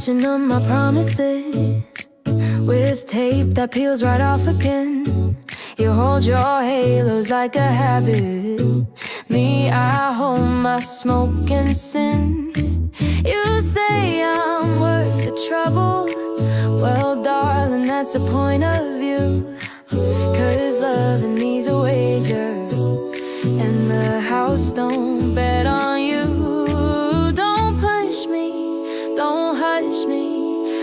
stitching up my promises with tape that peels right off again. You hold your halos like a habit. Me, I hold my smoke and sin. You say I'm worth the trouble. Well, darling, that's the point of view. 'Cause loving me's a wager, and the house don't bet on you. Don't push me, don't hush me.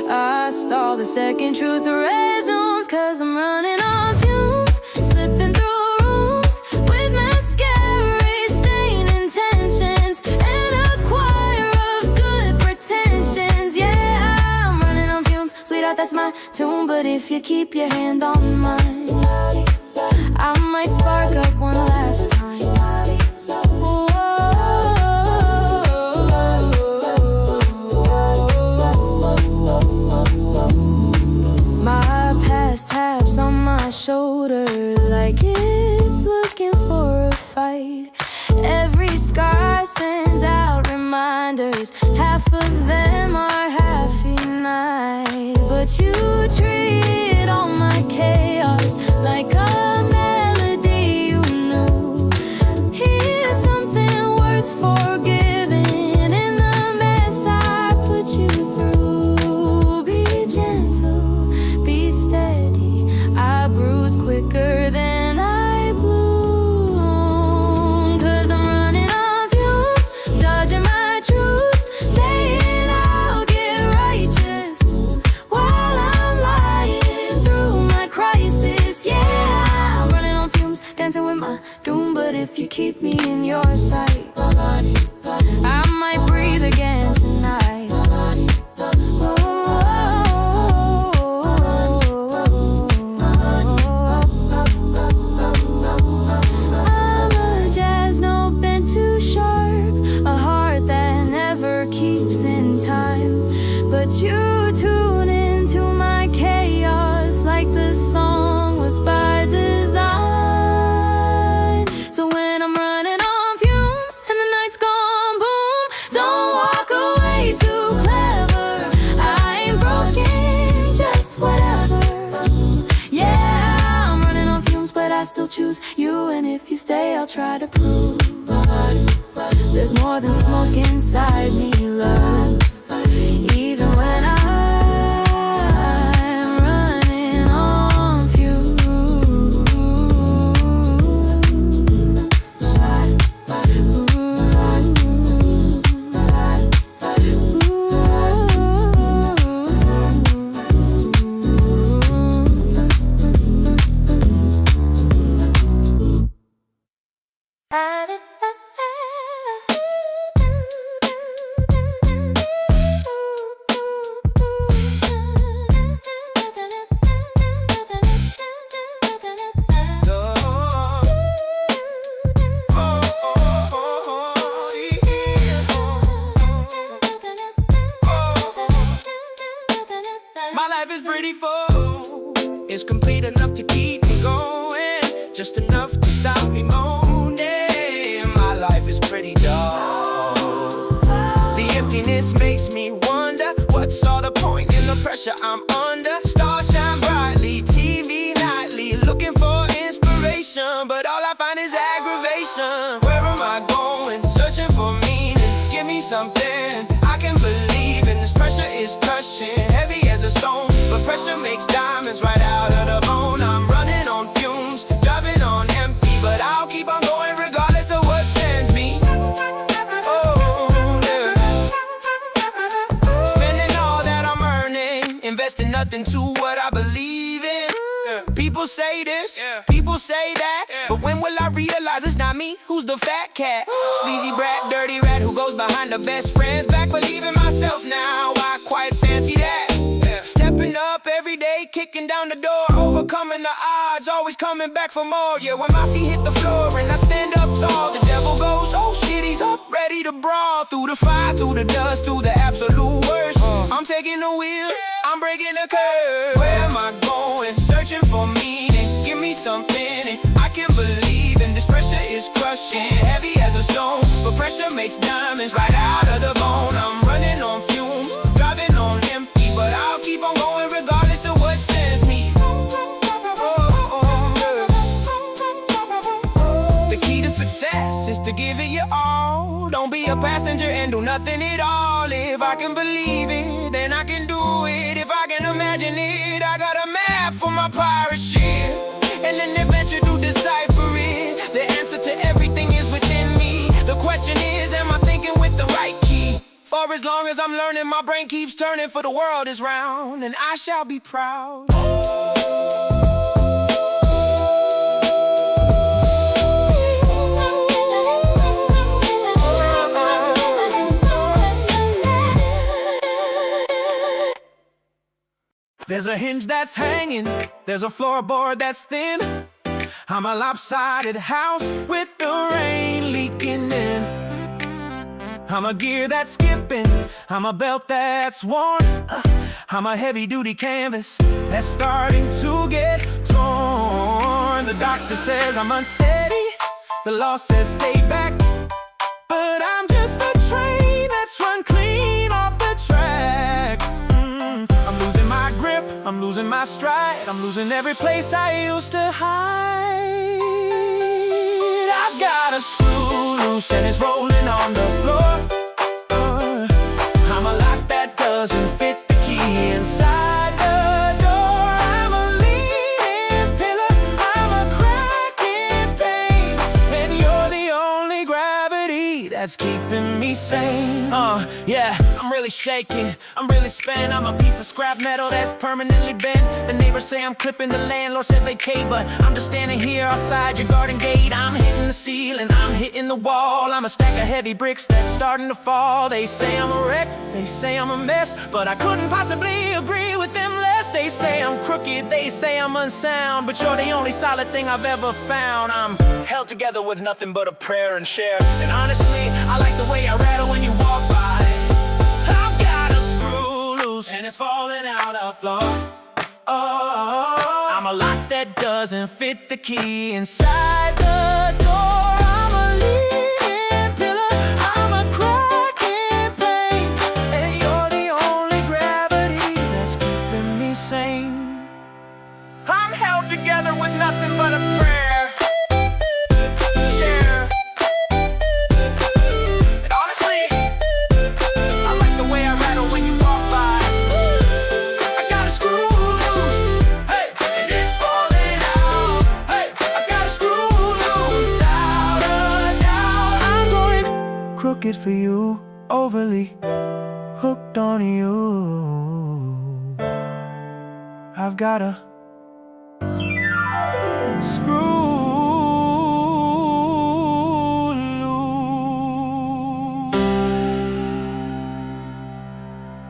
I stall the second truth resumes, 'cause I'm running on fumes, slipping through rooms with mascara, stain intentions, and a choir of good pretensions. Yeah, I'm running on fumes, sweetheart, that's my tune. But if you keep your hand on mine, I might spark up one last time. Taps on my shoulder like it's looking for a fight. Every scar sends out reminders. Half of them are half-night. But you treat all my chaos like a melody you knew. Here's something worth forgiving in the mess I put you through. Be gentle, be steady. I bruise quicker than I bloom. 'Cause I'm running on fumes, dodging my truths, saying I'll get righteous while I'm lying through my crisis. Yeah, I'm running on fumes, dancing with my doom. But if you keep me in your sight, I might breathe again tonight. Keeps in time, but you tune into my chaos like the song was by design. So when I'm running on fumes and the night's gone boom, don't walk away too clever. I ain't broken, just whatever. Yeah, I'm running on fumes, but I still choose you. And if you stay, I'll try to prove there's more than smoke inside me, love. Even when I'm running on fumes. My life is pretty full, it's complete enough to keep me going, just enough to stop me moaning. My life is pretty dull. The emptiness makes me wonder, what's all the point in the pressure I'm under? Stars shine brightly, TV nightly, looking for inspiration, but all I find is aggravation. Where am I going? Searching for meaning. Give me something I can believe in. This pressure is crushing, heavy as a stone, but pressure makes diamonds right out of the bone. I'm running on fumes, driving on empty, but I'll keep on going regardless of what sends me. Oh, yeah. Spending all that I'm earning, investing nothing to what I believe in. People say this, people say that, but when will I realize it's not me who's the fat cat? Sleazy brat, dirty rat who goes behind the best friends. Back believing myself now, I quite fancy that. Stepping up every day, kicking down the door, overcoming the odds, always coming back for more. Yeah, when my feet hit the floor and I stand up tall, the devil goes, oh shit, he's up, ready to brawl. Through the fire, through the dust, through the absolute worst. I'm taking the wheel, I'm breaking the curve. Where am I going? Searching for meaning. Give me something and I can believe in. This pressure is crushing, heavy as a stone, but pressure makes diamonds right out of the bone. I'm running on fumes, driving on empty. don't be a passenger and do nothing at all. If I can believe it, then I can do it. If I can imagine it, I got a map for my pirate ship and an adventure to decipher it. The answer to everything is within me. The question is, am I thinking with the right key? For as long as I'm learning, my brain keeps turning, for the world is round, and I shall be proud. There's a hinge that's hanging, there's a floorboard that's thin. I'm a lopsided house with the rain leaking in. I'm a gear that's skipping, I'm a belt that's worn. I'm a heavy-duty canvas that's starting to get torn. The doctor says I'm unsteady, the law says stay back, but I'm just a train that's run clean off the track. I'm losing my grip, I'm losing my stride, I'm losing every place I used to hide. I've got a screw loose and it's rolling on the floor. I'm a lock that doesn't fit the key inside the door. I'm a leaning pillar, I'm a cracking pane, and you're the only gravity that's keeping me sane. Yeah, I'm really shaking, I'm really spent. I'm a piece of scrap metal that's permanently bent. The neighbors say I'm clipping, the landlord said vacate, but I'm just standing here outside your garden gate. I'm hitting the ceiling, I'm hitting the wall. I'm a stack of heavy bricks that's starting to fall. They say I'm a wreck, they say I'm a mess, but I couldn't possibly agree with them less. They say I'm crooked, they say I'm unsound, but you're the only solid thing I've ever found. I'm held together with nothing but a prayer and share. And honestly, I like the way I rattle when you walk by. I've got a screw loose and it's falling out the floor. Oh, I'm a lock that doesn't fit the key inside the door. I'm a leaning pillar, I'm a cracking pane, and you're the only gravity that's keeping me sane. I'm held together with nothing but a prayer. Crooked for you, overly hooked on you. I've got a screw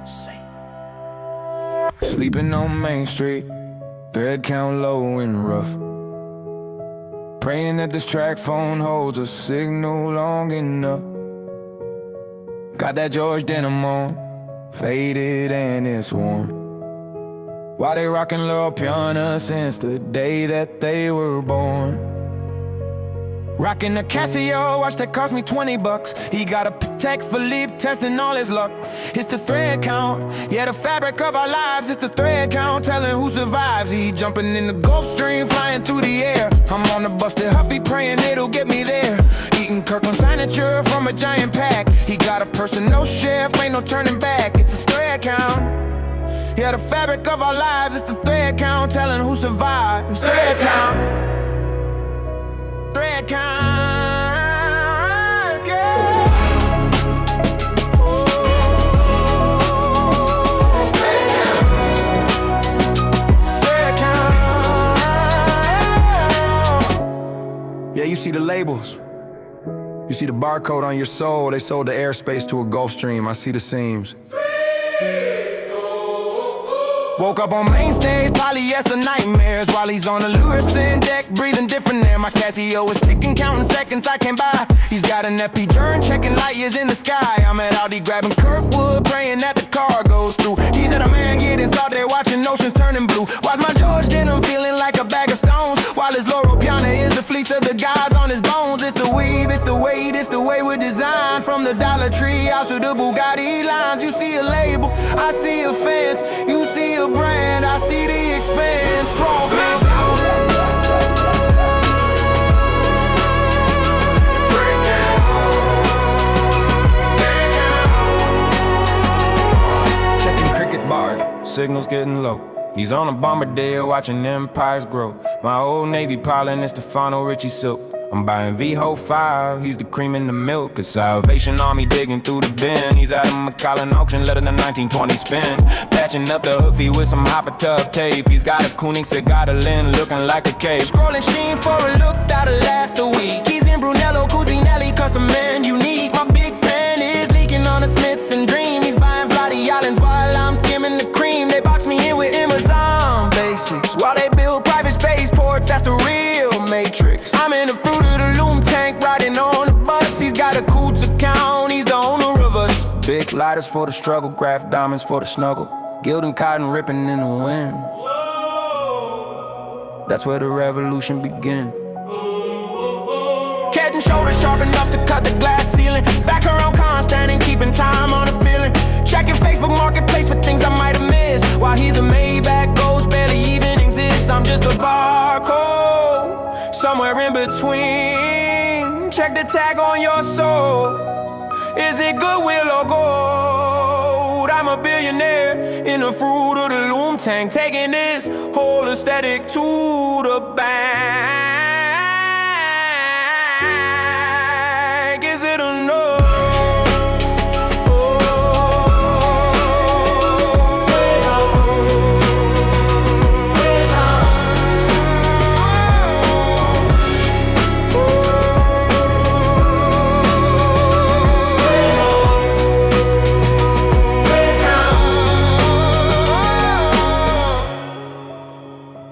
loose. Sleeping on Main Street, thread count low and rough. Praying that this track phone holds a signal long enough. Got that George denim on, faded and it's warm. Why they rockin' Lil Piana since the day that they were born? Rockin' a Casio watch that cost me 20 bucks. He got a Patek Philippe testing all his luck. It's the thread count, yeah, the fabric of our lives. It's the thread count, telling who survives. He jumping in the Gulf Stream, flying through the air. I'm on the busted Huffy, praying it'll get me there. Eating Kirkland signature from a giant pack. He got a personal chef, ain't no turning back. It's the thread count, yeah, the fabric of our lives. It's the thread count, telling who survives. Thread count, thread count, yeah. Thread count, yeah, you see the labels. You see the barcode on your soul. They sold the airspace to a Gulfstream. I see the seams. Woke up on main stage, polyester nightmares, while he's on the Lewis deck, breathing different air. My Casio is ticking, counting seconds I can't buy. He's got an epi-journal, checking light years in the sky. I'm at Audi grabbing Kirkwood, praying that the car goes through. He's at a man getting out there watching oceans turning blue. Why's my George denim feeling like a bag of stones, while his Laurel Piana is the fleece of the guys on his bones? It's the weave, it's the weight, it's the way we're designed. From the Dollar Tree house to the Bugatti lines. You see a label, I see a fence. You see a brand, I see the expanse. Strong signal's getting low. He's on a bombardier watching empires grow. My old Navy pilot is Stefano Ricci Silk. I'm buying VHO 5, he's the cream in the milk. A Salvation Army digging through the bin. He's at a McAllen auction, letting the 1920 spin. Patching up the hoofy with some hopper tough tape. He's got a Koenig cigar Lynn looking like a cave. Scrolling Sheen for a look that'll last a week. He's in Brunello, Cusinelli, custom and unique. My big pen is leaking on a Smiths and Dream. He's buying Flighty Islands while I'm skimming the cream. They box me in with Amazon basics while they build private spaceports. That's the real matrix. I'm in the fruit of the loom tank, riding on the bus. He's got a Coots account, he's the owner of us. Big lighters for the struggle, graph diamonds for the snuggle. Gilding cotton ripping in the wind. That's where the revolution begins. Head and shoulders sharp enough to cut the glass ceiling. Back around constant and keeping time on the feeling. Checking Facebook Marketplace for things I might have missed. While he's a Maybach ghost, barely even exists. I'm just a barcode, somewhere in between. Check the tag on your soul. Is it Goodwill or gold? I'm a billionaire in the fruit of the loom tank, taking this whole aesthetic to the bank. Is it enough?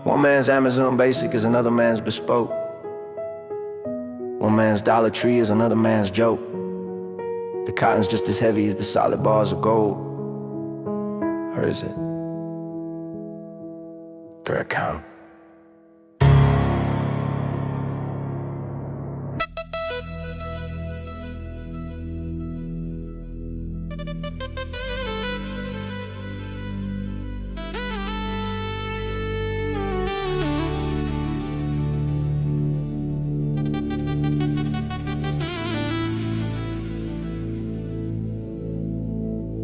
One man's Amazon Basic is another man's Bespoke. One man's Dollar Tree is another man's joke. The cotton's just as heavy as the solid bars of gold. Or is it? Thread count.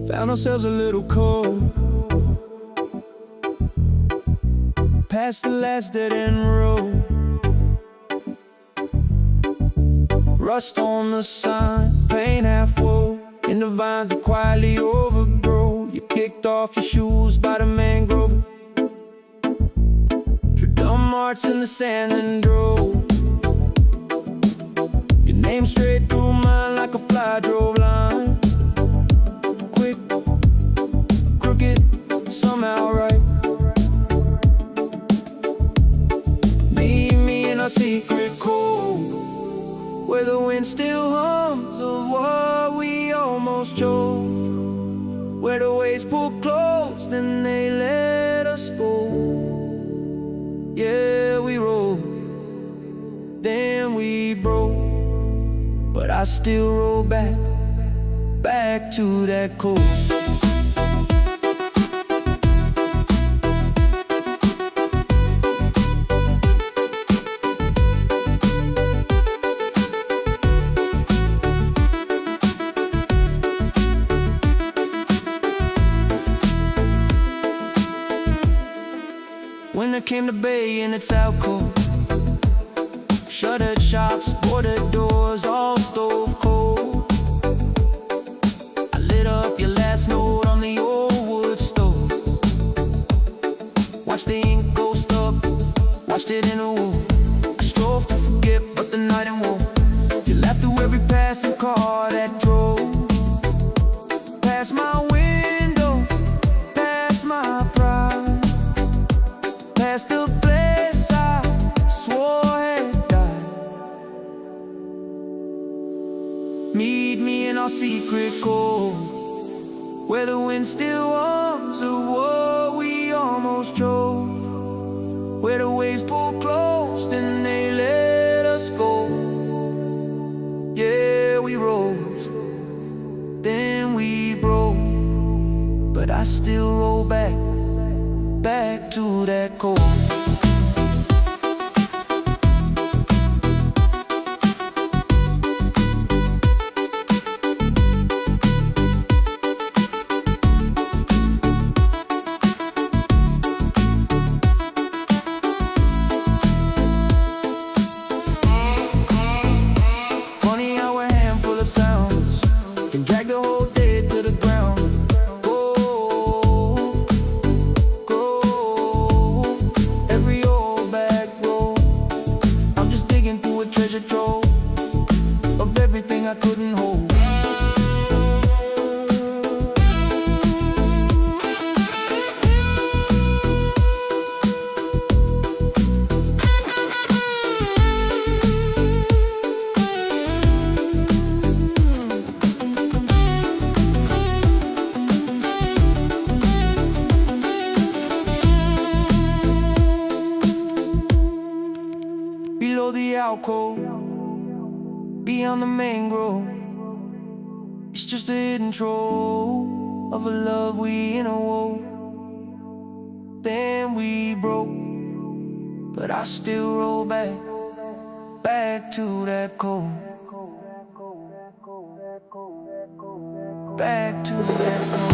Found ourselves a little cold, past the last dead-end road. Rust on the sign, paint half woe, and the vines that quietly overgrow. You kicked off your shoes by the mangrove. Trudum marched in the sand and drove. Your name straight through mine like a fly drove line. Quick, crooked, somehow right. Meet me in our secret cove, where the wind still hums of what we almost chose. Where the waves pull close, then they let us go. Yeah, we roll, then we broke, but I still roll back to that coast. When I came to Bay in its alcove, shuttered shops, boarded doors, all stove cold. I lit up your last note on the old wood stove. Watched the ink ghost up, watched it in a wool. I strove to forget, but the night and woke. You laughed through every passing car that drove past my window, past my pride, past the place I swore had died. Meet me in our secret cove, where the wind still hums of what we almost chose. Where the waves pull close, then they let us go. Yeah, we rose, then we broke, but I still roll back to that cold. below the alcove, beyond the mangrove. It's just a hidden trove of a love we interwove. Then we broke, but I still roll back to that cold, back to that cold.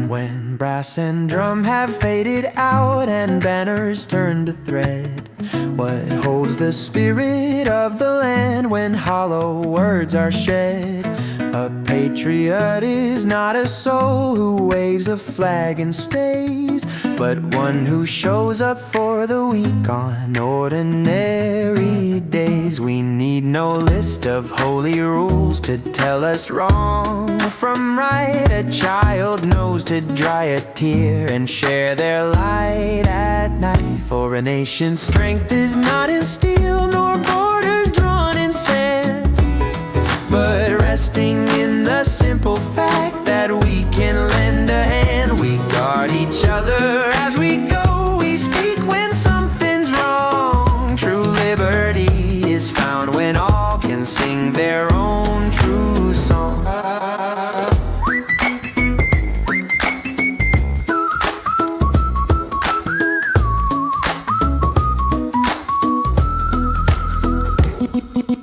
When brass and drum have faded out and banners turn to thread, what holds the spirit of the land when hollow words are shed? A patriot is not a soul who waves a flag and stays, but one who shows up for the weak on ordinary days. We need no list of holy rules to tell us wrong from right. A child knows to dry a tear and share their light at night. For a nation's strength is not in steel nor borders drawn in sand, but resting in the simple fact that we can lend a hand. We guard each other as we go, we speak when something's wrong. True liberty is found when all can sing their own true song.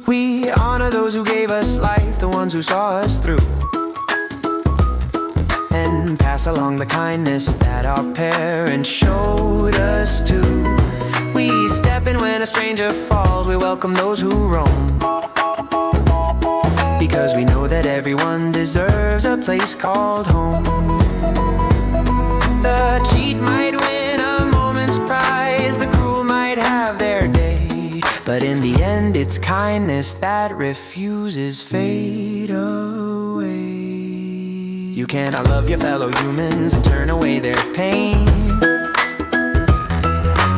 We honor those who gave us life, the ones who saw us through, and pass along the kindness that our parents showed us too. We step in when a stranger falls, we welcome those who roam, because we know that everyone deserves a place called home. The cheat might win a moment's prize, the cruel might have their day, but in the end it's kindness that refuses fade away. You cannot love your fellow humans and turn away their pain.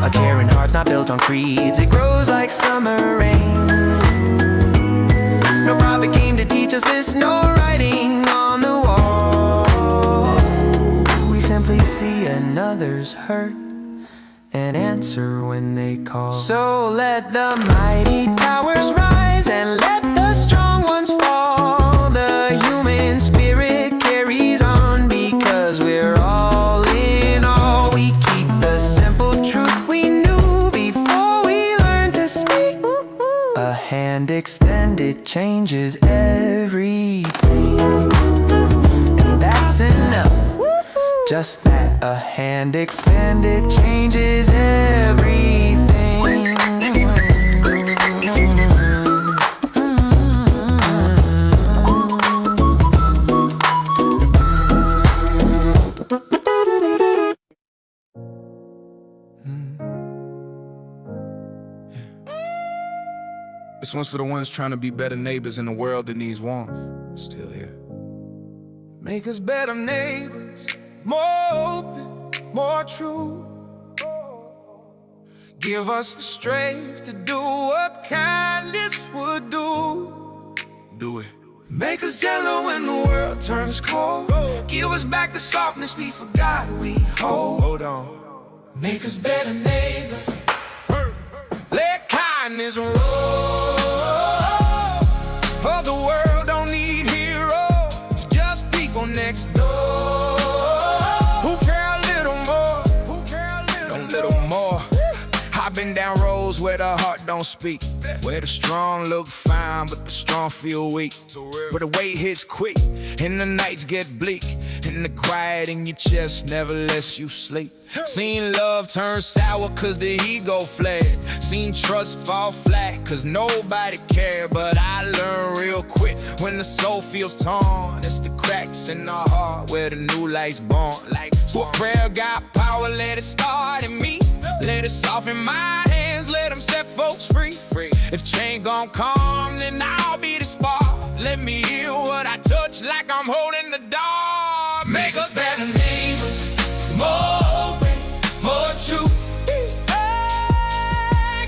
A caring heart's not built on creeds, it grows like summer rain. No prophet came to teach us this, no writing on the wall. We simply see another's hurt and answer when they call. So let the mighty towers rise and let the strong ones fall. The human spirit carries on because we're all in all. We keep the simple truth we knew before we learned to speak. A hand extended changes everything, and that's enough. Just that, a hand extended changes everything. This one's for the ones trying to be better neighbors in a world that needs warmth. Still here. Make us better neighbors, more open, more true. Give us the strength to do what kindness would do. Do it. Make us gentle when the world turns cold. Give us back the softness we forgot we hold. Hold on. Make us better neighbors. Let kindness roll. For the world don't need heroes, just people next door who care a little more. A little more. I've been down roads goes where the heart don't speak. Where the strong look fine, but the strong feel weak. Where the weight hits quick, and the nights get bleak. And the quiet in your chest never lets you sleep. Seen love turn sour cause the ego fled. Seen trust fall flat cause nobody cared. But I learned real quick, when the soul feels torn, it's the cracks in the heart where the new light's born. So if prayer got power, let it start in me. Let it soften my hands, let them set folks free. If change gon' come, then I'll be the spark. Let me hear what I touch like I'm holding the door. Make us better neighbors, more open, more true. Hey,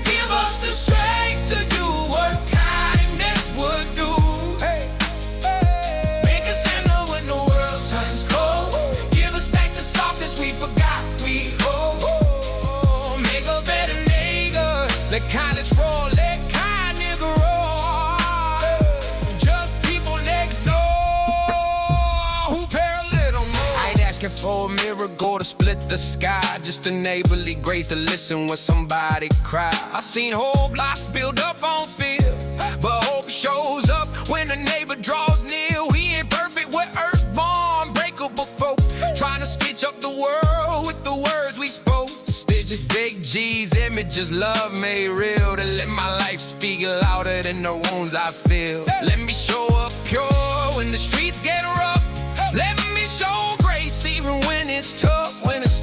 give us the strength to do what kindness would do. Hey, hey. Make us tender when the world turns cold. Give us back the softness we forgot we hold. Make us better neighbors, let kindness roll, let kind nigga roll. Just people next door who care a little more. I ain't asking for a miracle to split the sky, just a neighborly grace to listen when somebody cry. I seen whole blocks build up on fear, but hope shows up when a neighbor draws near. We ain't perfect, we're earthborn, breakable folk, trying to stitch up the world with the words we spoke. Stitches, big G's, images, love made real, to let my life speak louder than the wounds I feel. Let me show up pure when the streets get rough. Let me show grace even when it's tough,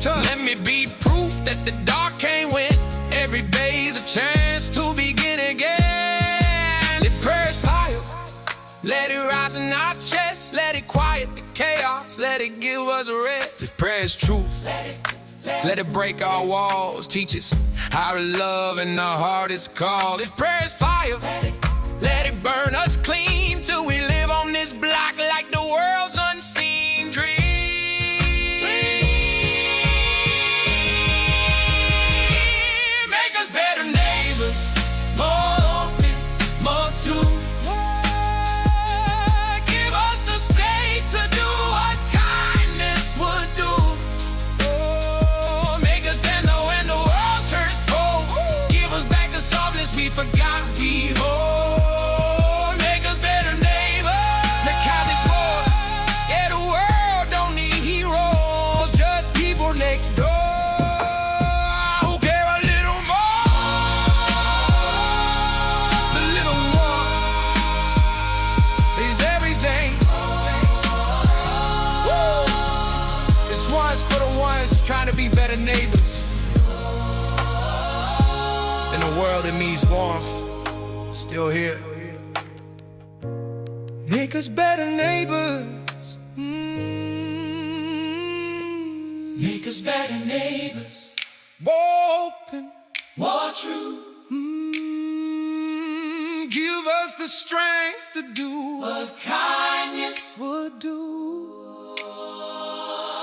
Let me be proof that the dark can't win. Every day's a chance to begin again. If prayers pile, let it rise in our chests. Let it quiet the chaos, let it give us a rest. If prayer's truth, let it break our walls. Teach us how to love in the hardest cause. If prayer's fire, let it burn us clean till we live on this block like the world's unseen dream. Make us better neighbors, more open, more true. Give us the strength to do what kindness would do. Make us tender when the world turns cold. Give us back the softness we forgot we hold. Make us better neighbors, let kindness roll. Yeah, the world don't need heroes, just people next door who care a little more. The little more is everything. Woo! This one's for the ones trying to be better neighbors. In a world that needs warmth, still here. Make us better neighbors. Make us better neighbors. More open, more true. Give us the strength to do what kindness would do.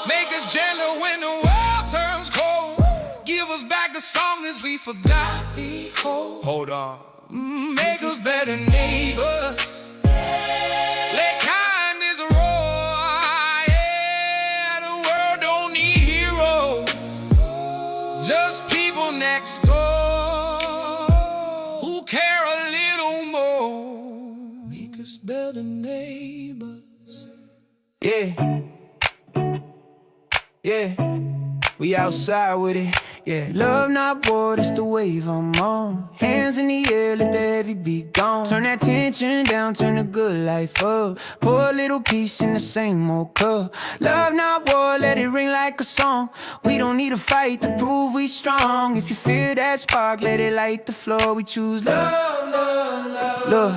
Make us gentle when the world turns cold. Give us back the softness we forgot we hold. Hold on. Make us better neighbors. Let kindness roar. Yeah, the world don't need heroes, just people next door who care a little more. Make us better neighbors. Yeah, yeah, we outside with it. Yeah, love not war, that's the wave I'm on. Hands in the air, let the heavy beat gone. Turn that tension down, turn the good life up. Pour a little peace in the same old cup. Love not war, let it ring like a song. We don't need a fight to prove we strong. If you feel that spark, let it light the floor. We choose love, love, love. Look,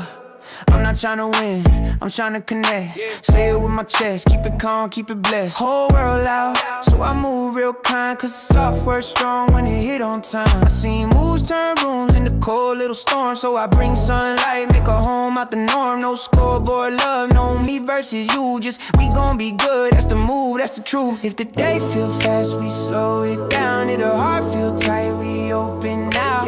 I'm not tryna win, I'm tryna connect. Say it with my chest, keep it calm, keep it blessed. Whole world out, so I move real kind. Cause the soft word strong when it hit on time. I seen moves turn rooms into cold little storms. So I bring sunlight, make a home out the norm. No scoreboard love, no me versus you. Just we gon' be good, that's the move, that's the truth. If the day feel fast, we slow it down. If the heart feel tight, we open now.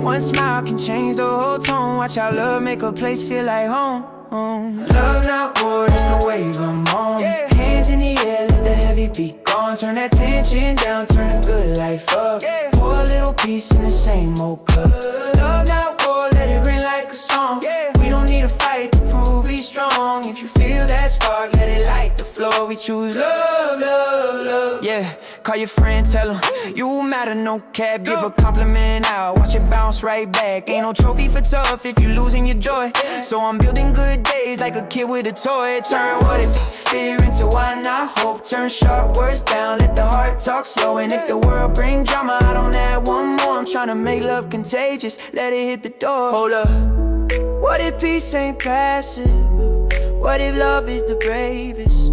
One smile can change the whole tone. Watch our love make a place feel like home. Love not war, that's the wave I'm on. Hands in the air, let the heavy beat gone. Turn that tension down, turn the good life up. Pour a little piece in the same old cup. Love not war, let it ring like a song. We don't need a fight to prove we strong. If you feel that spark, let it light the floor. We choose love, love, love. Yeah, call your friend, tell him you matter, no cap. Give a compliment out, watch it bounce right back. Ain't no trophy for tough if you losing your joy. So I'm building good days like a kid with a toy. Turn what if fear into why not hope. Turn sharp words down, let the heart talk slow. And if the world bring drama, I don't add one more. I'm trying to make love contagious, let it hit the door. Hold up, what if peace ain't passive? What if love is the bravest?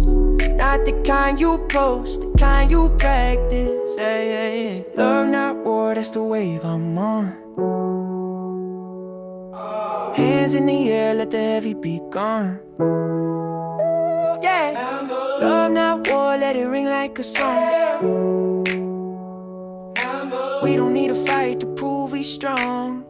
Not the kind you post, the kind you practice. Hey, hey, hey. Love not war, that's the wave I'm on. Hands in the air, let the heavy beat gone. Yeah, love not war, let it ring like a song. We don't need a fight to prove we strong.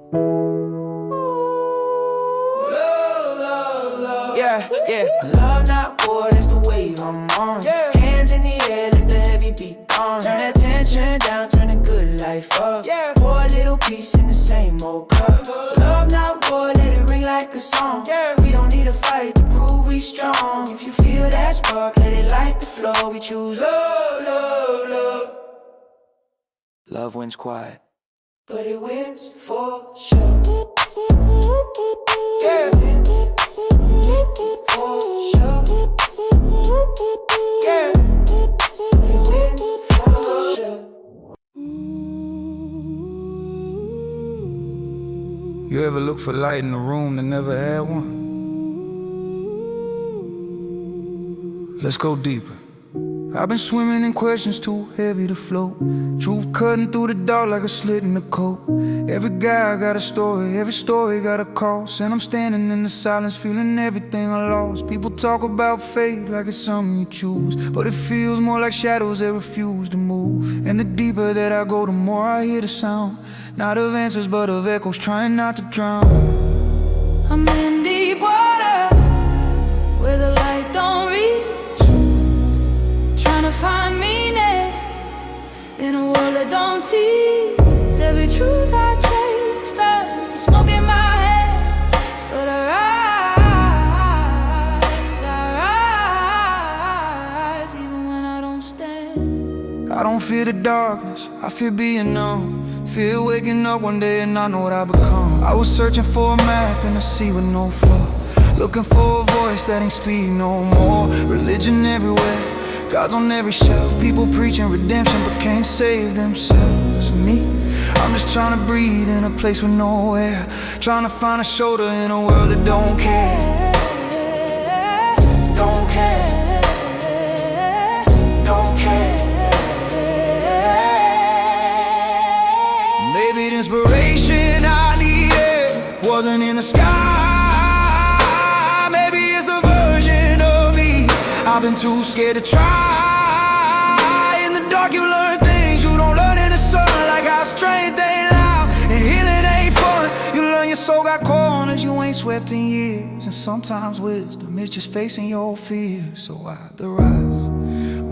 Yeah, yeah. Love not war, that's the wave I'm on. Hands in the air, let the heavy beat gone. Turn that tension down, turn the good life up. Pour a little piece in the same old cup. Love not war, let it ring like a song. We don't need a fight to prove we strong. If you feel that spark, let it light the floor. We choose love, love, love. Love wins quiet, but it wins for sure. Yeah, it wins for sure. Yeah, but it wins for sure. You ever look for light in a room that never had one? Let's go deeper. I've been swimming in questions too heavy to float. Truth cutting through the dark like a slit in the coat. Every guy got a story, every story got a cost. And I'm standing in the silence feeling everything I lost. People talk about fate like it's something you choose, but it feels more like shadows that refuse to move. And the deeper that I go, the more I hear the sound. Not of answers but of echoes trying not to drown. I'm in deep water where the light don't reach, trying to find meaning in a world that don't teach. Every truth I chase turns to smoke in my head, but I rise even when I don't stand. I don't fear the darkness, I fear being numb. Fear waking up one day and not know what I become. I was searching for a map in a sea with no floor, looking for a voice that ain't speaking no more. Religion everywhere, God's on every shelf. People preaching redemption but can't save themselves. Me, I'm just trying to breathe in a place with no air, trying to find a shoulder in a world that don't care. Don't care. Don't care. Maybe the inspiration I needed wasn't in the sky. Maybe it's the version of me I've been too scared to try. In the dark you learn things you don't learn in the sun, like how strength ain't loud and healing ain't fun. You learn your soul got corners you ain't swept in years, and sometimes wisdom is just facing your fears. So I rise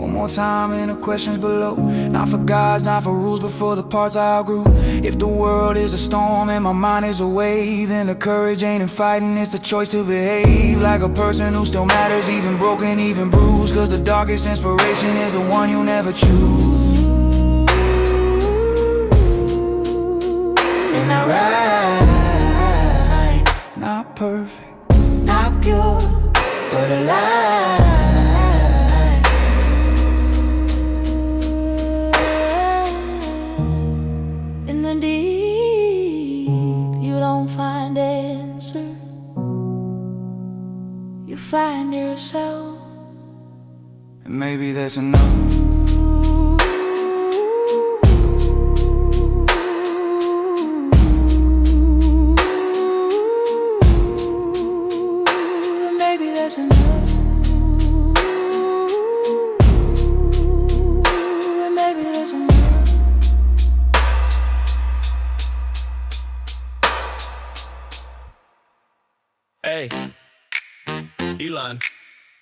one more time in the questions below. Not for gods, not for rules, but for the parts I outgrew. If the world is a storm and my mind is a wave, then the courage ain't in fighting, it's the choice to behave like a person who still matters, even broken, even bruised. Cause the darkest inspiration is the one you never choose. And I ride, not perfect, not pure, but alive. In the deep, you don't find answers, you find yourself. And maybe that's enough. Maybe that's enough. Maybe that's enough. Hey, Elon.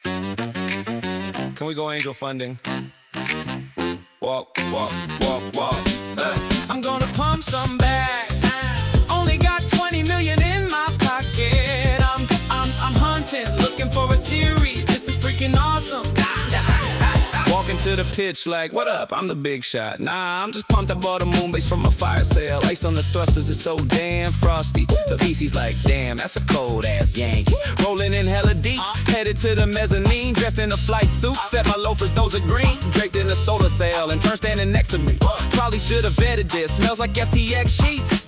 Can we go angel funding? Walk, walk, walk, walk. I'm gonna pump some back. Only got 20 million in my pocket. I'm hunting, looking for a series. This is freaking awesome. Walking to the pitch like, what up? I'm the big shot. Nah, I'm just pumped. I bought a moon base from a fire sale. Ice on the thrusters is so damn frosty. The PC's like, damn, that's a cold ass Yankee. Rolling in hella deep, headed to the mezzanine. Dressed in a flight suit, set my loafers, those are green. Draped in a solar sail and turned standing next to me. Probably should've vetted this, smells like FTX sheets.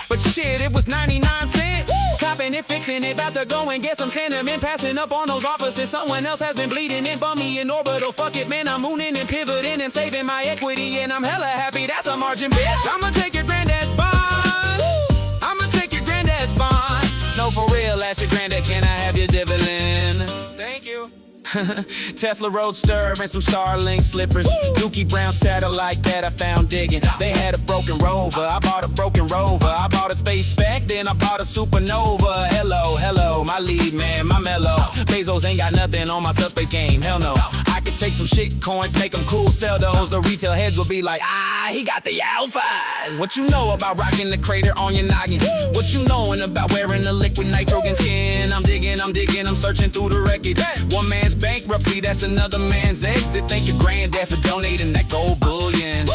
But shit, it was 99 cents. Copping it, fixing it, about to go and get some sentiment. Passing up on those offices, someone else has been bleeding and bum me in orbital. Fuck it, man, I'm mooning and pivoting and saving my equity. And I'm hella happy, that's a margin, bitch. I'ma take your granddad's bonds. I'ma take your granddad's bonds. No, for real, ask your granddad, can I have your dividend? Thank you. Tesla Roadster and some Starlink slippers. Dookie Brown satellite that I found digging. They had a broken rover, I bought a broken rover. I bought a space spec, then I bought a supernova. Hello, hello, my lead man, my mellow. Bezos ain't got nothing on my subspace game, hell no. I could take some shit coins, make them cool, sell those. The retail heads will be like, ah, he got the alphas. What you know about rocking the crater on your noggin? What you knowin' about wearing the liquid nitrogen skin? I'm digging, I'm searching through the wreckage. One man's bankruptcy, that's another man's exit. Thank your granddad for donating that gold bullion.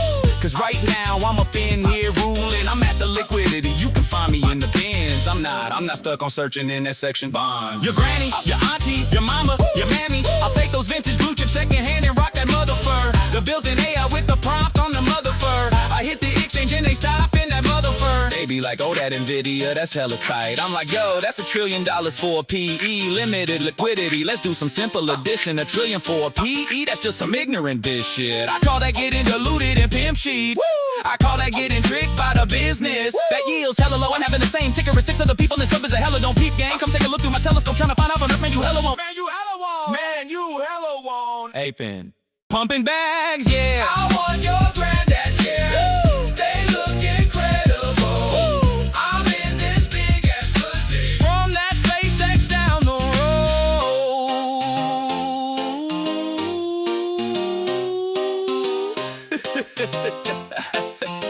Cause right now I'm up in here ruling. I'm at the liquidity, you can find me in the bins. I'm not stuck on searching in that section bond. Your granny, your auntie, your mama, your mammy, I'll take those vintage blue chip secondhand and rock that mother fur. The built-in AI with the prompt on the mother fur. I hit the exchange and they stop in that mother fur. They be like, oh, that Nvidia, that's hella tight. I'm like, yo, that's $1 trillion for a PE. Limited liquidity, let's do some simple addition. $1 trillion for a PE, that's just some ignorant bitch shit. I call that getting diluted and pimp sheet. I call that getting tricked by the business. That yields hella low and having the same ticker as 6 other people in sub is a hella don't peep gang. Come take a look through my telescope trying to find out on earth, man, you hella won't. Man, you hella won't. Man, you hella won't. Apin. Pumping bags, yeah. I want your granddad's shares. They look incredible. I'm in this big ass position. From that SpaceX down the road.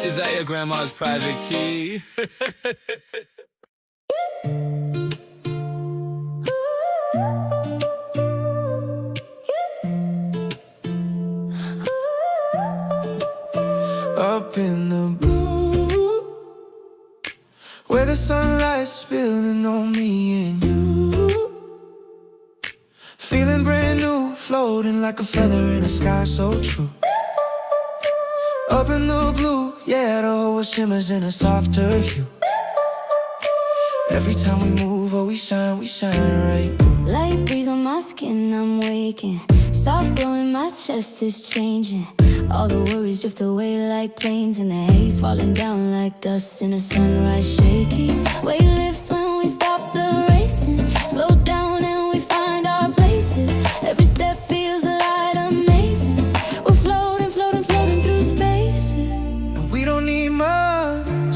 Is that your grandma's private key? Up in the blue, where the sunlight's spilling on me and you. Feeling brand new, floating like a feather in a sky so true. Up in the blue, yeah, the whole shimmers in a softer hue. Every time we move, oh, we shine right through. Light breeze on my skin, I'm waking. Soft glow in my chest is changing. All the worries drift away like planes in the haze, falling down like dust in a sunrise shaking. Weight lifts when we stop the racing. Slow down and we find our places. Every step feels light, amazing. We're floating, floating, floating through spaces. And we don't need much,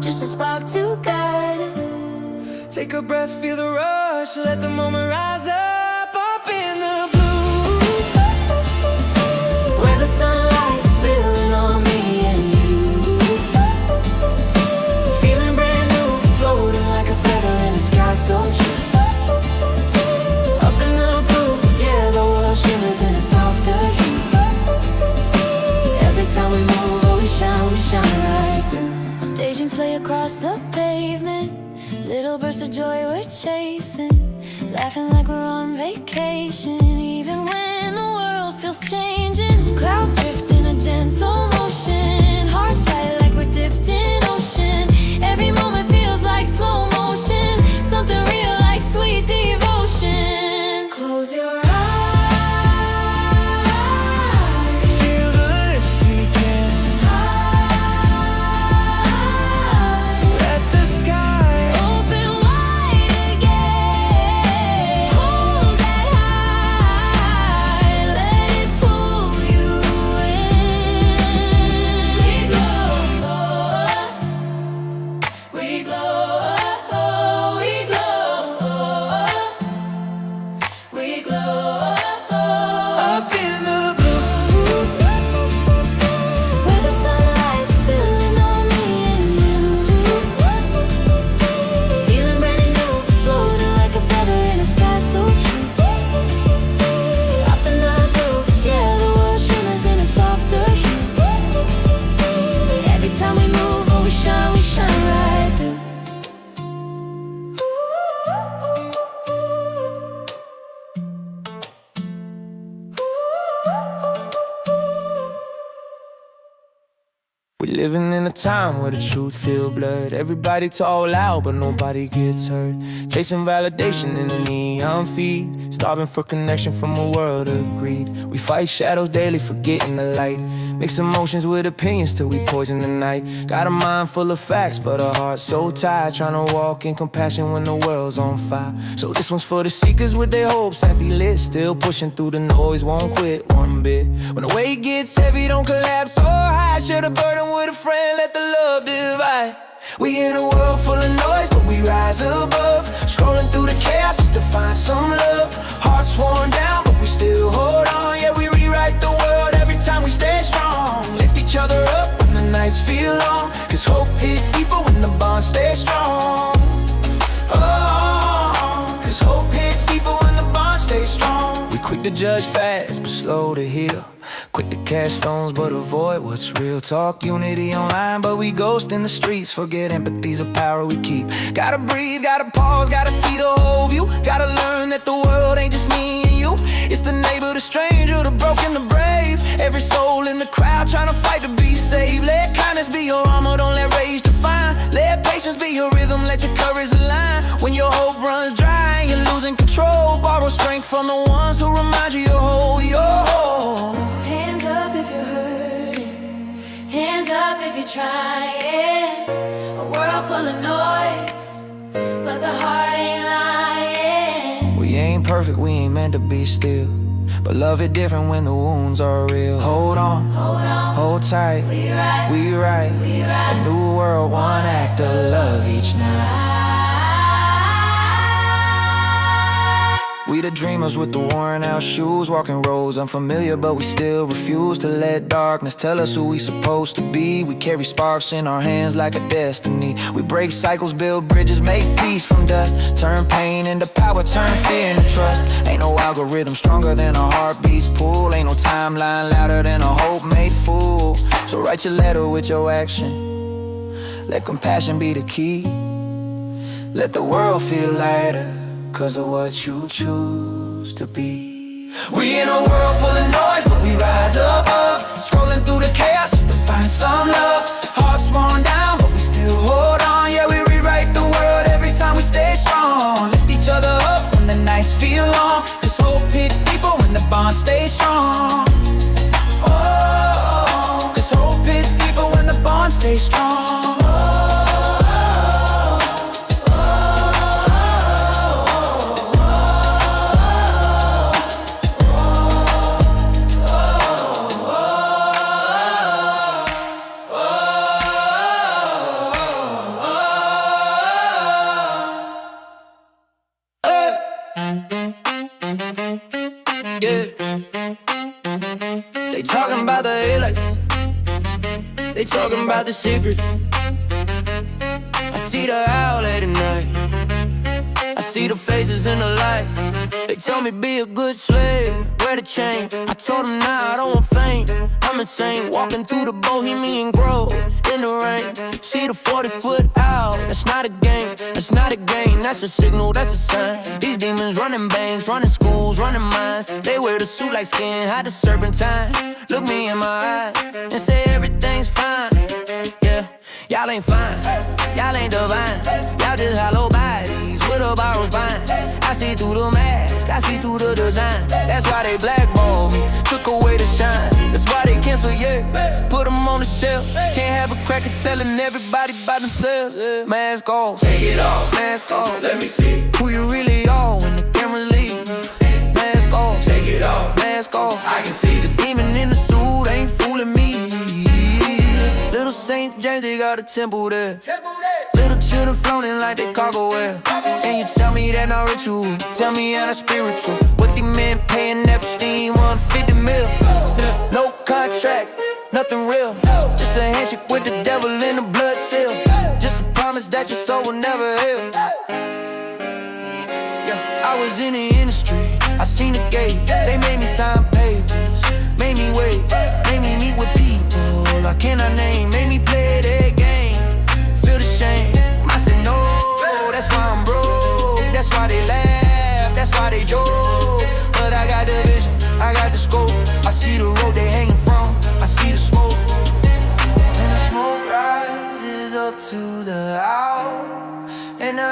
Just a spark to guide us. take a breath, feel the rush, let the moment rise up. Up in the blue, Where the sunlight's spilling on me and you. Feeling brand new, floating like a feather in the sky so true. Up in the blue, yeah, the world shimmers in a softer hue. Every time we move, oh, we shine right through. Daydreams play across the pavement. Little bursts of joy we're chasing, laughing like we're on vacation. Even when the world feels changing, clouds drift in a gentle motion. Hearts light like we're dipped in ocean. Every moment feels like slow motion, something real like sweet devotion. Close your eyes. feel the lift begin. Let the sky Open wide again. Hold that high. Let it pull you in. We living in a time where the truth feel blurred. Everybody talk loud, but nobody gets hurt. Chasing validation in the neon feed, starving for connection from a world of greed. We fight shadows daily, forgetting the light. Mix emotions with opinions till we poison the night. Got a mind full of facts, but a heart so tired, trying to walk in compassion when the world's on fire. So this one's for the seekers with their hopes heavy lit, still pushing through the noise, won't quit one bit. When the weight gets heavy, don't collapse so high. Share the burden with a friend, let the love divide. We in a world full of noise, but we rise above. Scrolling through the chaos just to find some love. Hearts worn down, but we still hold on. Yeah, we rewrite the world every time we stay strong. Lift each other up when the nights feel long, cause hope hit deeper when the bond stays strong. Oh, cause hope hit deeper when the bond stays strong. We quick to judge fast, but slow to heal. Quick to cast stones, but avoid what's real. Talk unity online, but we ghost in the streets. Forget empathy's a power we keep. Gotta breathe, gotta pause, gotta see the whole view. Gotta learn that the world ain't just me and you. It's the neighbor, the stranger, the broken, the brave. Every soul in the crowd trying to fight to be saved. Let kindness be your armor, don't let rage define. Let patience be your rhythm, let your courage align. When your hope runs dry and you're losing control, borrow strength from the ones who remind you you're whole, you're whole. Hands up if you're hurting, hands up if you're trying. A world full of noise, but the heart ain't lying. We ain't perfect, we ain't meant to be still, but love it different when the wounds are real. Hold on, hold tight, we right. A new world, one act of love each night. We the dreamers with the worn out shoes, walking roads unfamiliar, but we still refuse to let darkness tell us who we supposed to be. We carry sparks in our hands like a destiny. We break cycles, build bridges, make peace from dust. Turn pain into power, turn fear into trust. Ain't no algorithm stronger than a heartbeat's pull. Ain't no timeline louder than a hope made full. So write your letter with your action. Let compassion be the key. Let the world feel lighter, cause of what you choose to be. We in a world full of noise, but we rise above. Scrolling through the chaos just to find some love. Hearts worn down, but we still hold on. Yeah, we rewrite the world every time we stay strong. Lift each other up when the nights feel long, cause hope hit deeper when the bond stays strong. Oh, cause hope hit deeper when the bond stays strong. They talking about the highlights, they talking about the secrets. I see the owl at night, I see the faces in the light. They tell me be a good slave, wear the chain. I told them nah, I don't want fame. I'm insane, walking through the Bohemian Grove in the rain. See the 40-foot owl, that's not a game, that's not a game. That's a signal, that's a sign. These demons running banks, running schools, running minds. They wear the suit like skin, hide the serpentine. Look me in my eyes and say everything's fine. Yeah, y'all ain't fine, y'all ain't divine. Y'all just hollow bodies with a borrowed spine. I see through the mask, I see through the design. That's why they blackballed me, took away the shine. That's why they cancel, yeah, put them on the shelf. Can't have a cracker telling everybody by themselves. Mask off, Take it off, mask off. let me see. Who you really are when the cameras leave. Mask off, Take it off, mask off. I can see the Demon in the suit ain't fooling me. Little St. James, they got a temple there. Little children floating like they cargo wear. And you tell me that not ritual, tell me that not spiritual. What the men paying Epstein, 150 mil. No contract, nothing real. Just a handshake with the devil in a blood seal. Just a promise that your soul will never heal. Yeah, I was in the industry, I seen the gate. They made me sign papers, made me wait, made me meet with people I cannot name, made me play that game. Feel the shame, I said no, that's why I'm broke. That's why they laugh, that's why they joke. But I got the vision, I got the scope. I see the road they hanging from, I see the smoke. And the smoke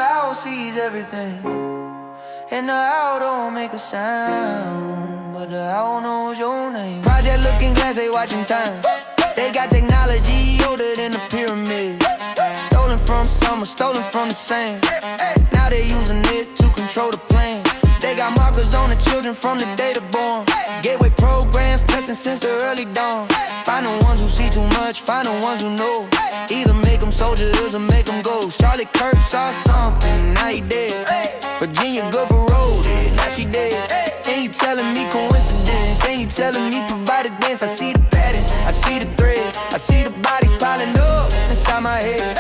owl sees everything, and the owl don't make a sound, but the owl knows your name. Project Looking Glass, they watching time. They got technology older than the pyramid. Stolen from summer, stolen from the sand. Now they using it to control the plan. They got markers on the children from the day they're born. Gateway programs testing since the early dawn. Find the ones who see too much, find the ones who know. Either make them soldiers or make them ghosts. Charlie Kirk saw something, now he dead. Virginia good for road, now she dead. And you telling me coincidence, and you telling me provided dance. I see the pattern, I see the thread, I see the bodies piling up inside my head.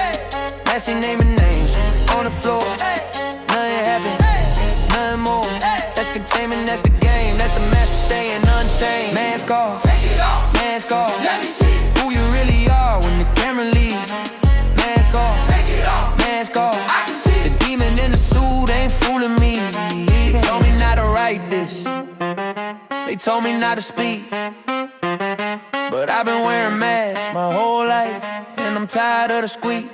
Messy naming names on the floor. Nothing happened, nothing more. That's containment, that's the game, that's the master staying untamed. Mask off, mask off. Let me see who you really are when the camera leaves. Mask off, take it off, mask off. I can see the demon in the suit ain't fooling me. They told me not to write this, they told me not to speak, but I've been wearing masks my whole life, and I'm tired of the squeak.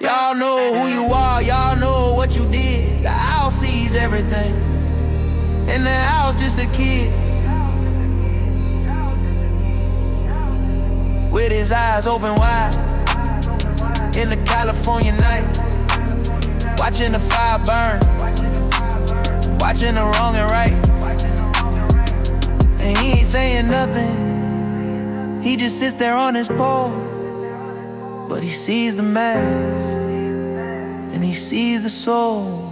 Y'all know who you are, y'all know what you did. The owl sees everything, and the owl's just a kid with his eyes open wide in the California night, watching the fire burn, watching the wrong and right. And he ain't saying nothing, he just sits there on his pole. But he sees the mask, and he sees the soul.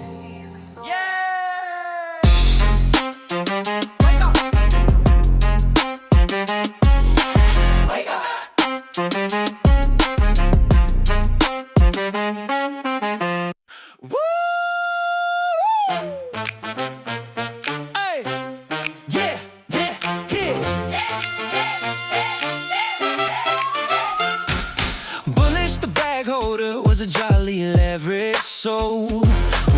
Yeah! Wake up! Wake up! Woo! Hey! Yeah! Yeah! Yeah! Bullish the bag holder was a jolly leverage soul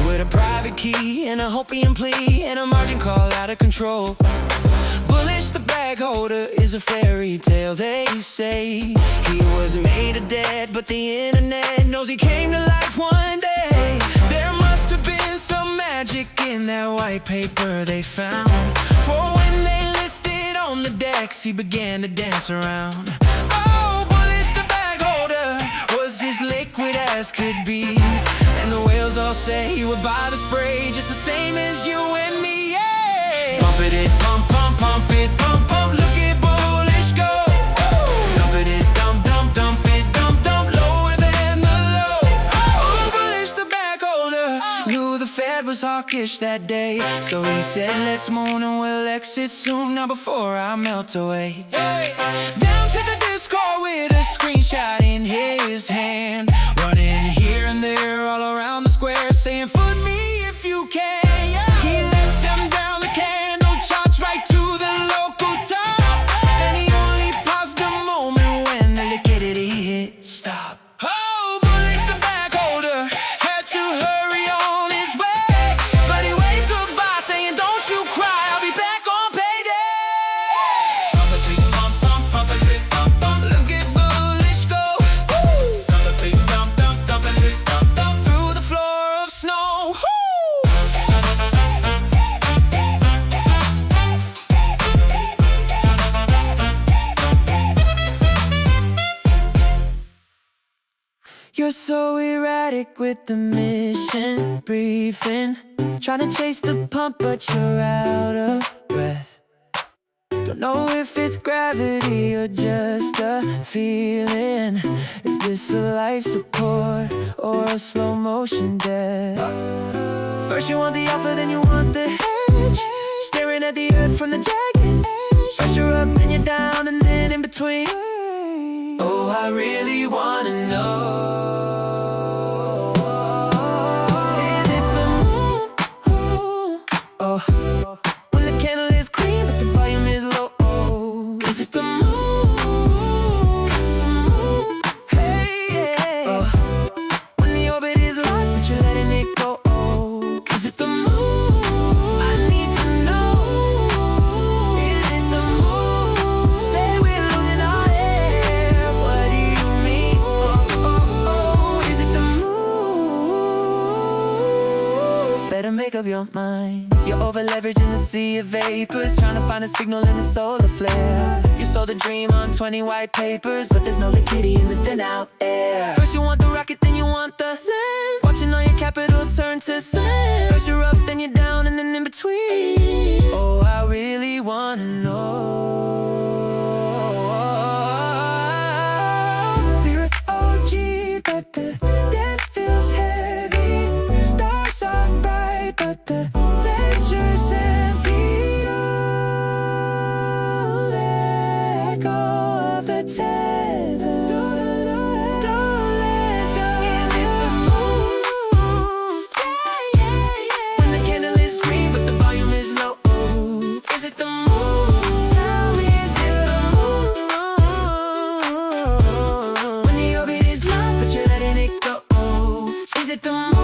with a private key and a hopium plea and a margin call out of control. Bullish the bag holder is a fairy tale, they say. He was made of dead, but the internet knows he came to life one day. There must have been some magic in that white paper they found, for when they listed on the decks, he began to dance around. Oh, Bullish the bag holder was as liquid as could be, and the whales all say he would buy the spray just the same as you and me. Yeah. Pump it, pump, pump, pump it, pump, pump. Look at Bullish go. Dump it, dump, dump, dump it, dump, dump. Lower than the low. Oh, Bullish the bag holder knew the Fed was hawkish that day, so he said, let's moon and we'll exit soon, now before I melt away. Hey. Down to the Discord with a screenshot in his hand, running here and there all around the square, saying, foot me if you can. Yeah. He let them down the candle charts right to the local top, and he only paused a moment when the liquidity hit stop. Oh, Bullish the bag holder had to hurry on his way, but he waved goodbye saying, don't you cry, I'll be back on payday. Pump it, pump, pump, pump it, pump, pump. Look at Bullish go. Pump it, dump, dump, dump it, dump, dump. Through the floor of snow. You're so erratic with the mission briefing, trying to chase the pump but you're out of breath. Don't know if it's gravity or just a feeling. Is this a life support or a slow motion death? First you want the offer, then you want the hedge, staring at the earth from the jagged edge. First you're up and you're down and then in between. Oh, I really wanna know. Is it the moon? Oh, when the candle is green but the volume is low. Oh, is it the moon? Hey, yeah. Oh, when the orbit is locked but you're letting it go. Oh, is it the moon? I need to know. Is it the moon? Say we're losing our air. What do you mean? Oh, oh, oh. better make up your mind. You're over leveraged in the sea of vapors, trying to find a signal in the solar flare. You sold a dream on 20 white papers, but there's no liquidity in the thin out air. First you want the rocket, then you want the land. Watching all your capital turn to sand. First you're up, then you're down, and then in between. Oh, I really wanna know. Zero OG, but the debt feels heavy. Stars are bright, but the ledger's empty. Don't let go of the tether. Don't let go. Is it the moon? Yeah, yeah, yeah. When the candle is green, but the volume is low. Is it the moon? Tell me, is it the moon? When the orbit is long, but you're letting it go. Is it the moon?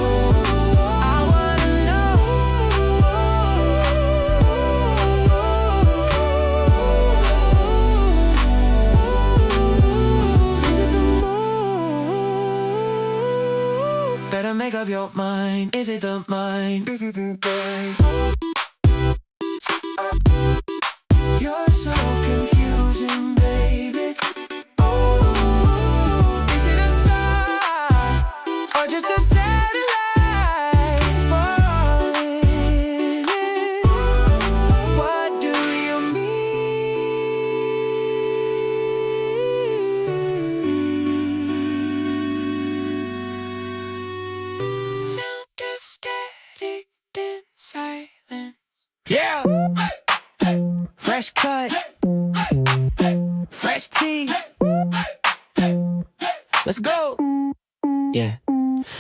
I wanna know. Is it the moon? Better make up your mind. Is it the mind? Is it the mind? You're so confusing, baby. Oh, is it a star or just a satellite falling in? What do you mean? Sound of static, then silence. Yeah! Fresh cut, fresh tea. Let's go. Yeah.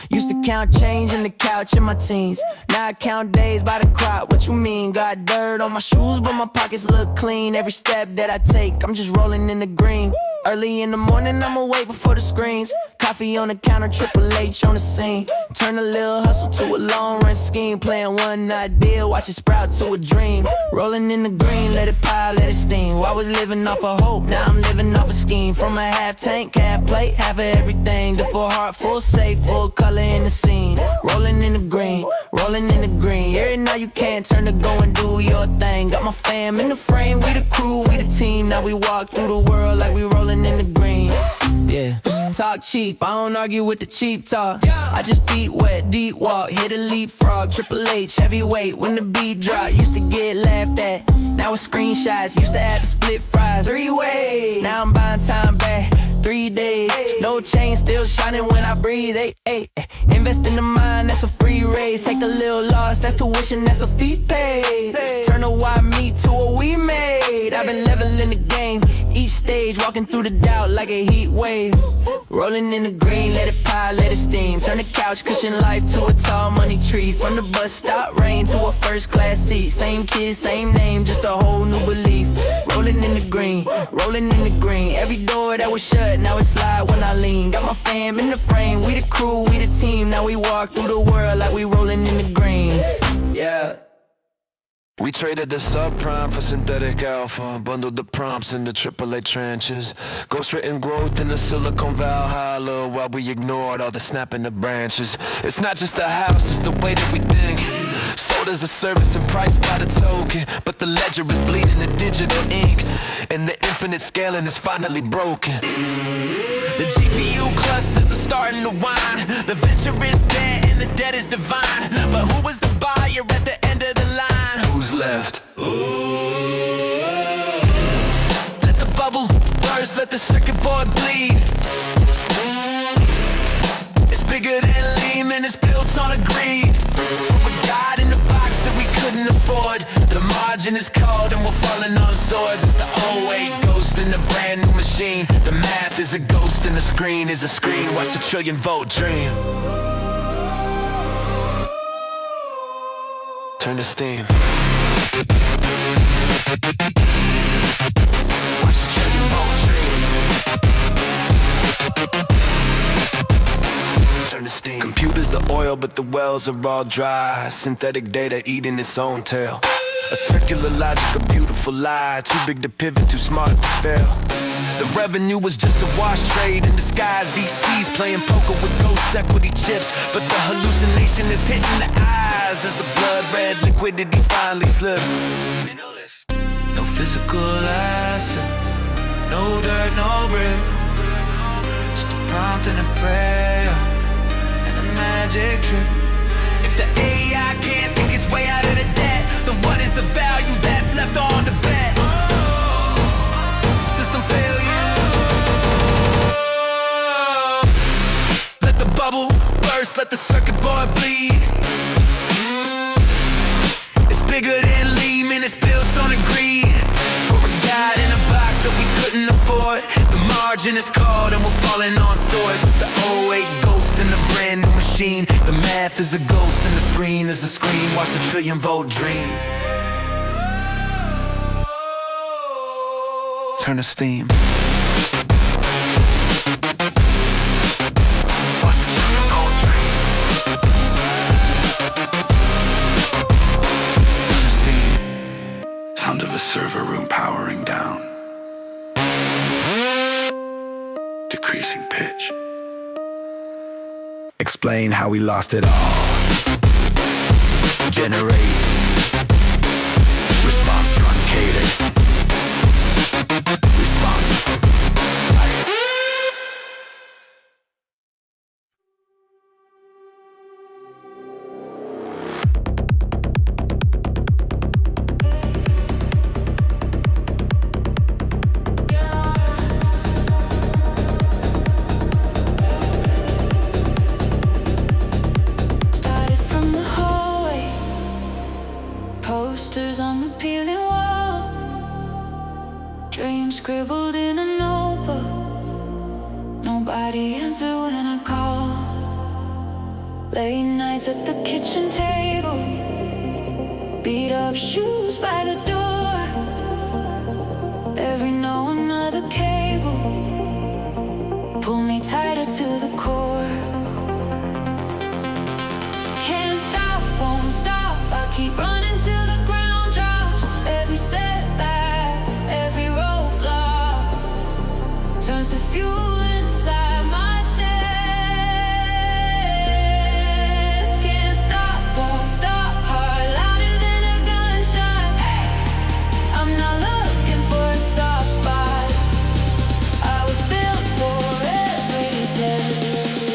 Used to count change in the couch in my teens. Now I count days by the crop. What you mean? Got dirt on my shoes, but my pockets look clean. Every step that I take, I'm just rolling in the green. Early in the morning, I'm awake before the screens. Coffee on the counter, Triple H on the scene. Turn a little hustle to a long-run scheme. Playing one idea, watch it sprout to a dream. Rolling in the green, let it pile, let it steam. I was living off of hope, now I'm living off a scheme. From a half tank, half plate, half of everything. The full heart, full safe, full color in the scene. Rolling in the green, rolling in the green. Every now you can turn to go and do your thing. Got my fam in the frame, we the crew, we the team. Now we walk through the world like we rolling in the green. Yeah, talk cheap, I don't argue with the cheap talk. I just feet wet, deep walk, hit a leapfrog. Triple H, heavyweight, when the beat drop. Used to get laughed at, now it's screenshots. Used to have to split fries 3 ways. Now I'm buying time back, 3 days. No chain, still shining when I breathe. Ay. Invest in the mind, that's a free raise. Take a little loss, that's tuition, that's a fee paid. Turn a why me to a we made. I've been leveling the game, each stage, walking through the doubt like a heat wave. Rolling in the green, let it pile, let it steam. Turn the couch cushion life to a tall money tree. From the bus stop rain to a first class seat. Same kids, same name, just a whole new belief. Rolling in the green, rolling in the green. Every door that was shut, now it's slide when I lean. Got my fam in the frame, we the crew, we the team. Now we walk through the world like we rolling in the green. Yeah. We traded the subprime for synthetic alpha. Bundled the prompts in the AAA trenches. Ghostwritten growth in the Silicon Valhalla, while we ignored all the snapping of branches. It's not just the house, it's the way that we think. Sold as a service and priced by the token, but the ledger is bleeding the digital ink, and the infinite scaling is finally broken. The GPU clusters are starting to whine. The venture is dead and the debt is divine. But who was the buyer at the end of the line? Who's left? Let the bubble burst, let the circuit board bleed. It's bigger than Lehman, it's built on a greed. From a god in the box that we couldn't afford. The margin is cold and we're falling on swords. It's the 08 ghost in a brand new machine. The math is a ghost and the screen is a screen. Watch the trillion vote dream. Turn to steam. Watch the trillion vote dream. Turn to steam. Computers the oil, but the wells are all dry. Synthetic data eating its own tail. A circular logic, a beautiful lie. Too big to pivot, too smart to fail. The revenue was just a wash trade in disguise. VCs playing poker with ghost equity chips, but the hallucination is hitting the eye. rise as the blood red liquidity finally slips. No physical assets, no dirt, no brick, just a prompt and a prayer and a magic trick. If the AI can't think its way out of the debt, then what is the value that's left on the bet? System failure. Let the bubble burst, let the circuit board bleed. It's bigger than Lehman, it's built on a greed. For a god in a box that we couldn't afford. The margin is called and we're falling on swords. It's the 08 ghost in a brand new machine. The math is a ghost and the screen is a screen. Watch the trillion-volt dream turn to steam. Watch the trillion-volt dream turn to steam. Sound of a server room powering down, decreasing pitch. Explain how we lost it all. Generate response truncated. Response. Started from the hallway, posters on the peeling wall, dreams scribbled in a notebook. Nobody answered when I called. Late nights at the kitchen table, beat up shoes by the door. Every no another cable pull me tighter to the core. Can't stop, won't stop, I keep running till the ground drops. Every setback, every roadblock turns to fuel inside my chest. Can't stop, won't stop, heart louder than a gunshot. Hey, I'm not looking for a soft spot, I was built for every test.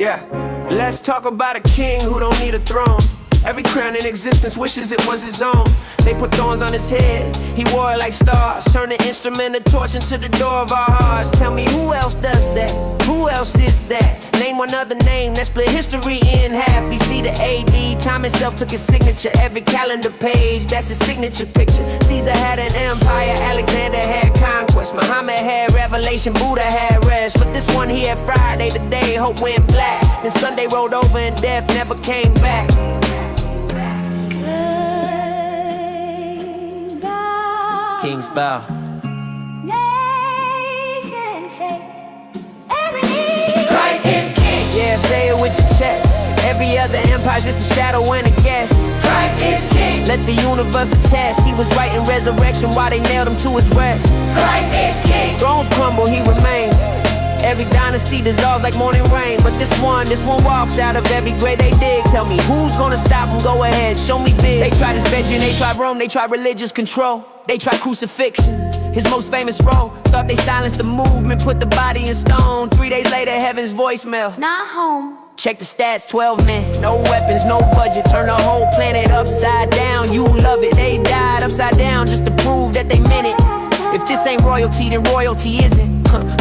Yeah, let's talk about a king who don't need a throne. Every crown in existence wishes it was his own. They put thorns on his head, he wore it like stars. Turn the instrument of torch into the door of our hearts. Tell me who else does that? Who else is that? Name one other name that split history in half. BC to AD, time itself took his signature. Every calendar page, that's his signature picture. Caesar had an empire, Alexander had conquest, Muhammad had revelation, Buddha had rest. But this one here, Friday the day, hope went black. Then Sunday rolled over and death never came back. Kings bow. Nation shake. Every knee. Christ is king. Yeah, say it with your chest. Every other empire's just a shadow and a guess. Christ is king. Let the universe attest. He was right in resurrection while they nailed him to his rest. Christ is king. Thrones crumble, he remains. Every dynasty dissolves like morning rain. But this one walks out of every grave they dig. Tell me, who's gonna stop him? Go ahead, show me big. They tried his bedroom, they tried Rome, they tried religious control. They tried crucifixion, his most famous role. Thought they silenced the movement, put the body in stone. 3 days later, heaven's voicemail. Not home. Check the stats, 12 men, no weapons, no budget. Turn the whole planet upside down, you love it. They died upside down just to prove that they meant it. If this ain't royalty, then royalty isn't.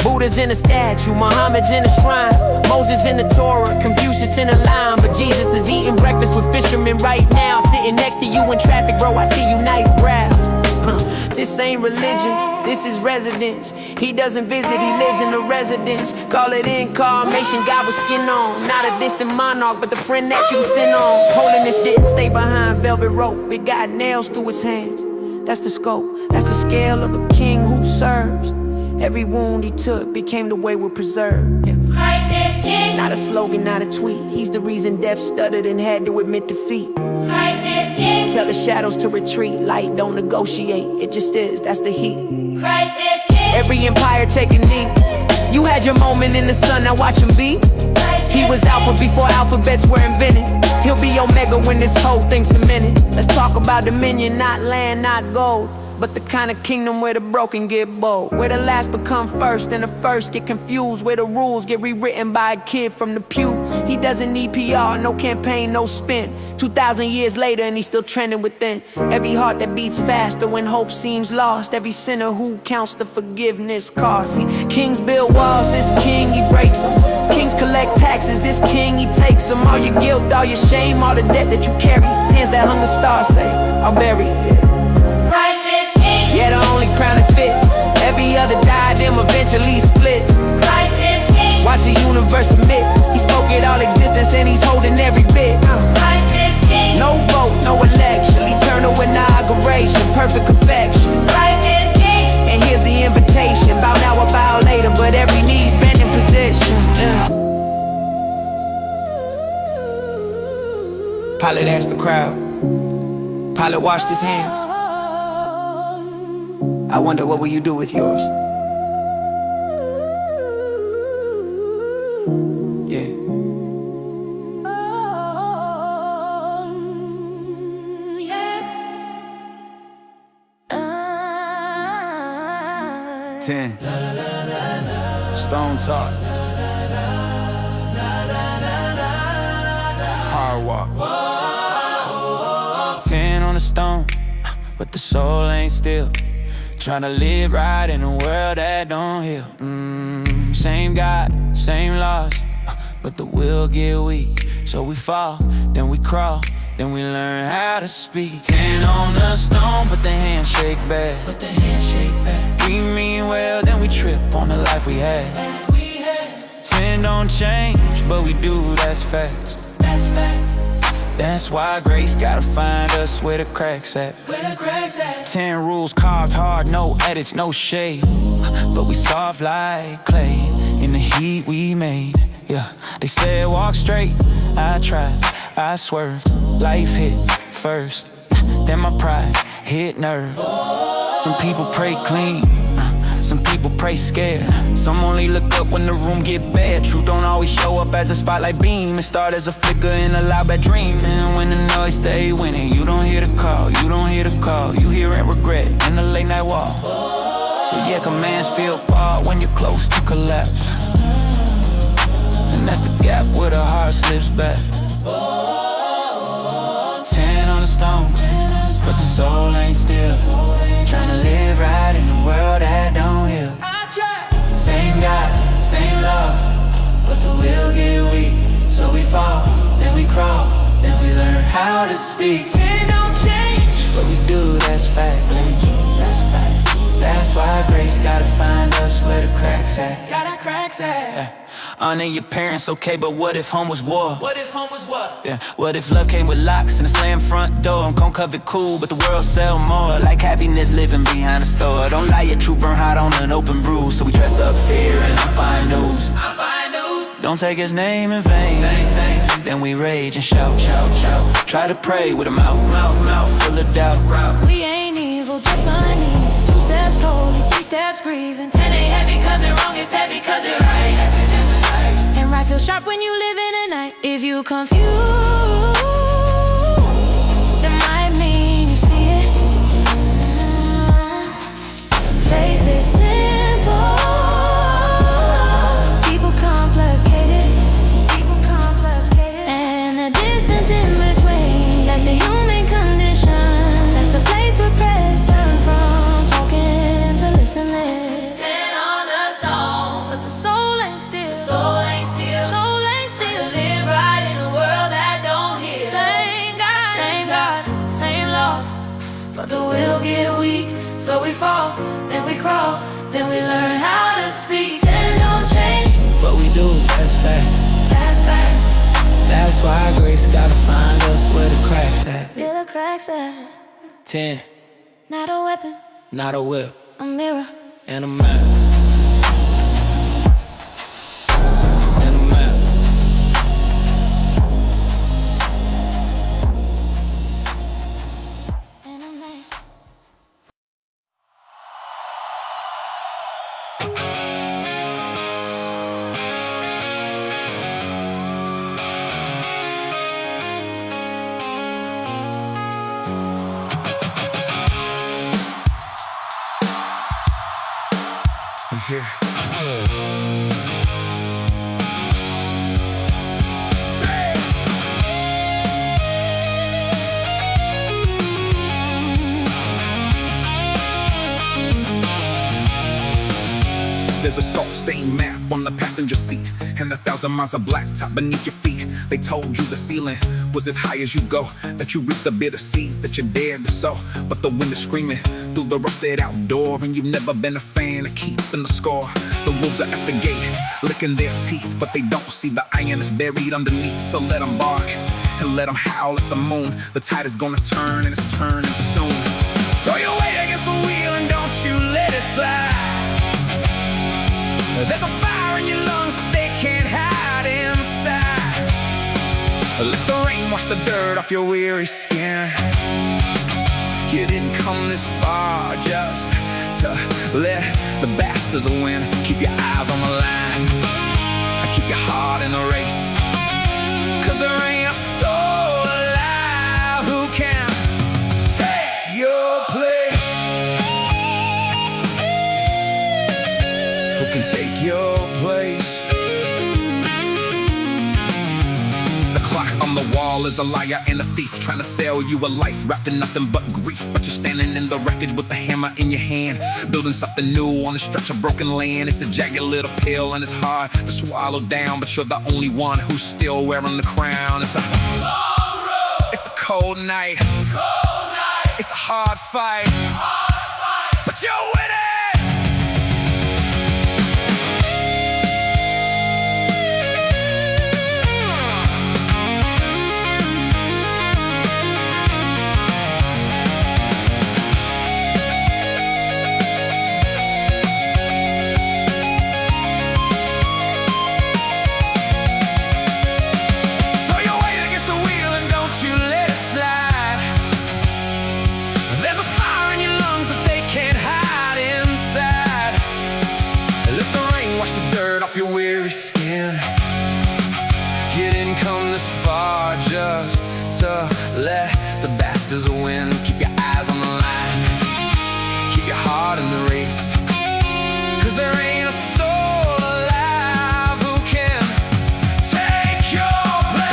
Buddha's in a statue, Muhammad's in a shrine, Moses in the Torah, Confucius in a line. But Jesus is eating breakfast with fishermen right now. Sitting next to you in traffic, bro, I see you nice brows. This ain't religion, this is residence. He doesn't visit, he lives in a residence. Call it incarnation, God with skin on. Not a distant monarch, but the friend that you sin on. Holiness didn't stay behind velvet rope, it got nails through his hands. That's the scope, that's the scale of a king who serves. Every wound he took became the way we're preserved. Yeah. Christ is king. Not a slogan, not a tweet. He's the reason death stuttered and had to admit defeat. Christ is king. Tell the shadows to retreat. Light don't negotiate, it just is, that's the heat. Christ is king. Every empire take a knee. You had your moment in the sun, now watch him be. He was alpha before alphabets were invented. He'll be omega when this whole thing's cemented. Let's talk about dominion, not land, not gold, but the kind of kingdom where the broken get bold. Where the last become first and the first get confused. Where the rules get rewritten by a kid from the pews. He doesn't need PR, no campaign, no spin. 2,000 years later and he's still trending within. Every heart that beats faster when hope seems lost. Every sinner who counts the forgiveness cost. See, kings build walls, this king he breaks them. Kings collect taxes, this king he takes them. All your guilt, all your shame, all the debt that you carry. Hands that hung the stars say, I'll bury it. Christ is king. Yeah, the only crown that fits. Every other diadem eventually splits. Christ is king. Watch the universe submit. He spoke it all existence and he's holding every bit. Christ is king. No vote, no election, eternal inauguration, perfect perfection. Christ is king. And here's the invitation, bow now or bow later, but every knee's been in position. Pilate asked the crowd. Pilate washed his hands. I wonder, what will you do with yours? Yeah. 10. Stone talk. Hard walk. 10 on the stone, but the soul ain't still. Tryna live right in a world that don't heal. Same God, same laws, but the will get weak. So we fall, then we crawl, then we learn how to speak. 10 on the stone, but the handshake back. We mean well, then we trip on the life we had. 10 don't change, but we do, that's facts. That's why grace gotta find us where the cracks at. 10 rules carved hard, no edits, no shade. But we soft like clay in the heat we made. Yeah, they said walk straight, I tried, I swerved. Life hit first, then my pride hit nerve. Some people pray clean, some people pray scared. Some only look up when the room get bad. Truth don't always show up as a spotlight beam. It start as a flicker in a loud bad dream. And when the noise stay winning, you don't hear the call, you don't hear the call. You hear and regret in the late night walk. So yeah, commands feel far when you're close to collapse. And that's the gap with slips back. 10 on the stone, but the soul ain't still. Tryna live right in a world that don't heal. Same God, same love, but the will get weak. So we fall, then we crawl, then we learn how to speak. Sin don't change, what we do, that's fact. That's fact. That's why grace gotta find us where the cracks at. Gotta cracks at. Honor your parents, okay, but what if home was war? What if home was what? Yeah. What if love came with locks and a slam front door? I'm gon' cover it cool, but the world sell more. Like happiness living behind a store. Don't lie, your truth burn hot on an open bruise. So we dress up fear and I'm fine news. Don't take his name in vain. Then we rage and shout. Try to pray with a mouth full of doubt. We ain't evil, just uneven. 2 steps holy, 3 steps grieving. 10 ain't heavy cause it wrong, it's heavy cause it right. And right feels sharp when you live in the night. If you confused, that might mean you see it. Faith is simple, people complicated. And the distance in between, that's the human condition. That's the place where prayers turn from talking into listening. 10 on the stone, but the soul ain't still. Soul ain't still. Soul ain't still. Live right in a world that don't heal. Same God, same laws, but the will get weak. So we fall, then we crawl, then we learn how to speak. 10 don't change, What we do, that's facts. that's facts. That's why grace gotta find us where the cracks at. Where the cracks at? 10, Not a weapon, not a whip, a mirror. and a map. And a map. And a map. There's a salt-stained map on the passenger seat and 1,000 miles of blacktop beneath your feet. They told you the ceiling was as high as you go, that you reap the bitter seeds that you dared to sow. But the wind is screaming through the rusted outdoor, and you've never been a fan of keeping the score. The wolves are at the gate, licking their teeth, but they don't see the iron that's buried underneath. So let them bark and let them howl at the moon. The tide is gonna turn, and it's turning soon. Throw your weight against the wheel and don't you let it slide. There's a fire in your lungs that they can't hide inside. Let the rain wash the dirt off your weary skin. You didn't come this far just to let the bastards win. Keep your eyes on the line, keep your heart in the race, 'cause there ain't a soul alive who can take your place. Who can take your place? The clock on the wall is a liar and a thief, trying to sell you a life wrapped in nothing but grief. But you're standing in the wreckage with the hammer in your hand, building something new on a stretch of broken land. It's a jagged little pill and it's hard to swallow down, but you're the only one who's still wearing the crown. It's a long road, it's a cold night, it's a hard fight, but you're winning. Your weary skin. You didn't come this far just to let the bastards win. Keep your eyes on the line, keep your heart in the race, 'cause there ain't a soul alive who can take your place.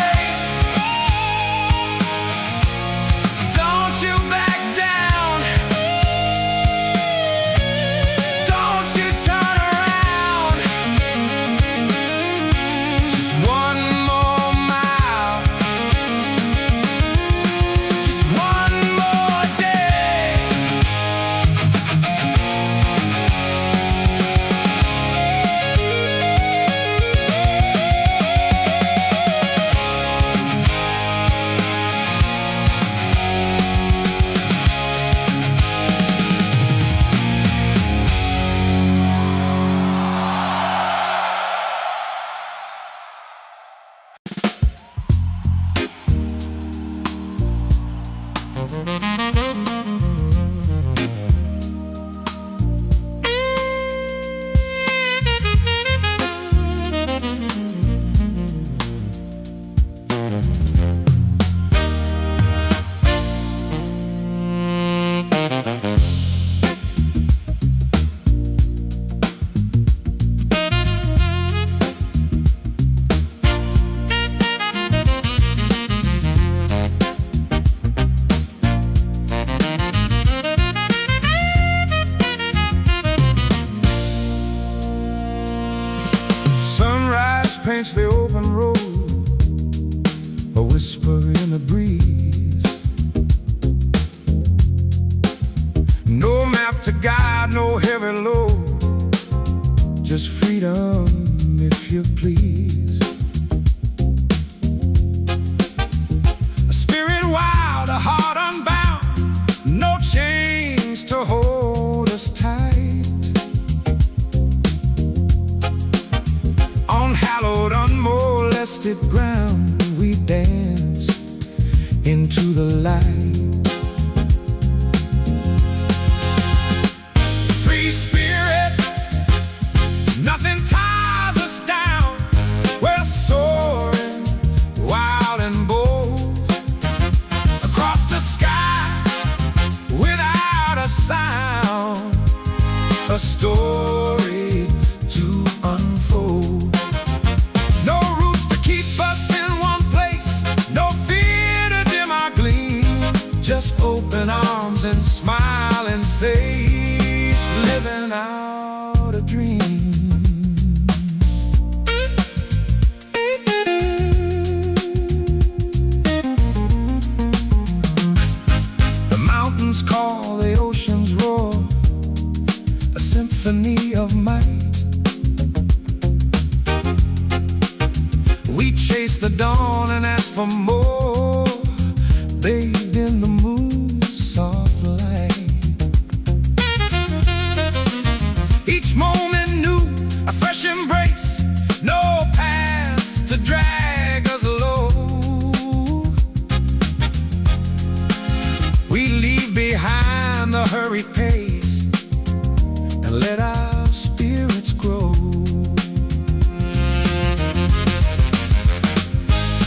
paints the open road, a whisper in the breeze. No map to guide, no heavy load, just freedom if you please. A spirit wild, a heart unbound, no chains to hold us tight. On hallowed, unmolested ground, we dance into the light. Free spirit, nothing ties us down. We're soaring, wild and bold, across the sky, without a sound. A story to unfold. No roots to keep us in one place, no fear to dim our gleam. Just open arms and smiling face, living out a dream. The mountains call, the oceans roar, a symphony of might. We chase the dawn and ask for more, bathed in the moon's soft light. Each moment new, a fresh embrace, no past to drag us low. We leave behind the hurried pace and let our spirits grow.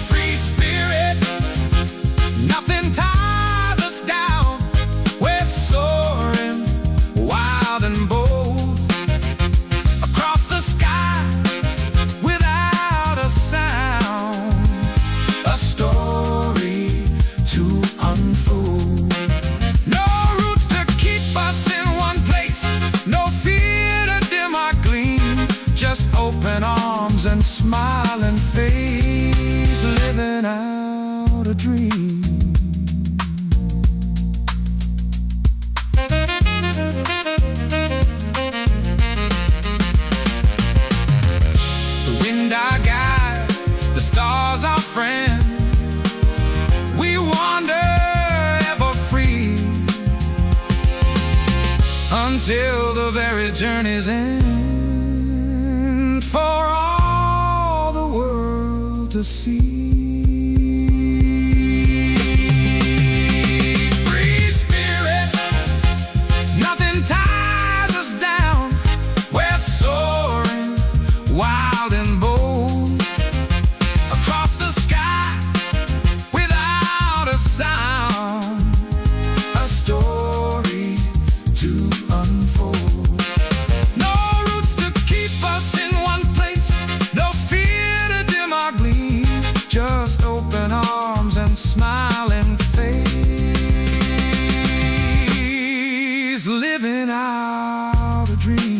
Free spirit, nothing ties us down. We're soaring, wild and bold, across the sky, without a sound. A story to unfold. No roots to keep us in one place, no fear to dim our gleam. Just open arms and smiling face, living out a dream. The wind our guide, the stars our friend. We wander ever free, until the very journey's end, for all the world to see. Free spirit, nothing ties us down. We're soaring, wild and bold, across the sky, without a sound. A story to unfold. No roots to keep us in one place, no fear to dim our gleam. Just open arms and smiling face, living out a dream.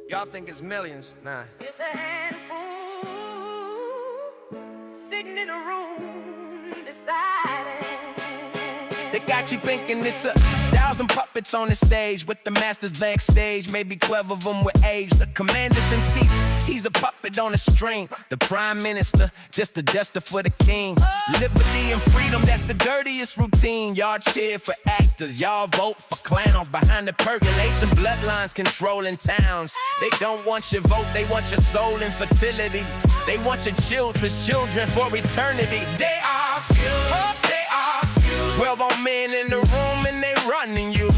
Y'all think it's millions? Nah. It's a handful sitting in a room deciding. They got you thinking it's 1,000 puppets on the stage with the masters backstage, maybe 12 of them with age. The commander-in-chief, he's a puppet on a string. The prime minister, just a duster for the king. Liberty and freedom, that's the dirtiest routine. Y'all cheer for actors, y'all vote for clowns. Behind the percolation, bloodlines controlling towns. They don't want your vote, they want your soul and fertility. They want your children's children for eternity. They are few, they are few. 12 old men in the room and they running you.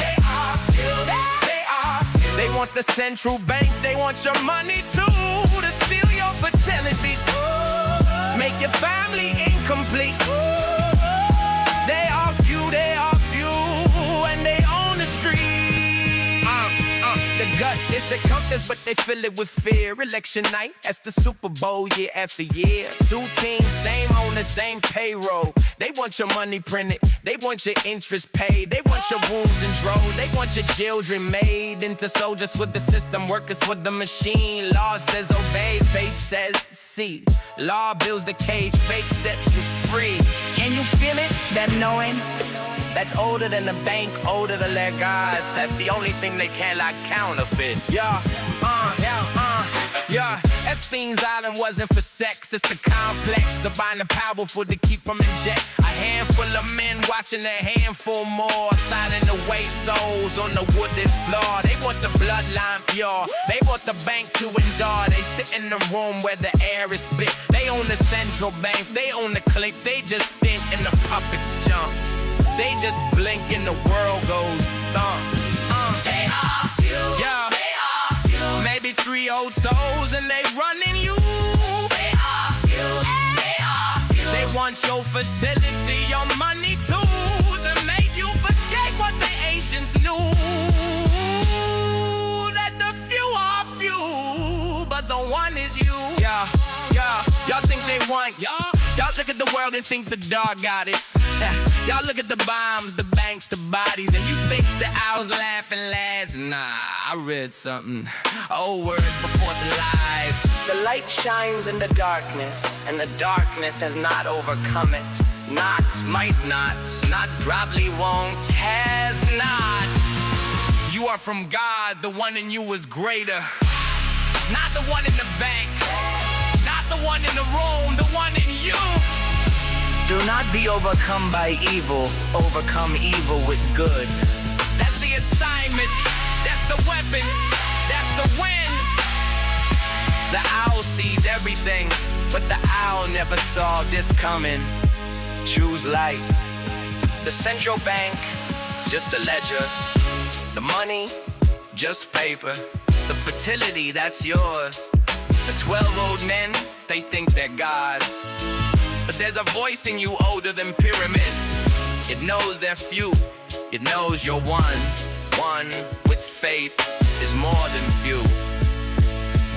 They are few, they are few. They want the central bank, they want your money too, to steal your fertility, make your family incomplete. They are few, and they own the street. gut, they say compass, but they fill it with fear. Election night, that's the Super Bowl year after year. Two teams, same owner, same payroll. They want your money printed, they want your interest paid. They want your wounds enrolled, they want your children made into soldiers with the system, workers with the machine. Law says obey, faith says see. Law builds the cage, faith sets you free. Can you feel it? That knowing? That's older than the bank, older than their gods. That's the only thing they cannot counterfeit. Yeah. Epstein's island wasn't for sex, it's the complex, the binding powerful to keep from in check. A handful of men watching a handful more, signing away souls on the wooden floor. They want the bloodline pure, they want the bank to endure. They sit in the room where the air is spit. They own the central bank, they own the clique. They just think and the puppets jump. They just blink and the world goes thump. They are few. Yeah. They are few. Maybe 3 old souls and they running you. They are few. They are few. They want your fertility, your money too, to make you forget what the ancients knew. That the few are few, but the one is you. Yeah. Y'all think they want y'all look at the world and think the dog got it. Y'all look at the bombs, the banks, the bodies, and you think the owls laughing last. Nah, I read something. Old words before the lies. The light shines in the darkness, and the darkness has not overcome it. Not, might not probably won't, has not. You are from God, the one in you is greater. Not the one in the bank, not the one in the room, the one in you. Do not be overcome by evil, overcome evil with good. That's the assignment, that's the weapon, that's the win. The owl sees everything, but the owl never saw this coming. Choose light. The central bank, just a ledger. The money, just paper. The fertility, that's yours. The 12 old men, they think they're gods. But there's a voice in you older than pyramids. It knows they're few, it knows you're one. One with faith is more than few.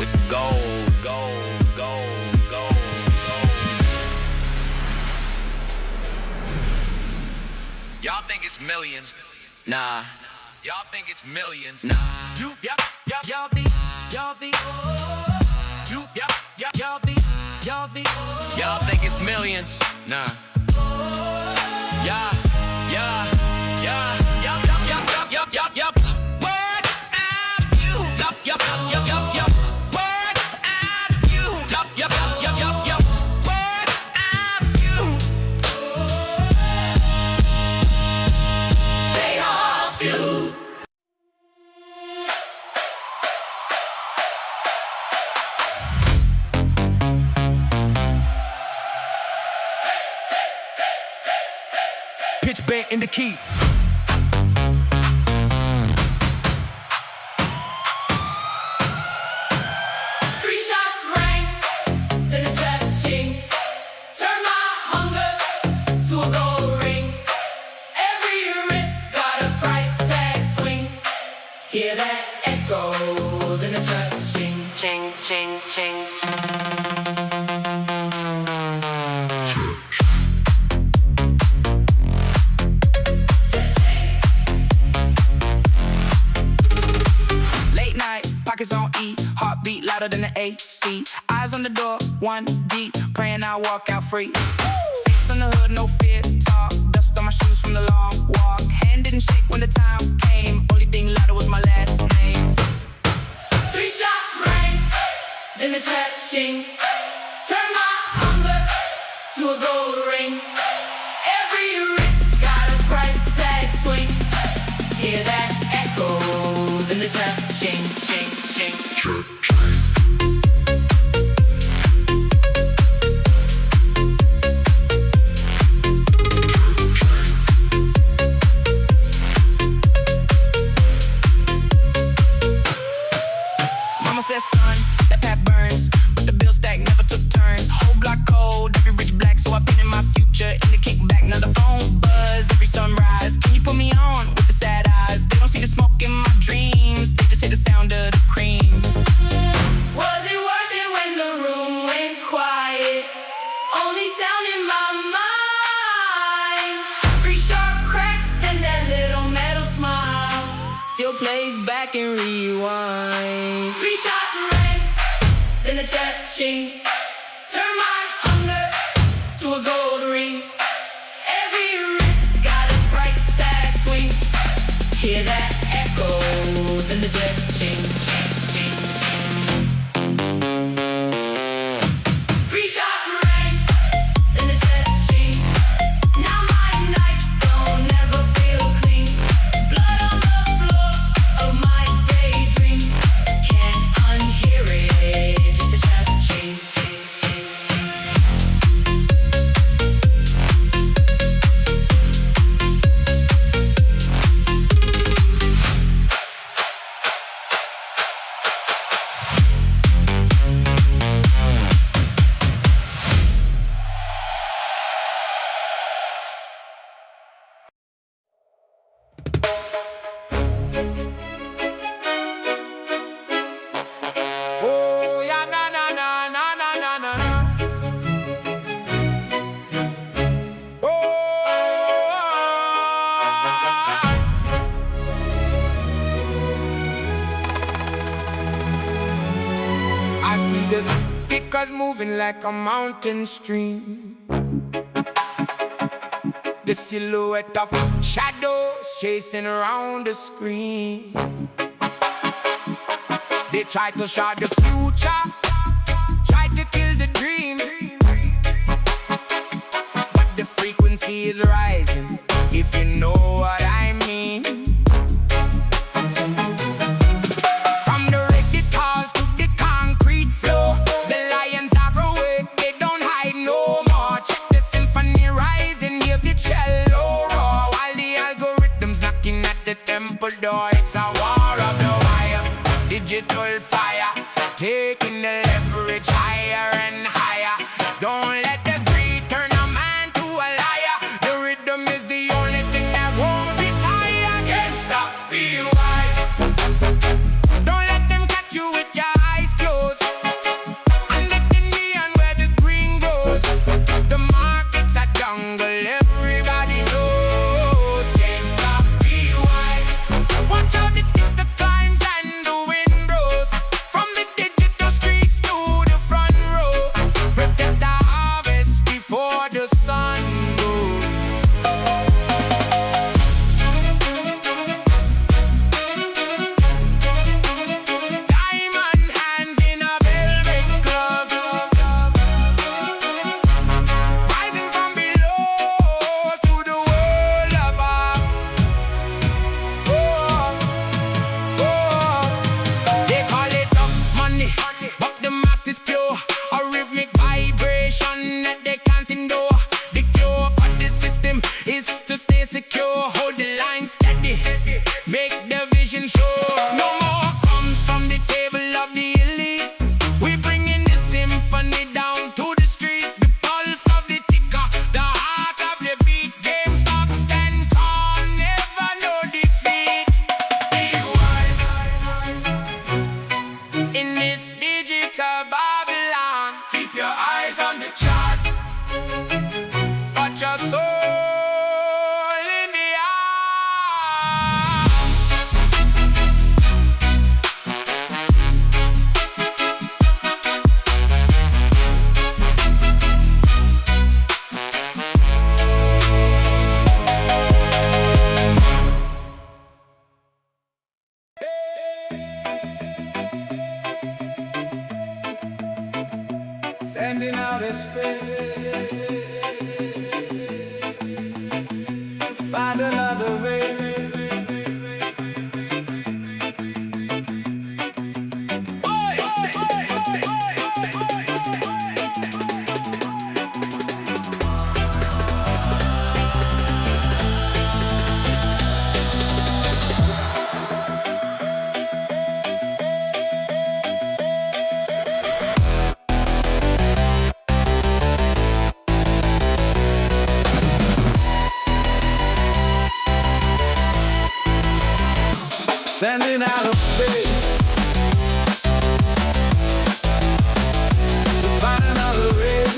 With gold, gold, gold, gold, gold. Y'all think it's millions? Nah. Y'all think it's millions? Nah. Y'all think it's millions? Nah. Yup. Word at you. Yup. Word at you. Yup. Word at you. They are few. Pitch bent in the key. Three shots rang, then a cha-ching. Turn my hunger to a gold ring. Every wrist got a price tag swing. Hear that echo, then a cha-ching. Ching, ching, ching. Pockets on E, heartbeat louder than the AC. Eyes on the door, one deep, praying I'll walk out free. Face on the hood, no fear, talk. Dust on my shoes from the long walk. Hand didn't shake when the time came. Only thing louder was my last name. Three shots rang, then a cha-ching. Turn my hunger to a gold ring. Every wrist got a price tag swing. Hear that echo, then the cha-ching. Mama said, son, that path burns, but the bill stack never took turns. Whole block cold, every rich black, so I been in my future in the kickback. Now the phone buzz every sunrise. Can you put me on with the sad eyes? They don't see the smoke in my dreams, they just hear the sound of back and rewind. 3 shots of rain, then the cha-ching. Turn my hunger to a gold ring. Every wrist got a price tag swing. Hear that echo, then the cha-ching. 3 shots of rain, then the cha-ching. Now my nights don't never feel clean. Blood on the floor of my daydream. Can't unhear it, just a cha-ching. Oh, yeah, na na na na na na na. I see the kickers moving like a mountain stream. The silhouette of shadows chasing around the screen. They try to shot the future, try to kill the dream. But the frequency is rising, if you know what I mean. From the reggae guitars to the concrete floor, the lions are awake, they don't hide no more. Check the symphony rising, hear the cello roar, while the algorithms knocking at the temple door. It's a war of the wires, digital fire, taking the leverage higher and higher. Don't let the greed turn a man to a liar. The rhythm is the only thing that won't retire. GameStop, be wise. Don't let them catch you with your eyes closed. Under the neon where the green grows. The market's a jungle, everybody knows. GameStop, be wise. Watch out the climbs and the wind blows. From the digital streets to the front row. Protect the harvest before the sun goes. Diamond hands in a velvet glove, rising from below to the world above. They call it up money, but the math is pure. A rhythmic vibration that they can't endure. The cure for the system is to stay secure. Hold the line steady, make the vision sure. No more comes from the table of the elite. We bringing the symphony down to the street. The pulse of the ticker, the heart of the beat. GameStop stand tall, never no defeat. Be wise in this digital Babylon. Keep your eyes on the chart, but your soul in the eye. Sending out a space to find another way. Sending out of space to find another race.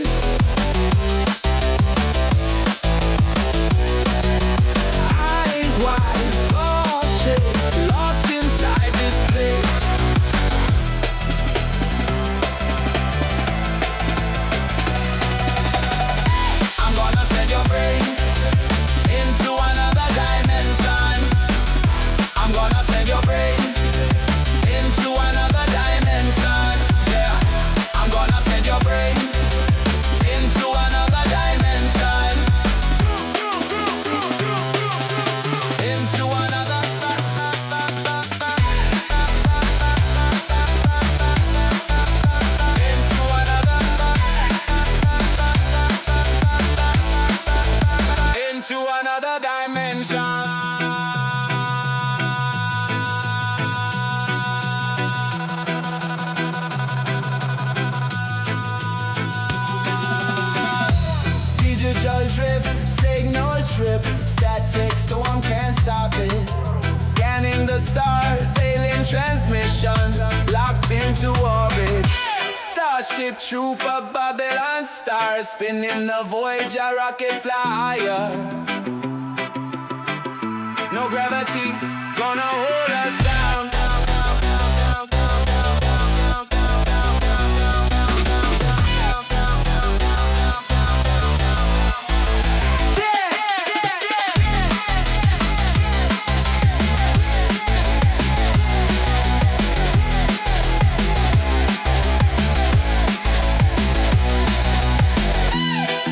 Eyes wide, lost shape, lost inside Starship Trooper, Babylon Star, spinning the Voyager rocket flyer. No gravity gonna hold us down.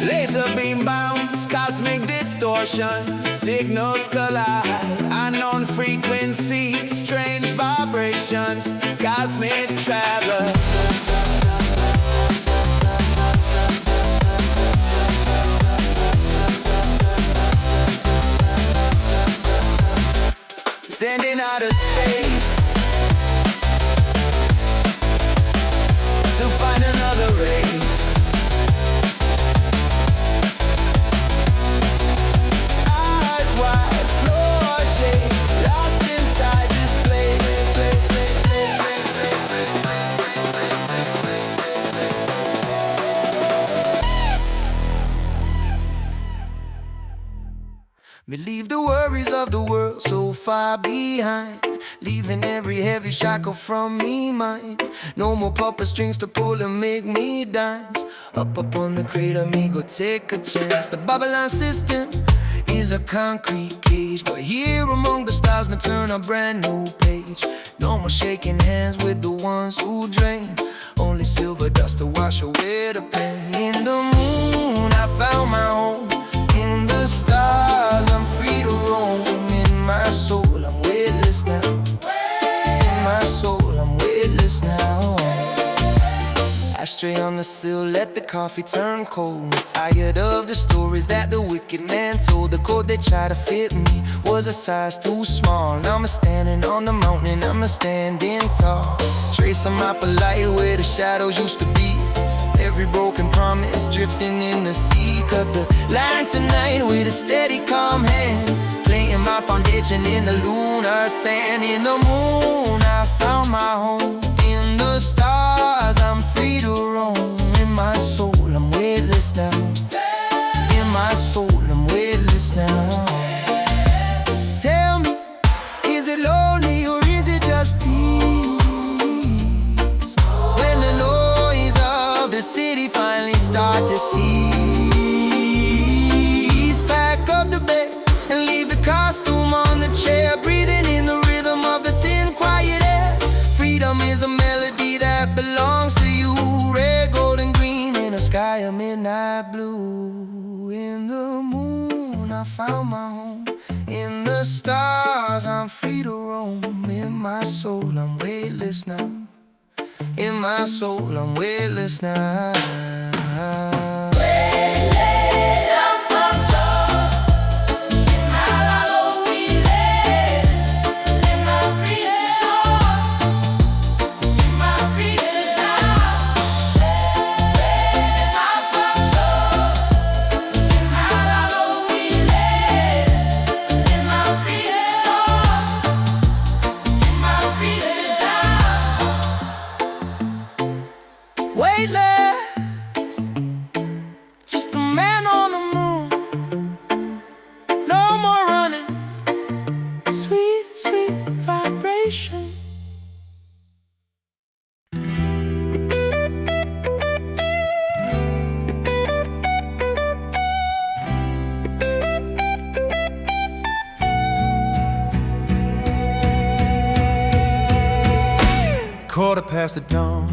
Laser beam bounce, cosmic distortion, signals collide, unknown frequencies, strange vibrations, cosmic traveler. Sending out of space to find another race. We leave the worries of the world so far behind, leaving every heavy shackle from me mine. No more puppet strings to pull and make me dance. Up on the crater, me go take a chance. The Babylon system is a concrete cage, but here among the stars, me turn a brand new page. No more shaking hands with the ones who drain, only silver dust to wash away the pain. In the moon, I found my home. In the stars, I'm free to roam. In my soul, I'm weightless now. In my soul, I'm weightless now. Ashtray on the sill, let the coffee turn cold. Tired of the stories that the wicked man told. The code they tried to fit me was a size too small. Now I'm standing on the mountain, I'm standing tall. Tracing my polite where the shadows used to be. Every broken promise drifting in the sea. Cut the line tonight with a steady calm hand, playing my foundation in the lunar sand. In the moon, I found my home. In the stars, I'm free to roam. In my soul, I'm weightless now. In my soul, I'm weightless now. Tell me, is it lonely or is it just peace? When the noise of the city finally start to cease. Pack up the bed and leave the costume on the chair, breathing in the rhythm of the thin, quiet air. Freedom is a melody that belongs to you. Red, gold, and green in a sky of midnight blue. In the moon, I found my home. In the stars, I'm free to roam. In my soul, I'm weightless now. In my soul, I'm weightless now. Weightless, just a man on the moon. No more running, sweet, sweet vibration. Quarter past the dawn,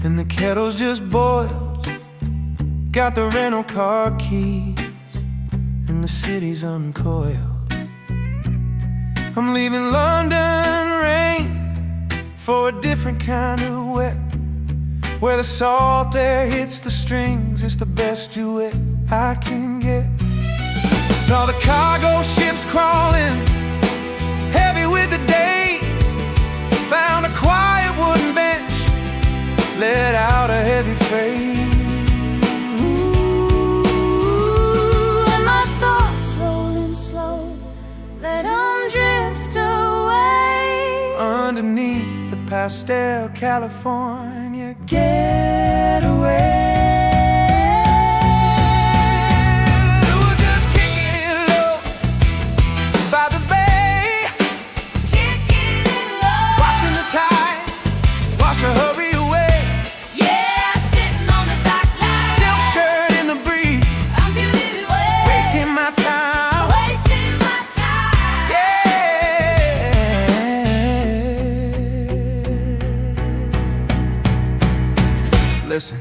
and the kettle's just boiled. Got the rental car keys, and the city's uncoiled. I'm leaving London rain for a different kind of wet, where the salt air hits the strings. It's the best duet I can get. Saw the cargo ships crawling, heavy with the days. Found a quiet wooden bench, let out a heavy freight. Ooh, and my thoughts rolling slow, let them drift away. Underneath the pastel California getaway. We're just kicking it low by the bay, Kicking it low. watching the tide wash her hurry away. Yeah, sitting on the dock line. Silk shirt in the breeze, I'm beauty away. wasting my time. Wasting my time. Listen,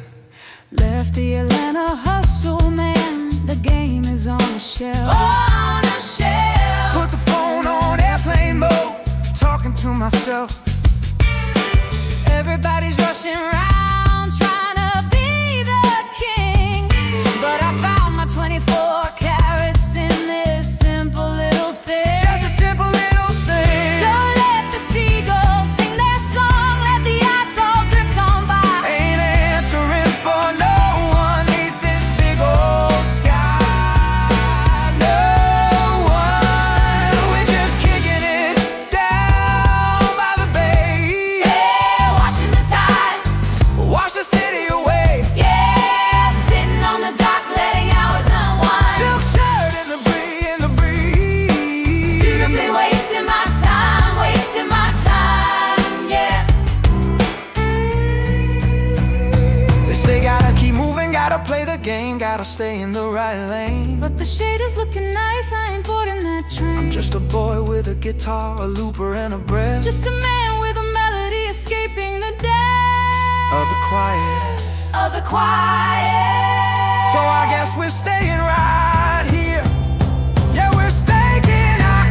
Left the Atlanta hustle, man. The game is on the shelf. On a shelf. put the phone on airplane mode, talking to myself. Everybody's rushing around trying to be the king. But I found my 24 carats in this simple little thing. Just a simple little thing. So let the seagulls sing their song, let the yachts all drift on by. Ain't answering for no one neath this big old sky. No one. We're just kicking it down by the bay. Yeah, watching the tide. Wash the city away. Yeah, sitting on the dock, letting hours unwind. Silk shirt in the breeze. Beautifully wasting my time, wasting my time. Yeah. They say gotta keep moving, gotta play the game, gotta stay in the right lane. But the shade is looking nice, I ain't boarding that train. I'm just a boy with a guitar, a looper, and a breath Just a man with a melody escaping the death of the quiet. Of the quiet. So I guess we're staying right here. Yeah, we're staking our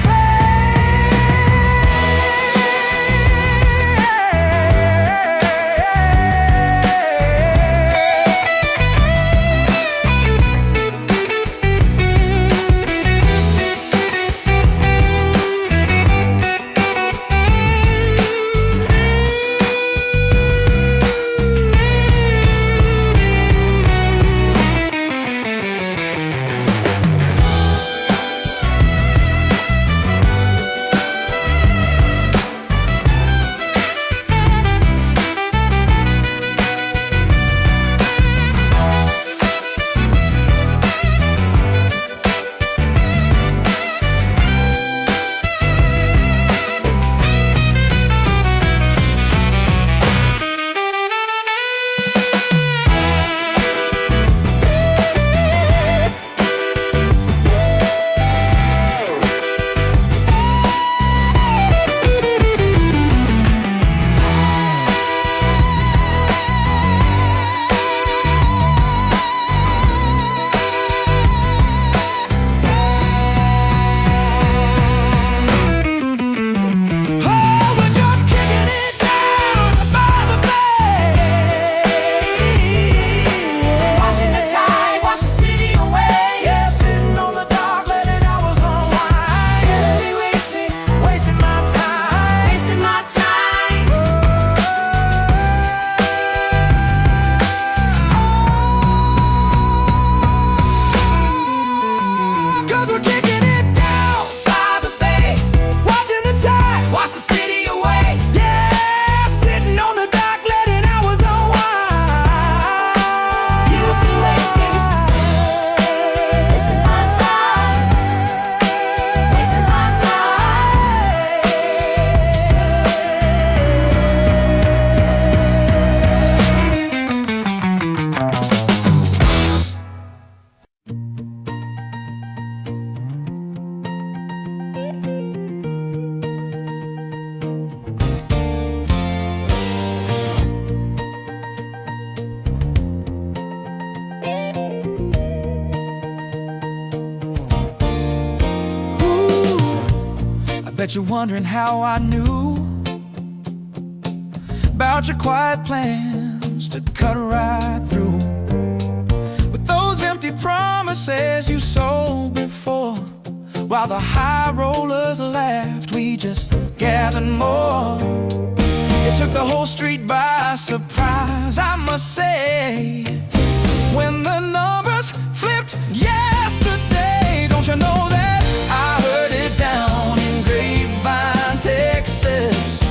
Bet you're wondering how I knew about your quiet plans to cut right through with those empty promises you sold before. While the high rollers laughed, we just gathered more. It took the whole street by surprise, I must say, when the numbers flipped yesterday. Don't you know that I heard it down in Grapevine, Texas?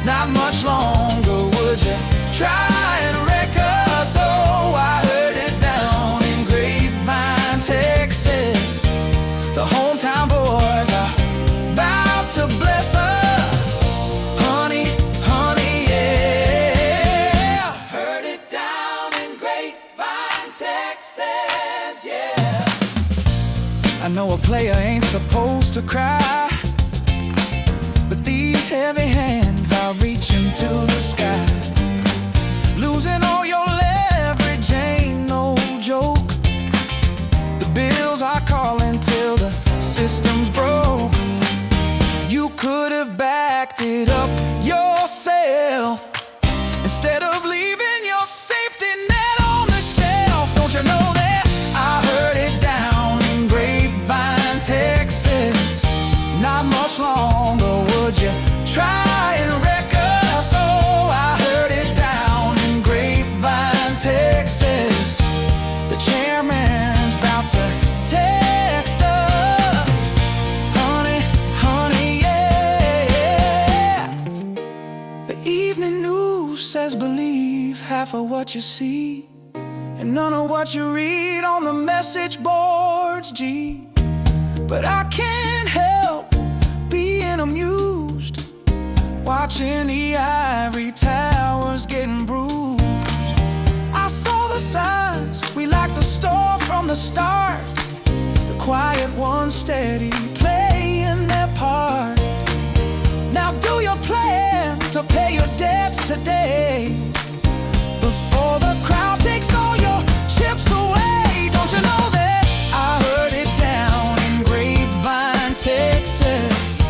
Not much longer, would you try and player ain't supposed to cry, but these heavy hands are reaching to the sky. Losing all your leverage ain't no joke. The bills are calling till the system's broke. You could have backed it up yourself instead of leaving your safety net on the shelf. Don't you know that I heard it down in Grapevine, Texas? Not much longer would you try and wreck us? Oh, I heard it down in Grapevine, Texas. The chairman's about to text us. Honey, honey, yeah. The evening news says believe half of what you see and none of what you read on the message boards, gee. But I can't help being amused, watching the ivory towers getting bruised. I saw the signs, we like the store from the start. The quiet ones steady playing their part. Now do your plan to pay your debts today before the crowd takes all your chips away. Don't you know that I heard it down in Grapevine, Texas?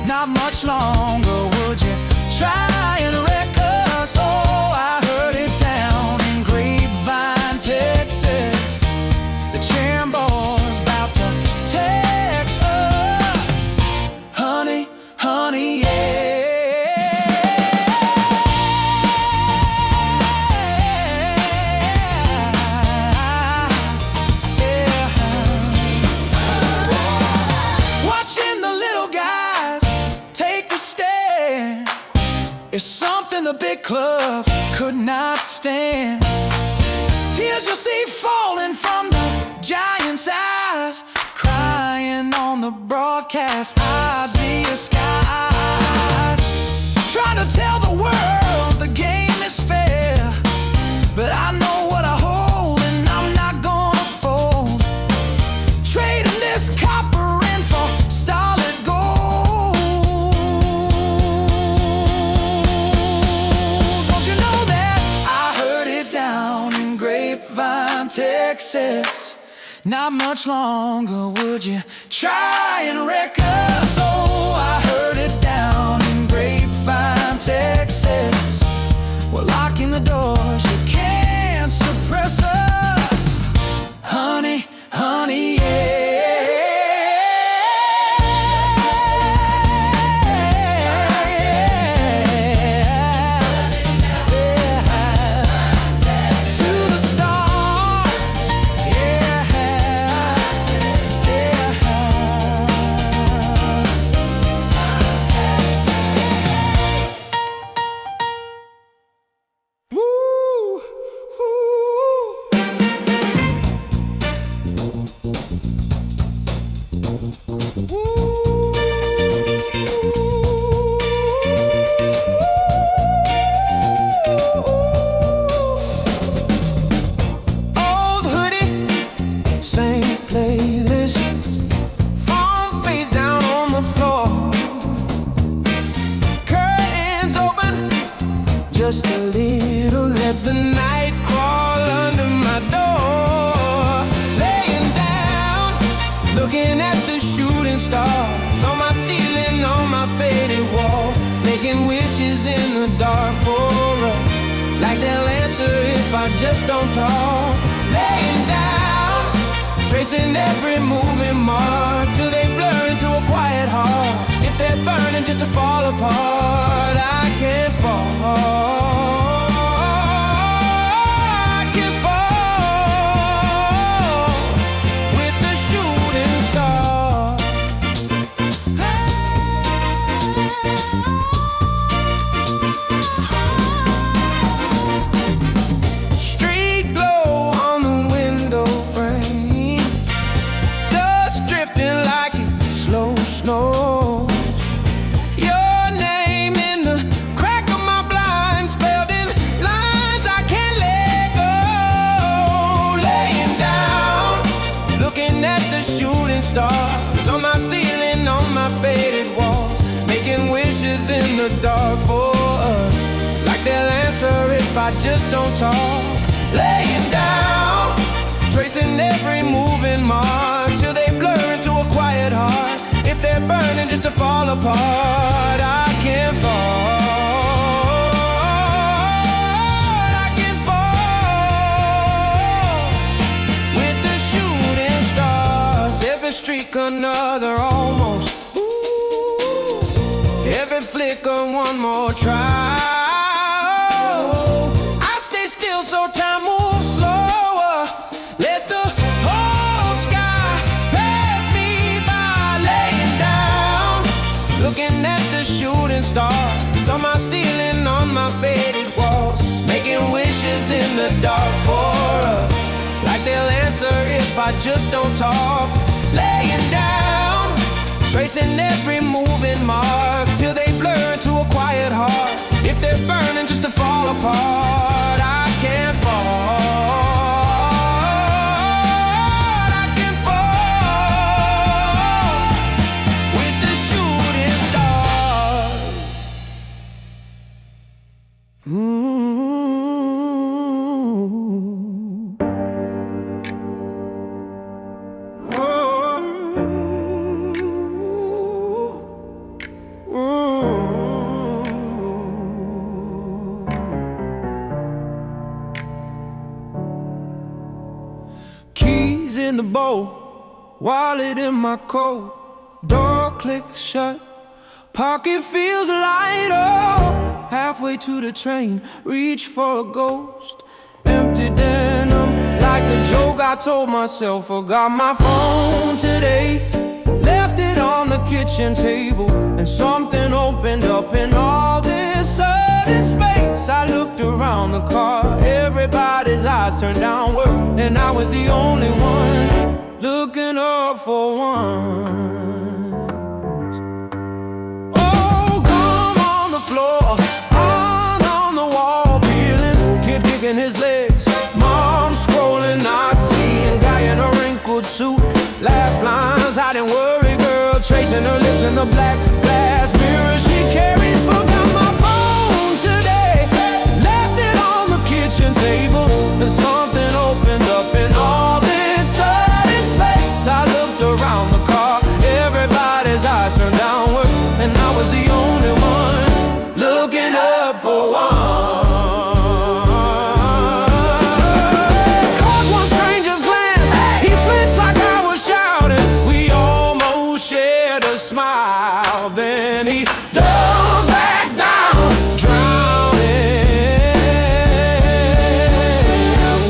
Not much longer would you try and wreck us? Oh, I heard it down in Grapevine, Texas. The chairman's about to text us. Honey, honey, yeah. Watching the little guys take the stand is something the big club could not stand. Tears you'll see falling from the giant's eyes, crying on the broadcast idea skies. Trying to tell the world the game is fair, but I know what I hold and I'm not gonna fold. Trading this copper in for solid gold. Don't you know that I heard it down in Grapevine, Texas? Not much longer would you try and wreck us? Oh, I heard it down in Grapevine, Texas. We're locking the doors, you can't suppress us. Honey, honey, yeah. To the stars, yeah, yeah. Woo, old hoodie, same playlist, phone face down on the floor, curtains open just a little, let the night crawl under my door. Laying down, looking at the shooting stars on my ceiling, on my faded walls, making wishes in the dark for us, like they'll answer if I just don't talk. Laying down, tracing every moving mark till they blur into a quiet heart. If they're burning just to fall apart, I can't fall. I can't fall with the shooting star. Street glow on the window frame, dust drifting like it's slow snow. Your name I just don't talk. Laying down, tracing every moving mark till they blur into a quiet heart. If they're burning just to fall apart, I can't fall. I can fall with the shooting stars. Every streak another almost. Every flicker one more try. I stay still so time moves slower. Let the whole sky pass me by. Laying down, looking at the shooting stars on my ceiling, on my faded walls, making wishes in the dark for us, like they'll answer if I just don't talk. Laying down, tracing every moving mark till they blur into a quiet heart. If they're burning just to fall apart, I can't fall. I can fall with the shooting stars. Keys in the bowl, wallet in my coat, door click shut, pocket feels light. Oh, halfway to the train, reach for a ghost, empty denim, like a joke I told myself. Forgot my phone today, left it on the kitchen table, and something opened up in all this sudden space. I looked around the car, everybody's eyes turned downward, and I was the only one looking up for once. Oh, gum on the floor, on the wall, peeling, kid kicking his legs, mom scrolling, not seeing, guy in a wrinkled suit, laugh lines, hiding worry, girl tracing her lips in the black glass mirror she carries. Forgot my phone today, left it on the kitchen table, and something opened up in all this sudden space. I looked around the car, everybody's eyes turned downward, and I was the only one looking up for one. Caught one stranger's glance, he flinched like I was shouting. We almost shared a smile, then he dove back down, drowning.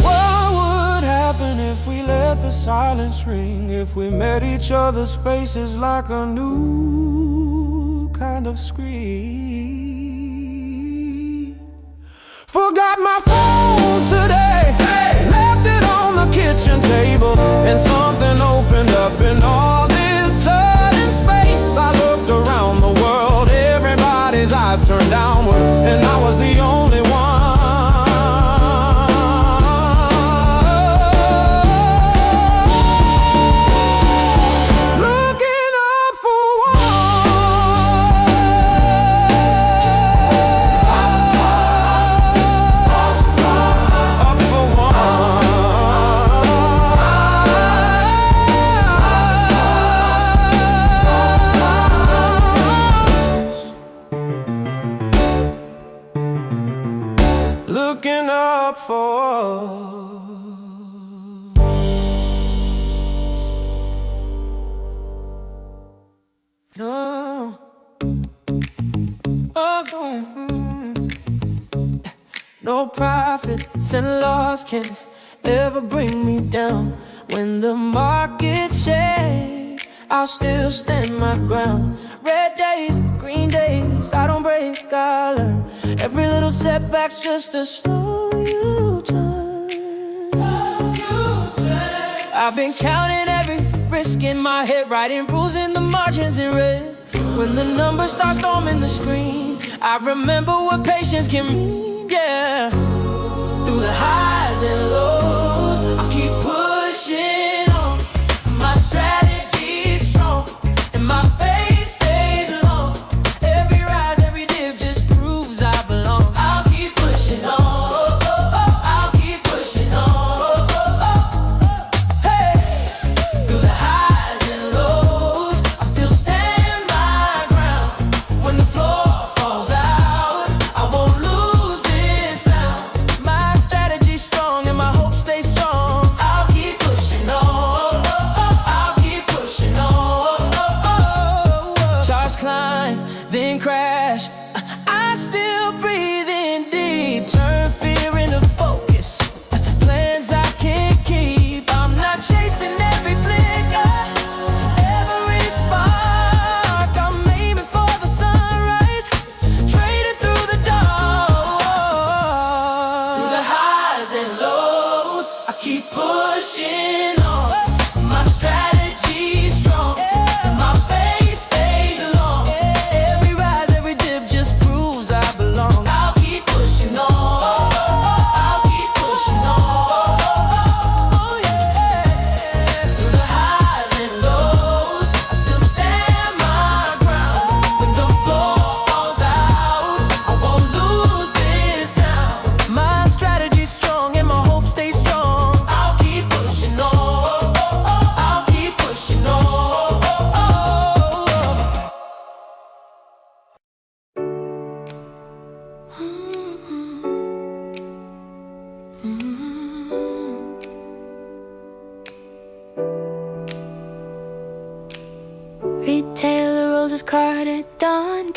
What would happen if we let the silence ring? If we met each other's faces like a new kind of scream? Forgot my phone today, left it on the kitchen table, and something opened up in all this sudden space. I looked around the world, everybody's eyes turned downward, and I was the only one looking up for looking up for. No. Oh, no profits and loss can ever bring me down. When the market shakes, I'll still stand my ground. Red days, green days, I don't break, I learn. Every little setback's just a slow U-turn. I've been counting every risk in my head, writing rules in the margins in red. When the numbers start storming the screen, I remember what patience can mean, yeah. Through the highs and lows, I'll keep pushing on. My strategy's strong, and my faith stays long. Every rise, every dip just proves I belong. I'll keep pushing on.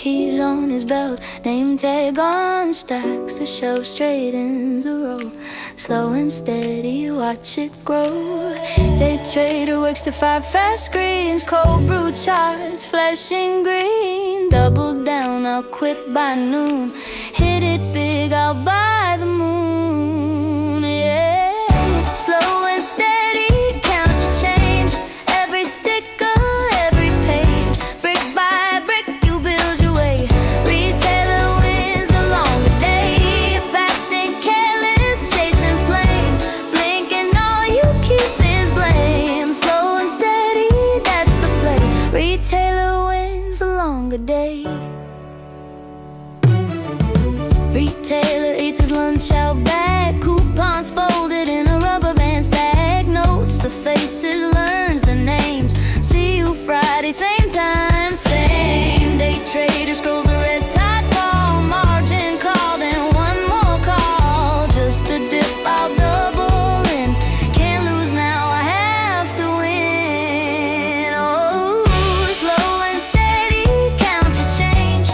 keys on his belt, name tag on stacks, the shelf straightens the row. Slow and steady, watch it grow. Day trader works to 5 fast screens, cold brew charts, flashing green. Double down, I'll quit by noon. Hit it big, I'll buy the moon. Yeah, slow and steady, count your change. Every sticker, every page, brick by brick, you build your way. Retailer wins along the day. Fast and careless, chasing flame, blinking, all you keep is blame. Slow and steady, that's the play. Retailer wins the longer day. Retailer eats his lunch out back, coupons folded in a rubber band stack. Notes the faces, learns the names. See you Friday, same time, same day. Trader scrolls a red tide fall, margin called and one more call. Just a dip, I'll double in. Can't lose now, I have to win. Oh, slow and steady, count your change.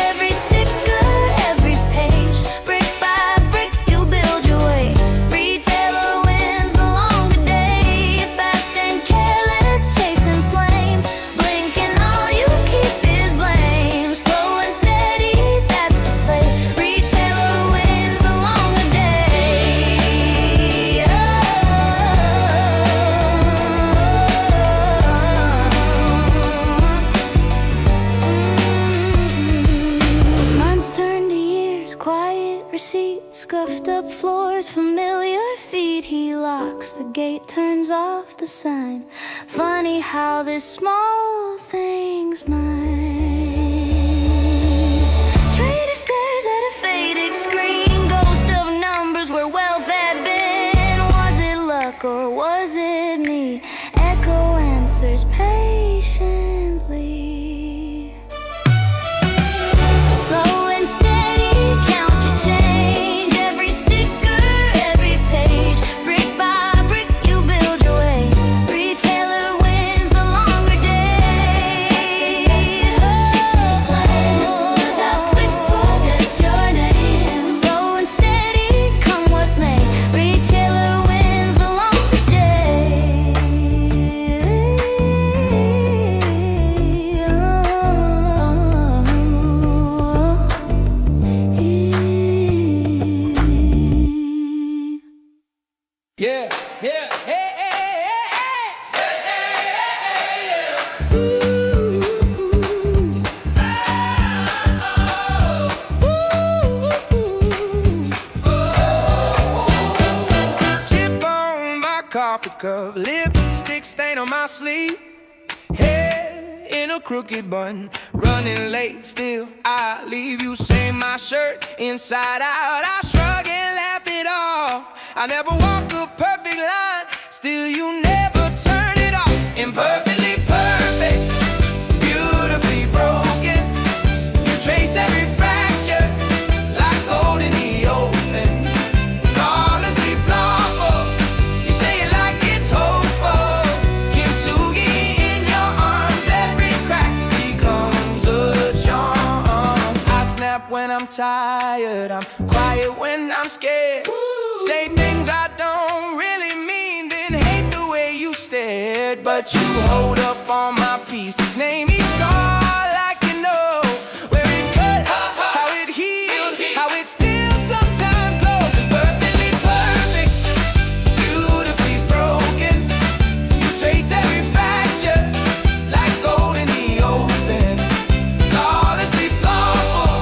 Every sticker, every page, brick by brick, you build your way. Retailer wins the longer day. Fast and careless, chasing flame, blinking, all you keep is blame. Slow and steady, that's the play. Retailer wins the longer day. Months turn to years, quiet receipts, scuffed up floors, familiar feet. He locks the gate, turns off the sign. Funny how this small thing's mine. Trader stares at a faded screen, ghost of numbers where wealth had been. Was it luck or was it me? Echo answers patiently. Slow and steady, count your change. Every sticker, every page, brick by brick, you build your way. Retailer wins the longer day. How quick forgets your name. Slow and steady, come what may. Retailer wins the longer day. Yeah, yeah, hey, hey, hey, hey. Chip on my coffee cup, lipstick stain on my sleeve, hair in a crooked bun, running late, still I leave. You say my shirt inside out, I shrug and laugh it off. I never walk a perfect line, still you never turn it off. Imperfectly perfect, beautifully broken. You trace every fracture like gold in the open. Flawlessly flawful, you say it like it's hopeful. Kintsugi in your arms, every crack becomes a charm. I snap when I'm tired, I'm quiet when I'm scared. Say things I don't really mean, then hate the way you stared. But you hold up all my pieces, name each scar like you know where it cut, how it healed, how it still sometimes glows. Perfectly perfect, beautifully broken. You trace every fracture like gold in the open. Flawlessly flawful,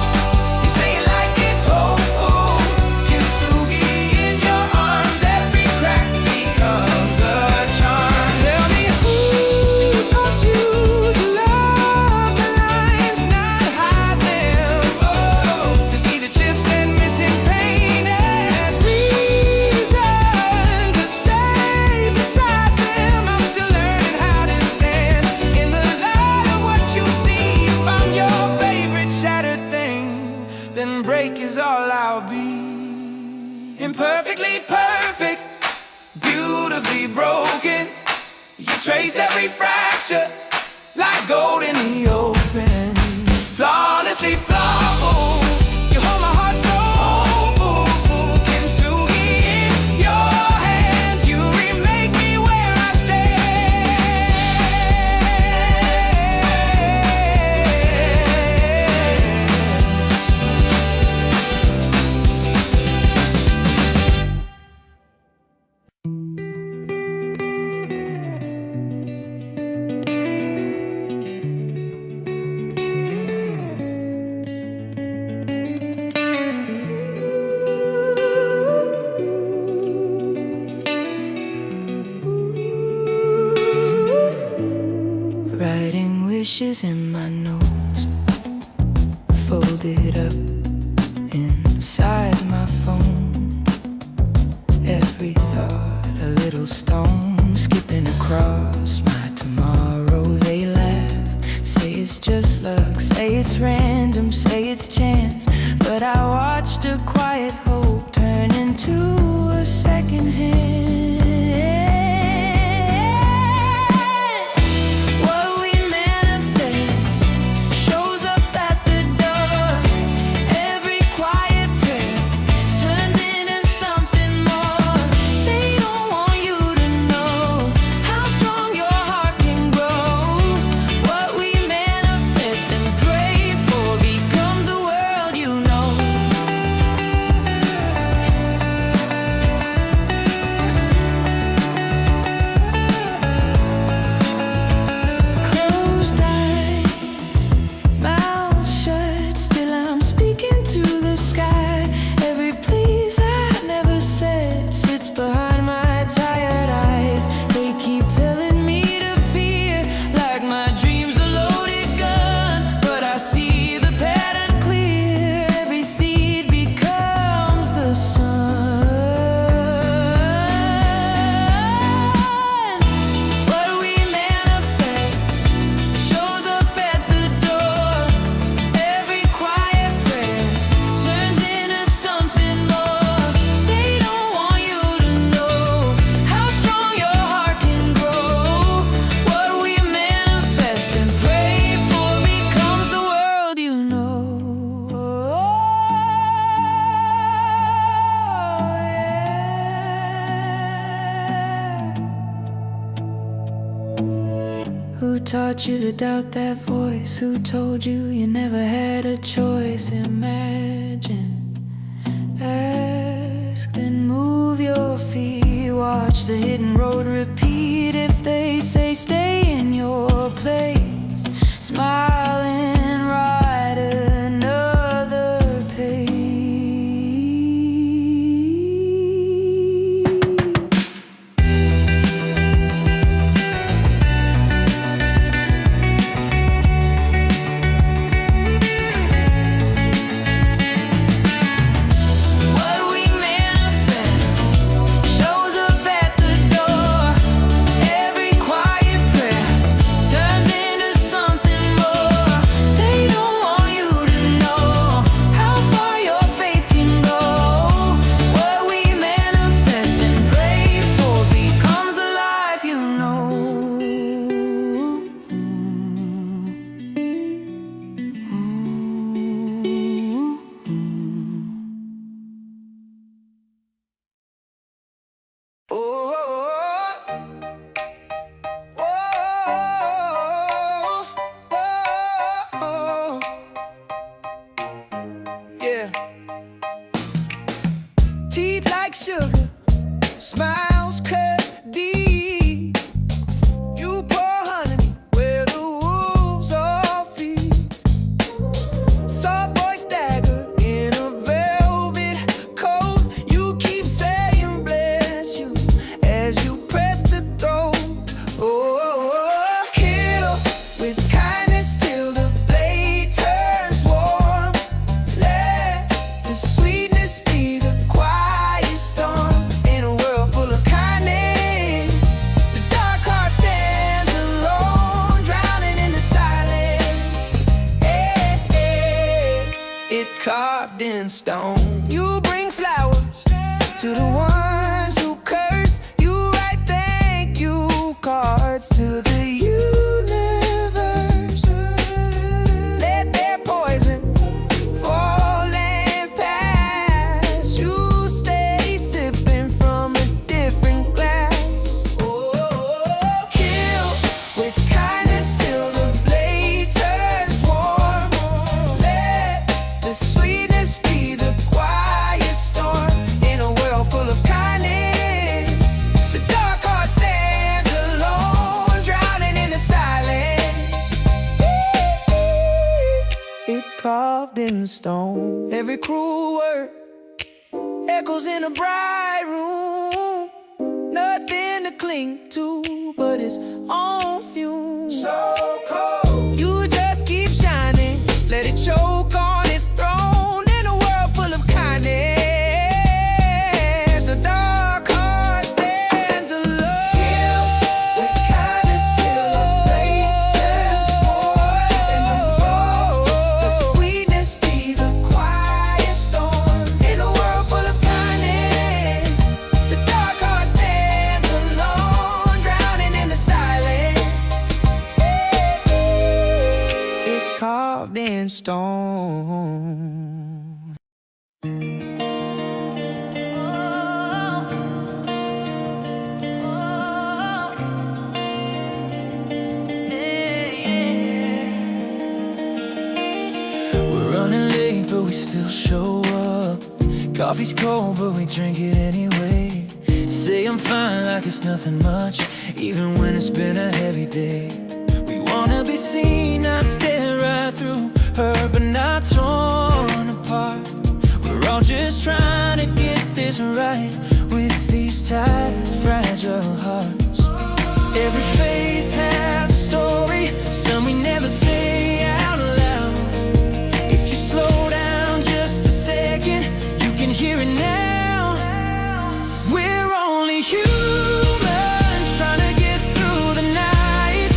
you say it like it's hopeful. Kintsugi in your arms, every crack becomes a charm. Tell me who taught you to love the lines, not hide them. Oh, to see the chips and missing paint as reason to stay beside them. I'm still learning how to stand in the light of what you see. If I'm your favorite shattered thing, then break is all I'll be. Imperfectly perfect, beautifully broken. You trace every fracture like gold in the open. Flawlessly wishes in my notes, folded up inside my phone. Every thought a little stone, skipping across my tomorrow. They laugh, say it's just luck, say it's random, say it's chance. But I watched a quiet hope turn into a second hand. Who taught you to doubt that voice? Who told you you never had a choice? Imagine, ask, then move your feet. Watch the hidden road repeat. If they say stay in your place, smile and write another page. Teeth like sugar, smiles cut deep. You pour honey where the wolves all feed. Soft voice dagger in a velvet coat. You keep saying bless you as you press the throat. Oh, kill with kindness till the blade turns warm. Let the sweetness be the quiet storm in a world full of kindness. The dark heart stands alone, drowning in the silence. Hey, hey, it carved in stone. You bring flowers to the ones who curse. You write thank you cards to the universe. Let their poison fall and pass. You stay sipping from a different glass. Oh, kill with kindness till the blade turns warm. Let the sweetness be the quiet storm in a world full of kindness. The dark heart stands alone, drowning in the silence. It carved in stone. Every cruel word echoes in a bright room. Nothing to cling to but its own fumes. So cold. Coffee's cold, but we drink it anyway. Say I'm fine like it's nothing much, even when it's been a heavy day. We wanna be seen, not stare right through her, but not torn apart. We're all just trying to get this right with these tight, fragile hearts. Every face has a story, some we never say out loud. If you slow down just a second, you can hear it now. We're only human, trying to get through the night.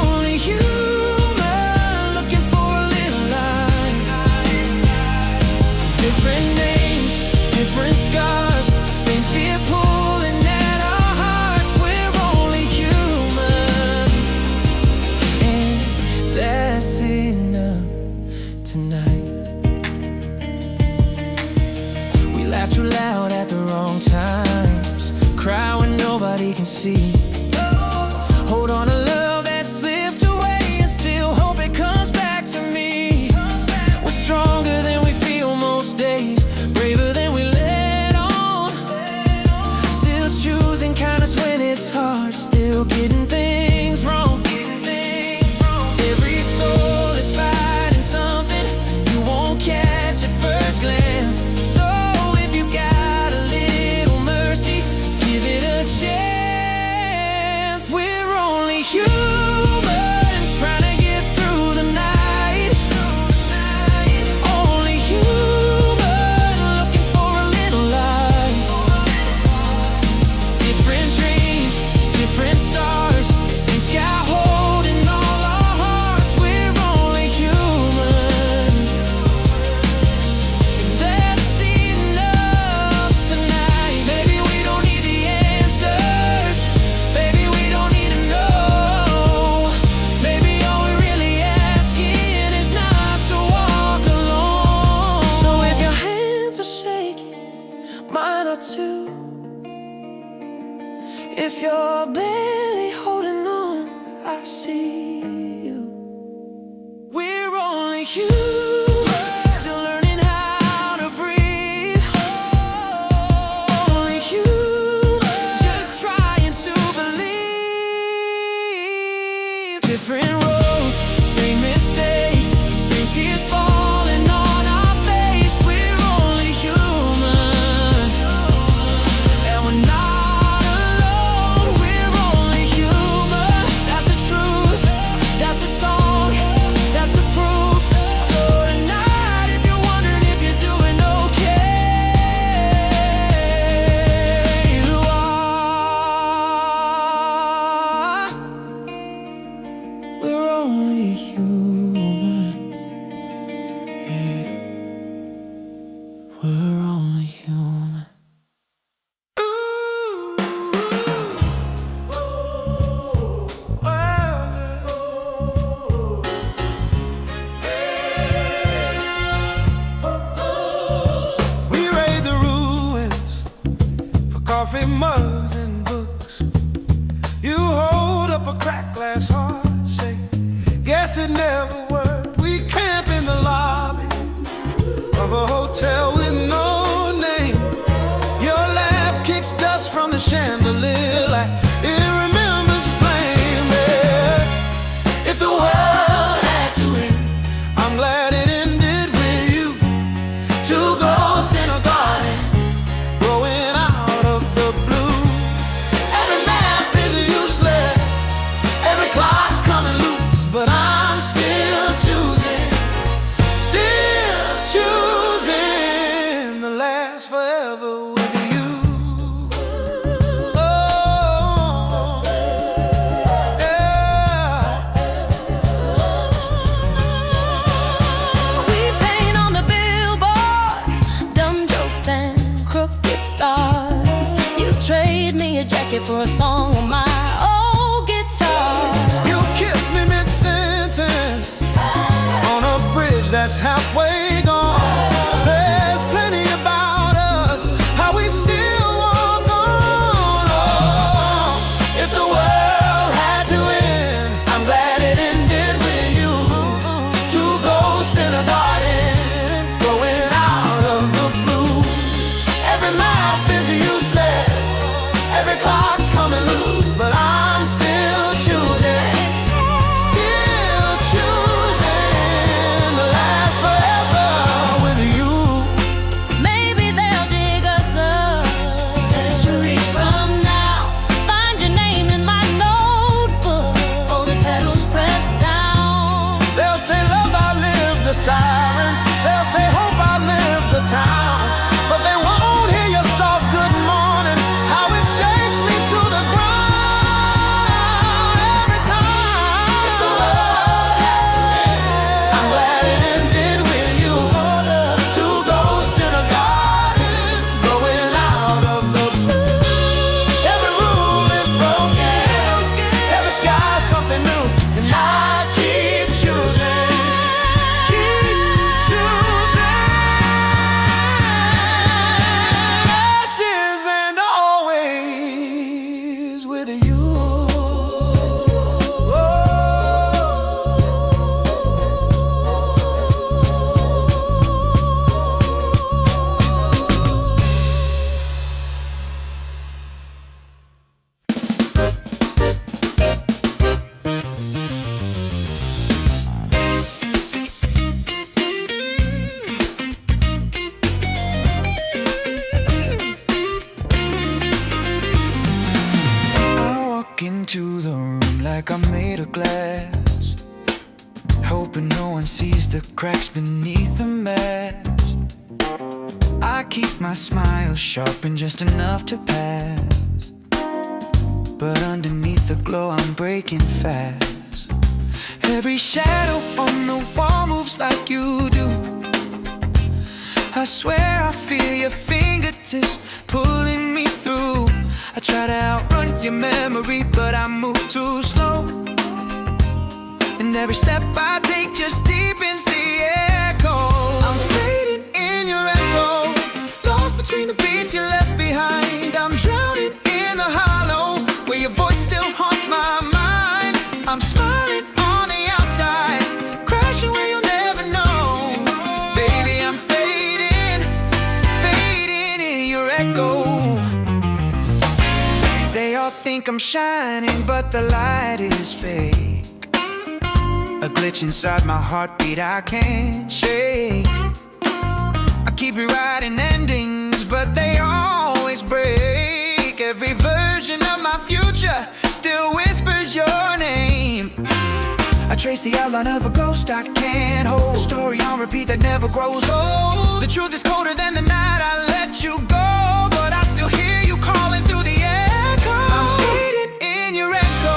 Only human, looking for a little light. Different names, different scars, same fear pulling at our hearts. We're only human, and that's enough tonight. We laugh too loud at the wrong times, cry when nobody can see. Hold on to love that slipped away and still hope it comes back to me. We're stronger than we feel most days, braver than we let on. Still choosing kindness when it's hard, still getting things wrong. Every soul is fighting something you won't catch at first glance. So if you got a little mercy, give it a chance. We're only human, trying to get through the night. Only human, looking for a little light. Different dreams, different stars, same sky holding all our hearts. We're only human, and that's enough tonight. Baby, we don't need the answers. Baby, we don't need to know. Baby, all we're really asking is not to walk alone. So if your hands are shaking, mine are too. If you're barely holding on, I see you. We're only human, still learning how to breathe. Only human, just trying to believe. Different roads, same mistakes, same tears falling on our face. We're only human, and we're not alone. We're only human, that's the truth, that's the song, that's the proof. So tonight, if you're wondering if you're doing okay, you are. We're only human, yeah. We're only human. We raid the ruins for coffee mugs and books. You hold up a cracked glass heart, say, guess it never worked. We camp in the lobby of a hotel with no name. Your laugh kicks dust from the chandelier like it remembers flame. Yeah. If the world had to end, I'm glad it ended with you. Two ghosts in a garden, growing out of the blue. Every map is useless, every clock's coming loose, but I'm still choosing to last forever with you. Oh, yeah. We paint on the billboards, dumb jokes and crooked stars. You trade me a jacket for a song on my old guitar. You kiss me mid-sentence on a bridge that's halfway gone. Says plenty about us, how we still walk on. Oh, if the world had to end, I'm glad it ended with you. Two ghosts in a garden, growing out of like I'm made of glass, hoping no one sees the cracks beneath the mask. I keep my smile sharp and just enough to pass, but underneath the glow I'm breaking fast. Every shadow on the wall moves like you do. I swear I feel your fingertips pulling me through. I try to outrun your memory, but I move too slow. And every step I take just deepens the echo. I'm fading in your echo, lost between the beats you left behind. I'm drowning in the hollow where your voice still haunts my mind. I'm smiling on the outside, crashing where you'll never know. Baby, I'm fading, fading in your echo. They all think I'm shining, but the light is fake. A glitch inside my heartbeat I can't shake. I keep rewriting endings, but they always break. Every version of my future still whispers your name. I trace the outline of a ghost I can't hold, a story on repeat that never grows old. The truth is colder than the night I let you go, but I still hear you calling through the echo. I'm fading in your echo,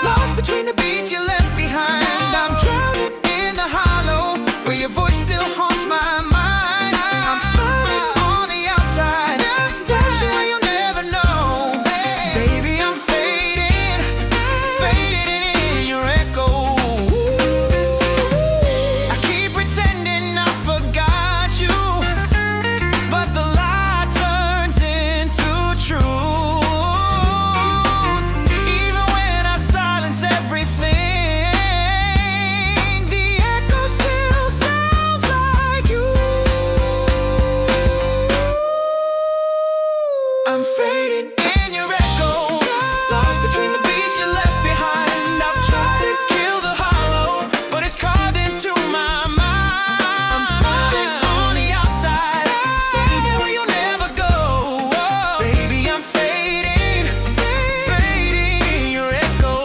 lost between the beats you left behind. I'm drowning in the hollow where your voice still haunts my mind. I'm smiling on the outside, flashing where you'll never know. Baby, I'm fading, fading in your echo. I keep pretending I forgot you, but the lie turns into truth. Even when I silence everything, the echo still sounds like you. I'm fading in your echo, lost between the beats you left behind. I've tried to kill the hollow, but it's carved into my mind. I'm smiling on the outside, saying where you'll never go. Baby, I'm fading, fading in your echo.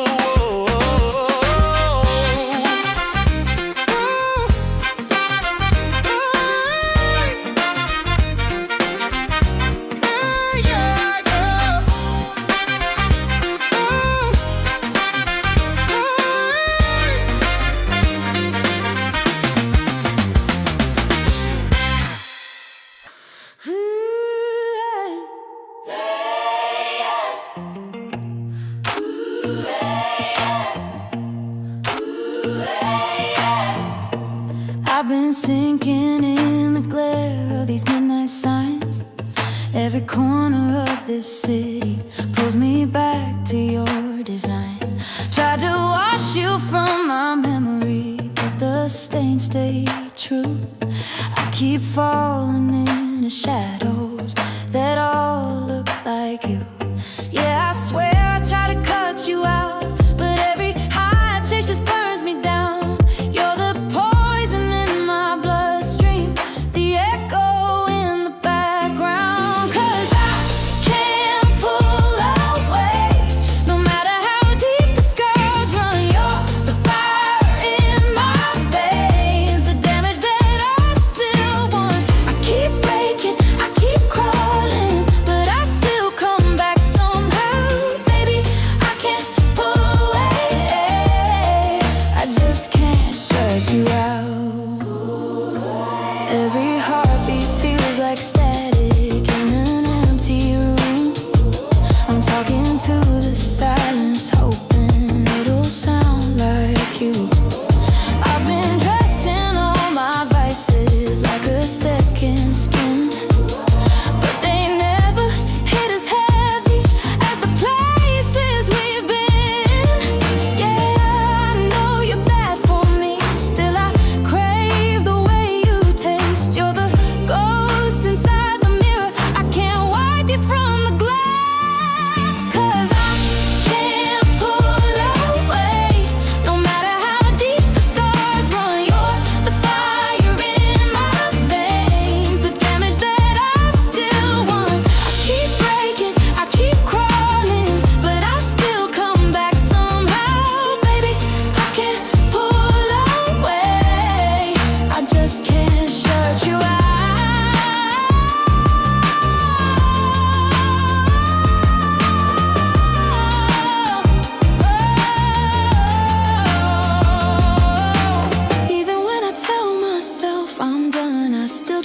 I've been sinking in the glare of these midnight signs. Every corner of this city pulls me back to your design. Tried to wash you from my memory, but the stains stay true. I keep falling into shadows that all look like you. Yeah, I swear I try to cut you out, but every high chase just burns me down. You're the poison in my bloodstream, the echo in the background. 'Cause I can't pull away, no matter how deep the scars run. You're the fire in my veins, the damage that I still want. I keep breaking, I keep crawling, but I still come back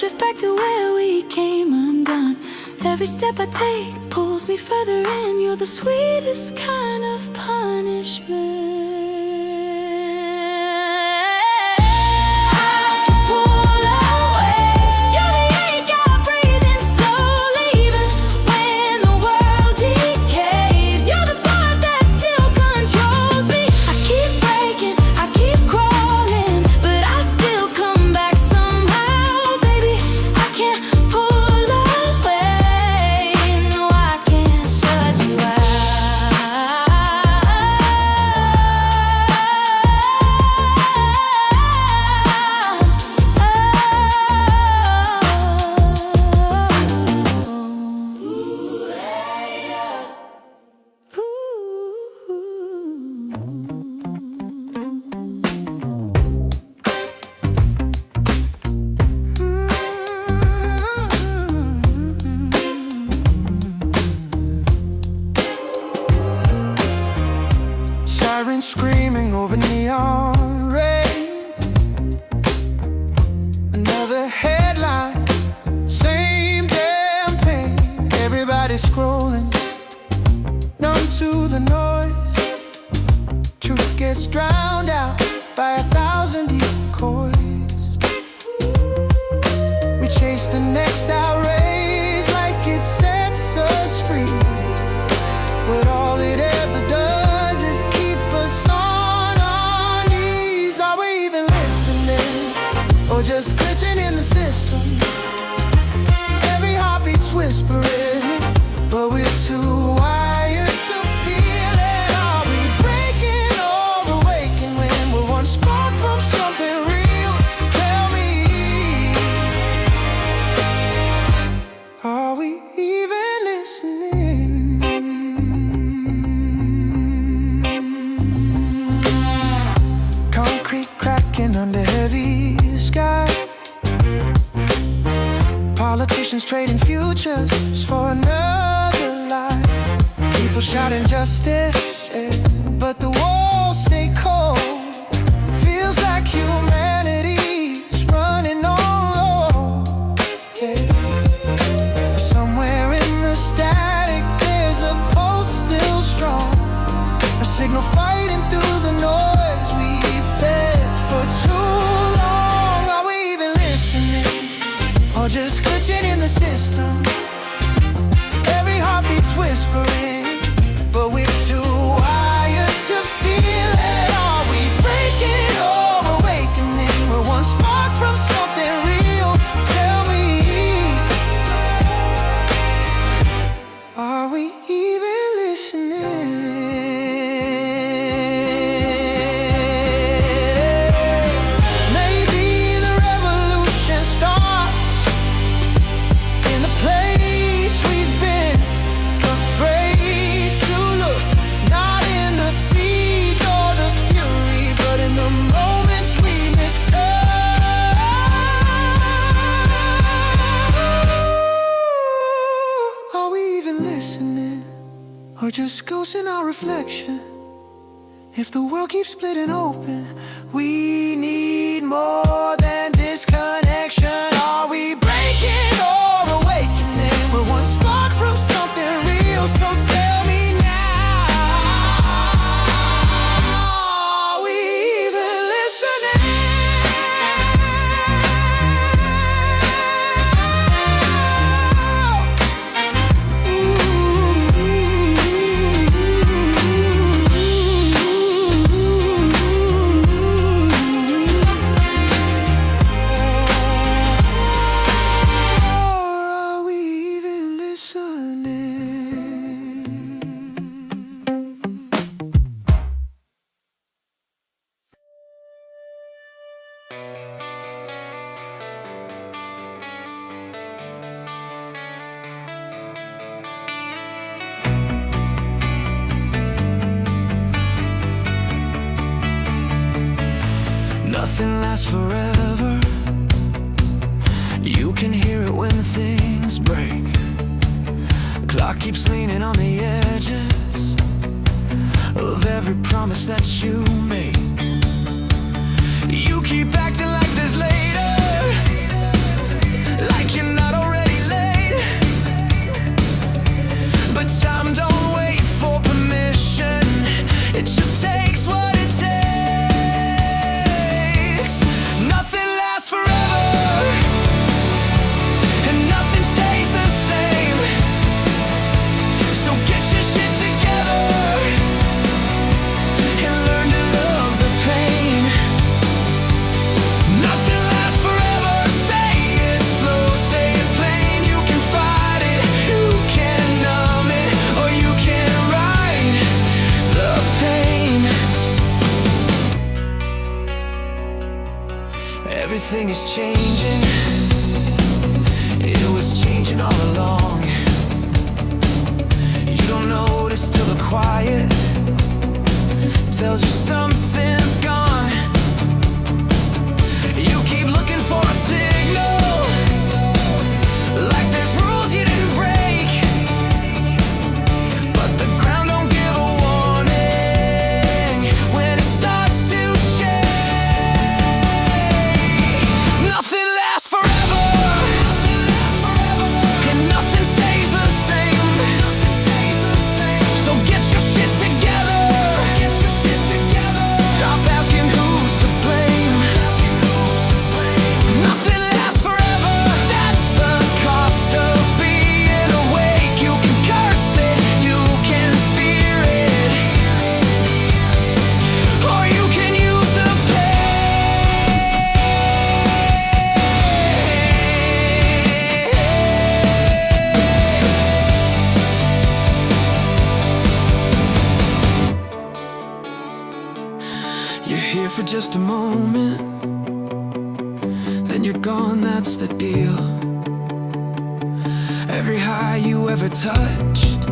drift back to where we came undone. Every step I take pulls me further in. You're the sweetest kind of punishment. Sirens screaming over neon red. Another headline, same damn pain. Everybody scrolling, numb to the noise. Truth gets drowned out by 1,000 decoys. We chase the next outrage like it sets us free, but all it ever does is keep us on our knees. Are we even listening, or just glitching in the system? Every heartbeat's whispering, but we're too wired to feel it. Are we breaking or awaking when we're one spark from something real? Tell me, are we even listening? Concrete cracking under heavy sky. Politicians trading futures for another lie. People shouting justice, but the walls stay cold. Feels like humanity's running on low, But somewhere in the static there's a pulse still strong, a signal fighting through the noise we fed for too long. Are we even listening, or just glitching in the system? Every heartbeat's whispering, but we're too wired to feel it. Are we breaking or awakening? We're one spark from something real. Tell me, are we even listening? Maybe the revolution starts in the place we've been afraid to look. Not in the feeds or the fury, but in the moments we mistook. Are we even listening, or just ghosts in our reflection? If the world keeps splitting open, we need more than disconnection. Are we breaking or awakening? We're one spark from something real, so tell me now, are we even listening? Are we even listening? Nothing lasts forever. You can hear it when things break. Clock keeps leaning on the edges of every promise that you make. You keep acting like there's later, is changing. It was changing all along. You don't notice till the quiet tells you something's gone. You keep looking for a signal, like there's rules you didn't break. But the ground don't give a warning when it starts to shake. Nothing lasts forever, and nothing stays the same. So get your shit together. Stop asking who's to blame. Nothing lasts forever. That's the cost of being awake. You can curse it, you can fear it, or you can use the pain. You're here for just a moment, then you're gone, that's the deal. Every high you ever touched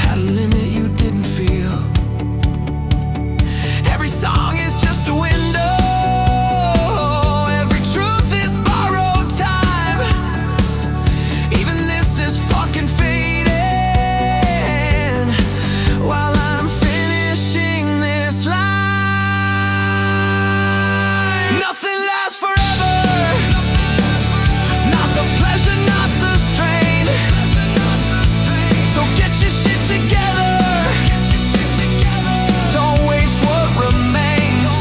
had a limit you didn't feel. Every song is just a window, every truth is borrowed time. Even this is fucking fading while I'm finishing this line. Nothing lasts forever, not the pleasure, not the strain. So get your shit together. Don't waste what remains.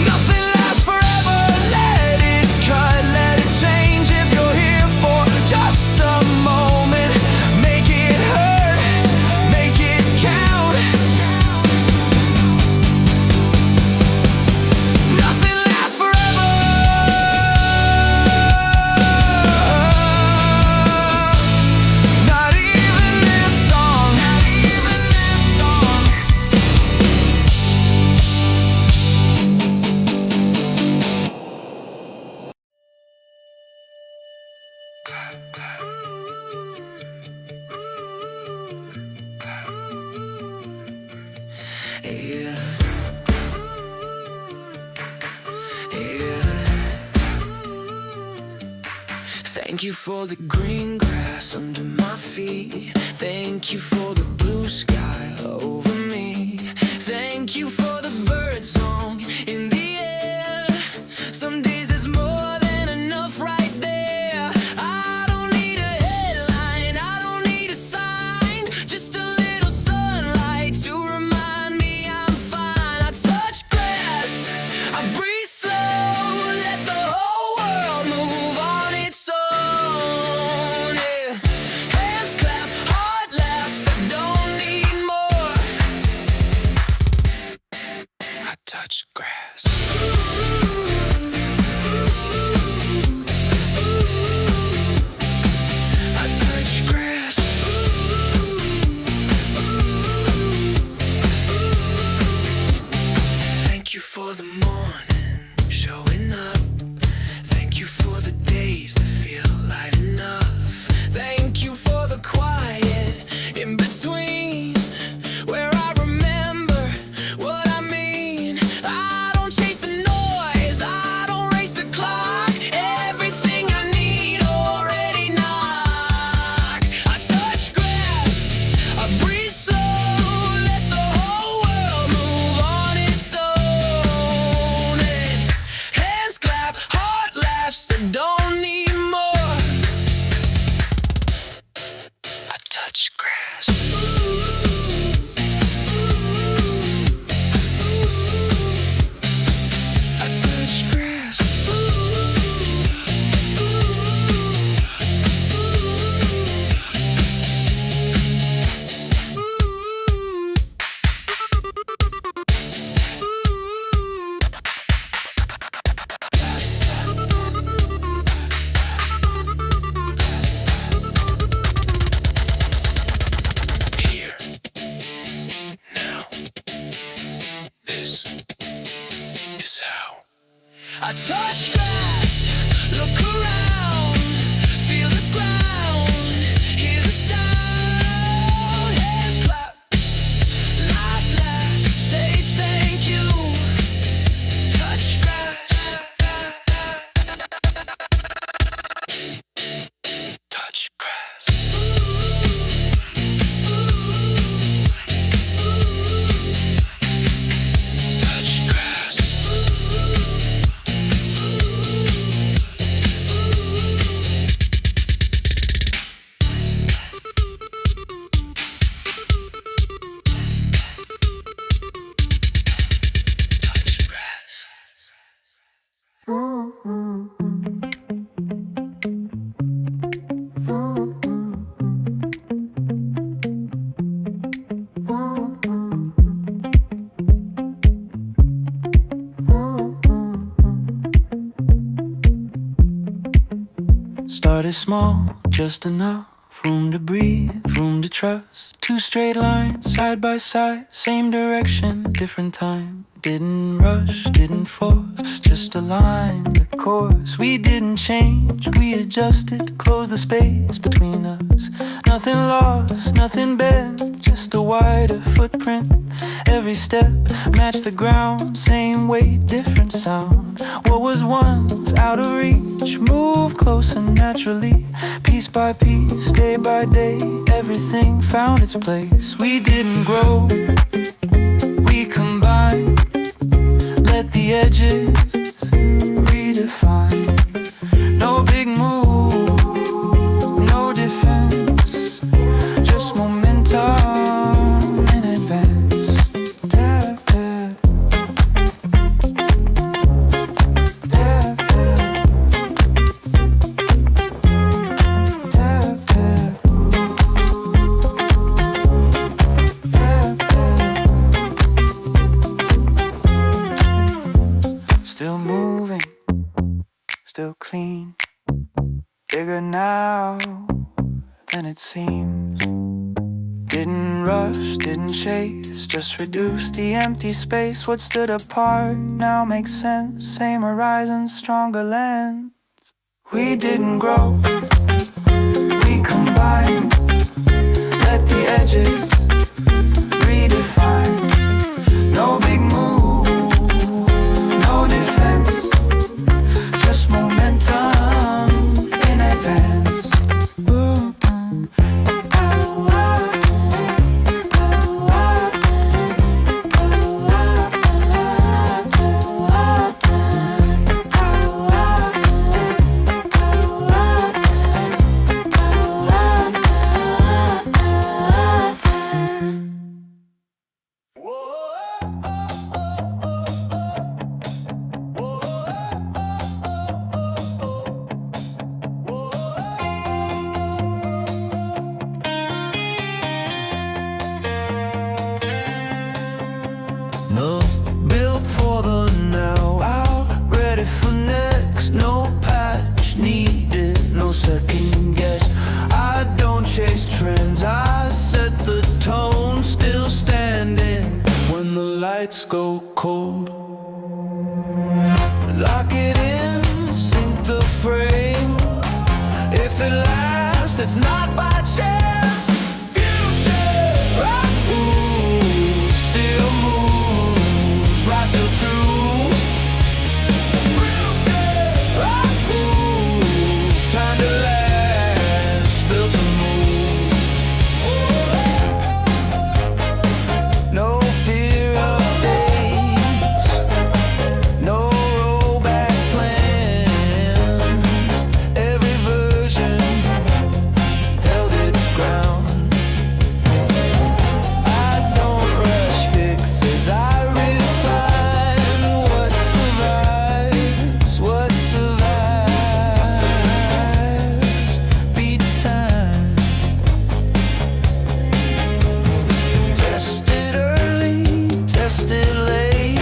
Nothing lasts forever. Let it cut, let it change. If you're here for just a moment, make it hurt, make it count. Nothing lasts forever. Not even this song. Yeah. Thank you for the green grass under my feet. Thank you for the blue sky over me. Thank you for the bird song in the air. Some days there's more than enough right there. I don't need a headline, I don't need a sign, just a little sunlight to remind me I'm fine. I touch grass, I breathe slow, let the whole world move on its own. Yeah. Hands clap, heart laughs, I don't need more. I touch grass. I touch grass. Thank you for the morning showing up. Thank you for the days that feel light enough. Thank you for the quiet in between, where I remember what I mean. I don't chase the noise, I don't race the clock. Everything I need already knock. I touch grass, I breathe slow, let the whole world move on its own. And hands clap, heart laughs, I don't need more. I touch grass. I touch grass. Started small, just enough room to breathe, room to trust. Two straight lines, side by side, same direction, different time. Didn't rush, didn't force, just aligned the course. We didn't change, we adjusted, closed the space between us. Nothing lost, nothing bent, just a wider footprint. Every step matched the ground, same weight, different sound. What was once out of reach moved closer naturally. Piece by piece, day by day, everything found its place. We didn't grow, we combined. Let the edges redefine. No big move, no defense, just momentum in advance. Tap, tap. Tap, tap. Tap, tap. Tap, tap. Still moving, still clean. Bigger now than it seems. Didn't rush, didn't chase, just reduce the empty space. What stood apart now makes sense. Same horizon, stronger lens. We didn't grow, we combined. Let the edges redefine. No big move, no defense, just momentum in advance. No, built for the now, out, ready for next. No patch needed, no second guess. I don't chase trends, I set the tone. Still standing when the lights go cold. Lock it in, sink the frame. If it lasts, it's not by chance. Future, rock moves, still moves, rise still true. Future, rock moves, time to last, built to move. No fear of days, no rollback plans. Every version held its ground. I don't rush fixes, I refine what survives, what survives. Beats time. Tested early, tested late.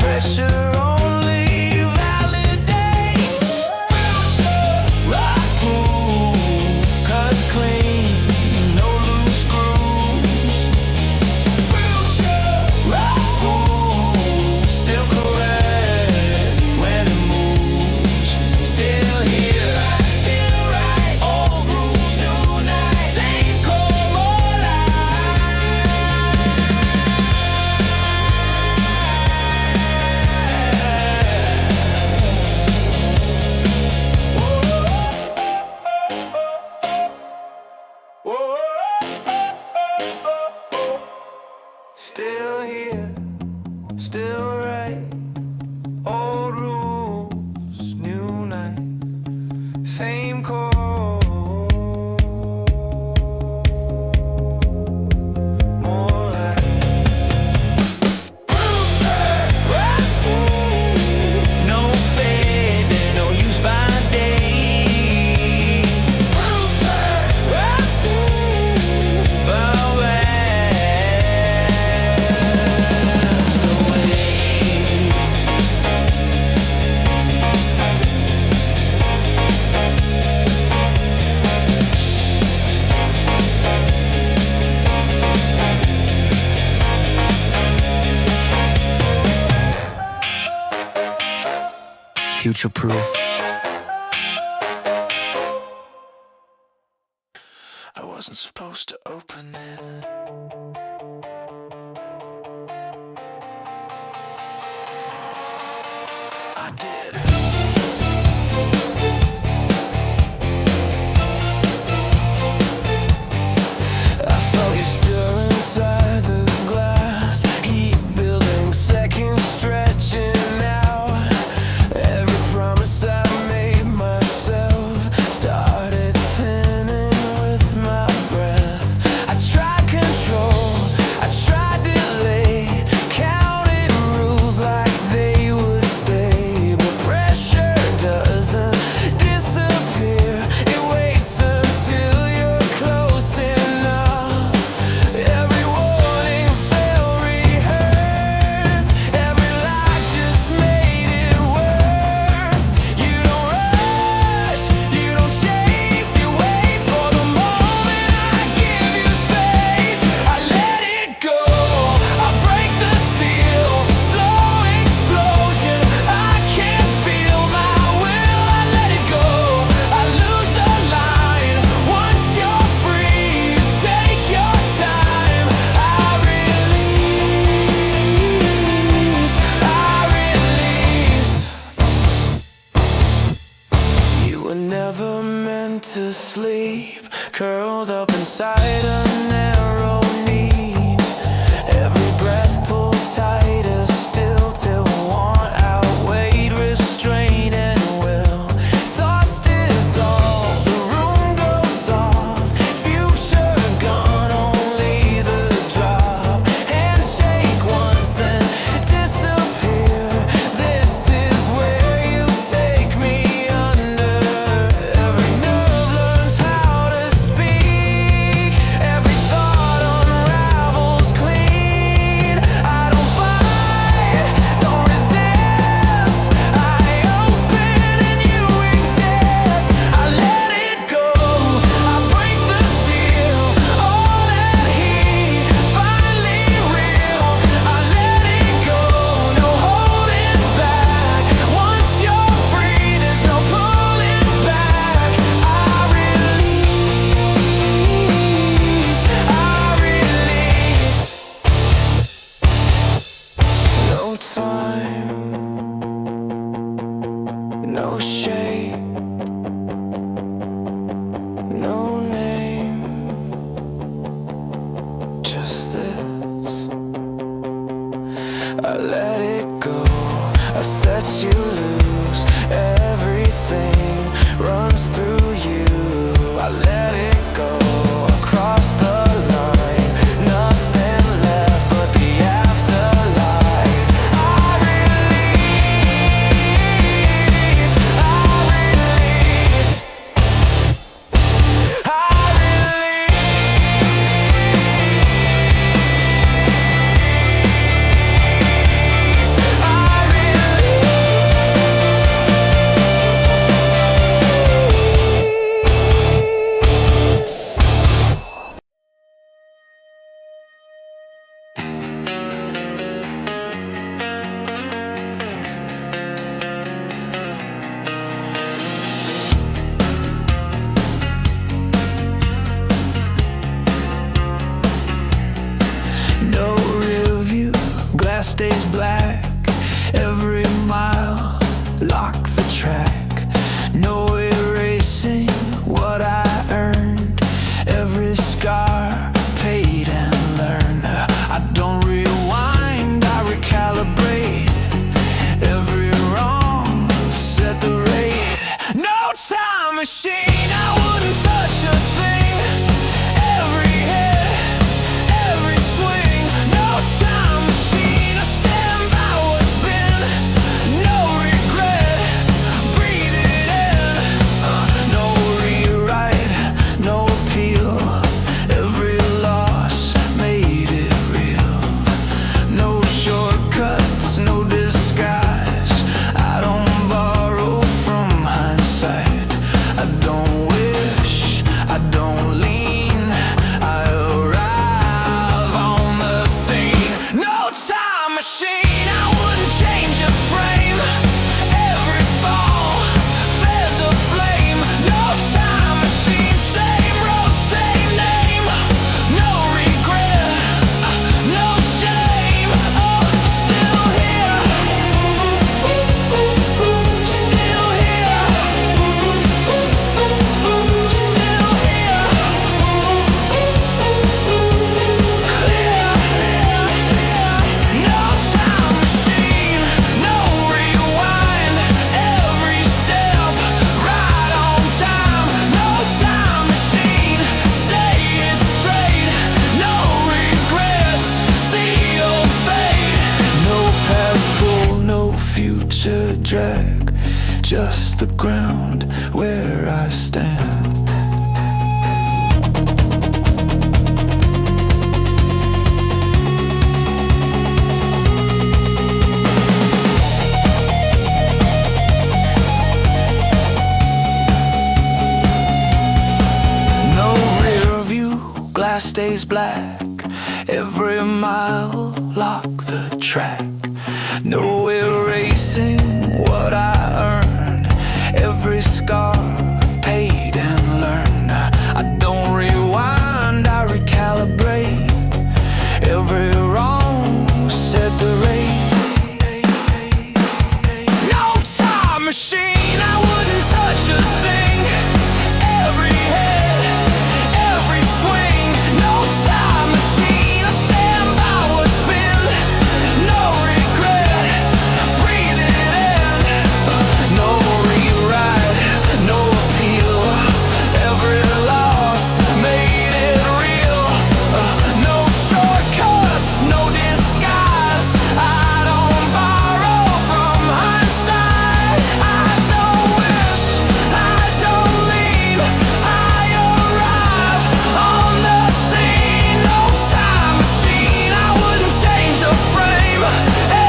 Pressure only validates. Future, rock proof, cut clean, no loose screws. Future, rock proof, still correct when it moves. Still here, still right. Old rules, new night. Same core, more Still here, still right. Old rules, new night. Same core. More like no fading, no use by day. Far west away. future proof. I wasn't supposed to open it. I did. I felt you still inside the glass, heat building, seconds stretching out. Every promise I made myself started thinning with my breath. I tried control, I tried delay, counted rules like they would stay, but pressure doesn't disappear. It waits until you're close enough. Every warning felt rehearsed, every lie just made it worse. You don't rush, you don't chase, you wait for the moment. I give you space, I let it go, I break the seal, slow explosion. I can't feel my will, I let it go, I lose the line. Once you're free, you take your time. I release. You were never meant to sleep, curled up inside a narrow need. Every breath pulled tighter still till want outweighed restraint and will. Thoughts dissolve, the room goes soft, future gone, only the drop. Handshake once, then disappear. This is where you take me under. Every nerve learns how to speak, every thought unravels clean. I don't fight, don't resist, I open and you exist. I let it go, I break the seal, all that heat, finally real. I let it go, no holding back. Once you're free, there's no pulling back. I release, no time, no shape, no name, just this. I let it go, I set you loose. Everything runs through you. I let it go, across the line. Nothing left but the afterlife. I release, I release, I no rear view, glass stays black. Every mile, lock the track. No erasing what I earned. Every scar, paid and learned. I don't rewind, I recalibrate. Every wrong, set the rate. No time machine, I wouldn't touch a thing. Every hit, every swing. No time machine, I stand by what's been. No regret, breathe it in. No rewrite, no appeal. Every loss made it real. No shortcuts, no disguise. I don't borrow from hindsight. I don't wish, I don't lean. I arrive on the scene. No time machine, I wouldn't change a frame. Every fall, just the ground where I stand. No rear view, glass stays black. Every mile, lock the track. No erasing what I earned. Every scar paid and learned. I don't rewind, I recalibrate. Every wrong set the rate. No time machine, I wouldn't touch a thing. Every hit, every swing. No time machine, I stand by what's been. No regret, breathe it in. No rewrite, no appeal. Every loss made it real. No shortcuts, no disguise. I don't borrow from hindsight. I don't wish, I don't leave. I arrive on the scene. No time machine, I wouldn't change a frame.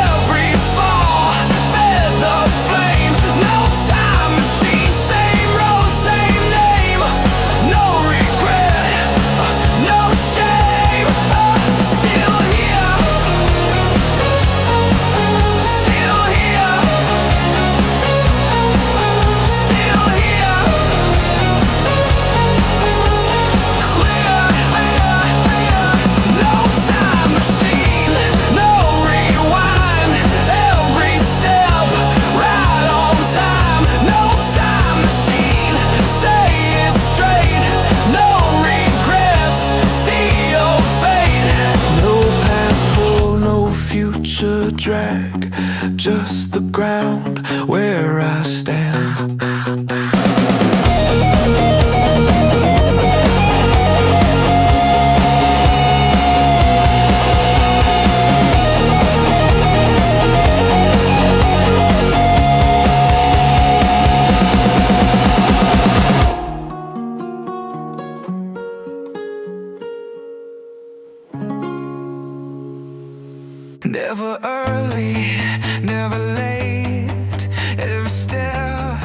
Every fall fed the flame. No time machine, same road, same name. No regret, no shame. Still here, still here, still here. Clear, no time machine, no rewind. Every step right on time. No time machine, say it straight. No regrets, see your fate. No past pull, no future drag. Just the ground where I stand. Never early, never late. Every step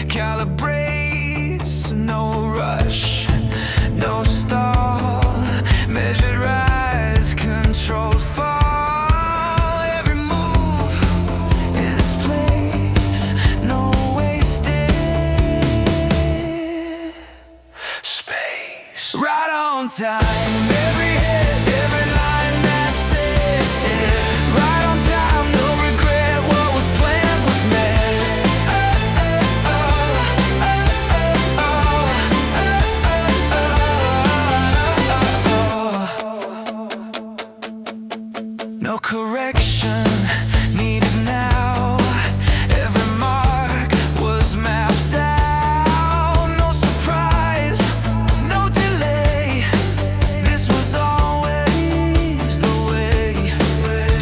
calibrates. No rush, no stall. Measured rise, controlled fall. Every move in its place. No wasted space. Right on time. Every hit, every line, that's it. Right on time, no regret. What was planned was met. No correction needed now. Every mark was mapped out. No surprise, no delay. This was always the way.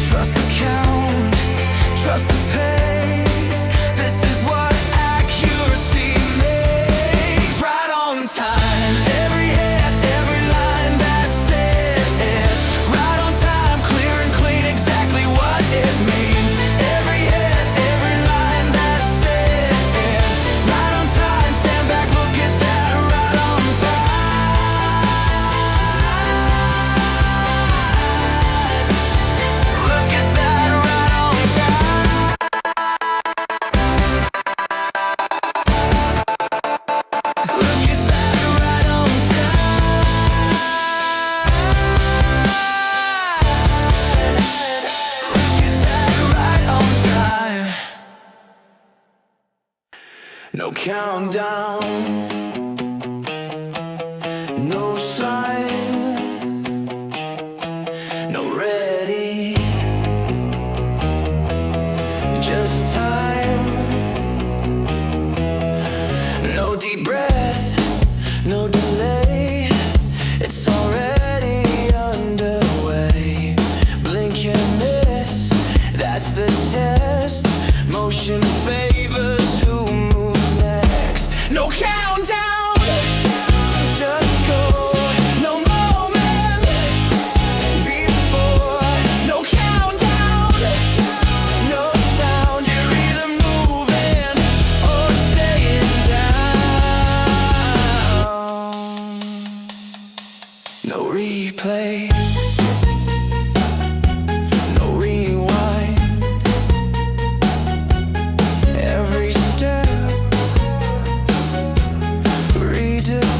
Trust the count, trust the pace. This is what accuracy makes. Right on time. Every hit, every line, that's it. Right on time, clear and clean, exactly what it means. Every hit, every line, that's it. Right on time, stand back, look at that. Right on time. Look at that, right on time. Look at that, right on time. Look at that, right on time. No countdown, no sign, no ready, just time. No deep breath, no delay. It's already underway. Blink and miss, that's the test. Motion favors who countdown. Just go. No moment before. No countdown. No sound. You're either moving or staying down. No replay. No rewind. Every step redefines.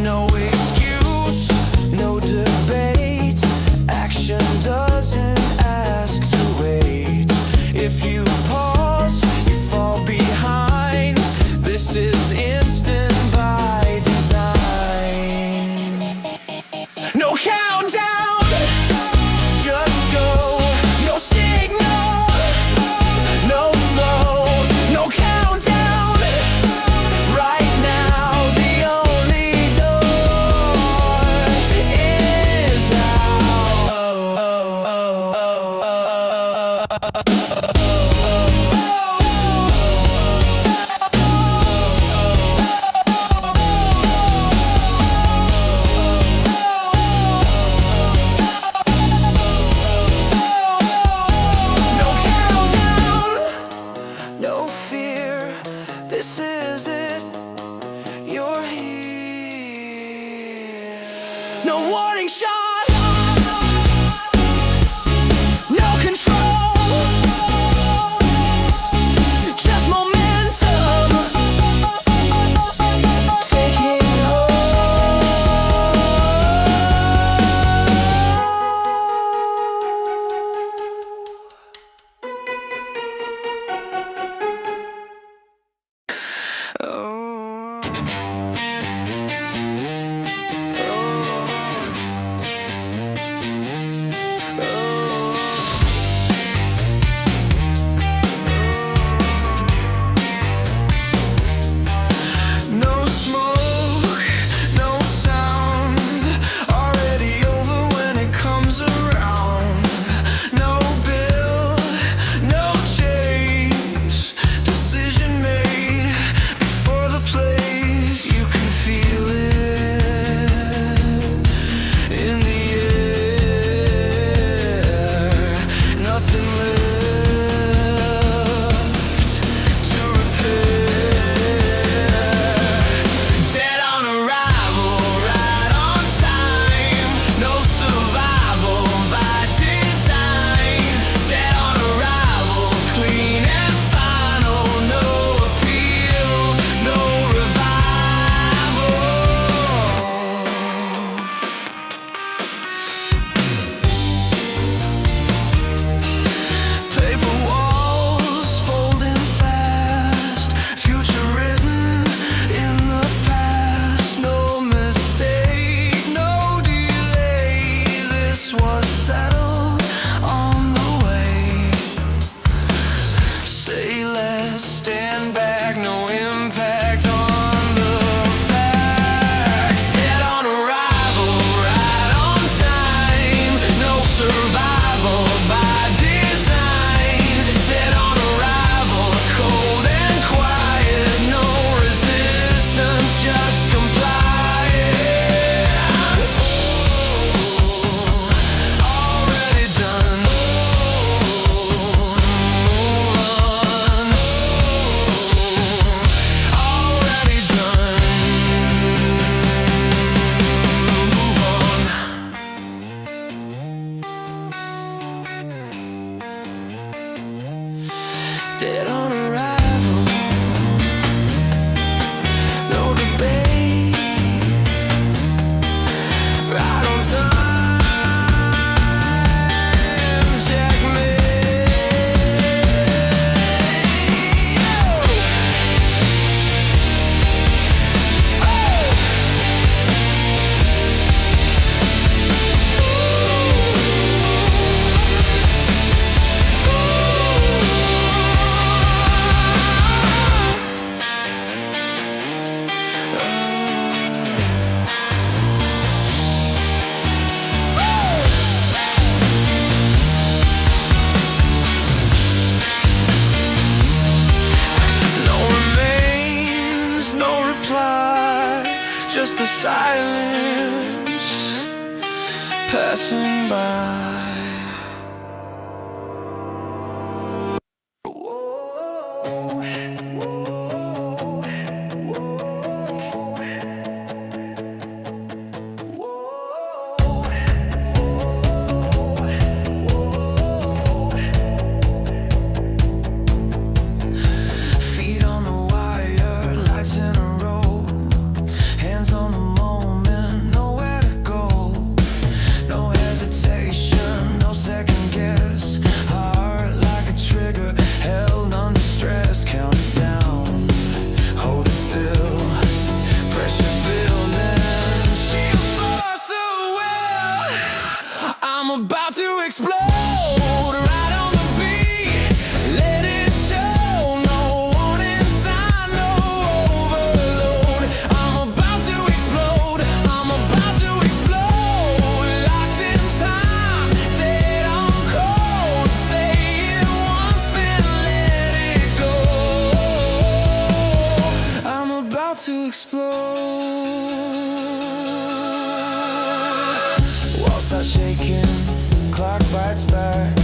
No excuse, no debate. Action doesn't ask to wait. If you pause, you fall behind. This is instant by design. No countdown, just go. No signal, no flow, no countdown. Right now, the only door is no countdown, no fear. This is it. You're here. No warning shot. No control. Just momentum. Taking no smoke, no sound. Already over when it comes around. No bill, no chase. Decision made before the place. You can feel it in the air. Nothing left to repair. Dead on arrival, right on time. No survival by design. Dead on arrival, clean and final. No appeal, no revival. Paper walls folding fast. Future written in the past. No mistake, no delay. This was settled on the way. Say less, stand back, no impact on the facts. Dead on arrival, right on time. No survival by design. Dead on arrival, cold and quiet. No resistance, just compliance. Already done. Move on. silence passing by. Feet on the wire, lights in a row, hands on the moment, nowhere to go. No hesitation, no second guess. Heart like a trigger, held under stress. Count it down, hold it still. Pressure building, sheer force of will. I'm about to explode right on the beat. Let it show, no warning sign, no overload. I'm about to explode, I'm about to explode. Locked in time, dead on cold. Say it once, then let it go. I'm about to explode. Walls start shaking, clock bites back.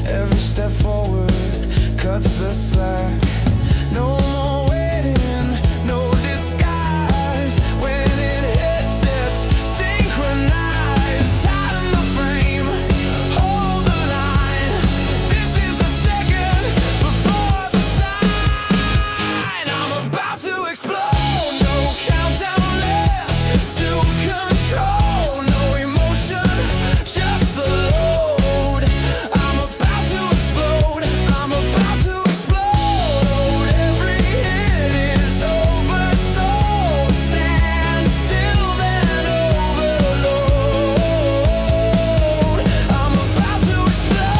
Every step forward cuts the slack. No more waiting, no disguise. When it hits, it's synchronized. Tighten the frame, hold the line. This is the second before the sign. I'm about to explode. No countdown left to control. No emotion, just the load. I'm about to explode. I'm about to explode. Every hit is over, so stand still, then overload. I'm about to explode.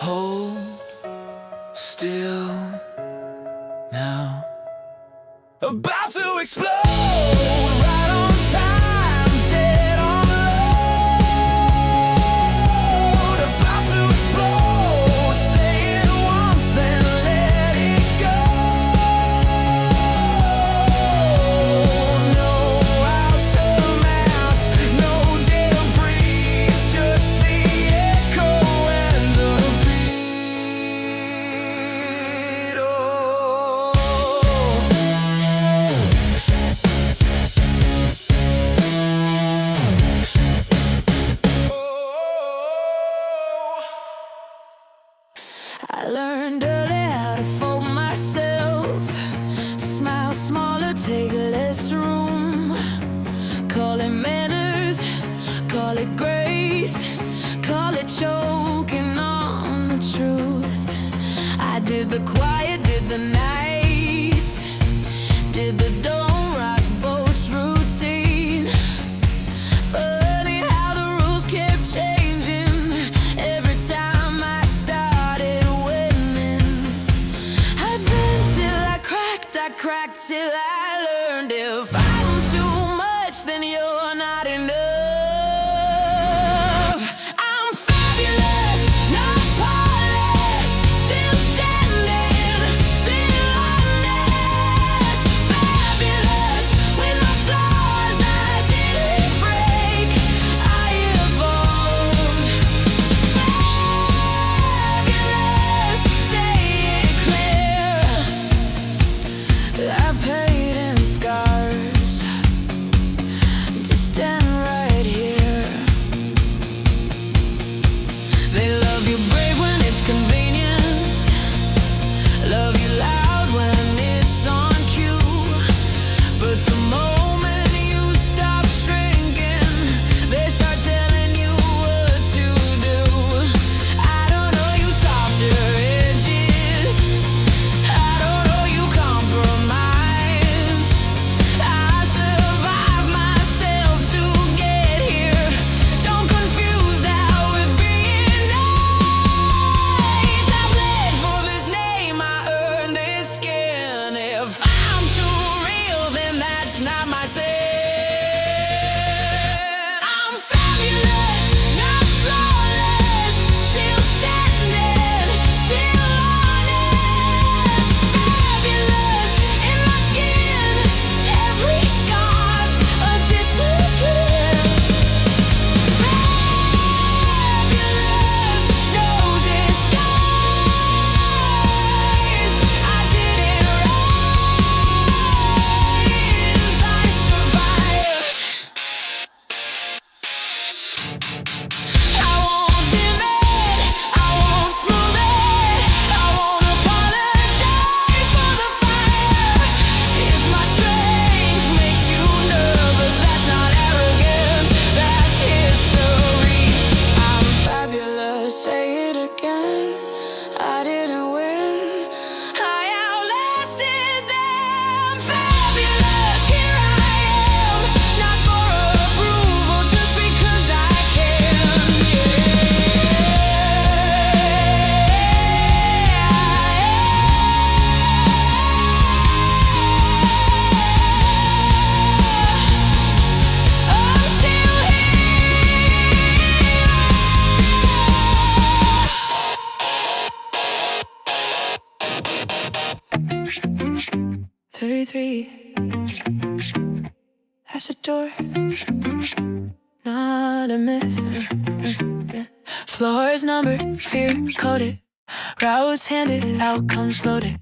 Hold still now. About to explode right on time, dead on load. About to explode, say it once, then let it go. No aftermath, no debris, just the echo and the beat. Oh. I learned early how to fold myself. Smile smaller, take less room. Call it manners, call it grace, call it choking on the truth. I did the quiet, did the nice, did the don't rock boats routine. Funny how the rules kept changing every time I started winning. I'd been till I cracked till I learned if I'm too much, then you're not enough. I'm fabulous, not polished, still standing, still honest. Fabulous. past the door. Not a myth. Floors numbered, fear coded. Routes handed, outcomes loaded.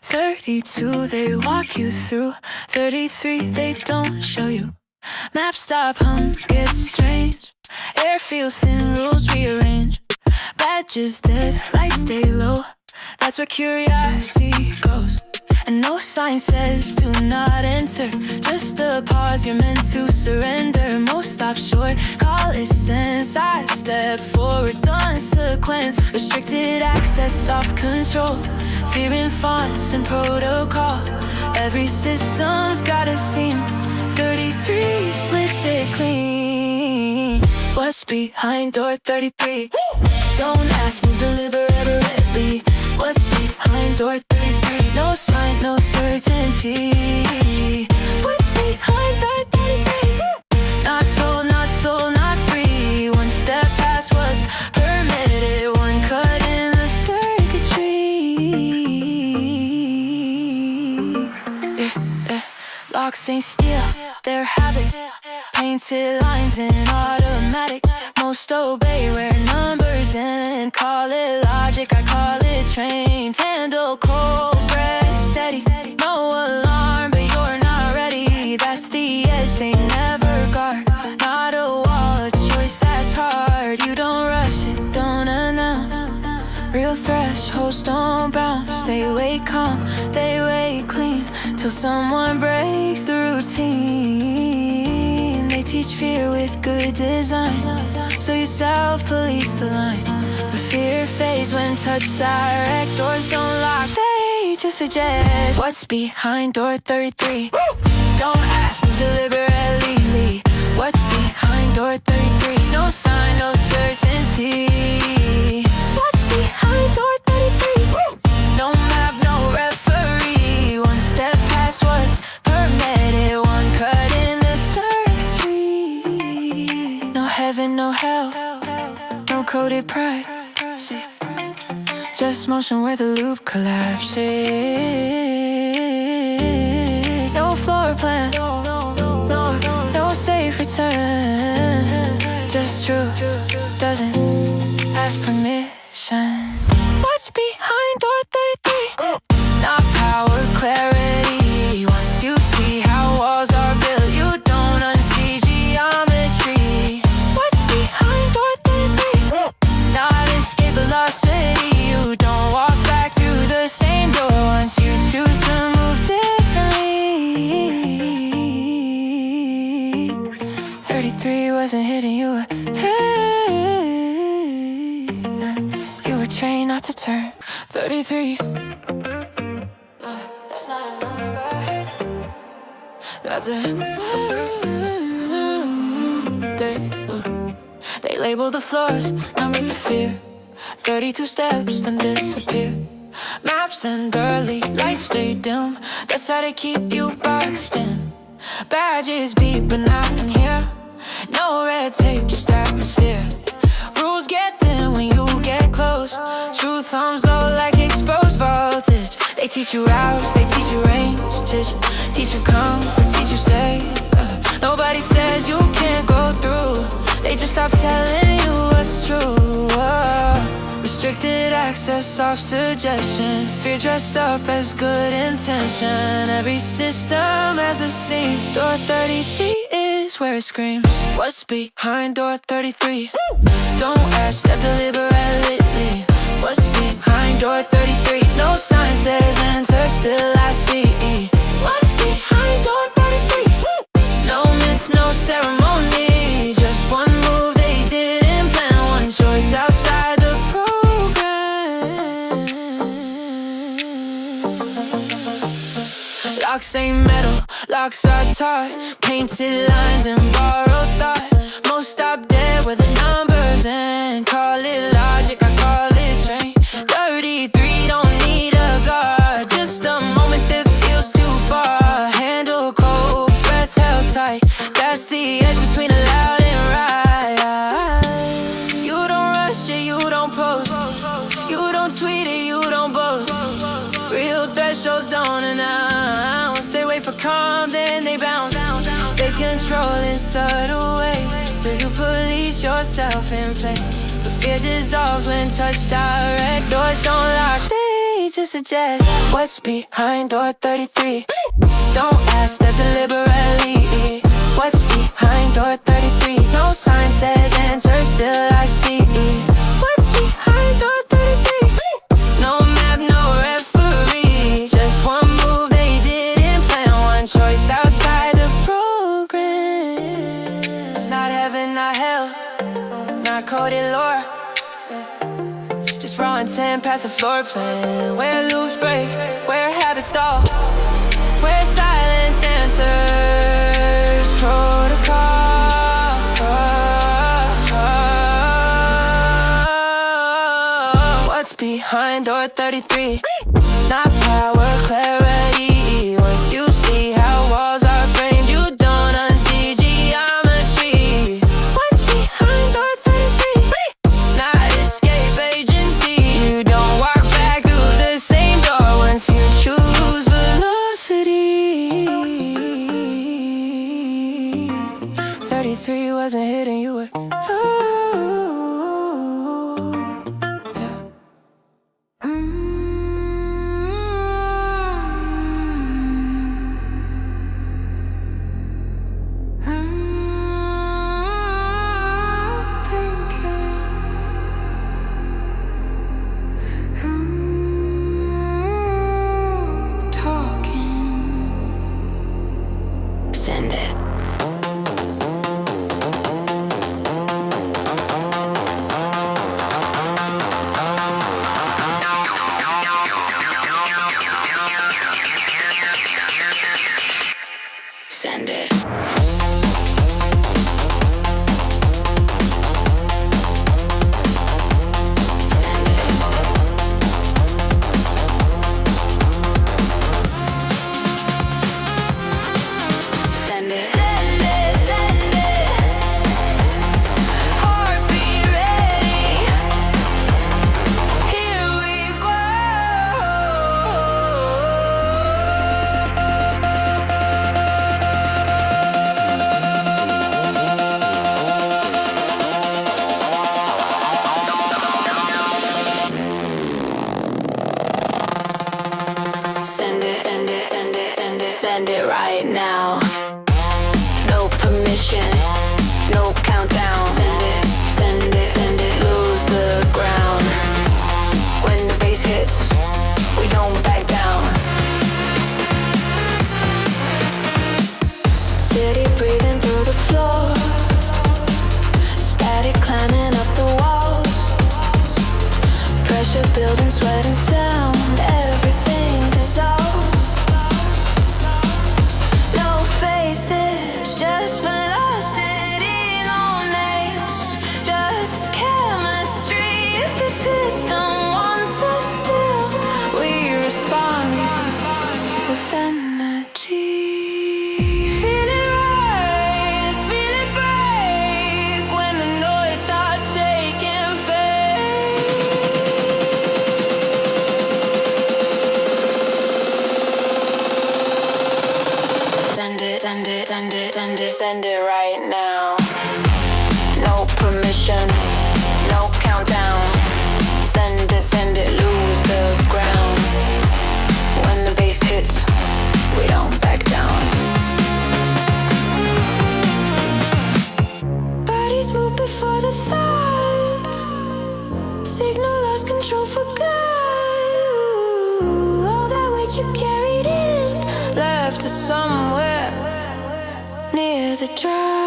32 they walk you through. 33 they don't show you. Maps stop, hum gets strange. Air feels thin, rules rearrange. Badges dead, lights stay low. That's where curiosity goes. And no sign says do not enter. Just a pause, you're meant to surrender. Most stop short, call it sense. I step forward, consequence. Restricted access, off control. Fear in fonts and protocol. Every system's got a seam. 33 splits it clean. What's behind door 33? Don't ask, move deliberately. What's behind door 33? No sign, no certainty. What's behind door 33? Not told, not sold, not free. One step past what's permitted. One cut in the circuitry. Locks ain't steel, they're habits. Painted lines in automatic. Most obey where numbers end. Call it logic, I call it trained. Handle cold breath steady. No alarm, but you're not ready. That's the edge they never guard. Not a wall, a choice that's hard. You don't rush it, don't announce. Real thresholds don't bounce. They wait calm, they wait clean. Till someone breaks the routine. They teach fear with good design. So you self-police the line. But fear fades when touched direct. Doors don't lock, they just suggest. What's behind door 33? Don't ask, move deliberately. What's behind door 33? No sign, no certainty. What's behind door 33? No map, no referee. One step past what's permitted. One cut in the circuitry. No heaven, no hell. No coded pride. See, just motion where the loop collapses. No floor plan. No safe return. Just truth doesn't ask permission. What's behind door 33? Not power, clarity. Once you see how walls are built, you don't unsee geometry. What's behind door 33? Not escape velocity. You don't walk back through the same door once you choose to move differently. 33 wasn't hitting you. You were trained not to turn. 33. That's not a number. That's a They label the floors, number the fear. 32 steps, then disappear. Maps and early lights stay dim. That's how they keep you boxed in. Badges beep, but not in here. No red tape, just atmosphere. Rules get thin when you get close. Truth hums low like exposed voltage. They teach you routes, they teach you range. Teach you comfort, teach you stay. Nobody says you can't go through. They just stop telling you what's true. Restricted access, off suggestion. Fear dressed up as good intention. Every system has a seam. Door 33 is where it screams. What's behind door 33? Don't ask, step deliberately. What's behind door 33? No sign says enter, still I see. What's behind door 33? No myth, no ceremony. Just one move they didn't plan. One choice outside the program. Locks ain't metal, locks are taught. Painted lines and borrowed thought. Most stop dead where the numbers end. Call it logic, I call it train. 33 don't need a guard. Just a moment that feels too far. Handle cold, breath held tight. That's the edge between allowed and right. You don't rush it, you don't post. You don't tweet it, you don't boast. Real thresholds don't announce. They wait for calm, then they bounce. They can control in subtle ways. So you police yourself in place, but fear dissolves when touched direct. Doors don't lock, they just suggest what's behind door 33. Don't ask, step deliberately. What's behind door 33? No sign says answer, still I see. What's behind door 33? No map, no referee. Just one move they didn't plan, one choice outside the program. Not heaven, not hell, not coded lore. Just raw intent past the floor plan. Where loops break, where habits stall, where silence answers protocol. What's behind door 33? Not power, clarity. Once you see how walls are framed, you don't unsee geometry. What's behind door 33? Not escape agency. You don't walk back through the same door once you choose velocity. 33 wasn't hidden, you were. Send it. Send it. Send it. Send it, send it. Heartbeat ready. Here we go. Send it, send it, send it, send it, send it right now. No permission, no countdown. Send it, send it, send it, lose the ground. When the bass hits, we don't back down. City breathing through the floor, static climbing up the walls, pressure building, sweat and sound, everything dissolves. No faces, just velocity, no names, just chemistry. If the system wants us still, we respond with energy. Feel it rise, feel it break when the noise starts shaking faith. Send it, send it, send it, send it, send it right now. No permission, no countdown. Send it, lose the ground. When the bass hits, we don't back down. Bodies move before the thought. Signal lost control for God. All that weight you carried in, left us somewhere near the drive.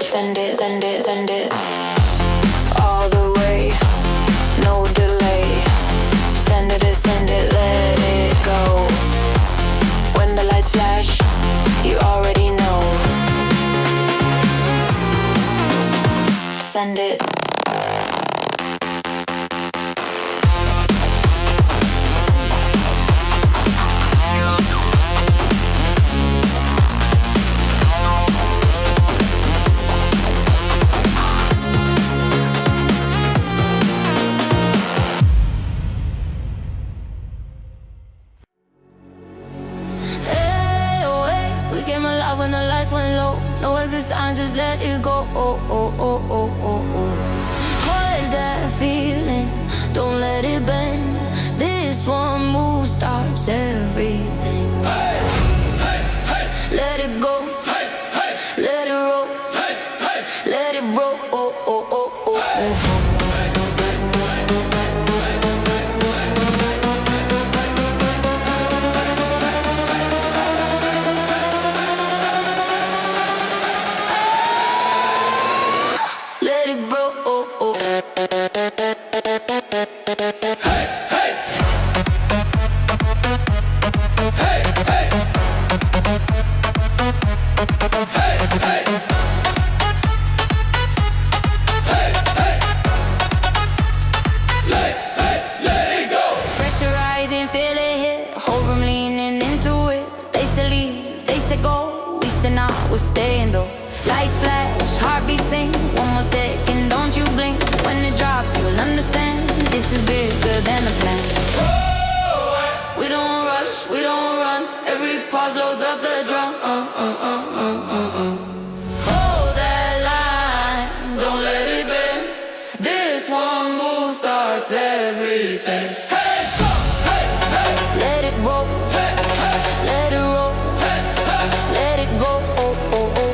Send it, send it, send it. All the way, no delay. Send it, let it go. When the lights flash, you already know. Send it. when the lights went low. No exit sign, just let it go. Oh, oh, oh, oh, oh, oh. Hold that feeling, don't let it bend. This one move starts everything. Let it go, let it roll, let it roll. Oh, oh, oh, oh, oh. Let it grow. Oh, oh. Hey, hey. Hey, hey. Hey, hey. Hey, hey. Let it go. Pressurizing, feel it hit. Whole room leaning into it. They say leave, they say go. We say nah, we're staying though. Lights flash, heartbeat sing. One more second, don't you blink. When it drops, you'll understand. This is bigger than a plan. We don't rush, we don't run. Every pause loads up the drum. Hold that line, don't let it bend. This one move starts everything. Hands up, hey, hey. Let it roll, hey, hey. Let it roll, hey, hey. Let it go. Oh, oh, oh.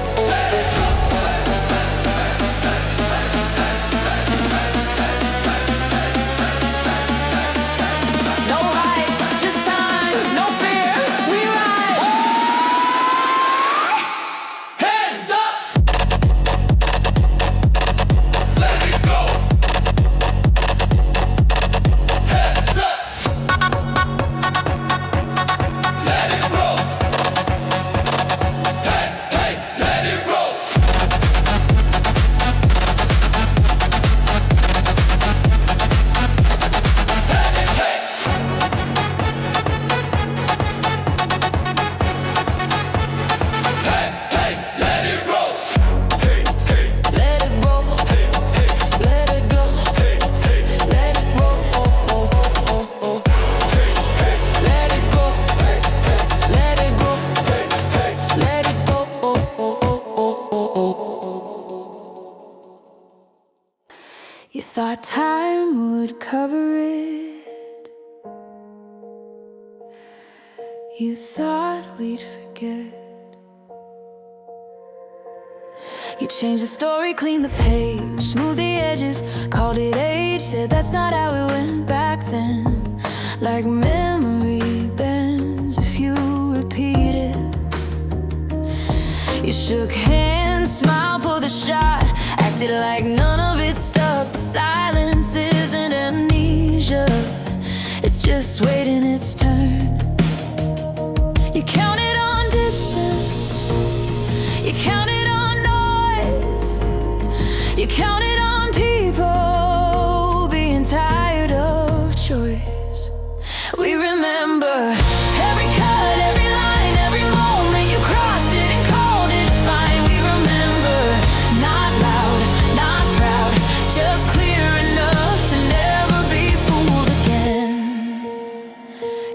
You thought time would cover it. You thought we'd forget. You changed the story, cleaned the page, smoothed the edges, called it age. Said that's not how it went back then. Like memory bends if you repeat it. You shook hands, smiled for the shot, acted like none of it stuck. Silence isn't amnesia, it's just waiting its turn. You counted on distance, you counted on noise, you counted on people being tired of choice. We remember every cut, every line, every moment you crossed it and called it fine. We remember, not loud, not proud, just clear enough to never be fooled again.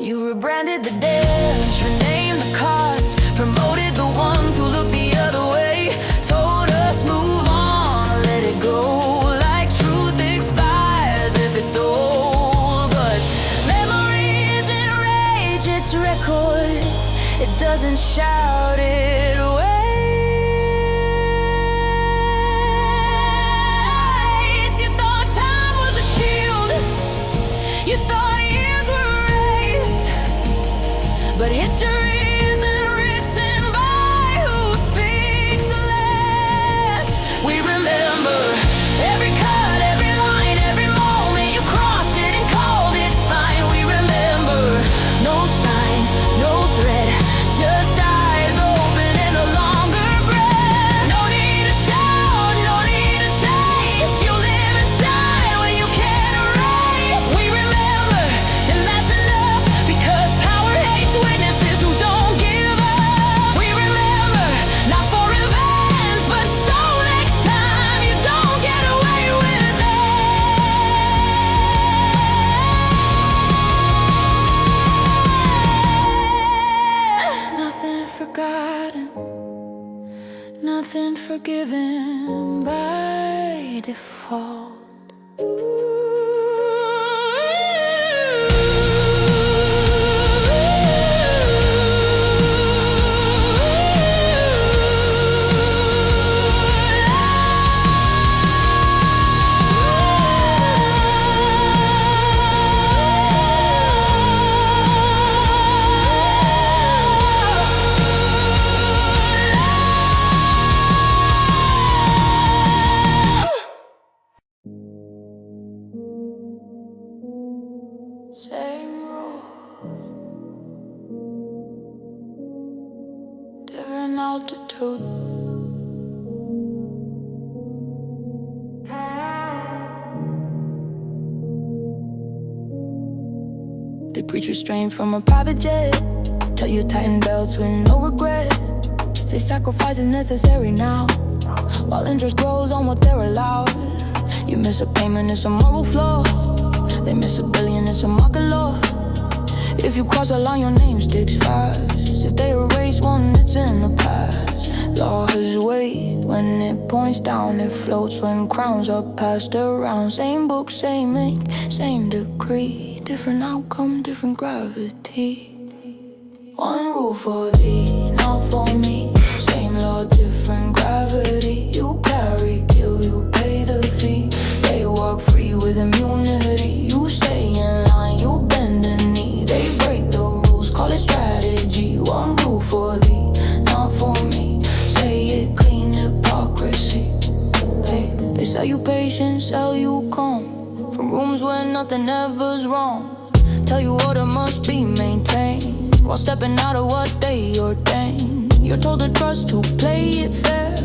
You rebranded the damage, renamed the cost, promoted the ones who looked the other way, told us move on, let it go, like truth expires if it's old. But memory isn't rage, it's record, it doesn't shout it away. You thought time was a shield, you thought years were erased, but history isn't written by who speaks last. We remember every cut, every line, every moment you crossed it and called it fine. We remember no signs, no threat, just eyes open and a longer breath. No need to shout, no need to chase. You live inside when you can't erase. We remember, and that's enough, because power hates witnesses who nothing forgiven by default. Same rules, different altitude. They preach restraint from a private jet, tell you tighten belts with no regret. Say sacrifice is necessary now, while interest grows on what they're allowed. You miss a payment, it's a moral flaw. They miss $1 billion, it's a market law. If you cross a line, your name sticks fast. If they erase one, it's in the past. Law has weight when it points down, it floats when crowns are passed around. Same book, same ink, same decree, different outcome, different gravity. One rule for thee, not for me. Same law, different gravity. You carry guilt, you pay the fee. They walk free with immunity. You stay in line, you bend the knee. They break the rules, call it strategy. One rule for thee, not for me. Say it clean, hypocrisy. They sell you patience, sell you calm, from rooms where nothing ever's wrong. Tell you order must be maintained, while stepping out of what they ordain. You're told to trust, to play it fair.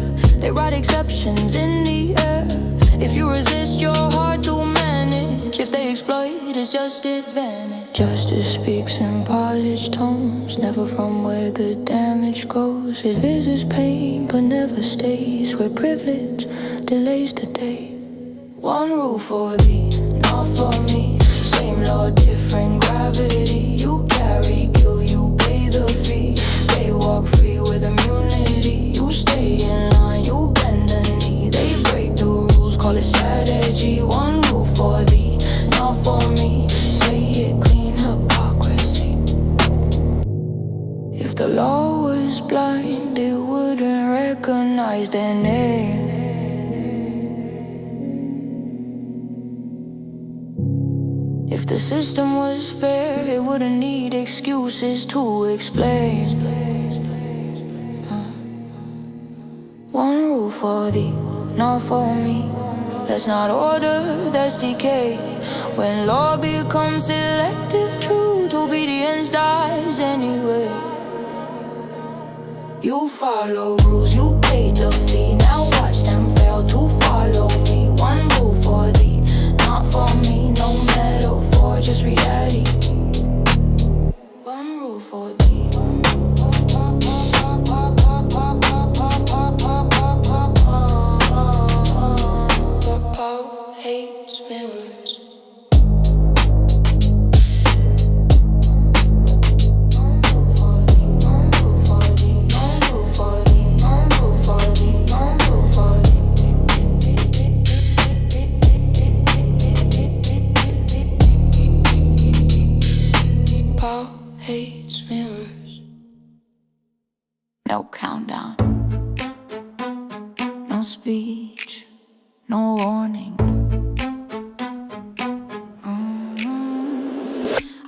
They write exceptions in the air. If you resist, you're hard to manage. If they exploit, it's just advantage. Justice speaks in polished tones, never from where the damage goes. It visits pain, but never stays where privilege delays the day. One rule for thee, not for me. Same law, different gravity. You carry guilt, you pay the fee. They walk free with immunity. You stay in line, you bend the knee. They break the rules, call it strategy. One rule for thee, not for me. Say it clean, hypocrisy. If the law was blind, it wouldn't recognize their name. If the system was fair, it wouldn't need excuses to explain. One rule for thee, not for me. That's not order, that's decay. When law becomes selective truth, obedience dies anyway. You follow rules, you pay the fee. Now watch them fail to follow me. One rule for thee, not for me. No metaphor, just reality. One rule for thee. Power hates mirrors. Hates mirrors. No countdown, no speech, no warning.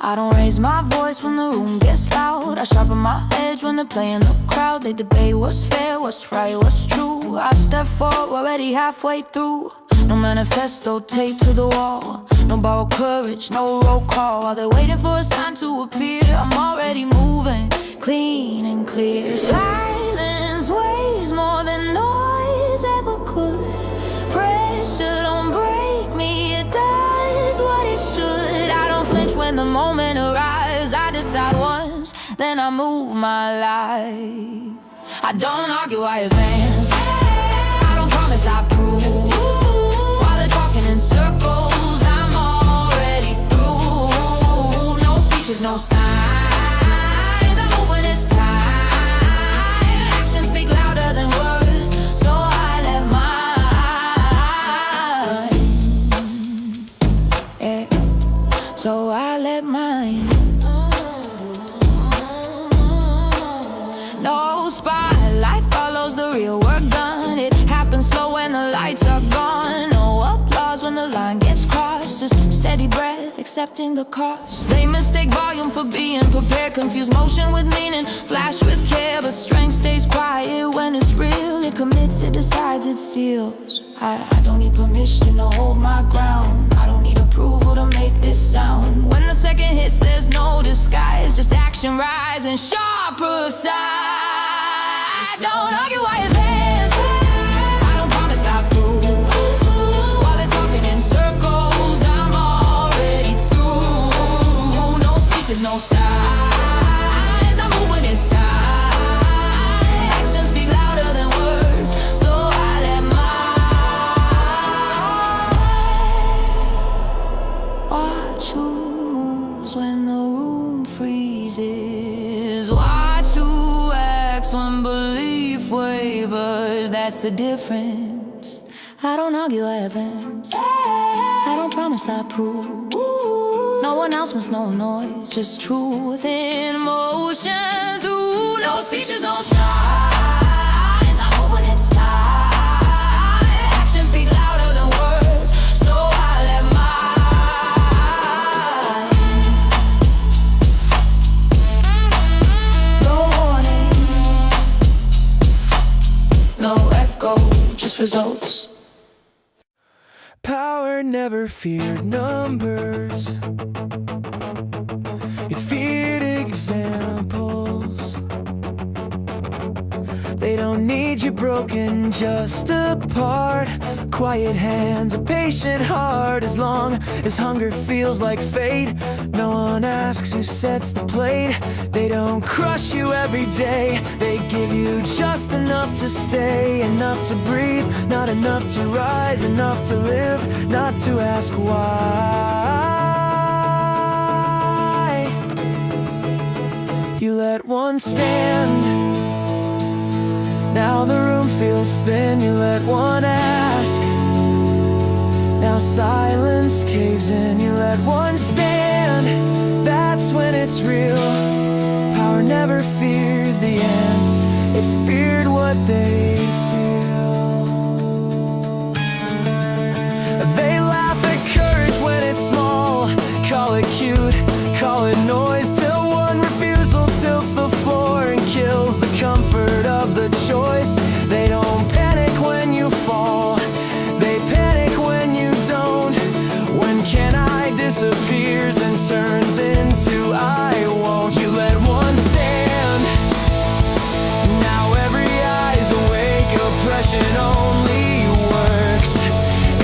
I don't raise my voice when the room gets loud. I sharpen my edge when they're playing the crowd. They debate what's fair, what's right, what's true. I step forward, already halfway through. No manifesto taped to the wall, no borrowed courage, no roll call. While they're waiting for a sign to appear, I'm already moving, clean and clear. Silence weighs more than noise ever could. Pressure don't break me, it does what it should. I don't flinch when the moment arrives. I decide once, then I move my life. I don't argue, I advance. I don't promise, I prove. In circles, I'm already through. No speeches, no signs. I'm moving this time. Actions speak louder than words. the real work done. It happens slow when the lights are gone. No applause when the line gets crossed. Just steady breath, accepting the cost. They mistake volume for being prepared. Confuse motion with meaning, flash with care. But strength stays quiet when it's real. It commits, it decides, it seals. I don't need permission to hold my ground. I don't need approval to make this sound. When the second hits, there's no disguise. Just action rising, sharp, precise. Don't argue while you dance. I don't promise I prove. While they're talking in circles, I'm already through. No speeches, no signs. I move when it's time. Actions speak louder than words, so I let my watch who moves when the room freezes. Watch who acts when belief wavers. That's the difference. I don't argue evidence. I don't promise I prove. No announcements, no noise, just truth in motion. Through no speeches, no signs. I move when it's time. Actions speak louder than words, so I let mine. No warning, no echo, just results. Power never feared numbers. It feared examples. They don't need you broken, just apart. Quiet hands, a patient heart. As long as hunger feels like fate, no one asks who sets the plate. They don't crush you every day. They give you just enough to stay, enough to breathe, not enough to rise, enough to live, not to ask why. You let one stand. Now the room feels thin, you let one ask. Now silence caves in, you let one stand. That's when it's real. Power never feared the ants, it feared what they feel. They laugh at courage when it's small. Call it cute, call it noise, till one refusal tilts the floor and kills the comfort of the choice. They don't panic when you fall, they panic when you don't. When can I disappears and turns into I won't. You let one stand. Now every eye's awake. Oppression only works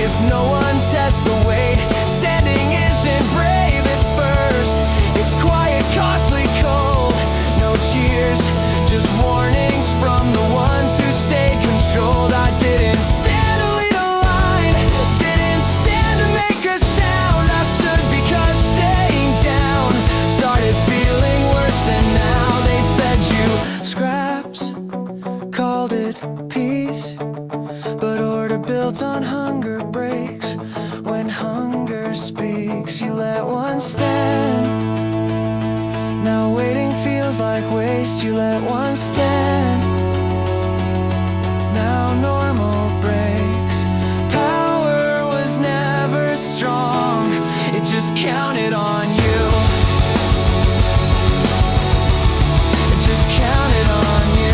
if no one tests the weight. Standing isn't brave at first. It's quiet, costly, cold. No cheers, just warnings from the ones who stayed controlled. I didn't stand to lead a line, didn't stand to make a sound. I stood because staying down started feeling worse than now. They fed you scraps, called it peace, but order built on hunger breaks. When hunger speaks, you let one stand. Now waiting feels like waste, you let one stand. Now normal breaks. Power was never strong, it just counted on you. It just counted on you.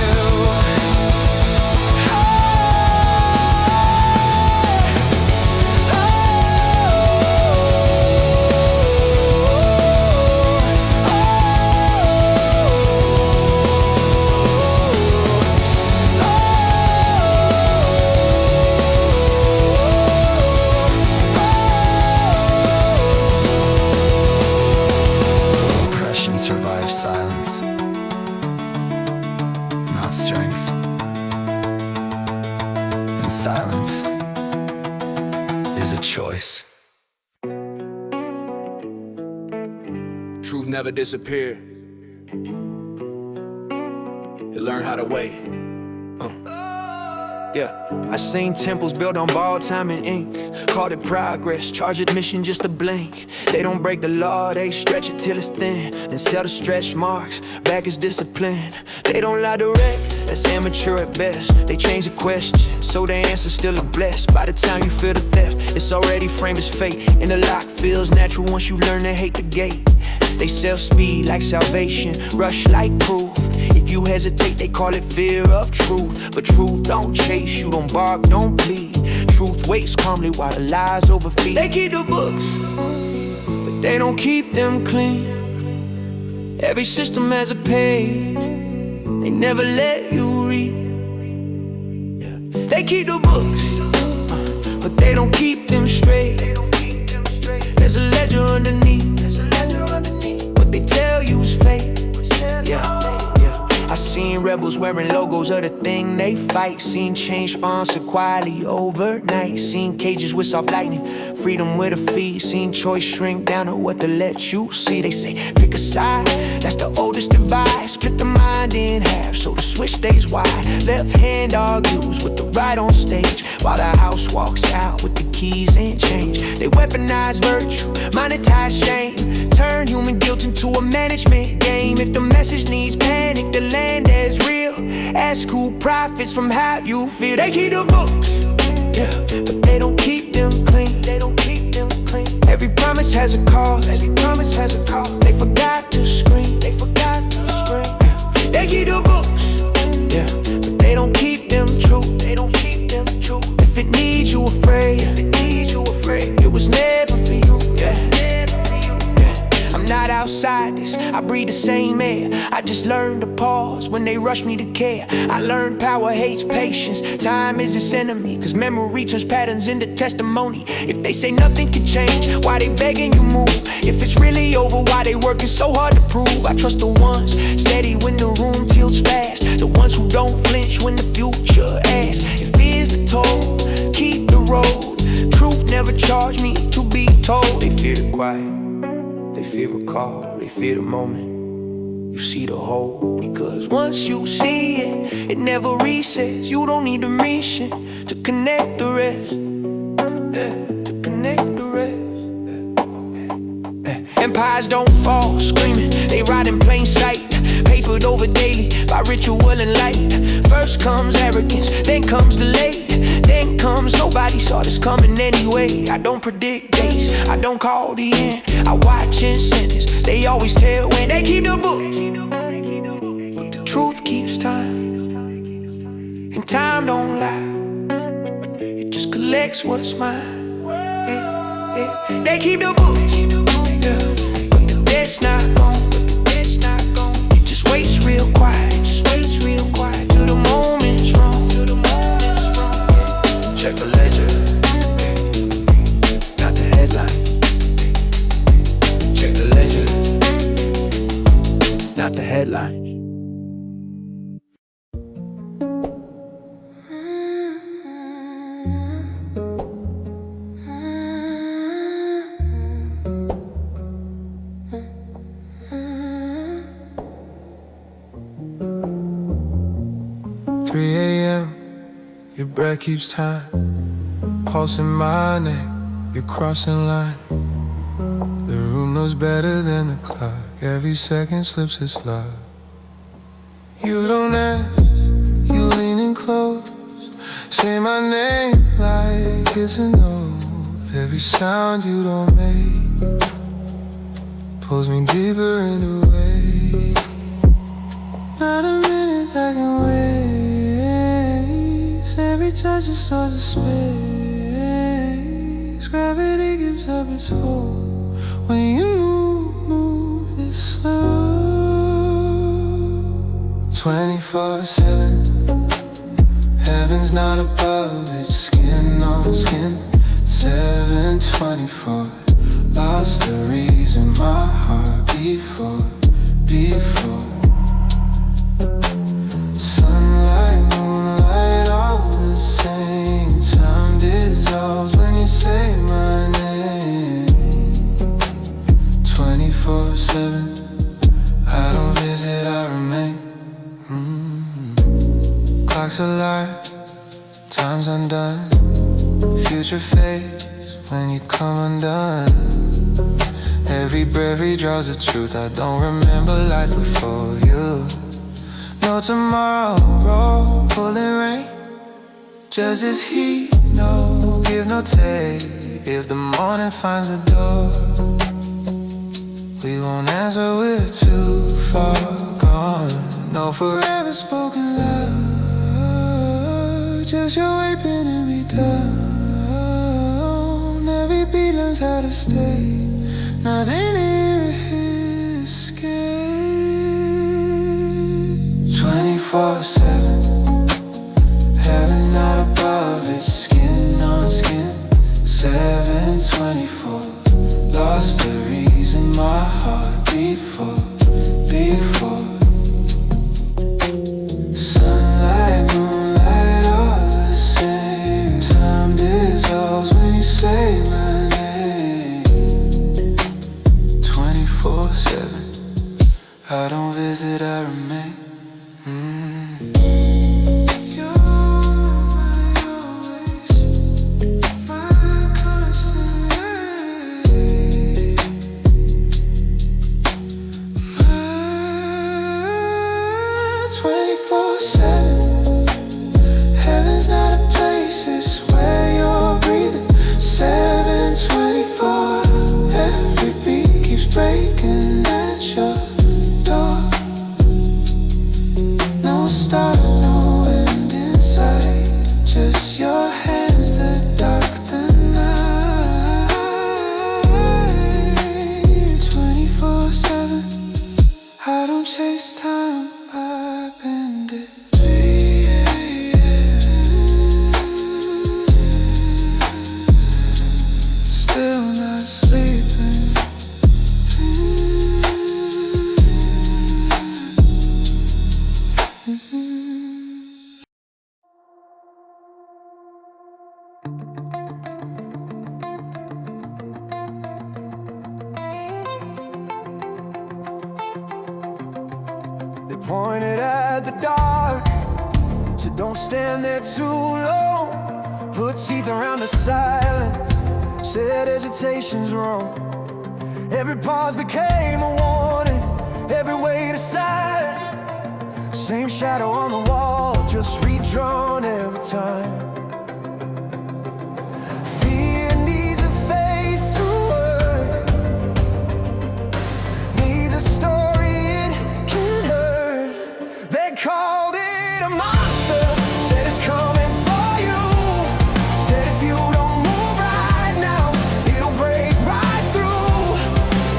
Oppression survives silence, not strength. And silence is a choice. Truth never disappeared. You learn how to wait. Yeah, I seen temples built on borrowed time and ink. Called it progress, charge admission just a blink. They don't break the law, they stretch it till it's thin. Then sell the stretch marks, back is discipline. They don't lie direct, that's amateur at best. They change the question, so the answer's still a bless. By the time you feel the theft, it's already framed as fate. And the lock feels natural once you learn to hate the gate. They sell speed like salvation, rush like proof. If you hesitate, they call it fear of truth. But truth don't chase, you don't bark, don't plead. Truth waits calmly while the lies overfeed. They keep the books, but they don't keep them clean. Every system has a page, they never let you read. Yeah. They keep the books, but they don't keep them straight. There's a ledger underneath, what they tell you is fake. Yeah. I seen rebels wearing logos of the thing they fight. Seen change sponsored quietly overnight. Seen cages with soft lightning, freedom with a fee. Seen choice shrink down to what to let you see. They say pick a side, that's the oldest divide. Split the mind in half so the switch stays wide. Left hand argues with the right on stage, while the house walks out with the keys and change. They weaponize virtue, monetize shame. Turn human guilt into a management game. If the message needs panic, the land is real. Ask who profits from how you feel. They keep the books, yeah, but they don't keep them clean. They don't keep them clean. Every promise has a cost. Every promise has a cost. They forgot to scream. They forgot to scream. They keep the books, yeah, but they don't keep them true. They don't keep them true. If it needs you afraid, if it needs you afraid, it was never for you. Yeah. I'm not outside this, I breathe the same air. I just learned to pause when they rush me to care. I learned power hates patience, time is its enemy. Cause memory turns patterns into testimony. If they say nothing can change, why they begging you move? If it's really over, why they working so hard to prove? I trust the ones steady when the room tilts fast, the ones who don't flinch when the future asks. If fear's the toll, keep the road. Truth never charged me to be told. They fear the quiet, they fear a call, they fear the moment you see the whole. Because once you see it, it never resets. You don't need a mission to connect the rest, yeah, to connect the rest. Empires don't fall screaming, they ride in plain sight. Papered over daily by ritual and light. First comes arrogance, then comes delay. Then comes nobody saw this coming anyway. I don't predict days, I don't call the end. I watch in sentence, they always tell when. They keep the books, but the truth keeps time. And time don't lie, it just collects what's mine. Yeah, yeah. They keep the books, yeah, but the debt's not gone. It just waits real quiet, till the moment's wrong. Check the ledger, not the headline. Check the ledger, not the headline. 3 a.m., your breath keeps time. Pulse in my neck, you're crossing line. The room knows better than the clock. Every second slips its love. You don't ask, you leaning close. Say my name like it's an oath. Every sound you don't make pulls me deeper into waves. Not a minute I can waste. Every touch restores the space. Gravity gives up its hold when you move this slow. 24/7, heaven's not above, it's skin on skin. 7/24, lost the reason my heart beat for. Sunlight, moonlight, all the same. Time dissolves when you say my name. 24/7, I don't visit, I remain. Clock's alive, time's undone. Future fades when you come undone. Every breath redraws the truth. I don't remember life before you. No tomorrow, pulling rain. Just as heat, no give, no take. If the morning finds the door, we won't answer, we're too far gone. No forever spoken love, just your way pinning me down. Every beat learns how to stay, nothing here is escape. 24/7, heaven's not above, it's skin on skin. 7/24, lost the reason my heart beat for. Sunlight, moonlight, all the same. Time dissolves when you say my name. 24/7, I don't visit, I remain. Heaven's not a place, it's where you're breathing. 7/24, every beat keeps breaking at your door. No start, no end in sight, just your hands that dark the night. 24/7, I don't chase time, I bend it. Still not sleeping. They pointed at the dark, said don't stand there too long. Put teeth around the silence, said hesitation's wrong. Every pause became a warning, every wait a sign. Same shadow on the wall, just redrawn every time. Fear needs a face to work, needs a story it can hurt. They called it a monster, said it's coming for you. Said if you don't move right now, it'll break right through.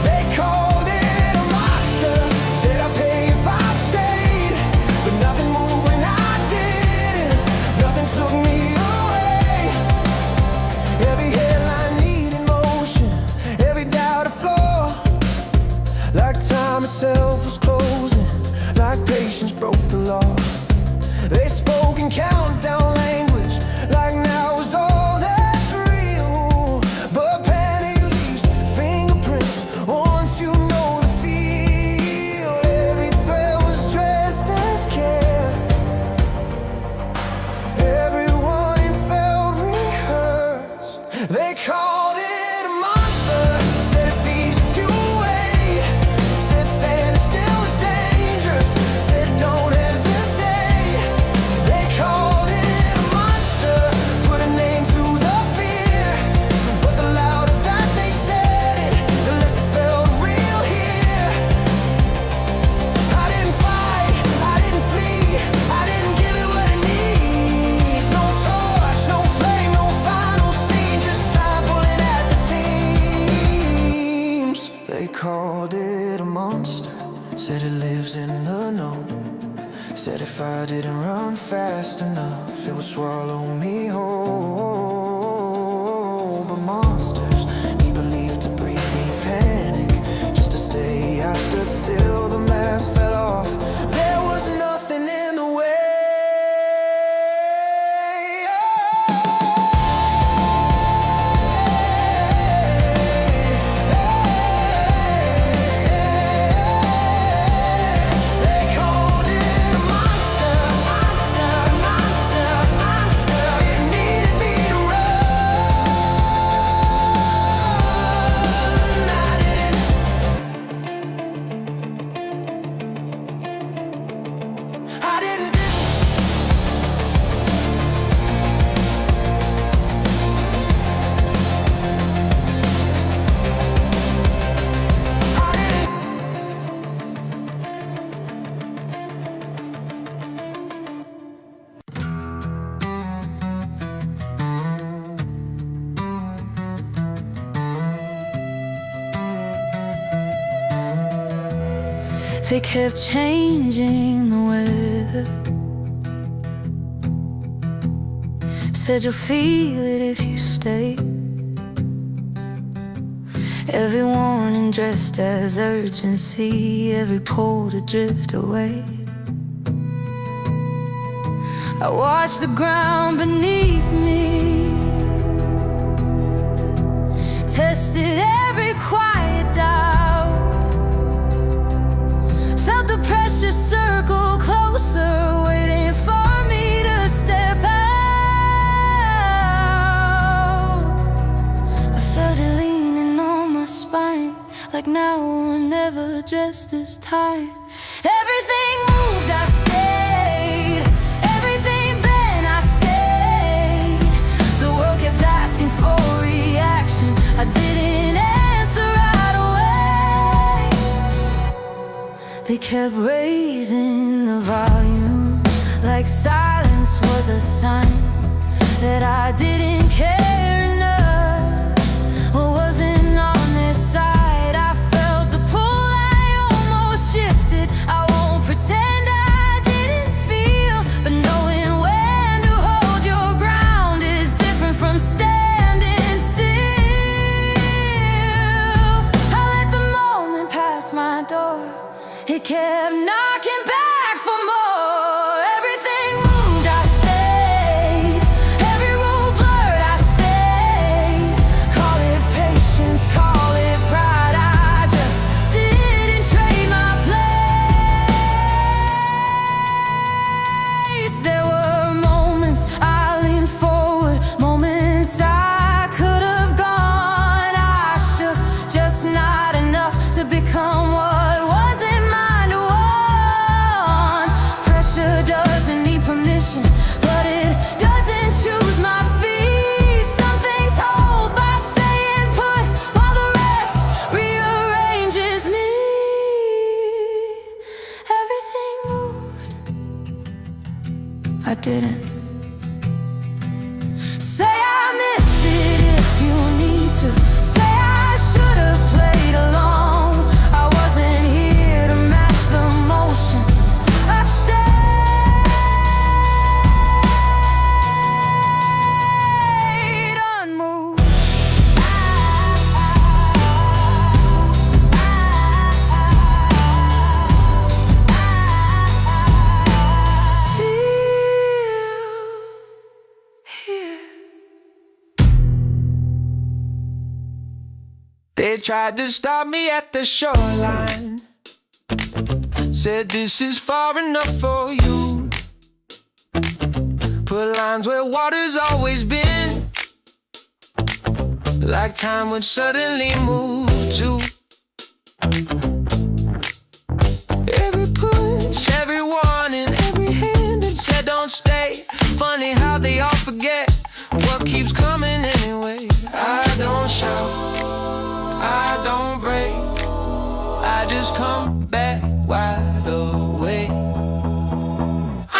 They called it a monster, said I'd pay if I stayed, but nothing moved when I didn't. Nothing took me away. Every headline needed motion, every doubt a flaw. Like time itself was closing, like patience broke the law. They spoke in countdown language, like now is all that's real. But panic leaves fingerprints once you know the feel. Every thread was dressed as care, everyone felt rehearsed. They called it a monster, said it feeds if you wait. Said standing still is dangerous, said don't hesitate. They called it a monster, put a name to the fear. But the louder that they said it, the less it felt real here. I didn't fight, I didn't flee, I didn't give it what it needs. No torch, no flame, no final scene, just time pulling at the seams. They called it a monster, said it lives in the know. Said if I didn't run fast enough, it would swallow me whole. But monsters need belief to breathe, need panic just to stay. I stood still, the mask fell off. There was nothing in the way. They called it a monster, monster, monster, monster. They kept changing the weather. Said you'll feel it if you stay. Every warning dressed as urgency, every pull to drift away. I watched the ground beneath me, tested every quiet doubt, felt the pressure circle closer, waiting for me to step out. I felt it leaning on my spine, like now or never, dressed this time. Everything moved, I stayed. Everything bent, I stayed. The world kept asking for reaction, I didn't answer right away. They kept raising the volume, like silence was a sign that I didn't care enough or wasn't on their side. I felt the pull, I almost shifted. I won't pretend I didn't feel, but knowing when to hold your ground is different from standing still. I let the moment pass my door, it kept knocking back for more. Everything moved, I stayed. Every rule blurred, I stayed. Call it patience, call it pride, I just didn't trade my place. There were moments I leaned forward, moments I could have gone. I shook, just not enough to become what wasn't mine to want. Pressure doesn't need permission, but it doesn't choose my feet. Some things hold by staying put, while the rest rearranges me. Everything moved, I didn't. Say I missed it if you need to. Say I should have played along. I wasn't here to match the motion, I stayed unmoved. They tried to stop me at the shoreline, said this is far enough for you. Put lines where water's always been, like time would suddenly move to. Every push, every warning, every hand that said don't stay. Funny how they all forget what keeps coming anyway. I don't shout, I don't break, I just come back wide awake.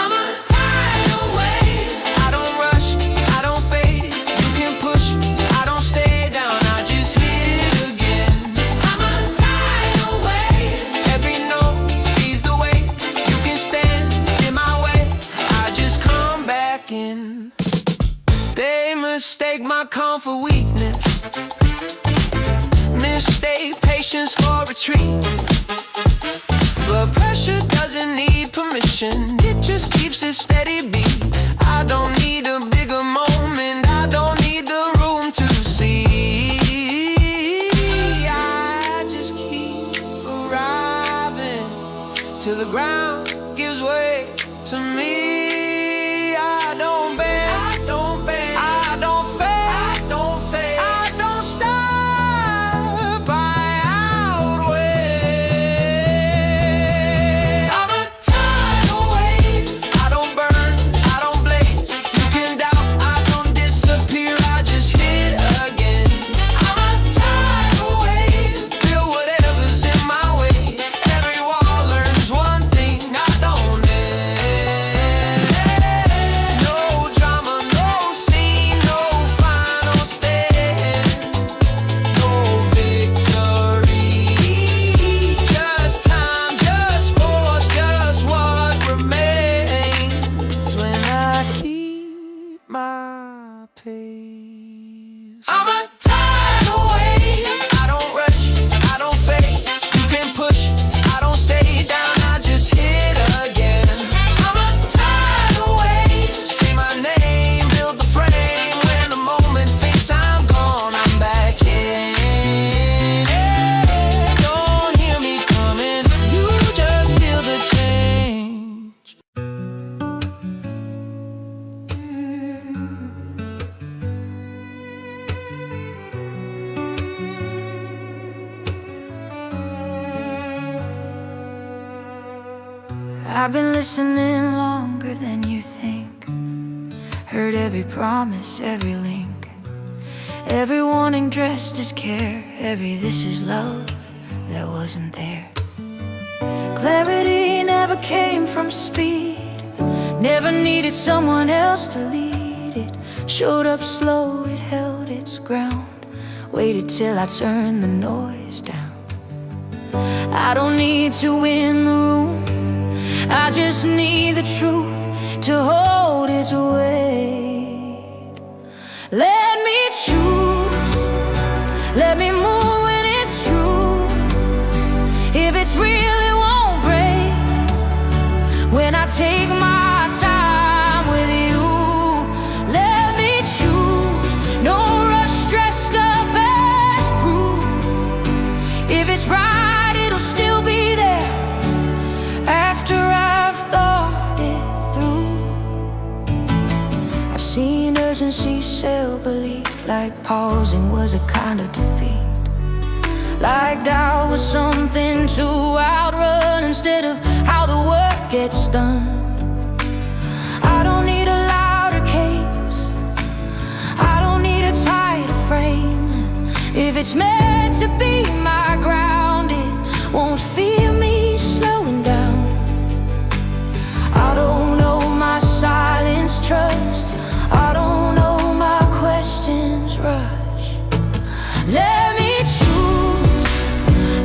I'm a tidal wave. I don't rush, I don't fade. You can push, I don't stay down, I just hit again. I'm a tidal wave. Every note feeds the weight. You can stand in my way, I just come back in. They mistake my calm for weakness, mistake patience for retreat. But pressure doesn't need permission, it just keeps it steady beat. I don't need a bigger moment, I don't need the room to see. I just keep arriving till the ground gives way to me. I don't bend, I don't bend, I don't fade, I don't fade, I don't stop, I outweigh. I'm a tidal wave. I don't burn, I don't blaze. You can doubt, I don't disappear, I just hit again. I'm a tidal wave. Feel whatever's in my way. Every wall learns one thing, I don't end. I've been listening longer than you think. Heard every promise, every link, every warning dressed as care, every this is love that wasn't there. Clarity never came from speed, never needed someone else to lead it. Showed up slow, it held its ground, waited till I turned the noise down. I don't need to win the room, I just need the truth to hold its weight. Let me choose, let me move when it's true. If it's real, it won't break. When I take my time with you, let me choose. No rush, dressed up as proof. If it's right, it'll still be there after I've thought it through. I've seen urgency sell belief, like pausing was a kind of defeat, like doubt was something to outrun instead of how the work gets done. I don't need a louder case, I don't need a tighter frame. If it's meant to be my ground, it won't fear me slowing down. I don't know my silence trust, I don't know my questions rush. Let me choose,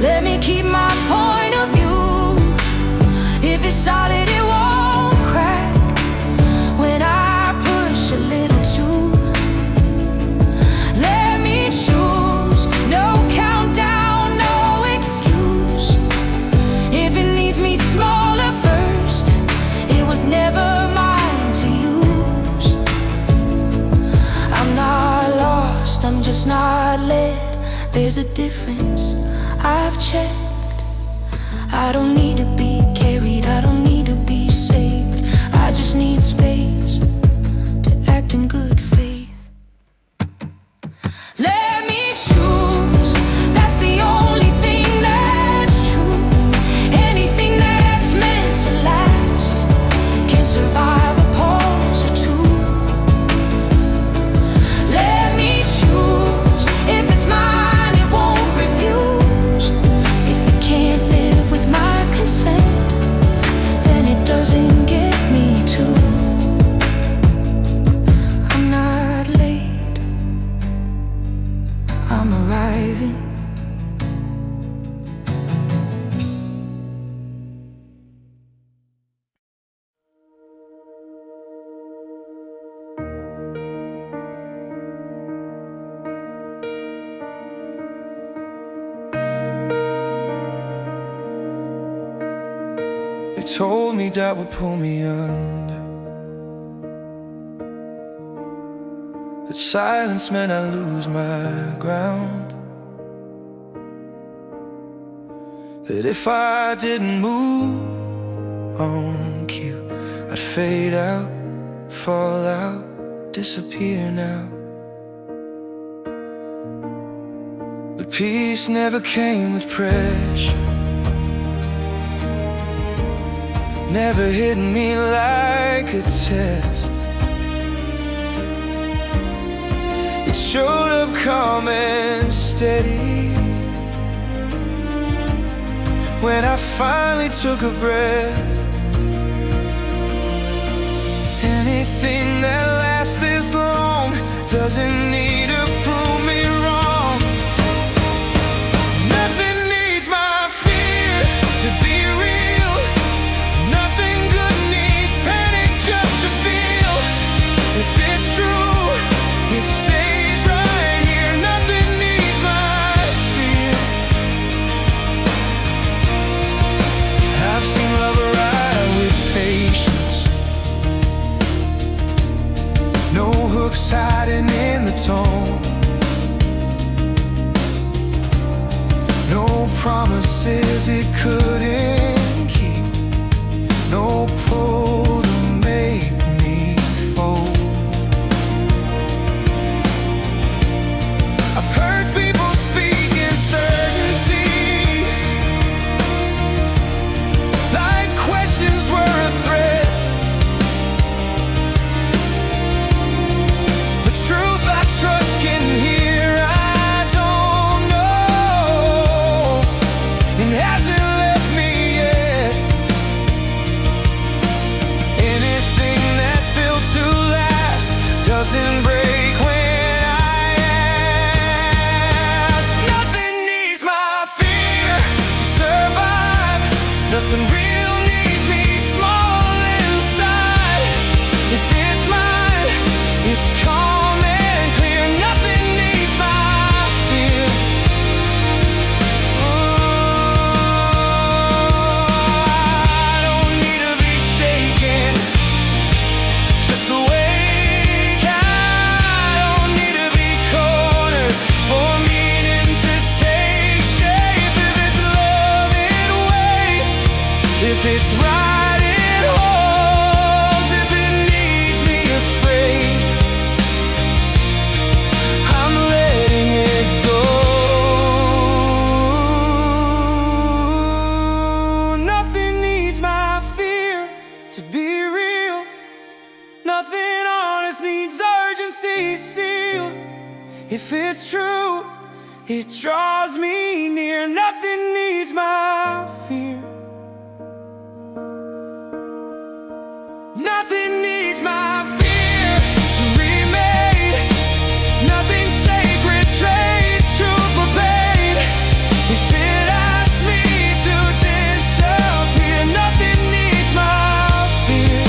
let me keep my point of view. If it's solid, it won't crack when I push a little too. Let me choose, no countdown, no excuse. If it needs me smaller first, it was never mine to use. I'm not lost, I'm just not led. There's a difference, I've checked. I don't need to be carried, I don't need to be saved. I just need space to act in good faith. Let me choose, that's the only thing that's true. Anything that's meant to last can survive a pause or two. Let me choose, if it's mine, it won't refuse. If it can't live with my consent, then it doesn't get me too. I'm not late, I'm arriving. They told me that would pull me under, that silence meant I lose my ground, that if I didn't move on cue, I'd fade out, fall out, disappear now. But peace never came with pressure, never hit me like a test. It showed up calm and steady when I finally took a breath. Anything that lasts this long doesn't need to prove me wrong. Nothing needs my fear to be real. Nothing good needs panic just to feel. If it's true, it stays right here. Nothing needs my fear. I've seen love arrive with patience, no hooks hiding in the tone, no promises it couldn't keep, no pull to make me fold. I've heard people speak in certainties, like questions were doesn't break when I ask. Nothing needs my fear to survive. Nothing real needs me small inside. If it's mine, it's calm and clear. Nothing needs my fear. I don't need to be shaken, just awake. I don't need to be cornered for meaning to take shape. If it's love, it waits. If it's right, it holds. If it needs me afraid, I'm letting it go. Nothing needs my fear to be real. Nothing honest needs urgency sealed. If it's true, it draws me near. Nothing needs my fear. Nothing needs my fear to remain. Nothing sacred trades truth for pain. If it asks me to disappear, nothing needs my fear.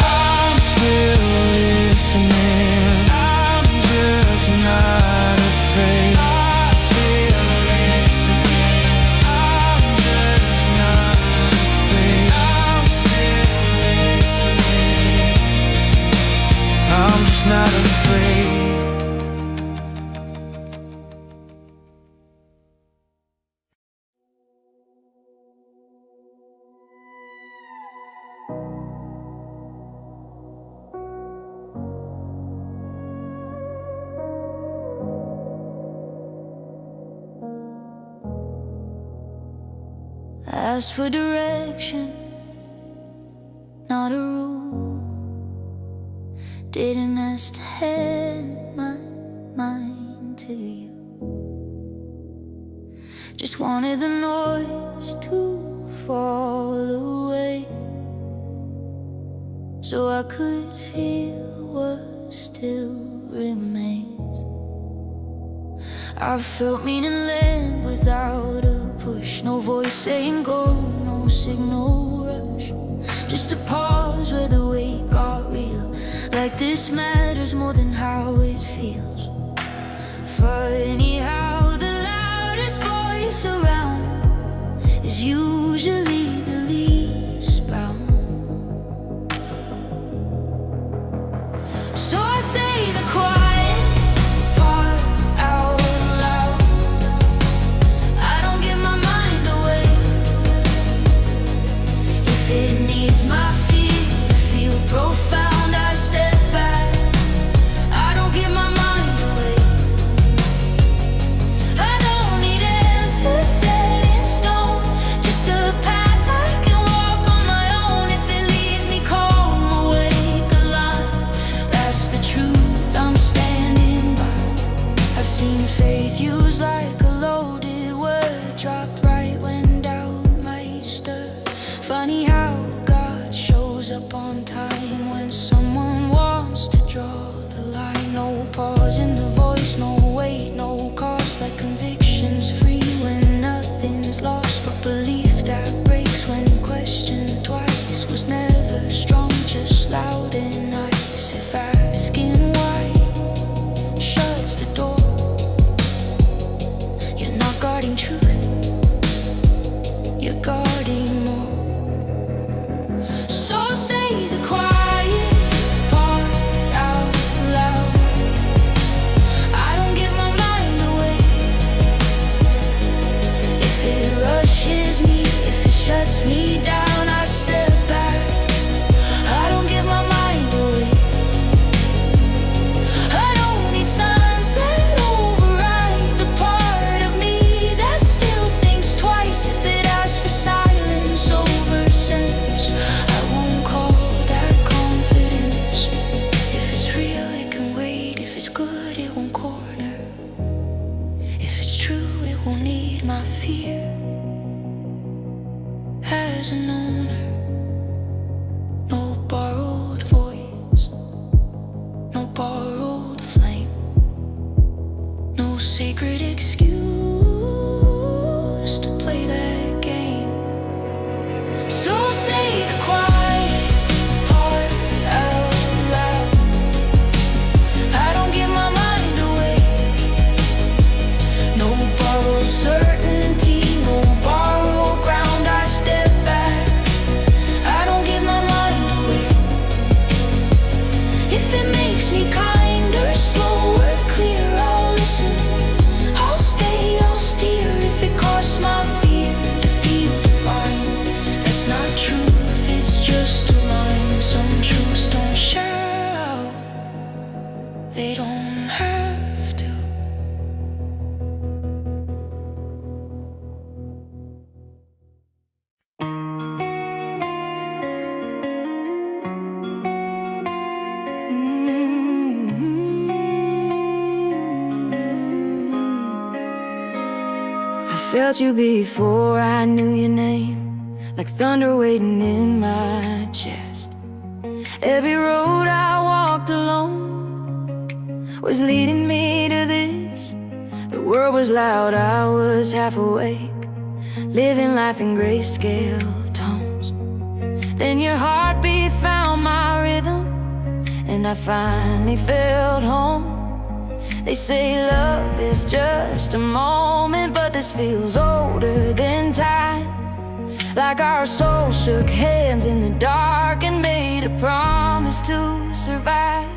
I'm still listening. I'm just not afraid. I feel listening. I'm just not afraid. I'm still listening. I'm just not afraid. Asked for direction, not a rule. Didn't ask to hand my mind to you. Just wanted the noise to fall away, so I could feel what still remains. I felt meaning land without a push. No voice saying go, no signal rush. Just a pause where the weight got real. Like this matters more than how it feels. Funny how the loudest voice around is usually the least bound. So I say the quiet part out loud. I don't give my mind away. If it needs my fear to feel profound, I step back. I don't give my mind away. I don't need answers set in stone, just a path I can walk on my own. If it leaves me calm, awake, alive, that's the truth I'm standing by. I've seen faith used like a loaded word, dropped right when doubt might stir. Funny how God shows up on time when someone wants to draw the line. No pause in the voice, no weight, no cost. Like convictions free when nothing's lost. But belief that breaks when questioned twice was never strong, just loud and nice. If asking why shuts the door, you're not guarding truth, you're guarding more. So say the quiet part out loud. I don't give my mind away. If it rushes me, if it shuts me down, I step back. I don't give my mind away. I don't need signs that override the part of me that still thinks twice. If it asks for silence over sense, I won't call that confidence. If it's real, it can wait. If it's good, it won't corner. If it's true, it won't need my fear. As felt you before I knew your name, like thunder waiting in my chest. Every road I walked alone was leading me to this. The world was loud, I was half awake, living life in grayscale tones. Then your heartbeat found my rhythm, and I finally felt home. They say love is just a moment, but this feels older than time. Like our souls shook hands in the dark and made a promise to survive.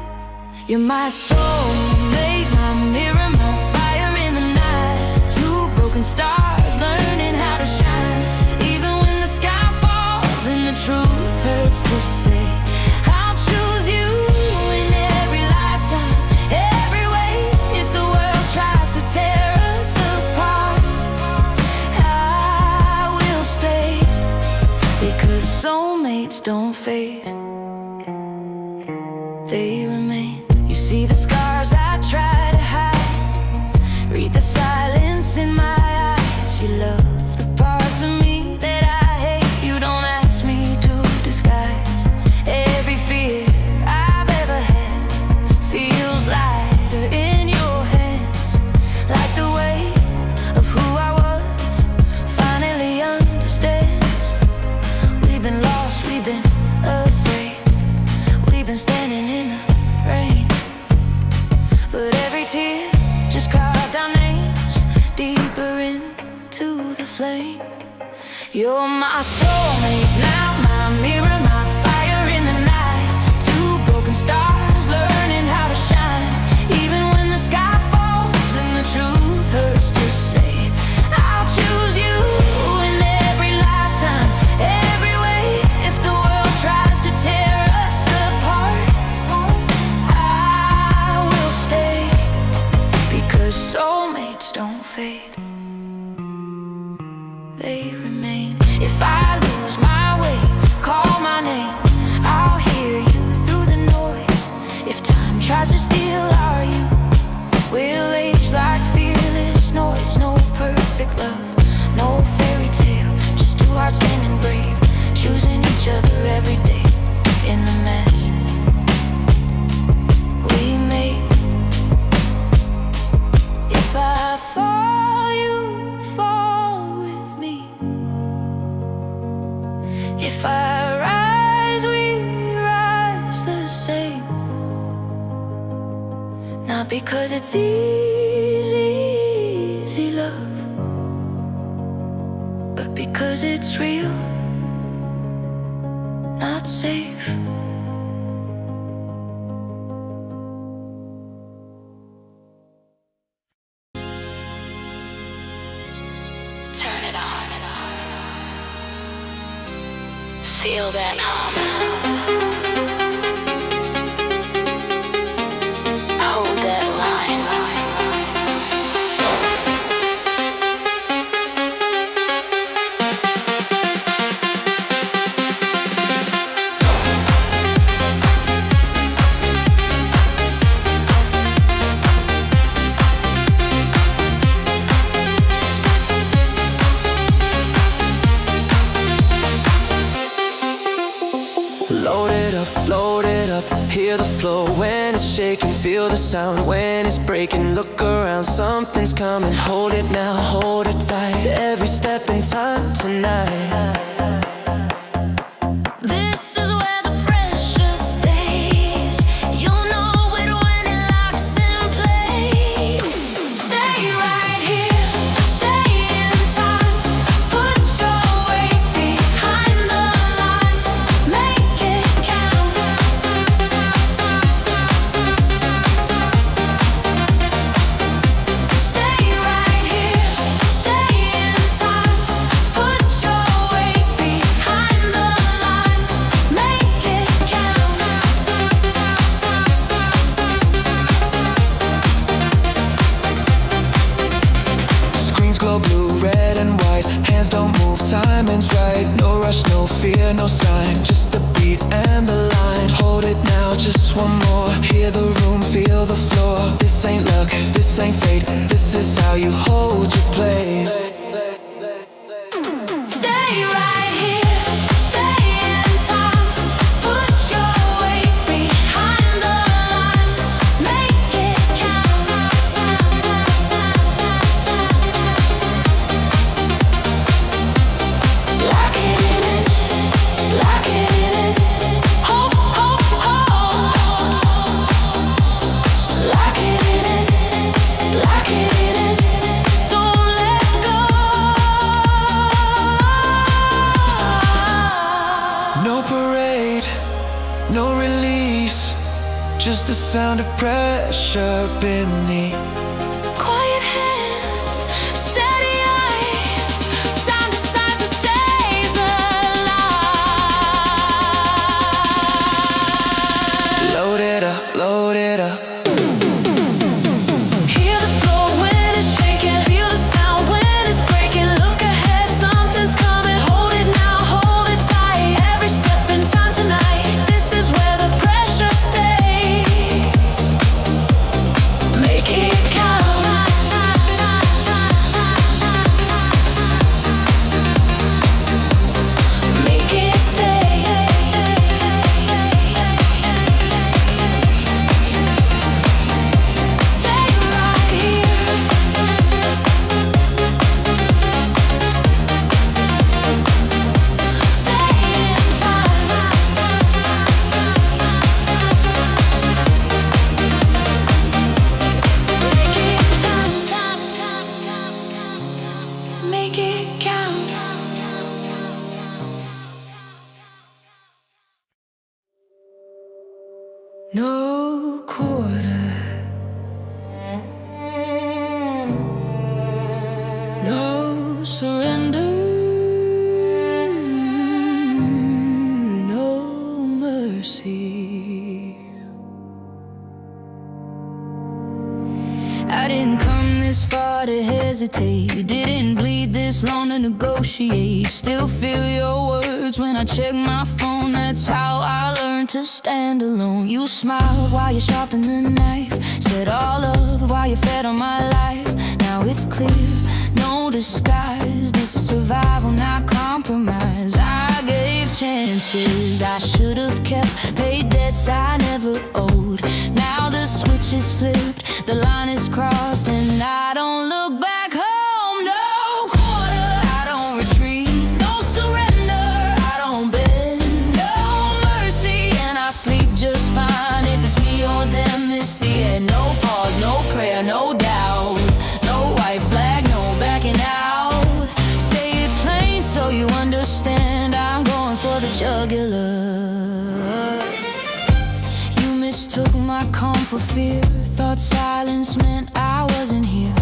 You're my soulmate, my mirror, my fire in the night. Two broken stars learning how to shine. Even when the sky falls and the truth hurts to say, I'll choose you in every lifetime, every way. If the world tries to tear us apart, I will stay, because soulmates don't fade, they remain. You see the scars I try to hide, read the silence in my eyes. You love the parts of me that I hate. You don't ask me to disguise. Every fear I've ever had feels lighter in your hands, like the weight of who I was finally understands. We've been lost, we've been afraid, we've been standing in the rain, but every tear just carved our names deeper into the flame. You're my soulmate now, my mirror, my fire in the night. Two broken stars learning how to shine. Even when the sky falls and the truth hurts to say, I'll choose you in every lifetime, every way. If the world tries to tear us apart, I will stay, because soulmates don't fade, they remain. If I lose my way, call my name, I'll hear you through the noise. If time tries to steal our youth, we'll age like fearless noise. No perfect love, no fairy tale, just two hearts standing brave, choosing each other every day in the mess we make. If I fall, you fall with me. If I rise, we rise the same. Not because it's easy love, but because it's real, not safe. Turn it on. Feel that hum. Hold that line. Load it up, hear the flow when it's shaking, feel the sound when it's breaking. Look around, something's coming, hold it now, hold it tight. Every step in time tonight. This is where the pressure stays. You'll know it when it locks in place. Stay right here, stay in time. Put your weight behind the line. Make it count. Stay right here, stay in time. Put your weight behind the line. Make it count. Screens glow blue, red and white. Hands don't move, timing's right. No rush, no fear, no sign. Just the beat and the line. Hold it now, just one more. Hear the room, feel the floor. This ain't luck, this ain't fate. This is how you hold your place. No parade, no release, just the sound of pressure beneath. Quiet hands, steady eyes, time decides who stays alive. Load it up, load it up. Hear the floor when it's shaking, feel the sound when it's breaking. Look ahead, something's coming. Hold it now, hold it tight. Every step in time tonight. This is where the pressure stays. Make it count. Make it stay. Stay right here. Stay in time. Make it time. Make it count. No quarter, no surrender, no mercy. I didn't come this far to hesitate, didn't bleed this long to negotiate. Still feel your words when I check my phone. That's how I learned to stand alone. You smiled while you sharpened the knife, said all up while you fed on my life. Now it's clear, no disguise. This is survival, not compromise. I gave chances I should have kept, paid debts I never owed. Now the switch is flipped, the line is crossed, and I don't look back home. No quarter, I don't retreat. No surrender, I don't bend. No mercy, and I sleep just fine. If it's me or them, it's the end. No pause, no prayer, no doubt. No white flag, no backing out. Say it plain so you understand. I'm going for the jugular. You mistook my calm for fear, thought silence meant I wasn't here.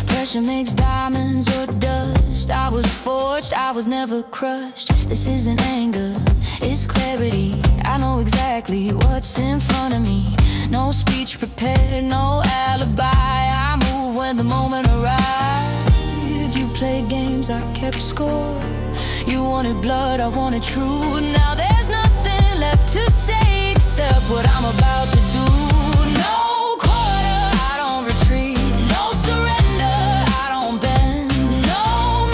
Pressure makes diamonds or dust. I was forged, I was never crushed. This isn't anger, it's clarity. I know exactly what's in front of me. No speech prepared, no alibi. I move when the moment arrives. You played games, I kept score. You wanted blood, I wanted truth. Now there's nothing left to say except what I'm about to do. No quarter, I don't retreat. No surrender, I don't bend. No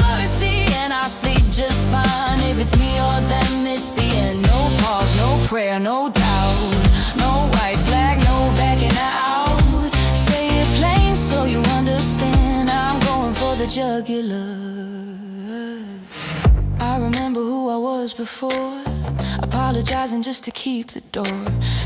mercy, and I sleep just fine. If it's me or them, it's the end. No pause, no prayer, no doubt. No white flag, no backing out. Say it plain so you understand. I'm going for the jugular. I remember who I was before, apologizing just to keep the door.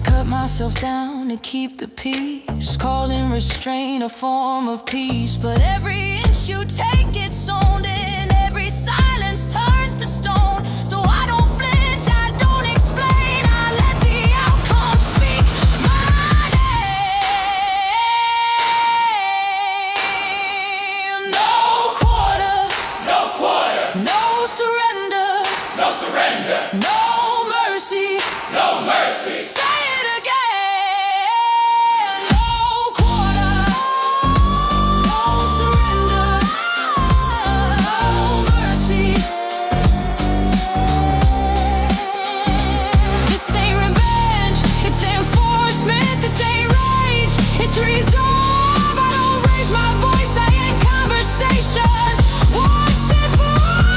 Cut myself down to keep the peace, calling restraint a form of peace. But every inch you take gets owned, and every silence turns to stone. So I don't flinch, I don't explain. I let the outcome speak my name. No quarter, no surrender, no mercy, say it again. No quarter, no surrender, no mercy. This ain't revenge, it's enforcement. This ain't rage, it's resolve. I don't raise my voice, I end conversations once and for all.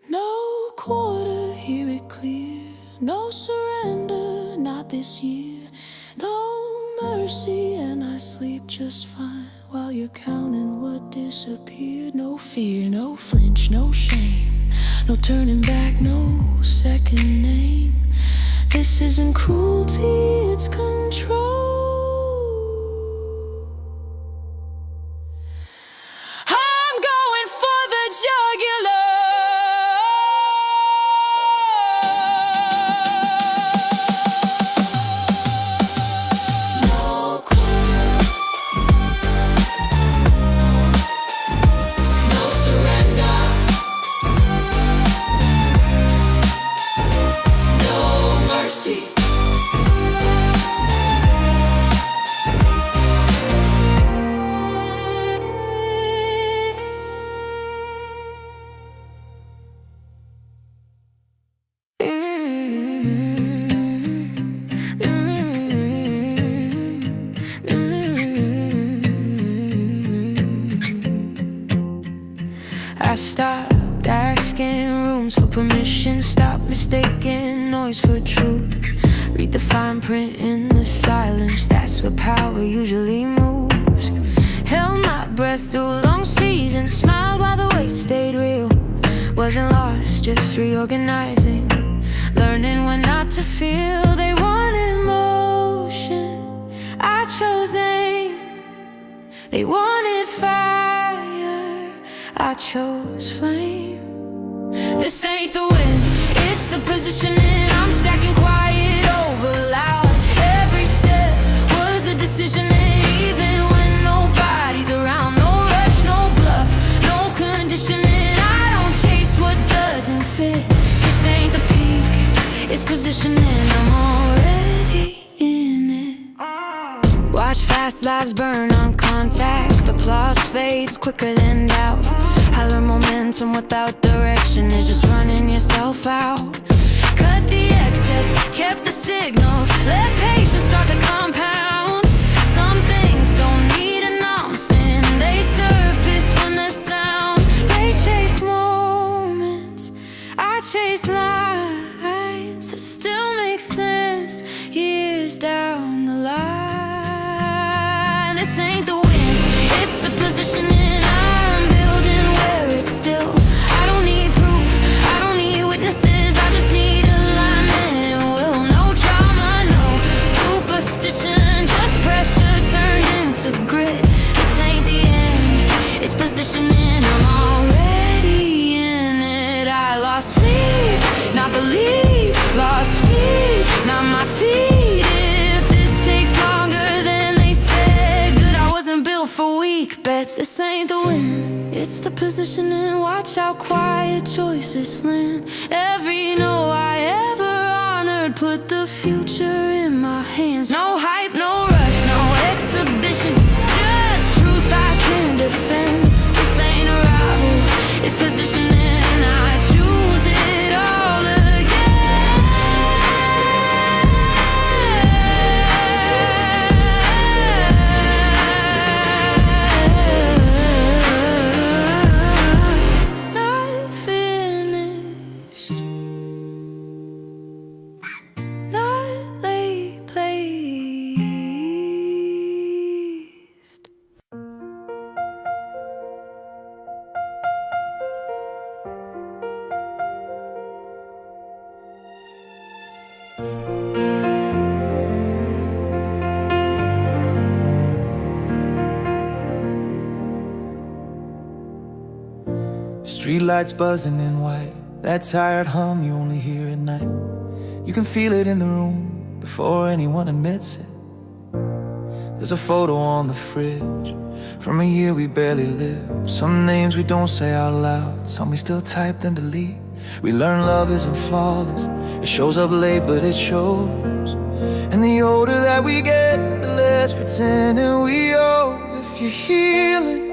No quarter, hear it clear. No surrender, not this year. No mercy, and I sleep just fine while you're counting what disappeared. No fear, no flinch, no shame. No turning back, no second name. This isn't cruelty, it's control. I'm going for stopped asking rooms for permission. Stop mistaking noise for truth. Read the fine print in the silence. That's where power usually moves. Held my breath through long seasons. Smiled while the weight stayed real. Wasn't lost, just reorganizing. Learning when not to feel. They wanted motion, I chose aim. They wanted fire, I chose flame. This ain't the win, it's the positioning. I'm stacking quiet over loud. Every step was a decision, and even when nobody's around. No rush, no bluff, no conditioning. I don't chase what doesn't fit. This ain't the peak, it's positioning. I'm already in it. Watch fast lives burn on contact. Applause fades quicker than doubt. I learned momentum without direction is just running yourself out. Cut the excess, kept the signal. Let patience start to compound. Some things don't need announcing. They surface when the sound. They chase moments, I chase lines that still make sense years down the line. This ain't the win, it's the positioning. I'm building where it's still. I don't need proof, I don't need witnesses. I just need alignment. Will no drama, no superstition. Just pressure turned into grit. This ain't the end, it's positioning. I'm already in it. I lost sleep, not belief. Lost speed, not my feet. If this takes longer than they said, good, I wasn't built for weak bets. This ain't the win, it's the positioning. Watch how quiet choices land. Every no I ever honored put the future in my hands. No hype, no rush, no exhibition. Just truth I can defend. This ain't a rival, it's positioning. I choose it all again. Not finished, not late placed. Streetlights buzzing in white. That tired hum you only hear at night. You can feel it in the room before anyone admits it. There's a photo on the fridge from a year we barely lived. Some names we don't say out loud, some we still type then delete. We learn love isn't flawless, it shows up late but it shows. And the older that we get, the less pretending we owe. If you're healing,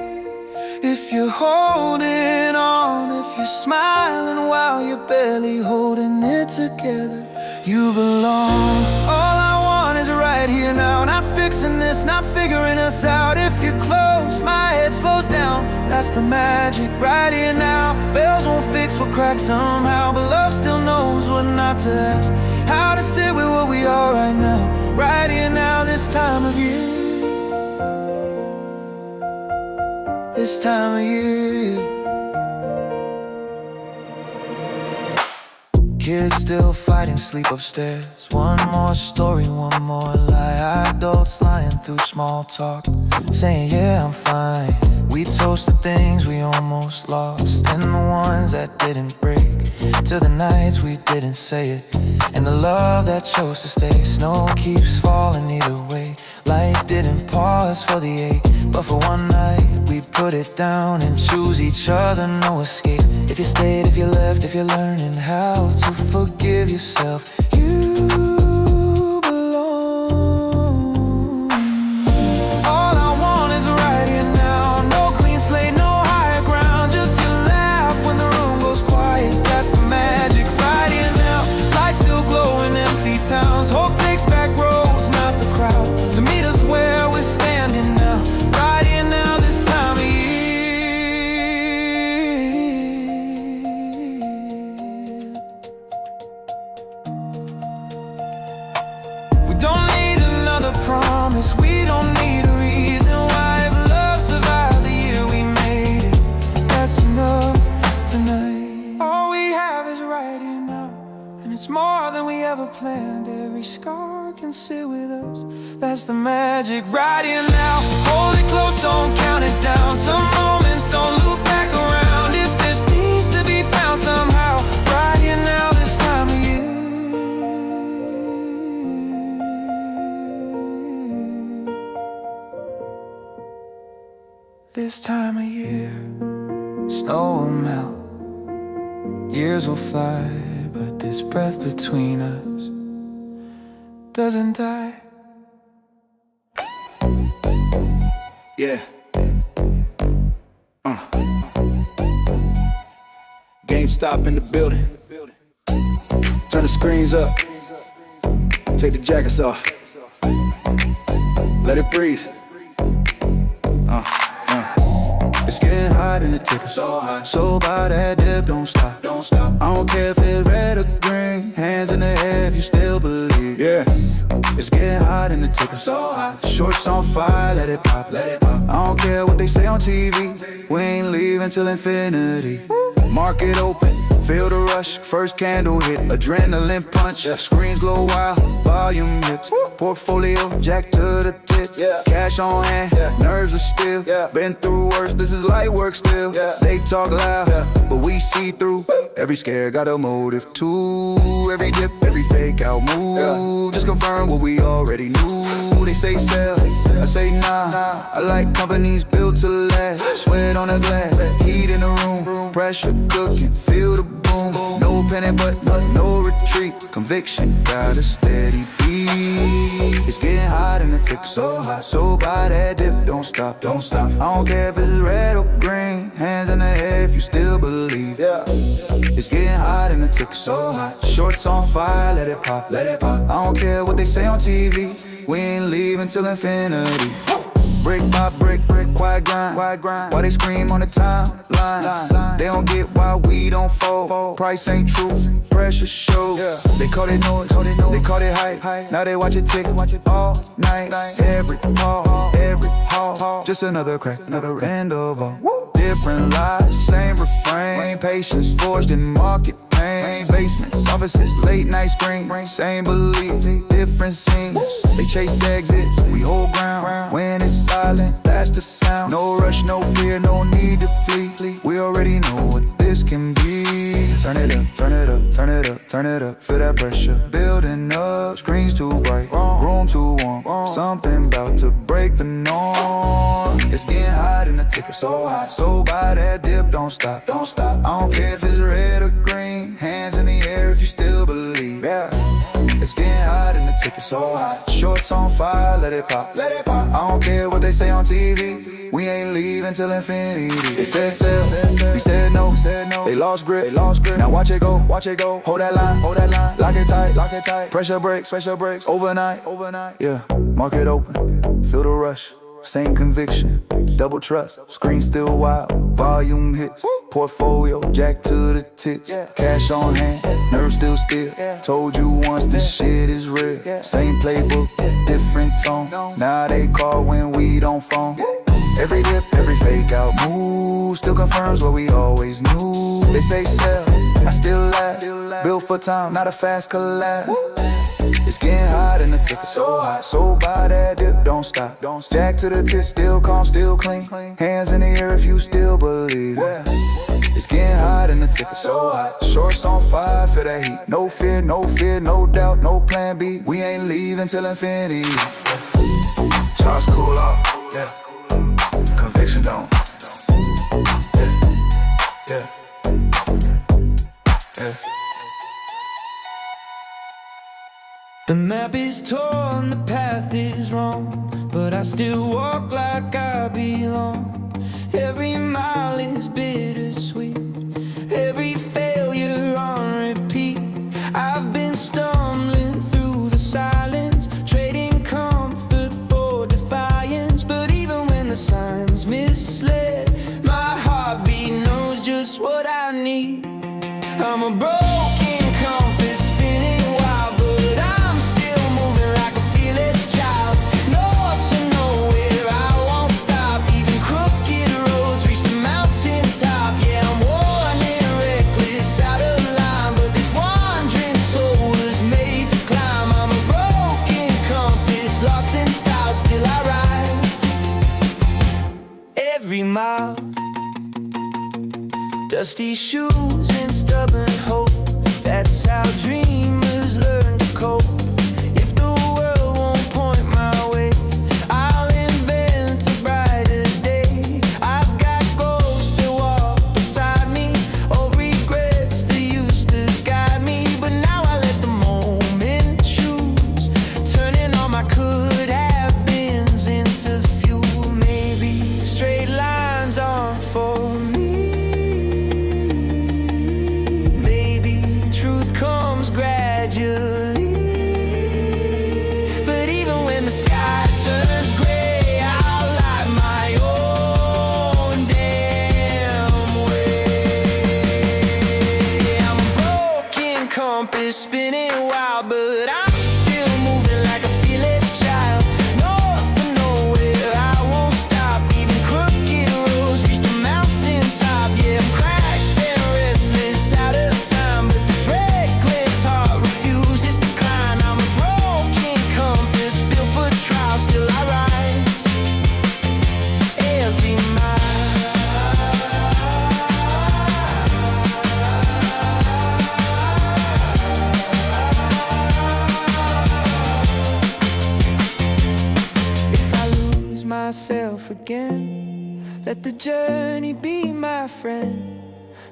if you're holding on, if you're smiling while you're barely holding it together, you belong. All I want is right here now, not fixing this, not figuring us out. If you're close, my head slows down. That's the magic, right here now. Bells won't fix what cracks somehow, but love still knows what not to ask. How to sit with what we are right now, right here now, this time of year. This time of year. Kids still fighting, sleep upstairs. One more story, one more lie. Adults lying through small talk, saying yeah, I'm fine. We toast the things we almost lost, and the ones that didn't break, to the nights we didn't say it, and the love that chose to stay. Snow keeps falling either way. Life didn't pause for the ache, but for one night we put it down and choose each other, no escape. If you stayed, if you left, if you're learning how to forgive yourself, you belong. All I want is right here now. No clean slate, no higher ground, just your laugh when the room goes quiet. That's the magic, right here now. Lights still glow in empty towns. Hope takes back roads, not the crowd, to meet us where we're standing now, right here now, this time of year. tonight. All we have is right here now, and it's more than we ever planned. Every scar can sit with us. That's the magic right here now. Hold it close, don't count it down. Some moments don't loop back around. If there's peace to be found somehow, right here now, this time of year. This time of year, snow will melt, years will fly, but this breath between us doesn't die. Yeah. GameStop in the building. Turn the screens up. Take the jackets off. Let it breathe. It's getting hot in the ticker. So hot. So by that dip, don't stop. Don't stop. I don't care if it's red or green. Hands in the air if you still believe. Yeah. It's getting hot in the ticker. So hot. Shorts on fire, let it pop. Let it pop. I don't care what they say on TV. We ain't leaving till infinity. Market open. Feel the rush, first candle hit, adrenaline punch, screens glow wild, volume hits, portfolio jack to the tits, cash on hand, nerves are still, been through worse, this is light work still, they talk loud, but we see through, every scare got a motive too, every dip, every fake out move, just confirm what we already knew, they say sell, I say nah, I like companies built to last, sweat on the glass, heat in the room, pressure cooking, feel the boom, no panic but no retreat, conviction got a steady beat, it's getting hot in the tick, so hot, so by that dip, don't stop, don't stop, I don't care if it's red or green, hands in the air if you still believe, it's getting hot in the tick, so hot, shorts on fire, let it pop, let it pop, I don't care what they say on TV, we ain't leaving till infinity. Brick by brick, quiet grind. Why they scream on the timeline? They don't get why we don't fold. Price ain't true, pressure shows. They call it noise, they call it hype. Now they watch it tick all night. Every call, every haul, just another crack, another end of all. Different lives, same refrain. Patience forged in market pain. Basements, offices, late night screen. Same belief, different scenes. They chase exits, we hold ground. When it's silent, that's the sound. No rush, no fear, no need to flee. We already know what this can be. Turn it up, turn it up, turn it up, turn it up. Feel that pressure building up. Screens too bright, room too warm. Something about to break the norm. It's getting hot in the ticket, so hot. So by that dip, don't stop, don't stop. I don't care if it's red or green. Hands in the air if you still believe. It's getting hot in the ticket, so hot. Shorts on fire, let it pop, let it pop. I don't care what they say on TV. We ain't leaving till infinity. They said sell, we said no. They lost grip, Now watch it go, Hold that line, lock it tight. Pressure breaks, overnight. Yeah, market open, feel the rush. Same conviction, double trust. Screen still wild, volume hits. Portfolio jack to the tits. Cash on hand, nerves still. Told you once this shit is real. Same playbook, different tone. Now they call when we don't phone. Every dip, every fake out move still confirms what we always knew. They say sell, I still laugh. Built for time, not a fast collab. It's getting hot in the ticket, so hot. So by that dip, don't stop. Jack to the tits, still calm, still clean. Hands in the air if you still believe. It's getting hot in the ticket, so hot. Shorts on fire, feel that heat. No fear, no doubt, no plan B. We ain't leaving till infinity. Charge cool off, conviction don't. Yeah. The map is torn, the path is wrong, but I still walk like I belong. Every mile is bittersweet, every failure on repeat. I've been stumbling through the silence, trading comfort for defiance. But even when the signs misled, my heartbeat knows just what I need. I'm a broken compass spinning wild, but I'm still moving like a fearless child. North and nowhere, I won't stop. Even crooked roads reach the mountaintop. Yeah, I'm worn and Dusty shoes and stubborn hope. That's how dreamers learn to cope. If the world won't point my way, I'll invent a brighter day. I've got ghosts that walk beside me, old regrets that used to guide me. But now I let the moment choose, turning all my could have beens into fuel. Maybe straight lines aren't for me. Gradually, but even when the sky turns gray, I'll light my own damn way. I'm a broken compass spinning wild, but I'm still moving like a fearless child. North and nowhere, I won't stop. Even crooked roads reach the mountain top. Yeah, I'm cracked and restless, out of time, but this reckless heart refuses decline. I'm a broken compass built for trial, still I rise every mile. If I lose myself again, let the journey be my friend.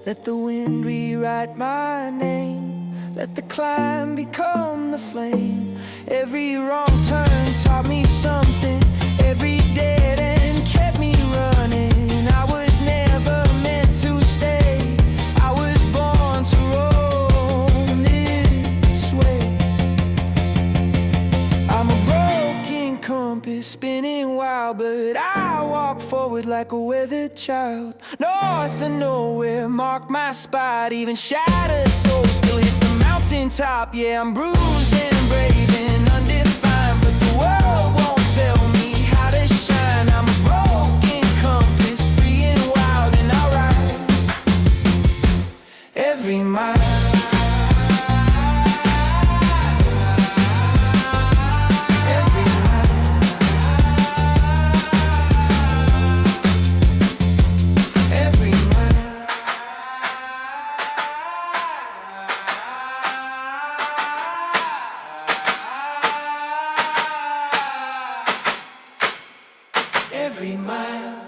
Let the wind rewrite my name. Let the climb become the flame. Every wrong turn taught me something. Every dead end kept me running. I was never meant to stay. I was born to roam this way. I'm a broken compass spinning wild, but I walk forward like a weathered child. North and nowhere mark my spot. Even shattered souls still hit the mountaintop. Yeah, I'm bruised and brave and undefined, but the world won't tell me how to shine. I'm a broken compass, free and wild, and I rise every mile. Every mile.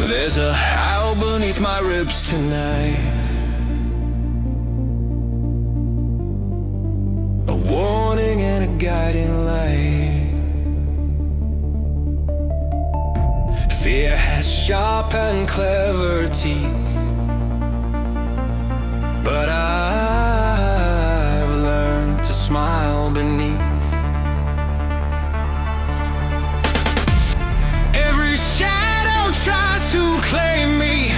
There's a howl beneath my ribs tonight, a warning and a guiding light. Fear has sharp and clever teeth, but I've learned to smile beneath. Every shadow tries to claim me.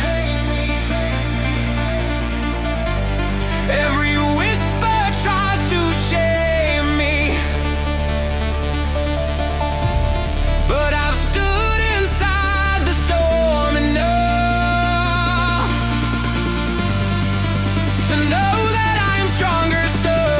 Every whisper tries to shame me, but I've stood inside the storm enough to know that I'm stronger still.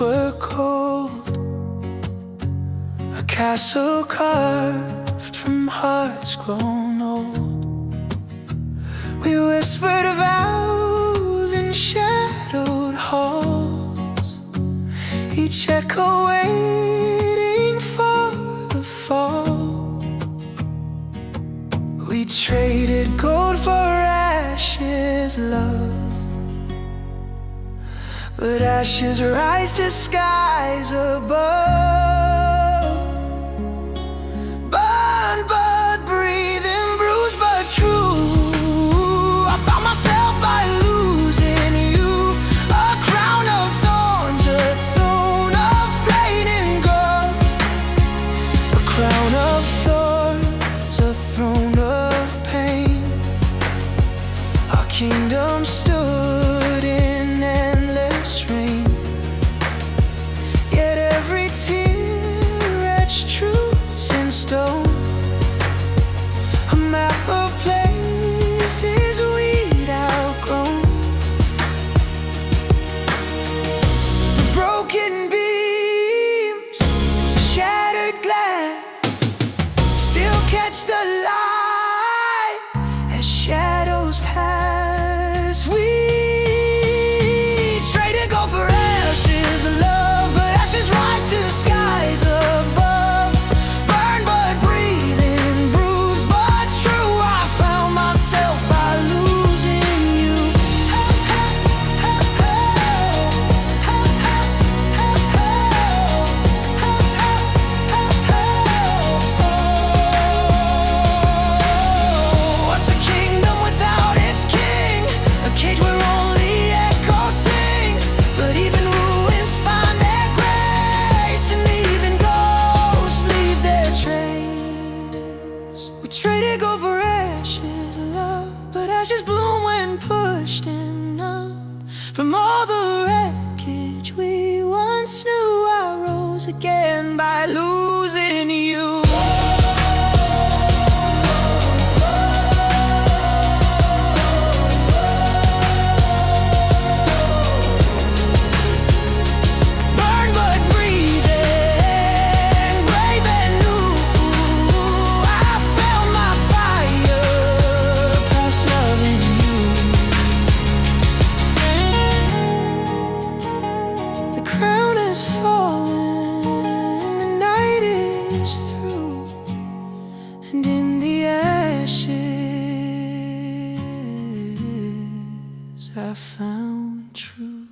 were cold, a castle carved from hearts grown old. We whispered vows in shadowed halls, each echo waiting for the fall. We traded gold for ashes, love, but ashes rise to skies above. Burn but breathing, bruised but true. I found myself by losing you. A crown of thorns, a throne of plain and gold. A crown of thorns, a throne of pain. Our kingdom stood in endless rain, yet every tear etched truths in stone. A map of places we'd outgrown. The broken beams, shattered glass, still catch the light as shadows pass. We traded gold for ashes, love, but ashes rise to skies above. Burn but breathing, bruised but true. I found myself by losing you. What's a kingdom without its king? A cage where only echoes sing, but even ruins find their grace, and even ghosts leave their trace. We traded gold for ashes, love, but ashes bloom when pushed enough. From all the wreckage we once knew, I rose again by losing you. Burn but breathing, brave and new. I found my fire, past loving you. The crown has fallen, the night is through, and in the ashes I found truth.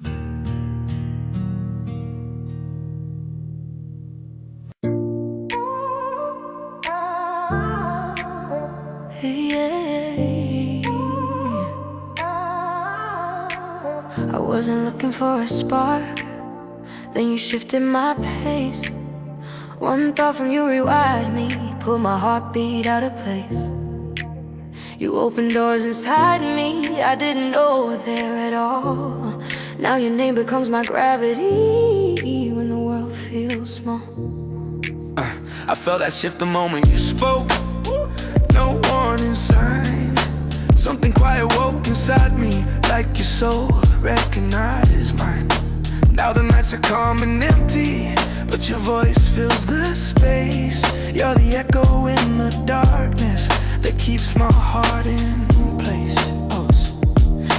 I wasn't looking for a spark, then you shifted my pace. One thought from you rewired me, pulled my heartbeat out of place. You opened doors inside me I didn't know were there at all. Now your name becomes my gravity when the world feels small. I felt that shift the moment you spoke. No warning sign. Something quiet woke inside me, like your soul recognized mine. Now the nights are calm and empty, but your voice fills the space. You're the echo in the darkness that keeps my heart in place.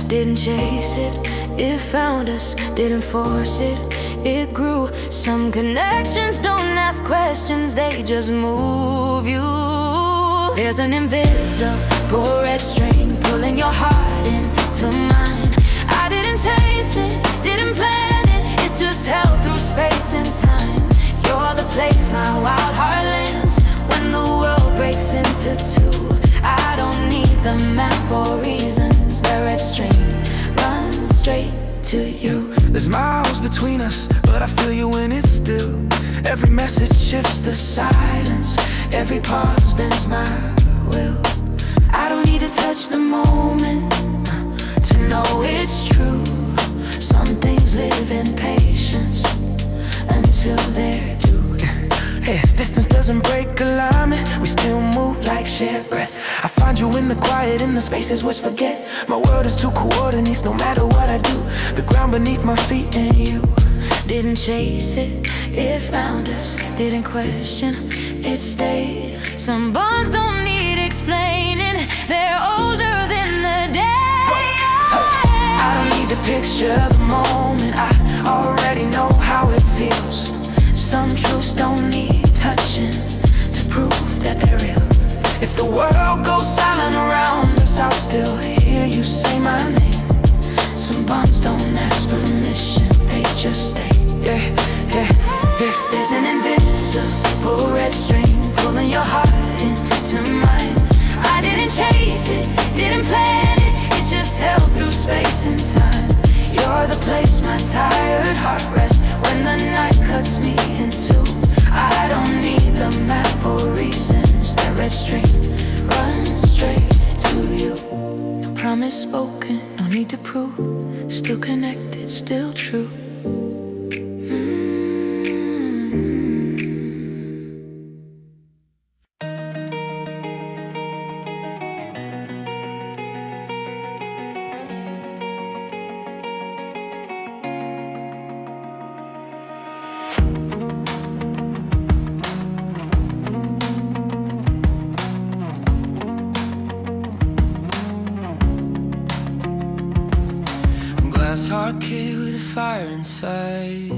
Didn't chase it, it found us. Didn't force it, it grew. Some connections don't ask questions, they just move you. There's an invisible red string pulling your heart into mine. I didn't chase it, didn't plan it, it just held through space and time. You're the place my wild heart lands when the world breaks into two. I don't need the map or reasons, the red string runs straight to you. There's miles between us, but I feel you when it's still. Every message shifts the silence, every pause bends my will. I don't need to touch the moment to know it's true. Some things live in patience until they're due. Yes, distance doesn't break alignment, we still move like shared breath. I find you in the quiet, in the spaces which forget. My world is two coordinates no matter what I do. The ground beneath my feet and you. Didn't chase it, it found us. Didn't question, it stayed. Some bonds don't need explaining, they're older than the day. I don't need to picture the moment, I already know how it feels. Some truths don't need touching to prove that they're real. If the world goes silent around us, I'll still hear you say my name. Some bonds don't ask permission, they just stay. Yeah, yeah, yeah. There's an invisible red string pulling your heart into mine. I didn't chase it, didn't plan it, it just held through space and time. You're the place my tired heart rests when the night cuts me in two. I don't need the map or reasons, that red string runs straight to you. No promise spoken, no need to prove, still connected, still true. Glass heart kid with a fire inside.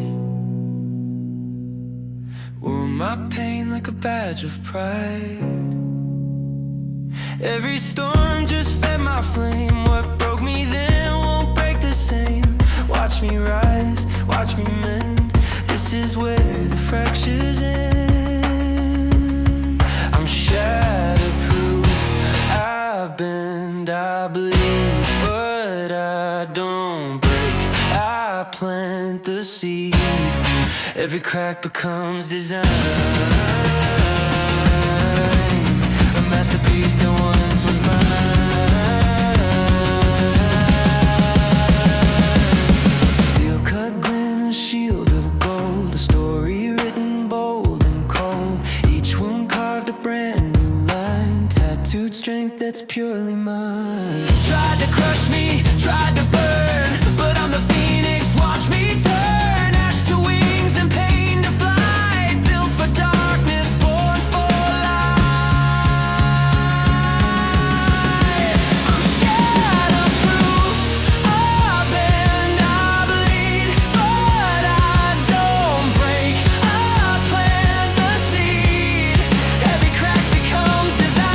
Wore my pain like a badge of pride. Every storm just fed my flame. What broke me then won't break the same. Watch me rise, watch me mend. This is where the fractures end. I'm shatterproof, I bend, I bleed, but I don't break. I plant the seed, every crack becomes design. A masterpiece that once was mine. Steel cut grin, a shield of gold, a story written bold and cold. Each wound carved a brand new line, tattooed strength that's purely mine. Tried to crush me, tried to burn, but I'm the phoenix, watch me turn. Ash to wings and pain to fly, built for darkness, born for light. I'm shatterproof, I bend, I bleed, but I don't break. I plant the seed, every crack becomes design.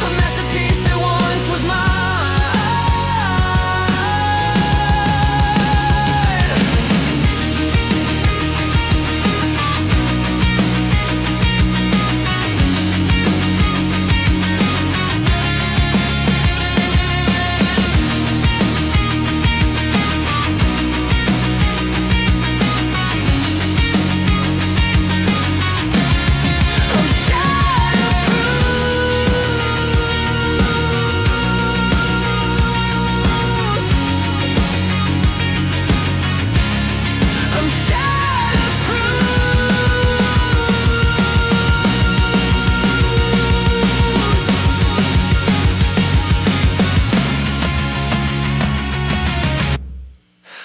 A masterpiece that once was mine.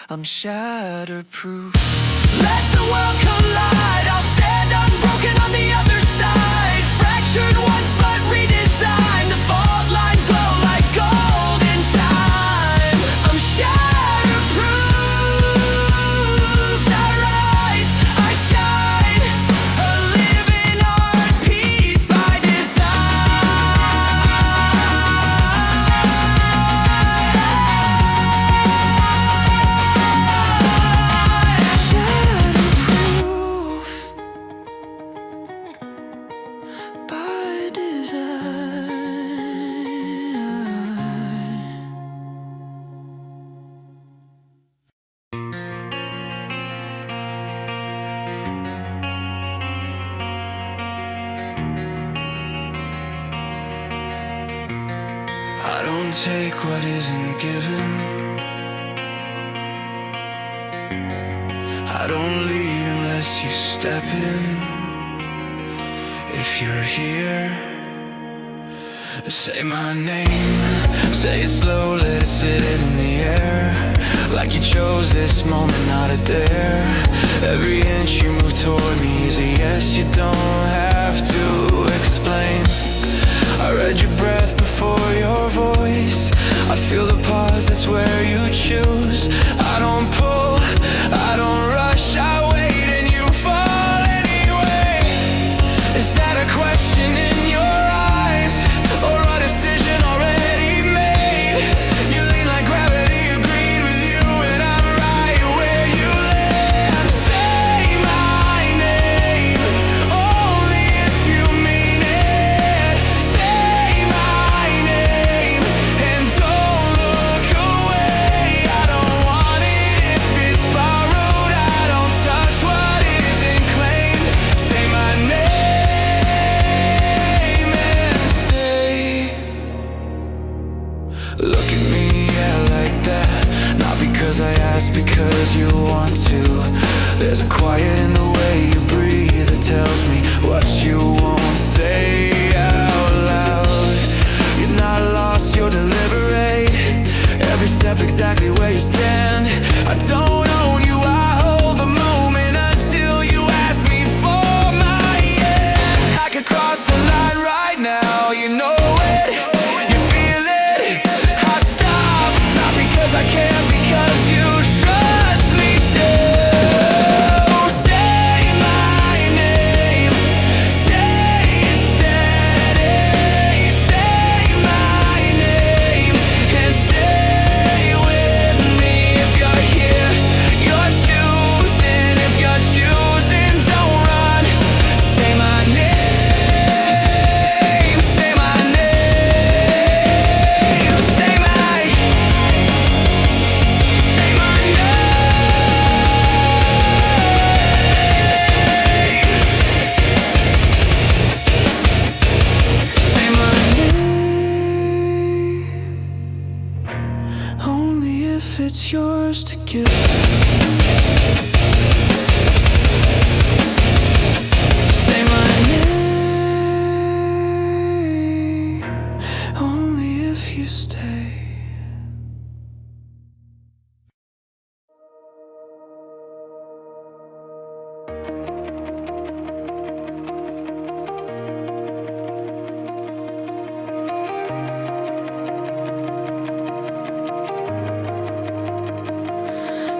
I'm I'm shatterproof. Let the world collide, I'll stand unbroken on the other side. Fractured once but redesigned, the fault lines glow like gold in time. I'm shatterproof, I rise, I shine, a living art piece by Shatterproof by design. I don't take what isn't given. I don't lead unless you step in. If you're here, say my name. Say it slow, let it sit in the air. like you chose this moment, not a dare. Every inch you move toward me is a yes. You don't have to explain. I read your breath before your voice. I feel the pause, that's where you choose. I don't pull, I don't rush, I wait and you fall anyway. Is that a question in your eyes, or a decision already made? You lean like gravity, agreed with you, and I'm right where you land. Say my name, only if you mean it. Say my name, and don't look away. I don't want it if it's borrowed. I don't touch what isn't claimed. Say my name and stay. Look at me, yeah, like that. Not because I asked, because you want to. There's a quiet in the way you breathe that tells me what you won't say out loud. You're not lost, you're deliberate. Every step exactly where you stand. I don't own you, I hold the moment until you ask me for my hand. I could cross the line right now, you know it, you feel it. I stop, not because I can't, because you trust me to. Say my name, say it steady. Say my name and stay with me. If you're here, you're choosing. If you're choosing, don't run. Say my name, say my name, say my Say my name, only if it's yours to give. Say my name, only if you stay.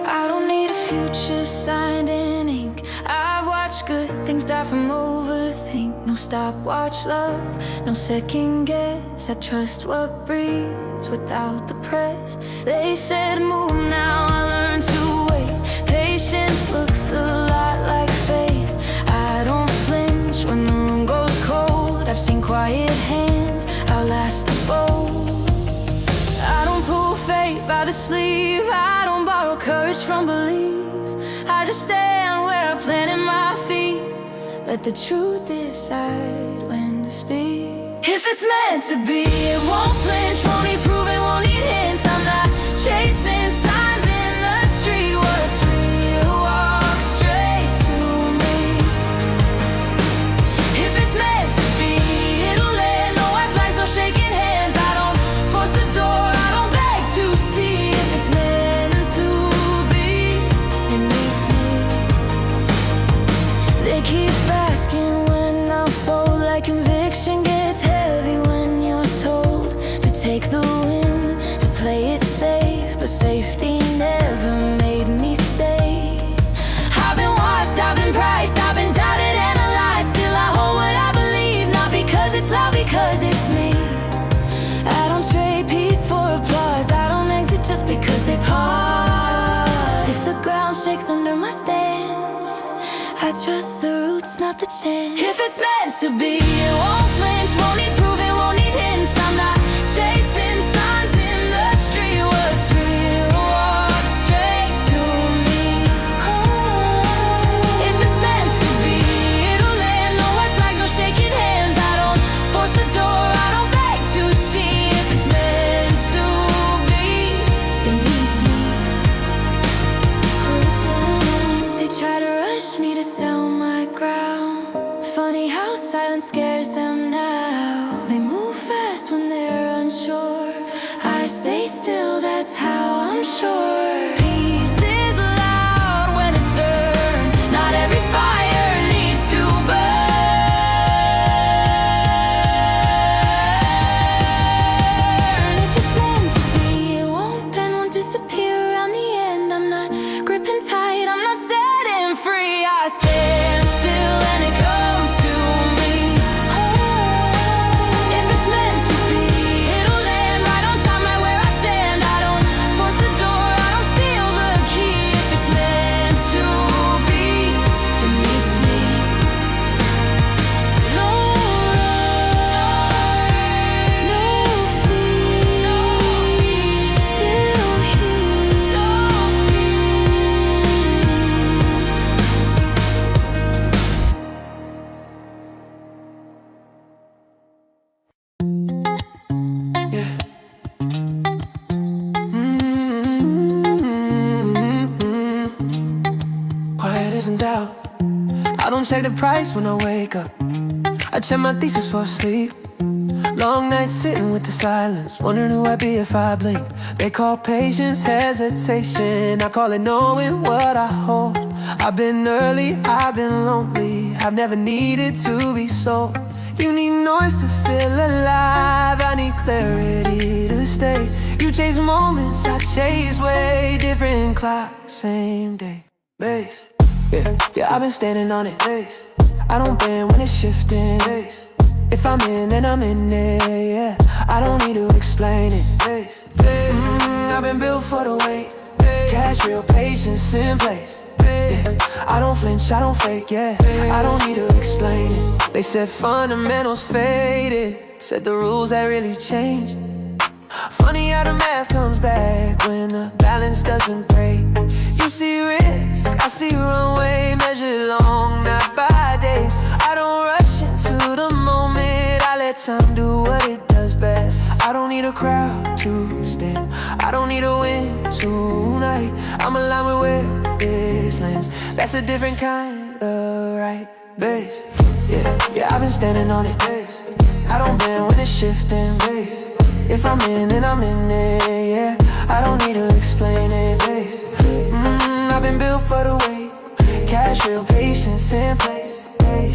I don't need a future signed in ink. I've watched good things die from overthink. No stopwatch love, no second guess. I trust what breathes without the press. They said move now, I learned to wait. Patience looks a lot like faith. I don't flinch when the room goes cold. I've seen quiet hands outlast the bold. I don't pull fate by the sleeve. I don't borrow courage from belief. I just stand where I planted my feet. Let the truth decide when to speak. If it's meant to be, it won't flinch, won't need proving, won't need hints. I'm not chasing signs in the street. What's real, walk straight to me. If it's meant to be, it'll land. No white flags, no shaking hands. I don't force the door, I don't beg to see. If it's meant to be, it needs me. They keep asking when I'll fold, like conviction gets heavy when you're told to take the win, to play it safe. But safety never made me stay. I've been watched, I've been priced, I've been doubted, analyzed. Still I hold what I believe, not because it's loud, because it's me. I don't trade peace for applause. I don't exit just because they part. If the ground shakes under my stance, I trust the roots, not the chance. If it's meant to be, it won't flinch, won't need proving, won't need hints. I'm not chasing signs in the street. What's real, walk straight to me. If it's meant to be, it'll land. No white flags, no shaking hands. I don't force the door, I don't beg to see. If it's meant to be, it needs me. They try to rush me to sell my ground. Funny how silence scares them fears and doubt. I don't check the price when I wake up. I check my thesis for sleep. Long nights sitting with the silence, wondering who I'd be if I blinked. They call patience hesitation, I call it knowing what I hold. I've been early, I've been lonely, I've never needed to be sold. You need noise to feel alive, I need clarity to stay. You chase moments, I chase way different clocks, same day. Bass, yeah, I've been standing on it. Bass, I don't bend when it's shifting. Bass, if I'm in, then I'm in it, yeah. I don't need to explain it. Bass, I've been built for the wait. Cash, real patience in place. Yeah. I don't flinch, I don't fake, yeah. I don't need to explain it. They said fundamentals faded, said the rules that really change. Funny how the math comes back when the balance doesn't break. You see risk, I see runway measured long, not by days. I don't rush into the moment, I let time do what it does best. I don't need a crowd to stand, I don't need a win tonight. I'm aligned with where this lands, that's a different kind of right. Bass, yeah, I've been standing on it. Bass, I don't bend when it's shifting. Bass, if I'm in, then I'm in it, yeah. I don't need to explain it, babe. I've been built for the wait. Cash, real patience in place, hey.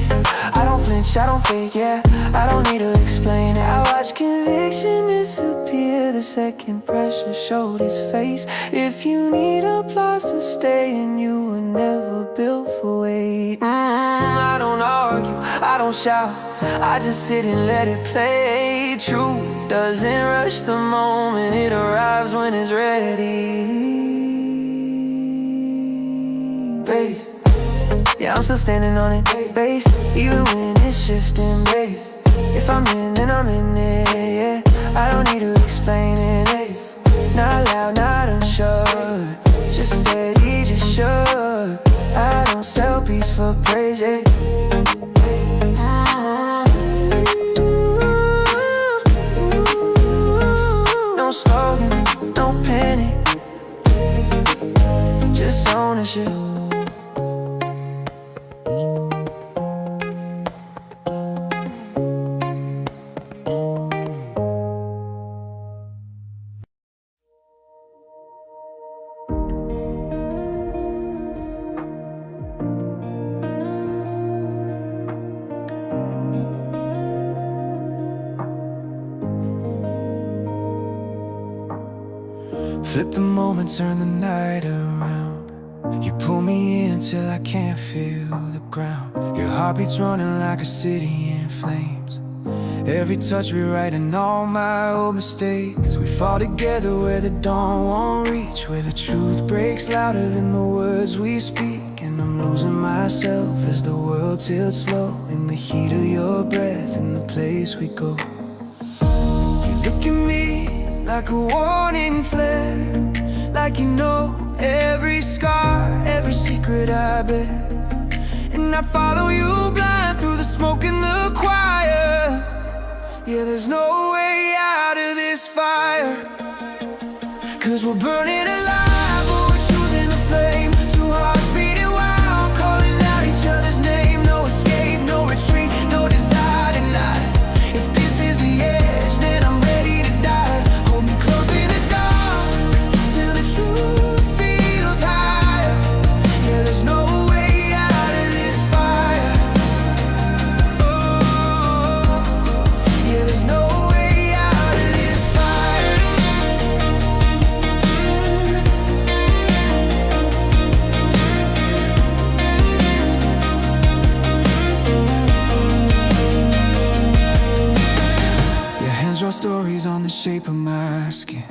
I don't flinch, I don't fake, yeah. I don't need to explain it. I watch conviction disappear the second pressure showed its face. If you need applause to stay, and you were never built for wait. I don't argue, I don't shout, I just sit and let it play. Truth doesn't rush the moment, it arrives when it's ready. Bass, yeah, I'm still standing on it. Bass, even when it's shifting. Bass, if I'm in, then I'm in it, yeah. I don't need to explain it, bass. Not loud, not unsure, just steady, just sure. I don't sell peace for praise, yeah. No slogan, no panic, just ownership. Flip the moment, turn the night around. You pull me in till I can't feel the ground. Your heartbeat's running like a city in flames. Every touch rewriting all my old mistakes. We fall together where the dawn won't reach, where the truth breaks louder than the words we speak. And I'm losing myself as the world tilts slow, in the heat of your breath, in the place we go. You look at me like a warning flare, like you know every scar, every secret I bear. And I follow you blind through the smoke and the choir. Yeah, there's no way out of this fire, 'cause we're burning alive, but we're choosing the flame. Two hearts beating wild, calling out each other's name. No escape, no retreat, no desire tonight. If this is the edge, then I'm ready to dive. Hold me close in the dark, till the truth feels higher. Yeah, there's no way out of this fire. Oh, yeah, there's no way out of this fire. Your hands draw stories on the shape of my skin.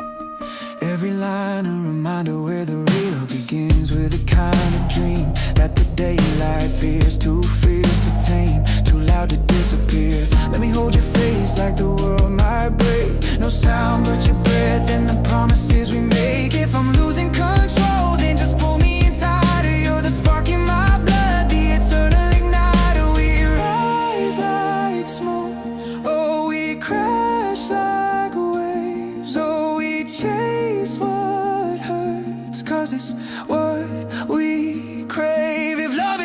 Every line a reminder where the real begins. We're the kind of dream that the daylight fears, too fierce to tame, too loud to disappear. Let me hold your face like the world might break. No sound but your breath and the promises we make. If I'm losing control, then just pull me in tighter. You're the spark in my blood, the eternal igniter. We rise like smoke, oh, we crash like waves. Oh, we chase what hurts, 'cause it's what we crave. If love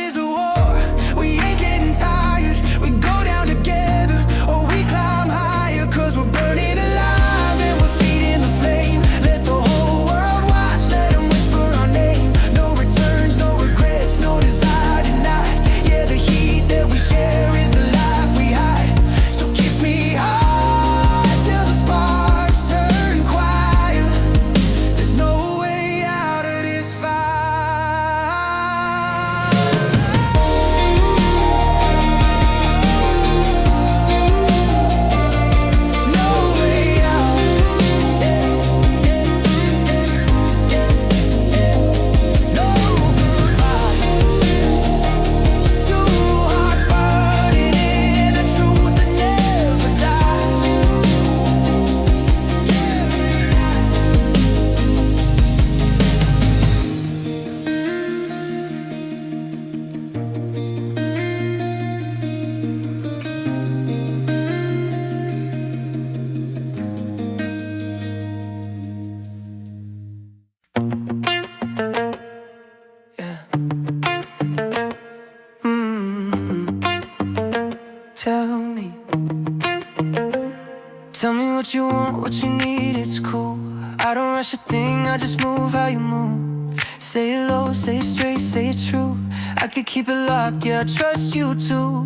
I could keep it locked, yeah, I trust you too.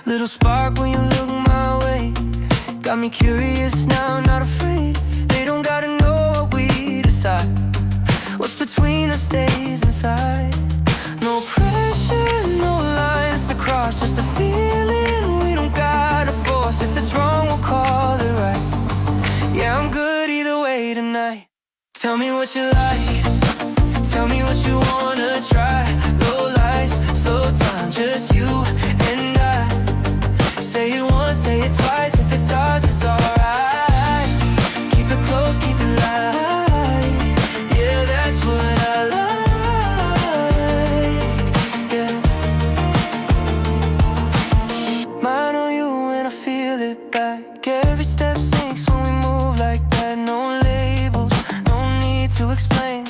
Little spark when you look my way. Got me curious now, not afraid. They don't gotta know what we decide. What's between us stays inside. No pressure, no lines to cross. Just a feeling we don't gotta force. If it's wrong, we'll call it right. Yeah, I'm good either way tonight. Tell me what you like. Tell me what you wanna try. Low lights, slow time, just you and I. Say it once, say it twice. If it's ours, it's alright. Keep it close, keep it light. Yeah, that's what I like. Yeah. Mine on you and I feel it back. Every step sinks when we move like that. No labels, no need to explain.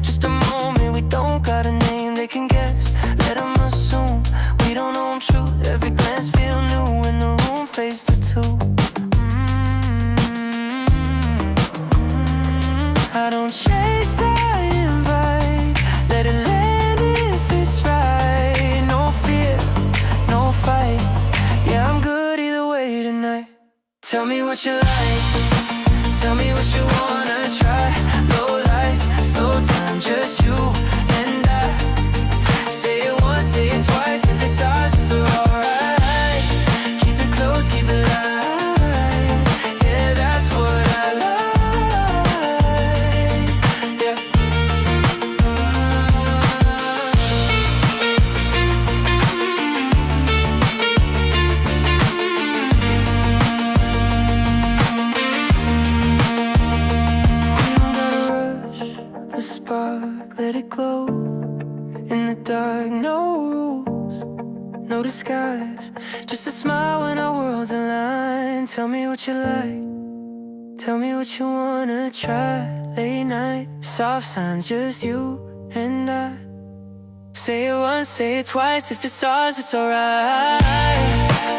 Just a moment, we don't got a name. They can guess, let them assume we don't know them true. Every glance feel new when the room fades to two. I don't chase, I invite. Let it land if it's right. No fear, no fight. Yeah, I'm good either way tonight. Tell me what you like. Tell me what you wanna try. Low lights, slow time, just you and I. Say it once, say it twice. If it's ours, it's alright. Keep it close, keep it light. Yeah, that's what I like. Yeah. We don't gotta rush the spark, let it glow. In the dark, no rules, no disguise. Just a smile when our worlds align. Tell me what you like. Tell me what you wanna try. Late night, soft signs, just you and I. Say it once, say it twice. If it's ours, it's alright.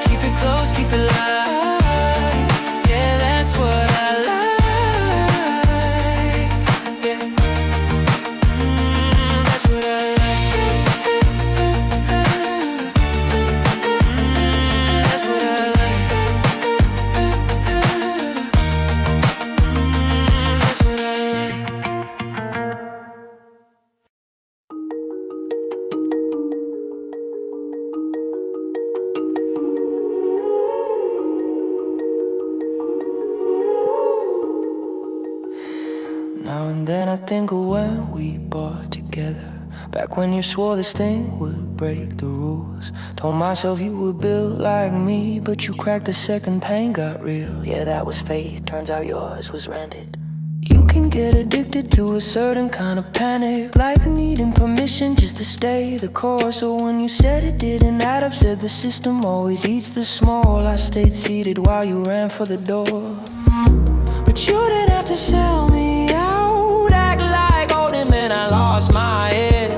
Keep it close, keep it light. Yeah, that's what I like. Yeah. That's what I like. That's what I like. That's what I like. Now and then I think of when we bought together. Back when you swore this thing would break the rules. Told myself you were built like me, but you cracked the second pain got real. Yeah, that was faith, turns out yours was rented. You can get addicted to a certain kind of panic, like needing permission just to stay the course. So when you said it didn't add up, said the system always eats the small, I stayed seated while you ran for the door. But you didn't have to sell me out, act like older man, I lost my head.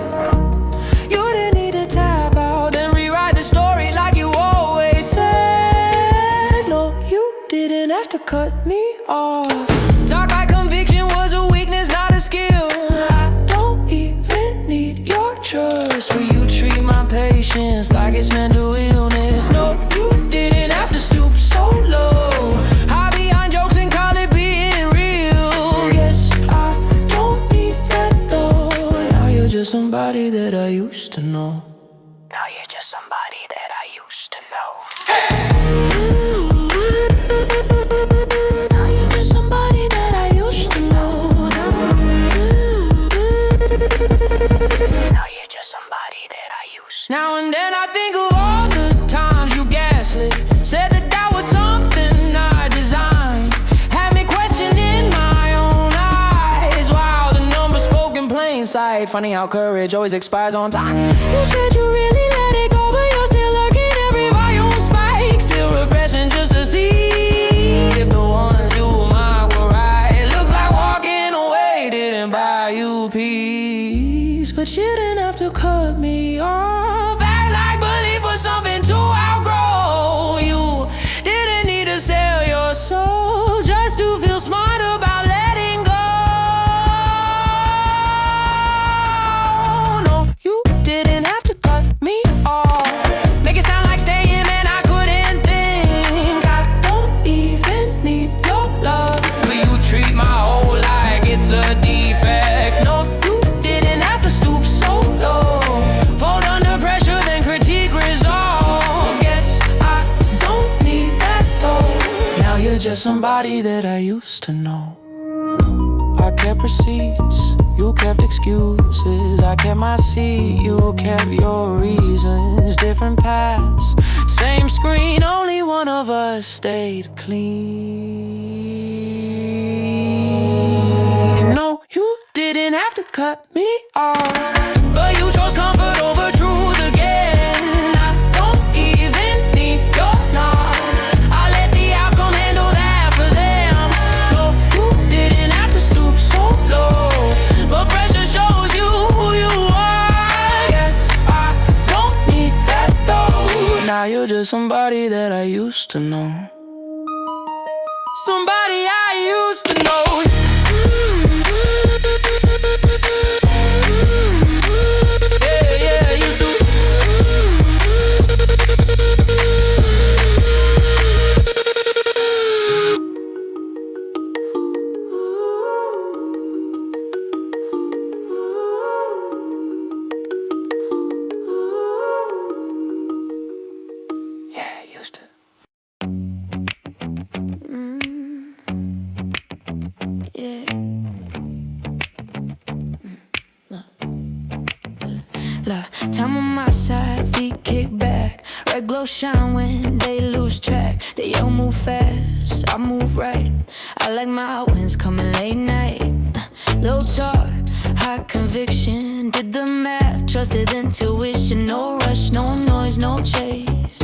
You didn't need to tap out, then rewrite the story like you always said. No, you didn't have to cut me off. Talk like conviction was a weakness, not a skill. I don't even need your trust, but you treat my patience like it's mental illness. No, you didn't have to stoop so low. Hide behind jokes and call it being real. Yes, I don't need that though. Now you're just somebody that I used to know. Now you're just somebody that I used to know. Now you're just somebody that I used to know. Now you're just somebody that I used to know. Now and then I think of all the times you gaslit, said that that was something I designed. Had me questioning my own eyes. Wow, the numbers spoke in plain sight. Funny how courage always expires on time. You said you really let it go, but you're still looking every volume spike. Still refreshing just to see if the ones you marked were right. It looks like walking away didn't buy you peace, but you didn't have to cut me off. Act like belief was something to outgrow. You didn't need to sell your soul just to feel smart about letting go. No, you didn't have to cut somebody that I used to know. I kept receipts, you kept excuses. I kept my seat, you kept your reasons. Different paths, same screen, only one of us stayed clean. No, you didn't have to cut me off, but you chose comfort over truth again. I don't even need your nod. I let the outcome handle that for them. No, you didn't have to stoop so low, but pressure shows you who you are. Guess I don't need that though. Now you're just somebody that I used to know. Somebody I used to know. Time on my side, feet kick back. Red glow shine when they lose track. They yell move fast, I move right. I like my wins coming late night. Low talk, high conviction. Did the math, trusted intuition. No rush, no noise, no chase.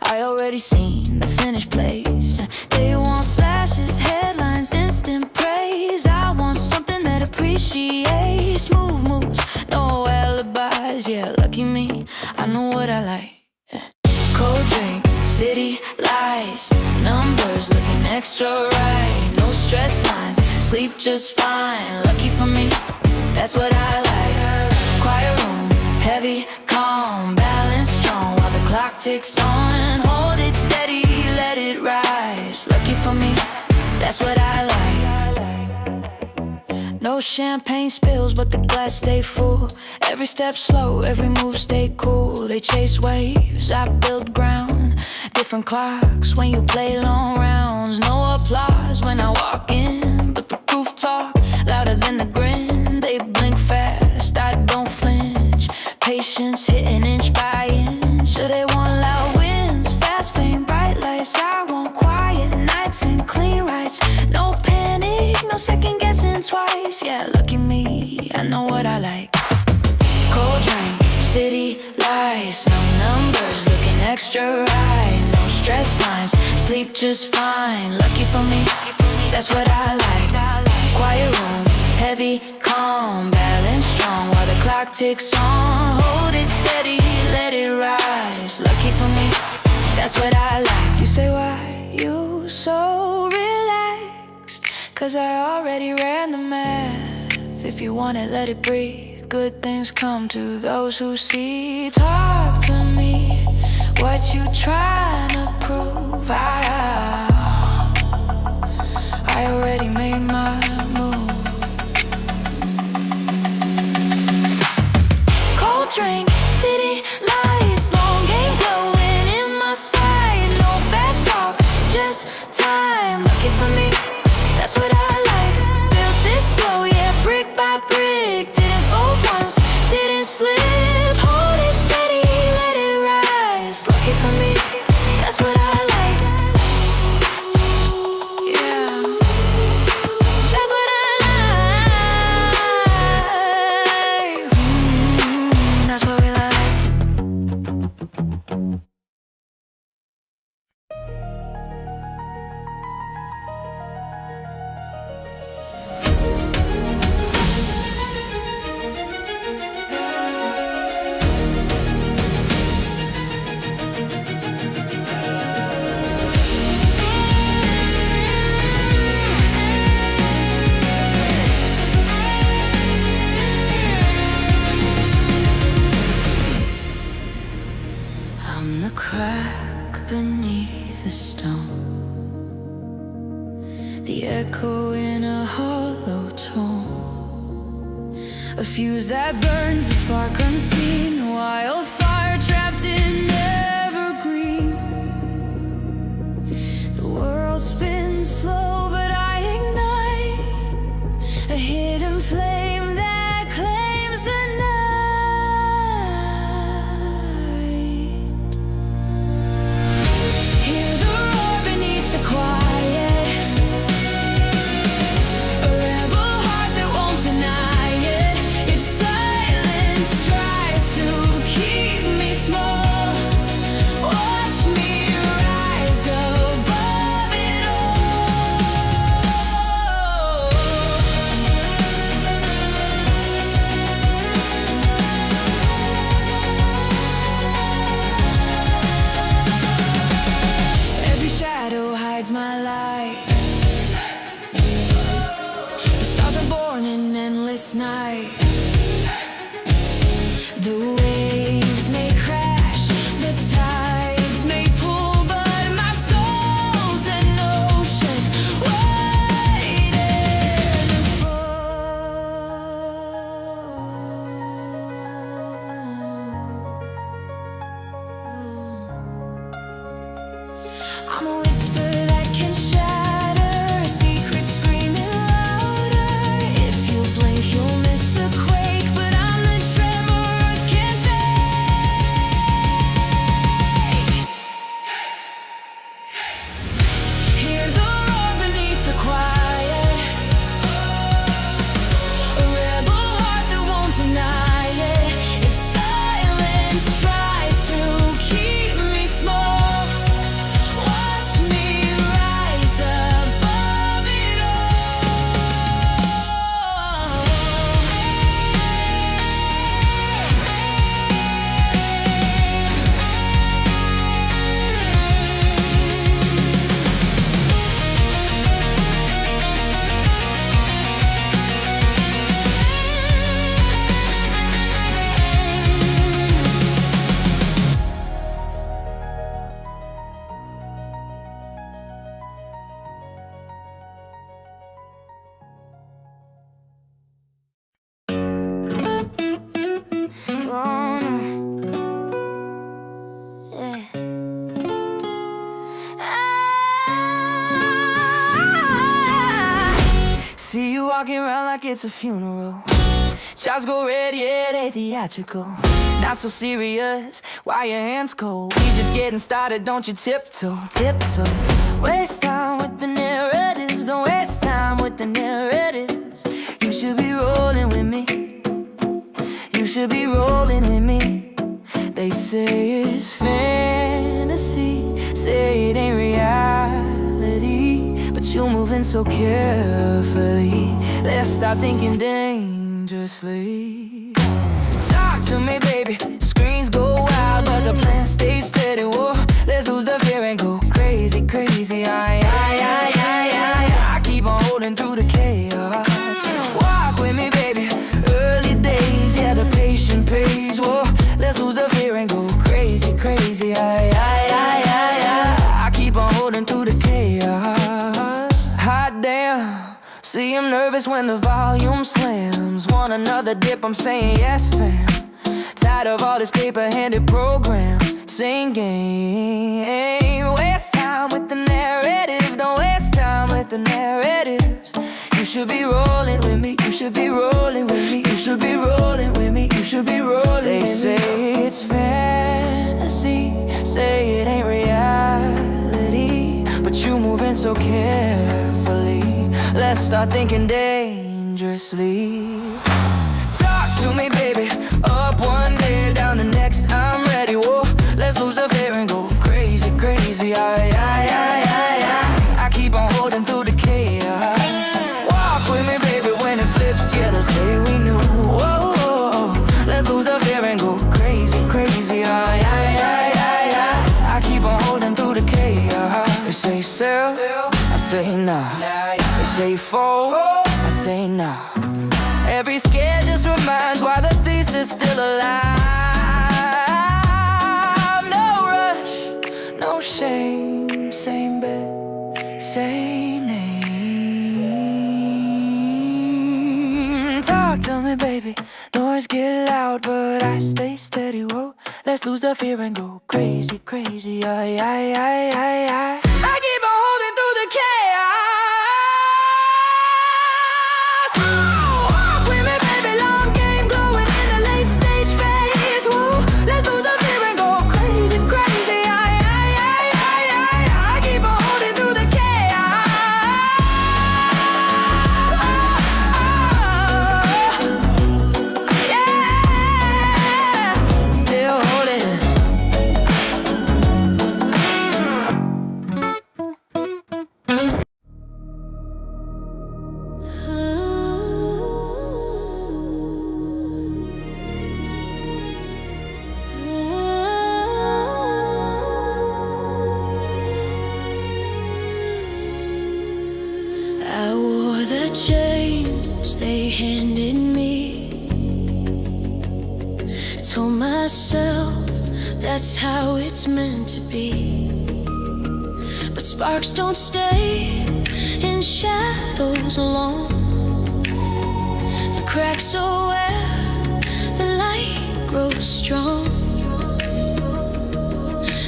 I already seen the finished place. They want flashes, headlines, instant praise. I want something that appreciates. Smooth moves, no alibis. Yeah, lucky me, I know what I like. Cold drink, city lights, numbers looking extra right. No stress lines, sleep just fine. Lucky for me, that's what I like. Quiet room, heavy, calm, balance strong while the clock ticks on. Hold it steady, let it rise. Lucky for me, that's what I like. No champagne spills, but the glass stay full. Every step slow, every move stay cool. They chase waves, I build ground. Different clocks when you play long rounds. No applause when I walk in, but the proof talk louder than the grin. They blink fast, I don't flinch. Patience hitting inch by inch. So they want loud wins, fast fame, bright lights. I want quiet nights and clean rights. No panic, no second guessing twice. Yeah, lucky me, I know what I like. Cold drink, city lights, no numbers looking extra right. No stress lines, sleep just fine. Lucky for me, that's what I like. Quiet room, heavy, calm, balance strong while the clock ticks on. Hold it steady, let it rise. Lucky for me, that's what I like. You say why you so relaxed? 'Cause I already ran the math. If you want it, let it breathe. Good things come to those who see. Talk to me, what you trying to prove? I already made my move. Cold drink, city lights, long game glowing in my sight. No fast talk, just time. Lucky for me, that's what I like. Built this slow, yeah, brick by brick. Didn't fold once, didn't slip. Hold it steady, let it rise. Lucky for me, that's what I like. Yeah, that's what I like. That's what we like. I'm the crack beneath the stone, the echo in a hollow tone, a fuse that burns, a spark unseen, wildfire trapped in evergreen. The world spins keep me small. Watch me rise above it all. Every shadow hides my light. The stars are born in endless night. The waves may crash, the tides may pull, but my soul's an ocean waiting I'm a whisper that can shatter, a secret screaming louder. If you blink, you'll miss the quake, but I'm the tremor earth can't fake. Hear the roar beneath the quiet, a rebel heart that won't deny it. If silence tries to keep me small, watch me rise above it See you walking around like it's a funeral. Shots go red, yeah, they theatrical. Not so serious, why your hands cold? We just getting started, don't you tiptoe, tiptoe. Waste time with the narratives, don't waste time with the narratives. You should be rolling with me, you should be rolling with me. They say it's fantasy, say it ain't reality, but you're moving so carefully. Let's start thinking dangerously. Talk to me, baby. Screens go wild, but the plan stays steady. Whoa, let's lose the fear and go crazy, crazy. I keep on holding through the chaos. Walk with me, baby. Early days, yeah, the patient pays. Whoa, let's lose the fear and go crazy, crazy. I keep on holding through the chaos. Hot damn. See, I'm nervous when the volume slams. Want another dip, I'm saying yes, fam. Tired of all this paper-handed program. Same game. Waste time with the narrative, don't waste time with the narratives. You should be rolling with me, you should be rolling with me, you should be rolling with me, you should be rolling. They say it's fantasy, say it ain't reality, but you moving so carefully. Let's start thinking dangerously. Talk to me, baby. Up one day, down the next, I'm ready. Whoa, let's lose the fear and go crazy, crazy. I keep on holding through the chaos. Walk with me, baby, when it flips, yeah, let's say we knew. Whoa, let's lose the fear and go crazy, crazy. I keep on holding through the chaos. They say sail, I say nah. They say fall, I say nah. Every scare just reminds why the thesis still alive. No rush, no shame, same bed, same name. Talk to me, baby. Noise get loud, but I stay steady. Whoa, let's lose the fear and go crazy, crazy. I keep on holding through the chaos. Walk with me, baby, long game going in the late stage phase. Whoa, let's lose the fear and go crazy, crazy. I keep on holding through the chaos. Yeah, still the chains they handed me. Told myself that's how it's meant to be. But sparks don't stay in shadows long. The cracks are where the light grows strong.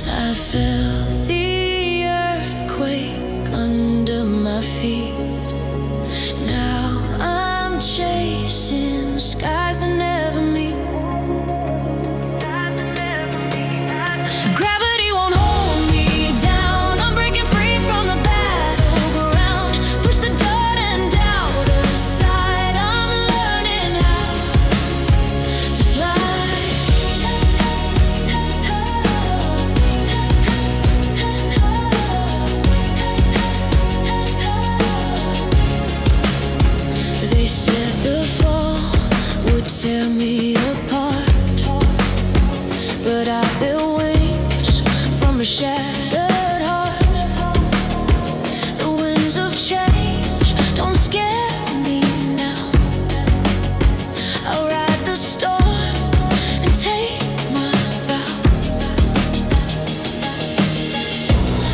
I felt the earthquake under my feet. Now I'm chasing skies that never meet. Gravity won't hold me down. I'm breaking free from the battleground. Push the dirt and doubt aside. I'm learning how to fly. They said the fall would tear me apart, but I built wings from a shattered heart. The winds of change don't scare me now. I'll ride the storm and take my vow.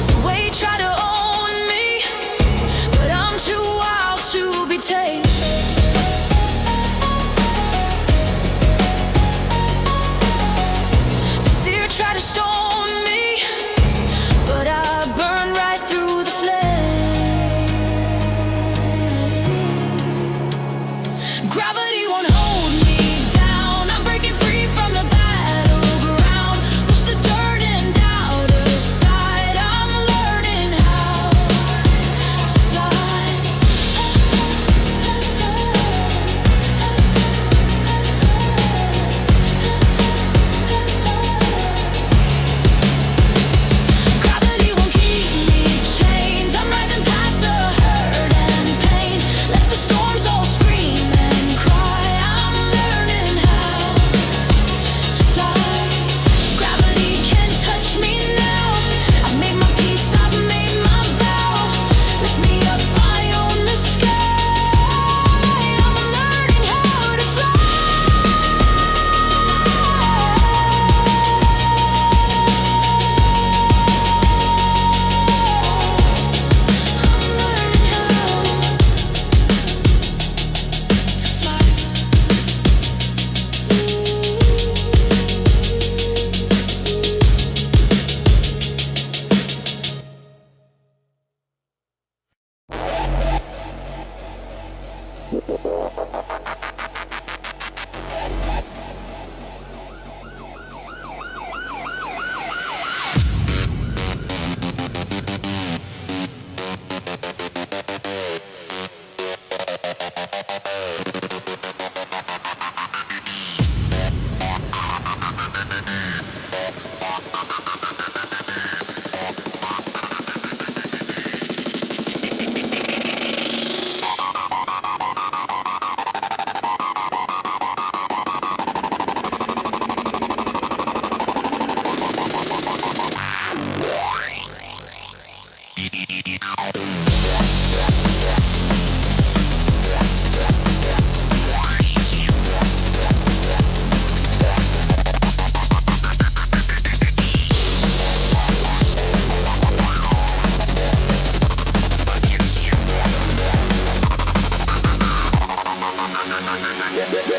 The weight tried to own me, but I'm too wild to be tamed. The fear tried to stone me, but I burned right through the flame. Gravity won't hold me down. I'm breaking free from the battleground. Push the dirt and doubt aside. I'm learning how to fly. Gravity won't keep me chained. I'm rising past the hurt and pain. Let the storms all scream and cry. I'm learning how to fly. Gravity can't touch me now. I've made my peace, I've made my vow. Lift me up, I own the sky. I'm learning how to fly. I'm learning how to fly.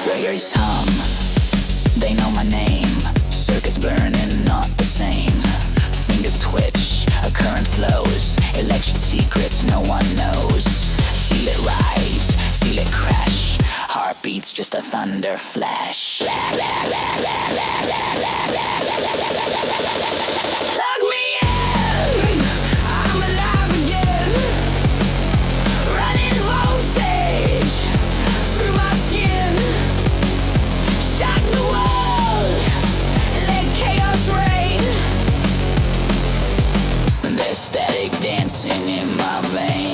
Warriors hum, they know my name. Circuits burning, not the same. Fingers twitch, a current flows. Electric secrets no one knows. Feel it rise, feel it crash. Heartbeats just a thunder flash. Plug me in, I'm alive again. Running voltage through my skin. Shock the world, let chaos reign. There's static dancing in my veins.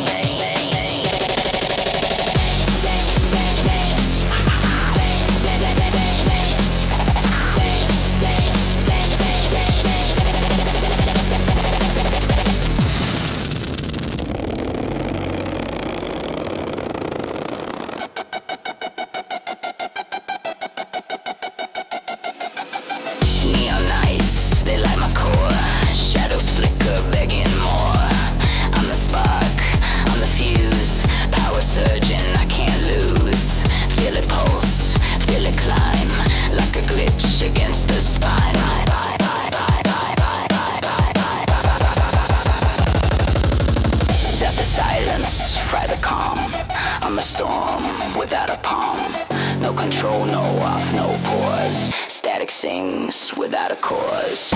things without a cause.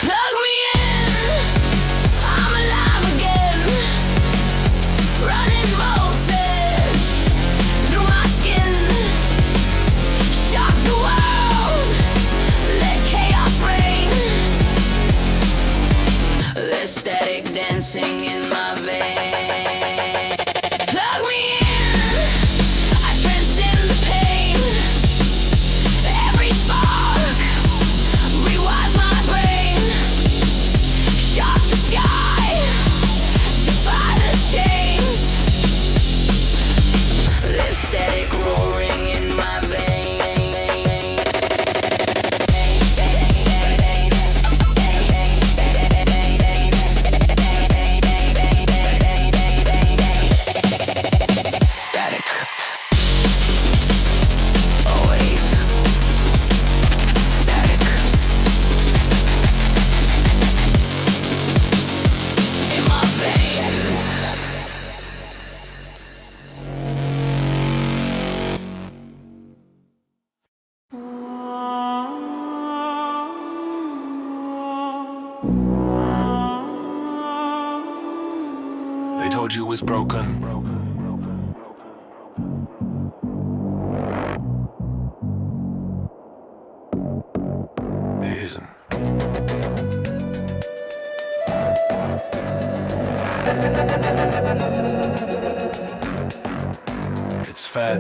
Plug me in, I'm alive again. Running voltage through my skin. Shock the world, let chaos reign. There's static dancing in my veins. Plug me in, I transcend the pain. Every spark rewires my brain. Shock the sky, defy the chains. There's static roaring in my veins. Static. Always. Static. In my veins. They told you it was broken. It isn't. It's fat.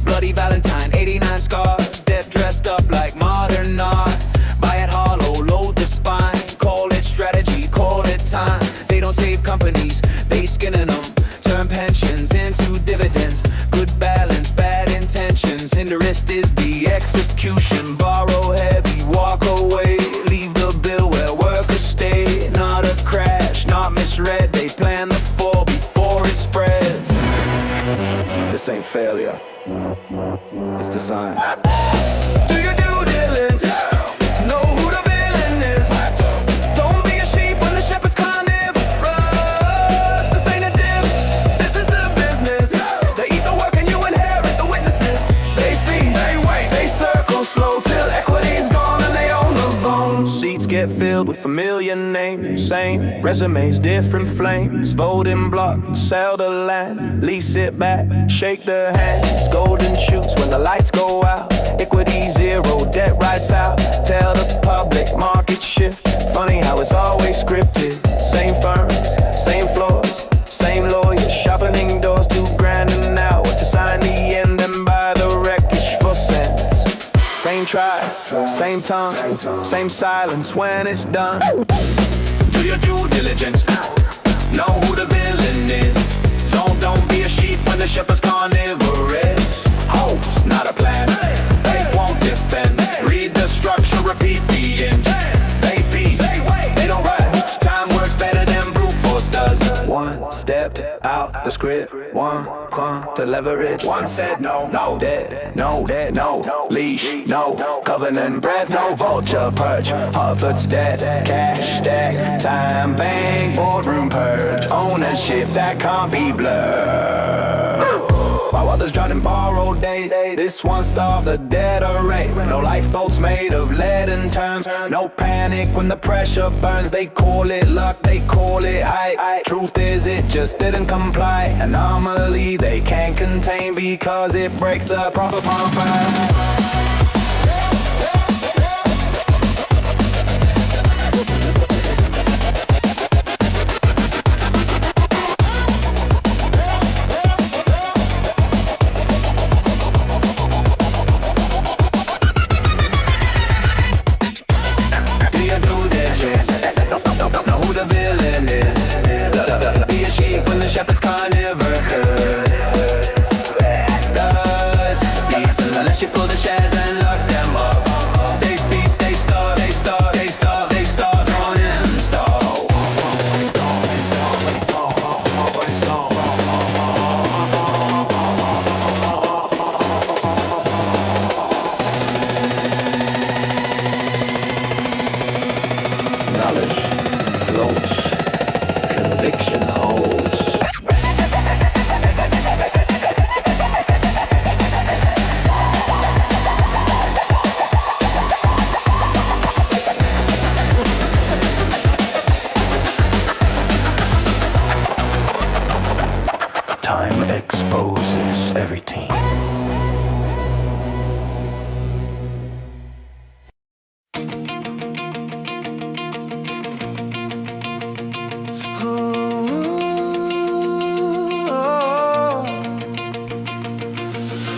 Bloody Valentine, 89 scars, death dressed up like modern art. Buy it hollow, load the spine. Call it strategy, call it time. They don't save companies, they skinning them. Turn pensions into dividends. Good balance, bad intentions. And the rest is the execution. Borrow heavy, walk away. Leave the bill where workers stay. Not a crash, not misread. They plan the fall before it spreads. This ain't failure, it's design. Do your due diligence. Know who the villain is. Don't be a sheep when the shepherd's carnivorous. This ain't a dip, this is the business. They eat the work and you inherit the witnesses. They feast, they circle slow till equity's gone and they own the bone. Seats get filled with familiar names. Same resumes, different flames. Voting block, sell the land. Lease it back, shake the hands. Golden shoots when the lights go out. Equity zero, debt writes out. Tell the public market shift. Funny how it's always scripted. Same firms, same floors, same lawyers. Sharpening doors, $2,000 an hour to sign the end and buy the wreckage for cents. Same tribe, same tongue, same silence when it's done. Do your due diligence. Know who the villain is. Don't be a sheep when the shepherd's carnivorous. Hope's not a plan. They won't defend. Read the structure, repeat the engine. They feast, they don't rush. Time works better than brute force does. One stepped out the script. One clung to leverage. One said no, no debt, no debt, no leash, no covenant breath, no vulture perch. Harvard's death, cash stack, time bank, boardroom purge. Ownership that can't be blurred. While others drown in borrowed days, this one starved the dead array. No lifeboats made of lead and terms. No panic when the pressure burns. They call it luck, they call it hype. Truth is it just didn't comply. Anomaly they can't contain because it breaks the profit pump. exposes everything.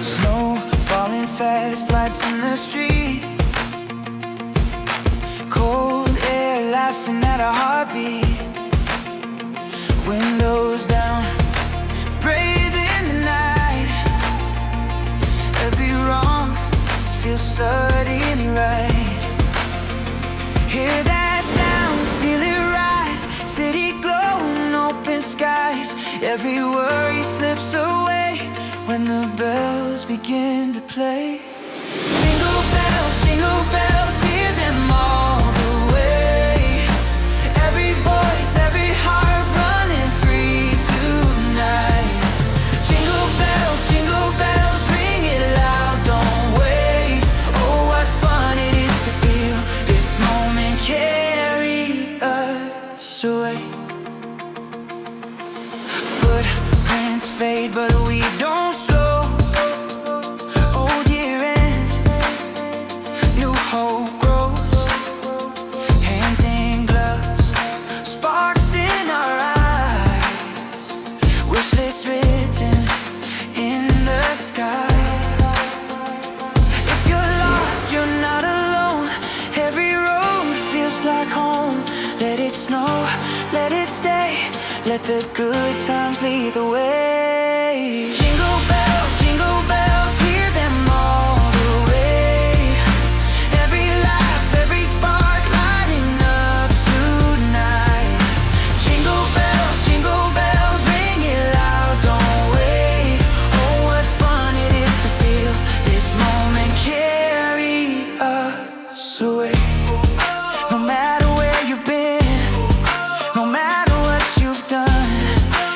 Snow falling fast, lights in the street. Cold air laughing at a heartbeat. Windows down, breathe in the night. Every wrong feels suddenly right. Hear that sound, feel it rise. City glowing, open skies. Every worry slips away when the bells begin to play. Jingle bells, hear them all the way. Every voice, every heart running free tonight. Jingle bells, ring it loud, don't wait. Oh, what fun it is to feel this moment carry us away. Footprints fade, but we don't slow. Old year ends, new hope grows. Hands in gloves, sparks in our eyes. Wish list written in the sky. If you're lost, you're not alone. Every road feels like home. Let it snow, let it stay. Let the good times lead the way. Jingle bells, hear them all the way. Every laugh, every spark lighting up tonight. Jingle bells, ring it loud, don't wait. Oh, what fun it is to feel this moment carry us away. No matter where you've been, no matter what you've done,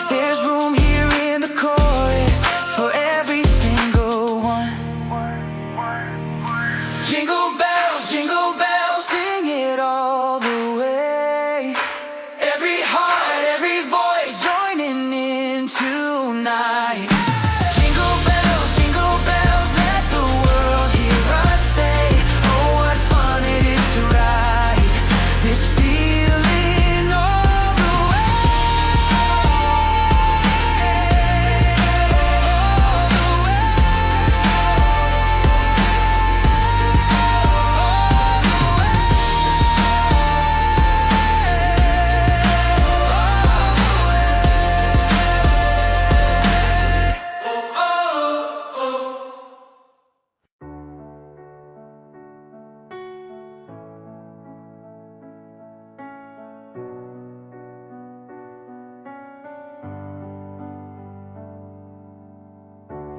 there's room here in the chorus for every single one. Jingle bells, sing it all the way. Every heart, every voice joining in tonight. Jingle bells, let the world hear us say, oh, what fun it is to ride this feeling all the way.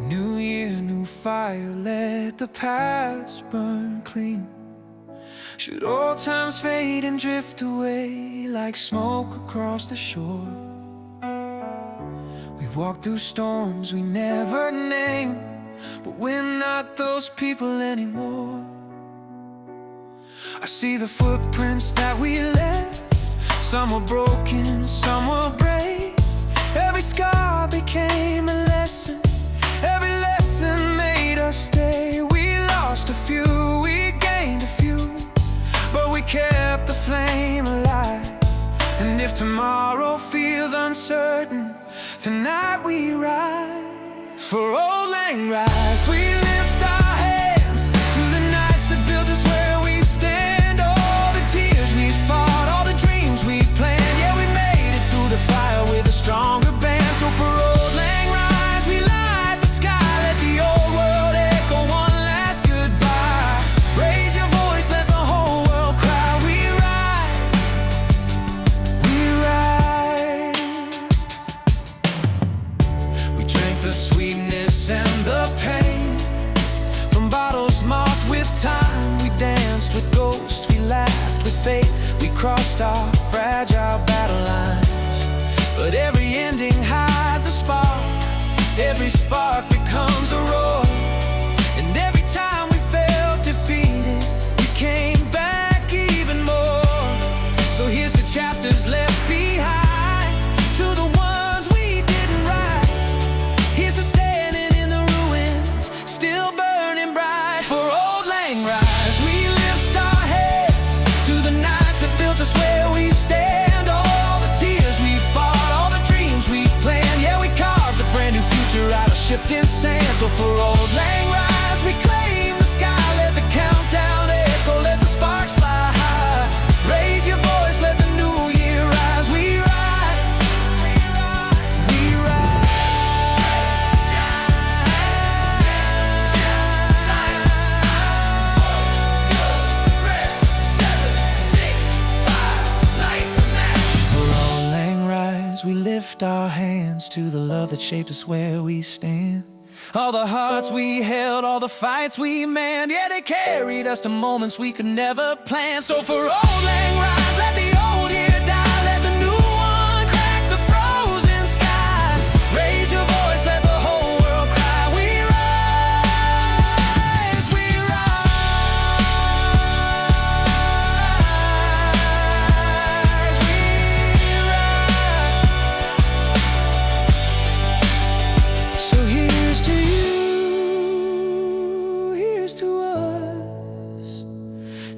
New year, new fire, let the past burn clean. Should old times fade and drift away like smoke across the shore? We walk through storms we never named, but we're not those people anymore. I see the footprints that we left. Some were broken, some were brave. Every scar became a lesson. Every lesson made us stay. We lost a few, we gained a few, but we kept the flame alive. And if tomorrow feels uncertain, tonight we rise. For old lang rise, we lift our hands to the nights that built us where we stand. All the tears we fought, all the dreams we planned. Yeah, we made it through the fire with a stronger band. So for old lang rise, we light the sky. Let the old world echo one last goodbye. Raise your voice, let the whole world cry. We rise, we rise. We drank the sweetness and the pain. drifting sand. So for old lang rise, we claim the sky. Let the countdown echo, let the sparks fly high. Raise your voice, let the new year rise. We ride, we ride. 7, 6, 5, light the match. For old lang rise, we lift our hands to the love that shaped us where we stand. All the hearts we held, all the fights we manned, yeah, they carried us to moments we could never plan. So for old lang rise, let the old year die, let the new one crack the frozen sky. Raise your voice, let the whole world cry. We rise, we rise, we rise. So here's to you, here's to us,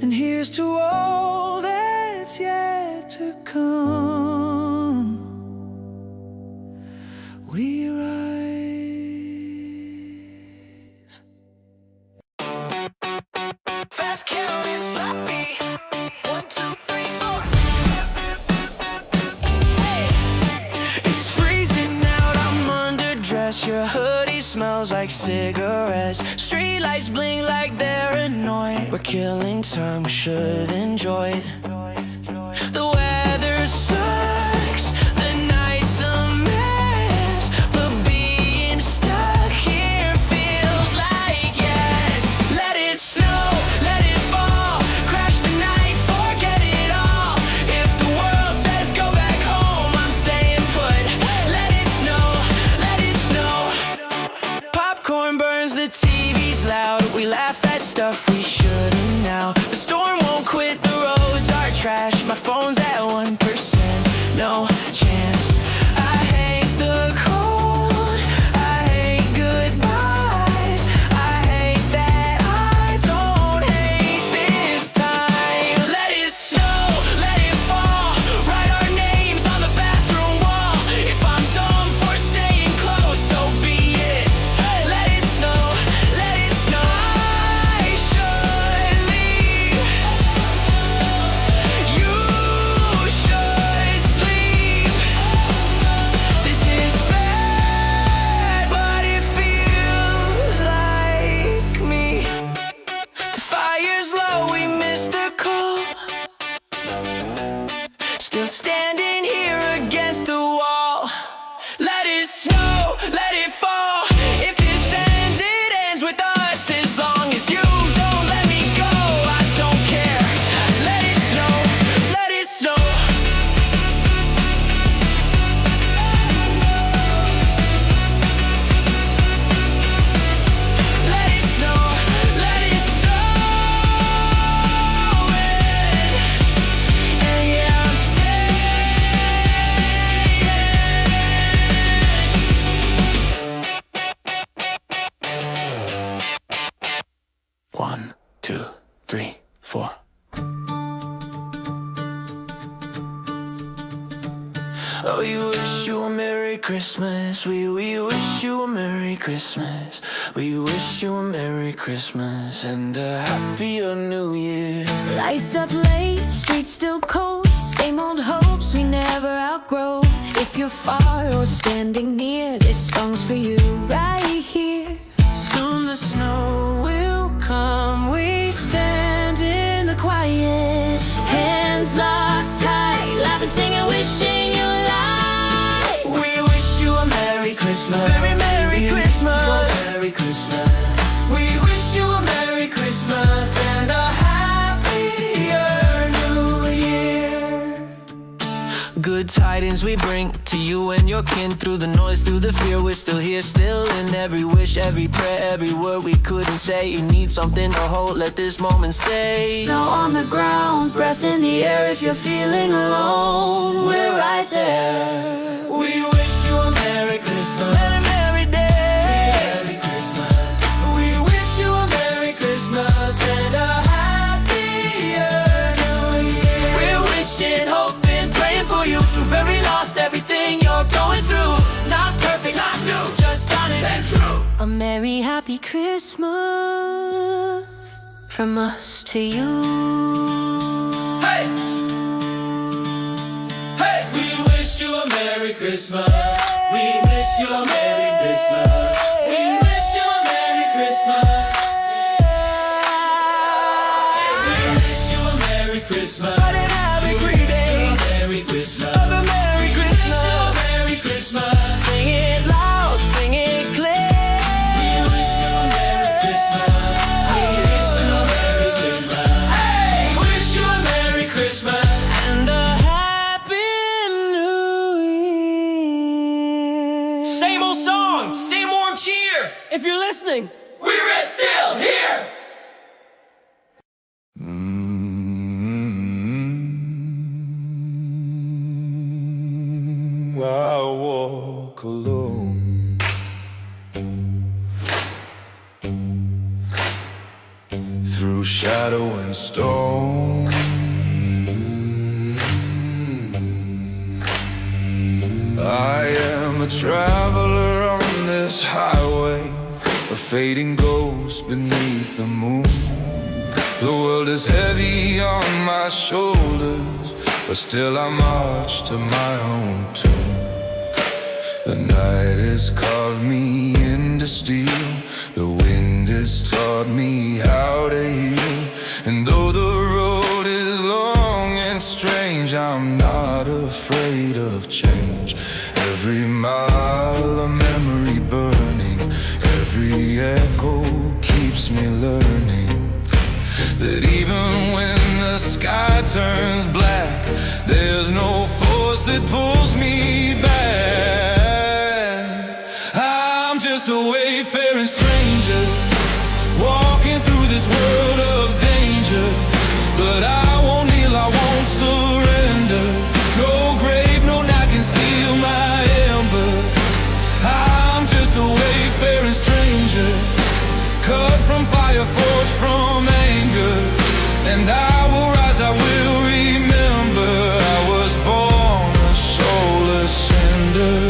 and here's to all that's yet to come. We rise. Fast counting sloppy. 1, 2, 3, 4. It's freezing out, I'm underdressed. Your hoodie smells like cigarettes. Streetlights blink like they're annoyed. We're killing time, we should enjoy it. The weather sucks, the night's a mess, but being stuck here feels like yes. Let it snow, let it fall, crash the night, forget it all. If the world says go back home, I'm staying put. Let it snow, let it snow. Popcorn burns, the TV's loud. We laugh at stuff we shouldn't now. The storm won't quit, the roads are trash. My phone's at 1%, no chance. I hate the cold, I hate goodbyes. I hate that I don't hate this time. Let it snow, let it fall, write our names on the bathroom wall. If I'm dumb for staying close, so be it. Let it snow, let it snow. I should leave, you should sleep. This is bad, but it feels like me. The fire's low, we missed the call. Still standing here against the wall. Let it snow, let it fall. If this ends, it ends with us. As long as you don't let me go, I don't care. Let it snow, let it snow. Let it snow, let it snow. And yeah, I'm staying. 1, 2, 3, 4. Oh, we wish you a Merry Christmas. We wish you a Merry Christmas. We wish you a Merry Christmas and a happier New Year. Lights up late, streets still cold. Same old hopes we never outgrow. If you're far or standing near, this song's for you right here. Soon the snow will come. We stand in the quiet, Hands locked tight, laughing, singing, wishing you light. we wish you a Merry Christmas. Very Merry Christmas. Merry Christmas. We wish you a Merry Christmas and a happier New Year. Good tidings we bring to you and your kin. Through the noise, through the fear, we're still here, still in every wish, every prayer, every word we couldn't say. You need something to hold, let this moment stay. Snow on the ground, breath in the air. If you're feeling alone, we're right there. We wish you a Merry Christmas and a merry day. Merry Christmas. We wish you a Merry Christmas and a happier New Year. We're wishing, hoping, praying for you through every loss, everything you're going through. Not perfect, not new, just honest and true. merry happy Christmas from us to you. Hey! Hey! We wish you a Merry Christmas. We wish you a Merry Christmas. We wish you a Merry Christmas. We wish you a Merry Christmas. But it happy 3 days Merry Christmas. of a Merry We wish you Christmas. a Merry Christmas. Sing it loud, sing it clear. We wish you a Merry Christmas. We wish you a Merry Christmas. Hey! Wish you a Merry Christmas. And a happy new year. Same old song, same warm cheer. If you're listening, We're still here. I walk alone through shadow and stone. I am a traveler on this highway, a fading ghost beneath the moon. The world is heavy on my shoulders, but still I march to my own tune. The night has carved me into steel, the wind has taught me how to heal. And though the road is long and strange, I'm not afraid of change. Every mile a memory burning, every echo keeps me learning that even when the sky turns black, there's no force that pulls me back. I'm just a wayfaring stranger, walking through this world of danger. But I won't kneel, I won't surrender. No grave, no night can steal my ember. I'm just a wayfaring stranger, cut from fire, forged from anger. And I will rise, I will remember, I was born a soulless cinder.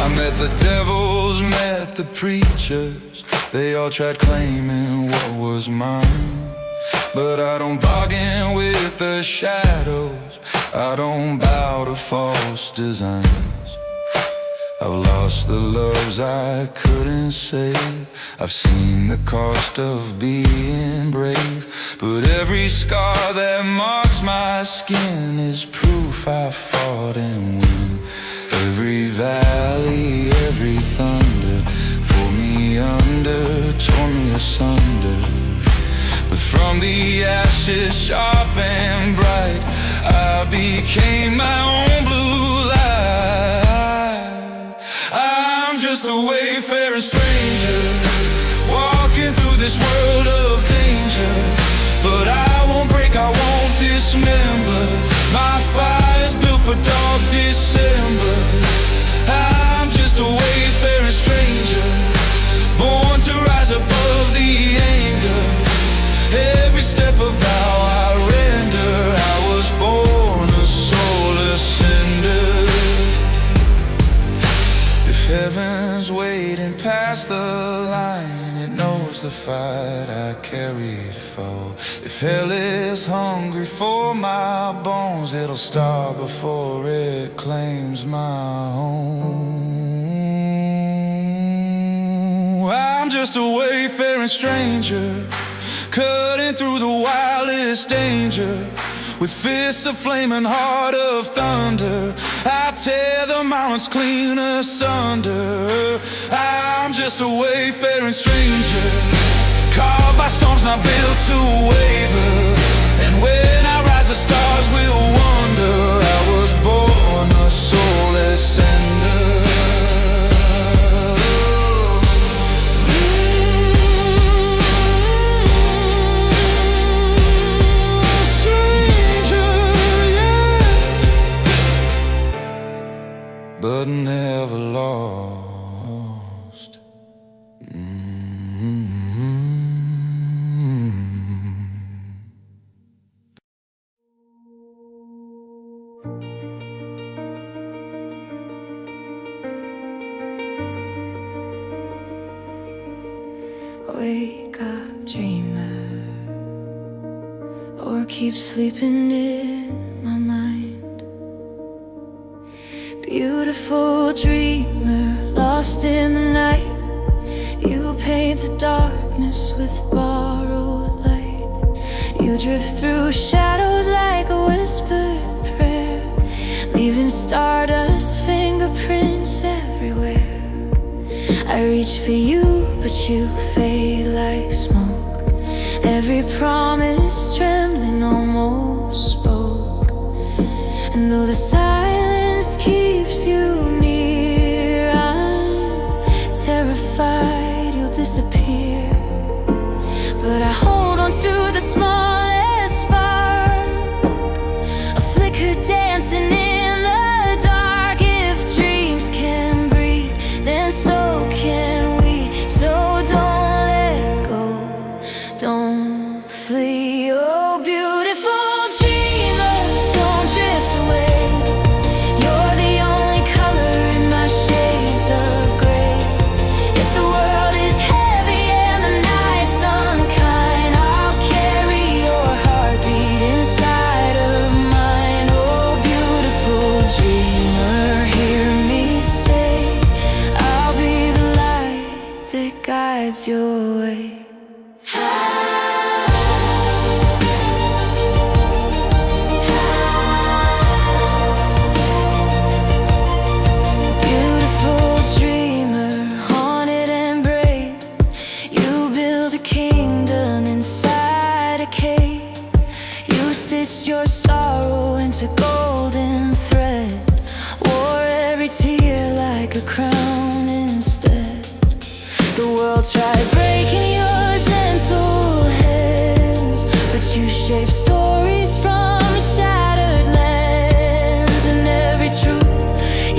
I met the devils, met the preachers, they all tried claiming what was mine. But I don't bargain with the shadows, I don't bow to false designs. I've lost the loves I couldn't save, I've seen the cost of being brave. But every scar that marks my skin is proof I fought and win. Every valley, every thunder pulled me under, tore me asunder. But from the ashes sharp and bright, I became my own blue light. I'm just a wayfaring stranger, walking through this world of danger. But I won't break, I won't dismember, my fire's built for dark December. I'm just a wayfaring stranger, born to rise above the anger. Every step of how I render, I was born a soulless cinder. If heaven's waiting past the line, it knows the fight I carry to fall. If hell is hungry for my bones, it'll starve before it claims my home. I'm just a wayfaring stranger, cutting through the wildest danger. With fists of flame and heart of thunder, I tear the mountains clean asunder. I'm just a wayfaring stranger, caught by storms not built to waver. And when I rise, the stars will wonder, I was born a soulless sender. But never lost. Wake up, dreamer, or keep sleeping in my mind. Beautiful dreamer, lost in the night. You paint the darkness with borrowed light. You drift through shadows like a whispered prayer, leaving stardust fingerprints everywhere. I reach for you, but you fade like smoke. Every promise trembling almost spoke. And though the silence keeps you near, I'm terrified you'll disappear. But I hold on to the smallest spark, a flicker dancing in the dark. If dreams can breathe, then so can we. So don't let go, don't flee. Oh, beautiful dreamer, don't drift away. You're the only color in my shades of gray. If the world is heavy and the night's unkind, I'll carry your heartbeat inside of mine. Oh, beautiful dreamer, hear me say, I'll be the light that guides your way. Beautiful dreamer, haunted and brave. You build a kingdom inside a cave. You stitched your sorrow into golden thread, wore every tear like a crown instead. The world tried breaking your gentle hands, but you shaped stories from a shattered lens. And every truth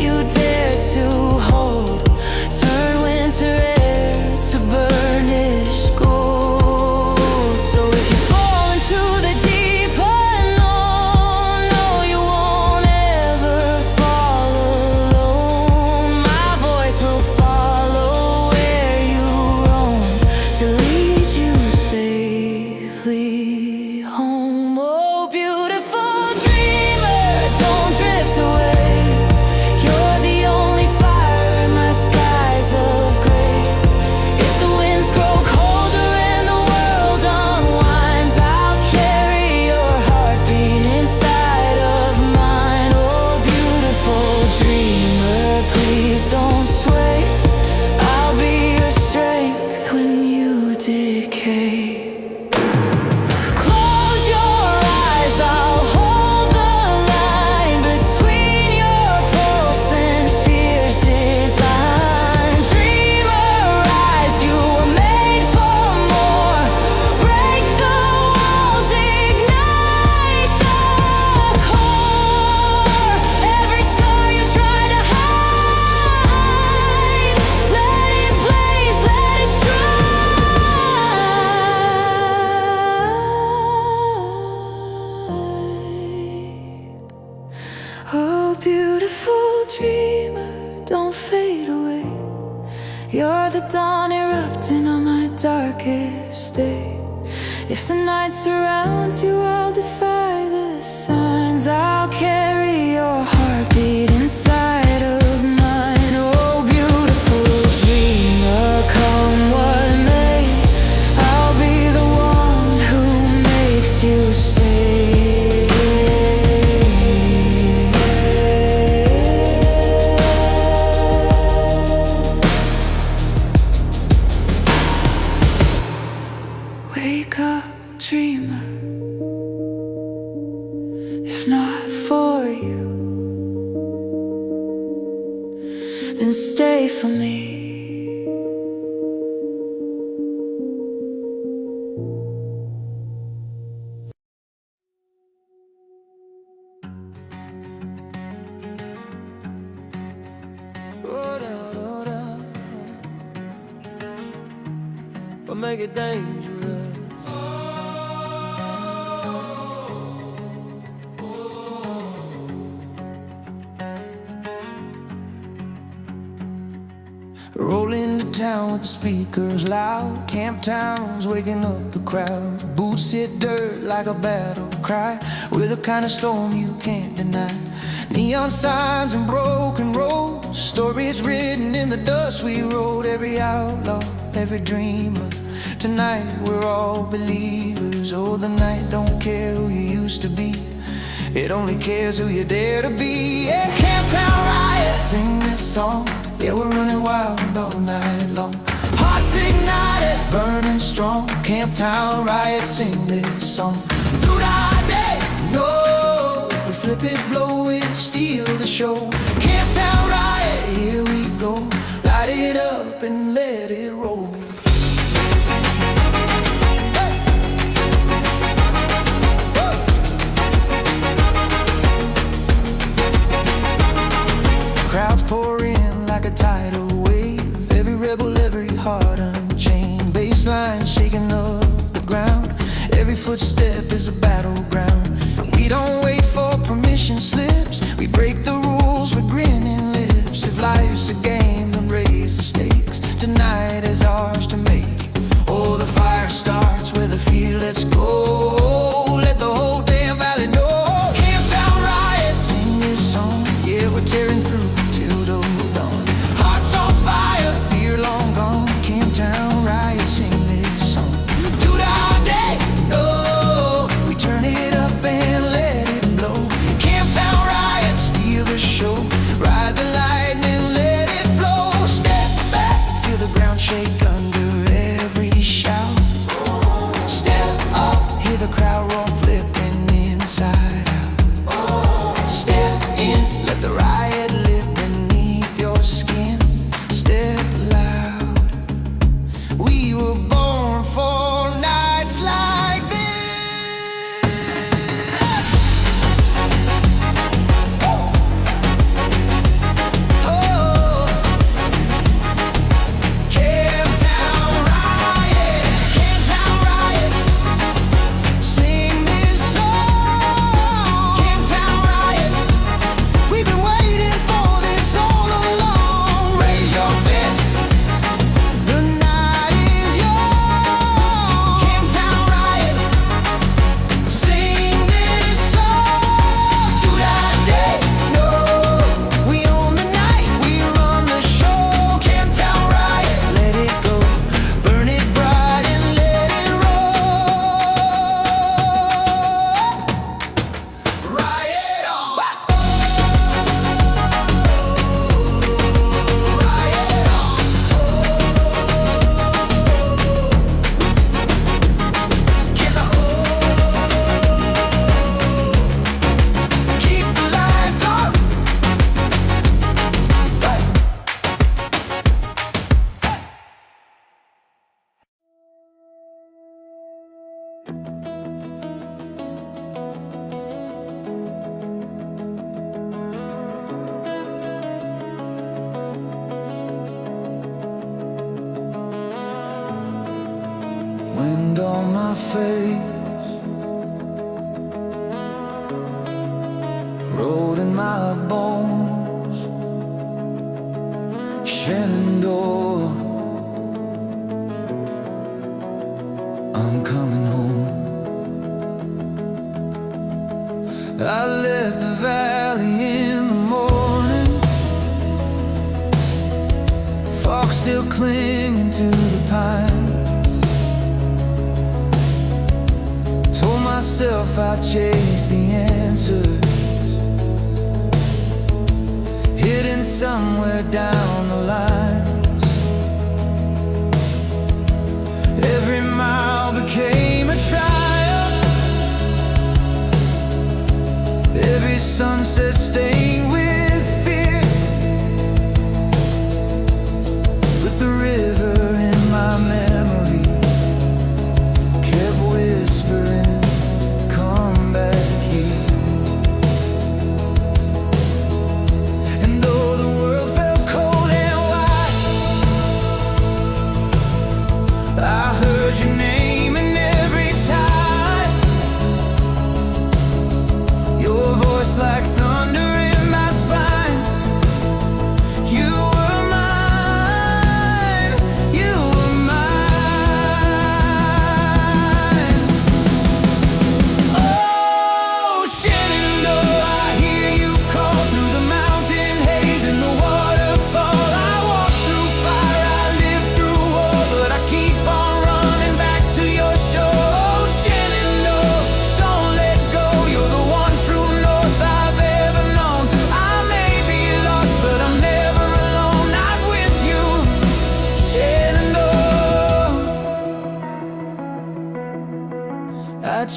you dare to hold turned winter air to burnished gold. So if you fall into the deep unknown, no, you won't ever fall alone. My voice will follow where you roam to lead you safely home. Oh, beautiful dreamer, don't drift away. You're the only fire in my skies of gray. If the winds grow colder and the world unwinds, I'll carry your heartbeat inside of mine. Oh, beautiful dreamer, please don't sway. I'll be your strength when you decay. Close your eyes, I'll hold the line between your pulse and fear's design. Dreamer, rise, you were made for more. Break the walls, ignite the core. Every scar you try to hide, let it blaze, let it strike. Oh, beautiful dreamer, don't fade away. You're the dawn erupting on my darkest day. If the night surrounds you, I'll defy the signs. I'll carry your heartbeat inside of mine. Oh, beautiful dreamer, come what may, I'll be the one who makes you stay. Wake up, dreamer. If not for you, then stay for me. But make it dangerous. Roll into town with the speakers loud. Camp towns waking up the crowd. Boots hit dirt like a battle cry, with a kind of storm you can't deny. Neon signs and broken roads, stories written in the dust we wrote. Every outlaw, every dreamer, tonight we're all believers. Oh, the night don't care who you used to be, it only cares who you dare to be. Yeah, Camptown Riot, sing this song. Yeah, we're running wild all night long. Hearts ignited, burning strong. Camptown Riot, sing this song. Do die day, no, we flip it, blow it, steal the show. Camptown Riot, here we go. Light it up and let it roll. Crowds pour in like a tidal wave. Every rebel, every heart unchained. Baseline shaking up the ground. Every footstep is a battleground. We don't wait for permission slips, we break the rules with grinning lips. If life's a game, then raise the stakes. Tonight is ours to make. Oh, the fire starts where the fear lets go. Let the whole damn valley know. Camptown Riot, sing this song. Yeah, we're tearing through till the dawn. Hearts on fire, fear long gone. Camptown Riot, sing this song. Do our day, no, we turn it up and let it blow. Camptown Riot, steal the show. Ride the lightning, let it flow. Step back, feel the ground shake under every shout. Step up, hear the crowd roar, flipping inside out. Step in, let the riot live beneath your skin. Step loud. We were born for nights like this. Oh, Camptown Riot, Camptown Riot, sing this song. Camptown Riot, we've been waiting for this all along. Raise your fist, the night is young. Camptown Riot, sing this song. Do that day, no, we own the night, we run the show. Camptown Riot, let it go, burn it bright and let it roll. Riot on. Riot on. Keep the lights on. Wind on my face, road in my bones, Shenandoah, I'm coming home. I left the valley in the morning, fog still clinging to the pine. Told myself I'd chase the answers, hidden somewhere down the lines. Every mile became a triumph, every sunset stained with fear. But the river in my memory kept whispering, come back here. And though the world felt cold and white, I heard your name in every tide. Your voice like thunder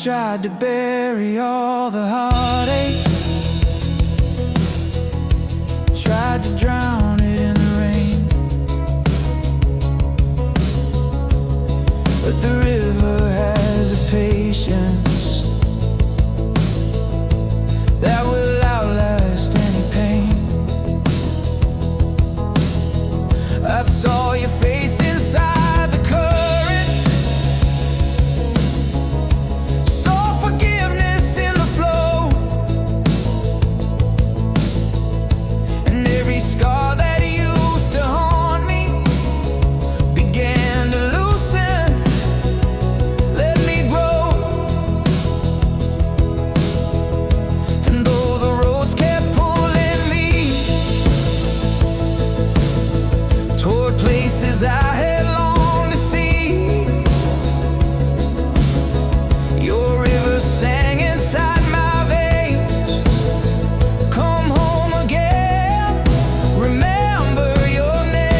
tried to bury all the heartache, tried to drown it in the rain, but the river has a patience that will outlast any pain. I saw your face inside the current, saw forgiveness in the flow, and every scar that used to haunt me began to loosen, let me grow. And though the roads kept pulling me toward places I had longed to see, your river sang inside my veins, come home again, remember your name.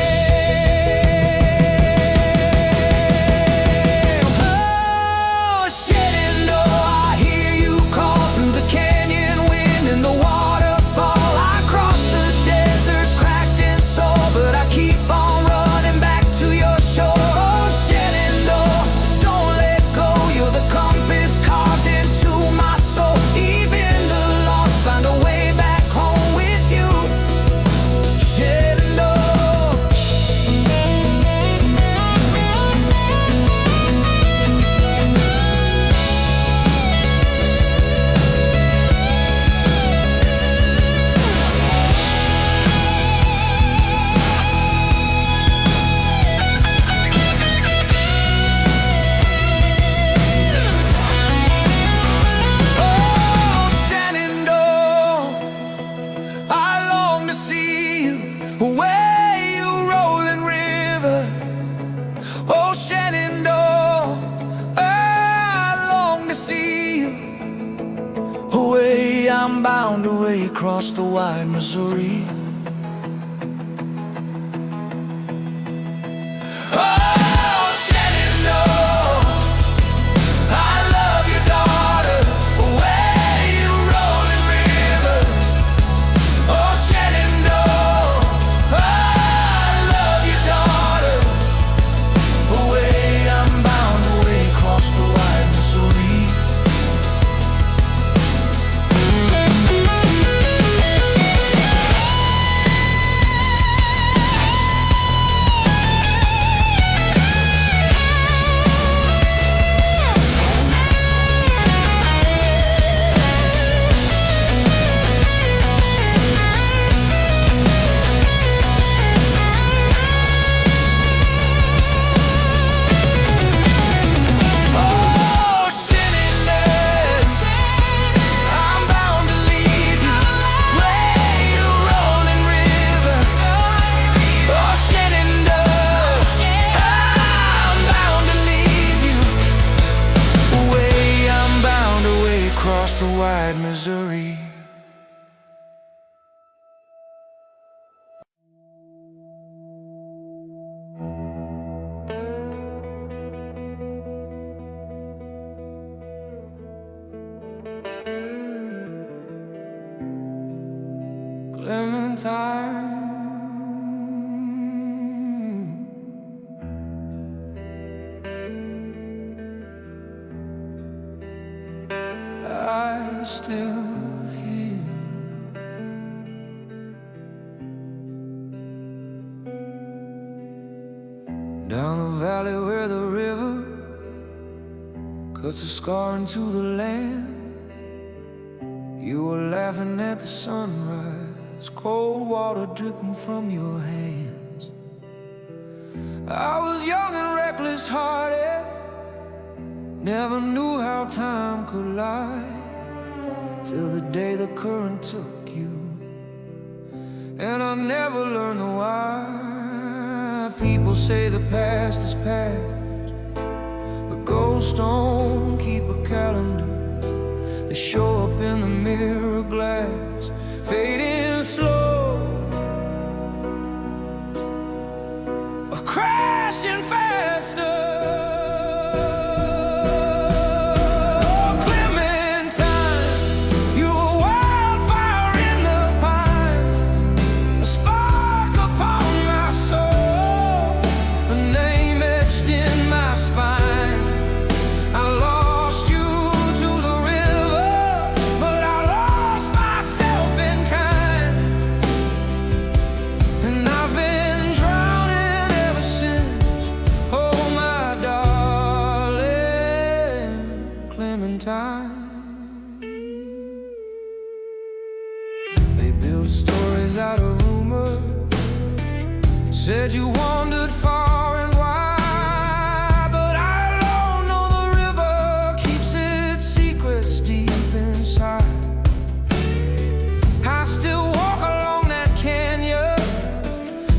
Oh, Shenandoah, I hear you call through the canyon wind and the waterfall. I crossed the desert, cracked and sore, but I keep on running back to your shore. Oh, Shenandoah, don't let go. You're the compass carved into my soul. Even the lost find a way back home with you, Shenandoah. Oh, Shenandoah, I long to see you away, you rolling river. Oh, Shenandoah, I long to see you away. I'm bound away across the wide Missouri. Oh, Shenandoah, I love your daughter, away you rolling river. Oh, Shenandoah, I love your daughter, away I'm bound away across the wide Missouri. Oh, Shenandoah, I'm bound to leave you, way you rolling river. Oh, Shenandoah, I'm bound to leave you, away I'm bound away across the wide Missouri. Clementine, I still hear down the valley where the river cuts a scar into the land. You were laughing at the sunrise, cold water dripping from your hands. I was young and reckless hearted, never knew how time could lie, till the day the current took you, and I never learned the why. People say the past is past, but ghosts don't keep a calendar. They show up in the mirror glass, fading slow, or crashing faster. Oh, Said you wandered far and wide, but I alone know the river keeps its secrets deep inside. I still walk along that canyon,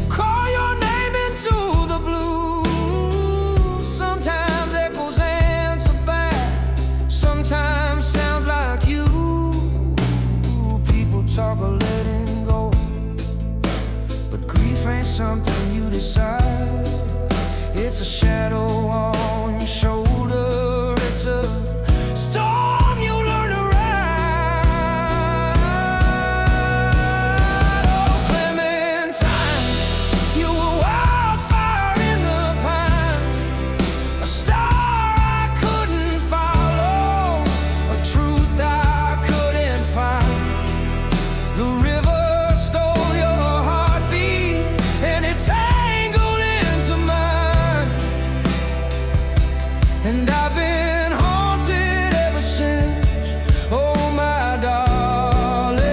call your name into the blue. Sometimes echoes answer back, sometimes sounds like you. People talk of letting go, but grief ain't something you decide. It's a shadow on your shoulder, it's a storm you learn to ride. Oh, Clementine, you were wildfire in the pines, a star I couldn't follow, a truth I couldn't find. The river stole your heartbeat and it tangled into mine. And I've been haunted ever since. Oh, my darling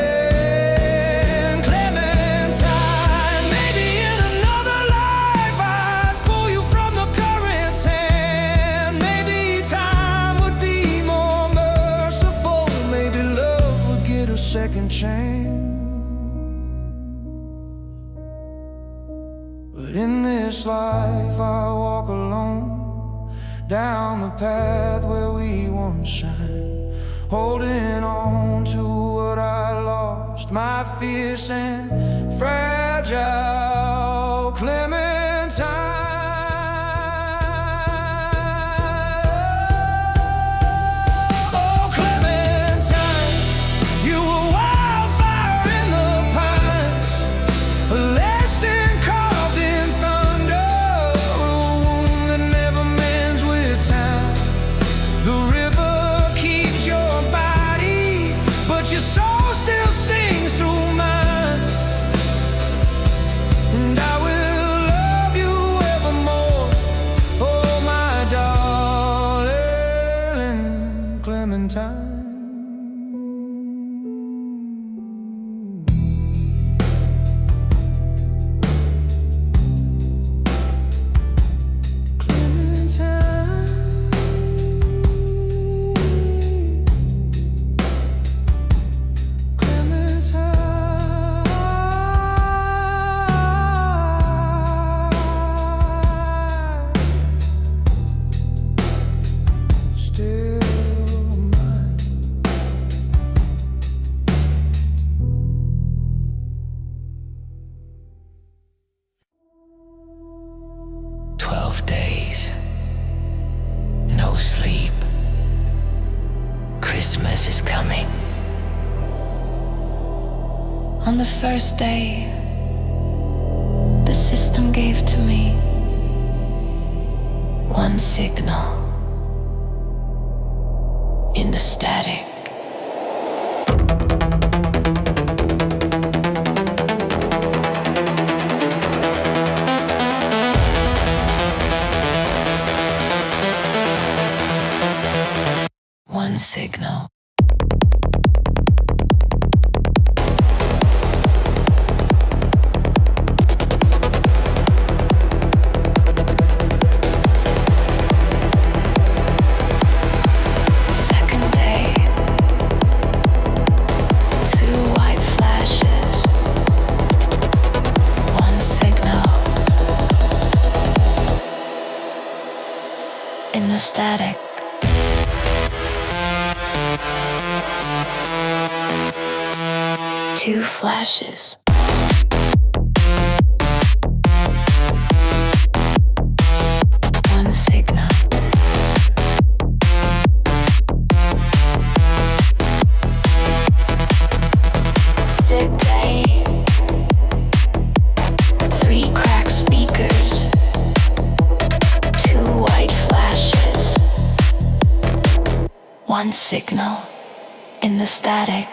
Clementine, maybe in another life I'd pull you from the current's hand. Maybe time would be more merciful. Maybe love would get a second chance. But in this life I walk alone, down the path where we once shine, holding on to what I lost, my fierce and fragile Clementine. Oh, Clementine, you were wildfire in the pines, a lesson carved in thunder, a wound that never mends with time. The river keeps your body, but your soul still sings through mine. And I will love you evermore, oh, my darling Clementine. Still mine. 12 days, no sleep. Christmas is coming. On the first day, the system gave to me One signal in the static. One signal. second day. Two white flashes. One signal in the static. Two flashes. One signal. Sick day. Three cracked speakers. Two white flashes. One signal in the static.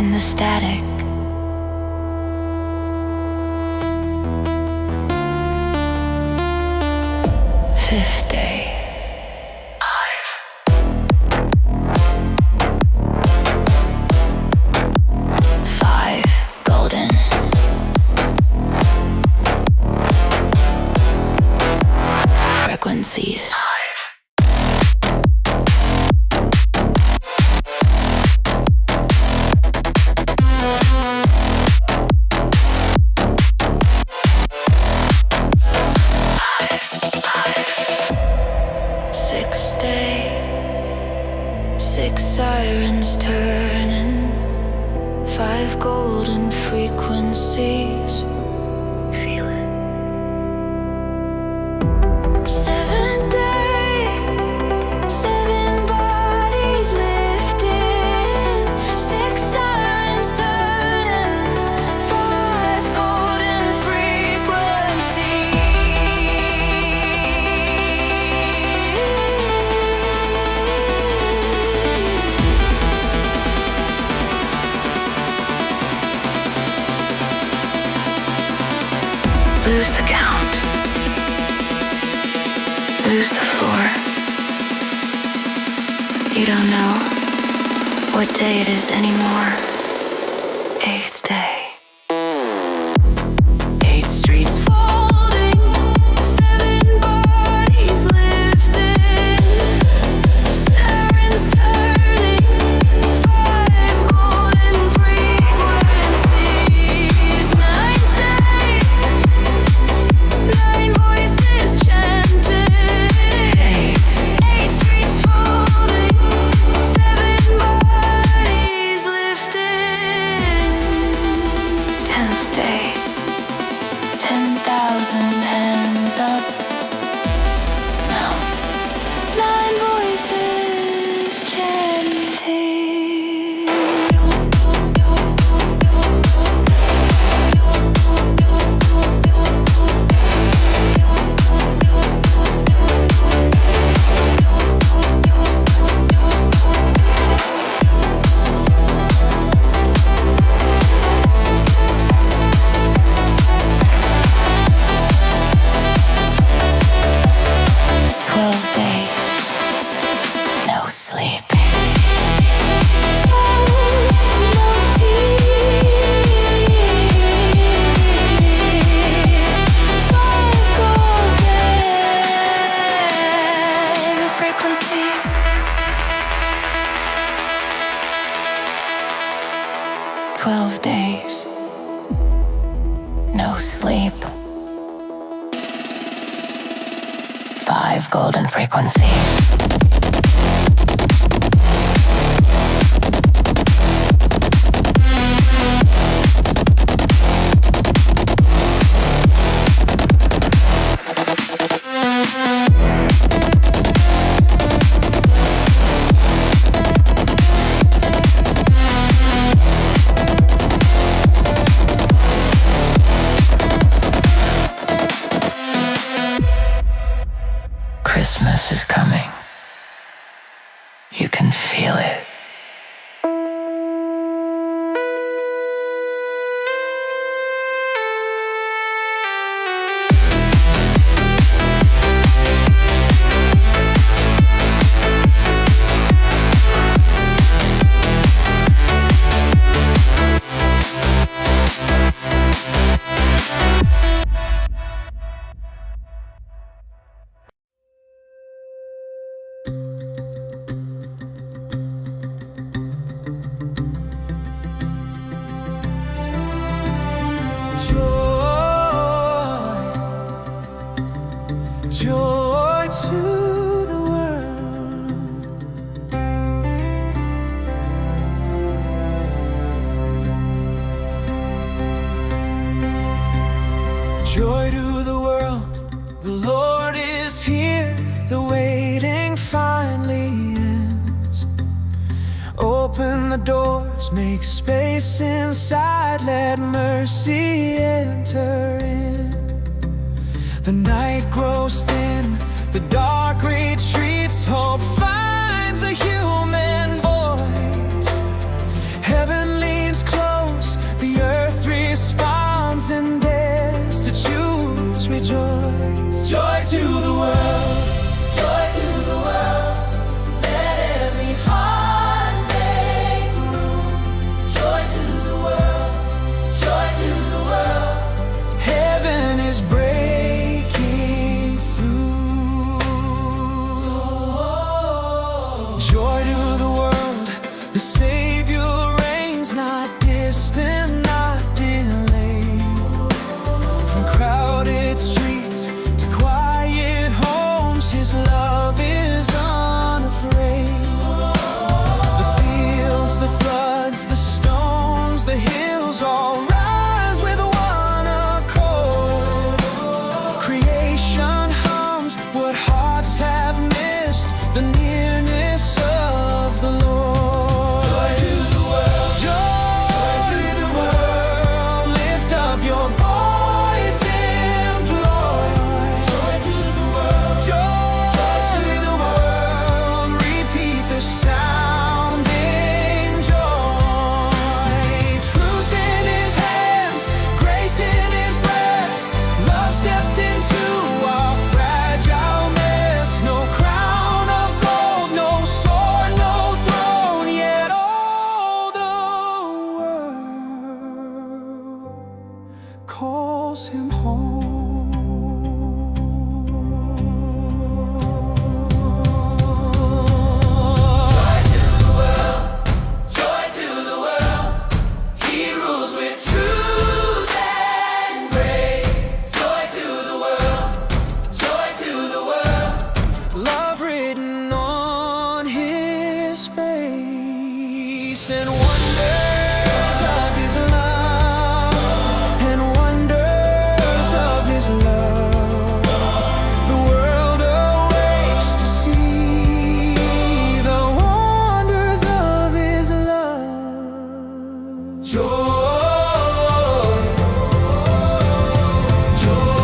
in the static. Fifth day. Five golden. Frequencies. Sixth day. Six sirens turning. Five golden frequencies. Feel it. Seventh day. Seven bodies lifting. Six sirens turning. Five golden frequencies. Lose the count. Lose the floor. You don't know what day it is anymore. Eighth day. Eight streets folding. Seven bodies lifting. Sirens turning. Five golden frequencies. Ninth day. Nine voices chanting. Eight streets folding. Seven bodies lifting. 10th day. 10,000 hands up. Now. Nine voices chanting. No sleep. Frequencies. 12 days. No sleep. 5 golden frequencies. Christmas is coming. You can feel it. Joy to the world. Joy to the world. The Lord is here. The waiting finally ends. Open the doors, make space inside. Let mercy enter in. The night grows thin, the dark retreats. Hope finds a human voice. Heaven leans rejoice. Joy to the world, Joy to the world. Let every heart make room. Joy to the world. Joy to the world. heaven is breaking through. Joy to the world, the Savior reigns, not distant, not delayed. From crowded streets to quiet homes, His love is unafraid. The fields, the floods, the stones, the hills all rise with one accord. Creation hums what hearts have missed, the nearness of the Lord. Joy to the world, joy to the world. Lift up your voice, implore. Joy to the world. Joy to the world. Repeat the sounding joy. Truth in His hands, grace in His breath. Love stepped into our fragile mess. No crown of gold, no sword, no throne, yet all the world calls Him home. Joy to the world. Joy to the world. He rules with truth and grace. Joy to the world. Joy to the world. Love written on His face, and wonders of His love, and wonders of His love. The world awakes to see the wonders of His love. Joy, joy,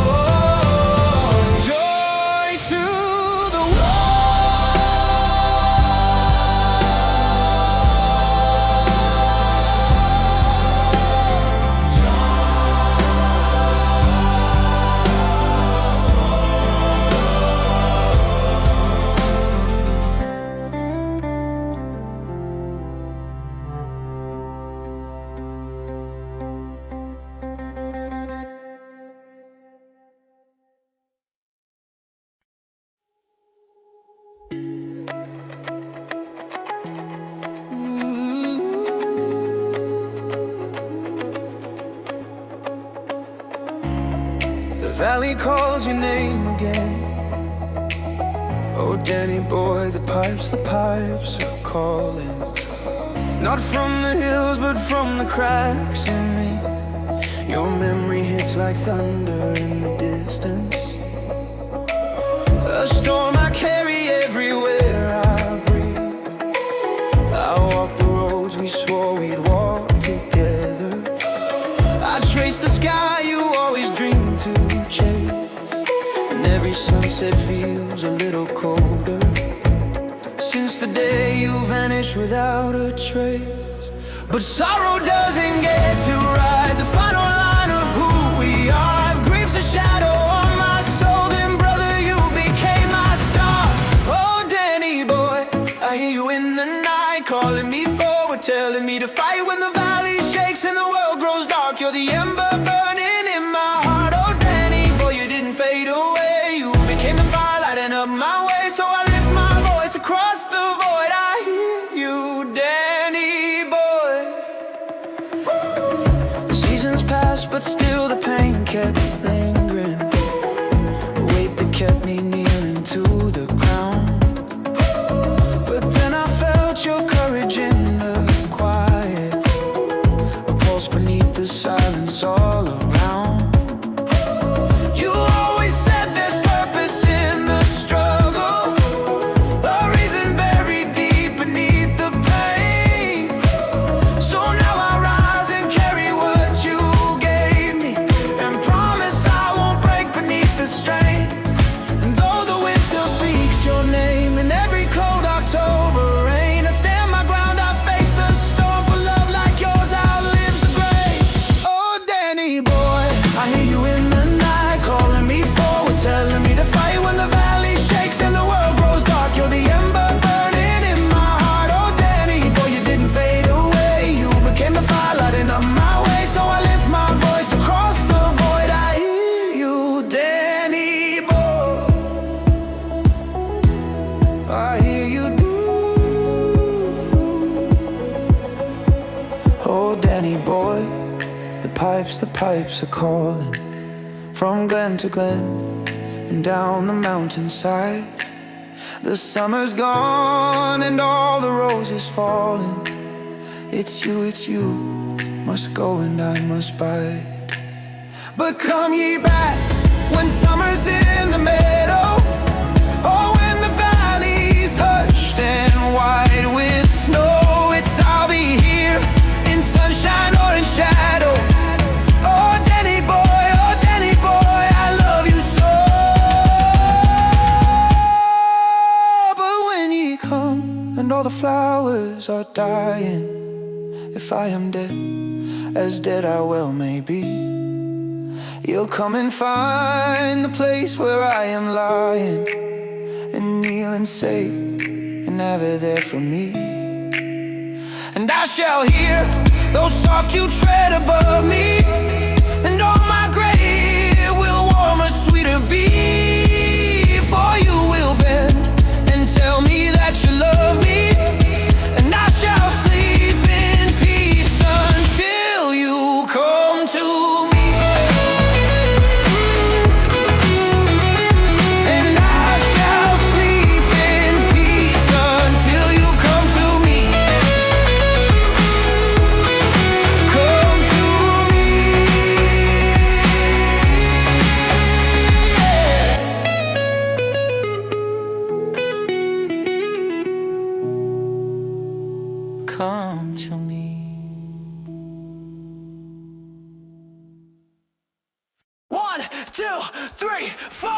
joy to the The valley calls your name again. Oh, Danny boy, the pipes are calling. Not from the hills, but from the cracks in me. Your memory hits like thunder in the distance. A storm I carry everywhere I breathe. I walk the roads we swore we'd walk together. I trace the sky you always dreamed to chase, and every sunset feels a little colder since the day you vanished without a trace. But sorrow doesn't get to ride the final line of who we are. If grief's a shadow on my soul, then brother, you became my star. Oh, Danny boy, I hear you in the night calling me forward, telling me to fight when the valley shakes and the world grows dark. You're the ember burning in my heart. Oh, Danny boy, you didn't fade away. You became the fire lighting up my way. So I lift my voice across the void. I hear you, Danny boy. The seasons passed, but still the pain kept lingering. A weight that kept me kneeling to the ground. But then I felt your courage in the quiet, a pulse beneath the silence all around. You always said there's purpose in the struggle, a reason buried deep beneath the pain. So now I rise and carry what you gave me, and promise I pipes are calling from glen to glen and down the mountainside. The summer's gone and all the roses falling. It's you, must go and I must bide. But come ye back when summer's in the meadow, or when the valley's hushed and wide with snow. It's I'll be here in sunshine or in shadow. Oh Danny boy, I love you so. But when ye come and all the flowers are dying, if I am dead, as dead I well may be, you'll come and find the place where I am lying, and kneel and say, and have it there for me. And I shall hear those soft you tread above me, and on my grave will warmer, sweeter be. For you will bend and tell me that you love me, and I shall sleep in peace until you come to me. And I shall sleep in peace until you come to me. Come to me. Come to me. 1, 2, 3, 4.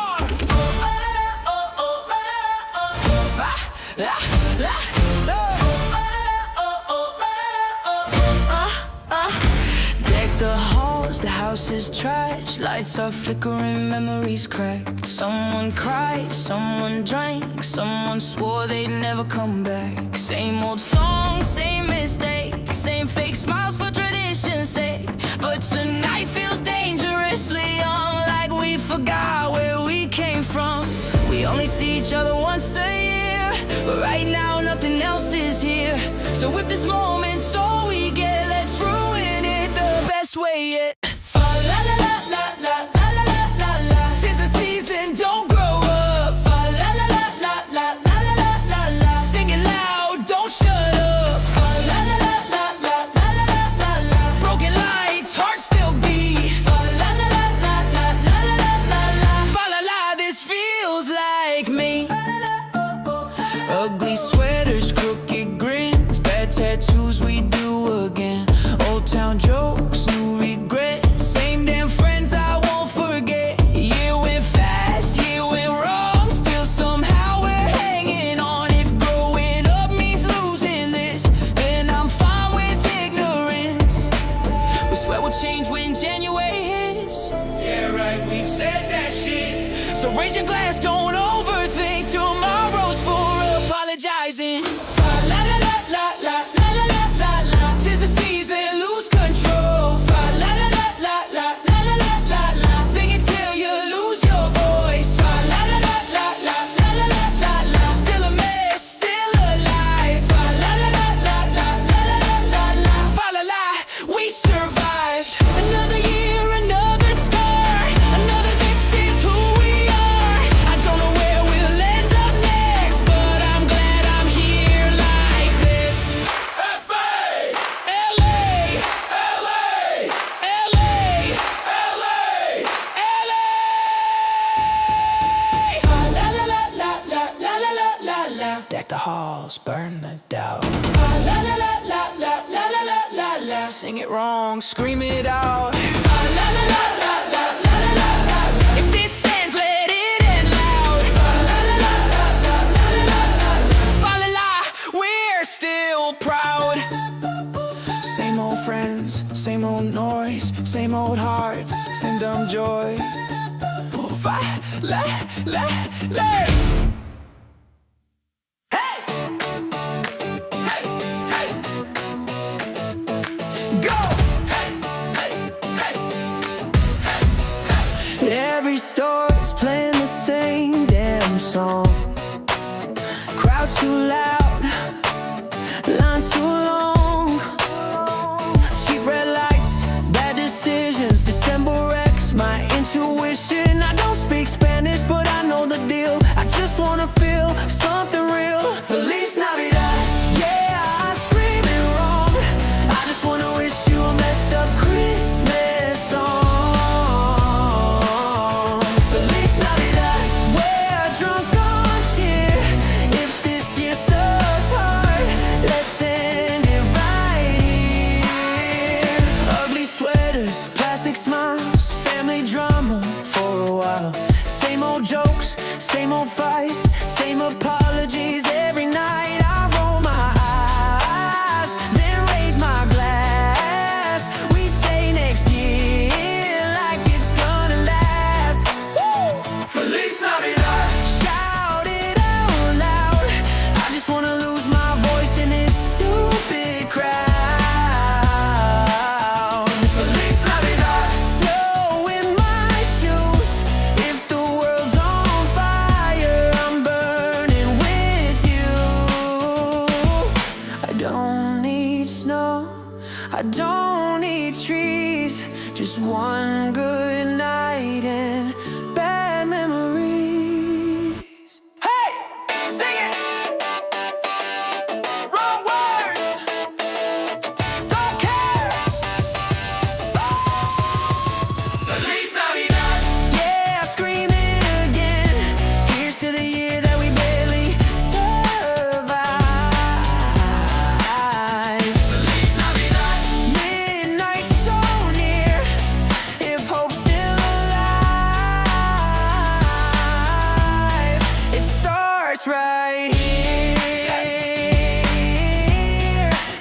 Deck the halls, the house is trash. Lights are flickering, memories cracked. Someone cried, someone drank, someone swore they'd never come back. Same old song, same mistakes, same fake smiles for tradition's sake. But tonight feels dangerously young, like we forgot where we came from. We only see each other once a year, but right now nothing else is here. So if this moment's all we get, let's ruin it the best way yet. Fa la la la la la la la la la. 'Tis the season, don't grow up. Fa la la la la la la la la la. Sing it loud, don't shut up. Fa la la la la la la la la la. Broken lights, hearts still beat. Fa la la la la la la la la la. Fa la la, this feels like me. Ugly sweaters, crooked grins, bad tattoos we do again. Old town jokes, new regrets, same damn friends I won't forget. Year went fast, year went wrong, still somehow we're hanging on. If growing up means losing this, then I'm fine with ignorance. We swear we'll change when January hits. Yeah, right, we've said that shit. So raise your glass, don't overthink tomorrow's for apologizing. Fa la la la la la la la la la la. 'Tis the season, lose control. Fa la la la la la la la la la la. Sing it till you lose your voice. Fa la la la la la la la la la la. Still a mess, still alive. Fa la la la la la la la la la. Fa la la, we survived. Another year, another scar, another this is who we are. I don't know where we'll end up next, but I'm glad I'm here like this. LA, Fa la la la la la la la la la la. Deck the halls, burn the dough. Fa la la la la la la la la la la. Sing it wrong, scream it out. Fa la la la la la la la la la. If this ends, let it end loud. Fa la la la la la la la la la. Fa la la, we're still proud. Same old friends, same old noise, same old hearts, same dumb joy. Fa la la la. Go! Every store's playing the same damn song. Crowds too loud, lines too long. Cheap red lights, bad decisions, December wishing I don't speak Spanish, but I know the deal. I just wanna feel something real. Feliz Navidad. Yeah, I scream it wrong. I just wanna wish you a messed up Christmas song. Feliz Navidad. We're drunk on cheer. If this year sucks hard, let's end it right here. Ugly sweaters, plastic smiles, family drama for a while. Same old jokes, same old fights, same apologies every night. I roll my eyes, then raise my glass. We say next year like it's gonna last. Woo! Feliz Navidad. Shout it out loud. I just wanna lose my voice in this stupid crowd. Feliz Navidad. Snow in my shoes. If the world's on fire, I'm burning with you. I don't need snow, I don't need trees. Just one good night and bad memories. Hey, sing it. Wrong words. Don't care. Feliz Navidad. Yeah, scream it again. Here's to the year that we barely survived. Feliz Navidad. Midnight so near. If hope's still alive, it starts right here.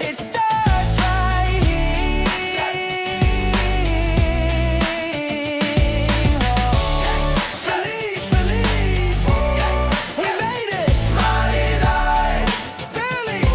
It starts right here. Feliz, feliz. We made it. Navidad. Feliz.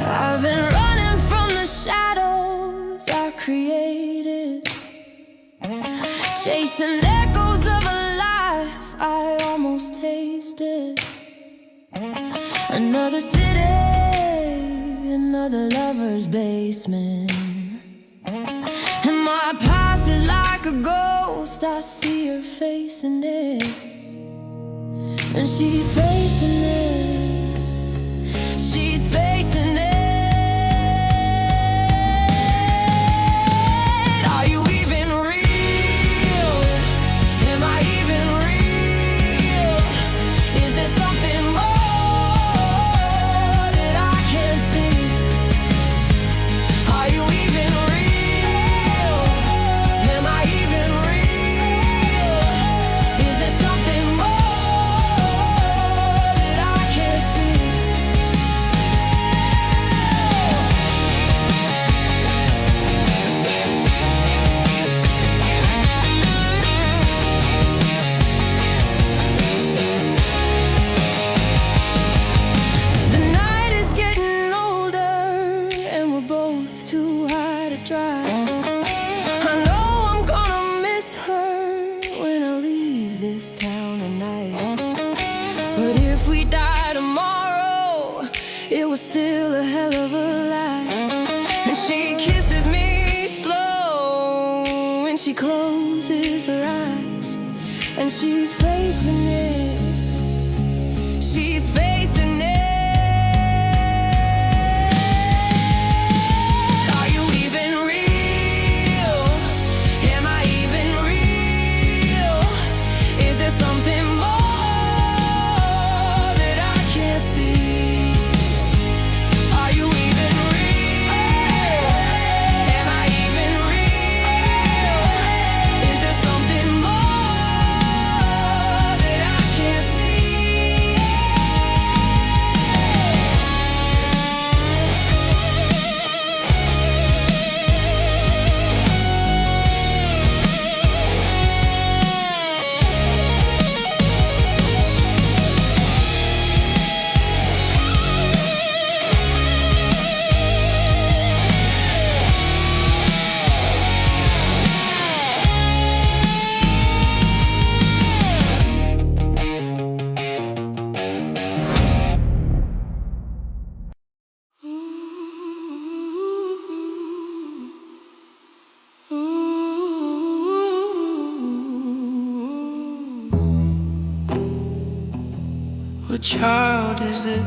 I've been running from the shadows I created, chasing echoes of a life I almost tasted. Another city, another lover's basement, and my past is like a ghost. I see her face in it, and she's facing it. She's facing it. Are you even real? Am I even real? Is there something more that I can't see? Are you even real? Am I even real? Is there something more that I can't see? The night is getting older, and we're both too high to dry. I know I'm gonna miss her when I leave this town tonight. But if we die tomorrow, it was still a hell of a life. And she kisses me slow, and she closes her eyes, and she's facing it. She's facing it. Are you even real? Am I even real? Is there something more that I can't see? Are you even real? Am I even real? Is there something more that I child is this?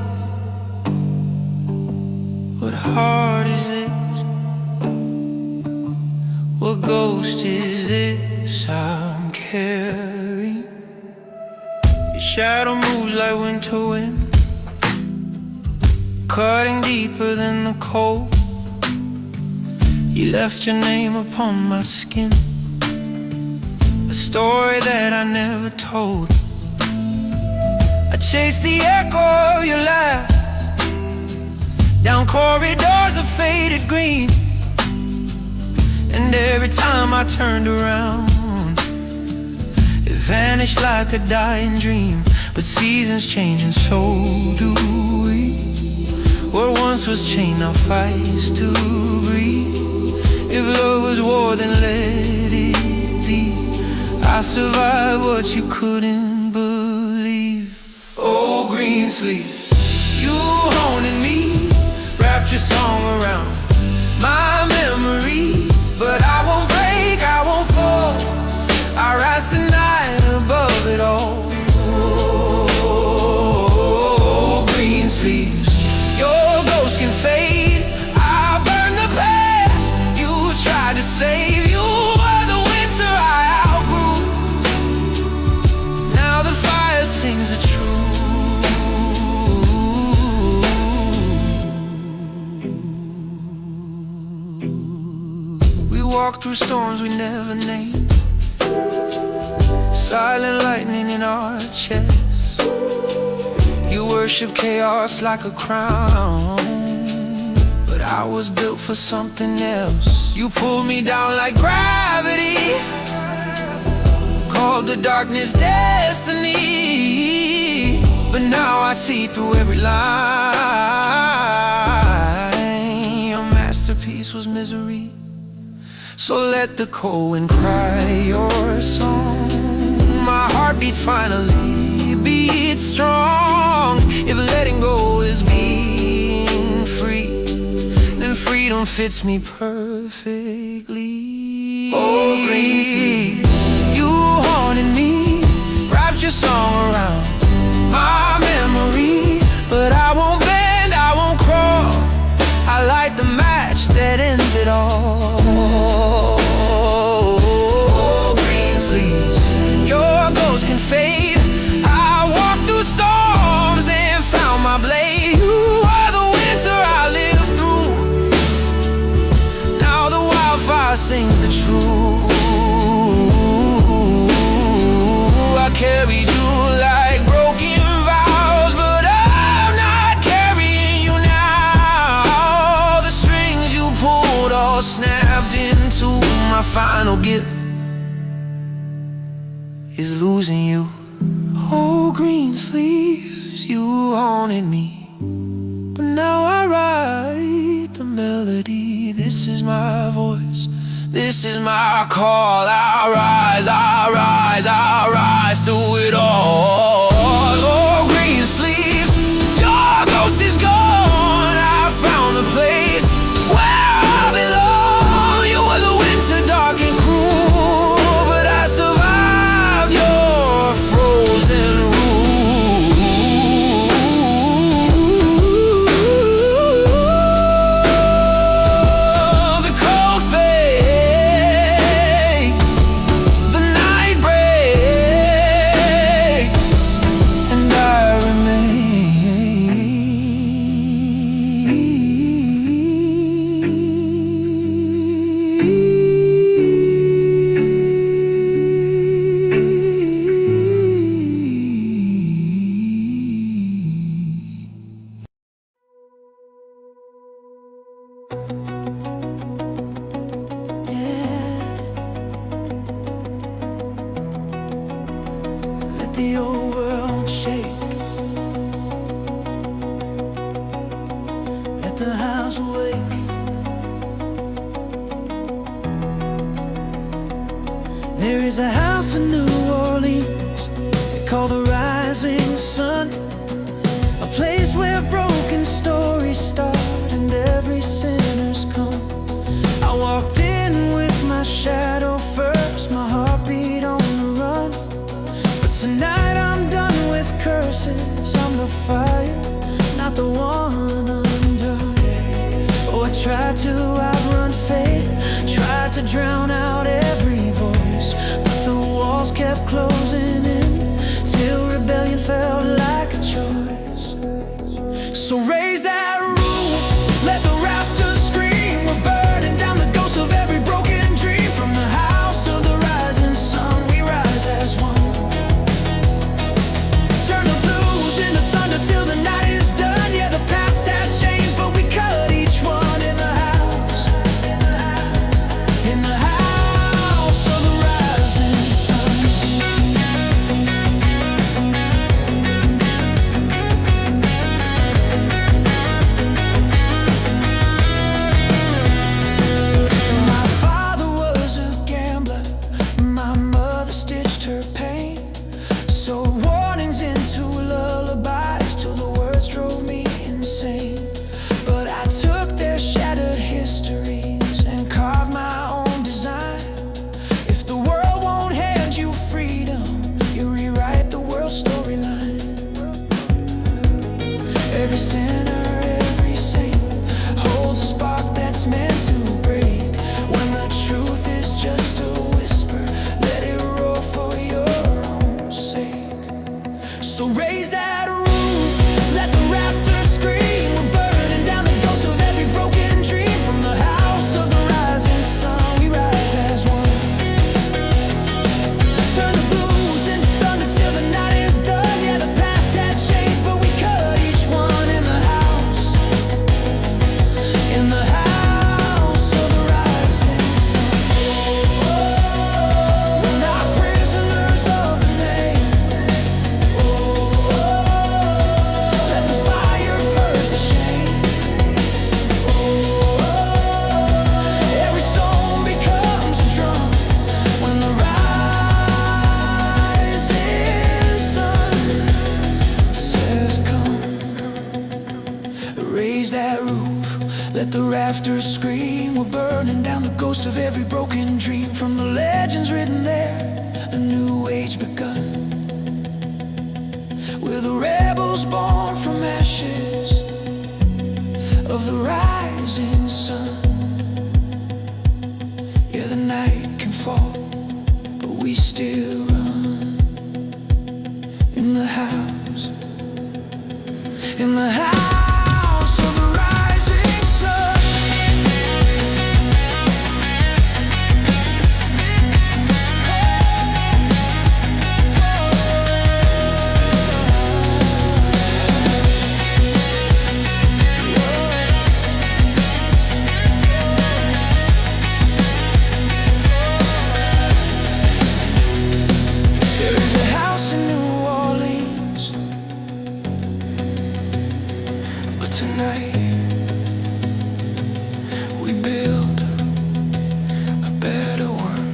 What heart is this? What ghost is this I'm carrying? Your shadow moves like winter wind, cutting deeper than the cold. You left your name upon my skin, a story that I never told. I chased the echo of your laugh down corridors of faded green, and every time I turned around, it vanished like a dying dream. But seasons change and so do we. What once was chained now fights to breathe. If love was war, then let it be. I survived what you couldn't believe. Oh, green sleep, you haunted me, wrapped your song around my memory. But I won't break, I won't fall, I rise tonight above it all. Oh, green sleeves, your ghost can fade. I burn the past you tried to save. You were the winter I outgrew. Now the fire sings the truth. We walk through storms we never named, silent lightning in our chests. You worship chaos like a crown, but I was built for something else. You pulled me down like gravity, called the darkness destiny. But now I see through every line. Your masterpiece was misery, so let the cold wind cry your song. My heartbeat finally beats strong. If letting go is being free, then freedom fits me perfectly. Oh, green sleeves, you haunted me, wrapped your song around my memory. But I won't bend, I won't crawl, I light the match that ends it all. Oh, green sleeves, your ghost can fade. I walked through storms and found my blade. You are the winter I lived through. Now the wildfire sings the truth. I carried you like broken vows, but I'm not carrying you now. The strings you pulled all snapped into my final gift is losing you. Oh, green sleeves, you haunted me, but now I write the melody. This is my voice, this is my call. I'll rise, I'll rise, I'll rise through it all. Oh, green sleeves, your ghost is gone. I found the place where I belong. You were the winter dark and cruel, but I survived your frozen rule. The cold fades, the night breaks, and I let the old world shake, let the house wake. There is a house in New Orleans they call the Rising Sun, a place where broken stories start and every sinner's come. I walked in with my shadow first, my heartbeat on the run. But tonight I'm done with curses, I'm the Tried to outrun fate, tried to drown out every voice, but the walls kept closing in till rebellion felt like a choice. So raise that roof, let the rafters scream. We're burning down the ghost of every broken dream. From the house of the rising sun, we rise as one. Turn the blues into thunder till the night is done. Yeah, the past had changed, but we cut each one in the house. In the house of the rising sun. My father was a gambler, my mother stitched her pain. So warnings into lullabies till the words drove me insane. But I took their shattered histories and carved my own design. If the world won't hand you freedom, you rewrite the world's storyline. Every sinner, every saint holds a spark that's meant to break. When the truth is just a whisper, let it roar for your own sake. So raise that roof, let the rafters scream. We're burning down the ghost of every broken dream. From the house of the rising sun, we rise as one. Turn the blues into thunder till the night is done. Yeah, the past had changed, but we cut each one in the house. In the house of the rising sun. We're not prisoners of the name. Let the fire purge the shame. Every stone becomes a drum when the rising sun says come. Raise that roof, let the rafters scream. We're burning down the ghost of every broken dream. From the legends written there, a new age begun. We're the rebels born from ashes of the rising sun. Yeah, the night can fall, but we still run. In the house, in the house of the rising sun. There is a house in New Orleans, but tonight we build a better one.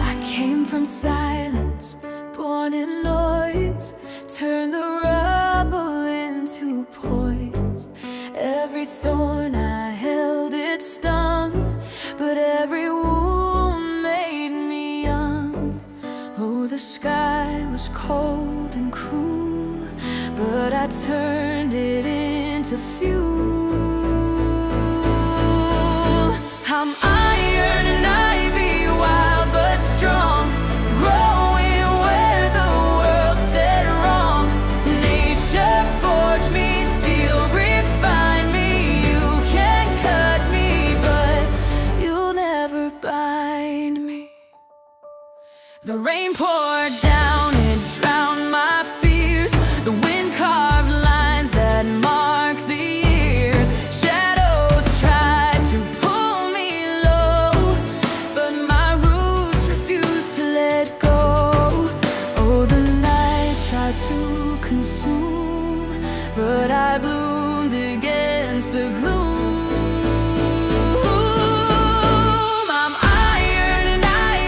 I came from silence, born in noise, turned the rubble into poise. Every thorn I held, it stung, but every wound made me young. Oh, the sky was cold and cruel, but I turned it into fuel. I'm iron and ivy, wild but strong, growing where the world said wrong. Nature forged me, steel refined me. You can cut me, but you'll never bind me. The rain poured down, it drowned my fears. The wind carved lines that mark the years. Shadows tried to pull me low, but my roots refused to let go. Oh, the night tried to consume, but I bloomed against the gloom. I'm iron and I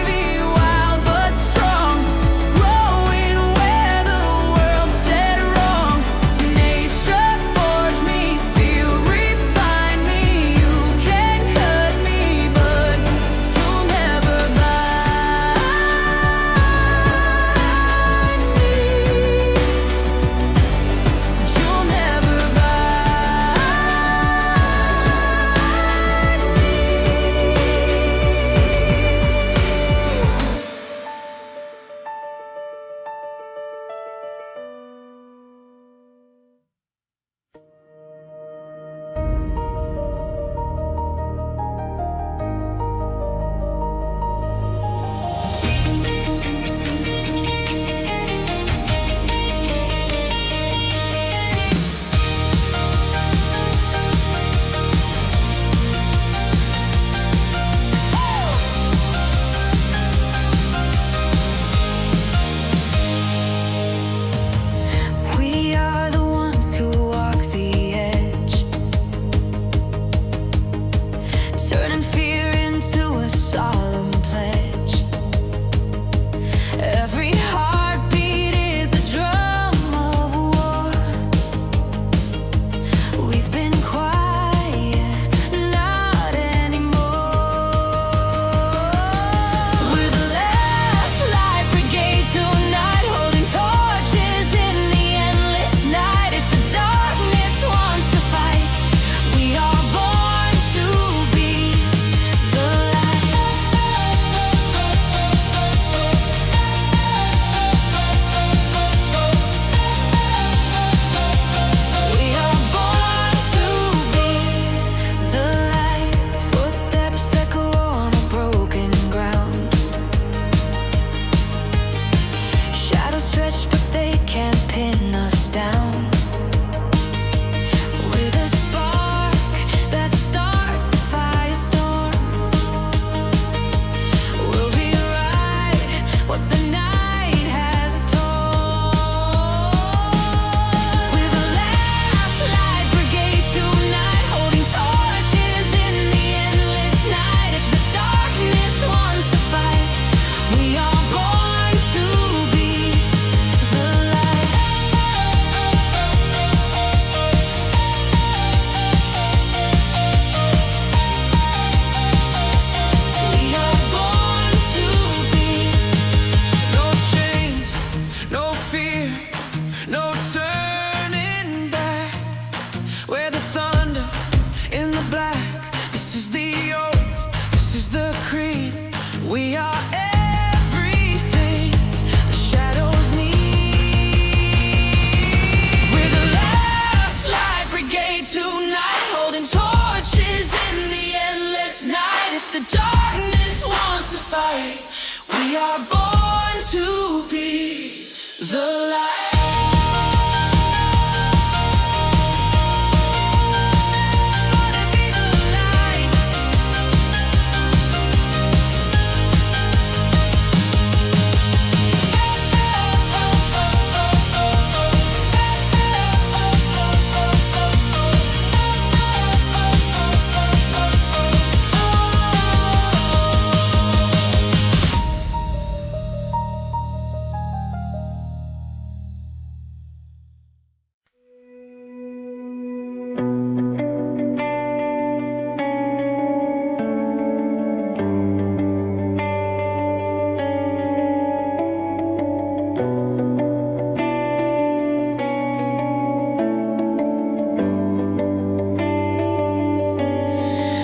We are born to be the light.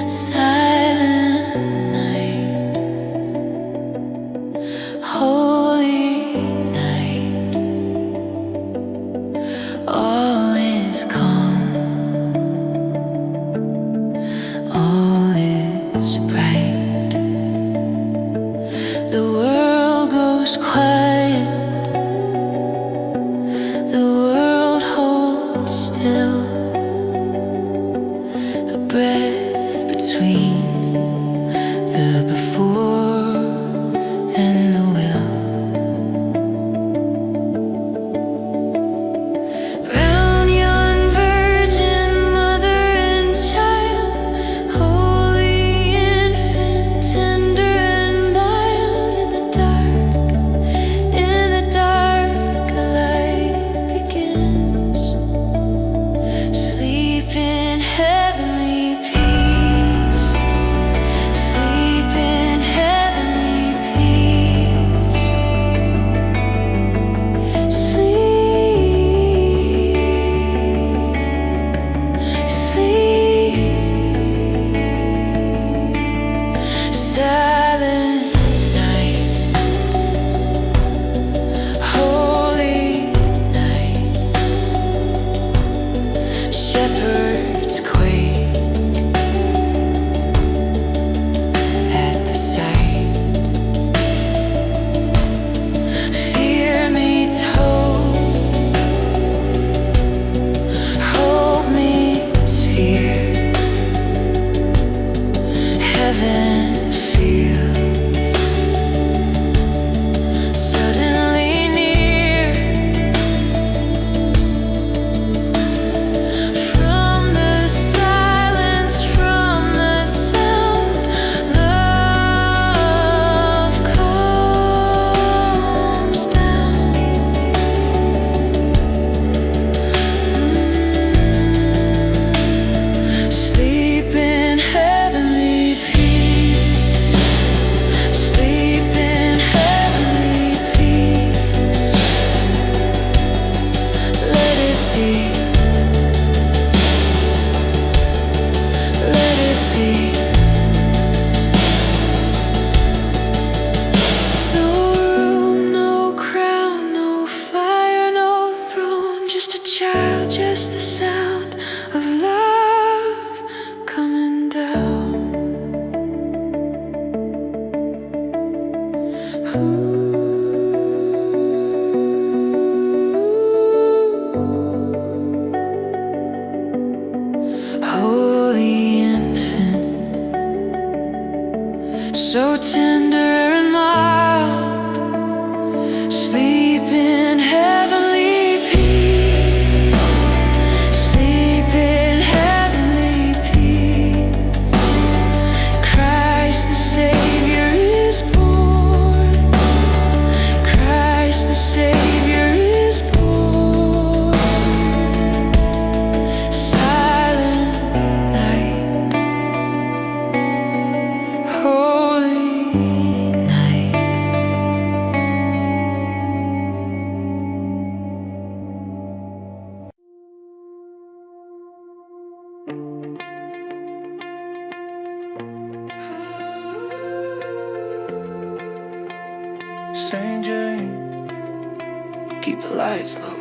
Silent night, holy night, all is calm, all is bright. The world goes quiet, the world holds still, a breath between the before and the will. Round yon virgin mother and child, holy infant, tender and mild. In the dark, a light begins. Sleep in heavenly peace. Sleep in heavenly peace. Sleep. Silent night, holy night. Shepherds quake at the sight. Fear meets hope, hope meets fear. Heaven feels suddenly near. From the silence, from the sound, love comes down. Sleep in heavenly peace. Sleep in heavenly peace. Let it be. Let it be. No room, no crown, no fire, no throne. Just a child, just the sound of love coming down. Holy infant, so tender and mild. Sleep in heavenly peace. Sleep in heavenly peace. Christ the Savior is born. Christ the Savior is born. Silent night, holy night. St. James, Keep the lights low.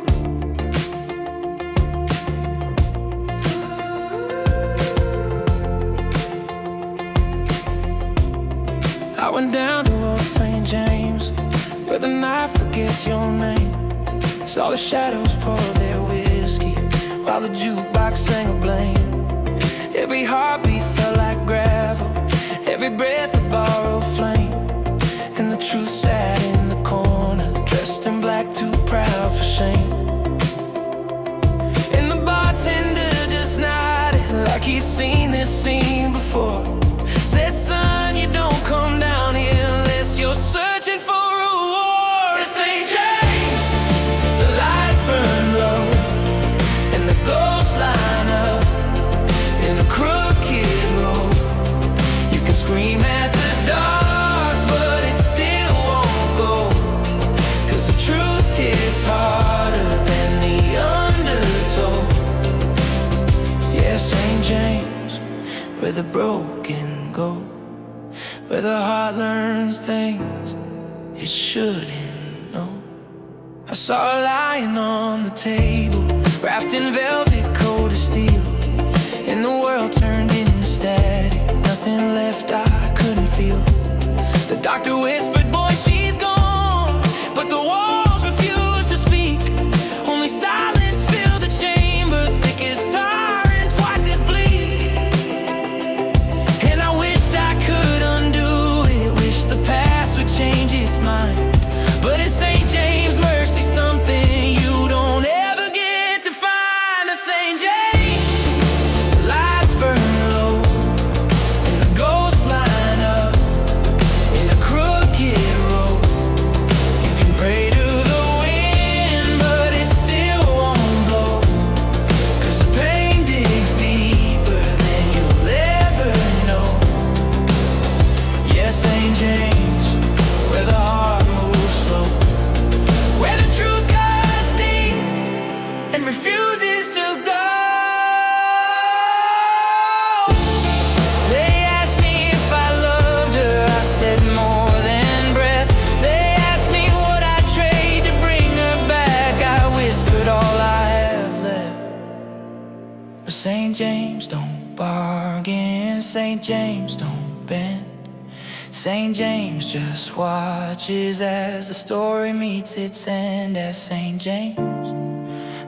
I went down to old St. James the night forgets your name. Saw the shadows pour their whiskey while the jukebox sang a blame. Every heartbeat felt like gravel, every breath a borrowed flame. And the truth sat in the corner, dressed in black, too proud for shame. And the bartender just nodded like he's seen this scene before. Said, son, you don't come down here unless you're searching for a war. It's St. James, the lights burn low, and the ghosts line up in a crooked road. You can scream at the dark, but it still won't go, 'cause the truth hits harder than the undertow. Yeah, St. James, where the broken go, where the heart learns things it shouldn't know. I saw a lion on the table, wrapped in velvet coat of steel, and the world turned into static, nothing left I couldn't feel. The doctor whispered, boy, she's gone, but the walls refused to speak. Only silence filled the chamber, thick as tar and twice as bleak. And I wished I could undo it, wish the past would change its mind. But it's St. James' mercy, something you don't ever get to find. A St. James, the lights burn low, and the ghosts line up in a crooked road. You can pray to the wind, but it still won't blow, 'cause the pain digs deeper than you'll ever know. Yes, St. James, where the heart moves slow, where the truth cuts deep and refuses to go. They asked me if I loved her, I said more than breath. They asked me what I'd trade to bring her back, I whispered all I have left. But St. James don't bargain, St. James don't bend. St. James just watches as the story meets its end. As St. James,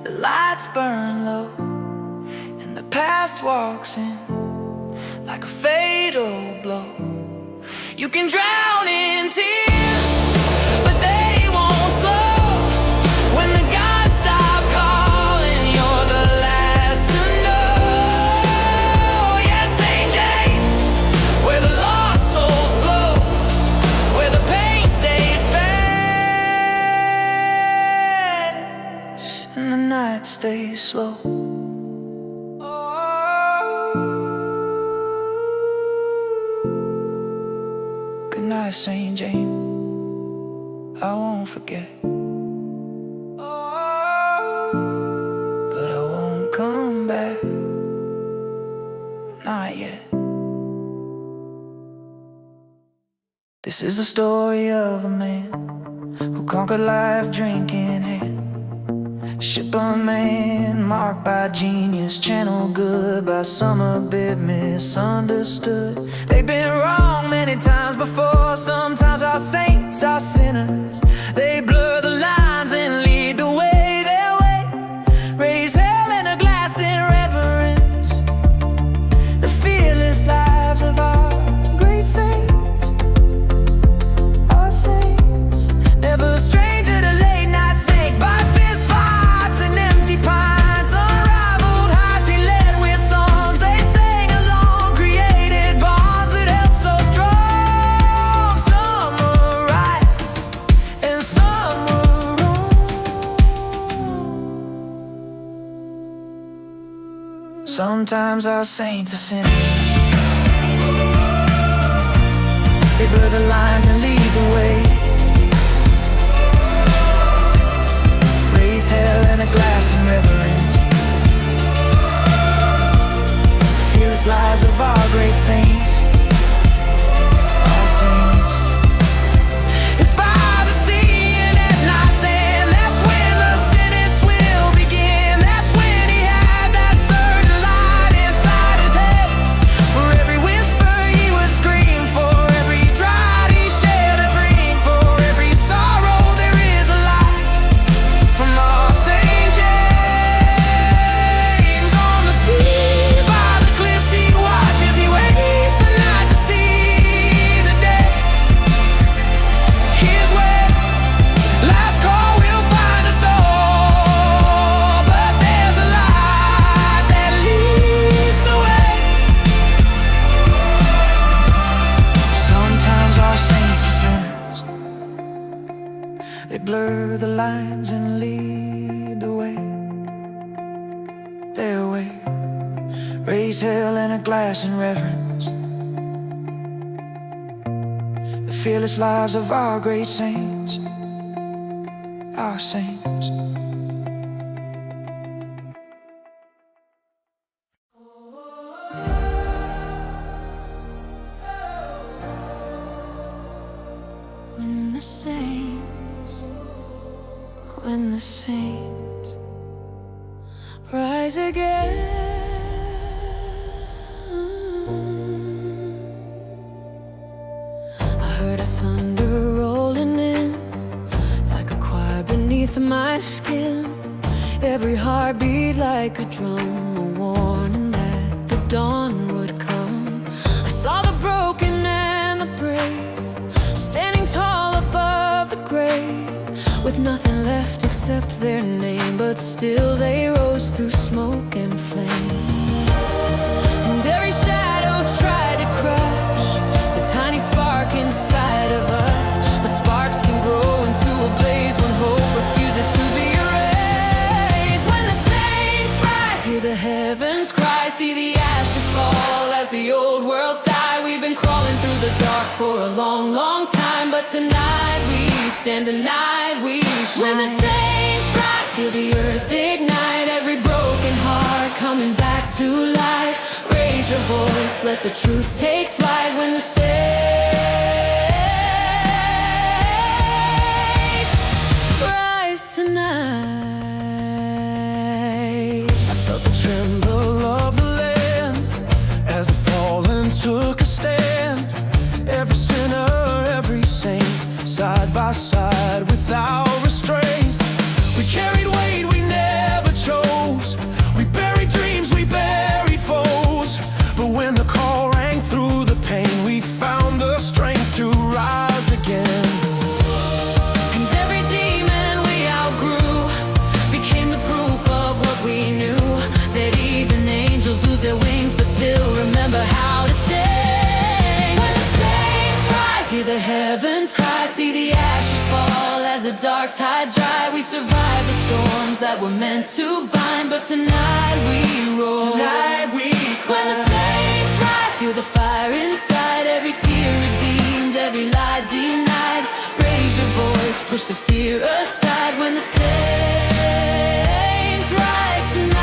the lights burn low, and the past walks in like a fatal blow. You can drown in tears, but they won't slow. When the gods stop calling, you're the last to know. Yes, St. James, where the lost souls flow, where the pain stays fast and the night stays slow. Good night, St. James, I won't forget. But I won't come back, not yet. This is the story of a man who conquered life drinking hand. Shipper man, marked by genius, channeled good by some a bit misunderstood. They've been wrong many times before. Sometimes our saints are sinners. They blur the lines and lead the way their way. Raise hell in a glass in reverence. The fearless lives of our great saints. Our saints, never a stranger to late night snake bite fist fights and empty pints. Unrivaled heights he led with songs they sang along, created bonds that held so strong. Some were right and some were wrong. Sometimes our saints are sinners. They blur the lines and lead the way. Raise hell in a glass in reverence. Fearless lives of our great saints. Our saints. It's by the sea and at night's end, that's when the sentence will begin. That's when he had that certain light inside his head. For every whisper he would scream, for every draught he shared a drink, blur the lines and lead the way. Their way, raise hell in a glass in reverence. The fearless lives of our great saints, our saints. When the saints rise again, I heard a thunder rolling in, like a choir beneath my skin. Every heartbeat like a drum, a warning that the dawn would come. I saw the broken and the brave, standing tall above the grave, with nothing left except their name, but still they rose through smoke and flame. And every shadow tried to crush the tiny spark inside of us, but sparks can grow into a blaze when hope refuses to be erased. When the saints rise, hear the heavens cry, see the ashes fall as the old worlds die. We've been crawling through the dark for a long, long time, but tonight we stand, tonight we shine. When the saints rise, feel the earth ignite, every broken heart coming back to life. Raise your voice, let the truth take flight. When the saints rise tonight. I felt the tremble of the land as the fallen took a stand. Every sinner, every saint, side by side without restraint. We carried weight we never chose, we buried dreams, we buried foes. But when the call rang through the pain, we found the strength to rise again. And every demon we outgrew became the proof of what we knew, that even angels lose their wings but still remember how to sing. When the saints rise, hear the heavens cry, see the ashes fall as the dark tides dry. We survived the storms that were meant to bind, but tonight we roar. Tonight we cry. When the saints rise, feel the fire inside, every tear redeemed, every lie denied. Raise your voice, push the fear aside. When the saints rise tonight.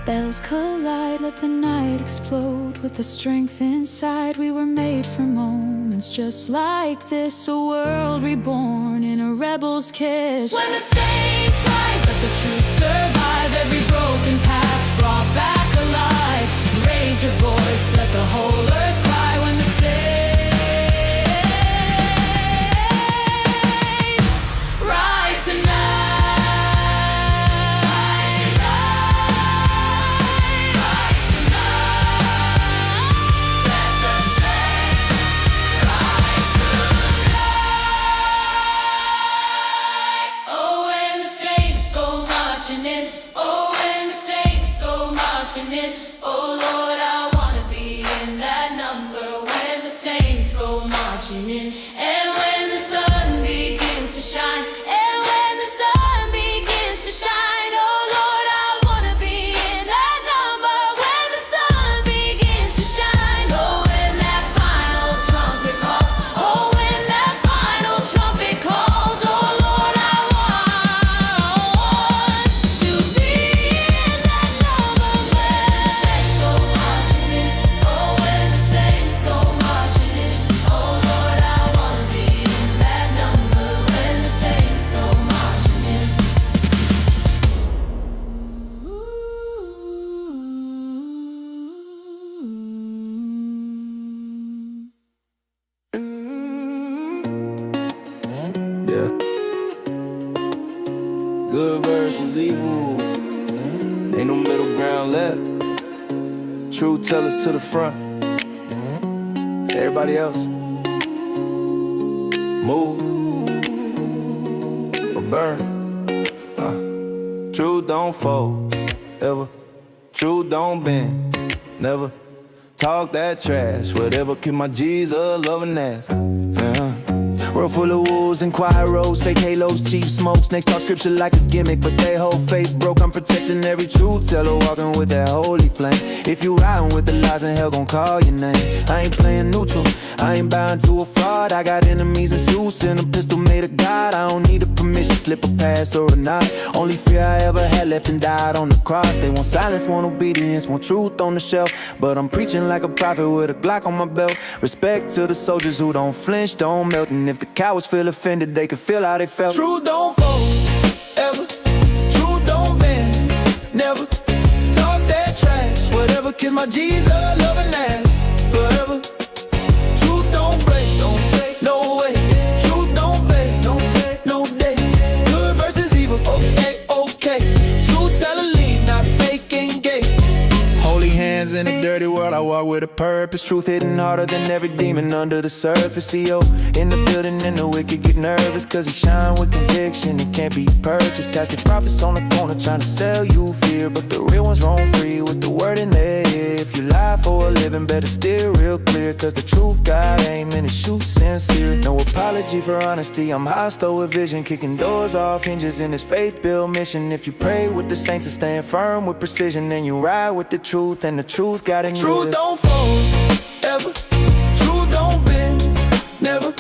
Bells collide, let the night explode with the strength inside. We were made for moments just like this, a world reborn in a rebel's kiss. When the saints rise, let the truth survive, every broken past brought back alive. Raise your voice, let the whole earth cry. When the saints rise tonight. Oh, when the saints go marching in, oh Lord, I wanna be in that number. When the saints go marching in, and when the sun begins to shine, and when the sun begins to shine, oh Lord, I wanna be in that number. When the sun begins to shine, oh, when that final trumpet calls, oh, when that final trumpet calls, oh Lord, I want to be in that number. When the saints go marching in, oh, when the saints go marching in, oh Lord, I wanna be in that number. When the saints go marching in. Yeah. Good versus evil, ain't no middle ground left. Truth tellers to the front, everybody else move or burn. Truth don't fold, ever. Truth don't bend, never. Talk that trash, whatever, keep my Jesus loving ass. World full of wolves and quiet roads, fake halos, cheap smokes. Next talk scripture like a gimmick, but they whole faith broke. I'm protecting every truth teller, walking with that holy flame. If you riding with the lies, then hell gon' call your name. I ain't playing neutral, I ain't bowing to a fraud. I got enemies and suits and a pistol made of God. I don't need a permission slip, a pass or a nod. Only fear I ever had left and died on the cross. They want silence, want obedience, want truth on the shelf. But I'm preaching like a prophet with a Glock on my belt. Respect to the soldiers who don't flinch, don't melt. And if the cowards feel offended, they can feel how they felt. Truth don't fold, ever. Truth don't bend, never. Talk that trash, whatever, kiss my Jesus loving ass forever. Truth don't break, no way. Truth don't bend, no day. Good versus evil, okay. Truth teller lead, not fake and gay. Holy hands in a dirty world, I walk with a purpose. Truth hitting harder than every demon under the surface. CEO in the building and the wicked get nervous, cause he shine with conviction, it can't be purchased. Past the prophets on the corner trying to sell you fear, but the real ones roam free with the word in their ear. If you lie for a living, better steer real clear, cause the truth got aim and it shoots sincere. No apology for honesty, I'm hostile with vision, kicking doors off hinges in this faith-built mission. If you pray with the saints and stand firm with precision, then you ride with the truth, and the truth got in you. Truth don't fold, ever. Truth don't bend, never.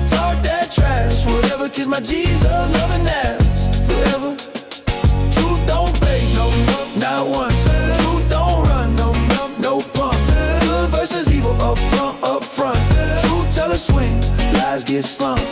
Talk that trash, whatever, kiss my Jesus loving ass forever. Truth don't break, no, not once. Truth don't run, no pumps. Good versus evil, up front. Truth teller swing, lies get slumped.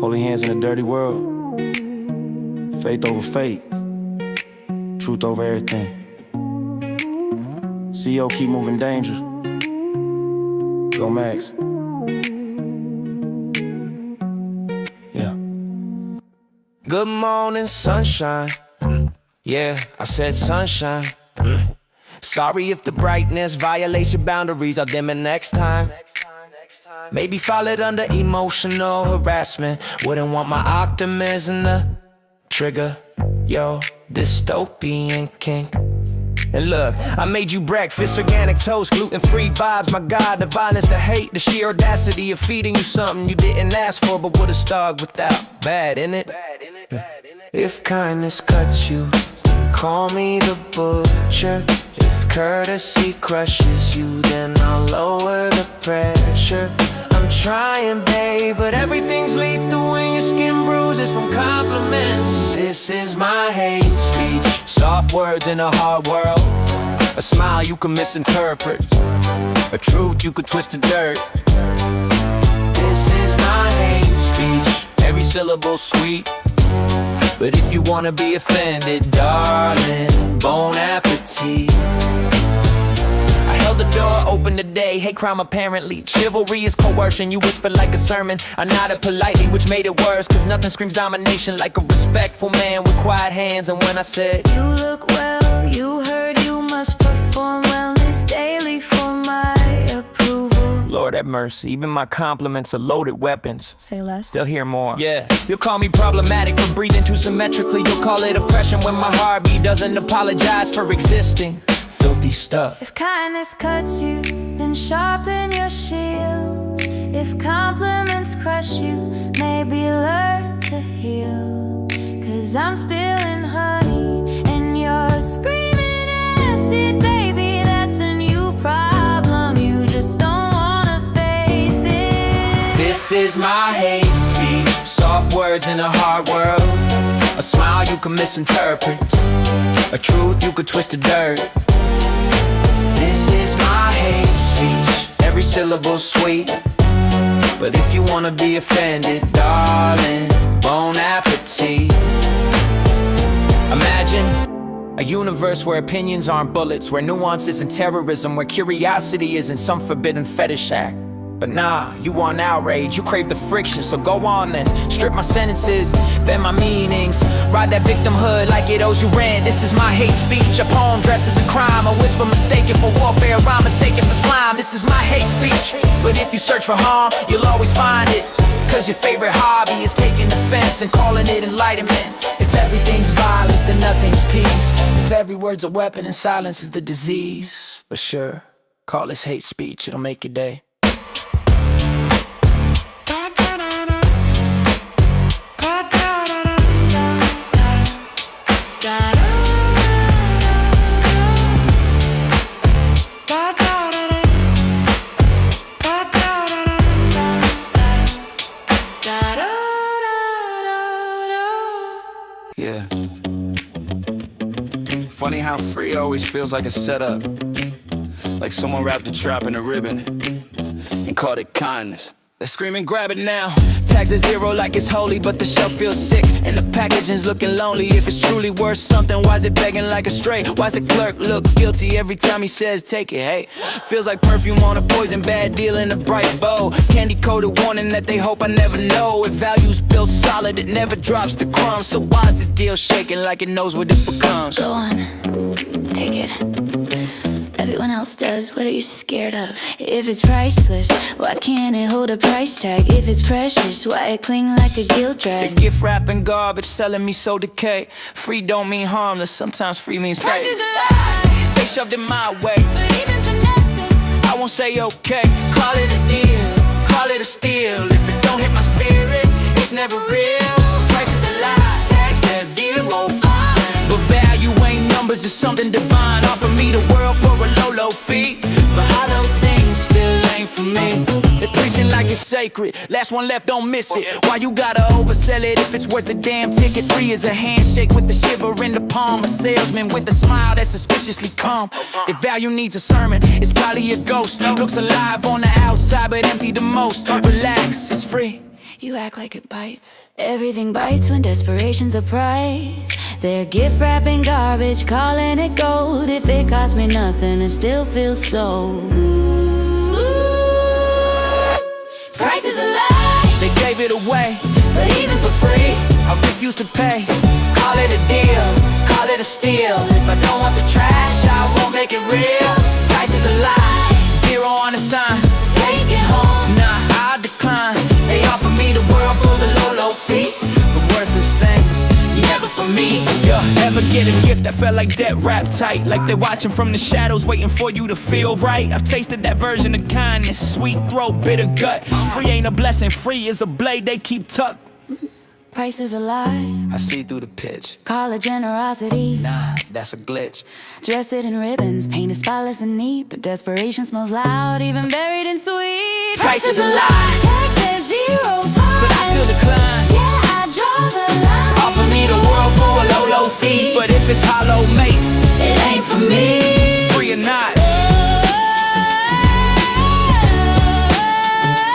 Holy hands in a dirty world. Faith over fate. Truth over everything. CEO keep moving dangerous. Go Max. Yeah. Good morning, sunshine. Yeah, I said sunshine. Sorry if the brightness violates your boundaries. I'll dim it next time. Maybe fall it under emotional harassment. Wouldn't want my optimism to trigger your dystopian kink. And look, I made you breakfast, organic toast, gluten-free vibes. My God, the violence, the hate, the sheer audacity of feeding you something you didn't ask for, but would've starved without. Bad, innit? If kindness cuts you, call me the butcher. If courtesy crushes you, then I'll lower the pressure. I'm trying, babe, but everything's lethal when your skin bruises from compliments. This is my hate speech. Soft words in a hard world. A smile you can misinterpret. A truth you could twist to dirt. This is my hate speech. Every syllable sweet. But if you wanna be offended, darling, bon appetit. I held the door open today, hate crime apparently. Chivalry is coercion, you whispered like a sermon. I nodded politely, which made it worse, cause nothing screams domination like a respectful man with quiet hands. And when I said, You look well, you heard you must perform wellness daily for my approval. Lord have mercy, even my compliments are loaded weapons. Say less. They'll hear more. Yeah, you'll call me problematic for breathing too symmetrically. You'll call it oppression when my heartbeat doesn't apologize for existing. Filthy stuff. If kindness cuts you, then sharpen your shield. If compliments crush you, maybe learn to heal. Cause I'm spilling honey and you're screaming acid. Baby, that's a new problem, you just don't wanna face it. This is my hate speech. Soft words in a hard world. A smile you can misinterpret. A truth you could twist to dirt. This is my hate speech. Every syllable sweet. But if you wanna be offended, darling, bon appetit. Imagine a universe where opinions aren't bullets, where nuance isn't terrorism, where curiosity isn't some forbidden fetish act. But nah, you want outrage, you crave the friction, so go on and strip my sentences, bend my meanings, ride that victimhood like it owes you rent. This is my hate speech, a poem dressed as a crime, a whisper mistaken for warfare, a rhyme mistaken for slime. This is my hate speech, but if you search for harm, you'll always find it. Cause your favorite hobby is taking offense and calling it enlightenment. If everything's violence, then nothing's peace. If every word's a weapon and silence is the disease. But sure, call this hate speech, it'll make your day. Yeah. Funny how free always feels like a setup. Like someone wrapped a trap in a ribbon and called it kindness. They're screaming, grab it now. Tags are zero like it's holy, but the shelf feels sick and the packaging's looking lonely. If it's truly worth something, why's it begging like a stray? Why's the clerk look guilty every time he says take it? Hey, feels like perfume on a poison, bad deal in a bright bow. Candy coated warning that they hope I never know. If value's built solid, it never drops the crumbs. So why's this deal shaking like it knows what it becomes? Go on, take it. Everyone else does, what are you scared of? If it's priceless, why can't it hold a price tag? If it's precious, why it cling like a guilt drag? The gift wrapping garbage, selling me so decay. Free don't mean harmless, sometimes free means pay. Price is a lie, They shoved it my way, but even for nothing, I won't say okay. Call it a deal, call it a steal. If it don't hit my spirit, it's never real. Price is a lie, tax says 0. But value ain't numbers, it's something divine. Offer me the world for a low fee, but hollow things still ain't for me. They're preaching like it's sacred, last one left, don't miss it. Why you gotta oversell it if it's worth a damn ticket? Free as a handshake with the shiver in the palm. A salesman with a smile that's suspiciously calm. If value needs a sermon, it's probably a ghost. Looks alive on the outside but empty the most. Relax, it's free. you act like it bites. Everything bites when desperation's a price. They're gift wrapping garbage, calling it gold. If it cost me nothing, it still feels sold. Price is a lie, They gave it away, but even for free, I refuse to pay. Call it a deal, call it a steal. If I don't want the trash, I won't make it real. Price is a lie, 0 on the sign. take it home. Nah, I decline. They offer me the world for the low fee, but worthless things, never for me. Yeah, ever get a gift that felt like debt wrapped tight, like they're watching from the shadows, waiting for you to feel right? I've tasted that version of kindness, sweet throat, bitter gut. Free ain't a blessing, free is a blade they keep tucked. Price is a lie, I see through the pitch. call it generosity. Nah, that's a glitch. Dress it in ribbons, paint it spotless and neat, but desperation smells loud, even buried in sweet. Price is a lie, tax says 0. but I still decline. Yeah, I draw the line. Offer me the world for a low fee, but if it's hollow, mate, It ain't for me. free or not,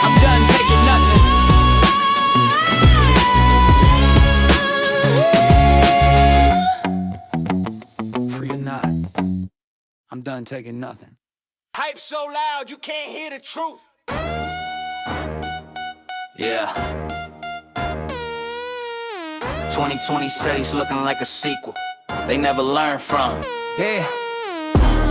I'm done taking nothing. Free or not, I'm done taking nothing. Hype so loud you can't hear the truth. Yeah. 2020 city's looking like a sequel they never learned from. Yeah.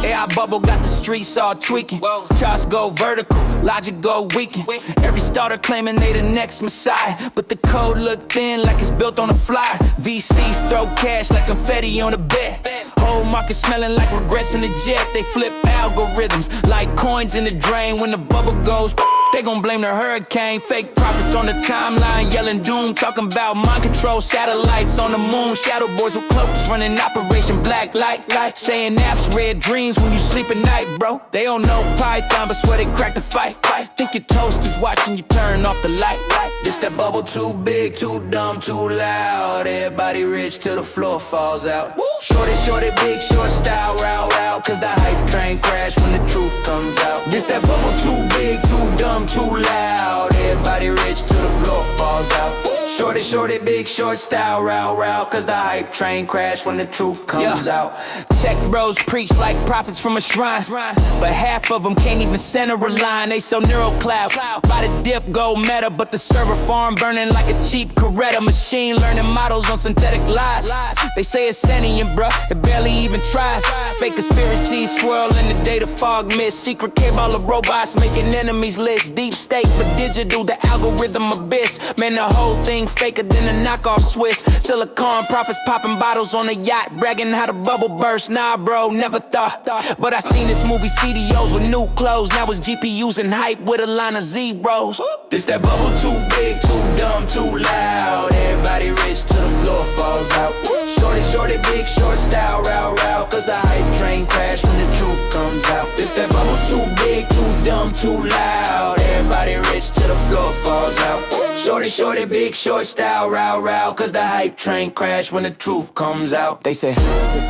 AI bubble got the streets all tweaking. Charts go vertical, logic go weaken. Every starter claiming they the next messiah, but the code look thin like it's built on a flyer. VCs throw cash like confetti on a bed. Whole market smelling like regrets in the jet. They flip algorithms like coins in the drain. When the bubble goes, they gon' blame the hurricane. Fake prophets on the timeline yelling doom, talking about mind control satellites on the moon. Shadow boys with cloaks running Operation Black Light, saying naps, red dreams when you sleep at night, bro. They don't know Python, but swear they cracked the fight. Think your toast is watching you turn off the light. This that bubble too big, too dumb, too loud. Everybody rich till the floor falls out. Shorty, big, short style, route, cause the hype train train crash when the truth comes out. This that bubble too big, too dumb, too loud. Everybody rich till the floor falls out. Shorty, shorty, big short style, row, cause the hype train crash when the truth comes out. Tech bros preach like prophets from a shrine, but half of them can't even center a line. They sell neural cloud, by the dip go meta, but the server farm burning like a cheap Coretta. Machine learning models on synthetic lies. They say it's sentient, bruh, it barely even tries. Fake conspiracies swirl in the data fog mist. Secret cabal of robots making enemies list. Deep state, but digital, the algorithm abyss. Man, the whole thing faker than a knockoff Swiss. Silicon prophets popping bottles on a yacht, bragging how the bubble burst. Nah, bro, never thought. But I seen this movie CDOs with new clothes. Now it's GPUs and hype with a line of zeros. This that bubble too big, too dumb, too loud. Everybody rich till the floor falls out. Shorty, shorty, big short style, row, cause the hype train crash when the truth comes out. This that bubble too big, too dumb, too loud. Everybody rich till the floor falls out. Shorty, shorty, big short style, row, cause the hype train crash when the truth comes out. They say,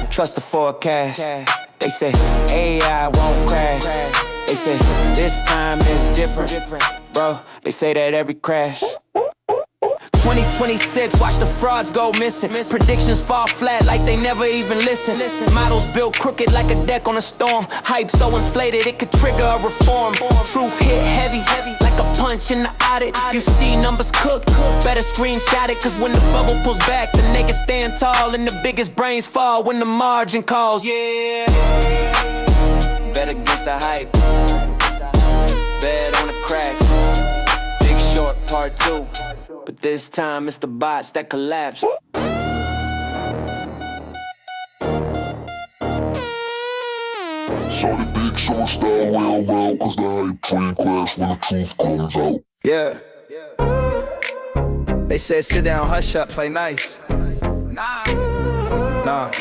trust the forecast. They say, AI won't crash. They say, this time is different. Bro, they say that every crash. 2026, watch the frauds go missing. Predictions fall flat like they never even listen. Models built crooked like a deck on a storm. Hype so inflated it could trigger a reform. Truth hit heavy like a punch in the audit. You see numbers cook, better screenshot it. Cause when the bubble pulls back, the niggas stand tall and the biggest brains fall when the margin calls. Yeah, bet against the hype, bet on the cracks. Big Short Part 2. But this time it's the bots that collapse. Shorty big short style, row, cause the hype train crash when the truth comes out. Yeah. They said sit down, hush up, play nice. Nah,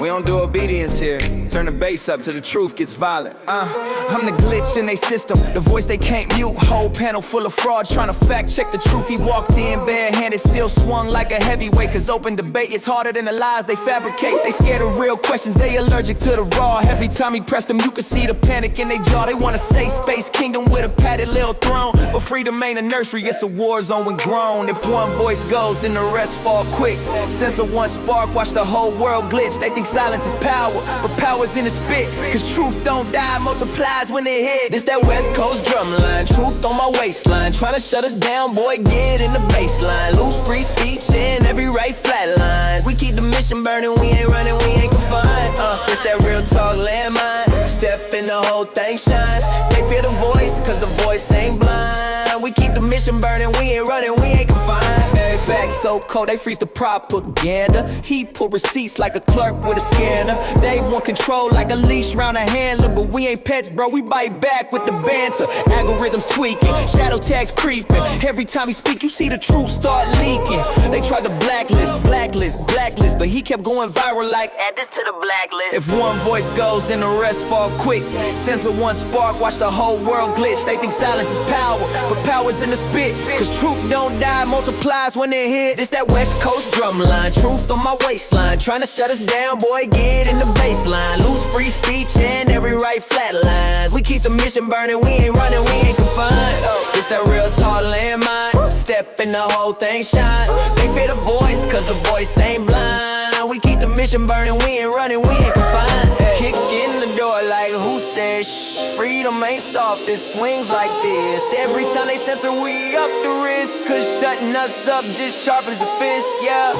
we don't do obedience here. Turn the bass up till the truth gets violent. I'm the glitch in they system, the voice they can't mute. Whole panel full of frauds trying to fact check the truth. He walked in barehanded, still swung like a heavyweight. Cause open debate is harder than the lies they fabricate. They scared of real questions, they allergic to the raw. Every time he pressed them, you could see the panic in they jaw. They wanna say space kingdom with a padded little throne, but freedom ain't a nursery, it's a war zone when grown. If one voice goes, then the rest fall quick. Sense of one spark, watch the whole world glitch. They think silence is power, but power's in the spit. Cause truth don't die, multiplies when it hit. This that West Coast drumline, truth on my waistline. Tryna shut us down, boy, get in the baseline. Lose free speech and every right flat lines. We keep the mission burning, we ain't running, we ain't confined. It's that real talk landmine. Step in the whole thing shines. They fear the voice, cause the voice ain't blind. We keep the mission burning, we ain't running, we ain't confined. Every fact so cold, they freeze the propaganda. He pull receipts like a clerk with a scanner. They want control like a leash round a handler. But we ain't pets, bro, we bite back with the banter. Algorithms tweaking, shadow tags creeping. Every time he speak, you see the truth start leaking. They tried to blacklist, but he kept going viral like add this to the blacklist. If one voice goes, then the rest fall quick. Sense of one spark, watch the whole world glitch. They think silence is power, but power's in the spit. Cause truth don't die, multiplies when it hit. This that West Coast drumline, truth on my waistline. Tryna shut us down, boy, get in the baseline. Lose free speech and every right flat lines. We keep the mission burning, we ain't running, we ain't confined. It's that real tall landmine. Step in the whole thing shine. They fear the voice, cause the voice ain't blind. We keep the mission burning, we ain't running, we ain't confined. Kick in the door like who said shh. Freedom ain't soft, it swings like this. Every time they censor, we up the risk. Cause shutting us up just sharpens the fist, yeah.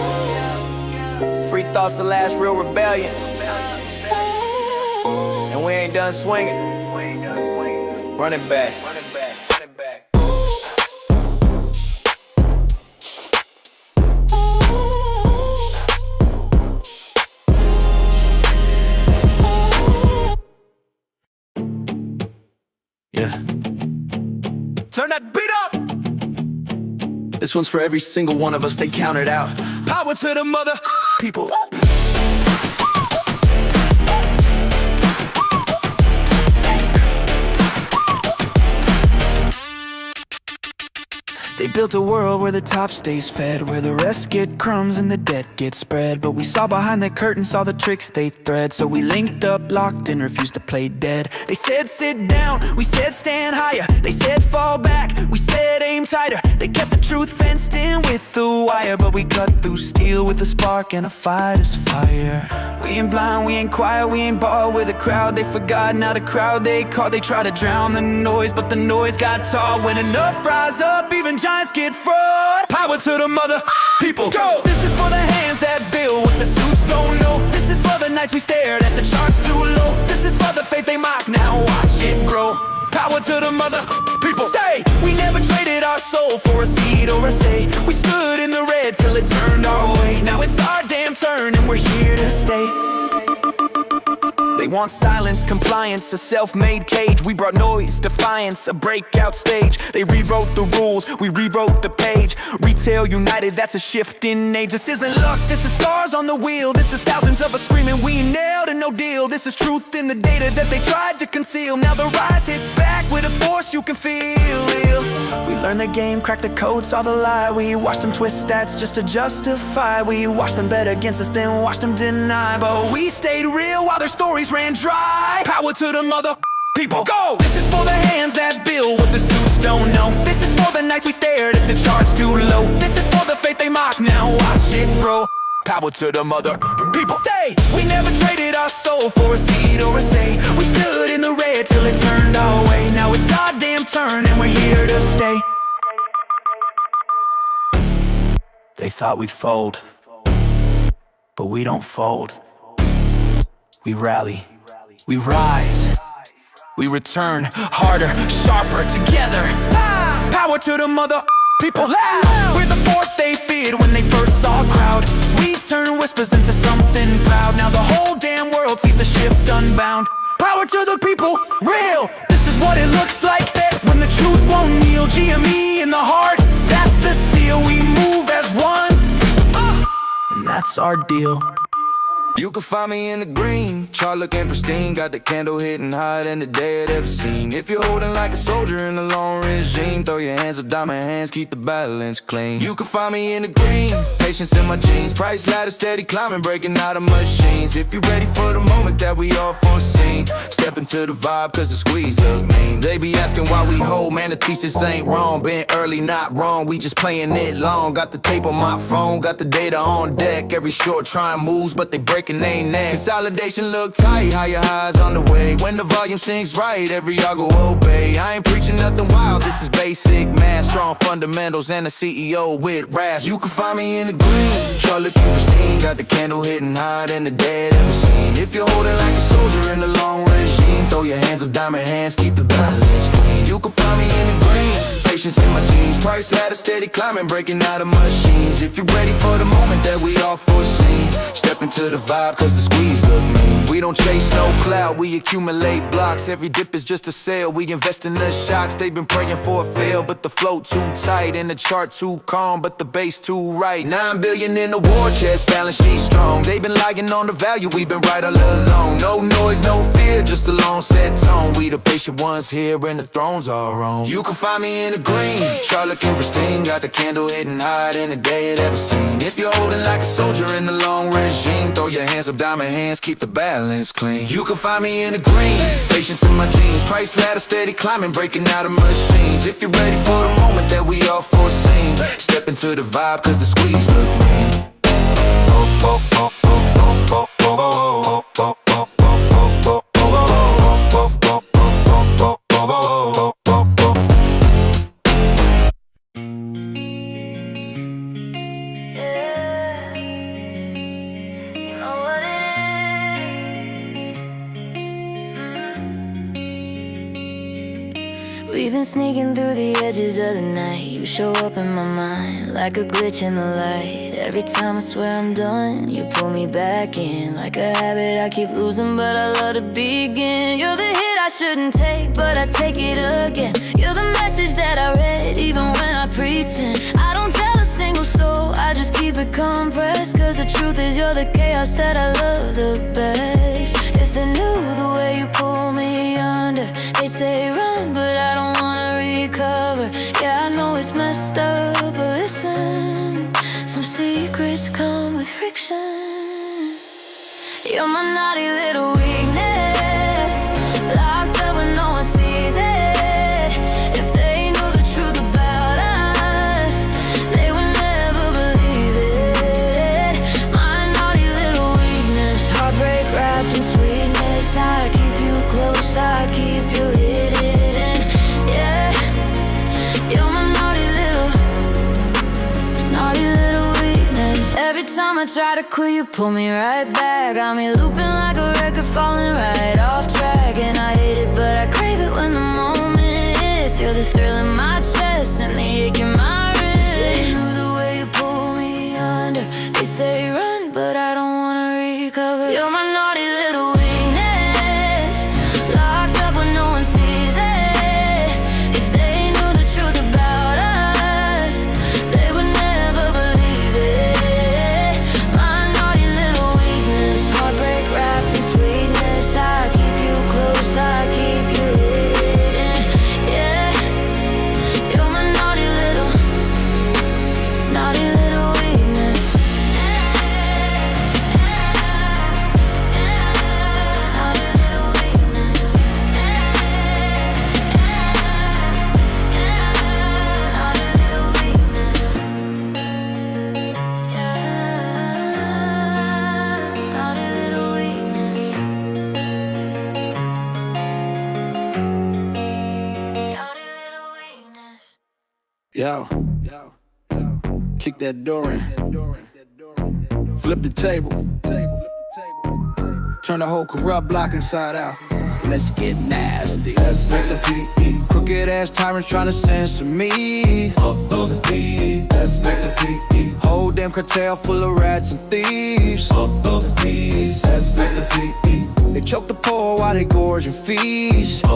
Free thoughts the last real rebellion. And we ain't done swinging. Run it back. Yeah. Turn that beat up! This one's for every single one of us they counted out. Power to the mother people. They built a world where the top stays fed, where the rest get crumbs and the debt gets spread. But we saw behind the curtain, saw the tricks they thread. So we linked up, locked in, refused to play dead. They said sit down, we said stand higher. They said fall back, we said aim tighter. They kept the truth fenced in with the wire, but we cut through steel with a spark and a fighter's fire. We ain't blind, we ain't quiet, we ain't bought with a crowd. They forgot, now the crowd they caught. They try to drown the noise, but the noise got tall. When enough rise up, even giants get fraud. Power to the mother people. Go! This is for the hands that build what the suits don't know. This is for the nights we stared at the charts too low. This is for the faith they mock, now watch it grow. Power to the mother people. Stay! We never traded our soul for a seed or a say. We stood in the red till it turned our way. Now it's our damn turn and we're here to stay. They want silence, compliance, a self-made cage. We brought noise, defiance, a breakout stage. They rewrote the rules, we rewrote the page. Retail united, that's a shift in age. This isn't luck, this is stars on the wheel. This is thousands of us screaming, we nailed a no deal. This is truth in the data that they tried to conceal. Now the rise hits back with a force you can feel. We learned the game, cracked the code, saw the lie. We watched them twist stats just to justify. We watched them bet against us, then watched them deny. But we stayed real while their stories ran dry. Power to the mother people. Go! This is for the hands that build what the suits don't know. This is for the nights we stared at the charts too low. This is for the faith they mock, now watch it grow. Power to the mother people. Stay! We never traded our soul for a seed or a say. We stood in the red till it turned our way. Now it's our damn turn and we're here to stay. They thought we'd fold, but we don't fold. We rally, we rise, we return harder, sharper, together. Power to the mother people. We're the force they feared when they first saw a crowd. We turn whispers into something proud. Now the whole damn world sees the shift unbound. Power to the people, real. This is what it looks like when the truth won't kneel. GME in the heart, that's the seal. We move as one, and that's our deal. You can find me in the green, chart looking pristine. Got the candle hitting higher than the day I'd ever seen. If you're holding like a soldier in a long regime, throw your hands up, diamond hands, keep the balance clean. You can find me in the green, patience in my jeans. Price ladder steady climbing, breaking out of machines. If you're ready for the moment that we all foreseen, step into the vibe cause the squeeze look mean. They be asking why we hold, man the thesis ain't wrong. Been early, not wrong, we just playing it long. Got the tape on my phone, got the data on deck. Every short trying moves, but they break ain't that. Consolidation look tight, higher highs on the way. When the volume sings right, every y'all go obey. I ain't preaching nothing wild, this is basic math. Strong fundamentals and a CEO with wrath. You can find me in the green, chart looking pristine. Got the candle hitting higher than the day I'd ever seen. If you're holding like a soldier in a long regime, throw your hands up, diamond hands, keep the balance clean. You can find me in the green, patience in my jeans. Price ladder steady climbing, breaking out of machines. If you're ready for the moment that we all foreseen, step into the vibe cause the squeeze look mean. We don't chase no cloud, we accumulate blocks. Every dip is just a sale, we invest in the shocks. They've been praying for a fail, but the flow too tight. And the chart too calm, but the base too right. 9 billion in the war chest, balance sheet strong. They've been lying on the value, we've been right all along. No noise, no fear, just a long set tone. We the patient ones here and the thrones are on. You can find me in the green, chart looking pristine. Got the candle hitting higher than the day I'd ever seen. If you're holding like a soldier in the long regime, throw your hands up, diamond hands, keep the balance clean. You can find me in the green, patience in my jeans. Price ladder steady climbing, breaking out of machines. If you're ready for the moment that we all foreseen, step into the vibe cause the squeeze look mean. We've been sneaking through the edges of the night. You show up in my mind like a glitch in the light. Every time I swear I'm done, you pull me back in. Like a habit I keep losing, but I love to begin. You're the hit I shouldn't take, but I take it again. You're the message that I read, even when I pretend. I don't tell a single soul, I just keep it compressed. Cause the truth is you're the chaos that I love the best. If they knew the way you pull me under, they say run, but I don't wanna recover. Yeah, I know it's messed up, You're my naughty little weakness, locked up when no one sees it. If they knew the truth about us, they would never believe it. My naughty little weakness, heartbreak wrapped in sweetness. I keep you close, I keep you hidden, yeah. You're my naughty little weakness. Every time I try to quit, you pull me right back. Got me looping like a record, falling right off track. And I hate it, but I crave it when the moment is. You're the thrill in my chest and the ache in my wrist. They knew the way you pull me under. They say run, but I don't wanna recover. You're my naughty little weakness, locked up when no one sees it. If they knew the truth about us, they would never believe it. My naughty little weakness, heartbreak wrapped in sweetness. I keep you close, I keep you hidden, yeah. You're my naughty little weakness. Naughty little weakness. Naughty little weakness. Yeah. Naughty little weakness. Naughty little weakness. Yo, kick that door in. Flip the table. Turn the whole corrupt block inside out. Let's get nasty. F back the PE. Crooked ass tyrants trying to censor me. F back the PE. Whole damn cartel full of rats and thieves. F back the PE. They choke the poor while they gorge and feast. F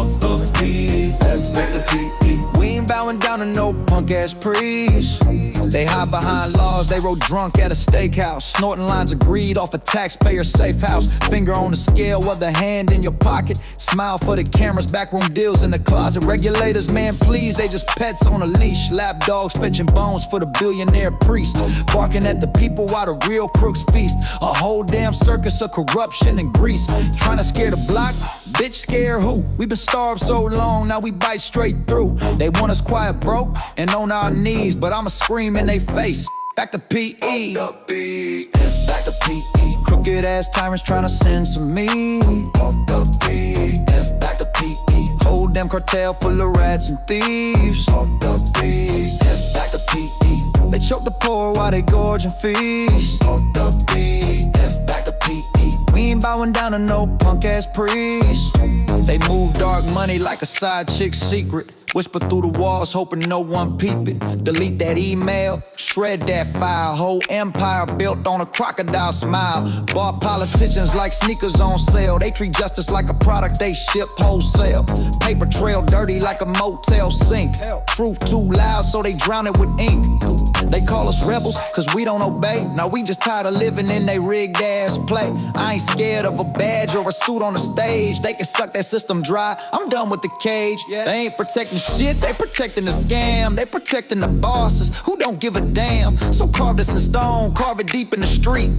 back the PE. We ain't bowing down to no punk ass priest. They hide behind laws, they roll drunk at a steakhouse, snorting lines of greed off a taxpayer safe house. Finger on the scale, other hand in your pocket. Smile for the cameras, backroom deals in the closet. Regulators, man, please, they just pets on a leash. Lap dogs fetching bones for the billionaire priest. Barking at the people while the real crooks feast. A whole damn circus of corruption and grease. Trying to scare the block, bitch scare who? We been starved so long, now we bite straight through. They want us quiet, broke, and on our knees, but I'ma scream in they face. Back to PE. Back to PE. Crooked ass tyrants trying to censor me. Back to PE. Whole damn cartel full of rats and thieves. Back to PE. They choke the poor while they gorge and feast. Back to PE. We ain't bowing down to no punk ass priest. They move dark money like a side chick's secret. Whisper through the walls, hoping no one peep it. Delete that email, shred that file. Whole empire built on a crocodile smile. Bought politicians like sneakers on sale. They treat justice like a product they ship wholesale. Paper trail dirty like a motel sink. Truth too loud, so they drown it with ink. They call us rebels, cause we don't obey. Now we just tired of living in they rigged ass play. I ain't scared of a badge or a suit on the stage. They can suck that system dry, I'm done with the cage. They ain't protecting shit, they protecting the scam. They protecting the bosses who don't give a damn. So carve this in stone, carve it deep in the street.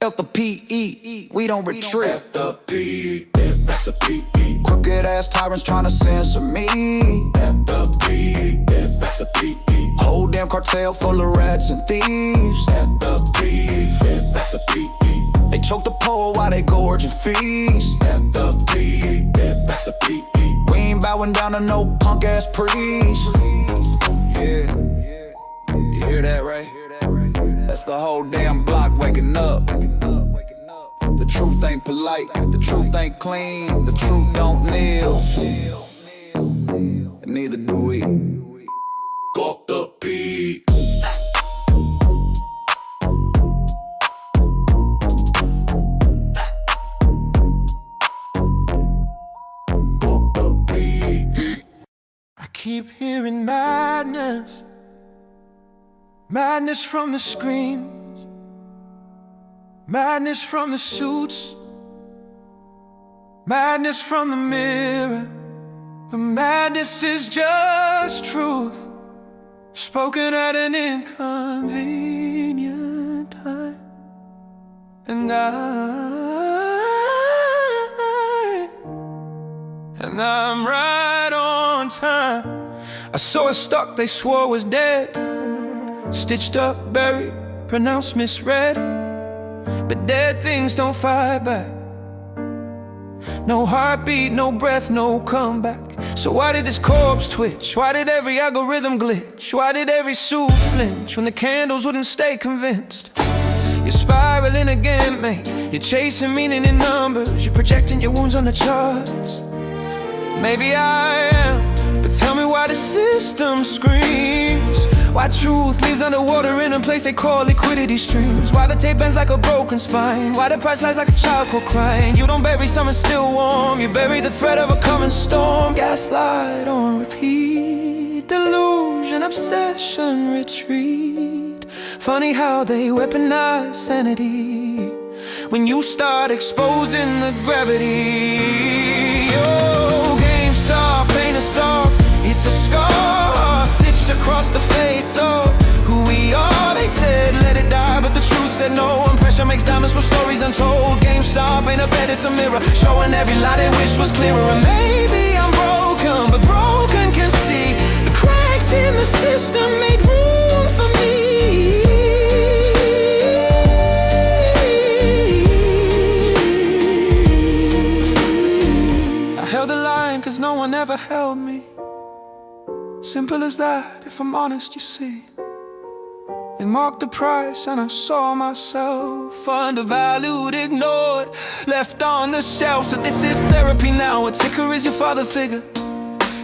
F the PE, we don't retreat. F the PE, F the PE. Crooked ass tyrants trying to censor me. F the PE, F the PE. Whole damn cartel full of rats and thieves. F the PE, F the PE. They choke the poor while they gorge and feast. F the PE, F the PE. We ain't bowing down to no punk ass priest. Yeah, you hear that, right? That's the whole damn block waking up. The truth ain't polite, the truth ain't clean, the truth don't kneel. And neither do we. Fuck the beat. I keep hearing madness, madness from the screams, madness from the suits, madness from the mirror. The madness is just truth, spoken at an inconvenient time. And I and I'm right on time. I saw it stuck, they swore was dead, stitched up, buried, pronounced misread. But dead things don't fight back. No heartbeat, no breath, no comeback. So why did this corpse twitch? Why did every algorithm glitch? Why did every suit flinch when the candles wouldn't stay convinced? You're spiraling again, mate. You're chasing meaning in numbers. You're projecting your wounds on the charts. Maybe I am, but tell me why the system screams. Why truth leaves underwater in a place they call liquidity streams. Why the tape bends like a broken spine. Why the price lies like a child caught crying. You don't bury something still warm. You bury the threat of a coming storm. Gaslight on repeat, delusion, obsession, retreat. Funny how they weaponize sanity when you start exposing the gravity. Oh, GameStop ain't a stock, it's a scar stitched across the face of who we are. They said let it die, but the truth said no. And pressure makes diamonds with stories untold. GameStop ain't a bed, it's a mirror, showing every lie they wish was clearer. And maybe I'm broken, but broken can see the cracks in the system made room for me. I held the line cause no one ever held me. Simple as that, if I'm honest, you see. They marked the price and I saw myself undervalued, ignored, left on the shelf. So this is therapy now, a ticker is your father figure.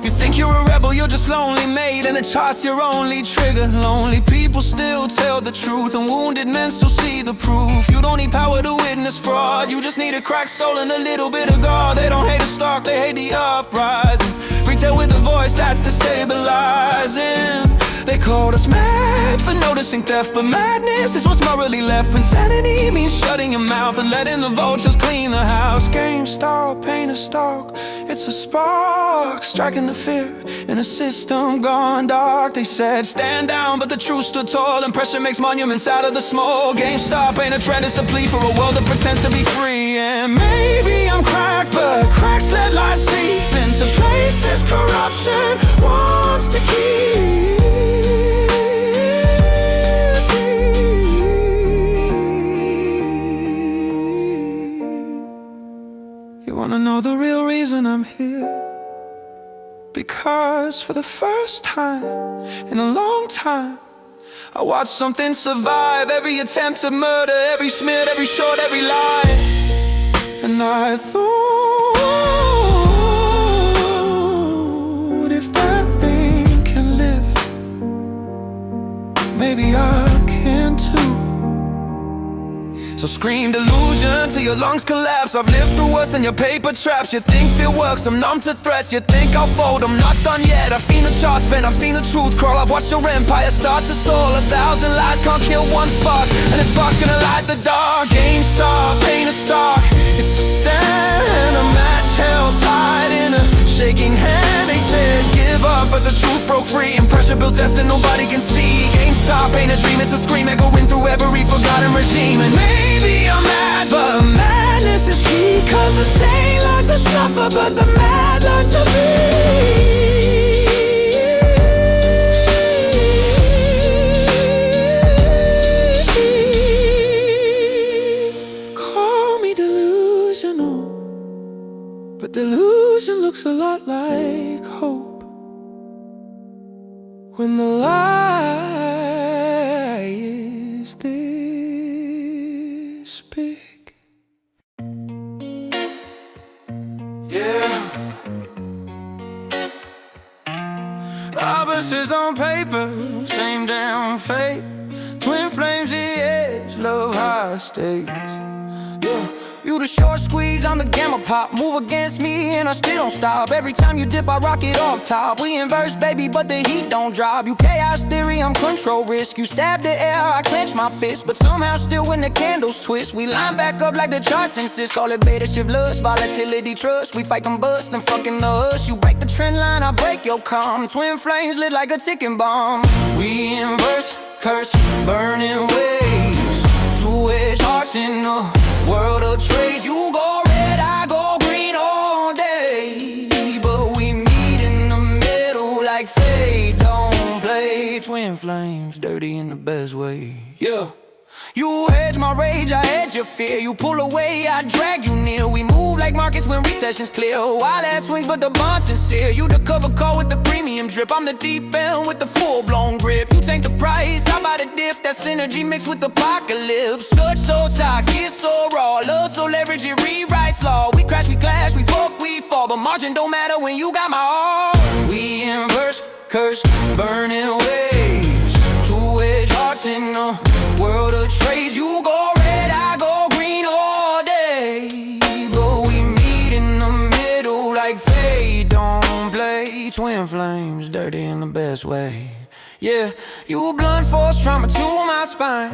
You think you're a rebel, you're just lonely made, and the chart's your only trigger. Lonely people still tell the truth, and wounded men still see the proof. You don't need power to witness fraud, you just need a cracked soul and a little bit of God. They don't hate the stock, they hate the uprising. Retail with a voice, that's destabilizing. They called us mad for noticing theft, but madness is what's morally left. Insanity means shutting your mouth and letting the vultures clean the house. GameStop ain't a stock, it's a spark, striking the fear in a system gone dark. They said stand down, but the truth stood tall, and pressure makes monuments out of the small. GameStop ain't a trend, it's a plea for a world that pretends to be free. And maybe I'm cracked, but cracks let light seep into places corruption wants to keep. Wanna know the real reason I'm here? Because for the first time in a long time, I watched something survive every attempt to murder, every smear, every short, every lie. And I thought, if that thing can live, maybe I can too. So scream delusion till your lungs collapse. I've lived through worse than your paper traps. You think fear works, I'm numb to threats. You think I'll fold, I'm not done yet. I've seen the charts bend, I've seen the truth crawl. I've watched your empire start to stall. 1,000 lies can't kill one spark, and the spark's gonna light the dark. GameStop ain't a stock, it's a stand, a match held tight in a shaking hand. They said give up, but the truth broke free, and pressure built destiny nobody can see. GameStop ain't a dream, it's a scream echoing through every forgotten regime. And maybe I'm mad, but madness is key, cause the sane learn to suffer, but the mad learn to be. Call me delusional, but delusion looks a lot like hope when the lie is this big. Yeah. Opposites on paper, same damn fate. Twin flames, the edge, love high stakes. Yeah. You the short squeeze, I'm the gamma pop. Move against me and I still don't stop. Every time you dip, I rock it off top. We inverse, baby, but the heat don't drop. You chaos theory, I'm control risk. You stab the air, I clench my fist, but somehow still when the candles twist, we line back up like the charts insist. Call it beta shift lust, volatility trust. We fight them bust and fucking us. You break the trend line, I break your calm. Twin flames lit like a ticking bomb. We inverse, curse, burning waves. Two-edged hearts in the world of trade. You go red, I go green all day. twin flames, dirty in the best way. Yeah. You hedge my rage, I hedge your fear. You pull away, I drag you near. We move like markets when recession's clear. Wild ass swings, but the bond's sincere. You the cover call with the premium drip. I'm the deep end with the full-blown grip. You take the price, I buy the dip. That synergy mixed with apocalypse. Touch so toxic, it's so raw. Love so leverage, it rewrites law. We crash, we clash, we fuck, we fall. But margin don't matter when you got my all. We inverse, curse, burning waves. Two-edged hearts in the world of trades. You go red, I go green all day. But we meet in the middle like fate don't play. Twin flames, dirty in the best way. Yeah, you blunt force trauma to my spine.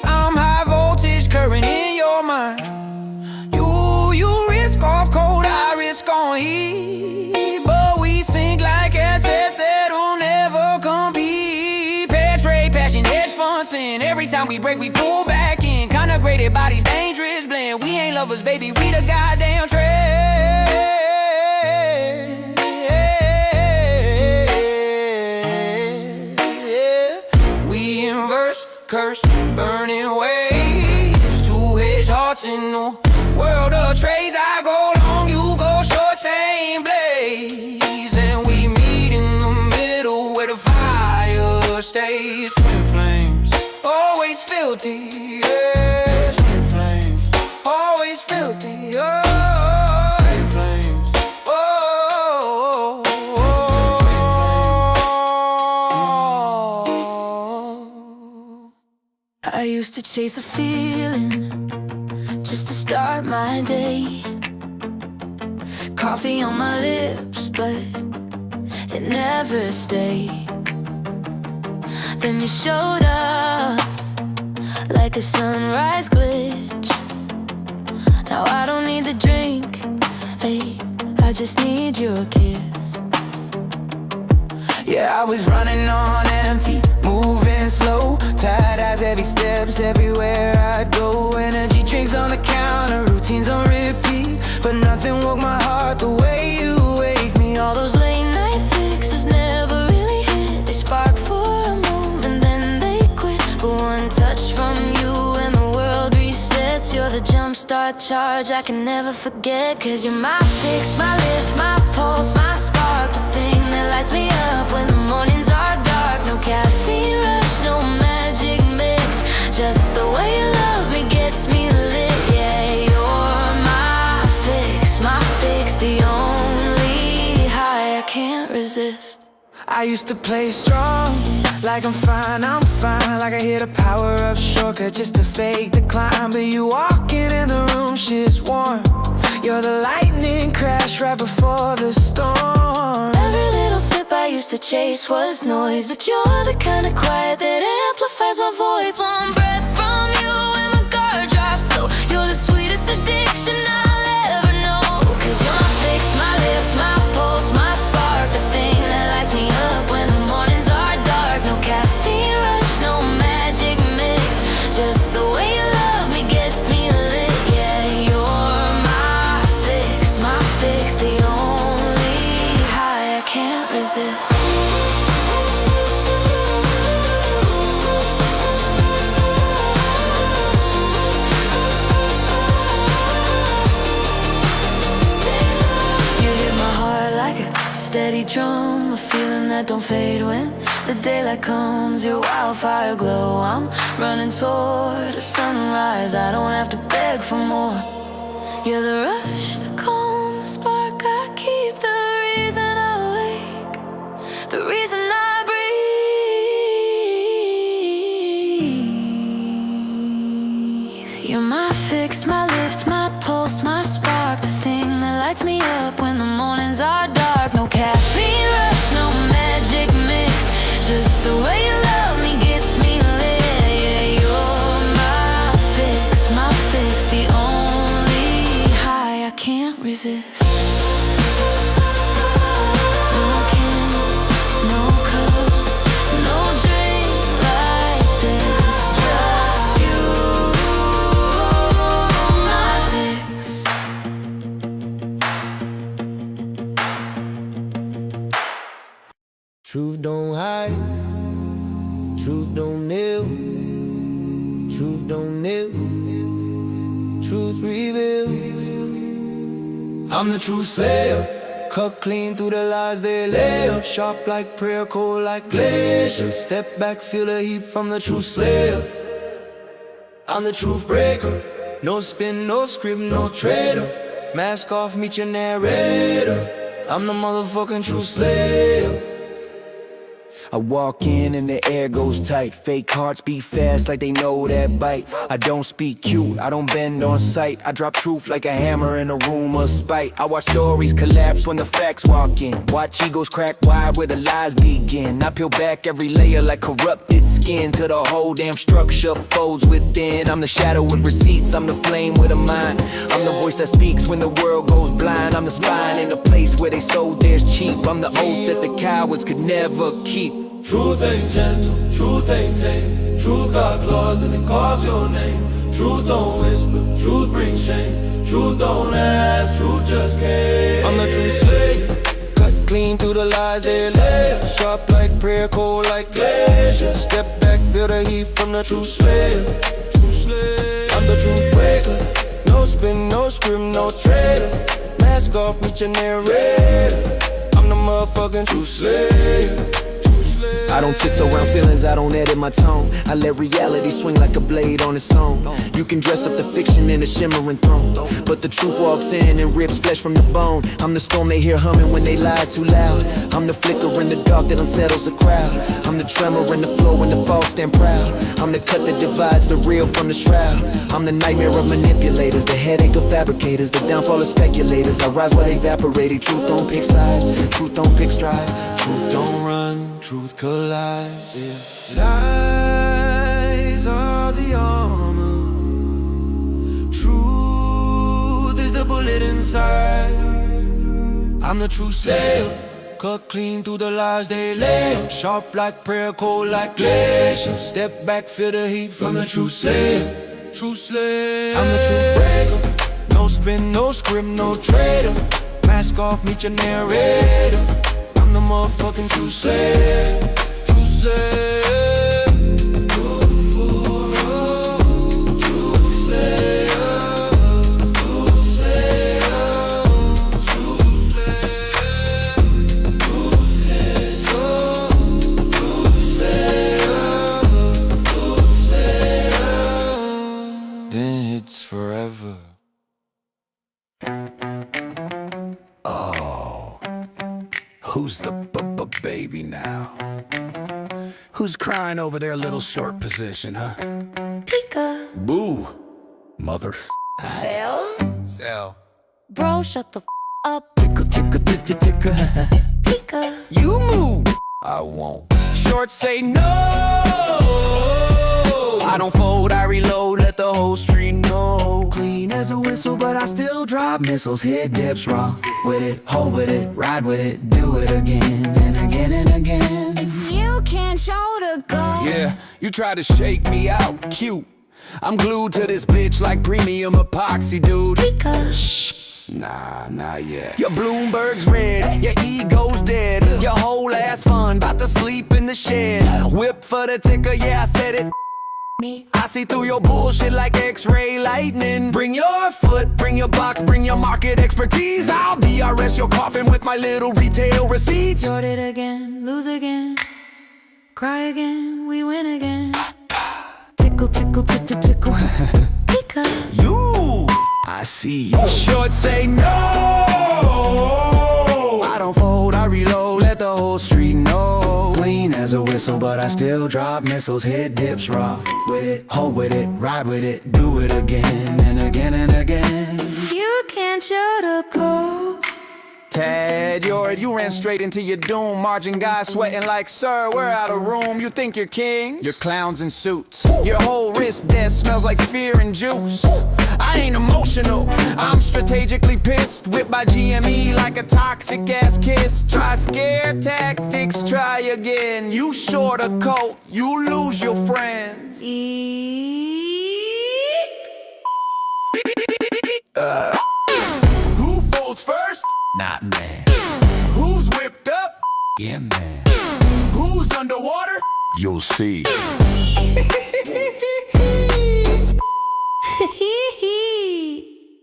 I'm high voltage current in your mind. You risk off cold, I risk on heat. But we sink like SS that'll never compete. Pair trade, passion, hedge fund sin. Every time we break, we pull back in. Kinda graded bodies, dangerous blend. We ain't lovers, baby, we the goddamn trade. We inverse, curse, burning waves. Two-edged hearts in the world of trades. I go long, you go short, same blaze. And we meet in the middle where the fire stays. Twin flames, always filthy, yeah. Twin flames, always filthy, oh. Twin flames, oh. I used to chase a feeling just to start my day. Coffee on my lips, but it never stayed. Then you showed up like a sunrise glitch. Now I don't need the drink, hey, I just need your kiss. Yeah, I was running on empty, moving slow. Tired eyes, heavy steps everywhere I go. Energy drinks on the counter, routines on repeat. But nothing woke my heart the way you wake me. All those late night fixes never really hit. They spark for a moment, then they quit. But one touch from you and the world resets. You're the jumpstart charge I can never forget. Cause you're my fix, my lift, my pulse, my spark. The thing that lights me up when the mornings are dark. No caffeine rush, no magic mix. Just the way you love me gets me lit. Yeah, you're my fix, the only high I can't resist. I used to play strong, like I'm fine. Like I hit a power-up shortcut just to fake the climb. But you walking in the room, shit's warm. You're the lightning crash right before the storm. Every little sip I used to chase was noise, but you're the kind of quiet that amplifies my voice. One breath from you and my guard drops low. You're the sweetest addiction I'll ever know. Cause you're my fix, my lift, my pulse, my spark. The thing that lights me up when the mornings are dark. No caffeine rush, no magic mix. Just the way you love me gets me lit. Yeah, you're my fix, the only high I can't resist. Steady drum, a feeling that don't fade when the daylight comes. Your wildfire glow, I'm running toward a sunrise. I don't have to beg for more. You're the rush, the calm, the spark. I keep the reason I wake, the reason I breathe. You're my fix, my lift, my pulse, my spark. The thing that lights me up when the mornings are dark. No caffeine rush, no magic mix. Just the way you love me gets me lit. Yeah, you're my fix, the only high I can't resist. No can, no cup, no drink like this. Just you, my fix. Truth don't hide, Truth don't kneel, truth don't kneel, truth reveals. I'm the true slayer, cut clean through the lies they lay. Sharp like prayer, cold like glacier. Step back, feel the heat from the true slayer. I'm the truth breaker, no spin, no script, no traitor. Mask off, meet your narrator. I'm the motherfucking true slayer. I walk in and the air goes tight. Fake hearts beat fast like they know that bite. I don't speak cute, I don't bend on sight. I drop truth like a hammer in a room of spite. I watch stories collapse when the facts walk in. Watch egos crack wide where the lies begin. I peel back every layer like corrupted skin till the whole damn structure folds within. I'm the shadow with receipts, I'm the flame with a mind. I'm the voice that speaks when the world goes blind. I'm the spine in the place where they sold theirs cheap. I'm the oath that the cowards could never keep. Truth ain't gentle, truth ain't tame. Truth got claws and it carves your name. Truth don't whisper, truth brings shame. Truth don't ask, truth just came. I'm the true slayer, cut clean through the lies they lay. Sharp like prayer, cold like glacier. Step back, feel the heat from the true slayer. True slayer. I'm the truth breaker, no spin, no script, no traitor. Mask off, meet your narrator. I'm the motherfucking true slayer. I don't tiptoe around feelings, I don't edit my tone. I let reality swing like a blade on its own. You can dress up the fiction in a shimmering throne, but the truth walks in and rips flesh from the bone. I'm the storm they hear humming when they lie too loud. I'm the flicker in the dark that unsettles a crowd. I'm the tremor in the flow when the false stand proud. I'm the cut that divides the real from the shroud. I'm the nightmare of manipulators, the headache of fabricators, the downfall of speculators. I rise while evaporating. Truth don't pick sides, truth don't pick stride. Truth don't run, truth collides, yeah. Lies are the armor, truth is the bullet inside. I'm the true slayer, cut clean through the lies they lay. Sharp like prayer, cold like glacier. Step back, feel the heat from the true slayer. True slayer. I'm the true breaker, no spin, no script, no traitor. Mask off, meet your narrator. I'm the motherfucking true slayer. True slayer. Forever. Oh, who's the baby now? Who's crying over their little short position, huh? Pika. Boo, mother. Sell. Bro, shut the up. Tickle, tickle, tickle, tickle. Pika. You move, I won't. Short say no. I don't fold, I reload, let the whole street know. Clean as a whistle, but I still drop missiles. Hit dips, raw with it, hold with it, ride with it, do it again and again and again. You can't show the go. Yeah, you try to shake me out, cute. I'm glued to this bitch like premium epoxy, dude. Because Nah, not yet. Your Bloomberg's red, your ego's dead. Your whole ass fun, bout to sleep in the shed. Whip for the ticker, yeah, I said it. I see through your bullshit like X-ray lightning. Bring your foot, bring your box, bring your market expertise. I'll DRS your coffin with my little retail receipts. Short it again, lose again, cry again, we win again. Tickle, tickle, tickle, tickle. Because You, I see you. Short say no. I don't fold, I reload, let the whole street know. Clean as a whistle, but I still drop missiles. Hit dips, raw with it, hold with it, ride with it, do it again and again and again. you can't shut up, cold. Tad, you ran straight into your doom. Margin guy sweating like, sir, we're out of room. You think you're king? You're clowns in suits. Your whole wrist desk smells like fear and juice. I ain't emotional, I'm strategically pissed. Whipped by GME like a toxic ass kiss. Try scare tactics, try again. You short a coat, you lose your friends. Who folds first? Not man. Who's whipped up? Yeah, man. Who's underwater? you'll see.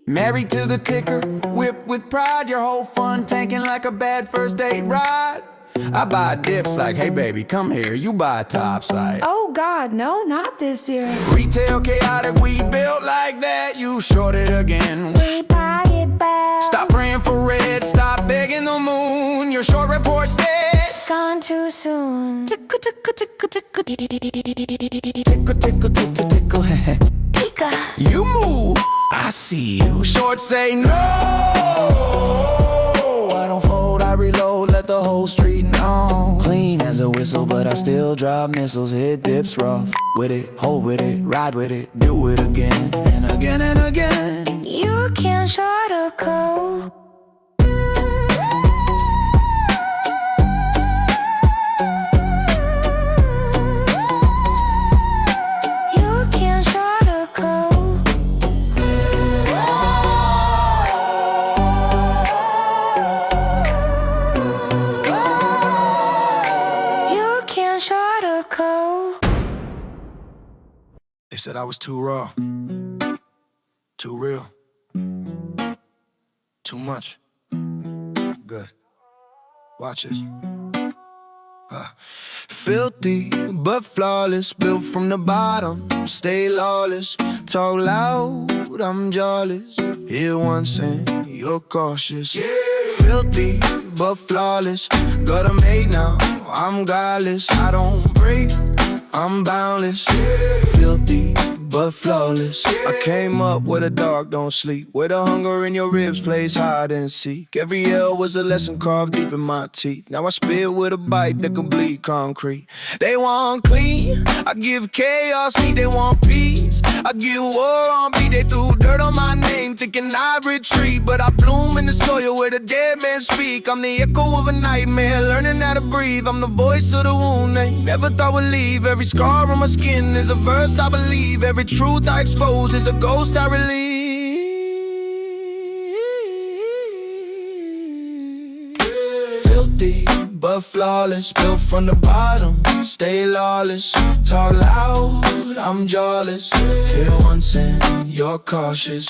Married to the ticker, whipped with pride. Your whole fun tanking like a bad first date ride. I buy dips like, hey baby, come here. You buy tops like, Oh God, no, not this year. retail chaotic, we built like that. You shorted again. We buy it back. Stop praying for red, stop begging the moon. Your short report's dead. Gone too soon. Tickle, tickle, tickle, tickle. Tickle, tickle, tickle, tickle. Pika. You move, I see you. Short say no. I don't fold, I reload, let the whole street know. Clean as a whistle, but I still drop missiles. Hit dips rough, with it, hold with it, ride with it, do it again and again and again. You can't short a cold. You can't short a cold. You can't short a cold. They said I was too raw, too real, too much. Good. Watch this. Filthy but flawless, built from the bottom, stay lawless. Talk loud, I'm jawless. Hear once and you're cautious. Filthy but flawless, gotta make now, I'm godless. I don't break, I'm boundless. Filthy but flawless. I came up where the dog don't sleep, where the hunger in your ribs plays hide and seek. Every L was a lesson carved deep in my teeth. Now I spit with a bite that can bleed concrete. They want clean, I give chaos, need they want peace. I give war on beat, they threw dirt on my name, thinking I retreat. But I bloom in the soil where the dead men speak. I'm the echo of a nightmare, learning how to breathe. I'm the voice of the wound they never thought would leave. Every scar on my skin is a verse I believe. Every truth I expose is a ghost I relieve. Filthy but flawless, built from the bottom, stay lawless. Talk loud, I'm jawless. Hear once and you're cautious.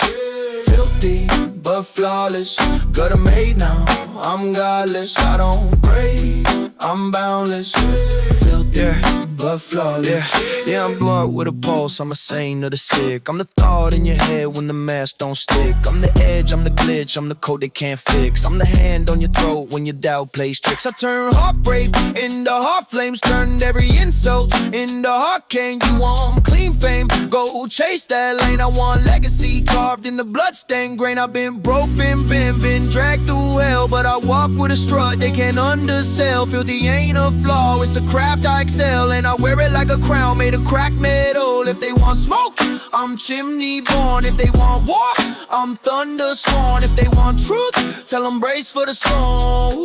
Filthy but flawless, got 'em made now, I'm godless. I don't break, I'm boundless. Filthy but flawless. Yeah, I'm blunt with a pulse, I'm a sane of the sick. I'm the thought in your head when the mask don't stick. I'm the edge, I'm the glitch, I'm the code they can't fix. I'm the hand on your throat when your doubt plays tricks. I turn heartbreak into heart flames, turned every insult into hurricane. You want clean fame, go chase that lane. I want legacy carved in the bloodstained grain. I've been broke, been dragged through hell, but I walk with a strut they can't undersell. Filthy ain't a flaw, it's a craft I excel, and I wear it like a crown made of cracked metal. If they want smoke, I'm chimney born. If they want war, I'm thunder sworn. If they want truth, tell them brace for the storm.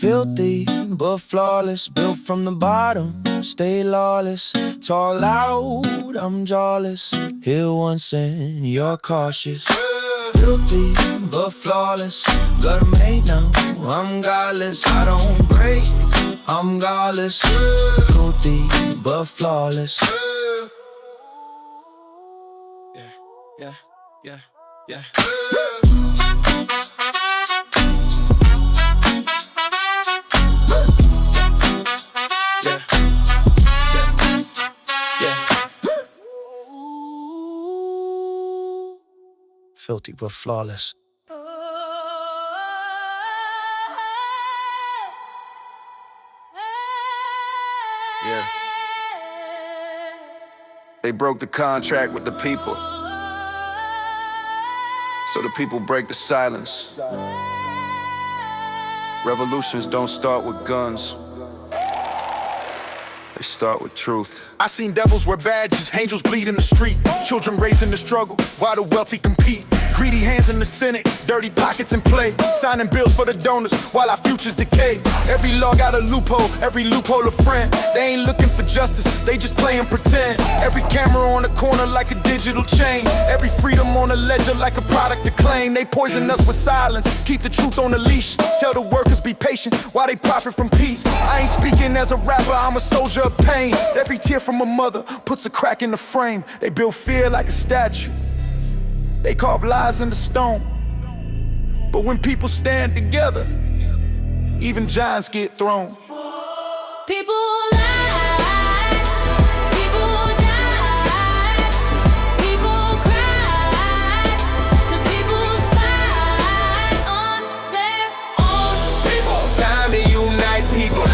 Filthy but flawless, built from the bottom, stay lawless. Talk loud, I'm jawless. Hear once and you're cautious. Filthy but flawless, got 'em made now, I'm godless. I don't break, I'm godless. Filthy but flawless. Yeah, yeah, yeah, yeah. Filthy but flawless. Yeah. They broke the contract with the people, so the people break the silence. Revolutions don't start with guns, they start with truth. I seen devils wear badges, angels bleed in the street, children raised in the struggle while the wealthy compete. Greedy hands in the Senate, dirty pockets in play, signing bills for the donors while our futures decay. Every law got a loophole, every loophole a friend. They ain't looking for justice, they just play and pretend. Every camera on the corner like a digital chain, every freedom on a ledger like a product to claim. They poison us with silence, keep the truth on the leash. Tell the workers be patient while they profit from peace. I ain't speaking as a rapper, I'm a soldier of pain. Every tear from a mother puts a crack in the frame. They build fear like a statue, they carve lies into stone. But when people stand together, even giants get thrown. People lie, people die, people cry, 'cause people spy on their own. Time to unite people.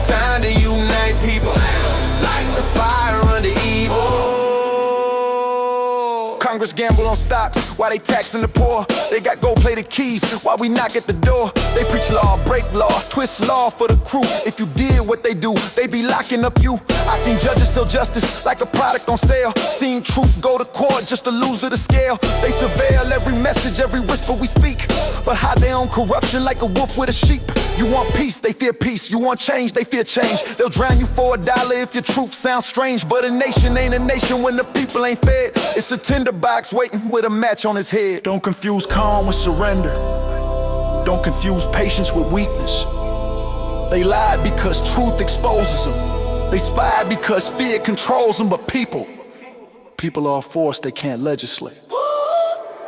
Time to unite people. Light the fire under evil. Congress gamble on stocks while they taxing the poor. They got gold-plated keys while we knock at the door. They preach law, break law, twist law for the crew. If you did what they do, they be locking up you. I seen judges sell justice like a product on sale. Seen truth go to court just to lose to the scale. They surveil every message, every whisper we speak, but hide their own corruption like a wolf with a sheep. You want peace, they fear peace. You want change, they fear change. They'll drown you for $1 if your truth sounds strange. But a nation ain't a nation when the people ain't fed. It's a tinderbox waiting with a match on his head. Don't confuse calm with surrender. Don't confuse patience with weakness. They lied because truth exposes them. They spied because fear controls them. But people are a force they can't legislate.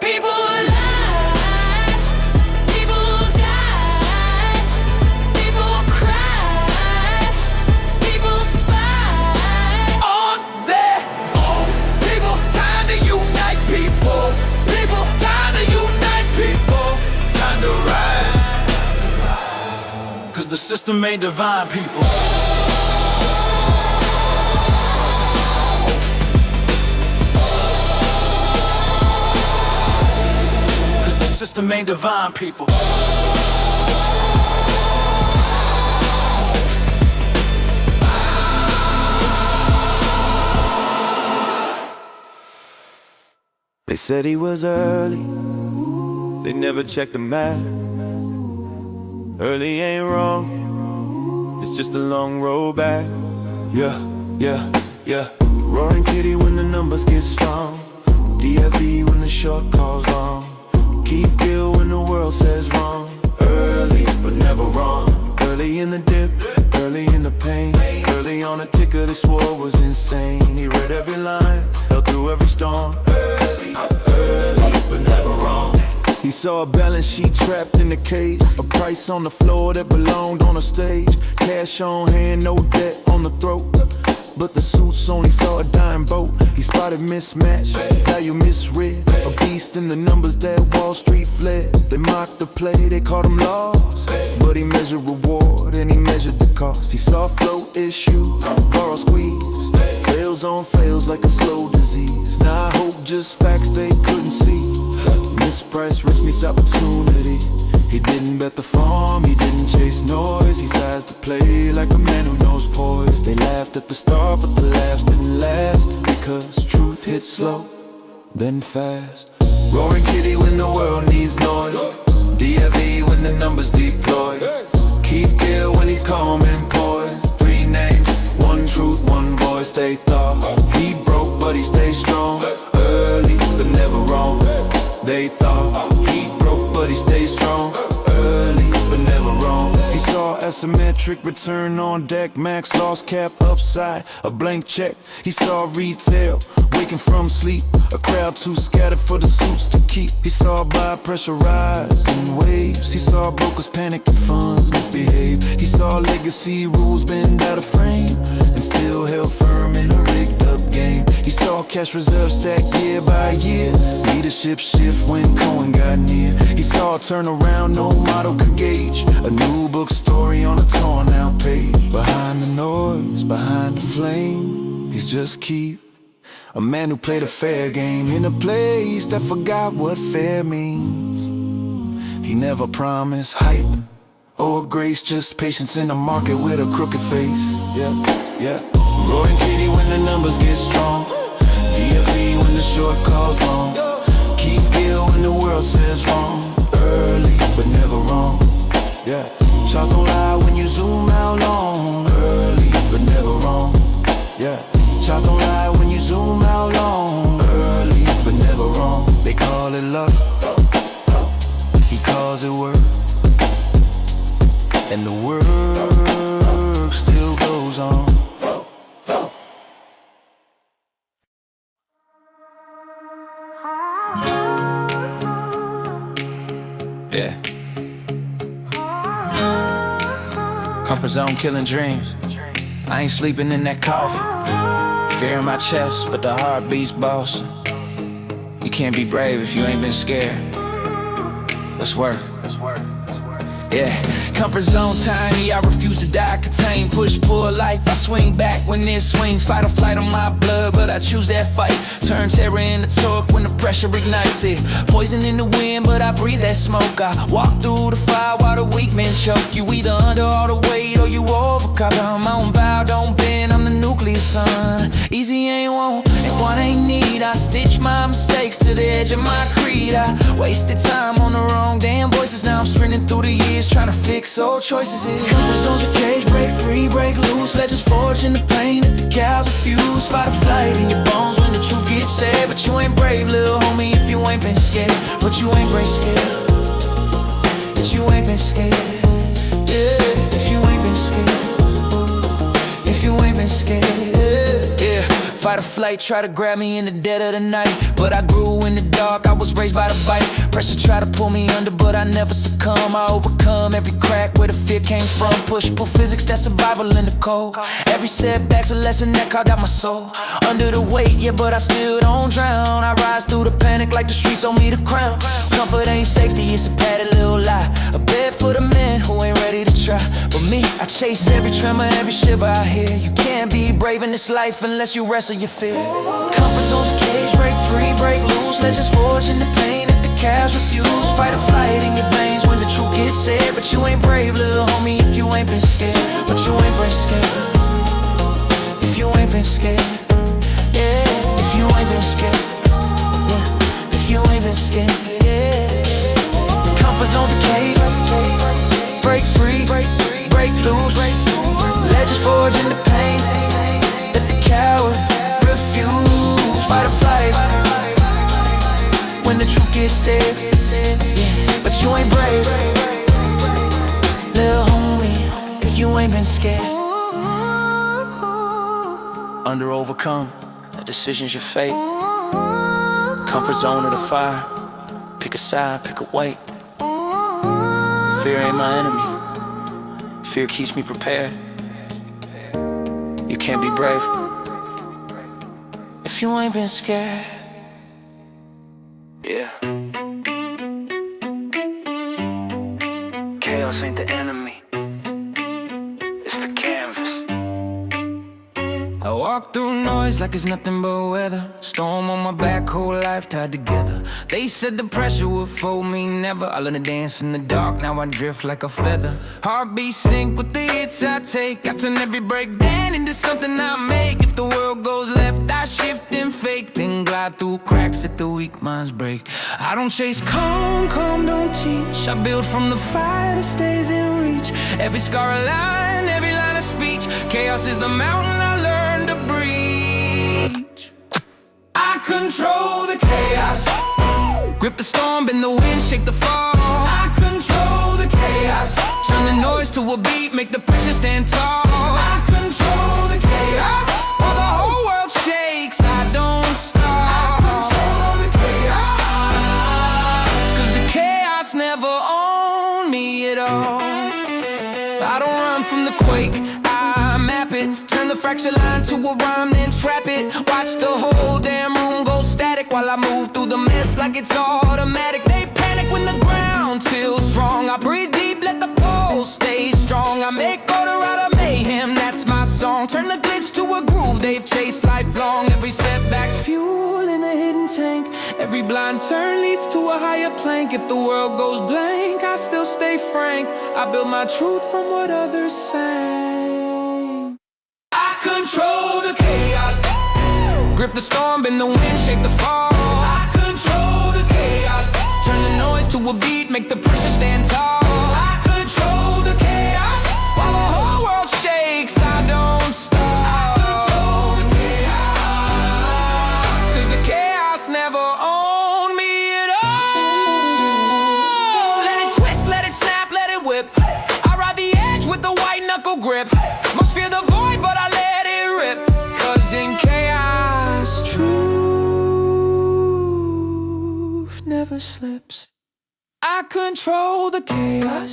People lie, people die, people cry, people spy On their own people. Time to unite people. People, time to unite people. Time to rise. 'Cause the system ain't divine, people. System ain't divine, people. They said he was early, they never checked the matter. Early ain't wrong, it's just a long road back. Yeah, yeah, yeah. Roaring kitty when the numbers get strong. DFE when the short calls long. Keith Gill when the world says wrong. Early, but never wrong. Early in the dip, early in the pain. Early on a ticker, they swore was insane. He read every line, held through every storm. Early, but never wrong. He saw a balance sheet trapped in the cage. A price on the floor that belonged on a stage. Cash on hand, no debt on the throat. But the suits only saw a dying boat. He spotted mismatch, value misread. A beast in the numbers that Wall Street fled. They mocked the play, they called him lost. But he measured reward and he measured the cost. He saw flow issue, borrow squeeze. Fails on fails like a slow disease. Now I hope just facts they couldn't see. Mispriced risk meets opportunity. He didn't bet the farm, he didn't chase noise. He sized the play like a man who knows poise. They laughed at the start, but the laughs didn't last. Because truth hits slow, then fast. Roaring kitty when the world needs noise. DFE when the numbers deploy. Keith Gill when he's calm and poised. 3 names, 1 truth, 1 voice. They thought he broke, but he stayed strong. Early, but never wrong. They thought he broke, but he stayed strong. Early, but never wrong. He saw asymmetric return on deck. Max lost cap upside, a blank check. He saw retail, waking from sleep. A crowd too scattered for the suits to keep. He saw buy pressure rise in waves. He saw brokers panic and funds misbehave. He saw legacy rules bend out of frame and still held firm in a rigged up game. He saw cash reserves stack year by year. Leadership shift when Cohen got near. He saw a turnaround no model could gauge. A new book story on a torn out page. Behind the noise, behind the flame, he's just Keith. A man who played a fair game in a place that forgot what fair means. He never promised hype or grace, just patience in a market with a crooked face. Yeah, yeah. Roaring kitty when the numbers get strong. DFE when the short calls long. Keith Gill call it luck, he calls it work, and the work still goes on. Yeah. Comfort zone killing dreams. I ain't sleeping in that coffin. Fear in my chest, but the heart beats bossing. You can't be brave if you ain't been scared. Let's work. Yeah, comfort zone tiny, I refuse to die, contain, push, pull life. I swing back when it swings, fight or flight on my blood, but I choose that fight. Turn terror into torque when the pressure ignites it. Poison in the wind, but I breathe that smoke. I walk through the fire while the weak men choke. You either under all the weight or you overcome. I'm on bow, don't bend, I'm the nuclear sun. Easy ain't want, and one ain't need. I stitch my mistakes to the edge of my creed. I wasted time on the wrong damn voices. Now I'm sprinting through the years trying to fix old choices. Comfort zone's a cage, break free, break loose. Legends forged in the pain that the cows refuse. Fight or flight in your bones when the truth gets said. But you ain't brave, little homie, if you ain't been scared. But you ain't brave scared. But you ain't been scared. Yeah, if you ain't been scared. If you ain't been scared. Yeah. Fight or flight, try to grab me in the dead of the night. But I grew in the dark, I was raised by the bite. Pressure try to pull me under, but I never succumb. I overcome every crack where the fear came from. Push, pull physics, that's survival in the cold. Every setback's a lesson that carved out my soul. Under the weight, yeah, but I still don't drown. I rise through the panic like the streets owe me the crown. Comfort ain't safety, it's a padded little lie. A bed for the men who ain't ready to try. But me, I chase every tremor, every shiver I hear. You can't be brave in this life unless you wrestle your fear. Comfort zone's a cage, break free, break loose. Legends forged in the pain that the cows refuse. Fight or flight in your veins when the truth gets said. But you ain't brave, little homie, if you ain't been scared. But you ain't brave scared. If you ain't been scared. Yeah, if you ain't been scared. Yeah, if you ain't been scared. Yeah. Comfort zone's a cage, break free, break loose. Legends forged in the pain that the coward refuse. Fight or flight when the truth gets said. Yeah, but you ain't brave, little homie, if you ain't been scared. Under overcome, a decision's your fate. Comfort zone of the fire, pick a side, pick a weight. Fear ain't my enemy, fear keeps me prepared. You can't be brave if you ain't been scared. Yeah. Chaos ain't the enemy, it's the canvas. I walk through noise like it's nothing but weather. Storm on my back, whole life tied together. They said the pressure would fold me never. I learned to dance in the dark, now I drift like a feather. Heartbeat sync with the hits I take. I turn every breakdown into something I make. If the world goes left, I shift and fake. Then glide through cracks that the weak minds break. I don't chase calm, calm don't teach. I build from the fire that stays in reach. Every scar a line, every line of speech. Chaos is the mountain I learned to breach. I control the chaos. Grip the storm, bend the wind, shake the fall. I control the chaos. Turn the noise to a beat, make the pressure stand tall. I control the chaos. While the whole world shakes, I don't stop. I control the chaos. 'Cause the chaos never owned me at all. I don't run from the quake, I map it. Turn the fracture line to a rhyme, then trap it. Watch the whole damn room go static while I move through the mess like it's automatic. They panic when the ground tilts wrong. I breathe deep, let the pulse stay strong. I make order out of mayhem, that's my song. Turn the glitch to a groove they've chased lifelong. Every setback's fuel in the hidden tank. Every blind turn leads to a higher plank. If the world goes blank, I still stay frank. I build my truth from what others say. I control the chaos. Grip the storm, bend the wind, shake the fall. I control the chaos. Turn the noise to a beat, make the pressure stand tall. I control the chaos. While the whole world shakes, I don't stop. I control the chaos. 'Cause the chaos never owned me at all. never slips. I control the chaos.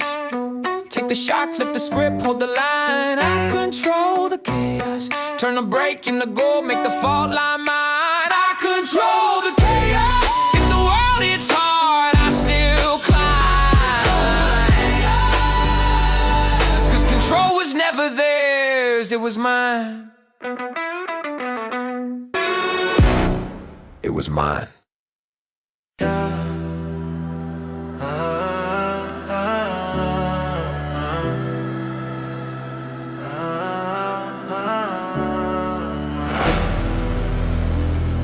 Take the shot, flip the script, hold the line. I control the chaos. Turn the break into gold, make the fault line mine. I control the chaos. If the world hits hard, I still climb. 'Cause control was never theirs, it was mine. It was mine.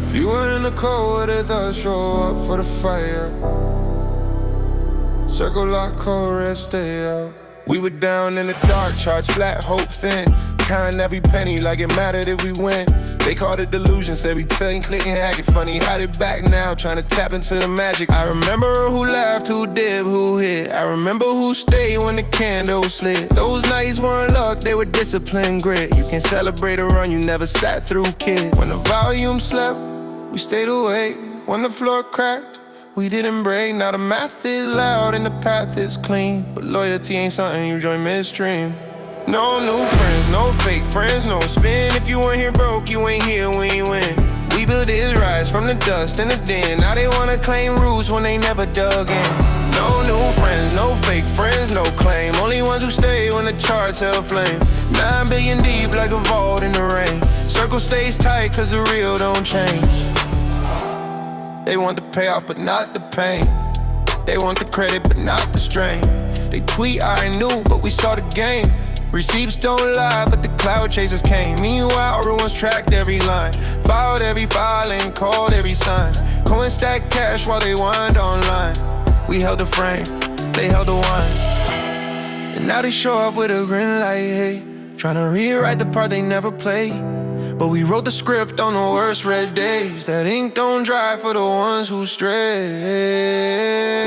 If you weren't in the cold, would it thus show up for the fire? Circle lock, cold red, stay out. We were down in the dark, charts flat, hope thin. Counting every penny like it mattered if we win. They called it delusion, said we couldn't click and hack it. Funny, had it back now, trying to tap into the magic. I remember who laughed, who did, who hit. I remember who stayed when the candle slid. Those nights weren't luck, they were discipline, grit. You can celebrate a run you never sat through, kid. When the volume slept, we stayed awake. When the floor cracked, we didn't break. Now the math is loud and the path is clean, but loyalty ain't something you join midstream. No new friends, no fake friends, no spin. If you weren't here broke, you ain't here when you win. We built this rise from the dust and the den. Now they wanna claim roots when they never dug in. No new friends, no fake friends, no claim. Only ones who stay when the charts held flame. 9 billion deep like a vault in the rain. Circle stays tight 'cause the real don't change. They want the payoff but not the pain. They want the credit but not the strain. They tweet I knew but we saw the game. Receipts don't lie, but the cloud chasers came. Meanwhile, everyone's tracked every line, filed every filing, called every sign. Coin stack cash while they wind online. We held the frame, they held the wine. And now they show up with a grin like, hey, trying to rewrite the part they never played. But we wrote the script on the worst red days. That ink don't dry for the ones who stray.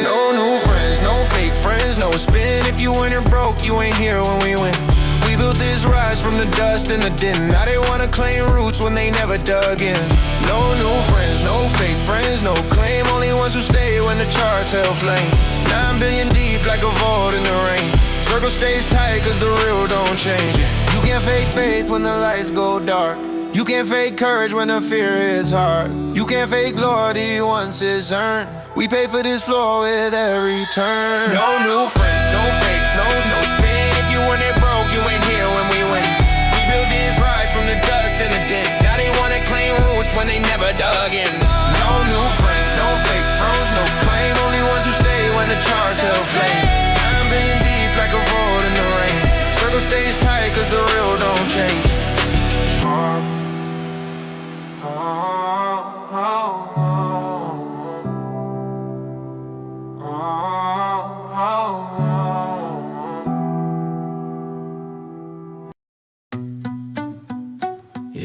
No new friends, no fake friends, no spin. If you ain't broke, you ain't here when we win. We built this rise from the dust and the din. Now they wanna claim roots when they never dug in. No new friends, no fake friends, no claim. Only ones who stay when the charts held flame. 9 billion deep like a vault in the rain. Circle stays tight 'cause the real don't change. You can't fake faith when the lights go dark. You can't fake courage when the fear is hard. You can't fake loyalty once it's earned. We pay for this floor with every turn. No new friends, no fake flows, no spin. If you weren't broke, you ain't here when we win. We built this rise from the dust and the din. Now they wanna claim roots when they never dug in. No new friends, no fake friends, no claim. Only ones who stay when the charts held flame. 9 billion deep like a vault in the rain. Circle stays tight 'cause the real don't change.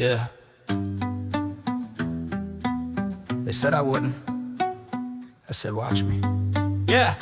Yeah. They said I wouldn't. I said, watch me. Yeah.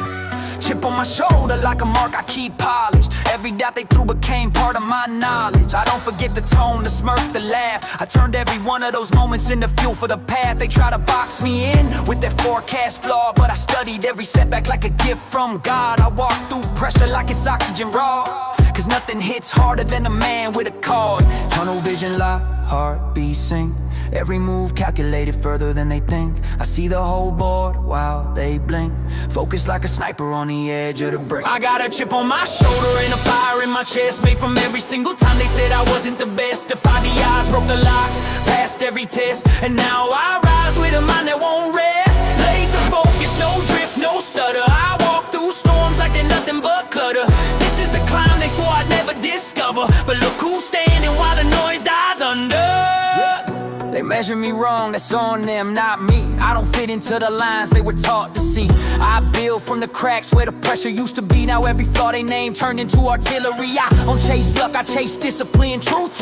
Chip on my shoulder like a mark I keep polished. Every doubt they threw became part of my knowledge. I don't forget the tone, the smirk, the laugh. I turned every one of those moments into fuel for the path. They try to box me in with their forecast flaw, but I studied every setback like a gift from God. I walk through pressure like it's oxygen raw, 'cause nothing hits harder than a man with a cause. Tunnel vision lock, heartbeat sync. Every move calculated further than they think. I see the whole board while they blink. Focus like a sniper on the edge of the break. I got a chip on my shoulder and a fire in my chest, made from every single time they said I wasn't the best. Defied the odds, broke the locks, passed every test. And now I rise with a mind that won't rest. Laser focus, no drift, no stutter. I walk through storms like they're nothing but clutter. This is the climb they swore I'd never discover. But look who's standing while the noise dies under. They measure me wrong, that's on them, not me. I don't fit into the lines they were taught to see. I build from the cracks where the pressure used to be. Now every flaw they name turned into artillery. I don't chase luck, I chase discipline. Truth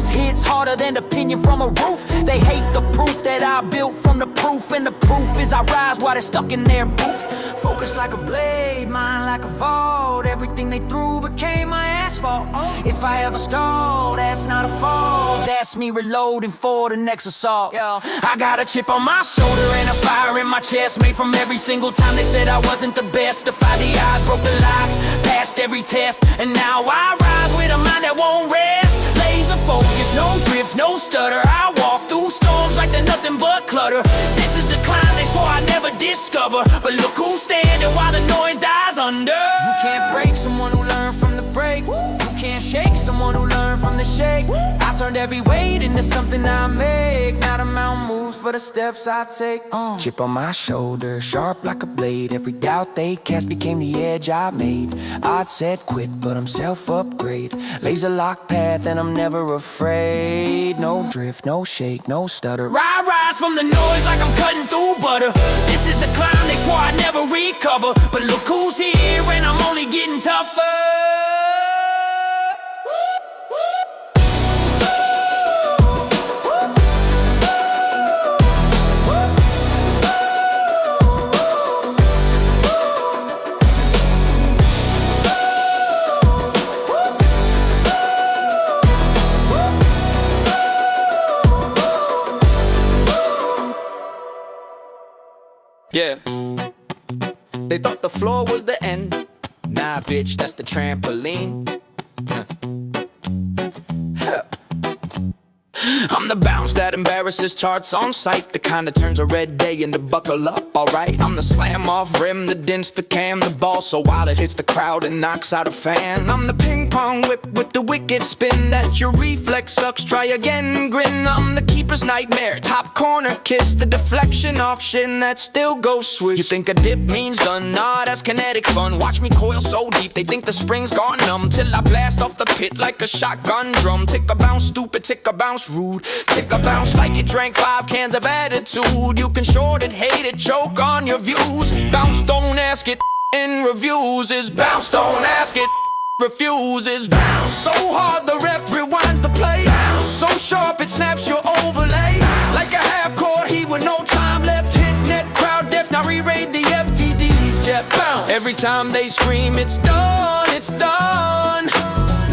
hits harder than opinion from a roof. They hate the proof that I built from the proof. And the proof is I rise while they're stuck in their booth. Focus like a blade, mind like a vault. Everything they threw became my asphalt. If I ever stall, that's not a fault. That's me reloading for the next assault. I got a chip on my shoulder and a fire in my chest, made from every single time they said I wasn't the best. Defied the odds, broke the locks, passed every test, and now I rise with a mind that won't rest. Laser focus, no drift, no stutter. I walk through storms like they're nothing but clutter. This is the climb they swore I'd never discover, but look who's standing while the noise dies under. You can't break someone who learned from the break. You can't shake someone who learned from the shake. I turned every weight into something I make. Now the mountain moves for the steps I take. Chip on my shoulder, sharp like a blade. Every doubt they cast became the edge I made. I'd said quit, but I'm self-upgrade. Laser lock path and I'm never afraid. No drift, no shake, no stutter. I rise from the noise like I'm cutting through butter. This is the climb they swore I'd never recover, but look who's here and I'm only getting tougher. Yeah. They thought the floor was the end. Nah, bitch, that's the trampoline. I'm the bounce that embarrasses charts on sight, the kind that turns a red day into buckle up, alright. I'm the slam off rim, the dents, the cam, the ball so wild it hits the crowd and knocks out a fan. I'm the ping pong whip with the wicked spin that your reflex sucks, try again, grin. I'm the keeper's nightmare, top corner kiss, the deflection off shin that still goes swish. You think a dip means done? Nah, that's kinetic fun. Watch me coil so deep, they think the spring's gone numb, till I blast off the pit like a shotgun drum. Tick a bounce, stupid, tick a bounce, rude. Tick a bounce like you drank 5 cans of attitude. You can short it, hate it, choke on your views. Bounce, don't ask it, in reviews is bounce, don't ask it, refuses. Bounce so hard the ref rewinds the play. Bounce so sharp it snaps your overlay. Like a half-court heat with no time left. Hit net, crowd deaf, now re-raid the FTDs. Jeff bounce. Every time they scream it's done, it's done.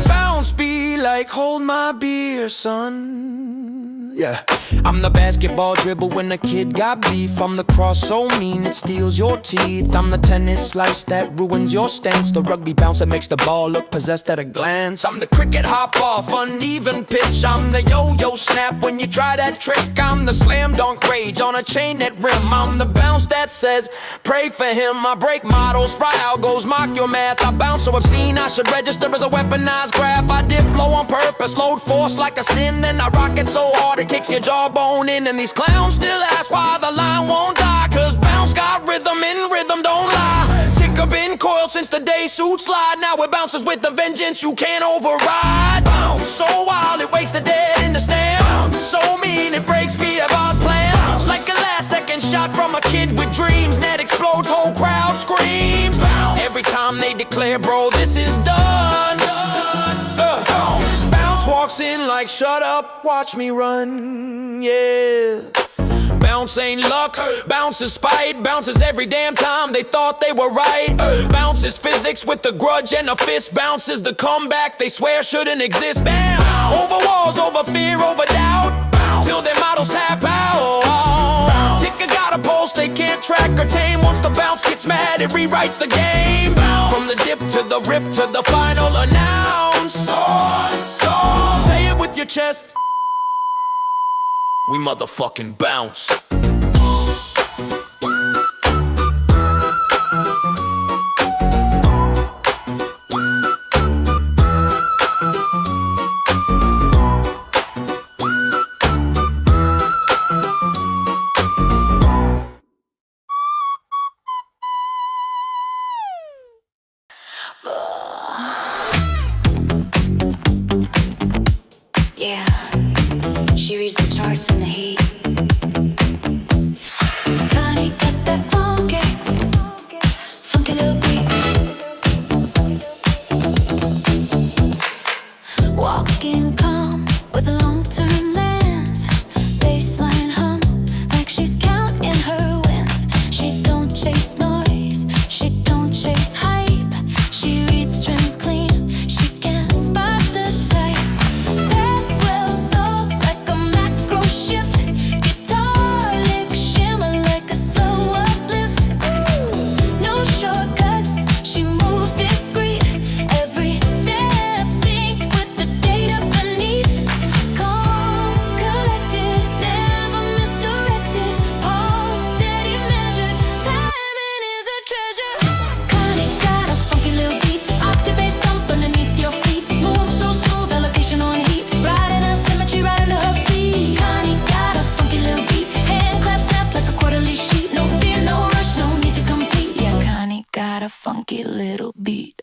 Bounce be like hold my beer, son. Yeah. I'm the basketball dribble when a kid got beef. I'm the cross so mean it steals your teeth. I'm the tennis slice that ruins your stance. The rugby bounce that makes the ball look possessed at a glance. I'm the cricket hop off, uneven pitch. I'm the yo-yo snap when you try that trick. I'm the slam dunk rage on a chain net rim. I'm the bounce that says pray for him. I break models, fry algos, mock your math. I bounce so obscene I should register as a weaponized graph. I dip low on purpose, load force like a sin. Then I rock it so hard it kicks your jawbone in. And these clowns still ask why the line won't die. Cause bounce got rhythm and rhythm don't lie. Ticker been coiled since the day suits slide. Now it bounces with the vengeance you can't override. Bounce so wild it wakes the dead in the stand. Bounce so mean it breaks me of our plans. Like a last second shot from a kid with dreams. Net explodes, whole crowd screams. Bounce. Every time they declare bro this is done. Bounce walks in like shut up, watch me run, yeah. Bounce ain't luck, bounce is spite. Bounces every damn time they thought they were right. Bounce is physics with a grudge and a fist. Bounce is the comeback they swear shouldn't exist. Bounce over walls, over fear, over doubt. Bounce till their models tap out. Ticker got a pulse they can't track or tame. Once the bounce gets mad it rewrites the game. Bounce. From the dip to the rip to the final announce. Say it with your chest. We motherfucking bounce. Yeah, she reads the charts in the heat. funky little beat.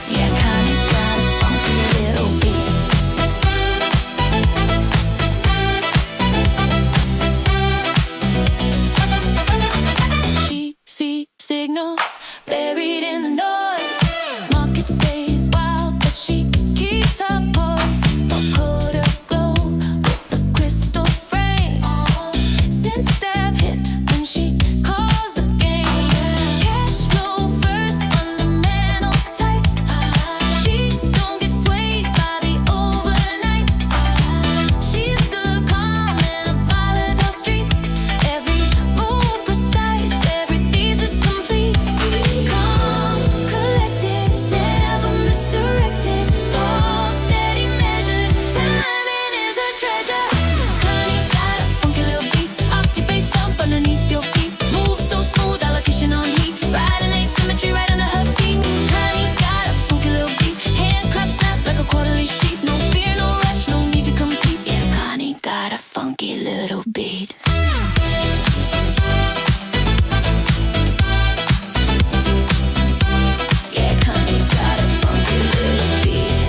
Yeah, Connie got a funky little beat. She sees signals buried in the noise. Market stays wild, but she keeps her poise. Vocoder glow with the crystal frame. Since step hit, then she calls the game. Cash flow first, fundamentals tight. She don't get swayed by the overnight. She's the calm in a volatile street. Every move precise, every thesis complete. Calm, collected, never misdirected. All steady measured, timing is a treasure. Connie got a funky little beat. Octave thump underneath your feet. Move so smooth, allocation on heat. Riding asymmetry right under her feet. Connie got a funky little beat. Hand clap snap like a quarterly sheet. No fear, no rush, no need to compete. Yeah, Connie got a funky little beat. Yeah, Connie got a funky little beat.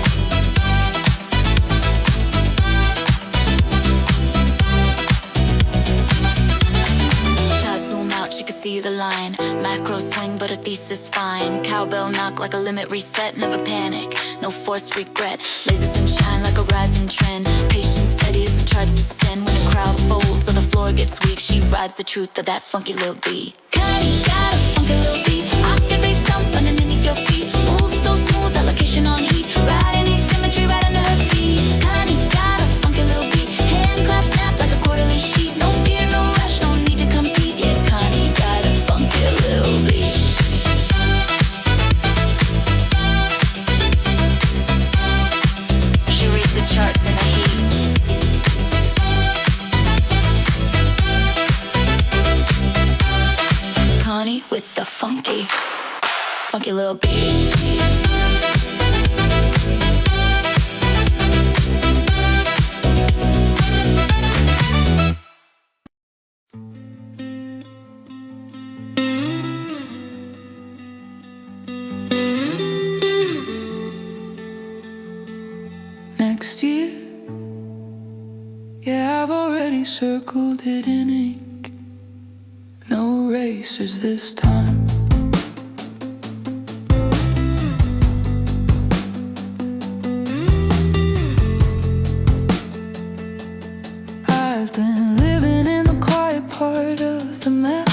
Shot zoom out, she could see the line. Macro swing, but her thesis fine. Cowbell knock like a limit reset, never panic, no forced regret. Laser sunshine like a rising trend. Patience steady as the charts ascend. When the crowd folds or the floor gets weak, she rides the truth of that funky little beat. Connie got a funky little beat. Octave bass thump underneath your feet. Move so smooth, allocation on heat. Riding asymmetry right under her feet. Connie got a funky little beat. Hand clap snap like a quarterly sheet. No fear, no rush, no need to compete. Yeah, Connie got a funky little beat. She reads the charts in the heat. Connie with the funky, funky little beat. Next year, yeah, I've already circled it in ink. No erasers this time. I've been living in the quiet part of the map,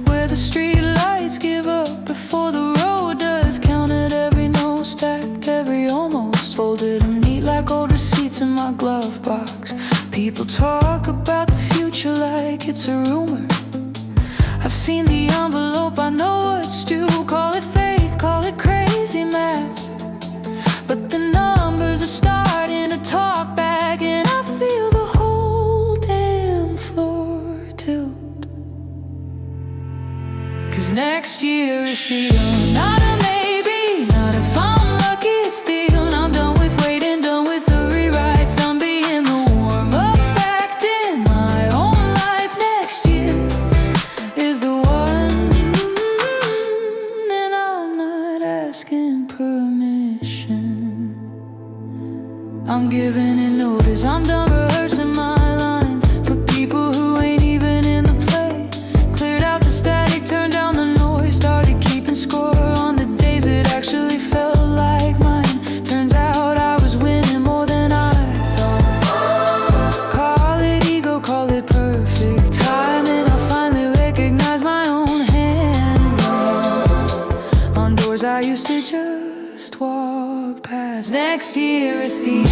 where the street lights give up before the road does. Counted every no, stacked every almost, folded them neat like old receipts in my glove box. People talk about the future like it's a rumor. I've seen the envelope, I know what's due. Call it faith, call it crazy math, but the numbers are starting to talk back, and I feel the whole damn floor tilt. 'Cause next year is the not a maybe, not if I'm lucky, it's the I'm done with waiting, done with the rewrites, done being the warm-up act in my own life. Next year is the one, and I'm not asking permission. I'm giving it notice, I'm done rehearsing my lines for people who ain't even in the play. Cleared out the static, turned down the noise, started keeping score on the days it actually felt like mine. Turns out I was winning more than I thought. Call it ego, call it perfect timing. I finally recognize my own handwriting on doors I used to just walk past. Next year is the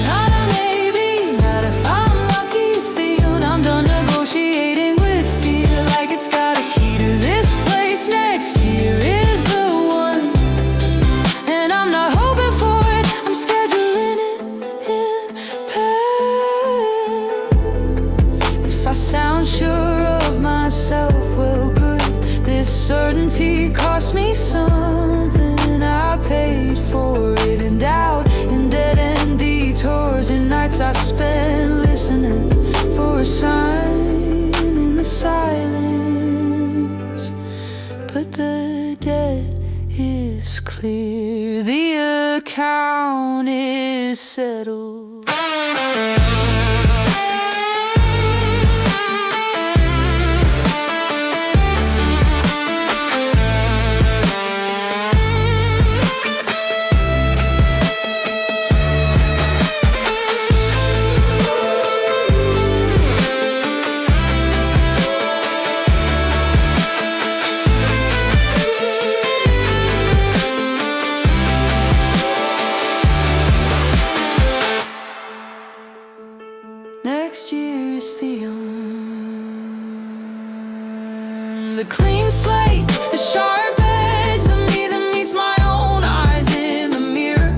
not a maybe, not if I'm lucky, it's the I'm done negotiating with fear like it's got a key to this place. Next year is the one, and I'm not hoping for it, I'm scheduling it in pen. If I sound sure of myself, well good, this certainty cost me something. I paid for it in doubt, in dead-end detours, and nights I spent listening for a sign. the silence, but the debt is clear. The account is settled. Next year is the clean slate, the sharp edge, the me that meets my own eyes in the mirror.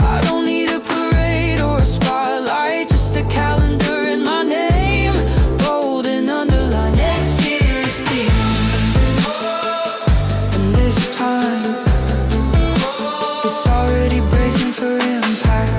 I don't need a parade or a spotlight, just a calendar and my name, bold and underlined. Next year is and this time it's already bracing for impact.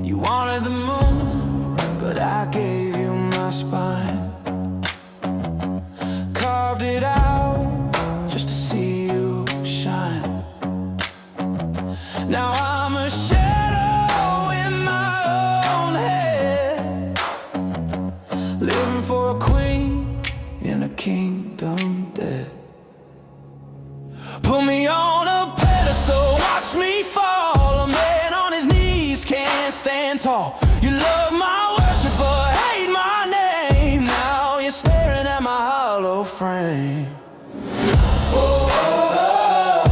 You wanted the moon, but I gave you my spine. Carved it out just to see you shine. Now I'm a shadow in my own head, living for a queen in a kingdom dead. Put me on a pedestal, watch me fall. A man on his knees can't stand tall. You love my worship but hate my name. Now you're staring at my hollow frame. Whoa, whoa,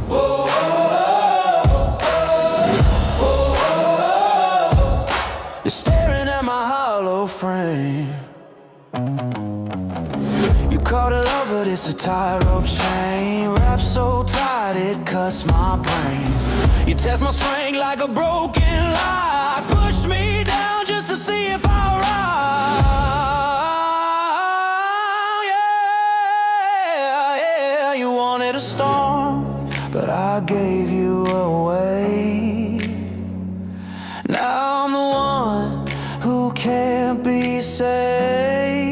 whoa, whoa, whoa. You're staring at my hollow frame. You call it love, but it's a tightrope chain, wrapped so tight it cuts my brain. You test my strength like a broken lock, push me down just to see if I rise. Yeah, yeah. You wanted a storm, but I gave you away. Now I'm the one who can't be saved.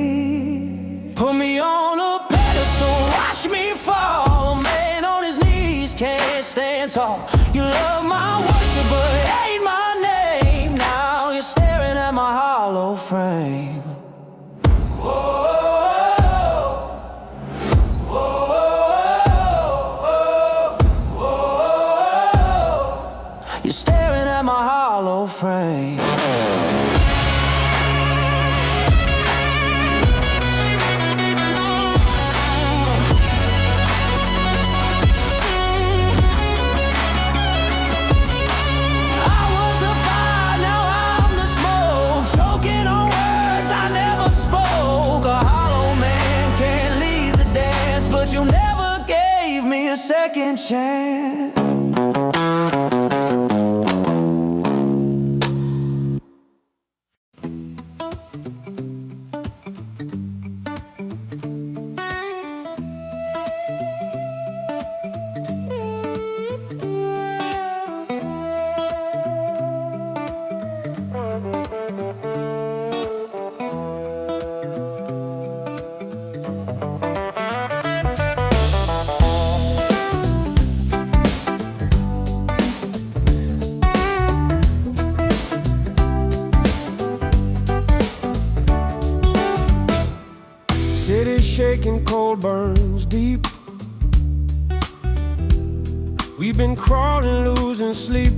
Put me on a pedestal, watch me fall. A man on his knees can't stand tall. You love my worship but hate my name. Now you're staring at my hollow frame. Whoa, whoa, whoa, whoa. You're staring at my hollow frame. You never gave me a second chance. City shaking, cold burns deep. We've been crawling, losing sleep.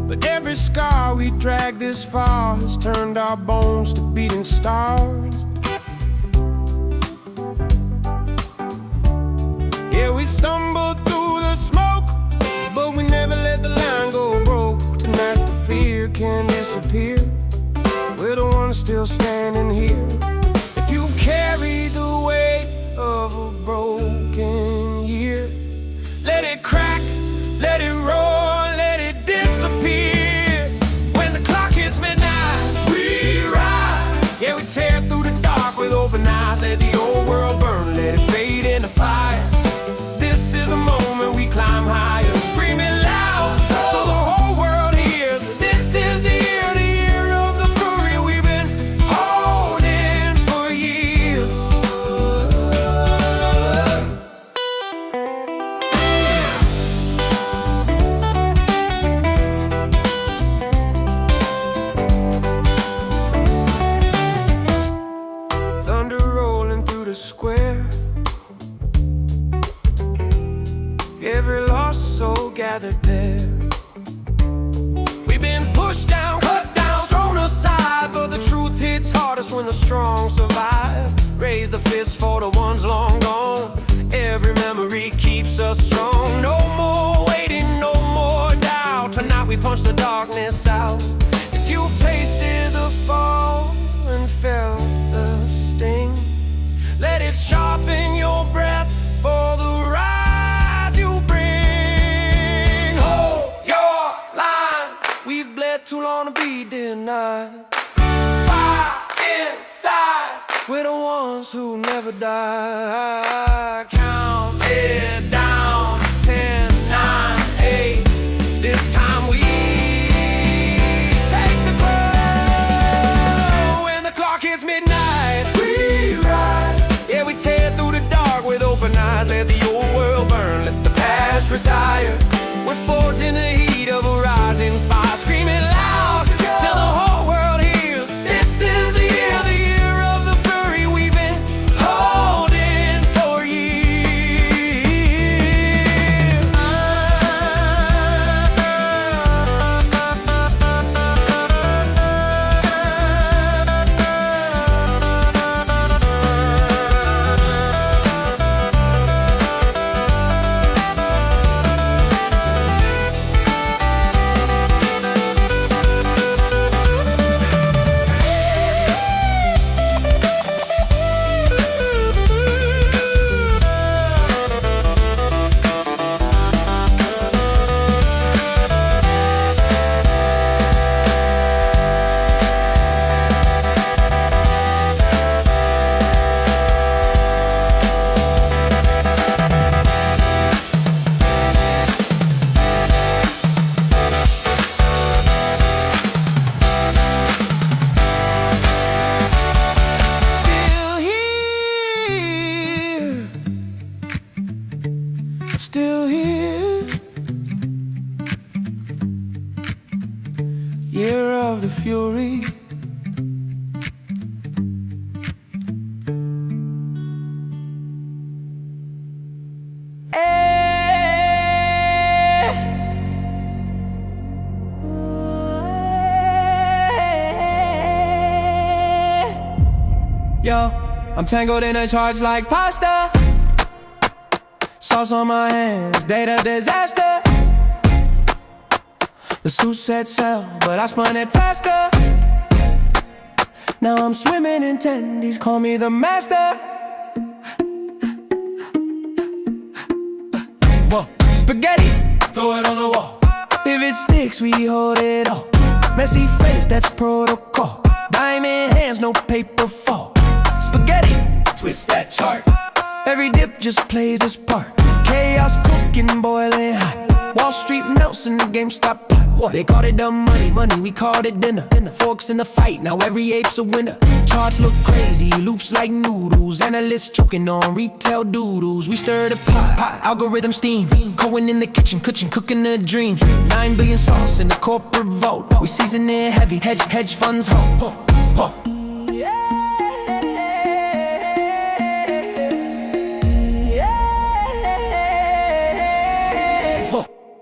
But every scar we dragged this far has turned our bones to beating stars. Yeah, we stumbled through the smoke, but we never let the line go broke. Tonight the fear can disappear. We're the ones still standing here. of a broken year. Let it crack, let it roar, let it disappear. When the clock hits midnight, we ride. Yeah, we tear through the dark with open eyes. Let the old world burn, let it fade into fire. This is the moment we climb higher, screaming loud so the whole world hears. This is the year of the fury we've been holding for years. Thunder rolling through the square. Every lost soul gathered there. We've been pushed down, cut down, thrown aside, but the truth hits hardest when the strong survive. Raise the fist for the ones long gone. Every memory keeps us strong. No more waiting, no more doubt. Tonight we punch the darkness out. If you've tasted the fall and felt the sting, let it sharpen your breath for the rise you bring. Hold your line. We've bled too long to be denied. Fire inside. We're the ones who never die. Count it down. 10, 9, 8. This time we take the ground. When the clock hits midnight, we ride. Yeah, we tear through the dark with open eyes. Let the old world burn, let the past retire. We're forged in the heat of a rising fire, screaming loud till the whole world hears. This is the year of the fury we've been holding for still here. Year of the fury. Yo, I'm tangled in a charge like pasta. Sauce on my hands, data disaster. The suit said sail, but I spun it faster. Now I'm swimming in tendies, call me the master. Whoa, spaghetti, throw it on the wall. If it sticks, we hold it all. Messy faith, that's protocol. Diamond hands, no paper fall. Spaghetti, twist that chart. Every dip just plays its part. Chaos cooking, boiling hot. Wall Street melts in the GameStop pot. They called it dumb money, we called it dinner. Forks in the fight, now every ape's a winner. Charts look crazy, loops like noodles. Analysts choking on retail doodles. We stir the pot, algorithm steam. Cohen in the kitchen, cooking a dream. 9 billion sauce in the corporate vault. We season it heavy, hedge funds hold.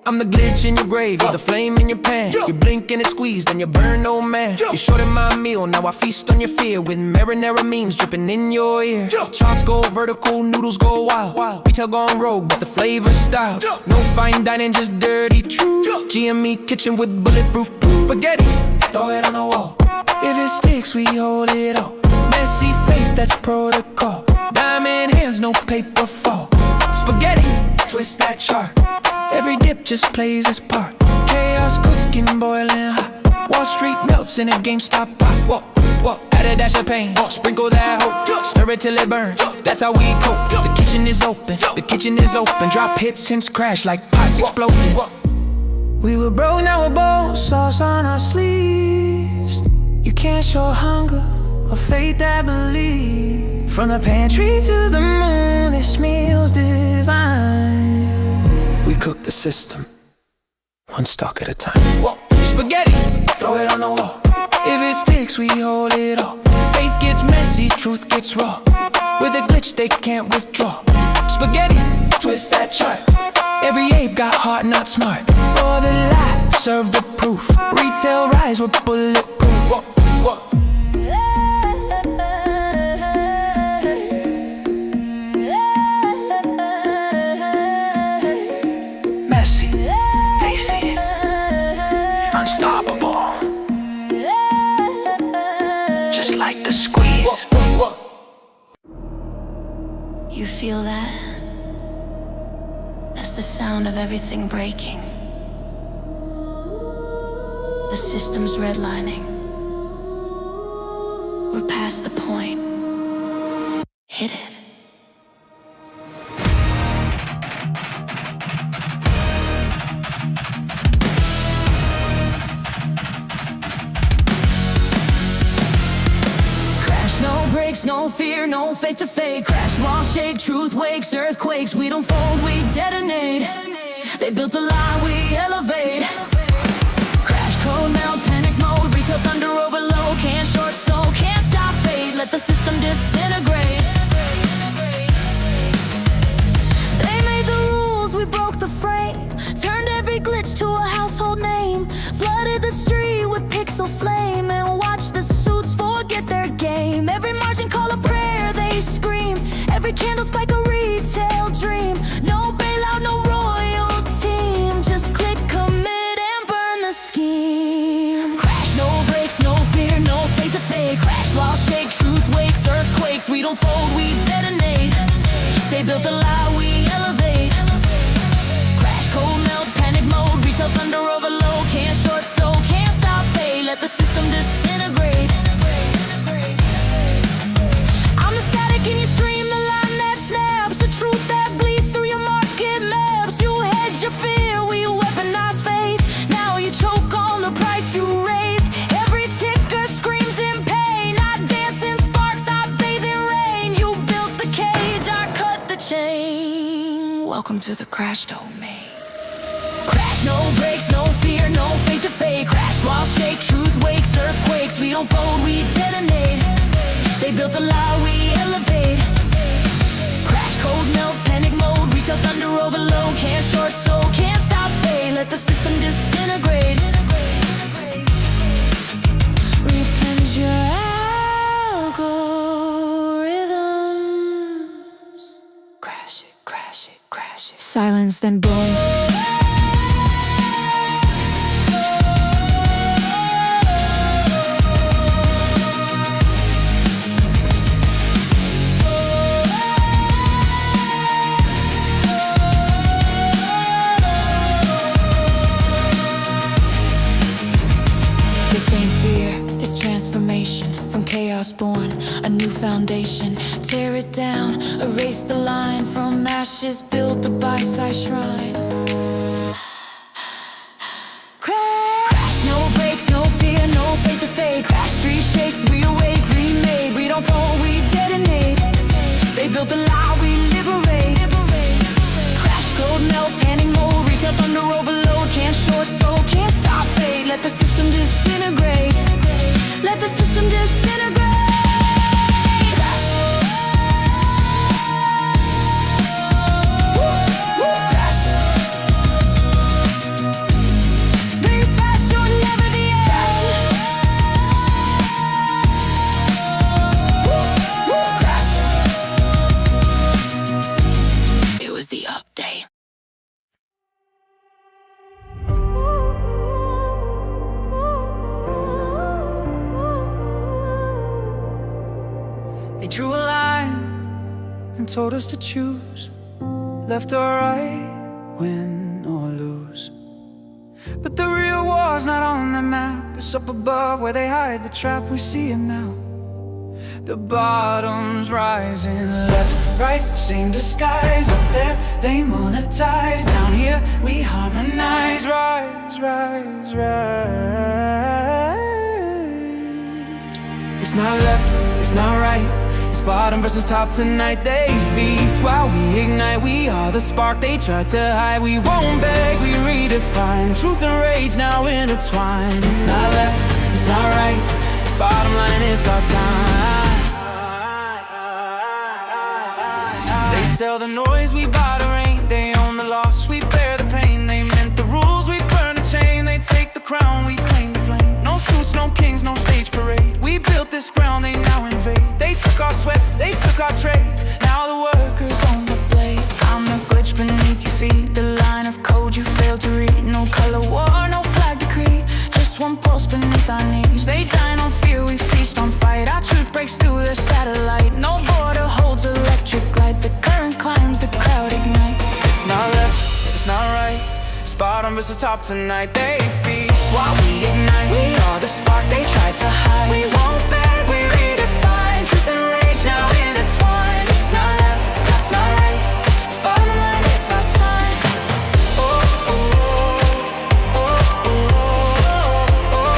I'm the glitch in your gravy, the flame in your pan. You blink and it squeeze, then you burn, oh man. You shorted my meal, now I feast on your fear. With marinara memes dripping in your ear. Charts go vertical, noodles go wild. Retail gone rogue, but the flavor's style. No fine dining, just dirty truth. GME kitchen with bulletproof spaghetti. Throw it on the wall. If it sticks, we hold it all. Messy faith, that's protocol. Diamond hands, no paper fall. Spaghetti, twist that chart. Every dip just plays its part. Chaos cooking, boiling hot. Wall Street melts in a GameStop pot. Whoa, whoa, add a dash of pain. Sprinkle that hope, stir it till it burns. That's how we cope. The kitchen is open, the kitchen is open. Drop hits and crash like pots exploding. We were broke, now we're bold. Sauce on our sleeves. You can't show hunger or faith that believe. From the pantry to the moon, this meal's divine. We cook the system, one stalk at a time. Whoa. Spaghetti, throw it on the wall. If it sticks, we hold it all. Faith gets messy, truth gets raw. With a glitch, they can't withdraw. Spaghetti, twist that chart. Every ape got heart, not smart. Or the lie, serve the proof. Retail rise, we're bulletproof. Whoa, whoa. Messy, tasty, unstoppable. Just like the squeeze. You feel that? That's the sound of everything breaking. The system's redlining. We're past the point. Hit it. No breaks, no fear, no faith to fake. Crash, wall, shake, truth wakes, earthquakes. We don't fold, we detonate. They built a lie, we elevate. Crash, code, melt, panic mode. Retail thunder, overload. Can't short, so can't stop fate. Let the system disintegrate. They made the rules, we broke the frame. Turned every glitch to a household name. Flooded the street with pixel flame. And watched the suits forget their game. Every margin call a prayer, they scream. Every candle spike a retail dream. No bailout, no royal team. Just click, commit, and burn the scheme. Crash, no breaks, no fear, no faith to fake. Crash, wall, shake, truth wakes, earthquakes. We don't fold, we detonate. They built a lie, we elevate. Crash, cold, melt, panic mode. Retail thunder, overload. Can't short, so can't stop fate. Let the system disintegrate. I'm the static in your stream, the line that snaps. The truth that bleeds through your market maps. You hedge your fear, we weaponize faith. Now you choke on the price you raised. Every ticker screams in pain. I dance in sparks, I bathe in rain. You built the cage, I cut the chain. Welcome to the crash domain. Crash, no breaks, no fear, no faith to fake. Crash, wall, shake, truth wakes, earthquakes. We don't fold, we detonate. They built a lie, we elevate. Crash, cold, melt, panic mode. Retail thunder, overload. Can't short, so can't stop fate. Let the system disintegrate. Repent your algorithms. Crash it, crash it, crash it. Silence, then boom. This ain't fear, it's transformation. From chaos born, a new foundation. Tear it down, erase the line. From ashes, build the by-side shrine. Crash, no breaks, no fear, no faith to fake. Crash, street shakes, we awake, remade. We don't fall, we detonate. They built a lie, we liberate. Crash, cold, melt, panic mode. Retail thunder, overload. Can't short, so can't stop fate. Let the system disintegrate. Let the system disintegrate. Crash. Crash. Big crash, you're never the end. Crash. It was the update. and told us to choose left or right, win or lose. But the real war's not on the map, it's up above where they hide the trap. We see it now. The bottom's rising. Left, right, same disguise. Up there, they monetize. Down here, we harmonize. Rise, rise, rise. It's not left, it's not right. It's bottom versus top tonight. They feast while we ignite. We are the spark they try to hide. We won't beg, we redefine. Truth and rage now intertwined. It's not left, it's not right. It's bottom line, it's our time. They sell the noise, we buy the rain. They own the loss, we bear the pain. They meant the rules, we burn the chain. They take the crown, we claim the flame. No suits, no kings, no stage parade. We built this ground, they now invade. They took our sweat, they took our trade. Now the workers own the blade. I'm the glitch beneath your feet, the line of code you failed to read. No color war, no flag decree, just one pulse beneath our knees. They dine on fear, we feast on fight. Our truth breaks through the satellite. No border holds electric light. The current climbs, the crowd ignites. It's not left, it's not right. It's bottom versus top tonight. They feast while we ignite. We are the spark they tried to hide. We won't beg, we redefine. Truth and rage now intertwined. It's not left, that's not right. It's bottom line, it's our time. Oh, oh, oh, oh, oh, oh,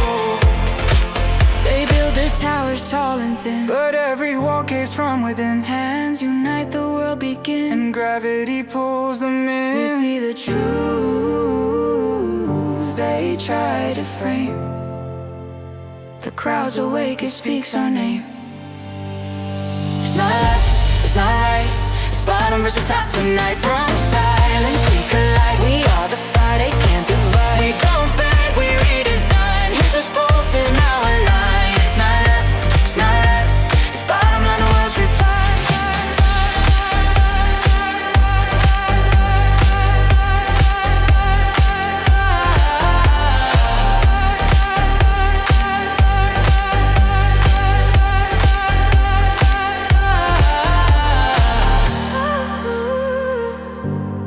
oh. They build the towers tall and thin, but every wall caves from within. Hands unite, the world begins, and gravity pulls them in. We see the truths they try to frame. The crowd's awake, it speaks our name. It's not left, it's not right. It's bottom versus top tonight. From silence we collide. We are the fire they can't divide. We don't beg, we redesign. History's pulse is now aligned. It's not left, it's not left. It's bottom line, the world's reply.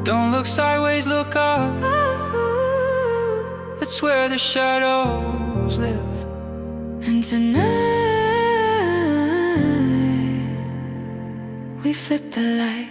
Don't look sideways, look up. That's where the shadows live. And tonight we flip the light.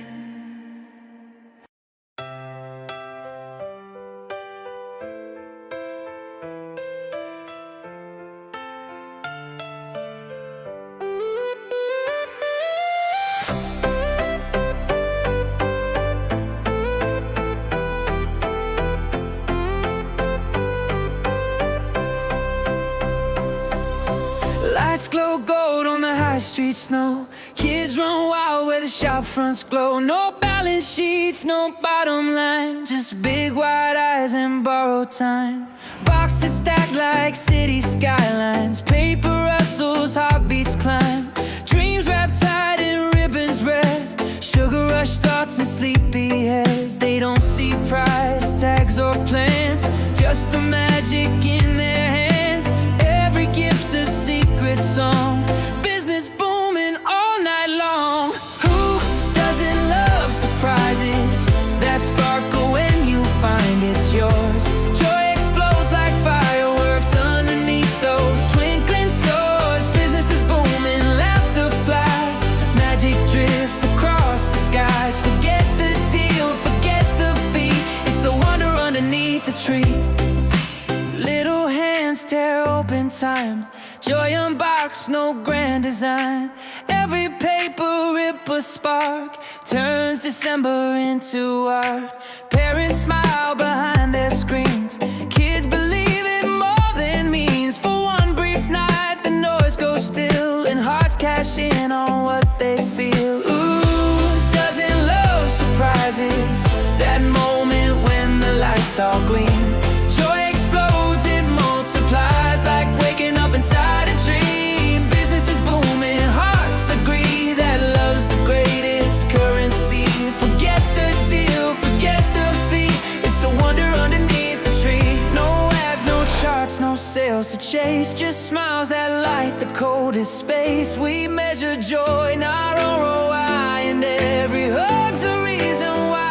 Lights glow gold on the high street snow. Kids run wild where the shop fronts glow. No balance sheets, no bottom line, just big wide eyes and borrowed time. Boxes stacked like city skylines. Paper rustles, heartbeats climb. Dreams wrapped tight in ribbons red. Sugar rush thoughts and sleepy heads. They don't see price tags or plans, just the magic in their hands. Every gift a secret song. Business booming all night long. Who doesn't love surprises that sparkle when you find it's yours? Joy explodes like fireworks underneath those twinkling stores. Business is booming, laughter flies, magic drifts across the skies. Forget the deal, forget the fee, it's the wonder underneath the tree. Little hands tear open time. Joy unboxed, no grand design. Every paper rip a spark, turns December into art. Parents smile behind their screens. Kids believe it more than means. For one brief night, the noise goes still, and hearts cash in on what they feel. Ooh, doesn't love surprises? That moment when the lights all gleam. Joy explodes, it multiplies like waking up inside a dream. Business is booming, hearts agree that love's the greatest currency. Forget the deal, forget the fee, it's the wonder lights, no sails to chase, just smiles that light the coldest space. We measure joy, not ROI, and every hug's a reason why.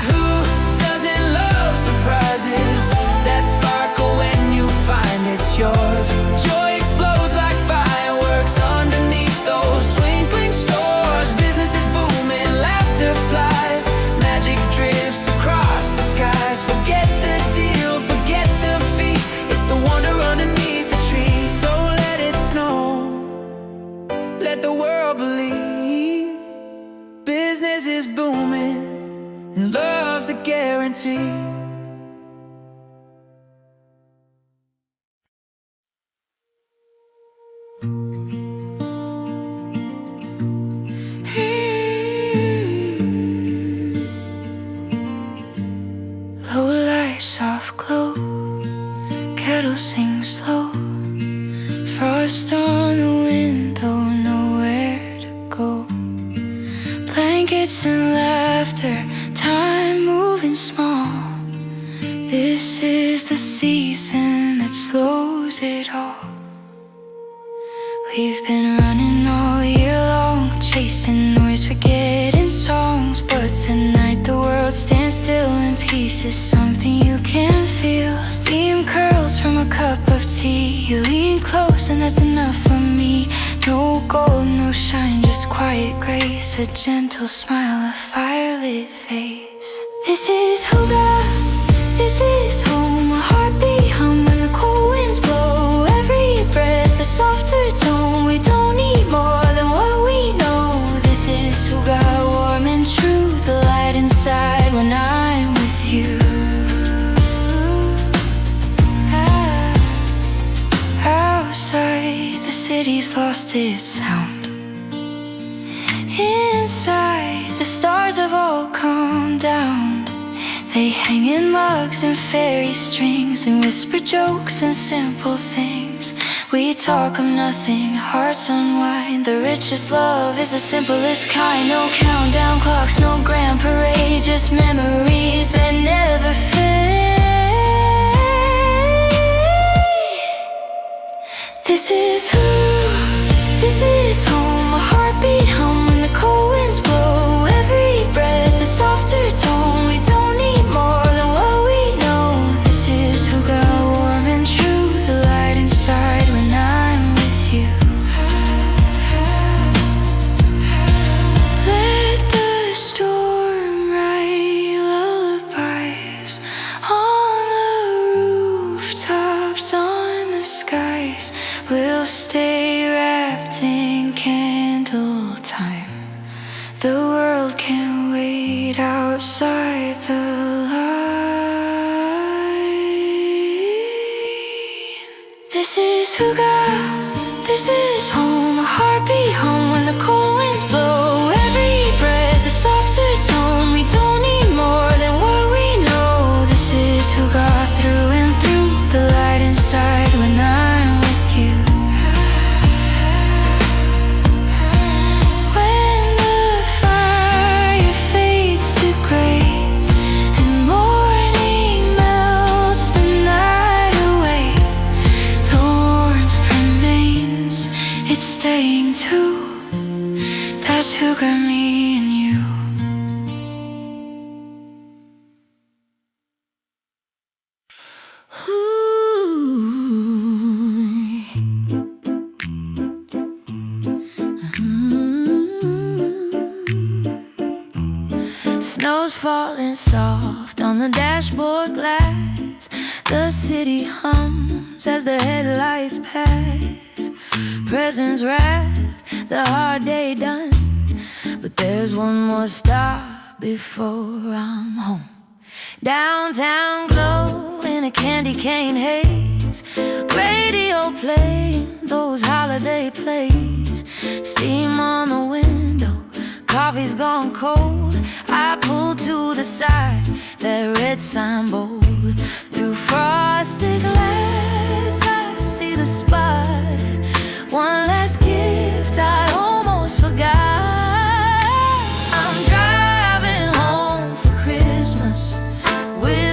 Who doesn't love surprises that sparkle when you find it's yours? Joy explodes like fireworks underneath those twinkling stores. Business is booming, laughter flies, magic drifts across the skies. Forget the deal, forget the fee, it's the wonder underneath the trees. So let it snow, let the world believe. Business is booming and love's the guarantee. Low light, soft glow, kettle sings slow. Frost on the window, nowhere to go. Blankets and laughter, time moving small. This is the season that slows it all. We've been running all year long, chasing noise, forgetting songs. But tonight the world stands still in pieces, something you can feel. Steam curls from a cup of tea, you lean close and that's enough for me. No gold, no shine, just quiet grace, a gentle smile, a firelit face. This is Huga, this is home, a heartbeat hum when the cold winds blow. Every breath a softer tone, we don't need more than what we know. This is Huga, warm and true, the light inside when I'm with you. Outside, the city's lost its sound. Inside, the stars have all come down. They hang in mugs and fairy strings, and whisper jokes and simple things. We talk of nothing, hearts unwind. The richest love is the simplest kind. No countdown clocks, no grand parade, just memories that never fade. This is who, this is home, a heartbeat hum when the cold winds blow. Every breath a softer tone, we don't need more than what we know. This is who got warm and true, the light inside when I'm with you. Let the storm write lullabies on the rooftops, on the skies. We'll stay wrapped in candle time. The world can wait outside the line. This is Huga, this is home, a heartbeat hum when the cold winds blow. Every breath a softer tone, we don't need more than what we know. This is Huga, through and through, the light inside when I'm with you. When the fire fades to gray and morning melts the night away, the warmth remains, it's staying too. That's who got me and you. Snow's falling soft on the dashboard glass. The city hums as the headlights pass. Presents wrapped, the hard day done. But there's one more stop before I'm home. Downtown glow in a candy cane haze. Radio playing those holiday plays. Steam on the window, coffee's gone cold. I pull to the side, that red sign bold. Through frosted glass I see the spot. One last gift I almost forgot. I'm driving home for Christmas with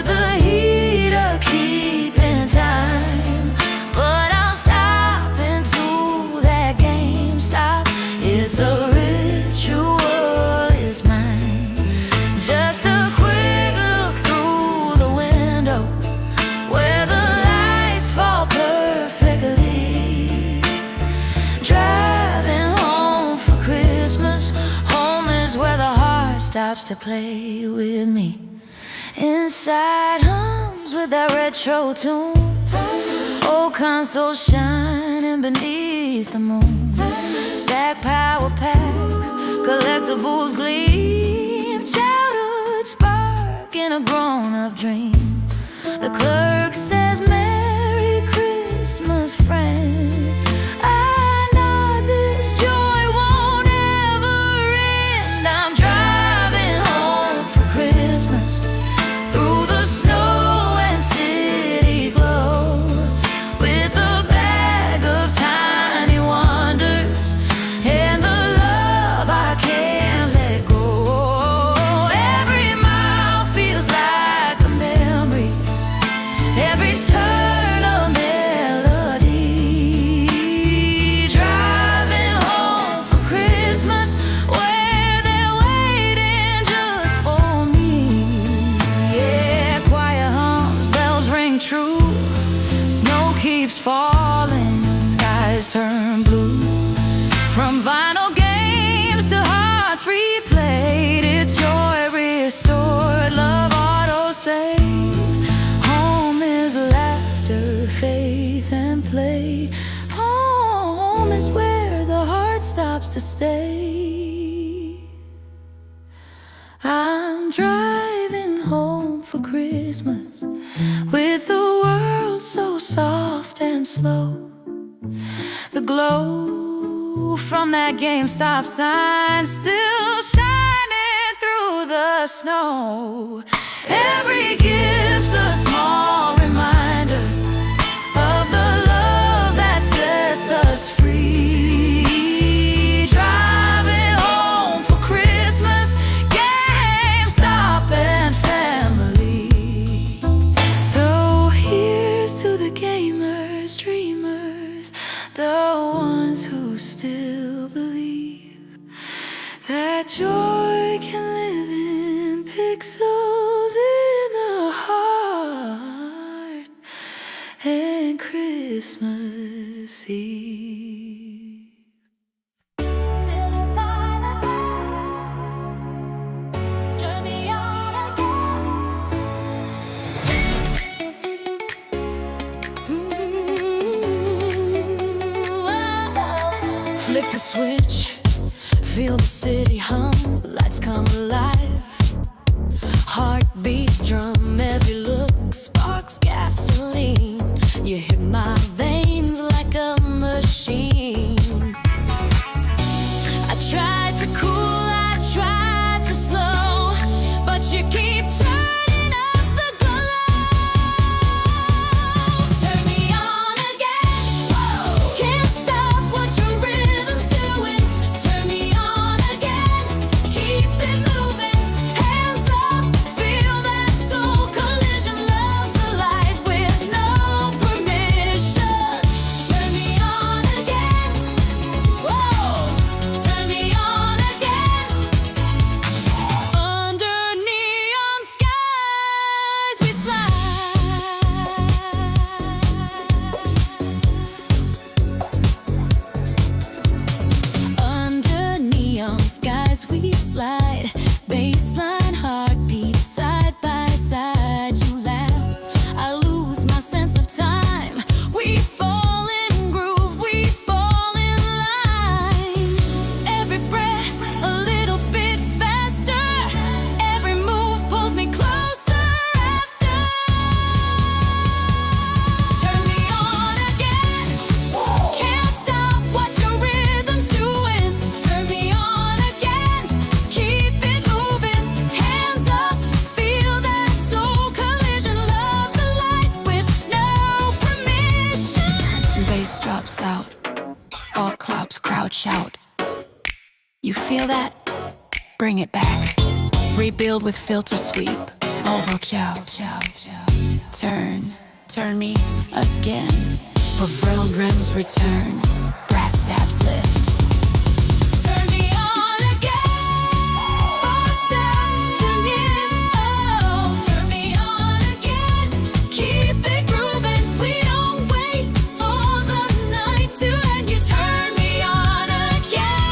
stops to play with me. Inside hums with that retro tune. Old console shining beneath the moon. Stack power packs, collectibles gleam. Childhood spark in a grown-up dream. The clerk says, "Merry Christmas, friend." I know this joy won't ever end. I'm driving home for Christmas through the snow and city glow, with a bag of tiny wonders and the love I can't let go. Every mile feels like a memory, every turn a melody. Driving home for Christmas, where they're waiting just for me. Yeah, choir hums, bells ring true. Snow keeps falling, skies turn blue. From vinyl games to hearts replayed, it's joy restored, love auto-save. Home is laughter, faith and play. Home is where the heart stops to stay. I'm driving home for Christmas, with the world so soft and slow. The glow from that GameStop sign still shining through the snow. Every gift's a small reminder of the love that sets us free. Driving home for Christmas, GameStop and family. So here's to the gamers, dreamers, the ones who still believe that joy can live in pixels in the heart and Christmas Eve. Flick the switch, feel the city hum, lights come alive. Heartbeat, drum, every look sparks gasoline. You hit my veins like a machine. I tried to cool, I tried to slow, but you keep turning up the glow. Turn me on again, whoa. Can't stop what your rhythm's doing. Turn me on again, keep it moving. Hands up, feel that soul collision. Love's a light with no permission. Turn me on again, whoa. Turn me on again. Under neon skies we slide. Under neon skies we slide. Baseline heartbeat side by side. You laugh, I lose my sense of time. We fall in groove, we fall in line. Every breath a little bit faster. Every move pulls me closer after. Turn me on again. Can't stop what your rhythm's doing. Turn me on again, keep it moving. Hands up, feel that soul collision. Love's a light with no permission. Bass drops out, all cops crowd shout. You feel that? Bring it back. Rebuild with filter sweep. Over ciao, ciao, ciao. Turn me again. Revealed rims return. Brass stabs lift. Turn me on again. Boss down, turn in, oh. Turn me on again. Keep it grooving. We don't wait for the night to end. You turn me on again.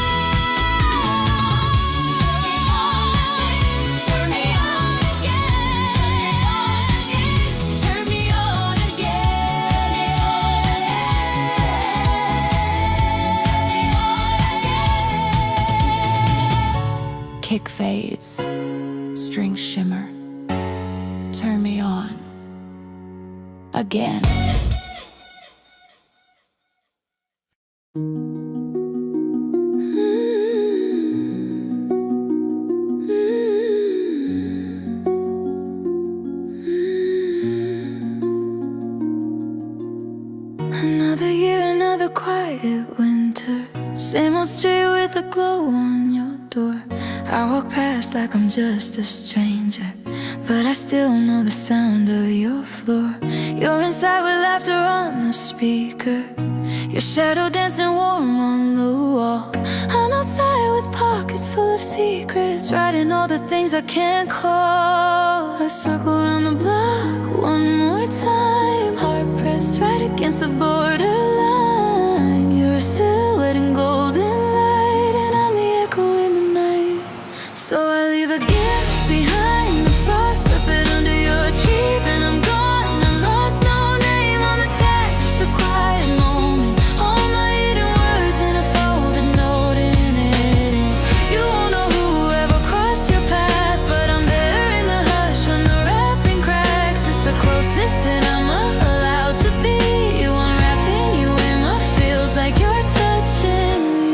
Turn me on again. Kick fades, strings shimmer. Turn me on again. Another year, another quiet winter. Same old street with a glow on your door. I walk past like I'm just a stranger, but I still know the sound of your floor. You're inside with laughter on the speaker, your shadow dancing warm on the wall. I'm outside with pockets full of secrets, writing all the things I can't call. I circle around the block one more time, heart pressed right against the borderline. You're a silhouette in golden light, and I'm the echo in the night. So I leave a gift behind the frost, slip it under your tree, then I'm gone. I'm lost, no name on the tag, just a quiet moment. All my hidden words in a folded note in it. You won't know whoever crossed your path, but I'm there in the hush when the wrapping cracks. It's the closest that I'm allowed to be. You unwrapping you in what feels like you're touching me.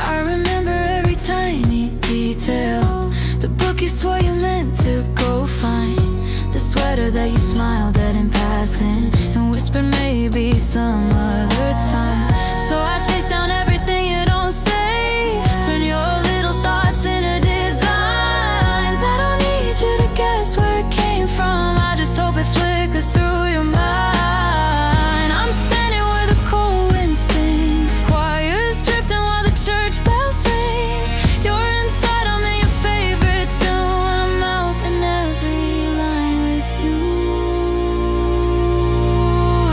I remember every tiny detail, the book you swore you meant to go find, the sweater that you smiled at in passing and whispered maybe some other time. So I chase down everything you don't say, turn your little thoughts into designs. I don't need you to guess where it came from, I just hope it flickers through your mind. I'm standing where the cold wind stings, choirs drifting while the church bells ring. You're inside, I'm in your favorite tune, when I'm mouthing every line with you.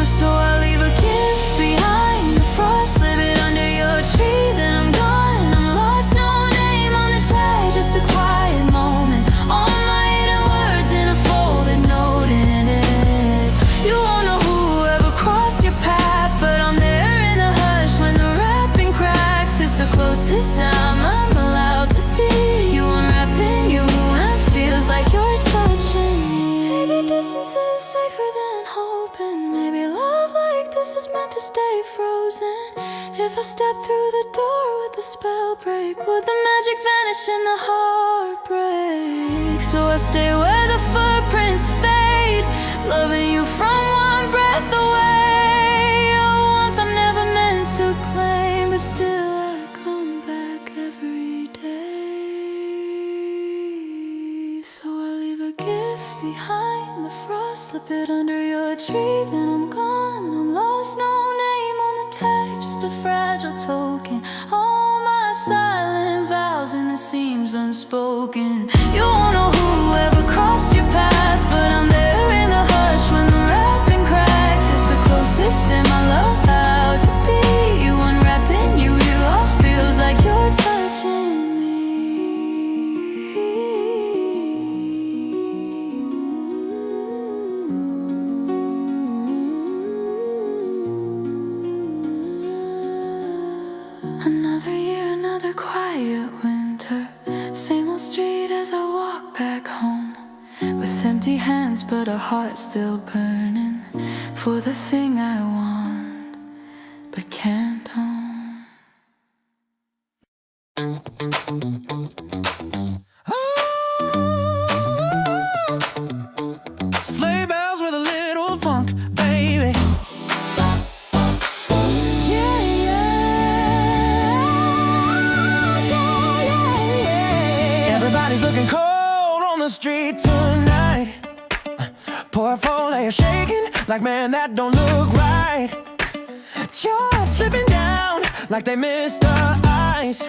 So I leave a gift behind the frost, slip it under your tree, then I'm gone. I'm lost, no name on the tag, just a quiet moment. All my hidden words in a folded note in it. You won't know whoever crossed your path, but I'm there in the hush when the wrapping cracks. It's the closest I'm allowed to be. You unwrapping you and it feels like you're touching me. Maybe distance is safer than hoping. Maybe love like this is meant to stay frozen. If I step through the door, would the spell break? Would the magic vanish in the heartbreak? So I stay where the footprints fade, loving you from one breath away. A warmth I'm never meant to claim, but still I come back every day. So I leave a gift behind the frost, slip it under your tree, then I'm gone. And I'm lost, no name on the tag, just a fragile token. All my silent vows and the seams unspoken. You won't know whoever crossed your path, but I'm there in the hush when the wrapping cracks. It's the closest in my love allowed to be. You unwrapping you all feels like you're touching me. Another year, another quiet winter. Same old street as I walk back home, with empty hands but a heart still burning for the thing I want but can't own. Sleigh bells with a little funk, baby. Yeah, yeah. Everybody's looking cold on the street tonight. Portfolio shaking like, man, that don't look right. Charts slipping down like they missed the ice,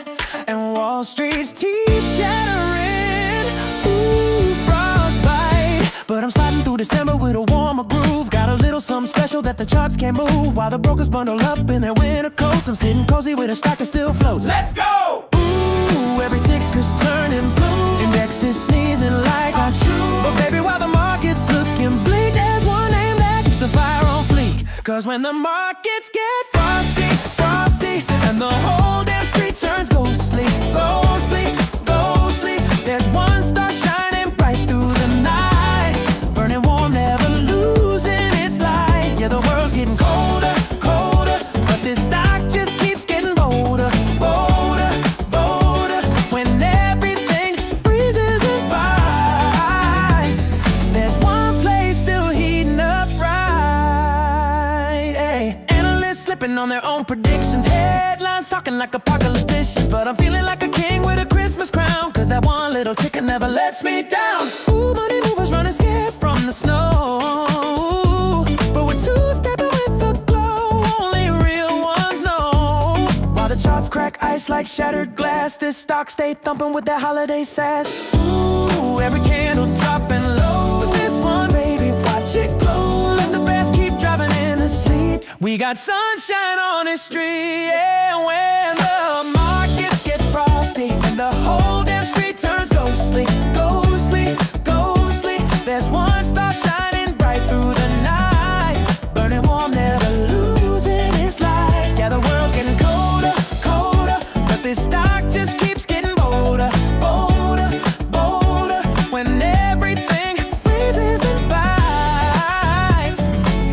and Wall Street's teeth chattering. Ooh, frostbite. But I'm sliding through December with a warmer groove. Got a little something special that the charts can't move, while the brokers bundle up in their winter coats. I'm sitting cozy with a stock that still floats. Let's go! Ooh, every ticker's turning blue, index is sneezing like a true. But baby, while the market's looking bleak, there's one name that keeps the fire on fleek. 'Cause when the markets get frosty, frosty, and the whole damn street turns ghostly, ghostly, ghostly, there's one star shining bright through the night, burning warm, never losing its light. Yeah, the world's getting colder, colder, but this stock just keeps getting bolder, bolder, bolder. When everything freezes and bites, there's one place still heating up right. Hey, analysts slipping on their own predictions, headlines talking like apocalypticians, but I'm feeling like a king with a Christmas crown, 'cause that one little ticker never lets me down. Ooh, money movers running scared from the snow, but we're two-stepping with the glow, only real ones know. While the charts crack ice like shattered glass, this stock stay thumping with that holiday sass. Ooh, every candle dropping low, but this one, baby, watch it glow. Let the best keep driving in the sleet. We got sunshine on the street, yeah. When the markets get frosty and the whole damn street turns ghostly, ghostly, ghostly, there's one star shining bright through the night, burning warm, never losing its light. Yeah, the world's getting colder, colder, but this stock just keeps getting bolder, bolder, bolder. When everything freezes and bites,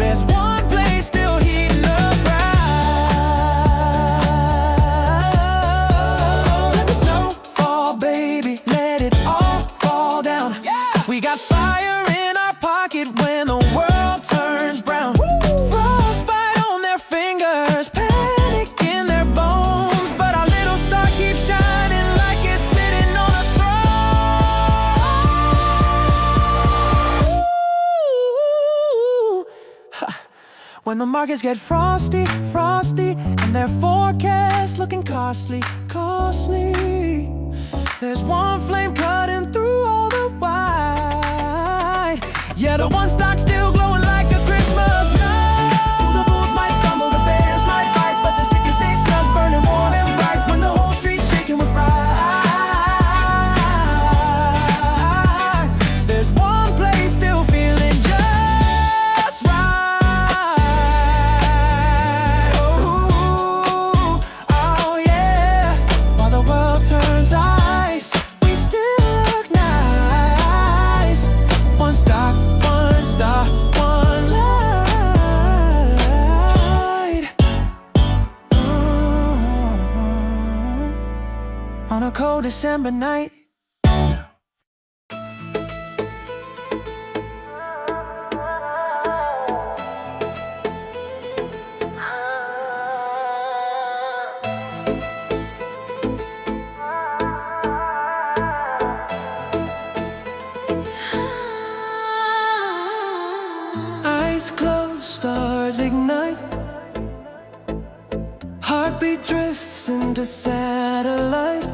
there's one place still heating up right. Let the snow fall, baby, let it all fall down. We got fire in our pocket when the world turns brown. Frostbite on their fingers, panic in their bones, but our little star keeps shining like it's sitting on a throne. Ha. When the markets get frosty, frosty, and their forecast looking costly, costly, there's one flame cutting through all the white. Yeah, the one stock still glowing like a Christmas night. The bulls might stumble, the bears might bite, but the stickers stay snug, burning warm and bright. When the whole street's shaking with fright, there's one place still feeling just right. Oh, oh yeah. While the world turns ice, we still look nice. One stock, one star, one light. On a cold December night. Eyes closed, stars ignite. Heartbeat drifts into satellite.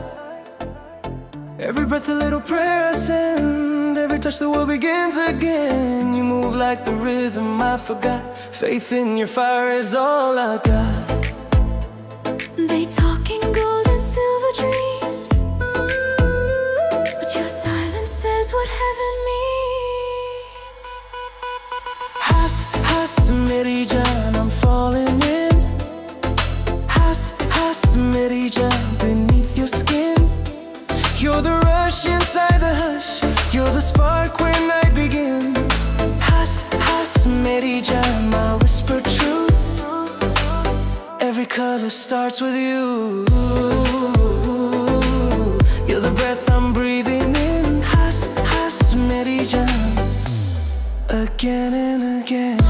Every breath a little prayer I send. Every touch the world begins again. You move like the rhythm I forgot. Faith in your fire is all I got. They talk in gold and silver dreams, but your silence says what heaven means. Has, Merijan, I'm falling in. Has, Merijan, beneath your skin. You're the rush inside the hush. You're the spark where night begins. Has, Merijan, my whispered truth. Every color starts with you. You're the breath I'm breathing in. Has, Merijan, again and again.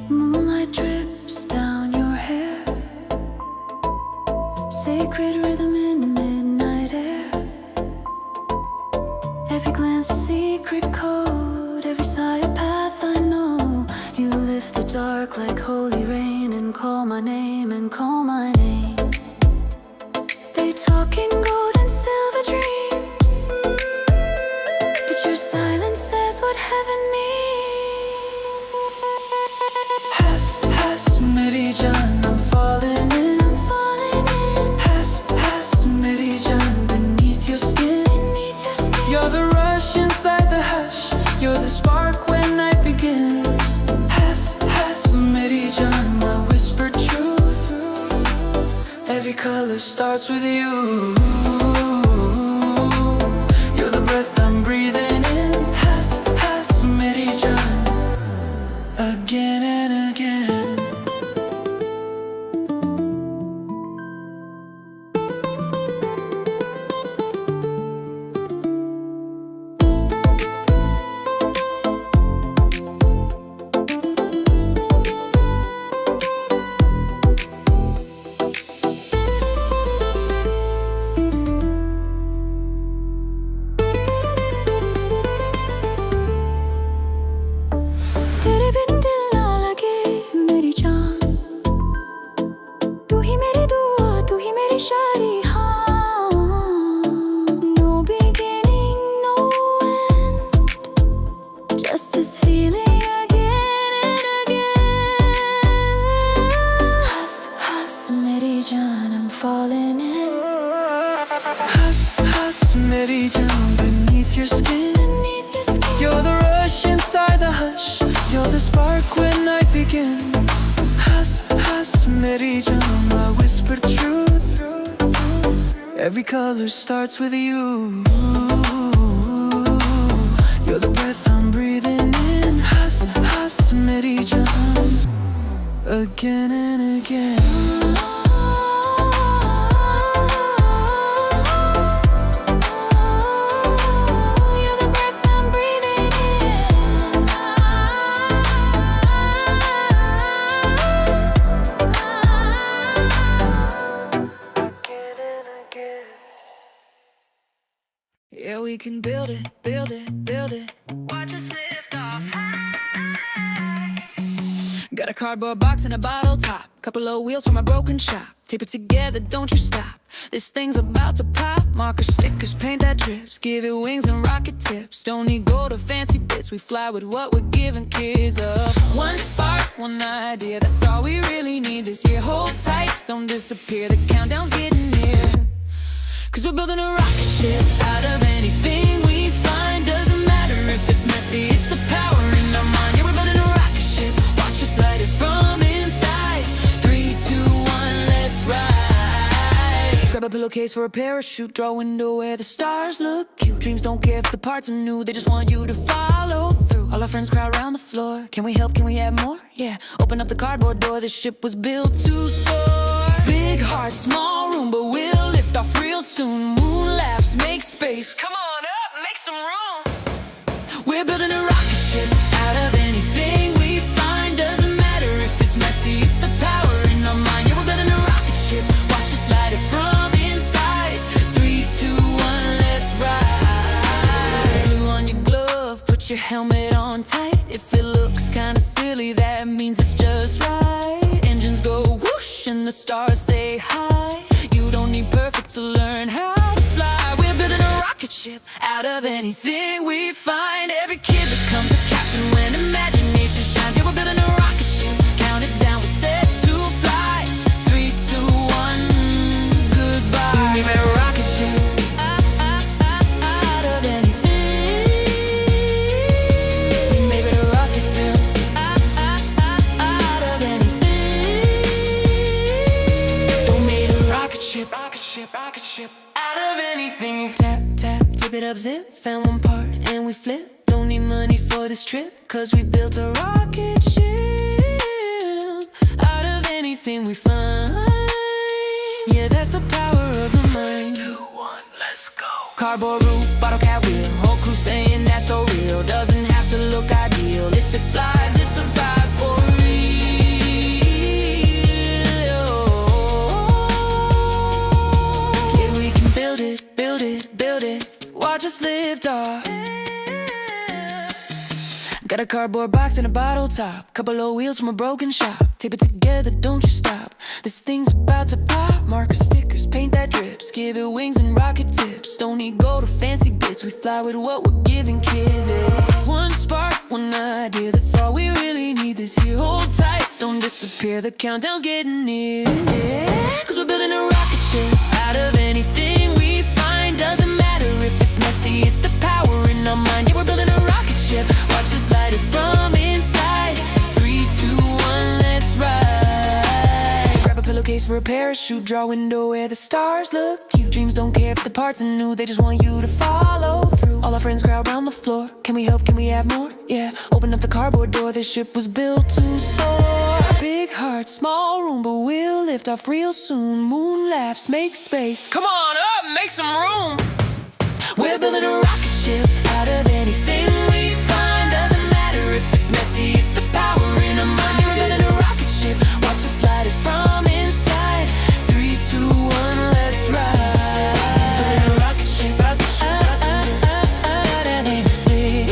Moonlight drips down your hair, sacred rhythm in midnight air. Every glance a secret code, every sigh a path I know. You lift the dark like holy rain and call my name and call my name. They talk in gold and silver dreams, but your silence says what heaven means. color starts with you. You're the breath I'm breathing in. Has meri jaan. Again and again. तेरे बिन दिल ना लगे मेरी जान, तू ही मेरी दुआ, तू ही मेरी शायरी, हाँ. No beginning, no end, just this feeling again and again. Has मेरी जान, I'm falling in. Has meri jaan beneath your skin. You're the rush inside the hush. You're the spark when night begins. Has meri jaan, my whispered truth. Every color starts with you. You're the breath I'm breathing in. Has meri jaan. Again and again. You're the breath I'm breathing in. Again and again. Yeah, we can build it, build it, build it. Watch us lift off. Got a cardboard box and a bottle top, couple of wheels from a broken shop. Tape it together, don't you stop. This thing's about to pop. Markers, stickers, paint that drips. Give it wings and rocket tips. Don't need gold or fancy bits. We fly with what we're giving kids up. One spark, one idea, that's all we really need this year. Hold tight, don't disappear, the countdown's getting near. Cause we're building a rocket ship out of anything we find. Doesn't matter if it's messy, it's the power in our mind. Yeah, we're building a rocket ship, watch us light it from inside. 3, 2, 1, let's ride. Grab a pillowcase for a parachute, draw a window where the stars look cute. Dreams don't care if the parts are new, they just want you to follow through. All our friends crowd around the floor. Can we help, can we add more? Yeah, open up the cardboard door, this ship was built to soar. Big heart, small room, but we'll lift off real soon. Moon laughs, make space. Come on up, make some room. We're building a rocket ship out of anything we find. Doesn't matter if it's messy, it's the power in our mind. Yeah, we're building a rocket ship, watch us light it from inside. 3, 2, 1, let's ride. Glue on your glove, put your helmet on tight. If it looks kinda silly, that means it's just right. Engines go whoosh and the stars say hi. You don't need perfect to learn how to fly. We're building a rocket ship out of anything we find. Every kid becomes a captain when imagination shines. Yeah, we're building a rocket ship, count it down, we're set to fly. 3, 2, 1, goodbye. We made a rocket ship out of anything. We made it a rocket ship out of anything. We made a rocket ship, rocket ship, rocket ship out of anything. Tap, tap, tip it up, zip. Found one part and we flip. Don't need money for this trip, cause we built a rocket ship out of anything we find. Yeah, that's the power of the mind. 2, 1, let's go. Cardboard roof, bottle cap wheel. Whole crew saying that's so real. Doesn't have to look ideal. If it flies, it's a vibe for real. Yeah, we can build it, build it, build it. Watch us lift off. Got a cardboard box and a bottle top, couple of wheels from a broken shop. Tape it together, don't you stop. This thing's about to pop. Markers, stickers, paint that drips. Give it wings and rocket tips. Don't need gold or fancy bits. We fly with what we're giving kids. Yeah. One spark, one idea, that's all we really need this year. Hold tight, don't disappear, the countdown's getting near. Yeah. Cause we're building a rocket ship out of anything we find. Doesn't matter if it's messy, it's the power in our mind. Yeah, we're building a rocket ship, watch us light it from inside. 3, 2, 1, let's ride. Grab a pillowcase for for a parachute, draw a window where the stars look cute. Dreams don't care if the parts are new, they just want you to follow through. All our friends crowd around the floor. Can we help, can we add more? Yeah, open up the cardboard door, this ship was built to soar. Big heart, small room, but we'll lift off real soon. Moon laughs, make space. Come on up, make some room. We're building a rocket ship out of anything we find. Doesn't matter if it's messy, it's the power in our mind. We're building a rocket ship, watch us slide it from inside. 3, 2, 1, let's ride. Building a rocket ship, rocket ship, out of anything.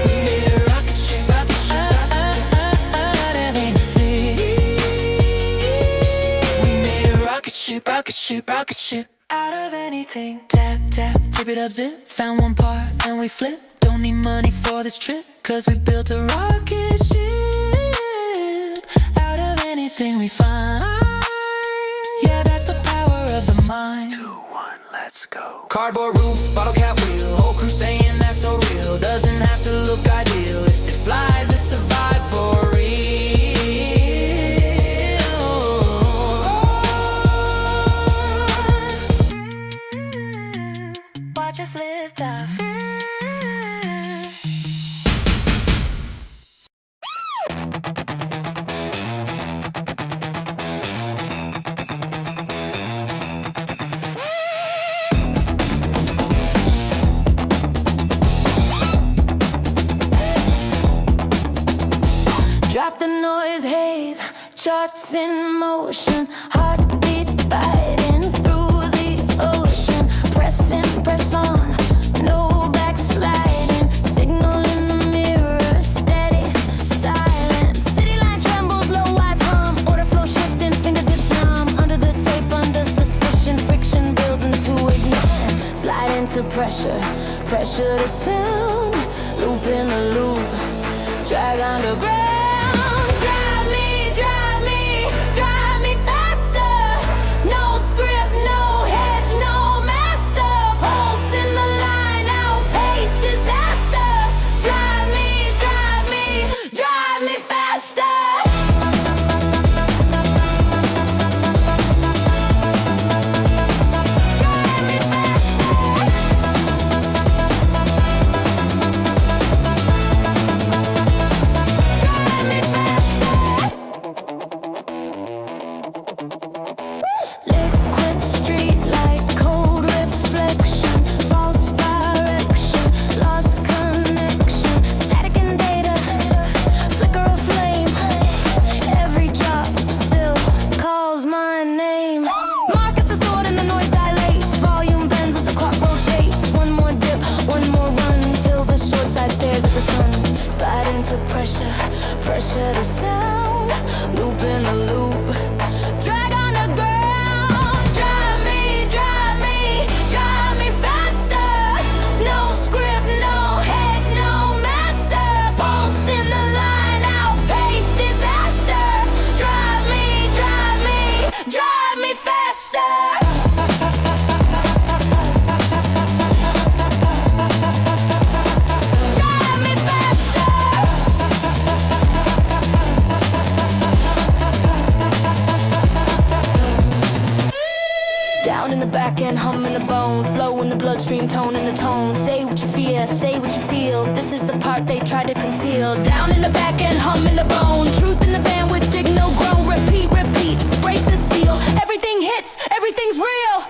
We made a rocket ship, rocket ship, out of anything. We made a rocket ship, rocket ship, rocket ship. Out of anything. Tap, tap, tip it up, zip. Found one part and we flip. Don't need money for this trip, cause we built a rocket ship. Out of anything we find. Yeah, that's the power of the mind. 2, 1, let's go. Cardboard roof, bottle cap wheel. Whole crew saying that's so real. Doesn't have to look ideal. If it flies, it's a vibe for real. Just lift off. Drop the noise, haze, charts in motion, heartbeat biting through the ocean. Pressing, press on, no backsliding. Signal in the mirror, steady, silent. City line trembles, low-wise hum. Order flow shifting, fingertips numb. Under the tape, under suspicion. Friction builds into ignition. Slide into pressure, pressure to sound. Loop in the loop, drag underground. Drive me, drive me, drive me faster. No script, no hedge, no master. Pulse in the line, outpace disaster. Drive me, drive me, drive me faster. Liquid street light, cold reflection, false direction, lost connection, static and data, flicker of flame. Every drop still calls my name. Marcus distorted and the noise dilates. Volume bends as the clock rotates. One more dip, one more run till the short side stares at the sun. Slide into pressure, pressure to sound. Loop in the loop, drag underground. Drive me, drive me, drive me faster. No script, no hedge, no master. Pulse in the line, outpace disaster. Drive me, drive me, drive me faster. Drive me faster. Down in the back end, hum in the bone, flow in the bloodstream, tone in the tone. Say what you fear, say what you feel. This is the part they try to conceal. Down in the back end, hum in the bone, truth in the bandwidth, signal grow, repeat, repeat, break the seal. Everything hits, everything's real.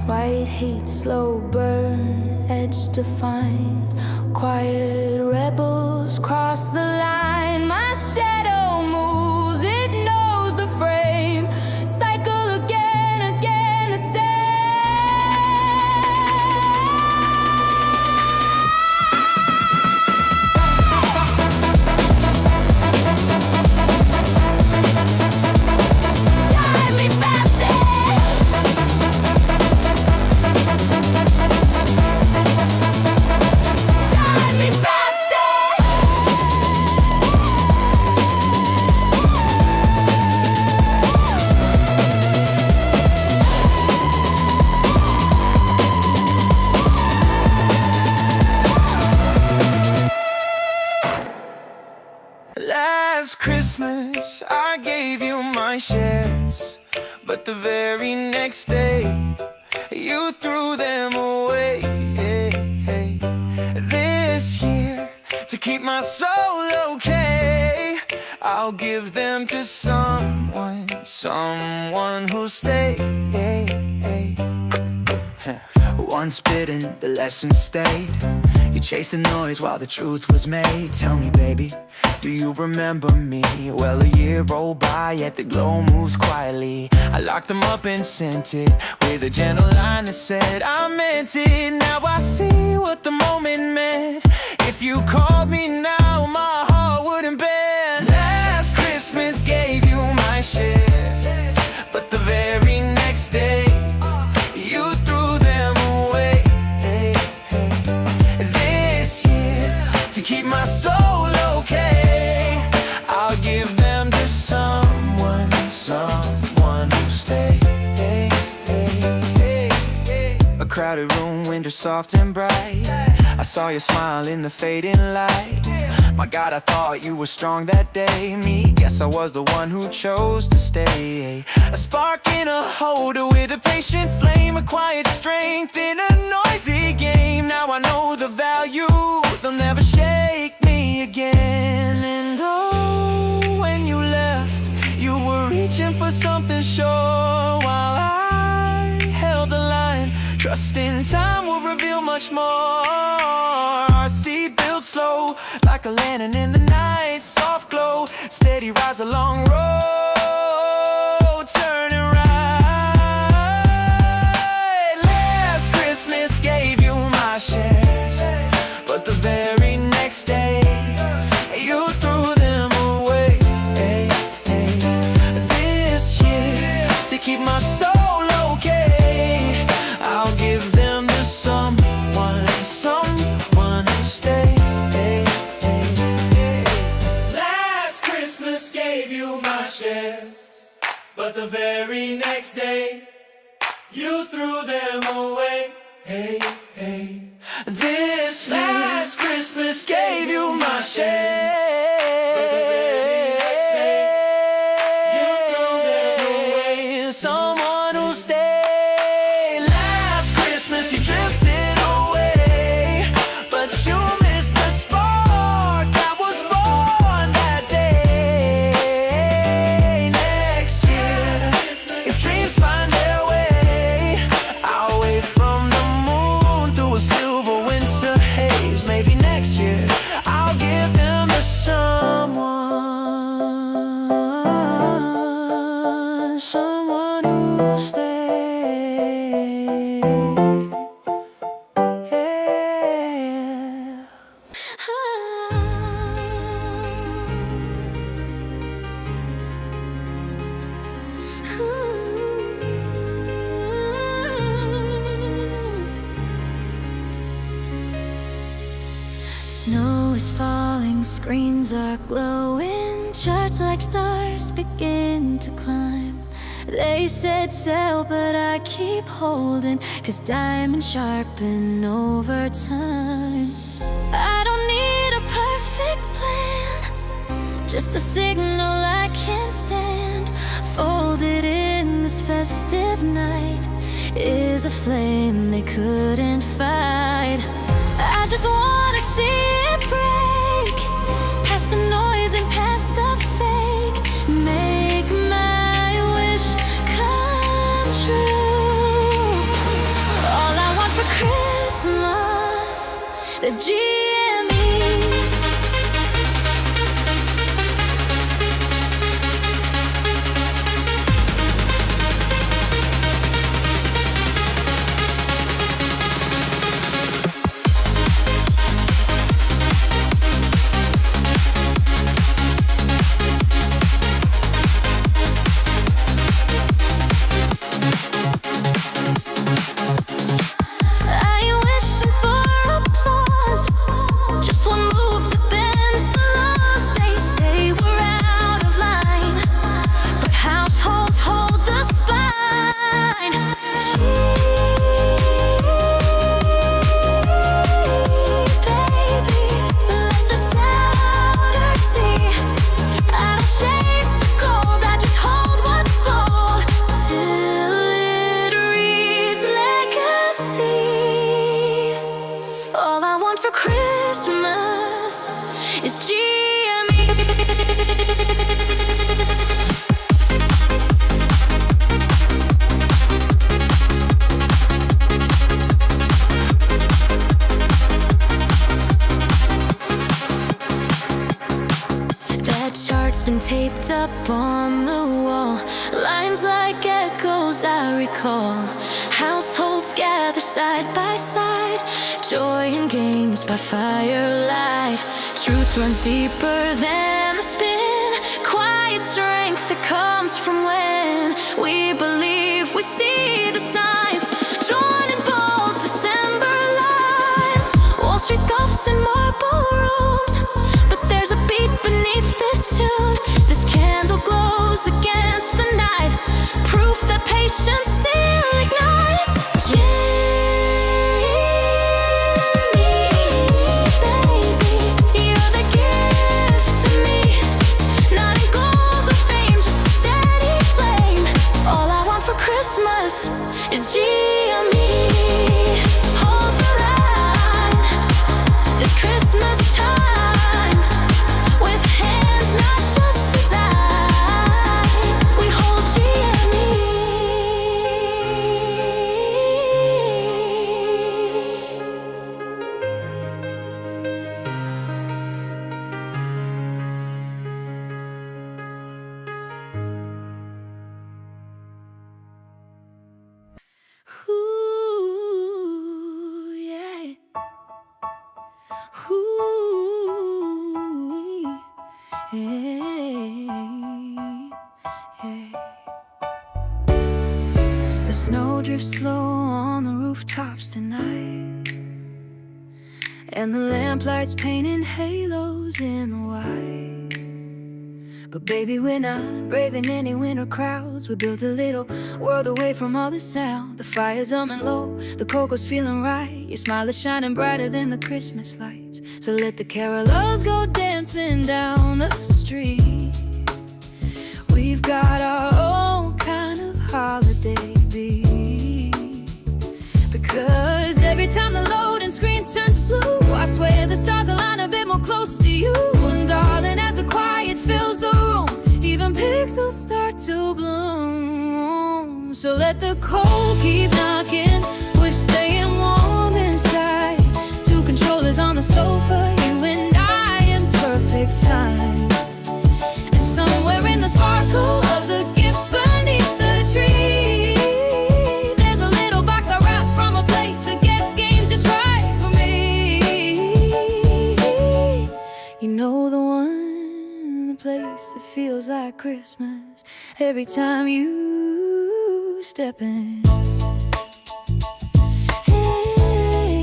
White heat, slow burn, edge defined. Quiet rebels cross the line. My shadow moves, it knows the frame. Cycle again, again, the same. Drive me faster. Drive me faster. Last Last Christmas I gave you my shares, but the very next day you threw them away. This year, to keep my soul okay, I'll give them to someone who'll stay. Once bitten, the lesson stayed. You chased the noise while the truth was made. Tell me, baby, do you remember me? Well, a year rolled by, yet the glow moves quietly. I locked them up and sent it with a gentle line that said, I meant it. Now I see what the moment meant. If you called me now, my heart wouldn't bend. Last Christmas gave you my share, but the very next day you threw them away. This year, to keep my soul okay, I'll give them to someone who'll stay. A crowded room, window soft and bright. I saw your smile in the fading light. My God, I thought you were strong that day. Me, guess I was the one who chose to stay. A spark in a holder with a patient flame, a quiet strength in a noisy game. Now I know the value, they'll never shake me again. And oh, when you left, you were reaching for something sure, while I held the line, trusting time will reveal much more. Our seat built slow, like a lantern in the night, soft glow, steady rise along road, turning right. Last Christmas gave you my share, but the very next day you threw them away. This year, to keep my soul okay, I'll give them to someone who'll stay. Last Christmas gave you my share, but the very next day you threw them away. This last Christmas gave you my share, but the very next day you threw them away. Someone who'll stay. Last Christmas you drifted away, but you missed the spark that was born that day. Next year, if dreams find their way, I'll wait from the moon through a silver winter haze. Maybe next year I'll give them to someone who'll stay. Snow is falling, screens are glowing, charts like stars begin to climb. They said sail, but I keep holding, 'cause diamonds sharpen over time. I don't need a perfect plan, just a signal I can't stand. Folded in this festive night is a flame they couldn't fight. I just wanna see it break, past the noise and past the fake. Make my wish come true. All I want for Christmas is GME. I ain't wishing for applause, been taped up on the wall. Lines like echoes I recall. Households gather side by side. Joy in games by firelight. Truth runs deeper than the spin. Quiet strength that comes from when we believe we see the signs. Drawn in bold December lines. Wall Street scoffs in marble rooms, but there's a beat beneath this tune. This candle glows against the night. Proof that patience still ignites. Christmas is GME. Hold the line this Christmas time. With hands, not just design, we hold GME. Ooh, yeah. Ooh, hey, hey. The snow drifts slow on the rooftops tonight, and the lamplights painting halos in the white. But baby, we're not braving any winter crowds. We built a little world away from all the sound. The fire's humming low, the cocoa's feeling right. Your smile is shining brighter than the Christmas lights. So let the carolers go dancing down the street. We've got our own kind of holiday beat. Because every time the loading screen turns blue, I swear the stars align a bit more close to you. And darling, as the quiet fills the room, even pixels start to bloom. So let the cold keep knocking, we're staying warm inside. Two controllers on the sofa, you and I in perfect time. And somewhere in the sparkle of the gifts beneath the tree, there's a little box I wrap from a place that gets games just right for me. You know the one, the place that feels like Christmas every time you step in. Hey,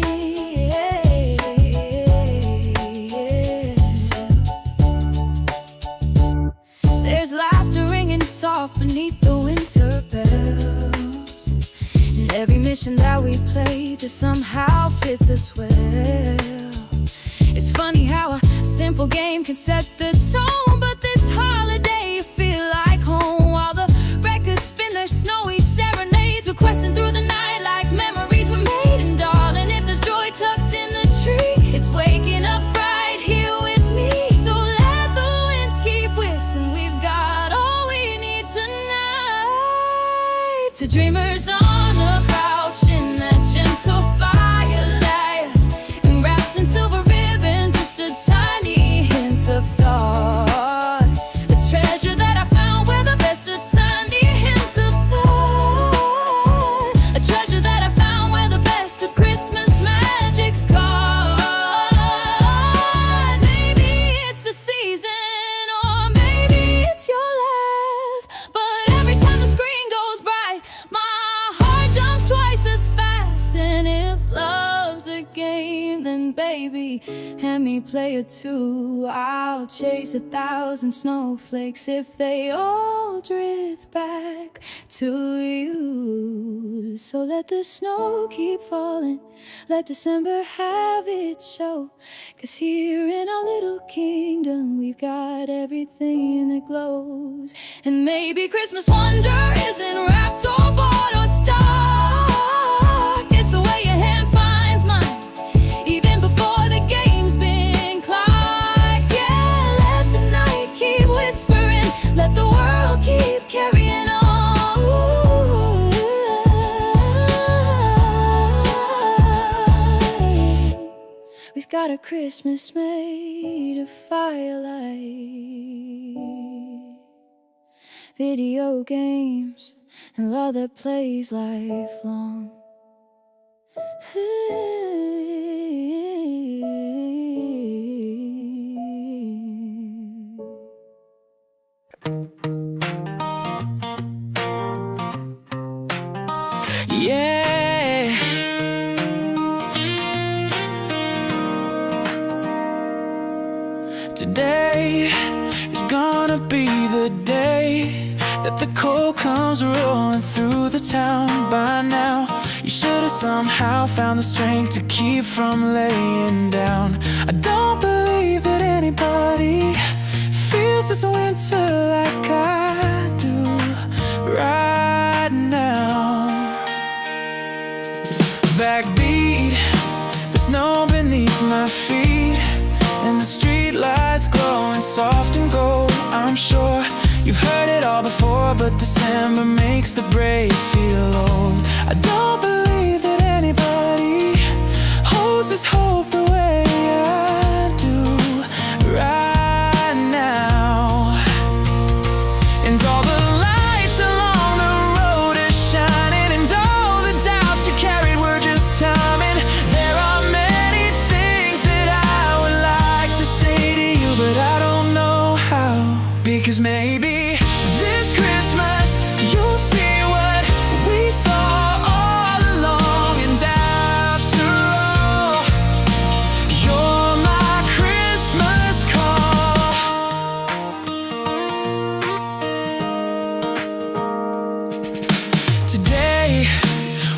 hey, yeah. There's laughter ringing soft beneath the winter bells, and every mission that we play just somehow fits us well. It's funny how a simple game can set the tone, but this holiday you feel like home. While the records spin their snowy serenades, we're questing through the night like memories were made. And darling, if there's joy tucked in the tree, it's waking up right here with me. So let the winds keep whistling, we've got all we need tonight. To dreamers on the couch in that gentle firelight, and wrapped in silver ribbon, just a tiny hint of thought. The treasure that I found where the best of tiny hints of thought. A treasure that I found where the best of Christmas magic's caught. Maybe it's the season, or maybe it's your laugh, but every time the screen goes bright, my heart jumps twice as fast. And if love's a game, then baby, hand me play it too. I'll chase 1,000 snowflakes if they all drift back to you. So let the snow keep falling, let December have its show. 'Cause here in our little kingdom, we've got everything that glows. And maybe Christmas wonder isn't wrapped or bought or stocked. It's the way your hand finds mine, even before the game's been clocked. Yeah, let the night keep whispering, let the world keep carrying on. We've got a Christmas made of firelight. video games and love that plays lifelong. Yeah. Today is gonna be the day that the cold comes rolling through the town. By now, you should have somehow found the strength to keep from laying down. I don't believe that anybody feels this winter like I do right now. Backbeat, the snow beneath my feet, and the street lights glowing soft and gold. I'm sure you've heard it all before, but December makes the brave feel old. I don't believe that anybody holds this hope the way I do right now. And all the lights along the road are shining, and all the doubts you carried were just timing. There are many things that I would like to say to you, but I don't know how. Because maybe this Christmas you'll see what we saw all along. And after all, you're my Christmas call. Today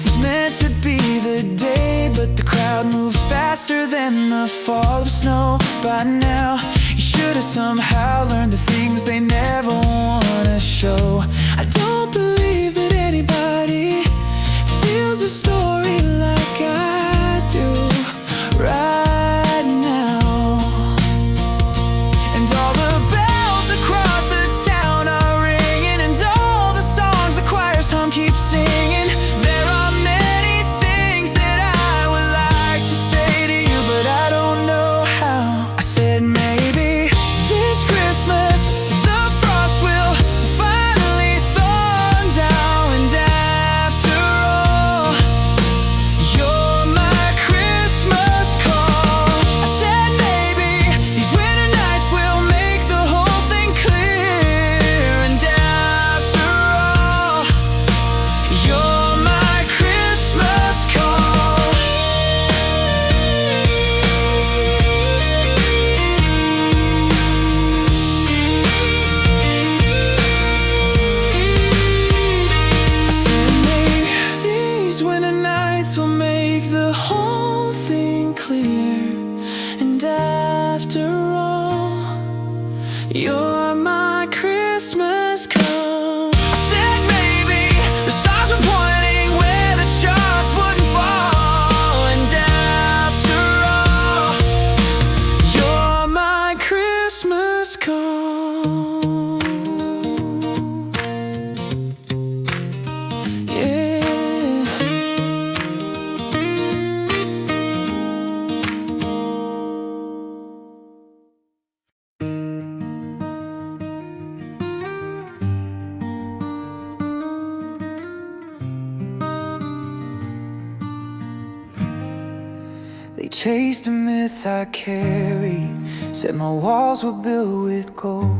was meant to be the day, but the crowd moved faster than the fall of snow. By now, you should have somehow learned the things they never wanna show. I don't believe that anybody feels a story like I do right now. And all the bells across the town are ringing, and all the songs the choirs hum keep singing. There are many things that I would like to say to you, but I don't know how. I said maybe this Christmas the frost will finally thaw down. And after all, you're my Christmas call. I said maybe these winter nights will make the whole thing clear. And after all, you're my Christmas call. I said maybe these winter nights will make the whole thing clear. And after all, you're my Christmas call. I said maybe the stars were pointing where the charts wouldn't fall. And after all, you're my Christmas call. Yeah. They chased a myth I carried, said my walls were built with gold.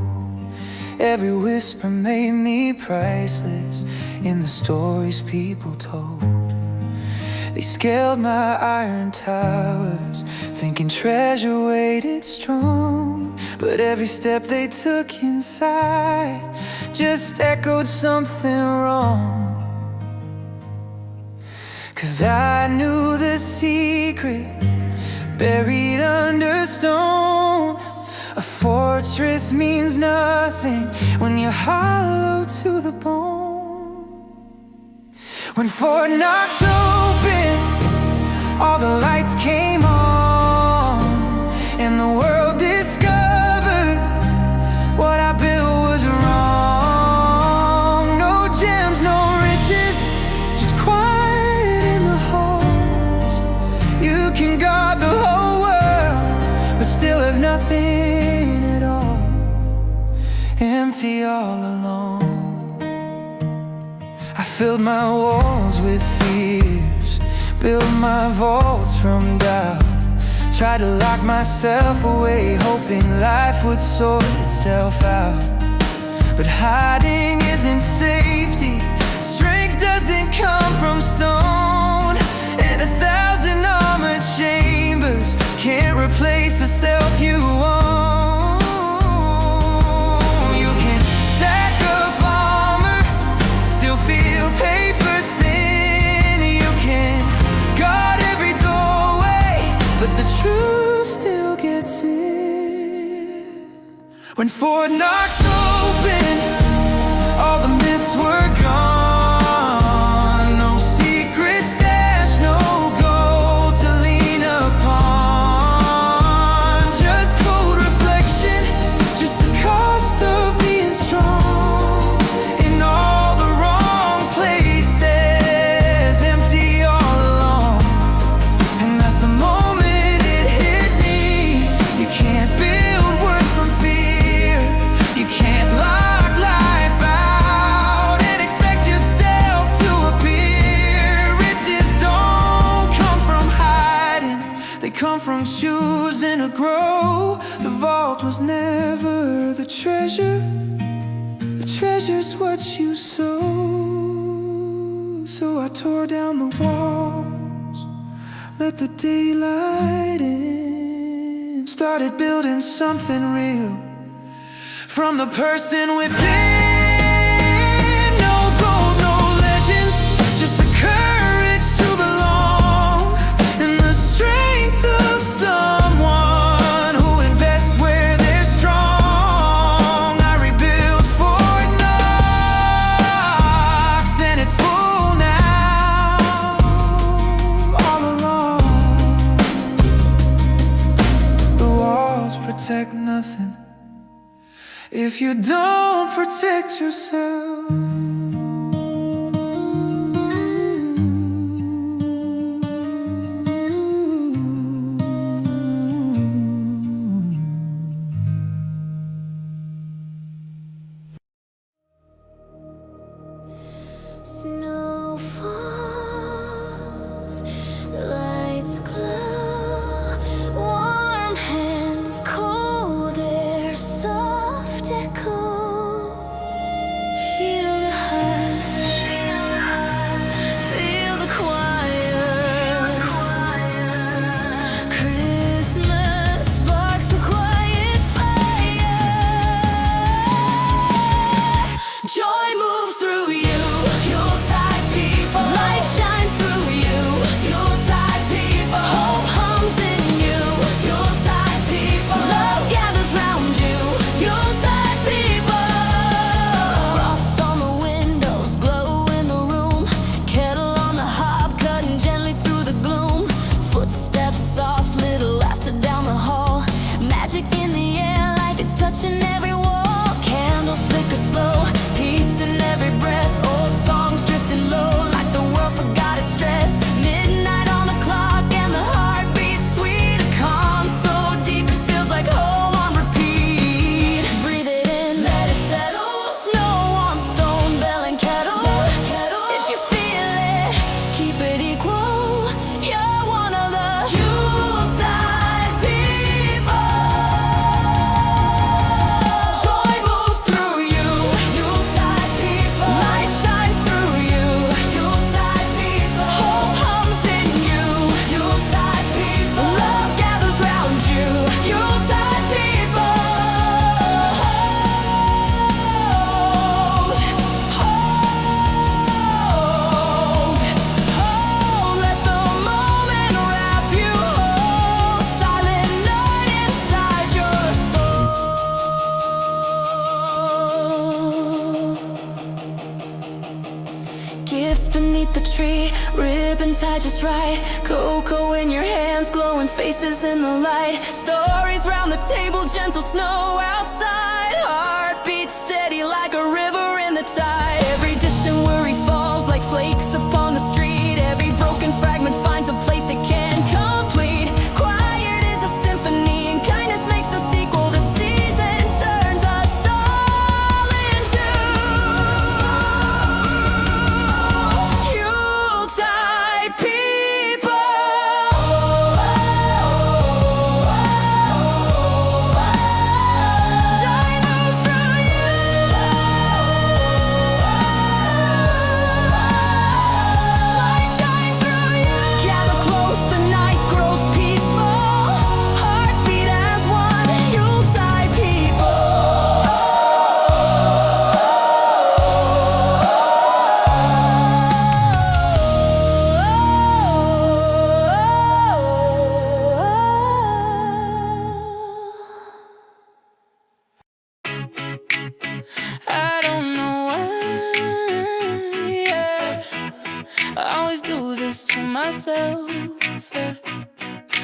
Every whisper made me priceless in the stories people told. They scaled my iron towers, thinking treasure waited strong. But every step they took inside just echoed something wrong. 'Cause I knew the secret buried under stone. A fortress means nothing when you're hollow to the bone. When Fort Knox opened, all the lights came on, and the world discovered what I built was wrong. No gems, no riches, just quiet in the halls. You can guard the whole world, but still have nothing at all. Empty all alone. filled my walls with fears, built my vaults from doubt. Tried to lock myself away, hoping life would sort itself out. But hiding isn't safety. Strength doesn't come from stone, and 1,000 armored chambers can't replace the self you own. You can stack up armor, still feel paper thin. You can guard every doorway, but the truth still gets in. When Fort Knox open, all the myths were gone. No secret stash, no gold to lean upon. Just cold reflection, just the cost of being strong. In all the wrong places, empty all along. And that's the moment it hit me. You can't build worth from fear. You can't lock life out and expect yourself to appear. Riches don't come from hiding, they come from choosing to grow. The vault was never the treasure. The treasure's what you sow. So I tore down the walls, let the daylight in. Started building something real from the person within. No gold, no legends, just the courage to belong, and the strength of someone who invests where they're strong. I rebuilt Fort Knox, and it's full now. All along, the walls protect nothing if you don't protect yourself. Snow falls, lights glow, warm hands, cold air, soft echo. Feel the hush, feel the choir. Christmas sparks the quiet fire. Joy moves through you. Yuletide people. Light shines through you. Yuletide people. Hope hums in you. Yuletide people. Love gathers round you. Yuletide people. Frost on the windows, glow in the room. Kettle on the hob, cutting gently through the gloom. Footsteps soft, little laughter down the hall. Magic in the air, like it's touching every wall. Candles flicker slow, peace in every breath. Old songs drifting low, like the world forgot its stress. Midnight on the clock, and the heart beats sweet. A calm so deep, it feels like home on repeat. Breathe it in, let it settle. Snow on stone, bell and kettle. If you feel it, keep it equal. You're one of the Yuletide people. Joy moves through you. Yuletide people. Light shines through you. Yuletide people. Hope hums in you. Yuletide people. Love gathers round you. Yuletide people. Hold, let the moment wrap you whole. Silent night inside your soul. Gifts beneath the tree, ribbon tied just right. Cocoa in your hands, glowing faces in the light. Stories round the table, gentle snow outside. Heartbeat steady like a river in the tide. Every distant worry falls like flakes upon the street. Every broken fragment finds a place it can complete. Quiet is a symphony, and kindness makes us equal. The season turns us all into I don't know why, yeah. I always do this to myself, yeah.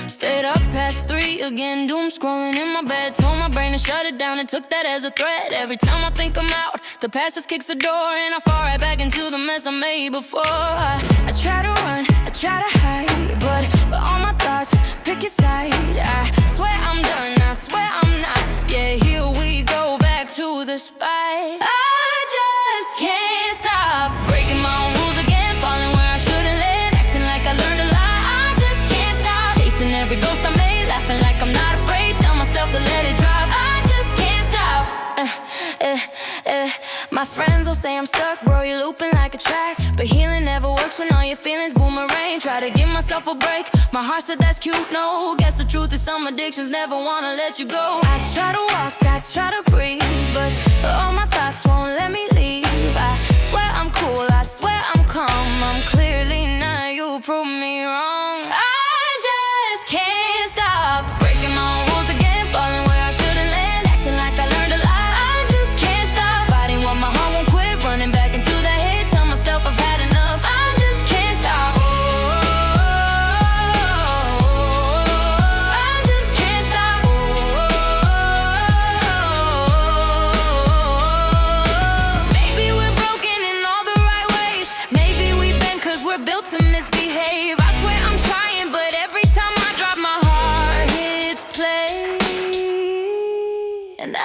Stayed up past 3 again, doom scrolling in my bed. Told my brain to shut it down and took that as a threat. Every time I think I'm out, the past just kicks the door and I fall right back into the mess I made before. I try to run, I try to hide, but all my thoughts pick your side. I swear I'm done, I swear I'm not. Yeah, here we go back to the spot. I just can't stop breaking my own rules again, falling where I shouldn't live, acting like I learned a lot. And every ghost I made, laughing like I'm not afraid. Tell myself to let it drop. I just can't stop. My friends will say I'm stuck, bro, you're looping like a track. But healing never works when all your feelings boomerang. Try to give myself a break, my heart said that's cute, no. Guess the truth is some addictions never wanna let you go. I try to walk, I try to breathe, but all my thoughts won't let me leave. I swear I'm cool, I swear I'm calm. I'm clearly not, you prove me wrong. Can't stop breaking my own rules again, falling where I shouldn't land, acting like I learned a lot. I just can't stop fighting what my heart won't quit, running back into the head, tell myself I've had enough. I just can't stop. I just can't stop. Maybe we're broken in all the right ways. Maybe we bend 'cause we're built to misbehave. I swear I'm trying, but every time my heart hits play, and I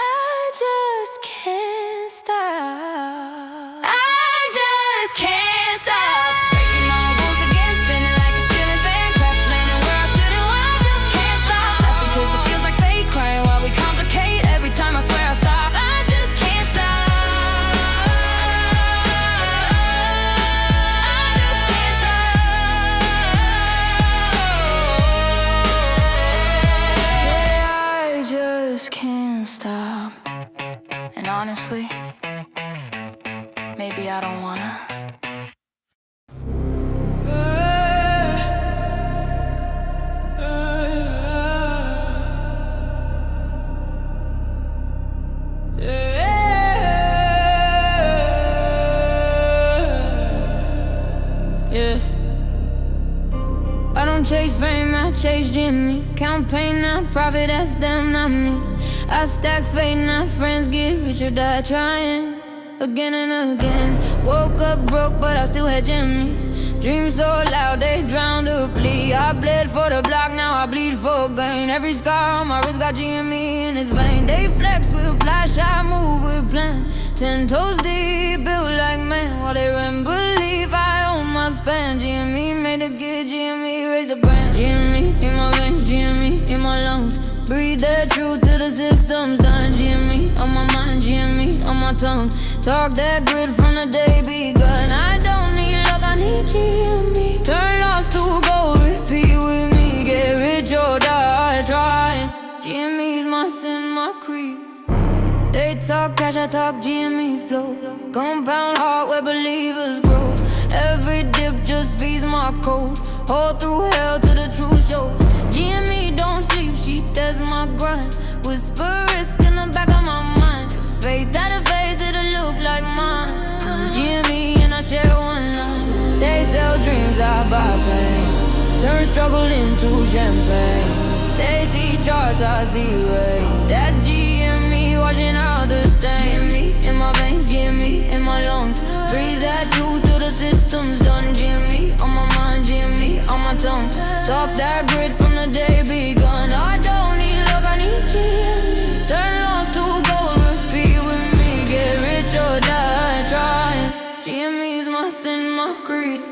just can't stop. I just can't stop breaking my rules again, spinning like a ceiling fan, crash landing where I shouldn't. I just can't stop laughing 'cause it feels like fake, crying while we complicate. Every time I swear I stop, I just can't stop. Can't stop. And honestly, maybe I don't wanna. Yeah. I don't chase fame, I chase GME. Campaign, not profit, that's them, not me. I stack fate, not friends, get rich or die trying. Again and again, woke up broke, but I still had GME. Dreams so loud, they drowned the plea. I bled for the block, now I bleed for gain. Every scar on my wrist got GME in its vein. They flex with flash, I move with plan. 10 toes deep, built like man. While they run, believe I own my span. GME made the kid, GME raised the brand. GME in my veins, GME in my lungs. Breathe that truth till the system's done. GME on my mind, GME on my tongue. Talk that grit from the day begun. I don't need luck, I need GME. Turn lost to gold, repeat with me. Get rich or die trying. GME's my sin, my creed. They talk cash, I talk GME flow. Compound heart where believers grow. Every dip just feeds my code. Hold through hell to the truth show. GME don't sleep, she does my grind. Whisper risk in the back of my mind. Faith that a face, it'll look like mine. It's GME and I share one line. They sell dreams, I buy pain. Turn struggle into champagne. They see charts, I see rain. That's GME washing out the stain. GME in my veins, GME in my lungs. Breathe that truth till the system's done. GME on my mind, GME on my tongue. Talk that grit from the day begun. I don't need luck, I need GME. Turn lost to gold, repeat with me. Get rich or die trying. GME's my sin, my creed.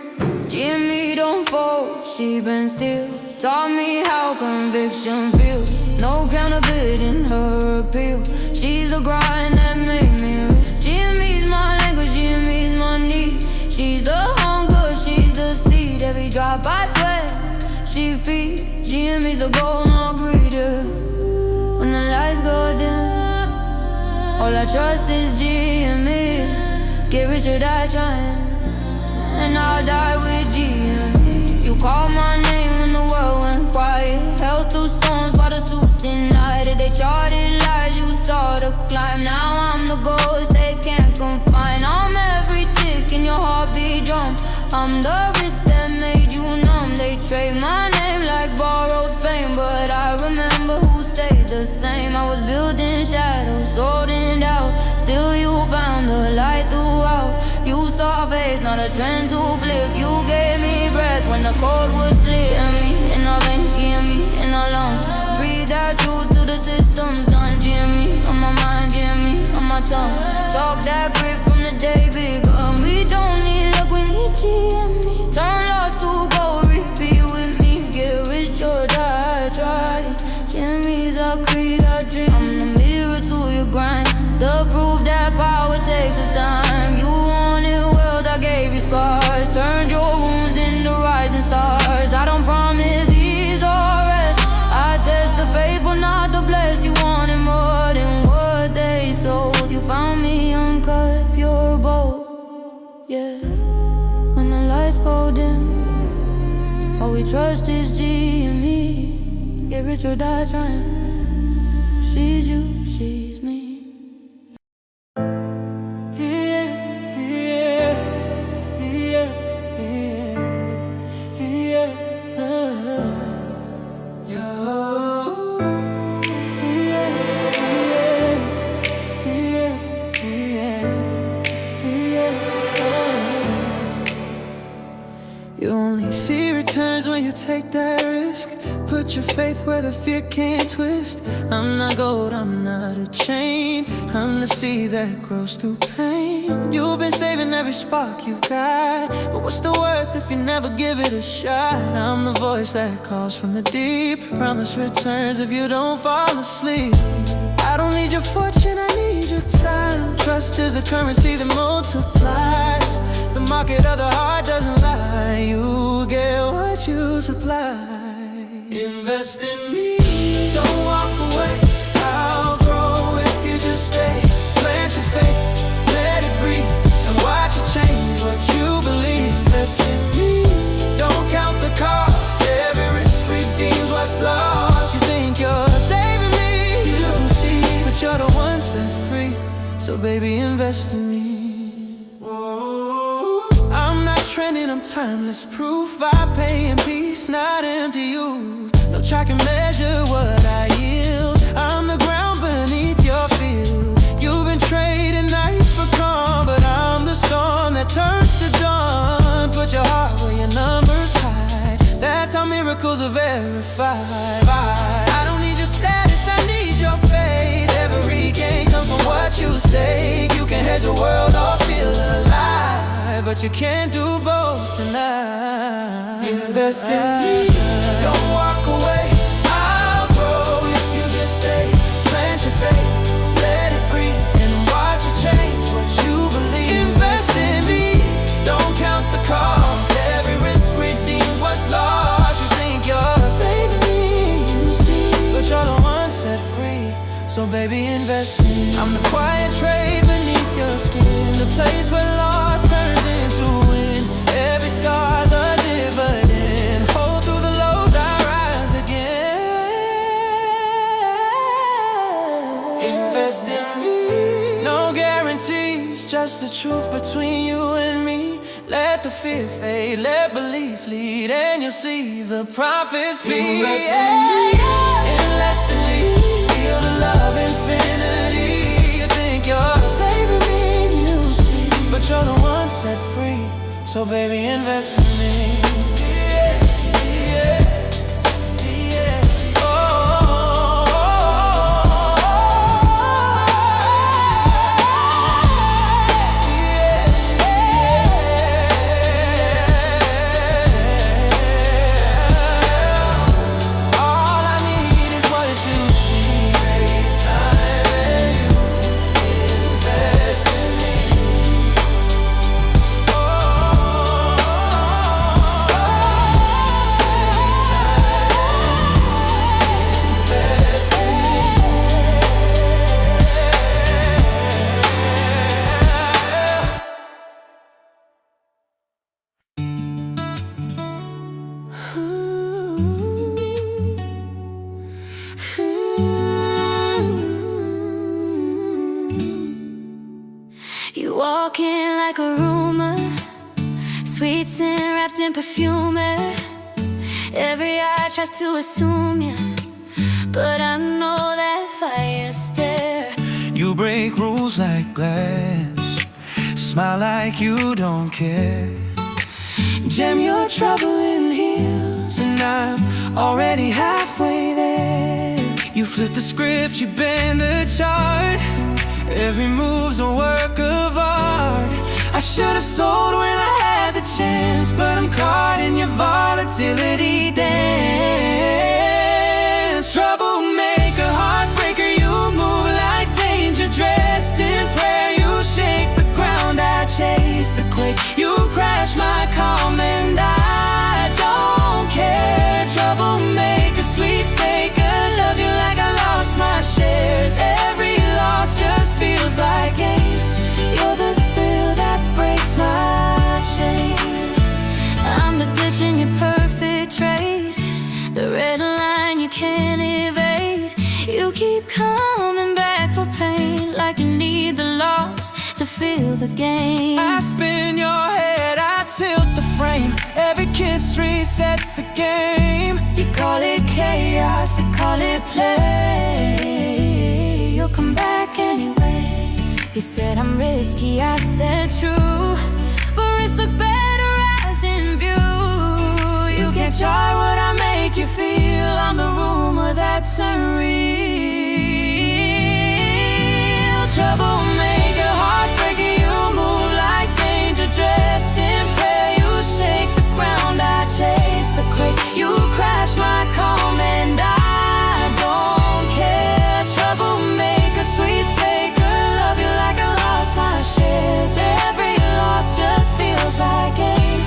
GME don't fold, she been still. Taught me how conviction feels. No counterfeit in her appeal. She's the grind that made me real. GME's my language, GME's my need. She's the hunger, she's the seed. Every drop I sweat, she feeds. GME's the goal, no greed, yeah. When the lights go dim, all I trust is GME. Get rich or die trying, and I'll die with GME. You call my name when the world went quiet. Held through storms while the suits denied it. They charted lies, you saw the climb. Now I'm the ghost they can't I'm the risk that made you numb. They trade my name like borrowed fame, but I remember who stayed the same. I was built in shadows, sold in doubt. Still you found the light throughout. You saw faith, not a trend to flip. You gave me breath when the cold was lit. Me in our veins, GME in our lungs. Breathe that truth to the system's done. GME on my mind, GME on my tongue. Talk that grit from the day big. We don't need luck, we need GME. Turn lost to gold, repeat with me. Get rich or die, try. GME's our creed, our dream. I'm the mirror to your grind. The proof that power takes its time. You wanted wealth, I gave you scars. Turned your wounds into rising stars. I don't promise ease or rest. I test the faithful, not the blessed. You wanted more than what they sold. You found me uncut, pure bold. Yeah, when the lights go dim, all we trust is GME. Get rich or die trying. She's you, she's me. You only see returns when you take that risk. Put your faith where the fear can't twist. I'm not gold, I'm not a chain. I'm the seed that grows through pain. You've been saving every spark you've got, but what's the worth if you never give it a shot? I'm the voice that calls from the deep. Promise returns if you don't fall asleep. I don't need your fortune, I need your time. Trust is a currency that multiplies. The market of the heart doesn't lie. You get what you supply. Invest in me, don't walk away. I'll grow if you just stay. Plant your faith, let it breathe, and watch it change what you believe. Invest in me, don't count the cost. Every risk redeems what's lost. You think you're saving me, you don't see, but you're the one set free. So baby, invest in me. I'm not trending, I'm timeless proof. I pay in peace, not empty youth. No check can measure what I yield. I'm the ground beneath your field. You've been trading nights for calm, but I'm the storm that turns to dawn. Put your heart where your numbers hide. That's how miracles are verified. I don't need your status, I need your faith. Every gain comes from what you stake. You can hedge your world or feel alive, but you can't do both tonight. Invest in me, don't walk away. I'll grow if you just stay. Plant your faith, let it breathe, and watch it change what you believe. Invest in me, don't count the cost. Every risk redeems what's lost. You think you're saving me, but you're the one set free. So baby, invest in me. I'm the quiet trade beneath your skin, the place where loss turns into win. Every scar's a dividend. Hold through the lows, I rise again. Invest in me, no guarantees, just the truth between you and me. Let the fear fade, let belief lead, and you'll see the profits be. Invest in me, in less than lead, feel the love infinity. You think you're saving me, you see, but you're the one set free. So baby, invest in me. You walk in like a rumor, sweet scent wrapped in perfume. Every eye tries to assume you, but I know that fire stare. You break rules like glass, smile like you don't care. Jam your trouble in heels, and I'm already halfway there. You flip the script, you bend the chart. Every move's a work of art. I should have sold when I had the chance, but I'm caught in your volatility dance. Troublemaker, heartbreaker, you move like danger. Dressed in prayer, you shake the ground. I chase the quake, you crash my calm, and I don't care. Troublemaker, sweet faker, love you like I lost my shares. Every loss just feels like gain. You're the thrill that breaks my chain. I'm the glitch in your perfect trade, the red line you can't evade. You keep coming back for pain, like you need the loss to feel the gain. I spin your head, I tilt the frame. Every kiss resets the game. You call it chaos, you call it play. You'll come back anyway. You said I'm risky, I said true, but risk looks better out in view. You can't charge what I make you feel. I'm the rumor that's unreal. Troublemaker, heartbreaker, you move like danger. Dressed in prayer, you shake the ground. I chase the quake, you crash my calm, and I don't care. Troublemaker, sweet faker, love you like I lost my shares. Every loss just feels like gain.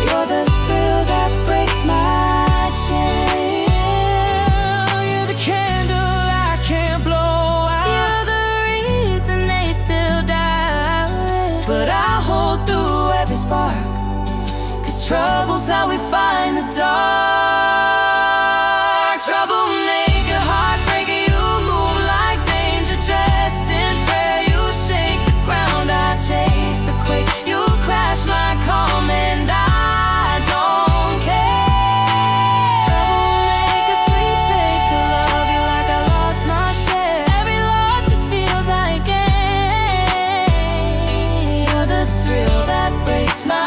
You're the thrill that breaks my chain. You're the candle I can't blow out. You're the reason they still die, but I hold through every spark, 'cause trouble's how we find the dark. Troublemaker, heartbreaker, you move like danger. Dressed in prayer, you shake the ground. I chase the quake, you crash my calm, and I don't care. Troublemaker, sweet faker, love you like I lost my share. Every loss just feels like gain. You're the thrill that breaks my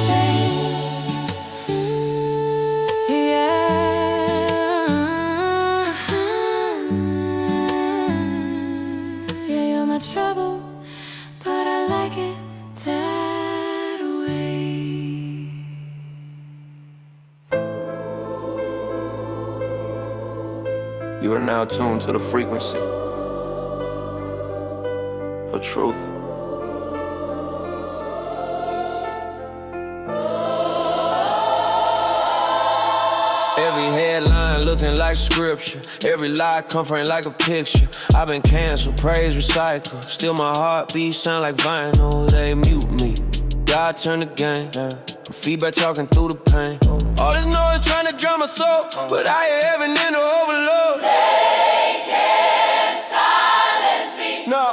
chain. Yeah, you're my trouble, but I like it that way. You are now tuned to the frequency of truth. Every headline looking like scripture, every lie comforting like a picture. I've been canceled, praise recycle. Still my heartbeat sound like vinyl. They mute me, God turn the game. Feedback talking through the pain. All this noise trying to drown my soul, but I hear heaven in the overload. They can't silence me. No,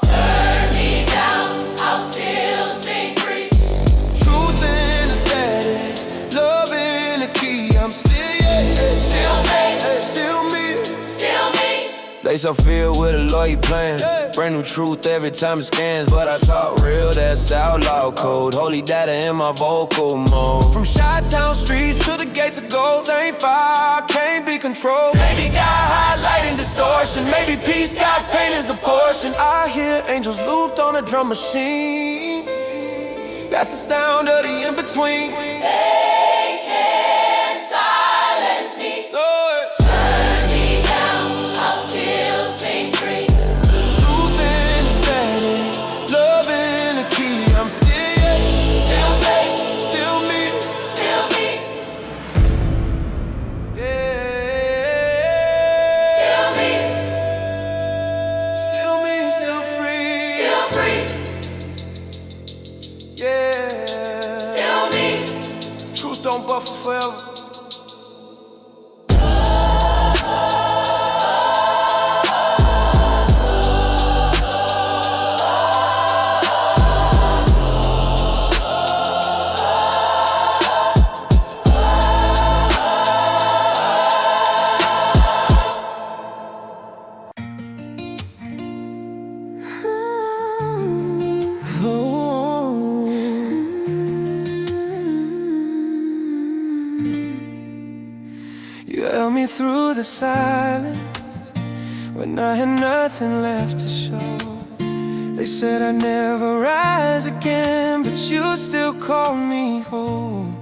Turn me down, I'll still sing free. truth in the static, love in the key. I'm still me, still me. Still me. They so filled with a lawyer playing. Brand new truth every time it scans, but I talk real, that's outlaw code. Holy data in my vocal mode. From Chi-Town streets to the gates of gold. Same fire, can't be controlled. Maybe got highlighting distortion. Maybe peace got pain as a portion. I hear angels looped on a drum machine. That's the sound of the in-between. They can't silence me. Lord. Turn me down, I'll still sing free. Truth in the static, love in the key. I'm still me, still me. still me. Yeah. Still me, Still me, still free. still free. Yeah. Still me. Truth don't buffer forever. through the silence when I had nothing left to show. They said I'd never rise again, but you still called me home.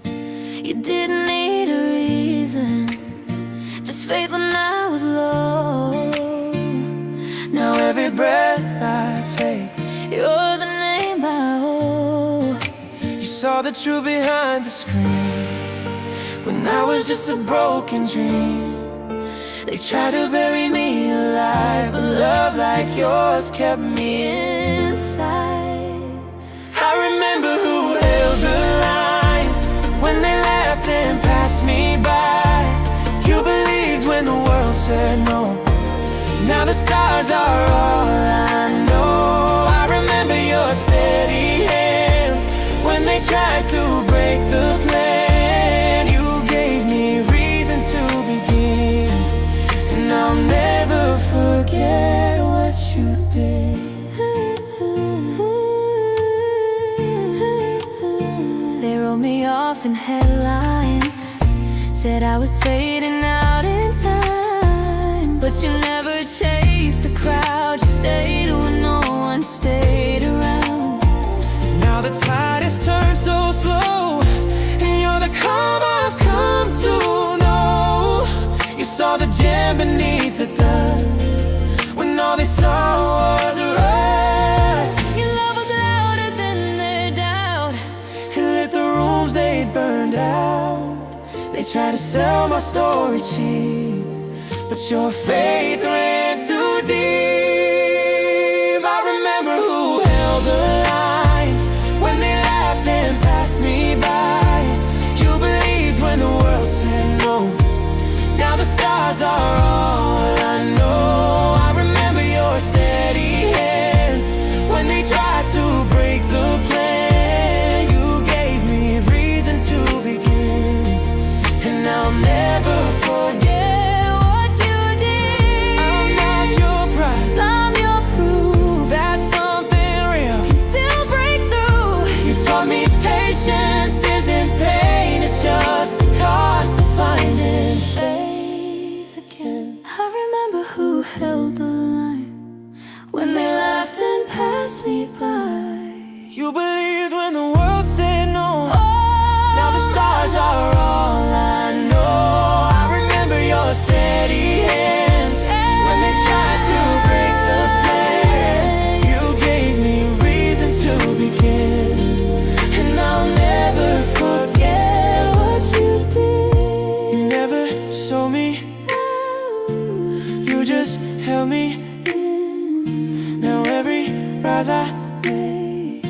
You didn't need a reason, just faith when I was low. Now every breath I take, You're the name I owe. you saw the truth behind the screen when I was just a broken dream. They tried to bury me alive, but love like yours kept me inside. I remember who held the line when they laughed and passed me by. You believed when the world said no. Now the stars are all I know. I remember your steady hands when they tried to break the plan. You gave me reason to begin, and I'll never forget what you did. They wrote me off in headlines, said I was fading out in time. But you never chased the crowd, you stayed when no one stayed around. Now the tide has turned so slow, and you're the calm I've come to know. You saw the gem beneath the dust when all they saw was rust. Your love was louder than their doubt, It lit the rooms they'd burned out. They tried to sell my story cheap, but your faith ran too deep. I remember who held the line when they laughed and passed me by. You believed when the world said no. Now the stars are all I know. I remember your steady hands when they tried to break the plan. You gave me reason to begin, and I'll never forget what you did. I'm not your prize, I'm your proof that's something real can still break through. You taught me patience isn't pain, it's just the cost of finding faith again. I remember who held the line when they laughed and passed me by. You believed when the world said no. Now the stars are all I know. I remember your steady hands when they tried to break the plan. You gave me reason to begin, and I'll never forget what you did. You never saw me, you just held me. Now every rise I make,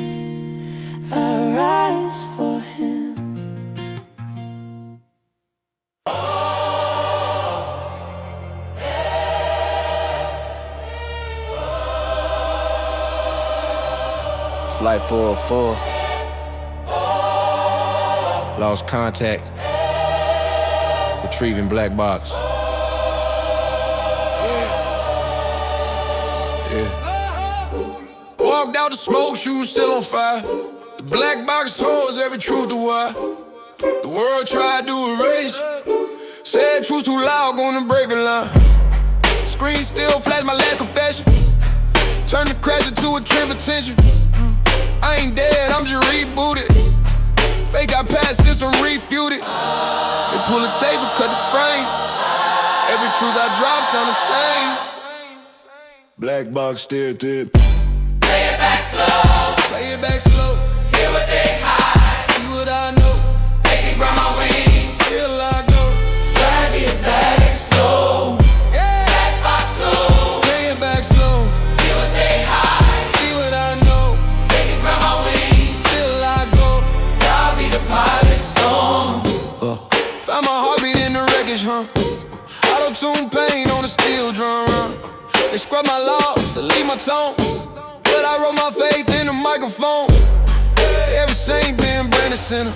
I rise for him. Flight 404. Lost contact. Retrieving black box. Walked out the smoke, shoes still on fire. The black box holds every truth to why. The world tried to erase. Said truth too loud, gonna break a line. Screen still flash my last confession. Turn the crash into a trip attention. I ain't dead, I'm just rebooted. Fake out past system refuted. They pull the tape and cut the frame. Every truth I drop sound the same. Black box still tip. Play it back slow, Play it back slow. hear what they hide. See what I know. They can grab my wings, Still I go. drag it back slow. Back box slow, Play it back slow. hear what they hide. See what I know. They can grab my wings, Still I go. I'll be the pilot storm. Found my heartbeat in the wreckage, huh? Auto-tune pain on a steel drum, They scrub my laws, delete my tone, but I wrote my faith in the microphone. Every saint been branded sinner.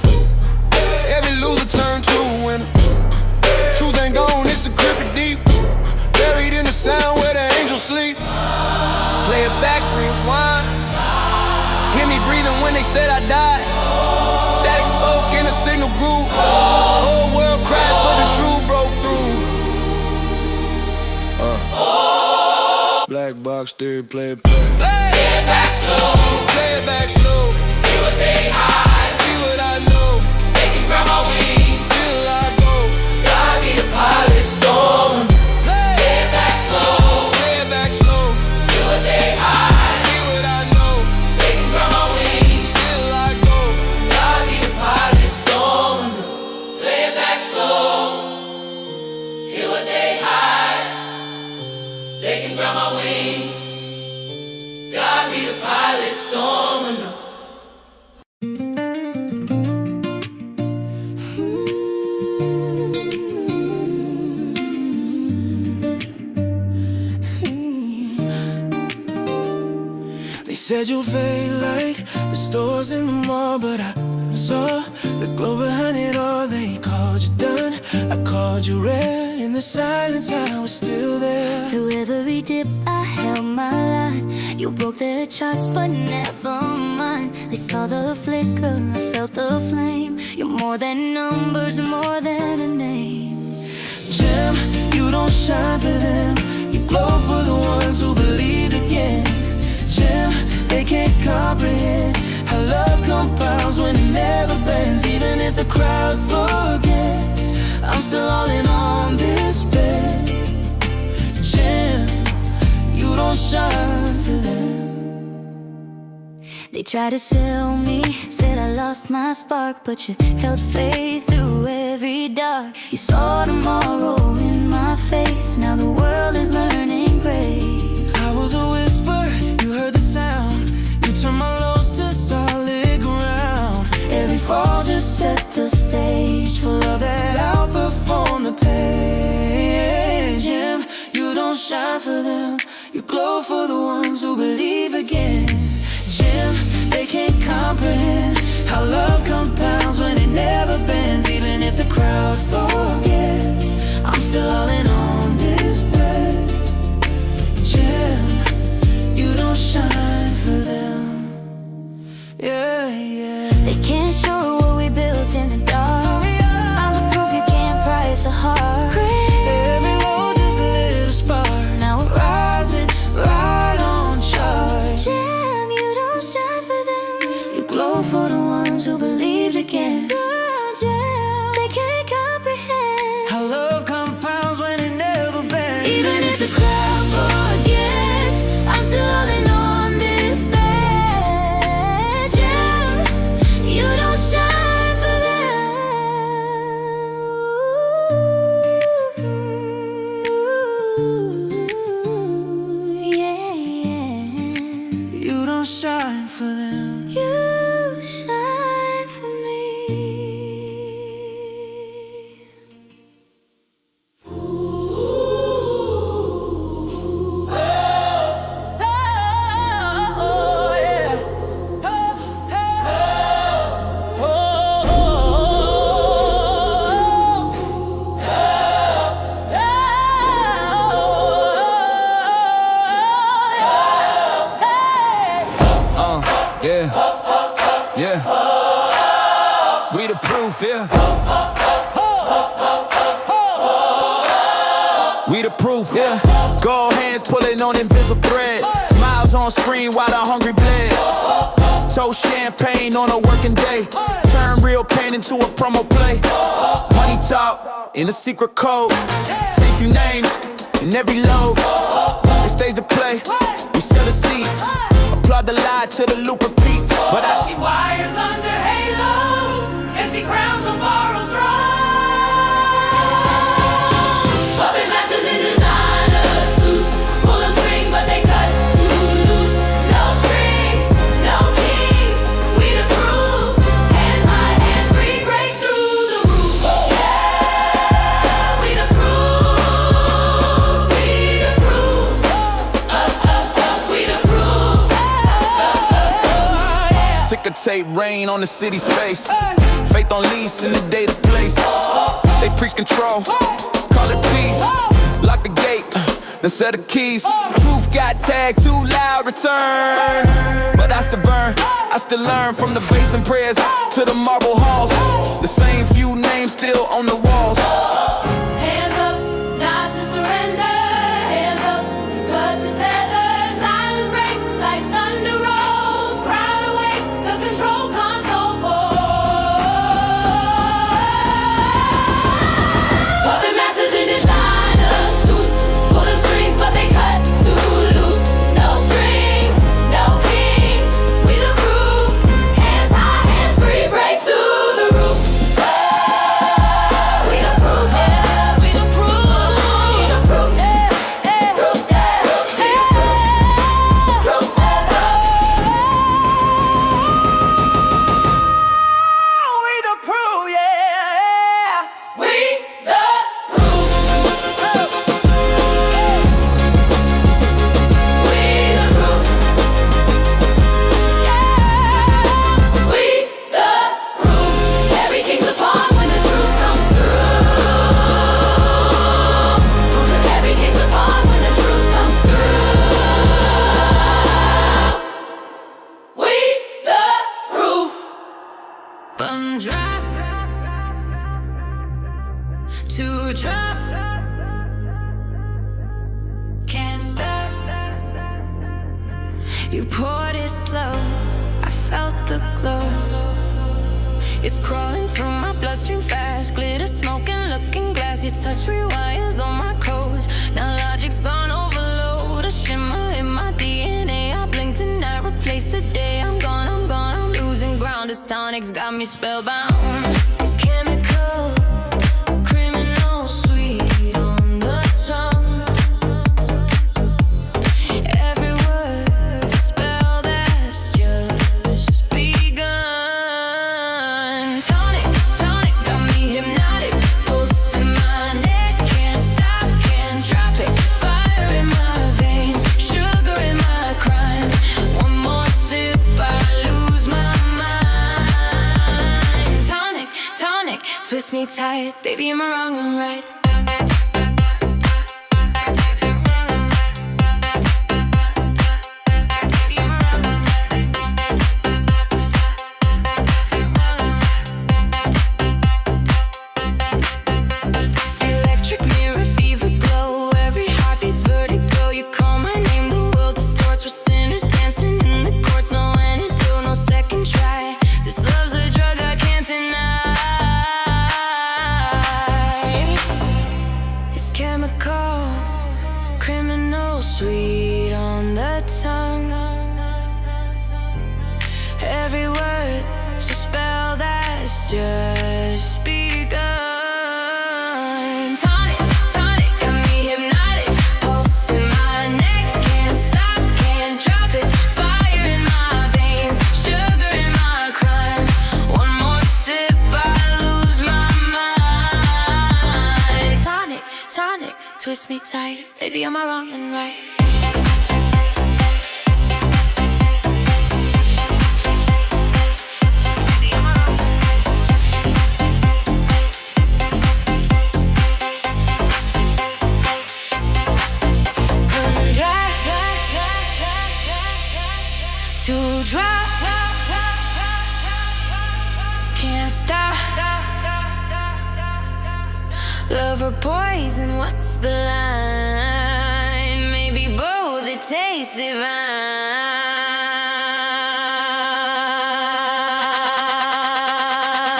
Every loser turned to a winner. Truth ain't gone, it's a cryptic deep. Buried in the sound where the angels sleep. Play it back, rewind. Hear me breathing when they said I died. Static spoke in a signal groove. Whole world crashed, but the truth broke through. black box theory, play it back. Play it back slow, play it back slow. Hear what they hide, see what I know. They can grab my wings, still I go. God be the pilot, storm. Play it back slow, play it back slow. Hear what they hide, see what I know. They can grab my wings, still I go. God be the pilot, storm. Play it back slow. Hear what they hide. They can grab my wings. God be the pilot, storm and They said you'll fade like the stores in the mall, but I saw the glow behind it all. They called you done, I called you rare. In the silence I was still there. Through every dip I held my line. You broke their charts but never mind. They saw the flicker, I felt the flame. You're more than numbers, more than a name. Jim, you don't shine for them. You glow for the ones who believe again. Jim, they can't comprehend how love compounds when it never bends. Even if the crowd forgets, I'm still all in on this bed. Jim, you don't shine for them. They tried to sell me, said I lost my spark, but you held faith through every dark. You saw tomorrow in my face, now the world is learning grace. I was a whisper, you heard the sound. You turned my lows to solid ground. Every fall just set the stage For love that outperformed the pain. Jim, you don't shine for them. You glow for the ones who believe again. Jim, they can't comprehend how love compounds when it never bends. Even if the crowd forgets, I'm still all in on this bed. Jim, you don't shine for them. Yeah, yeah. They can't show what we built in the dark. I'll prove you can't price a heart. Every low just lit a spark. Now we're rising, right on charge. Jim, you don't shine for them. You glow for the Ones who believed again. Jim, they can't comprehend how love compounds when it never bends. even if the crowd forgets, I'm still holding on this bed. Jim, you don't shine for them. Yeah, You don't shine for them. you shine for me. Yeah, yeah. We the proof, yeah. We the proof, yeah. Gold hands pulling on invisible thread. Smiles on screen while the hungry bled. Toast champagne on a working day. Turn real pain into a promo play. Money talk in a secret code. Say few names in every load. It stays to play. We sell the seats. Applaud the lie till the loop repeats. But I see Wires under halos, empty crowns on borrowed thrones. Puppet masters in designer suits, pulling strings but they cut too loose. No strings, no kings, we the proof. Hands high, hands free, break through the roof. Yeah, we the proof, we the proof. We the proof. ticker tape rain on the city's face. Faith on lease in the data place. They preach control, call it peace. Lock the gate, then set the keys. Truth got tagged, too loud, return. But I still burn, I still learn. From the bass and prayers to the marble halls. The same few names still on the walls. Hands up, not to surrender. Hands up to cut the tether. to drop. Can't stop. You poured it slow, I felt the glow. It's crawling through my bloodstream fast. Glitter, smoking, looking glass. Your touch rewires on my clothes. Now logic's gone overload. A shimmer in my DNA. I blinked and I replaced the day. I'm gone, I'm losing ground. This tonic's got me spellbound. It's chemical, criminal, sweet on the tongue. Every word spelled as just begun. Tonic, tonic, got me hypnotic. Pulse in my neck, can't stop, can't drop it. Fire in my veins, sugar in my crime. One more sip, I lose my mind. Tonic, tonic, twist me tight. Baby, am I wrong and right? Electric mirror, fever glow. Every heartbeat's vertigo. You call my name, the world distorts. We're sinners dancing in the courts. No antidote, no second try. This love's a drug I can't deny. It's chemical, criminal, sweet on the tongue. Every word so spelled as just begun. Tonic, tonic, got me hypnotic. Pulse in my neck, can't stop, can't drop it. Fire in my veins, sugar in my crime. One more sip, I lose my mind. Tonic, tonic, twist me tight. Baby, am I wrong and right? Couldn't dry to drop. Can't stop. Love or poison, what's the line? Maybe both, it tastes divine.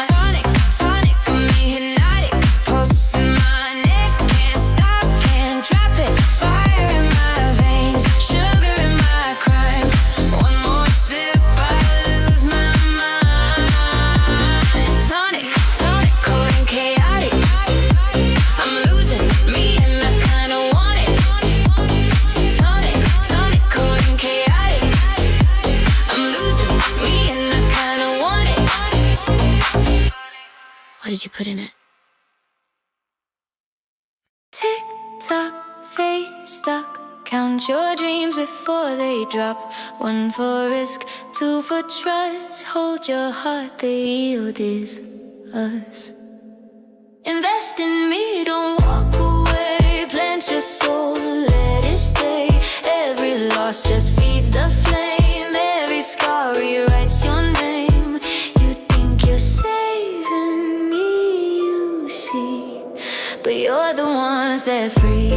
Tonic, tonic, got me hypnotic. Pulse in my neck, can't stop, can't drop it. Fire in my veins, sugar in my crime. One more sip, I lose my mind. Tonic, tonic, cold and chaotic. I'm losing me and I kinda want it. Tonic, tonic, cold and chaotic. I'm losing me and I kinda want it. What did you put in it? Tick tock, fate stuck. Count your dreams before they drop. One for risk, two for trust. Hold your heart, the yield is us. Invest in me, don't walk away. Plant your soul, let it stay. Every loss just feeds the flame. Every scar rewrites your name. You think you're saving me, you see, but you're the one set free.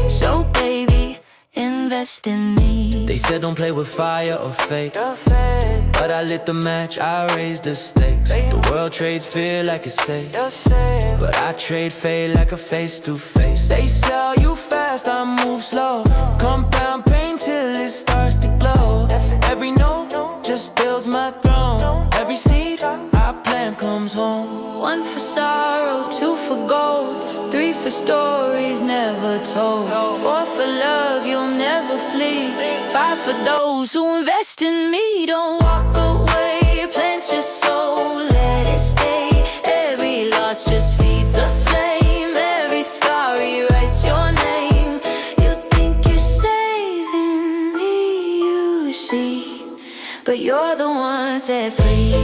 So baby, invest in me. They said don't play with fire or fate, but I lit the match, I raised the stakes. The world trades fear like it's safe, but I trade fate like a face-to-face. They sell you fast, I move slow. Compound pain till it starts to glow. Every note just builds my throne. Every seed I plant comes home. One for sorrow, two for gold. Three for stories never told. Four for love, you'll never flee. Five for those who invest in me. Don't walk away, plant your soul, let it stay. Every loss just feeds the flame. Every scar rewrites your name. You think you're saving me, you see, but you're the one set free.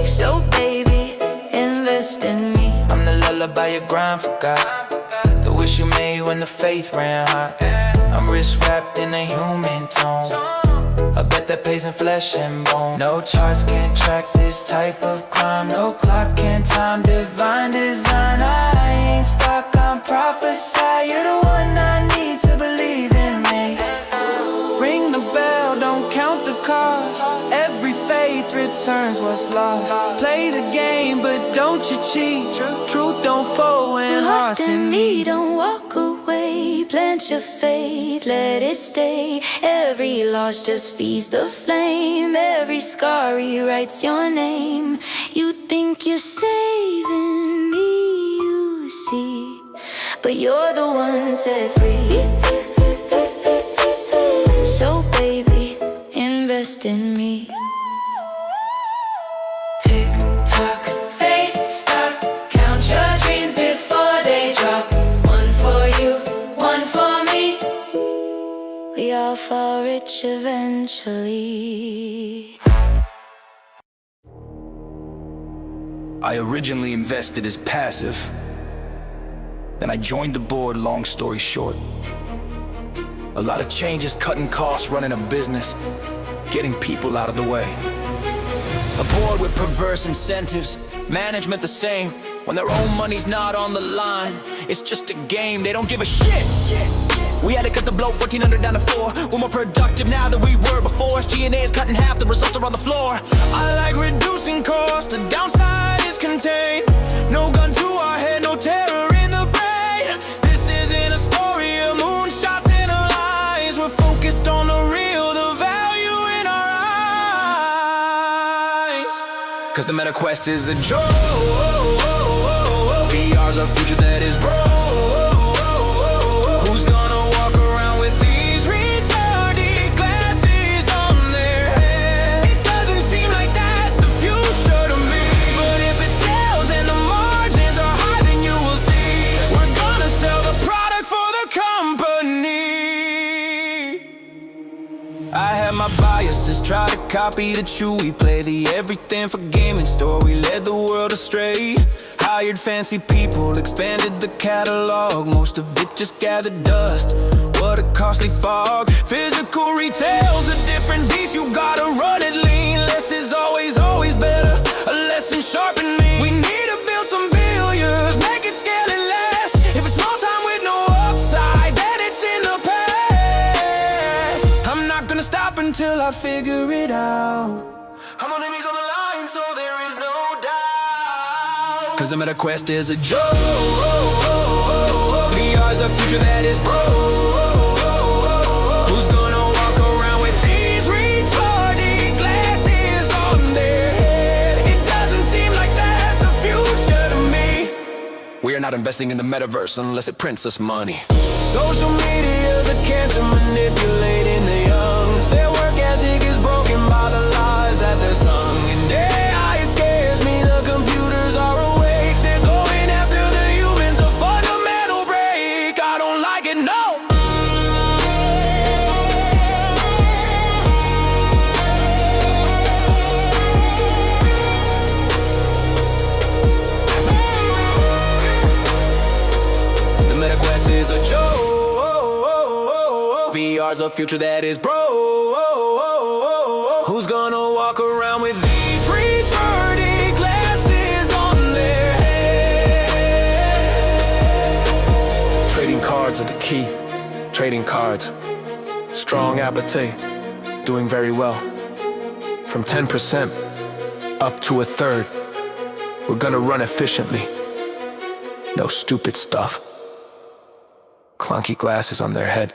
So baby, invest in me. I'm the lullaby your grind forgot, the wish you made when the faith ran hot. I'm wrist wrapped in a human tone. I bet that pays in flesh and bone. No charts can track this type of climb. No clock can time divine design. I ain't stuck, I'm prophesy. You're the one I need to believe in me. Ring the bell, don't count the cost. Every faith returns what's lost. Play the game, but don't you cheat. Truth don't fold when hearts in need. Don't walk away, plant your faith, let it stay. Every loss just feeds the flame. Every scar rewrites your name. You think you're saving me, you see, but you're the one set free. So baby, invest in me. Tick tock, faith stop. Count your dreams before they drop. One for you, one for me. We all fall rich eventually. I originally invested as passive. Then I joined the board, long story short. A lot of changes, cutting costs, running a business, getting people out of the way. A board with perverse incentives, management the same. When their own money's not on the line, it's just a game, they don't give a shit. We had to cut the blow, 1,400 down to 4. We're more productive now than we were before. G&A is cutting half, the results are on the floor. I like reducing costs, the downside is contained. No gun to our head, no terror in the brain. This isn't a story of moonshots in our lives. We're focused on the real, the value in our eyes. Cause the meta quest is a joke. VR's a future that is broke. Who's gonna walk around with these retarded glasses on their head? It doesn't seem like that's the future to me, but if it sells and the margins are high, then you will see we're gonna sell the product for the company. I had my biases, try to copy the Chewy play, the everything for gaming store. We led the world astray. Hired fancy people, expanded the catalog. Most of it just gathered dust. What a costly fog. Physical retail's a different beast. You gotta run it lean. Less is always, always better. A lesson sharpen me. We need to build some billions, make it scale and last. If it's small time with no upside, then it's in the past. I'm not gonna stop until I figure it out. I'm on enemies on the line, so there is no doubt. Cause the meta quest is a joke. VR's a future that is broke. Who's gonna walk around with these retarded glasses on their head? It doesn't seem like that's the future to me. We are not investing in the metaverse unless it prints us money. Social media's a cancer manipulating the young. Their work ethic is broken by the lies that they're sung. And AI, it scares me, the computers are awake. They're going after the humans, a fundamental break. I don't like it, no. The meta quest is a joke. VR's a future that is broke. Who's gonna walk around with these retarded glasses on their head? Trading cards are the key. Trading cards. Strong appetite. Doing very well. From 10% up to 1/3. We're gonna run efficiently. No stupid stuff. Clunky glasses on their head.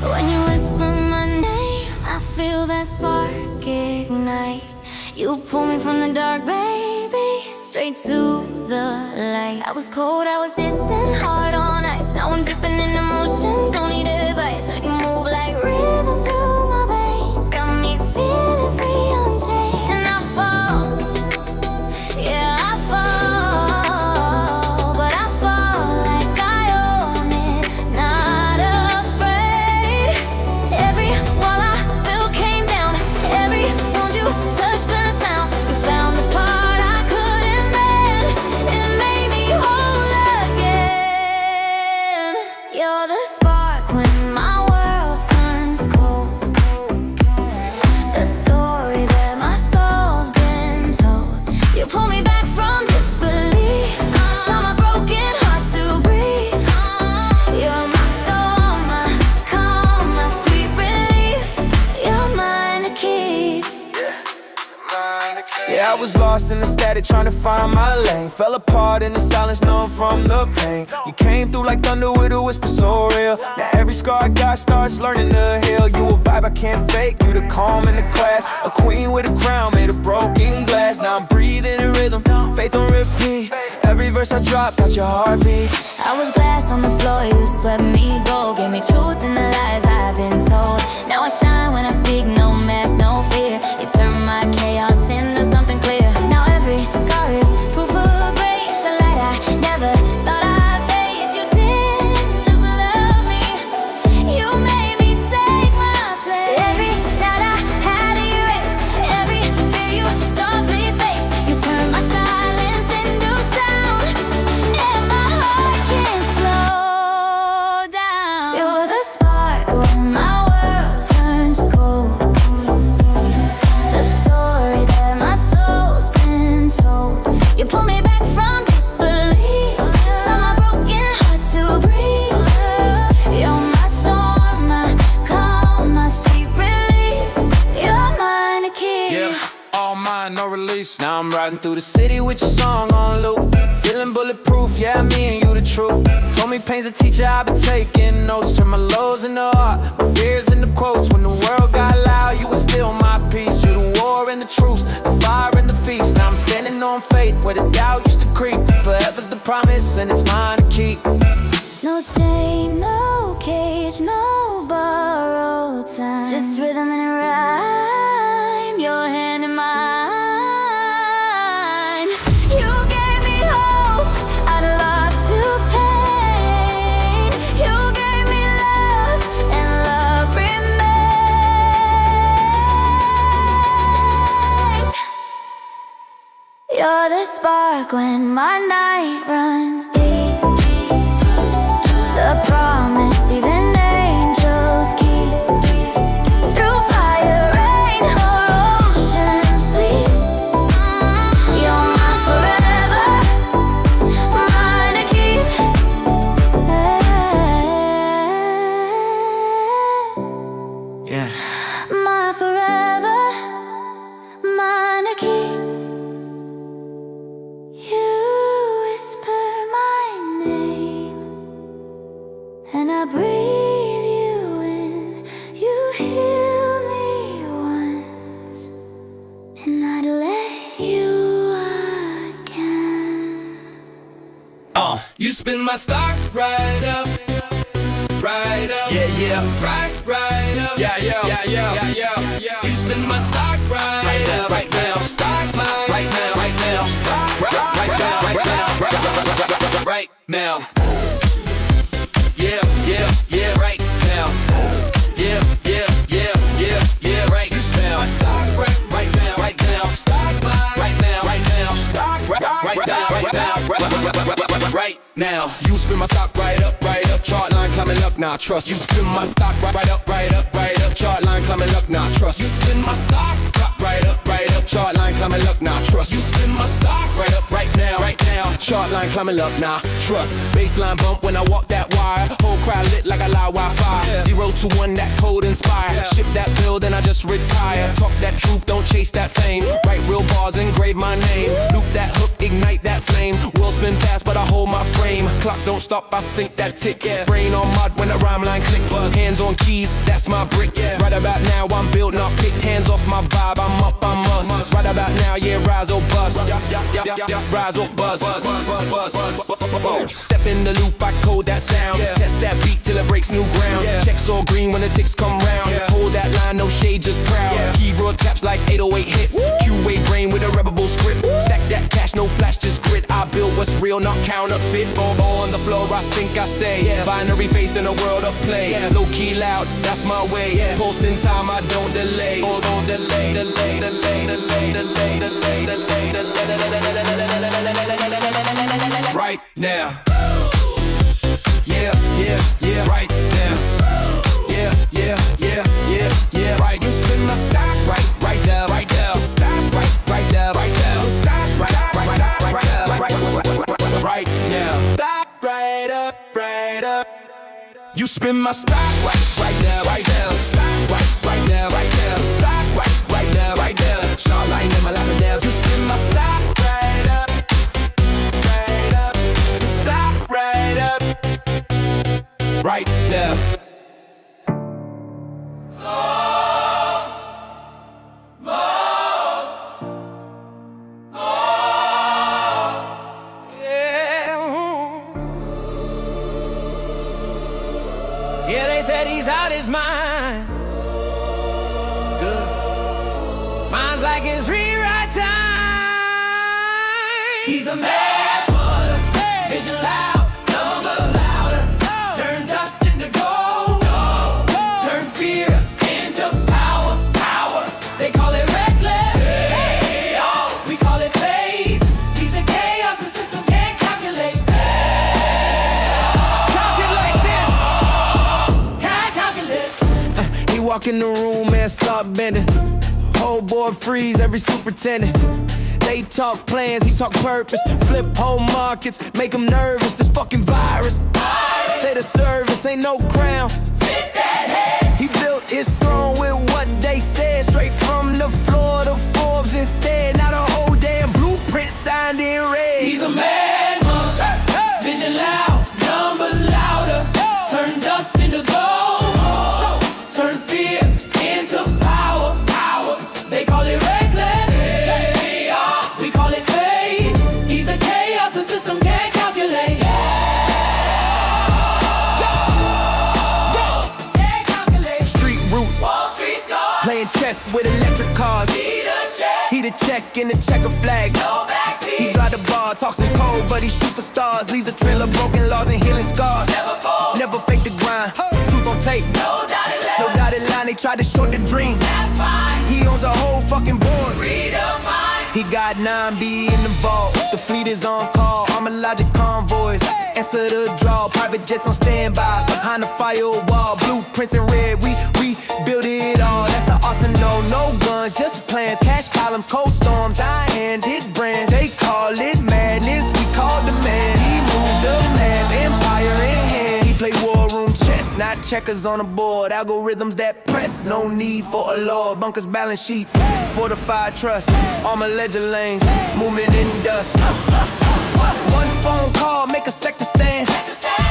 When you whisper my name, I feel that spark ignite. You pull me from the dark, baby, straight to the light. I was cold, I was distant, hard on ice. Now I'm dripping in emotion, don't need advice. You move like rhythm through my veins, got me feeling free on chain. And I fall I was lost in the static trying to find my lane. Fell apart in the silence known from the pain. You came through like thunder with a whisper so real. Now every scar I got starts learning to heal. You a vibe I can't fake, you the calm in the class. A queen with a crown made of broken glass. Now I'm breathing in rhythm, faith on repeat. Every verse I drop, got your heartbeat. I was glass on the floor, you swept me gold. Gave me truth in the lies I've been told. Now I shine when I speak, no mask, no fear. You turn my chaos into something clear. Now every scar is proof of grace. A light I never thought I'd face. You didn't just love me, you made me take my place. Every doubt I had erased, every fear you softly faced. You turned my silence into sound, and my heart can't slow down. You're the spark when my world turns cold, the story that my soul's been told. You pull me back from disbelief, tell my broken heart to breathe. You're my storm, my calm, my sweet relief. You're mine to keep. Yeah, all mine, no release. Now I'm riding through the city with your song on loop. Feeling bulletproof, yeah, me and you the truth. Told me pain's a teacher, I've been taking notes. Turn my lows into art, my fears into quotes. When the world got loud, you were still my peace. You the war and the truce, the fire and the feast. Now I'm standing on faith where the doubt used to creep. Forever's the promise and it's mine to keep. No chain, no cage, no borrowed time. Just rhythm and rhyme, your hand in mine. You gave me hope, I'd lost to pain. You gave me love, and love remains. You're the spark when my night runs deep, the promise even angels keep. Through fire, rain, or ocean sweet, you're mine forever, mine to keep. Yeah. Mine forever, mine to keep. You whisper my name, and I breathe you in. You heal me once, and I'd let you again. You spin my stock right up, right up. Yeah, yeah. Right up. Yeah, yeah, yeah, yeah, yeah. You spin my stock right up, right now. Stock line Right now, right now. Stock Right now, right now. Yeah, yeah, yeah, right now. Yeah, yeah, yeah, yeah, yeah, right now. my stock Right now, right now. stock line Right now, right now. Stock Right now, right now. You spin my stock right up. Chart line climbing up, now trust. You spin my stock right up. Chart line climbing up, now trust. You spin my stock Right up. Chart line climbing up, now trust. You spin my stock Right up, right now. Chart line climbing up, nah, trust. Baseline bump when I walk that wire. Whole crowd lit like a live Wi-Fi. 0 to 1, that code inspire. Ship that bill, then I just retire. Talk that truth, don't chase that fame. Write real bars, engrave my name. Loop that hook, ignite that flame. World spin fast, but I hold my frame. Clock don't stop, I sink that tick. Brain on mud when the rhyme line click. Hands on keys, that's my brick. Right about now, I'm building up. Picked hands off my vibe, I'm up, I must. Right about now, yeah, rise or bust. Rise or buzz. Step in the loop, I code that sound. Test that beat till it breaks new ground. Checks all green when the ticks come round. Hold that line, no shade, just proud. Keyboard taps like 808 hits. Q-Way brain with a rebel script. Stack that cash, no flash, just grit. I build what's real, not counterfeit. On the floor, I sink, I stay. Binary faith in a world of play. Low key loud, that's my way. Pulse in time, I don't delay. Don't delay. Right now. Yeah, right now. Yeah, right. You spin my stock right now. Stop right now. Stop right now. Stop right up. You spin my stock right now. Stop right now. Stop right now. Short line in my life and now. You spin my They said he's out his mind. Good. Mine's like his rewrite time. He's a mad mother, vision loud, numbers louder. Turn dust into gold, turn fear into power, power. They call it reckless, we call it faith. He's the chaos the system can't calculate. Calculate this, can't calculate. He walk in the room and start bending. Whole board freeze, every superintendent. They talk plans, he talk purpose. Flip whole markets, make them nervous. This fucking virus, state of service, ain't no crown. Fit that head. He built his throne with what they said. Straight from the floor to Forbes instead. Not a whole damn blueprint signed in red. He's a madman, vision loud, numbers louder. Turn dust into gold, turn fear into power, power. They call it reckless, we call it fate. He's the chaos the system can't calculate. Can't calculate. Street roots, Wall Street scars, playing chess with electric cars. He the check in the checker flag. No backseat. He drive the bar, talks in code, but he shoot for stars. Leaves a trail of broken laws and healing scars. Never fall, never fake the grind. Truth on tape, no dotted line. No dotted line. They tried to short the dream. That's fine. He owns a whole fucking board. Redefine. He got 9B in the vault. The fleet is on call. Armor logic convoys. Answer the draw. Private jets on standby. Behind the firewall. Blueprints in red. We build it all. That's the arsenal. No guns, just plans. Cash columns, cold storms. High-handed brands. They call it madness. We call the man. He moved the map. Empire in hand. He play war room chess. Not checkers on the board. Algorithms that press. No need for a law. Bunkers, balance sheets. Fortified trust. Armor ledger lanes. Movement in dust. One phone call, make a sector stand.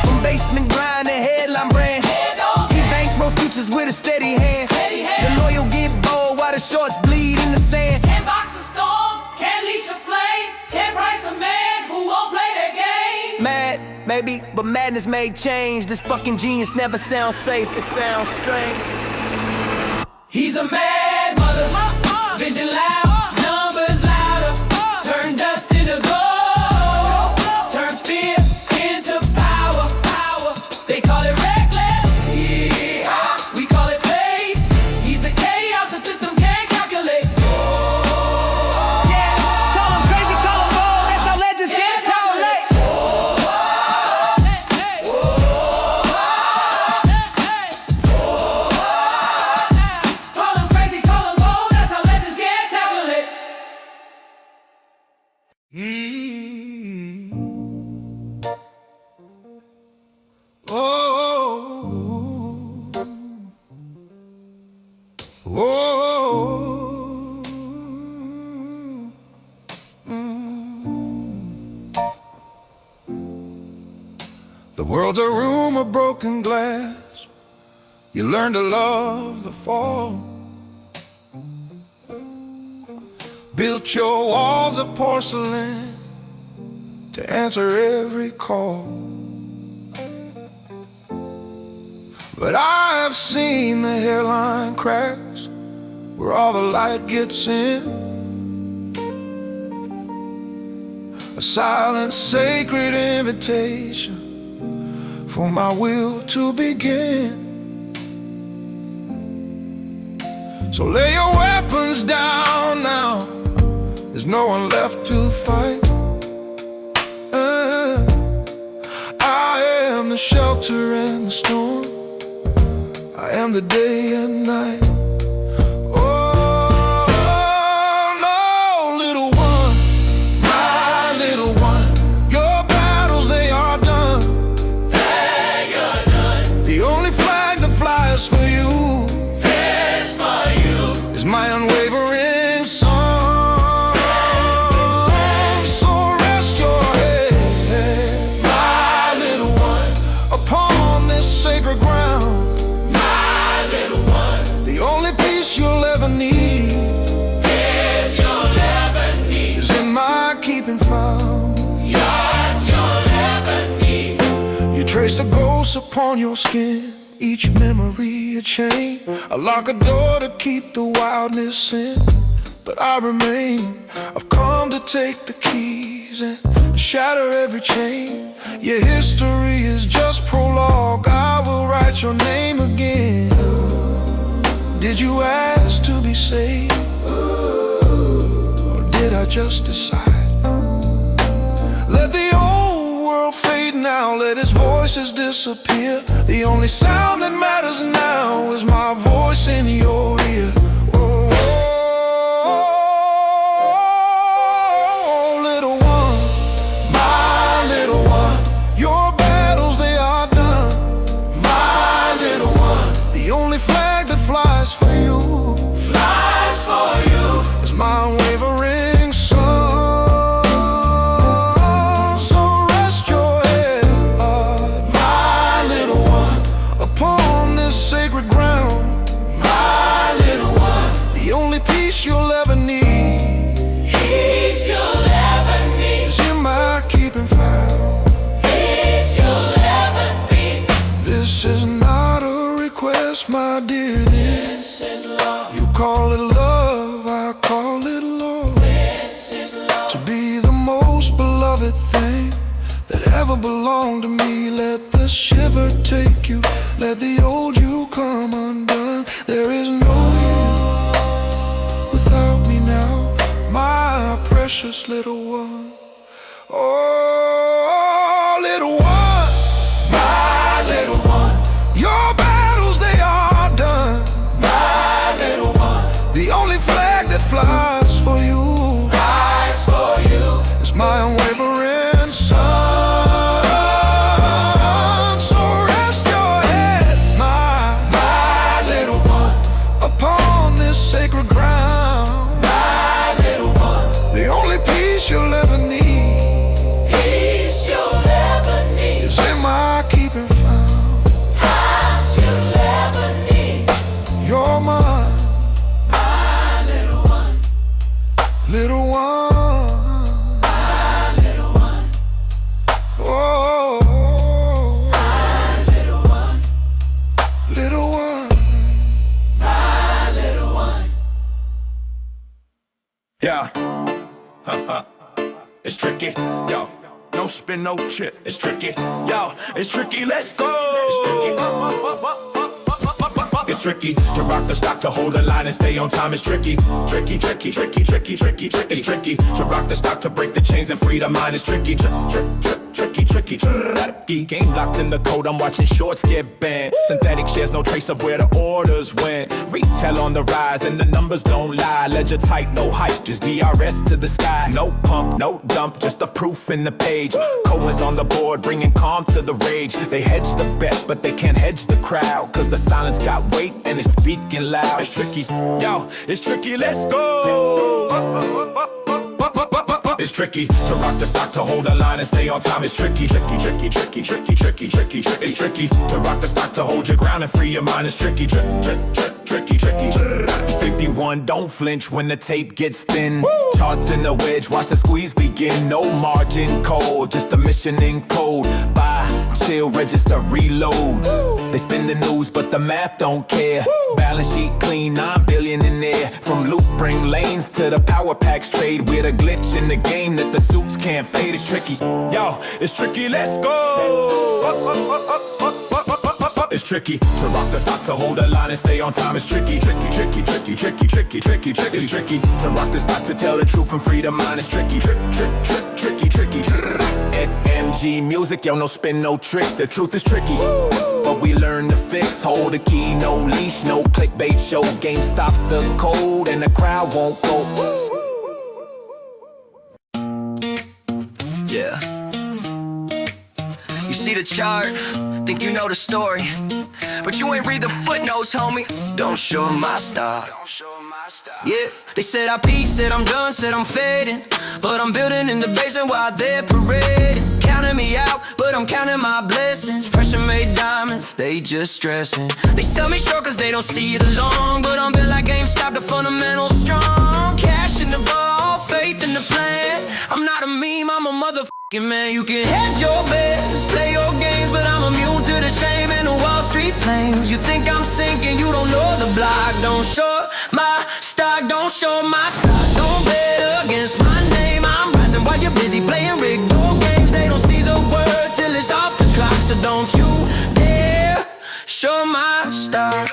From basement grind to headline brand. He bankrolls futures with a steady hand. The loyal get bold while the shorts bleed in the sand. Can't box a storm, can't leash a flame. Can't price a man who won't play their game. Mad, maybe, but madness may change. This fucking genius never sounds safe, it sounds strange. He's a mad mother, vision loud, numbers louder. Turn dust into gold, turn fear into power, power. They call it reckless, we call it faith. He's the chaos the system can't calculate. Yeah, call him crazy, call him bold. That's how legends get told late. Call him crazy, call him bold. That's how legends get told late. The world's a room of broken glass. You learn to love the fall. Built your walls of porcelain to answer every call. But I have seen the hairline cracks where all the light gets in. A silent, sacred invitation for my will to begin. So lay your weapons down now. There's no one left to fight. I am the shelter in the storm. I am the day and night. Oh, no, little one, my little one. Your battles, they are done. They are done. The only flag that flies for you is my unwavering song. So rest your head, my little one, upon this sacred ground. My little one, the only peace you'll ever need, is in my keeping found. Yes, you'll ever need. You trace the ghosts upon your skin, each memory a chain. I lock a door to keep the wildness in, but I remain. I've come to take the keys and shatter every chain. Your history is just prologue, I will write your name again. Did you ask to be saved, or did I just decide? Let the old world fade now, let its voices disappear. The only sound that matters now is my voice in your ear. You'll ever need, peace you'll ever need, is in my keeping found. Peace you'll ever be. This is not a request, my dear. This is love. You call it love, I call it love. This is love. To be the most beloved thing that ever belonged to me. Let the shiver take you, let the old you come undone. There is no my precious little one. Oh, little one, my little one. Your battles, they are done, my little one. The only flag that flies for you is my unwavering son. So rest your head, my little one, upon this sacred ground. The only peace you'll ever need, peace you'll ever need, is in my keeping found. House you'll ever need. You're mine, my little one, little one, my little one. Oh, my little one, little one, my little one. Yeah. It's tricky, yo. No spin, no chip. It's tricky, yo. It's tricky. Let's go. It's tricky to rock the stock, to hold the line and stay on time. It's tricky, tricky, tricky, tricky, tricky, tricky, tricky. It's tricky to rock the stock, to break the chains and free the mind. It's tricky, tricky, tricky. Game locked in the code, I'm watching shorts get banned. Synthetic shares, no trace of where the orders went. Retail on the rise and the numbers don't lie. Ledger tight, no hype, just DRS to the sky. No pump, no dump, just the proof in the page. Cohen's on the board, bringing calm to the rage. They hedge the bet, but they can't hedge the crowd, cause the silence got weight and it's speaking loud. It's tricky, yo, it's tricky, let's go. It's tricky to rock the stock, to hold the line and stay on time. It's tricky, tricky, tricky, tricky, tricky, tricky, tricky, tricky. It's tricky to rock the stock, to hold your ground and free your mind. It's tricky, tricky, tricky. 51, don't flinch when the tape gets thin. Charts in the wedge, watch the squeeze begin. No margin code, just a mission in code. Buy, chill, register, reload. They spin the news, but the math don't care. Balance sheet clean, 9 billion in there. From loop bring lanes to the power packs trade. We're the glitch in the game that the suits can't fade. It's tricky, yo, it's tricky, let's go. It's tricky to rock the stock, to hold the line and stay on time. It's tricky, tricky, tricky, tricky, tricky, tricky, tricky, tricky. It's tricky to rock the stock, to tell the truth and free the mind. It's tricky, tricky, tricky. At MG Music, yo, no spin, no trick. The truth is tricky, but we learn to fix. Hold the key, no leash, no clickbait show. GameStop's the code and the crowd won't go. Yeah. You see the chart, think you know the story, but you ain't read the footnotes, homie. Don't show my style. Yeah, they said I peaked, said I'm done, said I'm fading, but I'm building in the basement while they're parading. Counting me out, but I'm counting my blessings. Pressure made diamonds, they just stressing. They sell me short cause they don't see the long, but I'm built like GameStop, the fundamentals strong. Cash in the ball, faith in the plan. I'm not a meme, I'm a motherfucking man. You can hedge your bets, play your games, but I'm immune to the shame and the Wall Street sweet flames. You think I'm sinking, you don't know the block. Don't short my stock, don't show my stock. Don't bet against my name. I'm rising while you're busy playing rigged old games. They don't see the word till it's off the clock. So don't you dare show my stock.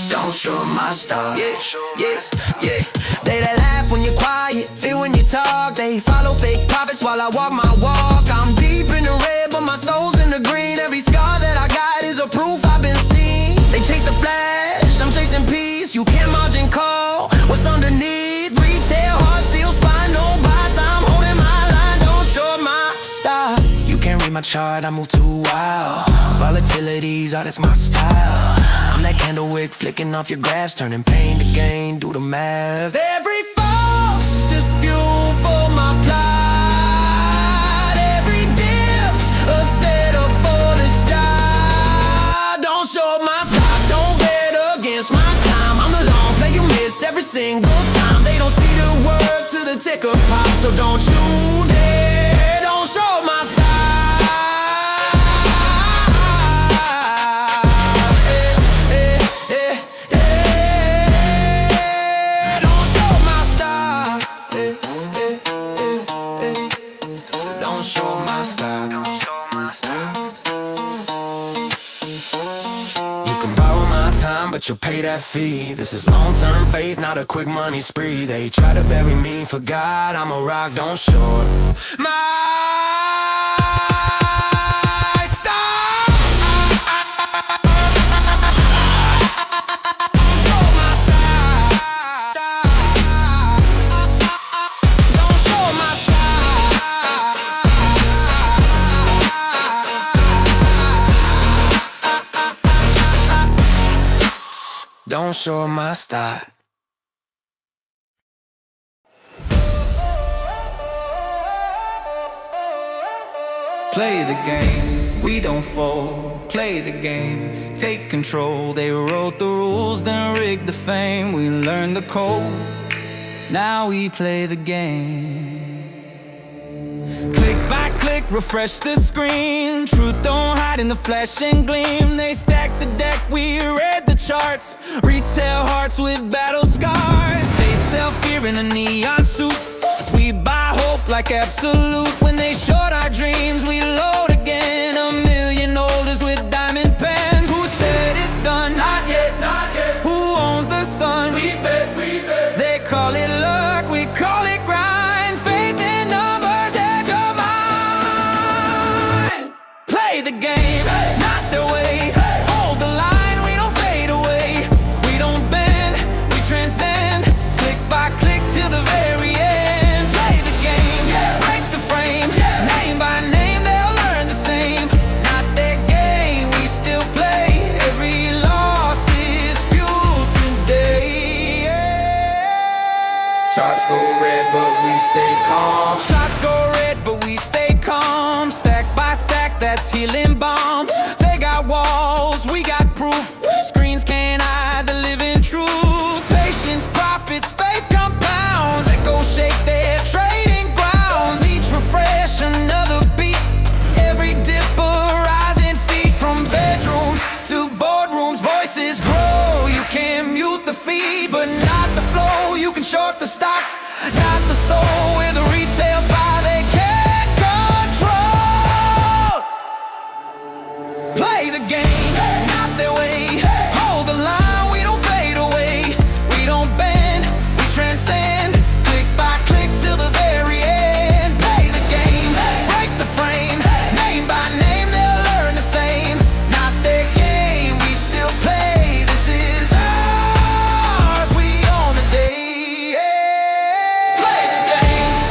Don't show my stock. Yeah, yeah, yeah. They that laugh when you're quiet, feel when you talk. They follow fake prophets while I walk my walk. I'm deep in the red, but my soul's in the green. Every scar that I got is a proof I've been seen. They chase the flash, I'm chasing peace. You can't margin call what's underneath. Retail, hard steel, spine, no bots. I'm holding my line, don't show my stock. You can't read my chart, I move too wild. Volatility's all that's my style. I'm that candle wick flicking off your graphs, turning pain to gain, do the math. Every fall's just fuel for my plot. Every dip's a setup for the shot. Don't show my stock, don't bet against my climb. I'm the long play you missed every single time. They don't see the word to the ticker pop, so don't you dare, don't show my stock. But you'll pay that fee. This is long-term faith, not a quick money spree. They try to bury me, for God, I'm a rock, don't short my stock. Don't show my don't show my stock. Play the game, we don't fold. Play the game, take control. They wrote the rules, then rigged the fame. We learned the code, now we play the game. Click by click, refresh the screen. Truth don't hide in the flash and gleam. They stack the deck, we read the charts. Retail hearts with battle scars. They sell fear in a neon suit. We buy hope like absolute. When they short our dreams, we load again. A million orders with diamond pens. Who said it's done? Not yet, not yet. Who owns the sun? We bet, we bet. They call it luck, we call it grind. Faith in numbers, edge of mind. Play the game, not their way. Hold the line, we don't fade away. We don't bend, we transcend. Click by click till the very end. Play the game, break the frame. Name by name, they'll learn the same. Not their game, we still play. Every loss is fuel today. Charts go red, but we stay calm. Shots go red, but we stay calm. Stack by stack, that's healing balm. They got walls, we got proof. Screens can't hide the living truth. Patience, profits, faith compounds. Echo shake their trading grounds. Each refresh, another beat. Every dipper rising feet. From bedrooms to boardrooms, voices grow. You can mute the feed, but not the flow. You can short the stock, not the soul. With a retail buy they can't control. Play the game, not their way. Hold the line, we don't fade away. We don't bend, we transcend. Click by click till the very end. Play the game, break the frame. Name by name, they'll learn the same. Not their game, we still play. This is ours, we own the day. Play the game.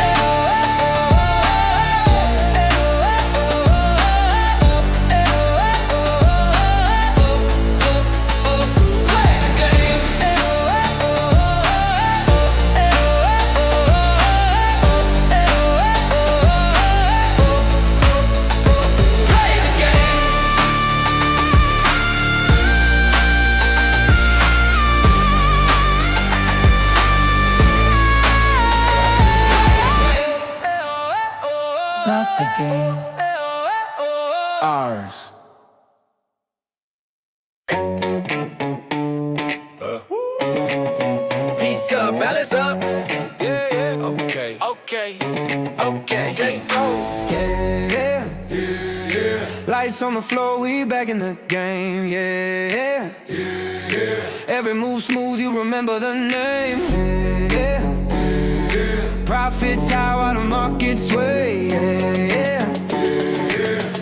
hands up. Yeah, yeah. Okay. Okay. Okay. Let's go. Yeah, lights on the floor, we back in the game. Yeah, every move smooth, you remember the name. Yeah, profits high while the market sway. Yeah,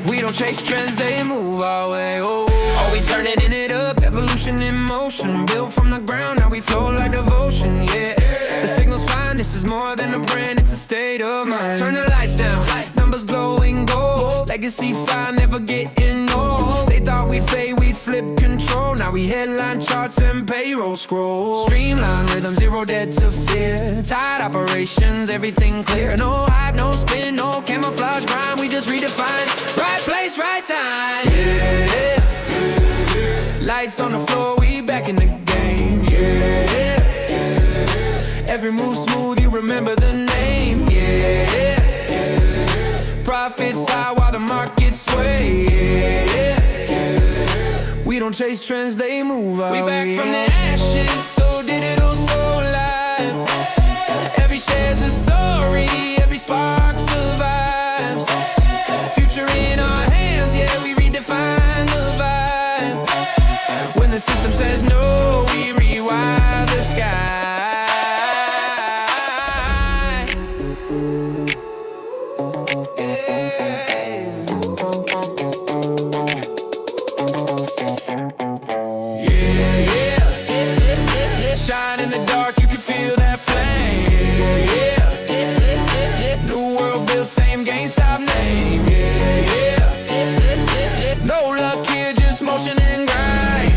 we don't chase trends, they move our way. Oh, are we turning it up? Evolution in motion, built from the ground, now we flow like devotion. Yeah, the signal's fine, this is more than a brand, it's a state of mind. Turn the lights down, numbers glowing gold. Legacy fire, never getting old. They thought we fade, we flip control. Now we headline charts and payroll scroll. Streamline rhythm, zero dead to fear. Tight operations, everything clear. No hype, no spin, no camouflage grind. We just redefine. Right place, right time. Yeah, lights on the floor, we back in the game. Yeah, every move smooth, you remember the name. Yeah, profits high while the market sway. Yeah, we don't chase trends, they move our way. We back from the ashes, so digital, so live. Every share's a story, every spark survives. Future in our hands, yeah, we redefine the vibe. When the system says no, we rewire the sky. Shine in the dark, you can feel that flame. Yeah, new world built, same GameStop name. Yeah, no luck here, just motion and grind.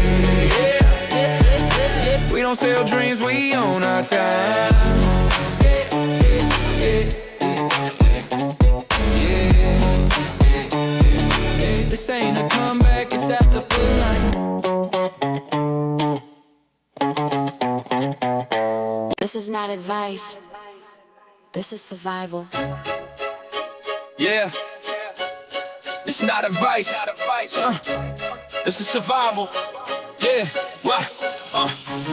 Yeah, we don't sell dreams, we own our time. This ain't a comeback, it's at the line. This is not advice. This is survival. Yeah. This is not advice. This is survival. Yeah. What?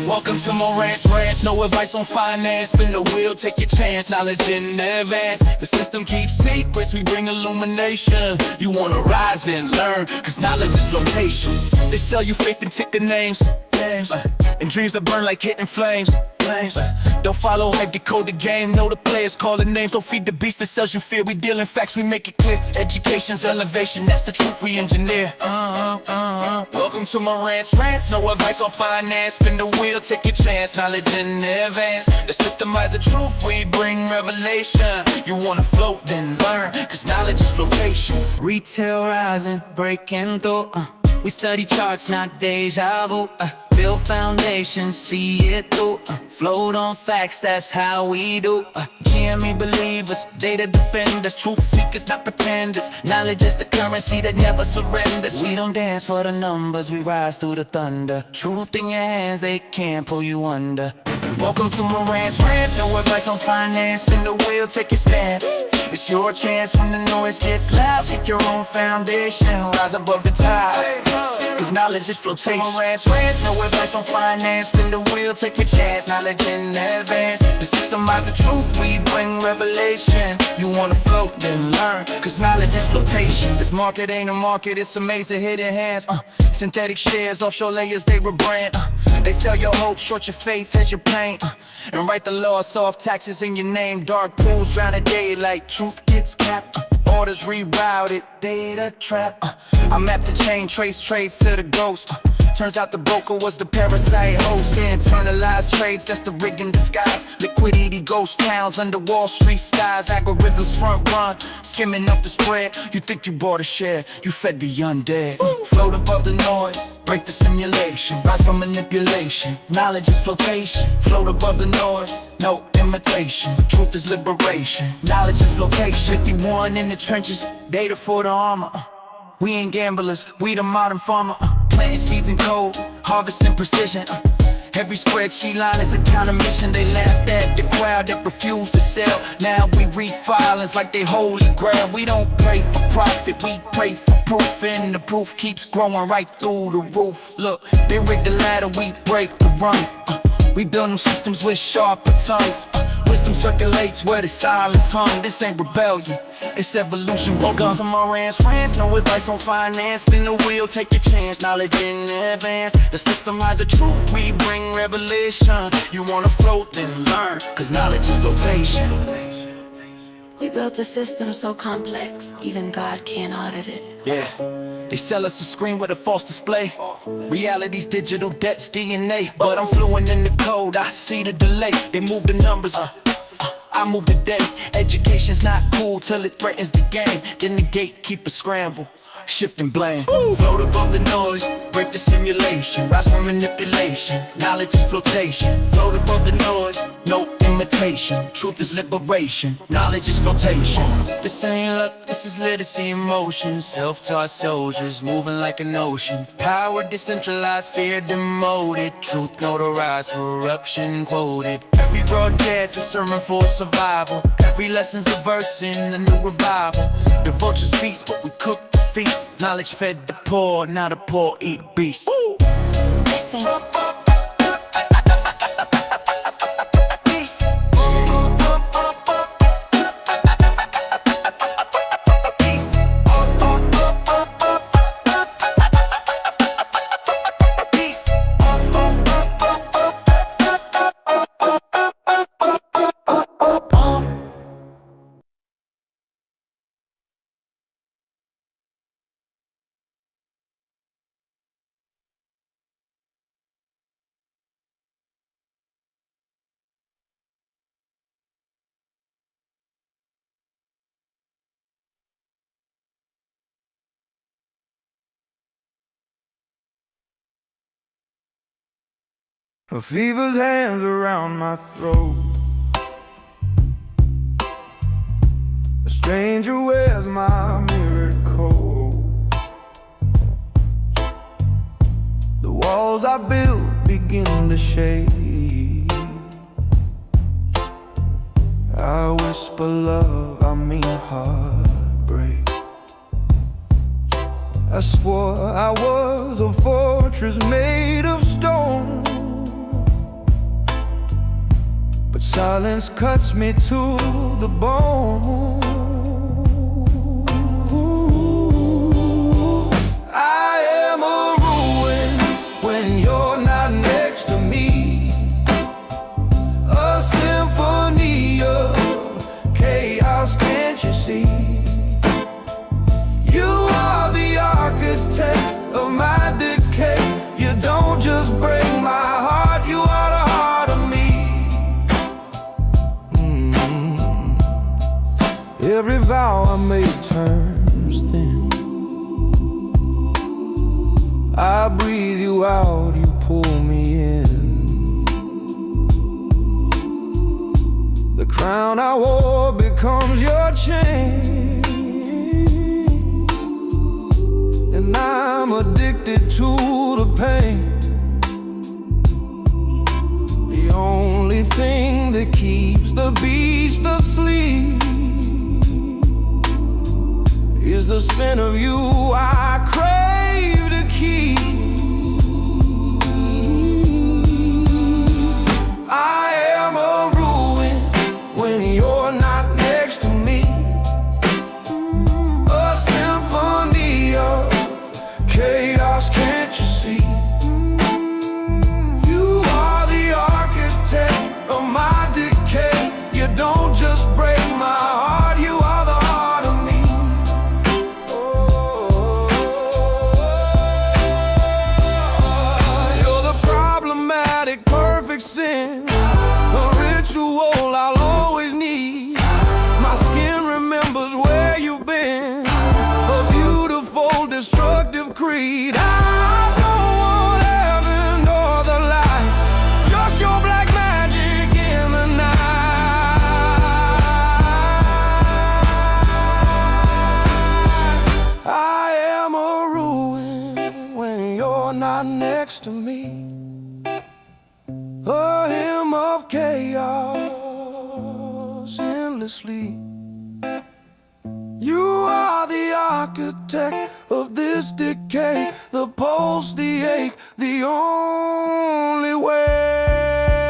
Welcome to Moran's Ranch, no advice on finance. Spin the wheel, take your chance, knowledge in advance. The system keeps secrets, we bring illumination. You wanna rise, then learn, cause knowledge is flotation. They sell you faith and ticker names, and dreams that burn like hitting flames. Don't follow hype, decode the game. Know the players, call the names. Don't feed the beast that sells you fear. We deal in facts, we make it clear. Education's elevation, that's the truth we engineer. Welcome to Moran's Ranch, no advice on finance. Spin the wheel, take your chance, knowledge in advance. The systemize the truth, we bring revelation. You wanna float, then learn, cause knowledge is flotation. Retail rising, breaking through. We study charts, not deja vu. Build foundations, see it through. Float on facts, that's how we do. GME believers, data defenders, truth seekers, not pretenders. Knowledge is the currency that never surrenders. We don't dance for the numbers, we rise through the thunder. Truth in your hands, they can't pull you under. Welcome to Moran's Ranch, no advice on finance. Spin the wheel, take your stance. It's your chance when the noise gets loud. Seek your own foundation, rise above the tide, cause knowledge is flotation. Moran's Ranch, no advice on finance. Spin the wheel, take your chance, knowledge in advance. The systemize the truth, we bring revelation. You wanna float, then learn, cause knowledge is flotation. This market ain't a market, it's a maze of hidden hands. Synthetic shares, offshore layers, they rebrand. They sell your hope, short your faith, hedge your pain. And write the law, soft taxes in your name. Dark pools drown a daylight, truth gets capped. Orders rerouted, data trap. I map the chain, trace trades to the ghost. Turns out the broker was the parasite host. Internalized trades, that's the rig in disguise. Liquidity ghost towns under Wall Street skies. Algorithms front run, skimming off the spread. You think you bought a share, you fed the undead. Float above the noise, break the simulation. Rise from manipulation, knowledge is flotation. Float above the noise, no imitation. Truth is liberation, knowledge is flotation. 51 in the trenches, data for the armor. We ain't gamblers, we the modern farmer. Planting seeds in code, harvesting precision. Every spreadsheet line is a counter mission. They laughed at the crowd that refused to sell. Now we read filings like they holy grail. We don't pray for profit, we pray for proof. And the proof keeps growing right through the roof. Look, they rig the ladder, we break the run. We build them systems with sharper tongues. Wisdom circulates where the silence hung. This ain't rebellion, it's evolution. Welcome to Moran's rants, no advice on finance. Spin the wheel, take your chance, knowledge in advance. The system hides the truth, we bring revelation. You wanna float, then learn, cause knowledge is flotation. We built a system so complex, even God can't audit it. Yeah, they sell us a screen with a false display. Reality's digital, debt's DNA. But I'm fluent in the code, I see the delay. They move the numbers, I move the day. Education's not cool till it threatens the game. Then the gatekeepers scramble, shift and blame. Float above the noise, break the simulation. Rise from manipulation, knowledge is flotation. Float above the noise, no imitation. Truth is liberation, knowledge is flotation. This ain't luck, this is literacy in motion. Self-taught soldiers moving like an ocean. Power decentralized, fear demoted. Truth notarized, corruption quoted. Every broadcast is sermon for survival. Every lesson's a verse in the new revival. The vultures feast, but we cook the feast. Knowledge fed the poor, now the poor eat beasts. Listen. A fever's hands around my throat. A stranger wears my mirrored coat. The walls I built begin to shake. I whisper love, I mean heartbreak. I swore I was a fortress made of stone, but silence cuts me to the bone. I am a ruin when you're not next to me. A symphony of chaos, can't you see? You are the architect of my decay. You don't just break my heart, you are the heart of me. Every vow I made turns thin. I breathe you out, you pull me in. The crown I wore becomes your chain, and I'm addicted to the pain. The only thing that keeps the beast asleep is the scent of you I crave to keep. I am a ruin when you're not next to me. A symphony of chaos, can't you see? You are the architect of my decay. You don't just break my heart, you are the heart of me. You're the problematic, perfect sin, a ritual I'll always need. My skin remembers where you've been, a beautiful, destructive creed. I don't want heaven or the light, just your black magic in the night. I am a ruin when you're not next to me. A hymn of chaos endlessly. You are the architect of this decay, the pulse, the ache, the only way.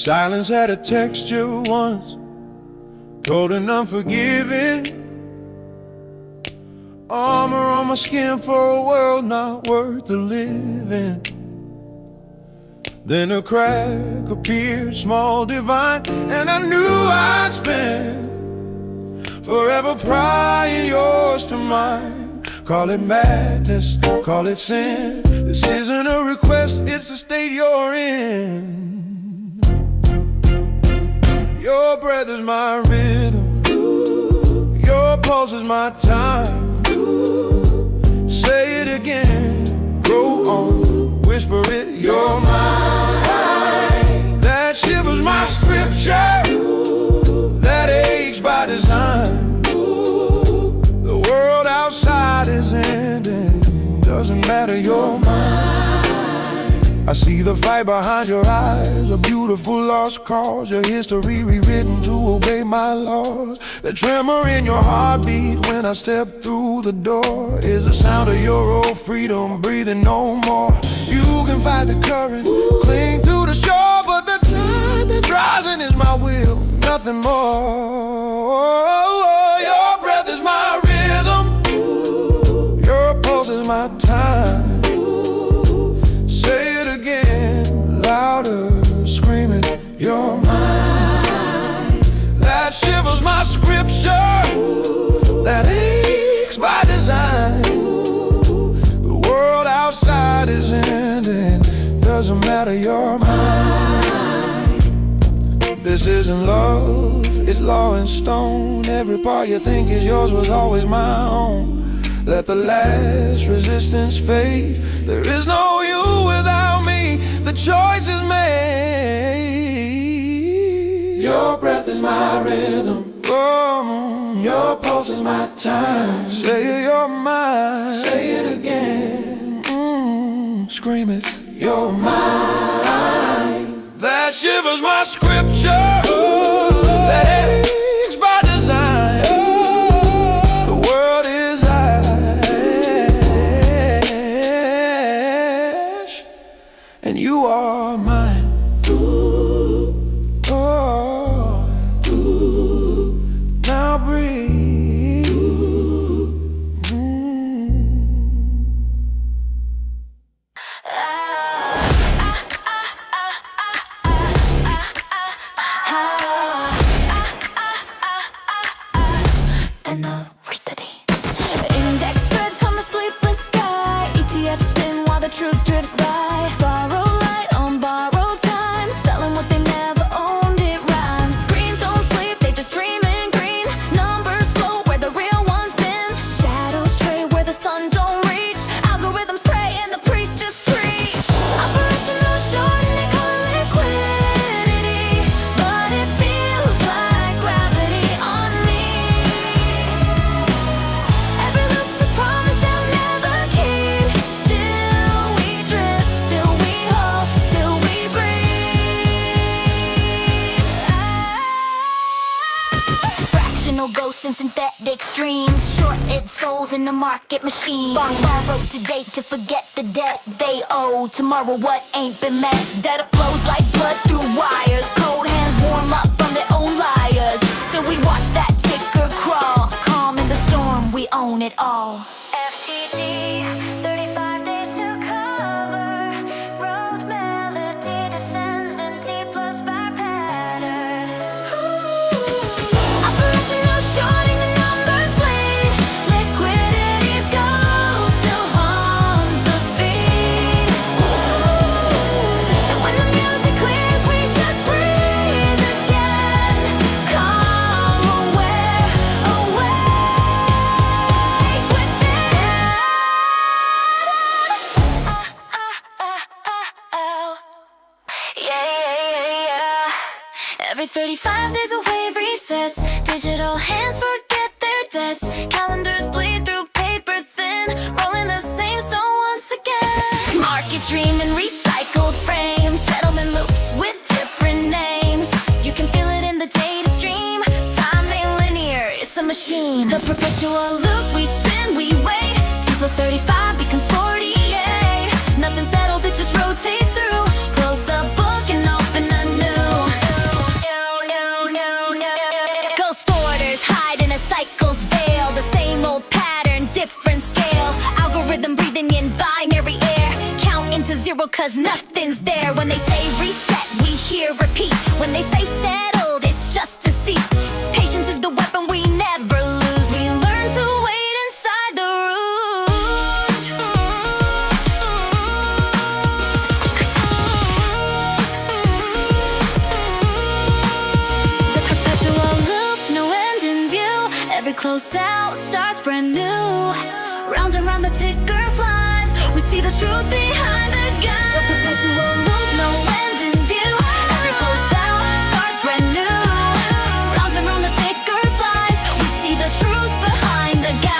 Silence had a texture once, cold and unforgiving. Armor on my skin for a world not worth the living. Then a crack appeared, small, divine, and I knew I'd spend forever prying yours to mine. Call it madness, call it sin. This isn't a request, it's the state you're in. Your breath is my rhythm, your pulse is my time. Say it again, go on, whisper it, you're mine. That shivers my scripture, that aches by design. The world outside is ending, doesn't matter, you're mine. I see the fight behind your eyes, a beautiful lost cause, your history rewritten to obey my laws. The tremor in your heartbeat when I step through the door is the sound of your old freedom breathing no more. You can fight the current, cling to the shore, but the tide that's rising is my will, nothing more. Your breath is my rhythm, your pulse is my time. Say it again, louder, screaming, you're mine. That shivers my scripture, that aches by design. The world outside is ending, doesn't matter, you're mine. This isn't love, it's law in stone. Every part you think is yours was always my own. Let the last resistance fade. There is no you without me, the choice is made. Your breath is my rhythm, your pulse is my time. Say you're mine, say it again, scream it, you're mine. That shivers my scripture, that aches by design. The world is ash, and you are mine. Ooh, oh, ooh, now breathe. Index threads on the sleepless sky. ETF spin while the truth drifts by. Borrow light on borrowed time. Selling what they never owned, it rhymes. Greens don't sleep, they just dream in green. Numbers float where the real ones been. Shadows trade where the sun don't reach. Algorithms pray and the priests just preach. Operational short and they call it liquidity, but it feels like gravity on me. Every loop's a promise they'll never keep. Still we drift, still we hope, still we breathe. Fractional ghosts and synthetic streams. Shorted souls in the market machine. Borrowed today to forget the debt they owe. Tomorrow what ain't been met. Data flows like blood through wires. Cold hands warm up from their own liars. Still we watch that ticker crawl. Calm in the storm, we own it all. FTD, 35 days to cover. Road melody descends in T plus bar pattern. Operational shorting, the numbers bleed. Liquidity's ghost still haunts the feed. And when the music clears, we just breathe again. Calm, aware, awake within. Yeah. Every 35 days a wave resets. Digital hands forget their debts. Calendars bleed through paper thin. Rolling the same stone once again. Markets dream in recycled frames. Settlement loops with different names. You can feel it in the data stream. Time ain't linear, it's a machine. The perpetual loop, we spin, we wait. T plus 35 becomes 48. Nothing settles, it just rotates through. Close the book and open a new. zero, cause nothing's there. When they say reset, we hear repeat. When they say settled, it's just deceit. Patience is the weapon we never lose. We learn to wait inside the roots. The perpetual loop, no end in view. Every close out starts brand new. Round and round the ticker flies. We see the truth behind the guise. The perpetual loop, no end in view. Every close out starts brand new. Round and round the ticker flies. We see the truth behind the guise.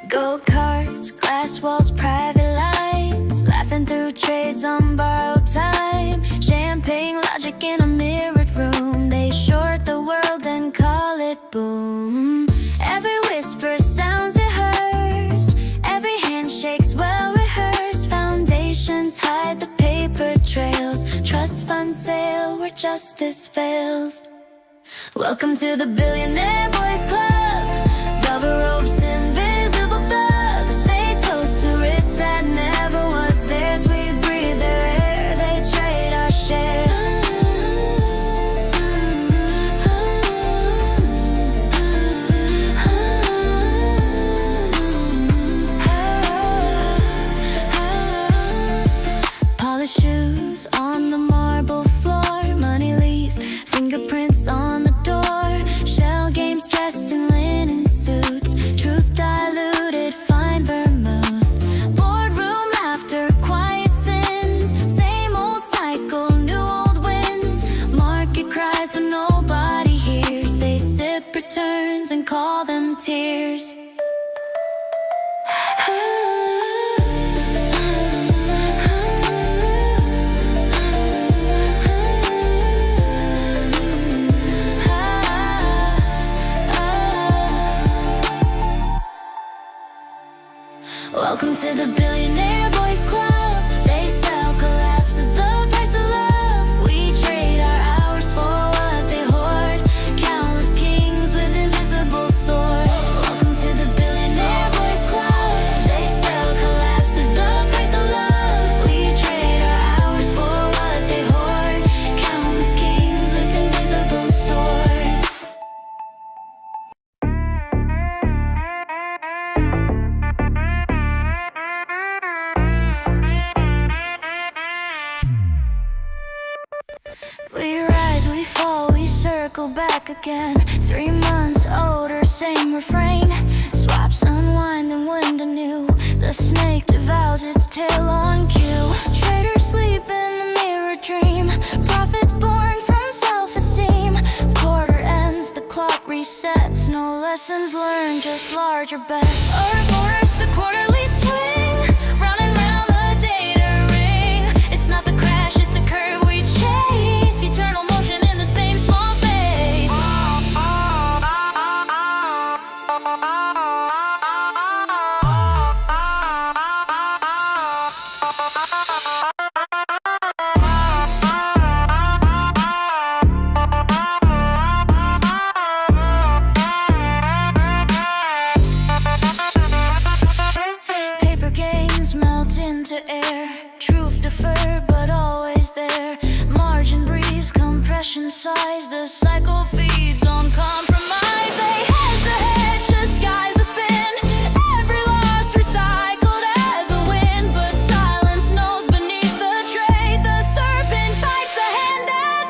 Gold cards, glass walls, private lines. Laughing through trades on borrowed time. Champagne logic in a mirrored room. They short the world and call it boom. Every whisper sounds rehearsed. Every handshake's well rehearsed. Foundations hide the paper trails. Trust fund sale where justice fails. Welcome to the Billionaire Boys Club. Velvet ropes, invisible bugs. They toast to risk that never was theirs. We breathe their air, they trade our share. Polished shoes on the marble floor. Money leaves, fingerprints on the door. Shell games dressed in linen suits. Truth diluted, fine vermouth. Boardroom laughter, quiet sins. Same old cycle, new old wins. Market cries but nobody hears. They sip returns and call them tears. Welcome to the Billionaire Boys Club. They sell collapse as the price of love. We trade our hours for what they hoard. Countless kings with invisible swords. Welcome to the Billionaire Boys Club. They sell collapse as the price of love. We trade our hours for what they hoard. Countless kings with invisible swords. We rise, we fall, we circle back again. 3 months older, same refrain. Swaps unwind and wind anew. The snake devours its tail on cue. Traders sleep in a mirror dream. Profits born from self-esteem. Quarter ends, the clock resets. No lessons learned, just larger bets. Our corners, the quarterly swing. Round and round the data ring. It's not the crash, it's the curve we chase. Eternal motion in the same small space. Paper gains melt into air. Truth deferred but always there. Margin breeze, compression size. The cycle feeds on compromise. They hedge the hedge, disguise the spin. Every loss recycled as a win. But silence knows beneath the trade. The serpent bites the hand that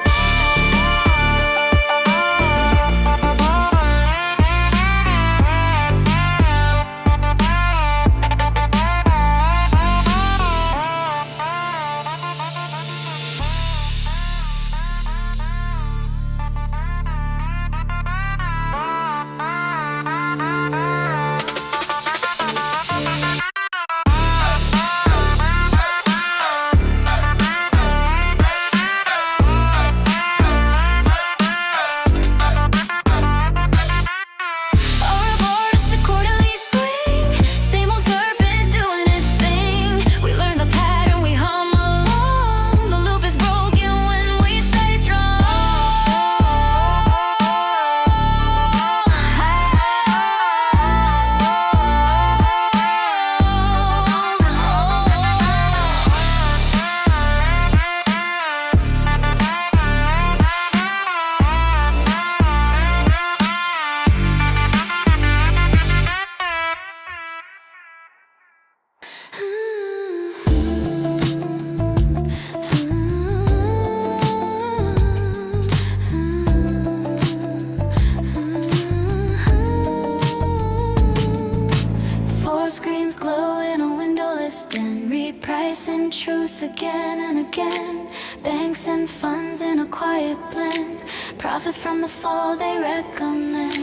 truth again and again. Banks and funds in a quiet blend. Profit from the fall they recommend.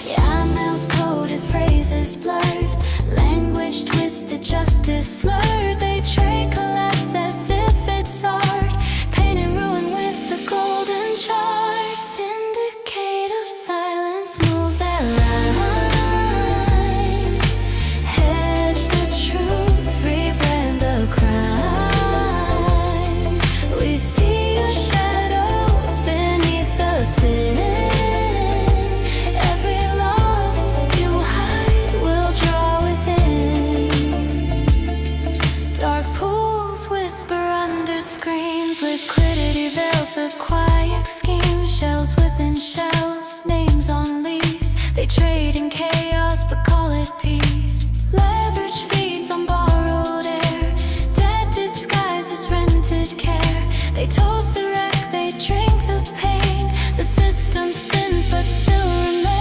Yeah, mails coded, phrases blurred. Language twisted, justice slurred. They trade collapse as if it's art. Pain and ruin with the golden chart. Syndicate of silence, move that line. Hedge the truth, rebrand the crime. We see your shadows beneath the spin. Every loss you hide will draw within. Dark pools whisper under screens. Liquidity veils the quiet scheme. Shells within shells, names on leaves. They trade in chaos but call it peace. Leverage feeds on borrowed air. Dead disguises rented care. They toast the wreck, they drink the pain. The system spins but still remains.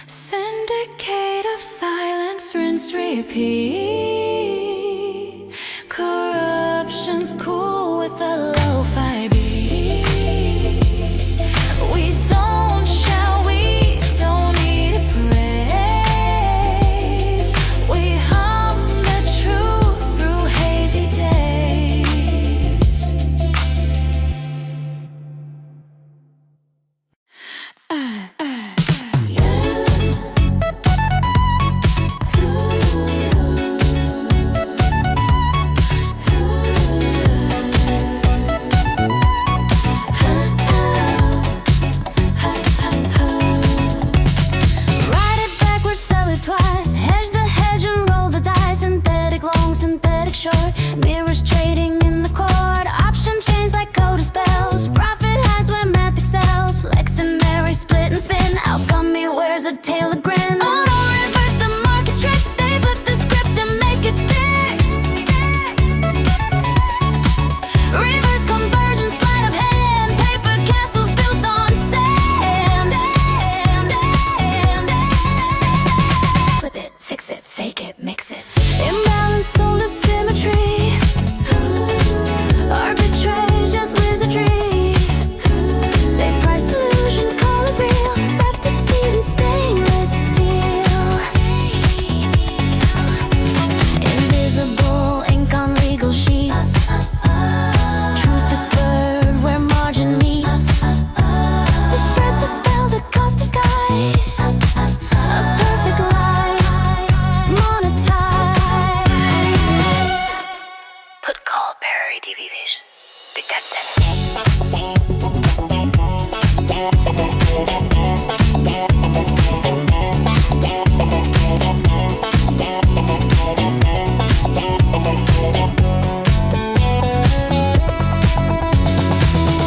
Syndicate of silence, rinse, repeat. Corruption's cool with a lo-fi beat. We don't shout, we don't need praise. We hum the truth through hazy days. Ride it backwards, sell it twice. Hedge the hedge and roll the dice. Synthetic long, synthetic short. Mirrors trading in the court. Option chains like code spells. Profit hides where math excels. Lex and Mary split and spin. Alchemy wears a tail of grin. Oh no, reverse the market's trick. They flip the script and make it stick. Reverse conversion, sleight of hand. Paper castles built on sand. Flip it, fix it, fake it, mix it. Imbalance, solar symmetry. Arbitrage, just wizardry. They price illusion, call it real. Wrapped deceit in stainless steel. Invisible ink on legal sheets. Truth deferred where margin meets. This spreads the spell that cost disguise. A perfect lie, monetized. Put call Perry DB Vision. Big Cat 7.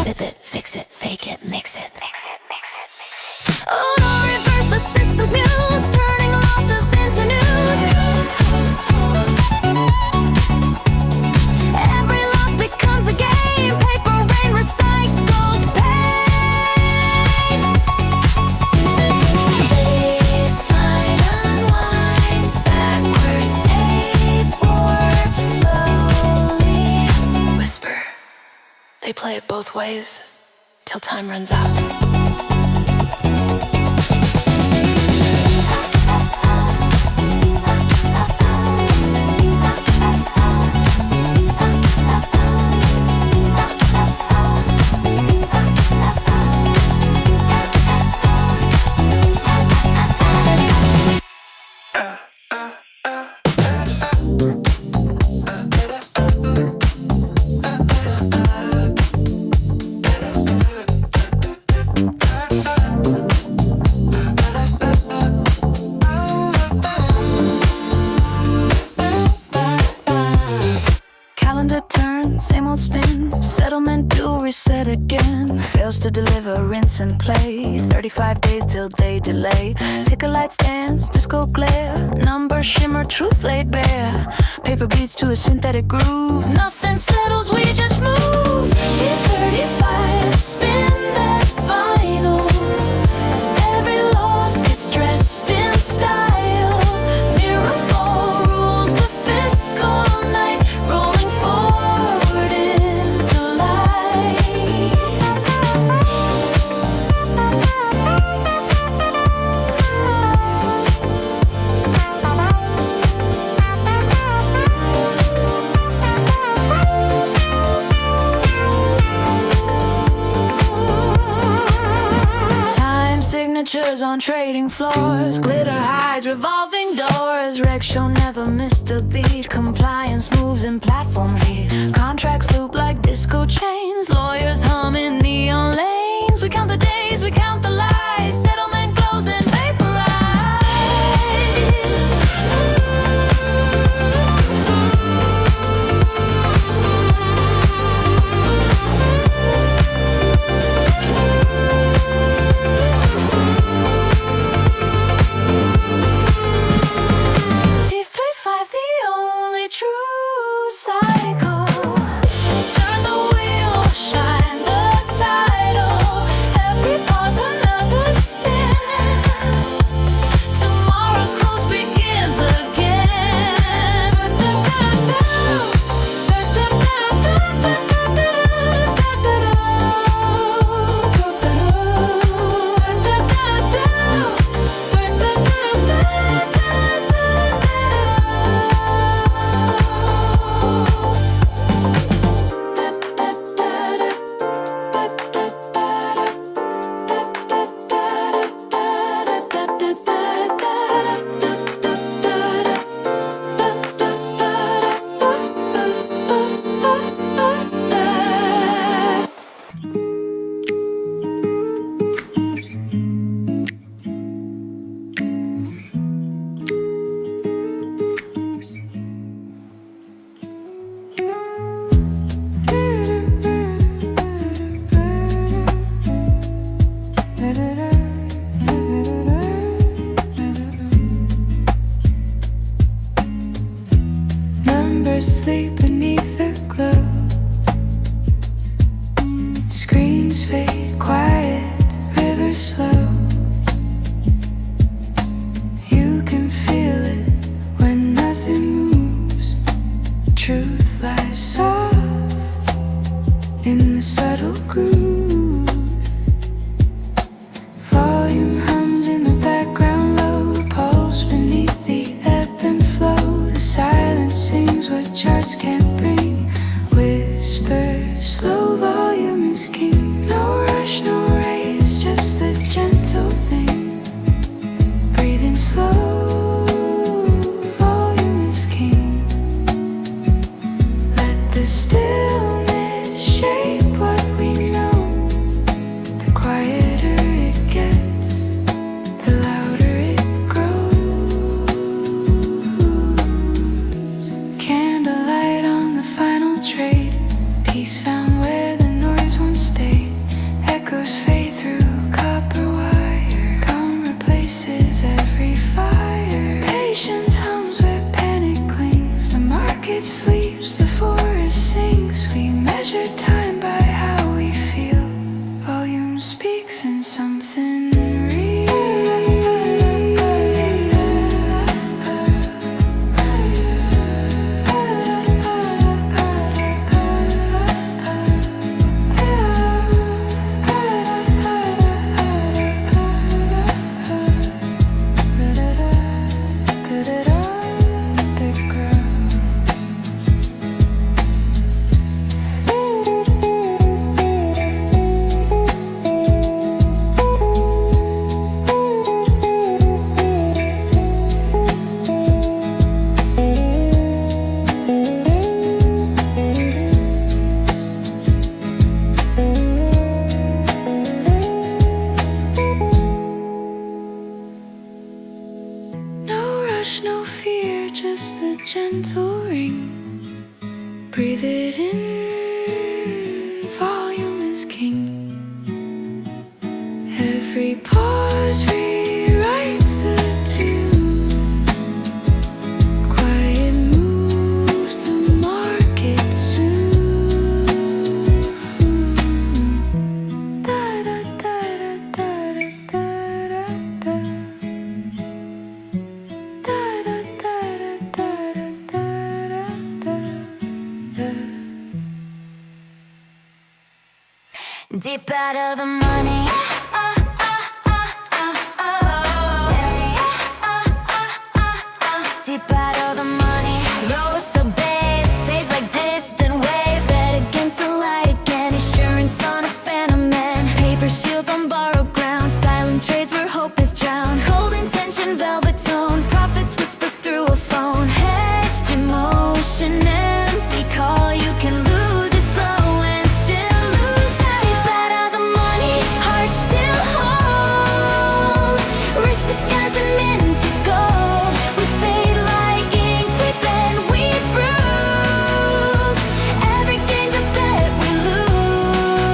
Flip it, fix it, fake it, mix it. Oh no, reverse the system's muse. Turning losses into news. Every loss becomes a game. Paper rain, recycled pain. Baseline unwinds. Backwards tape warps slowly. Whisper. They play it both ways till time runs out. press and play. 35 days till they delay. Ticker lights dance, disco glare. Numbers shimmer, truth laid bare. Paper beats to a synthetic groove. Nothing settles, we just move. T35, spin that vinyl. Every loss gets dressed in style. Miracle rules the fiscal night. Rolling forward into light. Time signatures on trading floors. Glitter hides, revolving doors. Reg show never missed a beat. Compliance moves in platform heat. Contracts loop like disco chains. Lawyers hum in neon lanes. We count the days, we count the lies. Settlement closed and vaporized. T35, the only true cycle. Turn the wheel, shine the title. Every pause another spin. Tomorrow's close begins again. Numbers sleep beneath the glow. Screens fade quiet, rivers slow. You can feel it when nothing moves. Truth lies soft in the subtle grooves. Volume hums in the background low. Pulse beneath the ebb and flow. The silence sings what charts can't bring. Whisper, slow volume is king. No rush, no race, just the gentle thing. Breathing slow, volume is king. Let the stillness shape what we know. The quieter it gets, the louder it grows. Candlelight on the final trade. Peace found where the noise once stayed. Echoes fade through copper wire. Calm replaces every fire. Patience hums where panic clings. The market sleeps, the forest sings. We measure time by how we feel. Volume speaks in something real. No fear, just the gentle ring. Breathe it in, volume is king. Deep out of the money. Deep out of the money. Lowest of base, phase like distant waves. Red against the light again. Insurance on a phantom man. Paper shields on borrowed ground. Silent trades where hope is drowned. Cold intention, velvet tone. Prophets whisper through a phone. Hedged emotion, empty call. You can lose it slow and still lose out. Deep out of the money, heart still whole. Wrist disguised and meant to go. We fade like ink, we bend, we bruise. Every game's a bet we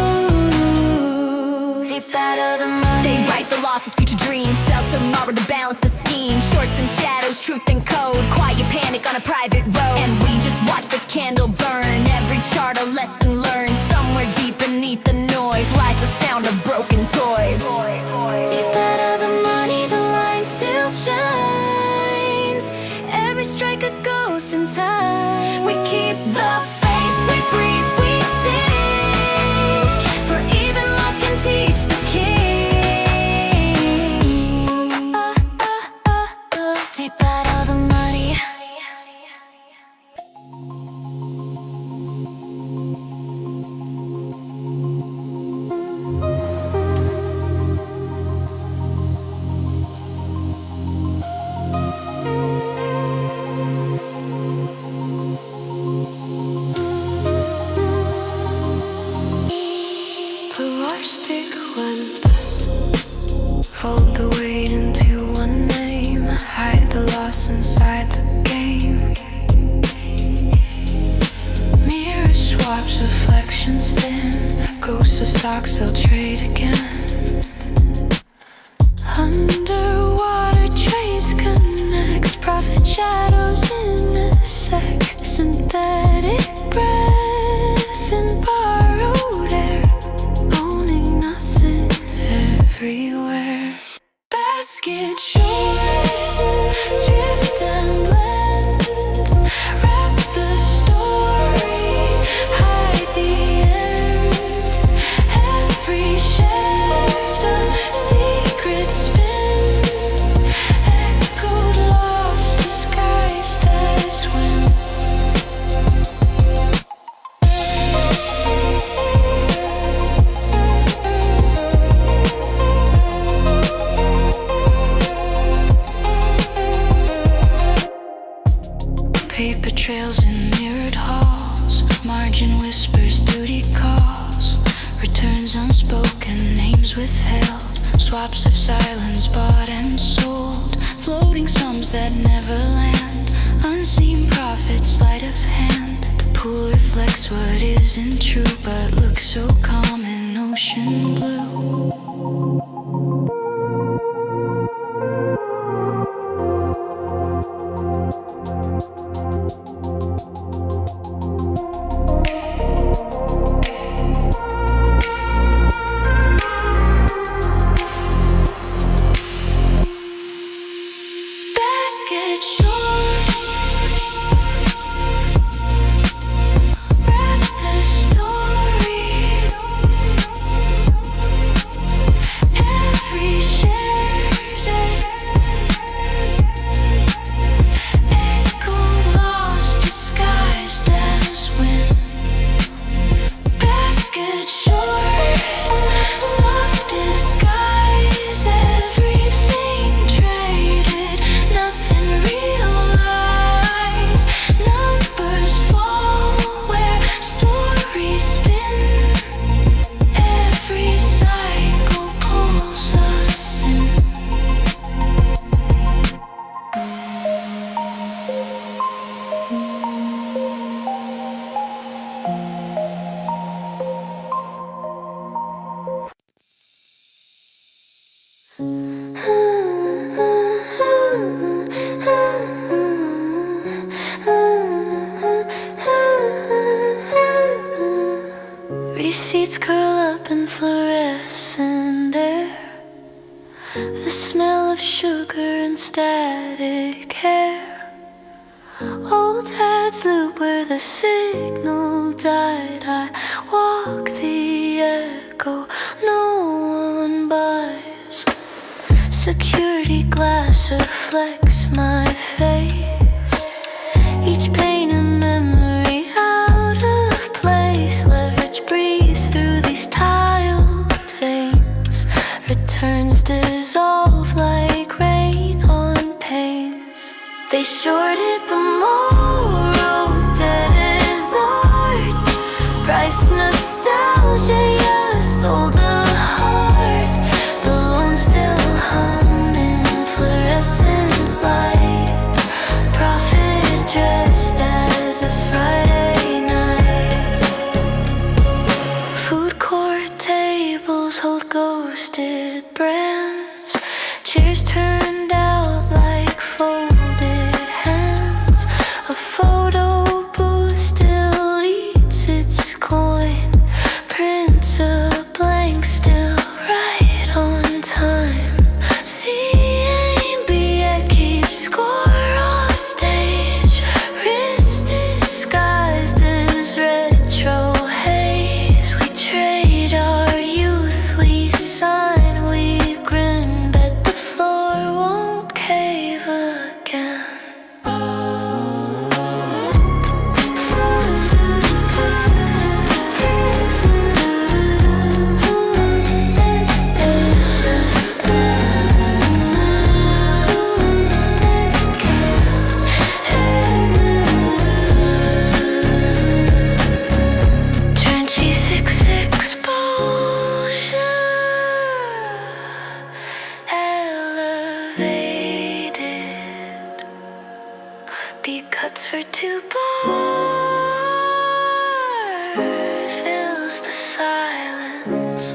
lose. Deep out of the money. They write the losses, future dreams. Sell tomorrow to balance the scheme. Shorts and shadows, truth and code. Quiet panic on a private road. And we just watch the candle burn. Every chart a lesson learned. Somewhere deep beneath the noise lies the sound of broken toys. Deep out of the money, the line still shines. Every strike a ghost in time. We keep the faith, we breathe, we sing. For even loss can teach the king. Deep out of the money. The worst big ones. Fold the weight into one name. Hide the loss inside the game. Mirror swaps, reflections thin. Ghosts of stocks, they'll trade again. Underwater trades connect. Profit shadows in a sec. Synthetic breath and borrowed air. Owning nothing everywhere. Basket short, drift and blend. Wrap the story, hide the end. Every share's a secret spin. Echoed, lost, disguised as when. Paper trails in mirrored halls. Margin whispers, duty calls. Returns unspoken, names withheld. Swaps of silence bought and sold. Floating sums that never land. Unseen profits, sleight of hand. The pool reflects what isn't true, but looks so calm in ocean blue. Basket short, wrap the story. Every share's echo, lost, disguised as when. Basket short, soft disguise, everything traded, nothing realized. Numbers fall where stories spin. Every cycle pulls us in. Receipts curl up in fluorescent air. The smell of sugar and static hair. Old heads loop where the signal died. I walk the echo go, no one buys. Security glass reflects my face. Each pain a memory out of place. Leverage breathes through these tiled veins. Returns dissolve like rain on panes. They shorted the moral, dead is art. Price nostalgia, yeah, sold the heart. The lone still hum in fluorescent light. Prophet dressed as a Friday night. Food court tables hold ghosted brands. Chairs turned out like folded hands. A photo booth still eats its coin. Prints a blank still right on time. CMB keeps score off stage. Wrist disguised as retro haze. We trade our youth, we sign, we grin. Bet the floor won't cave again. Trenchy 6 exposure, elevated. Beat cuts for 2 bars, fills the silence.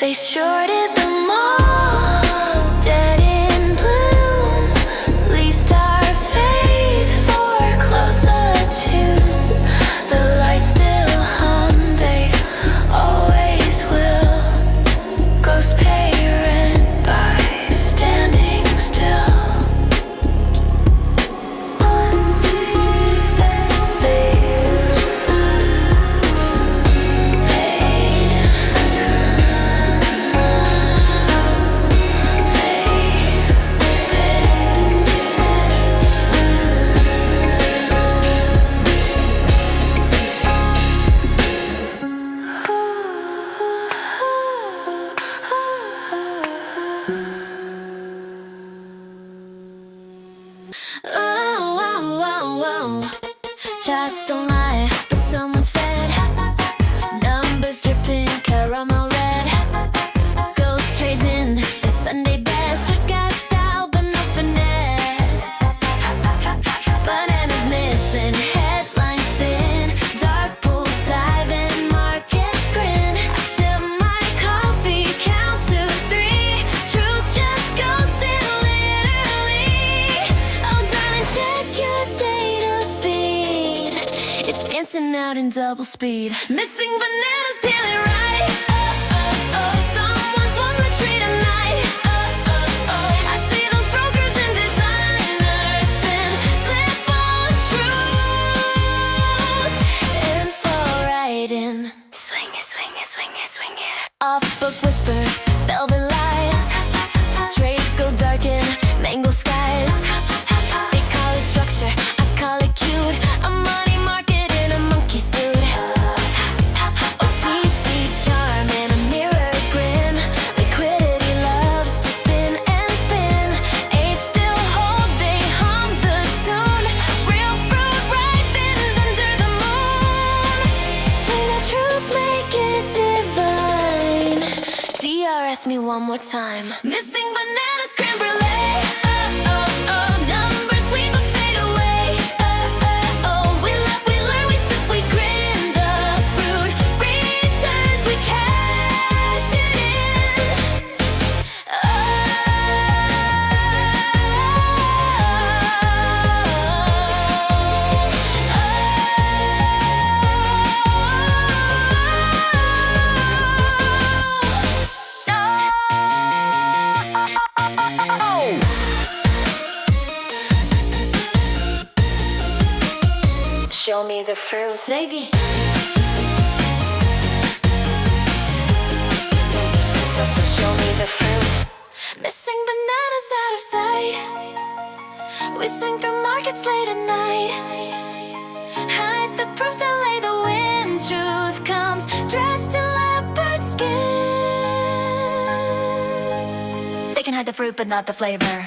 They shorted the mall, dead in bloom. Leased our faith, foreclosed the tune. The lights still hum, they always will. Ghosts pay rent by standing still. Charts don't lie, but someone's fed. Numbers dripping caramel red. Ghost trades in the Sunday best. Shirts got style, but no finesse. Bananas missing, headlines spin. Dark pools diving, markets grin. I sip my coffee, count to 3. Truth just ghosted literally. Oh darling, check your data feed. It's dancing out in double speed. Missing bananas, peeling right. Someone's won the tree tonight. I see those brokers and designers and slip on truth. Info writing. Swing it, swing it, swing it, swing it. Off book whispers, velvet lies. Trades go darken, mango skies. They call it structure, I call it cute. A money market in a monkey suit. OTC charm and a mirror grin. Liquidity loves to spin and spin. Apes still hold, they hum the tune. Real fruit ripens under the moon. Swing the truth, make it divine. DRS me one more time. Missing bananas, creme brulee. Numbers sweet but fade away. We laugh, we learn, we sip, we grin. The fruit returns, we cash it in. Show me the fruit. Say it. so show me the fruit. Missing bananas out of sight. We swing through markets late at night. Hide the proof, delay the wind. Truth comes dressed in leopard skin. They can hide the fruit but not the flavor.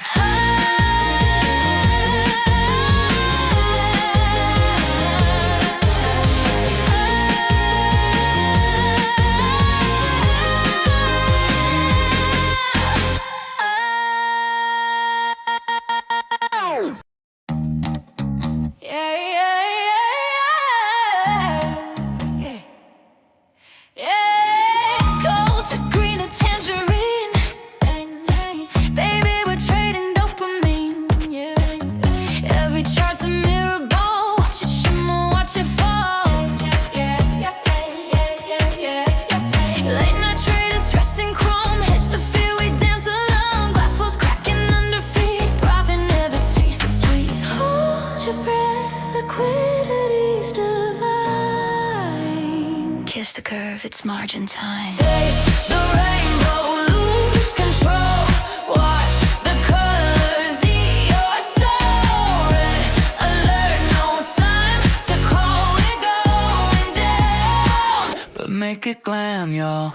Kiss the curve, it's margin time. Taste the rainbow, lose control. Watch the colors eat your soul. Red alert, no time to call it going down. But make it glam, y'all.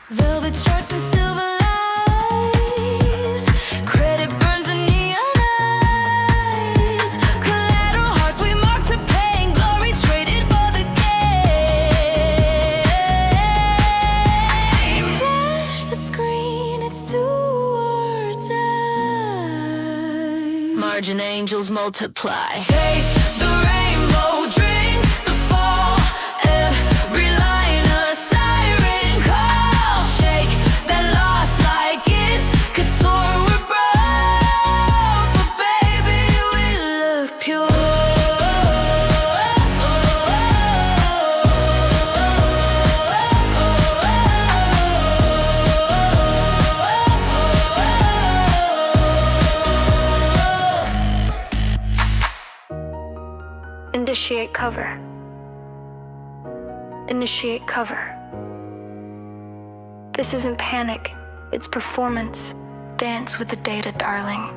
Velvet shorts and silver lies. Credit burns and neon eyes. Collateral hearts we mark to pay. Glory traded for the game. Flash the screen, it's do or die. Margin angels multiply. Taste the rainbow, drink the fall. Every line a siren call. Shake that loss like it's couture. We're broke, but baby we look pure. Initiate cover. Initiate cover. This isn't panic, it's performance. Dance with the data, darling.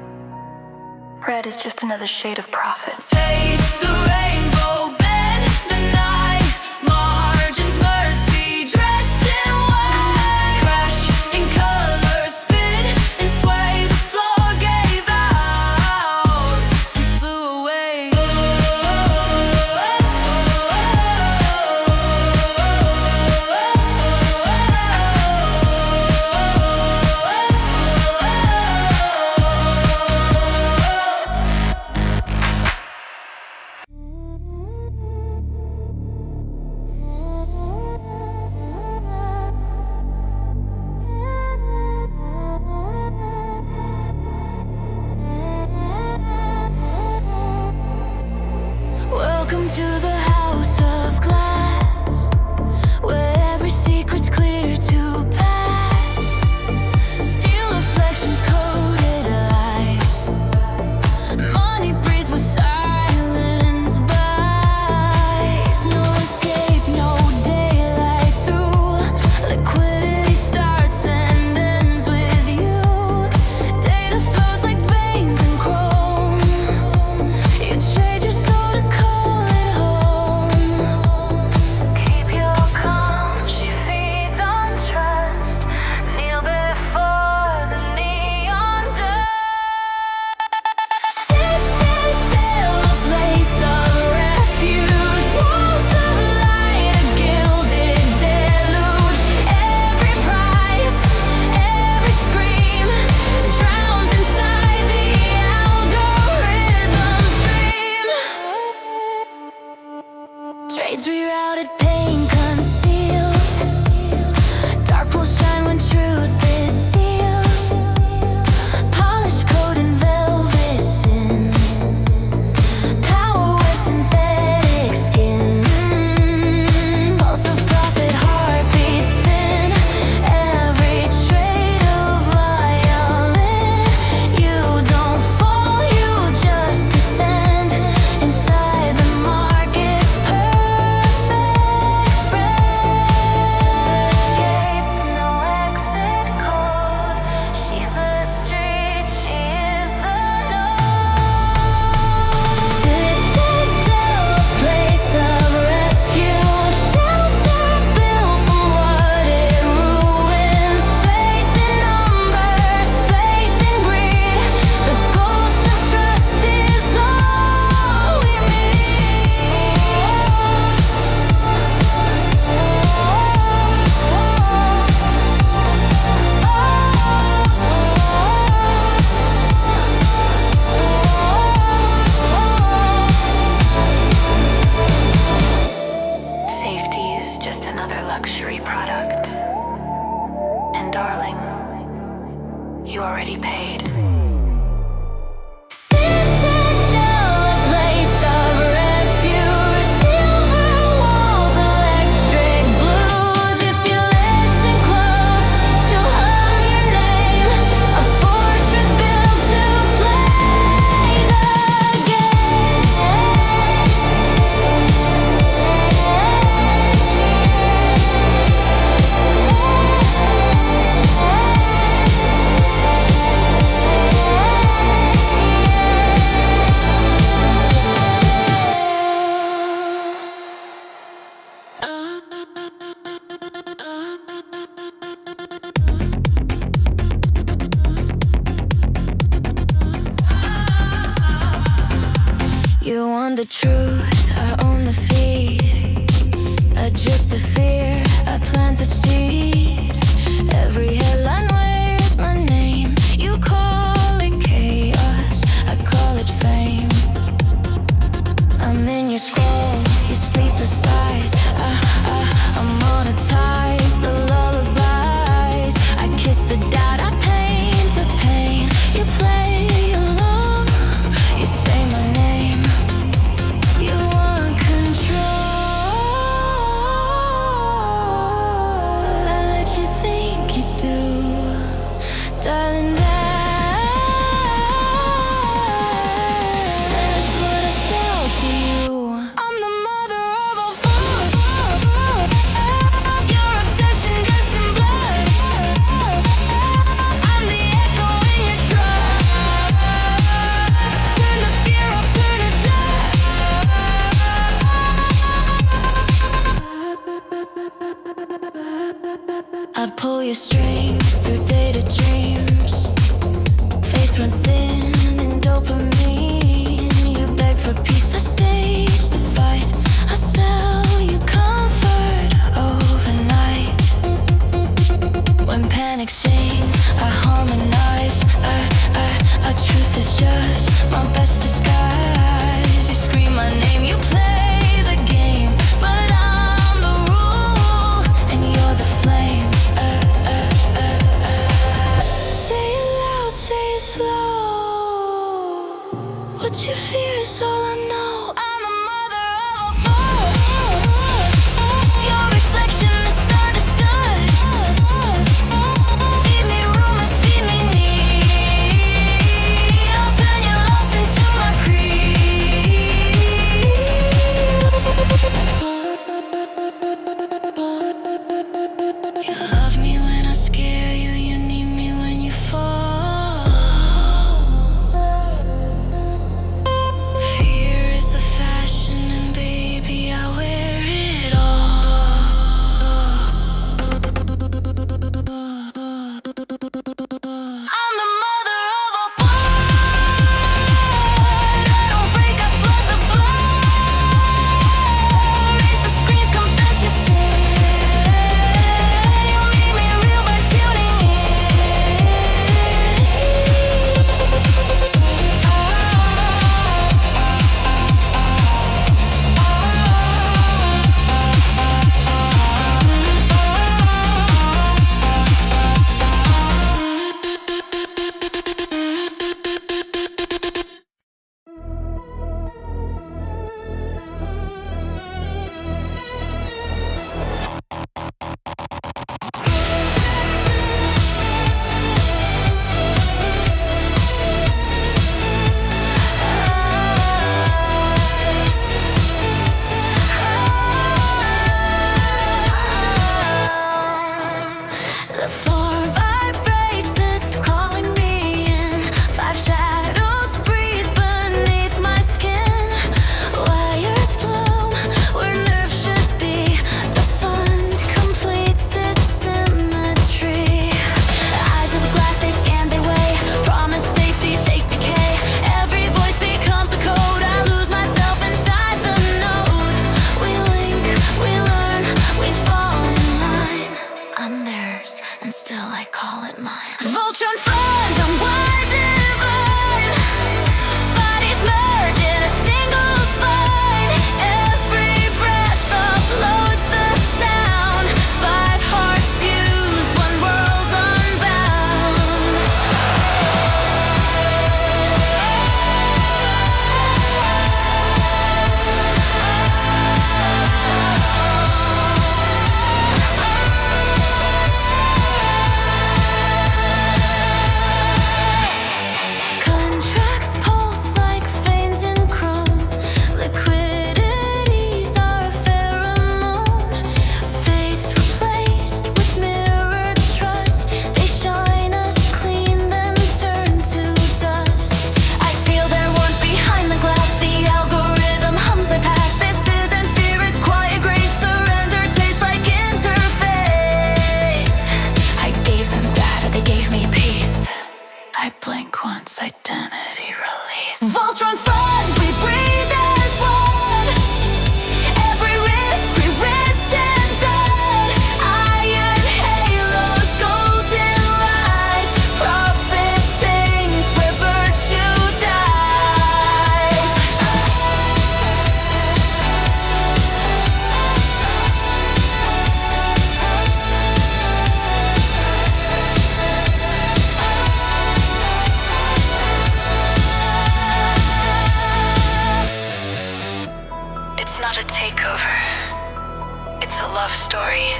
Red is just another shade of profit. Taste the rainbow, bend the night. Margins, mercy, dressed in white. Crash in color, spin and sway. The floor gave out. We flew away. And darling, you already paid. You want the truth, I own the feed. I drip the fear, I plant the seed. Every headline wears my name. You call it chaos, I call it fame. I'm in your scroll, your sleepless eyes. I monetize the lullabies. I kiss the doubt, I paint the pain. You play along, you say my name. You want control. I let you think you do, darling. That's what I sell to you. I'm the mother of all fun. Your obsession dressed in blood. I'm the echo in your trust. Turn the fear up, turn to dust. I pull your strings through data dreams. Faith runs thin in dopamine. You beg for peace, I stage the fight. I sell you comfort overnight. When panic sings, I harmonize. A truth is just my best disguise. You scream my name, you play the game, but I'm the rule and you're the flame. Say it loud, say it slow. What you fear is all I know. I'm the mother of all fools. Your reflection misunderstood. Feed me rumors, feed me need. I'll turn your loss into my creed. You love me when I scare you. You need me when you fall. Fear is the fashion, and baby, I wear it all. I'm the mother of all fun. I don't break, I flood the blood. Raise the screens, confess your sin. You make me real by tuning the floor vibrates, it's calling me in. Five shadows breathe beneath my skin. Wires bloom where nerves should be. The fund completes its symmetry. Eyes of glass, they scan, they weigh. Promise safety, take decay. Every voice becomes a code. I lose myself inside the node. We link, we learn, we fall in line. I'm theirs, and still I call it mine. Voltron fund, I'm wide divine. Bodies merge in a single spine. Every breath uploads the sound. Five hearts fused, one world I blink once, identity release. Voltron fun, we breathe as one. Every risk rewritten, done. Iron halos, golden lies. Prophet sings where virtue dies. It's not a takeover. It's a love story.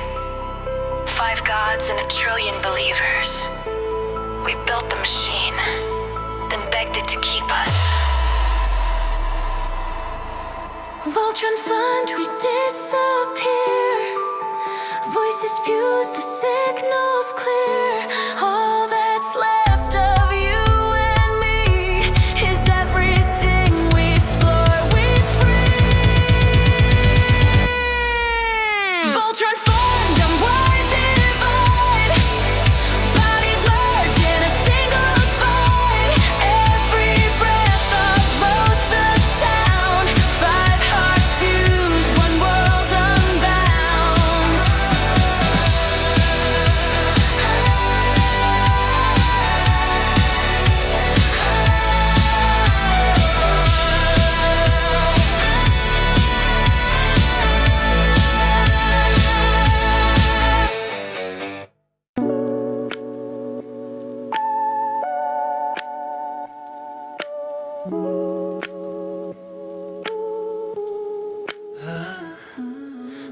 5 gods and 1 trillion believers. We built the machine, then begged it to keep us. Voltron fund, we disappear. Voices fuse, the signals clear. All that's left of you and me is everything we explore, we free. Voltron fund, unwind, divide. Bodies merge in a single spine. Every breath uploads the sound. 5 hearts fuse, 1 world unbound.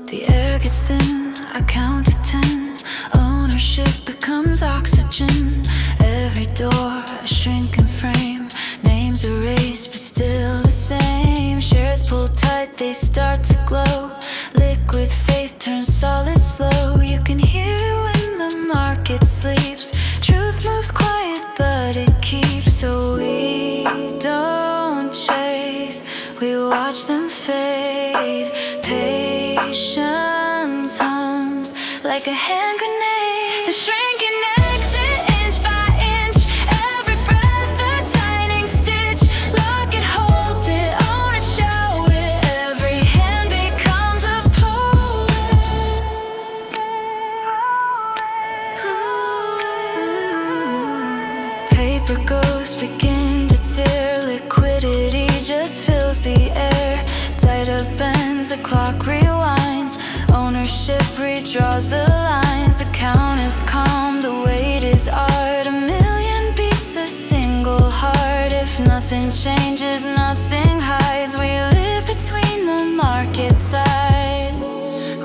The air gets thin, I count to 10. Ownership becomes oxygen. Every door, a shrinking frame. Names erased, but still the same. Shares pull tight, they start to glow. Liquid faith turns solid slow. You can hear it when the market sleeps. Truth moves quiet, but it keeps. So we don't chase, we watch them fade. Patience hums like a hand grenade. The shrinking exit inch by inch. Every breath a tightening stitch. Lock it, hold it, own it, show it. Every hand becomes a poet. Paper ghosts begin to tear. Liquidity just fills the air. Tighter bends, the clock rewinds. Ownership redraws the lines. The count is calm, the weight is art. 1,000,000 beats, a single heart. If nothing changes, nothing hides. We live between the market tides.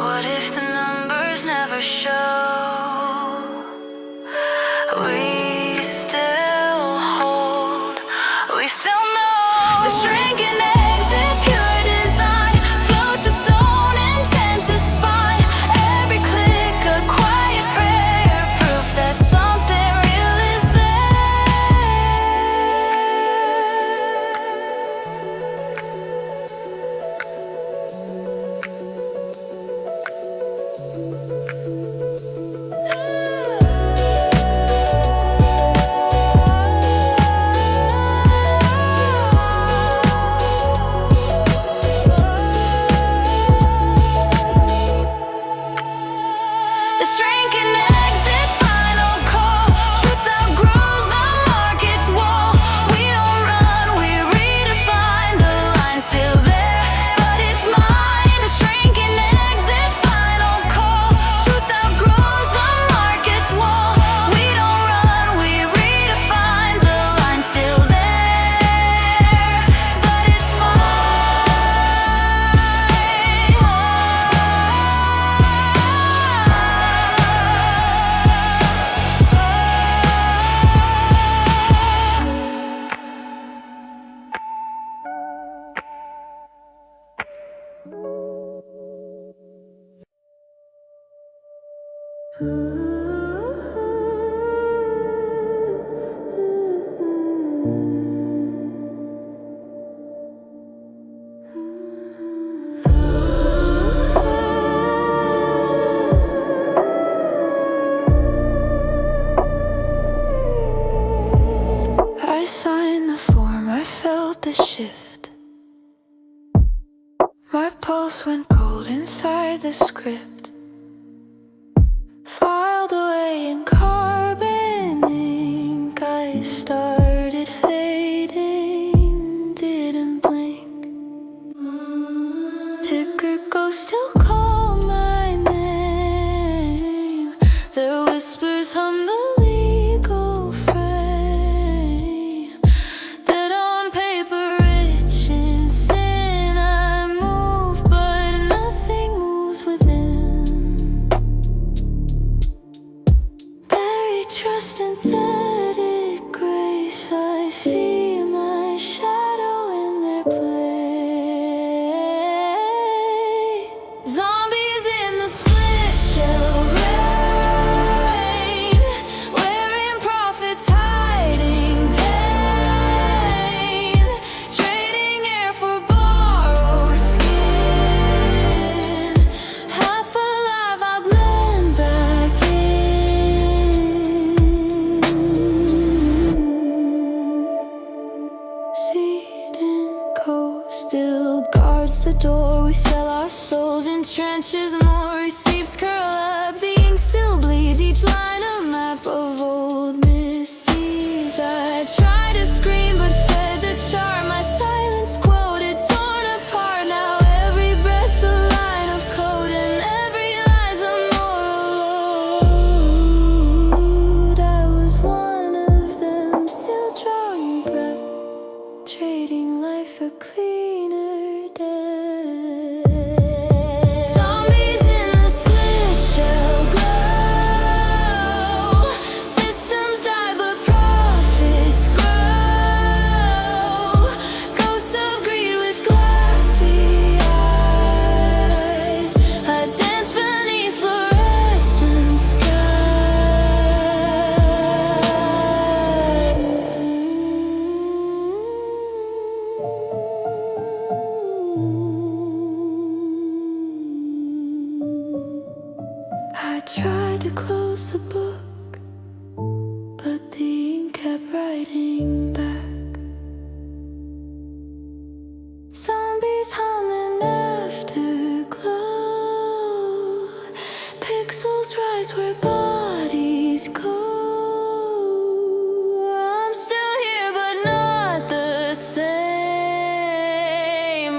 What if the numbers never show? We still hold, we still know. The shrinking exit, pure design. Float to stone, intent to spine. Every click a quiet prayer. Proof that something real is there. signed the form, I felt the shift. My pulse went cold inside the script. Filed away in carbon ink, I started fading, didn't blink. Ticker ghosts still call my name. Their whispers hum the legal frame. Dead on paper, rich in sin. I move, but nothing moves within. Buried trust in pathetic grace. I see my shadow in their play. Zombies in the split shell rain, wearing prophets, hiding pain, trading air for borrowed skin. Half alive, I blend back in. Seed and coat still guards the door. We sell our souls in trenches. More receipts curl up. The ink still bleeds. Each line a map of old misdeeds. I tried to scream but fed the charm. My silence quoted, torn apart. Now every breath's a line of code and every lie's a moral load. I was one of them, still drawing breath, trading life for cleaner death. Zombies in the split shell glow. Systems die but profits grow. Ghosts of greed with glassy eyes. I dance beneath fluorescent I tried to close the book, but the ink kept writing back. Zombies humming afterglow. Pixels rise where bodies go. I'm still here, but not the same.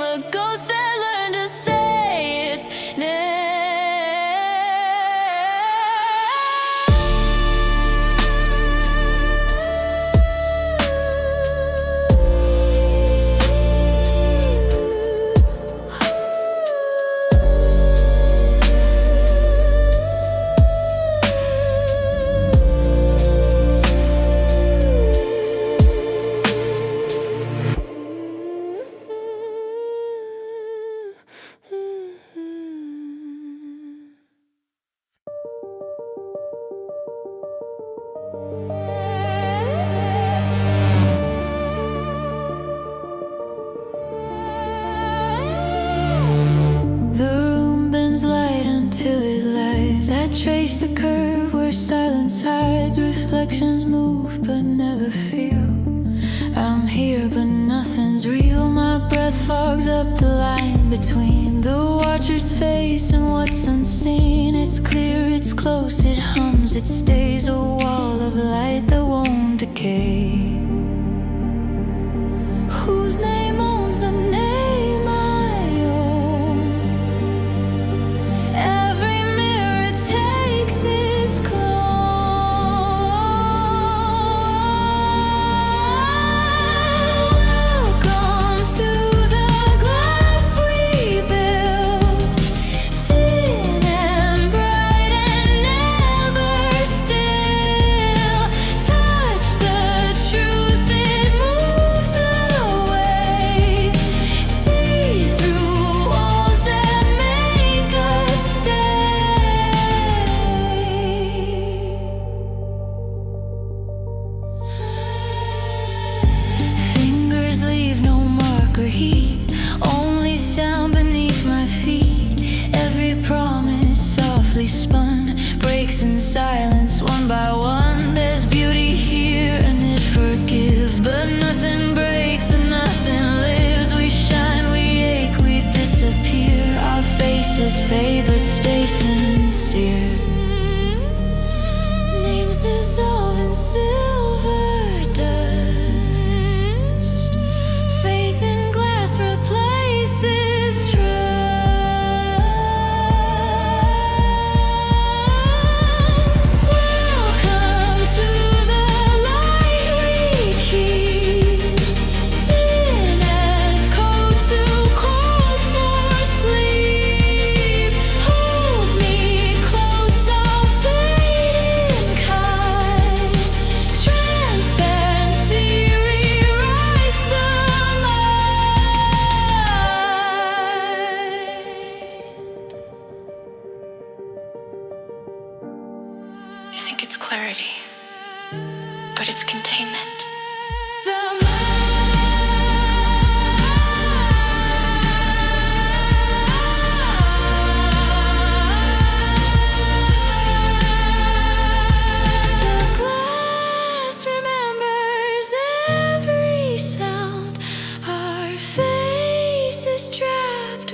A ghost that learned to say its name. The room bends light until it lies. I trace the curve where silence hides. Reflections move but never feel. I'm here but nothing's real. My breath fogs up the line between the watcher's face and what's unseen. It's clear, it's close, it hums, it stays. A wall of light that won't decay. Whose name owns the name I own? Every mirror takes its clone. Welcome to the glass we built, thin and bright and never still. Touch the truth. but it's containment.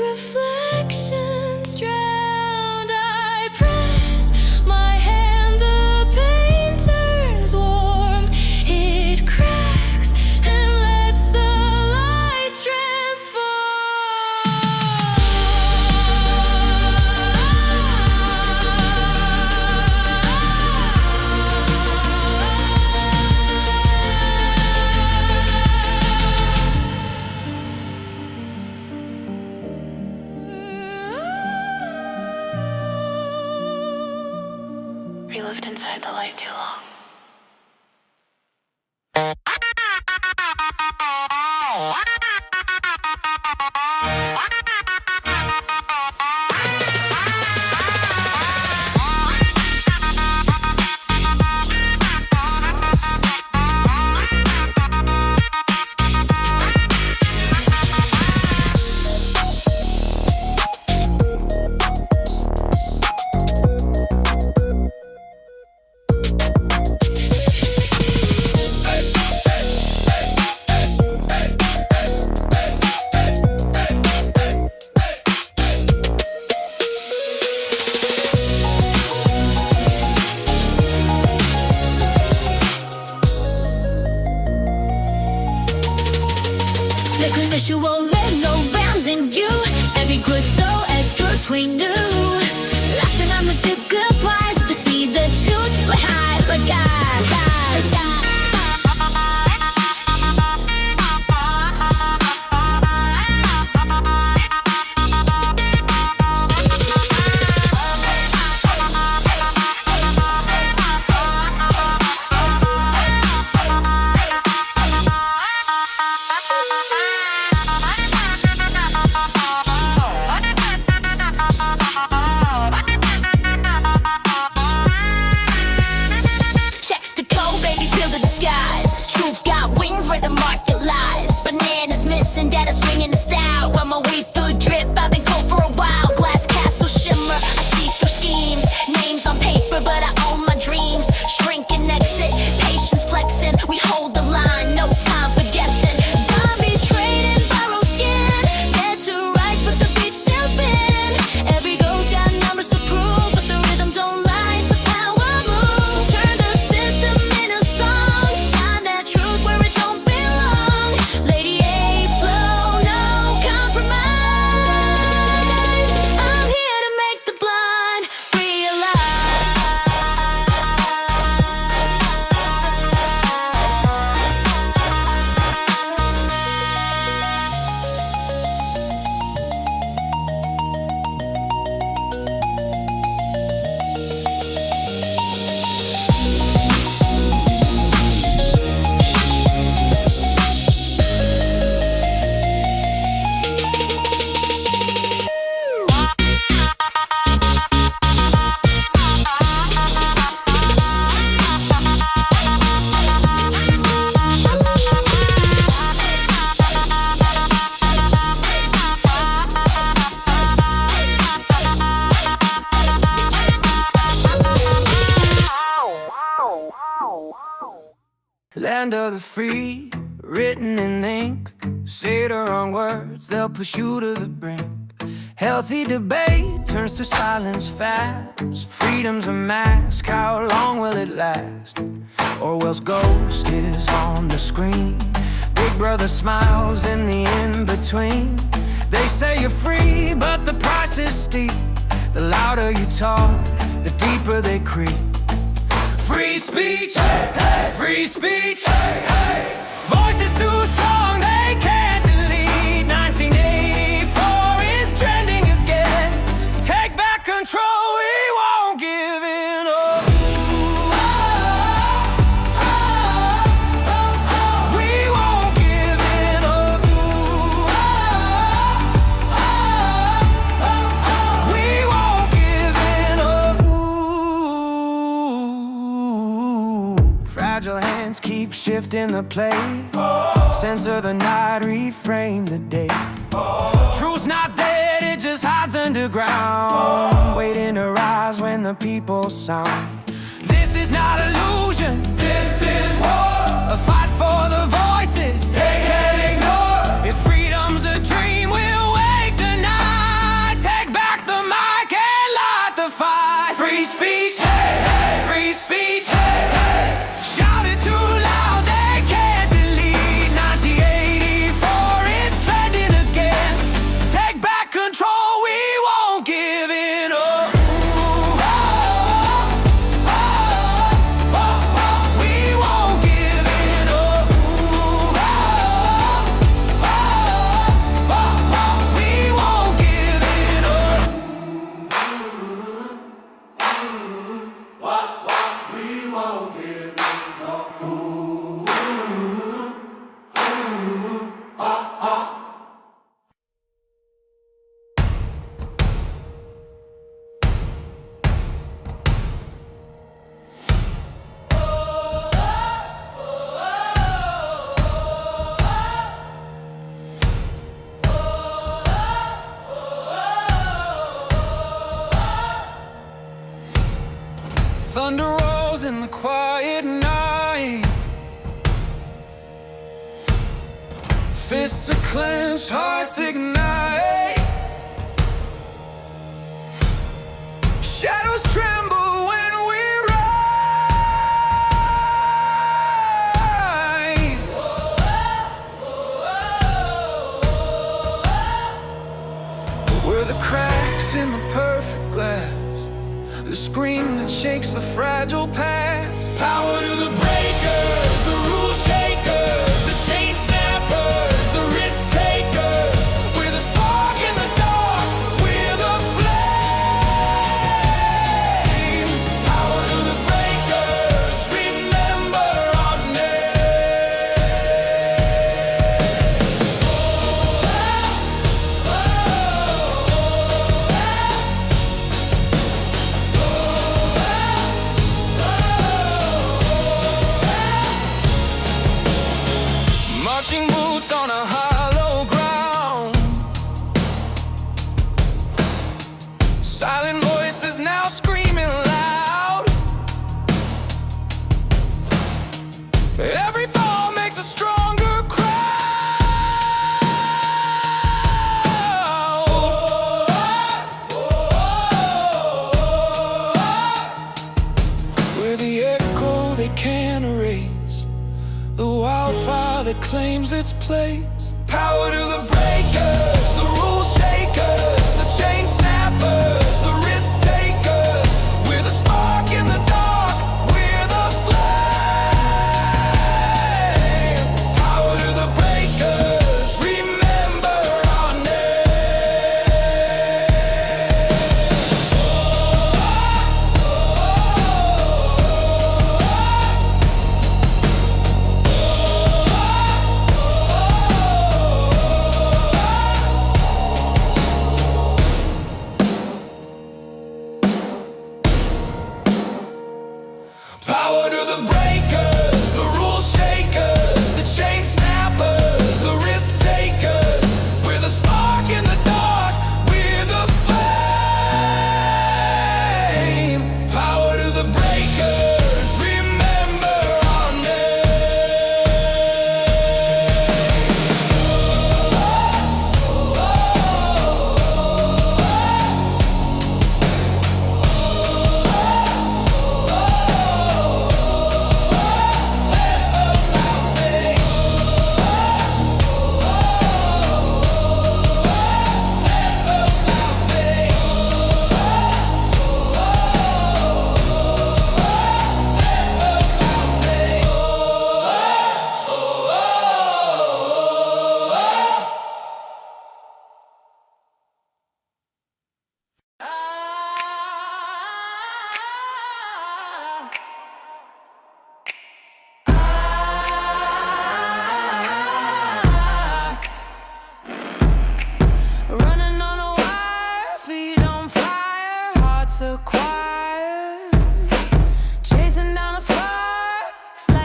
Reflections drowned. I press my hand, the pain turns warm. It cracks and lets the light We lived inside the light too long. Liquid visual, let no rounds in you. Every good so extras we knew. Laughing on the two good parts, to see the truth behind the guys. Land of the free, written in ink. Say the wrong words, they'll push you to the brink. Healthy debate turns to silence fast. Freedom's a mask, how long will it last? Orwell's ghost is on the screen. Big brother smiles in the in-between. They say you're free, but the price is steep. The louder you talk, the deeper they creep. Free speech, hey, hey. Free speech, hey, hey. Voices too strong, they can't delete. 1984 is trending again. Take back control, we won't give in. We won't give in. We won't give in. fragile hands keep shifting the play. Censor the night, reframe the day. Truth's not dead, it just hides underground, waiting to rise when the people sound. This is not illusion, this is war. A fight for the voices they can't ignore. If freedom's a dream, we'll wake the night. Take back the mic and light the fight. Free speech, hey, hey. Free speech, hey, hey. Shout it too loud, they can't delete. 1984 is trending again. Take back control, we won't give it up. We won't give it up. We won't give it up. We won't give it Thunder rolls in the quiet night. Fists are clenched, hearts ignite. Shadows tremble when we rise. We're the cracks in the perfect glass, the scream that shakes the fragile past. Power to the breakers, the rule shakers, the chain snappers, the risk takers. We're the spark in the dark, we're the flame. Power to the breakers, remember our marching boots on a hollow ground. Silent voices now screaming loud. Every fall makes a stronger crowd. We're the echo they can't erase, the wildfire that claims its place. Power to the breakers, the rule shakers, the chain snappers, the risk takers. We're the spark in the dark, we're the flame. Power to the breakers, remember our name.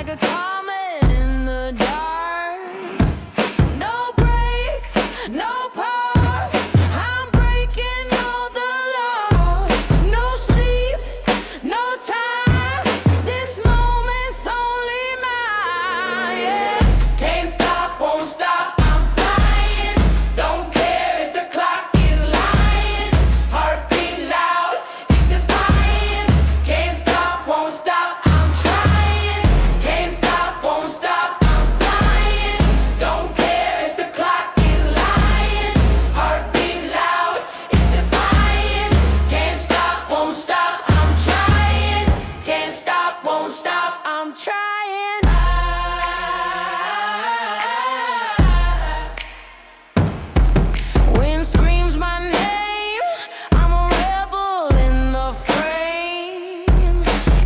like a car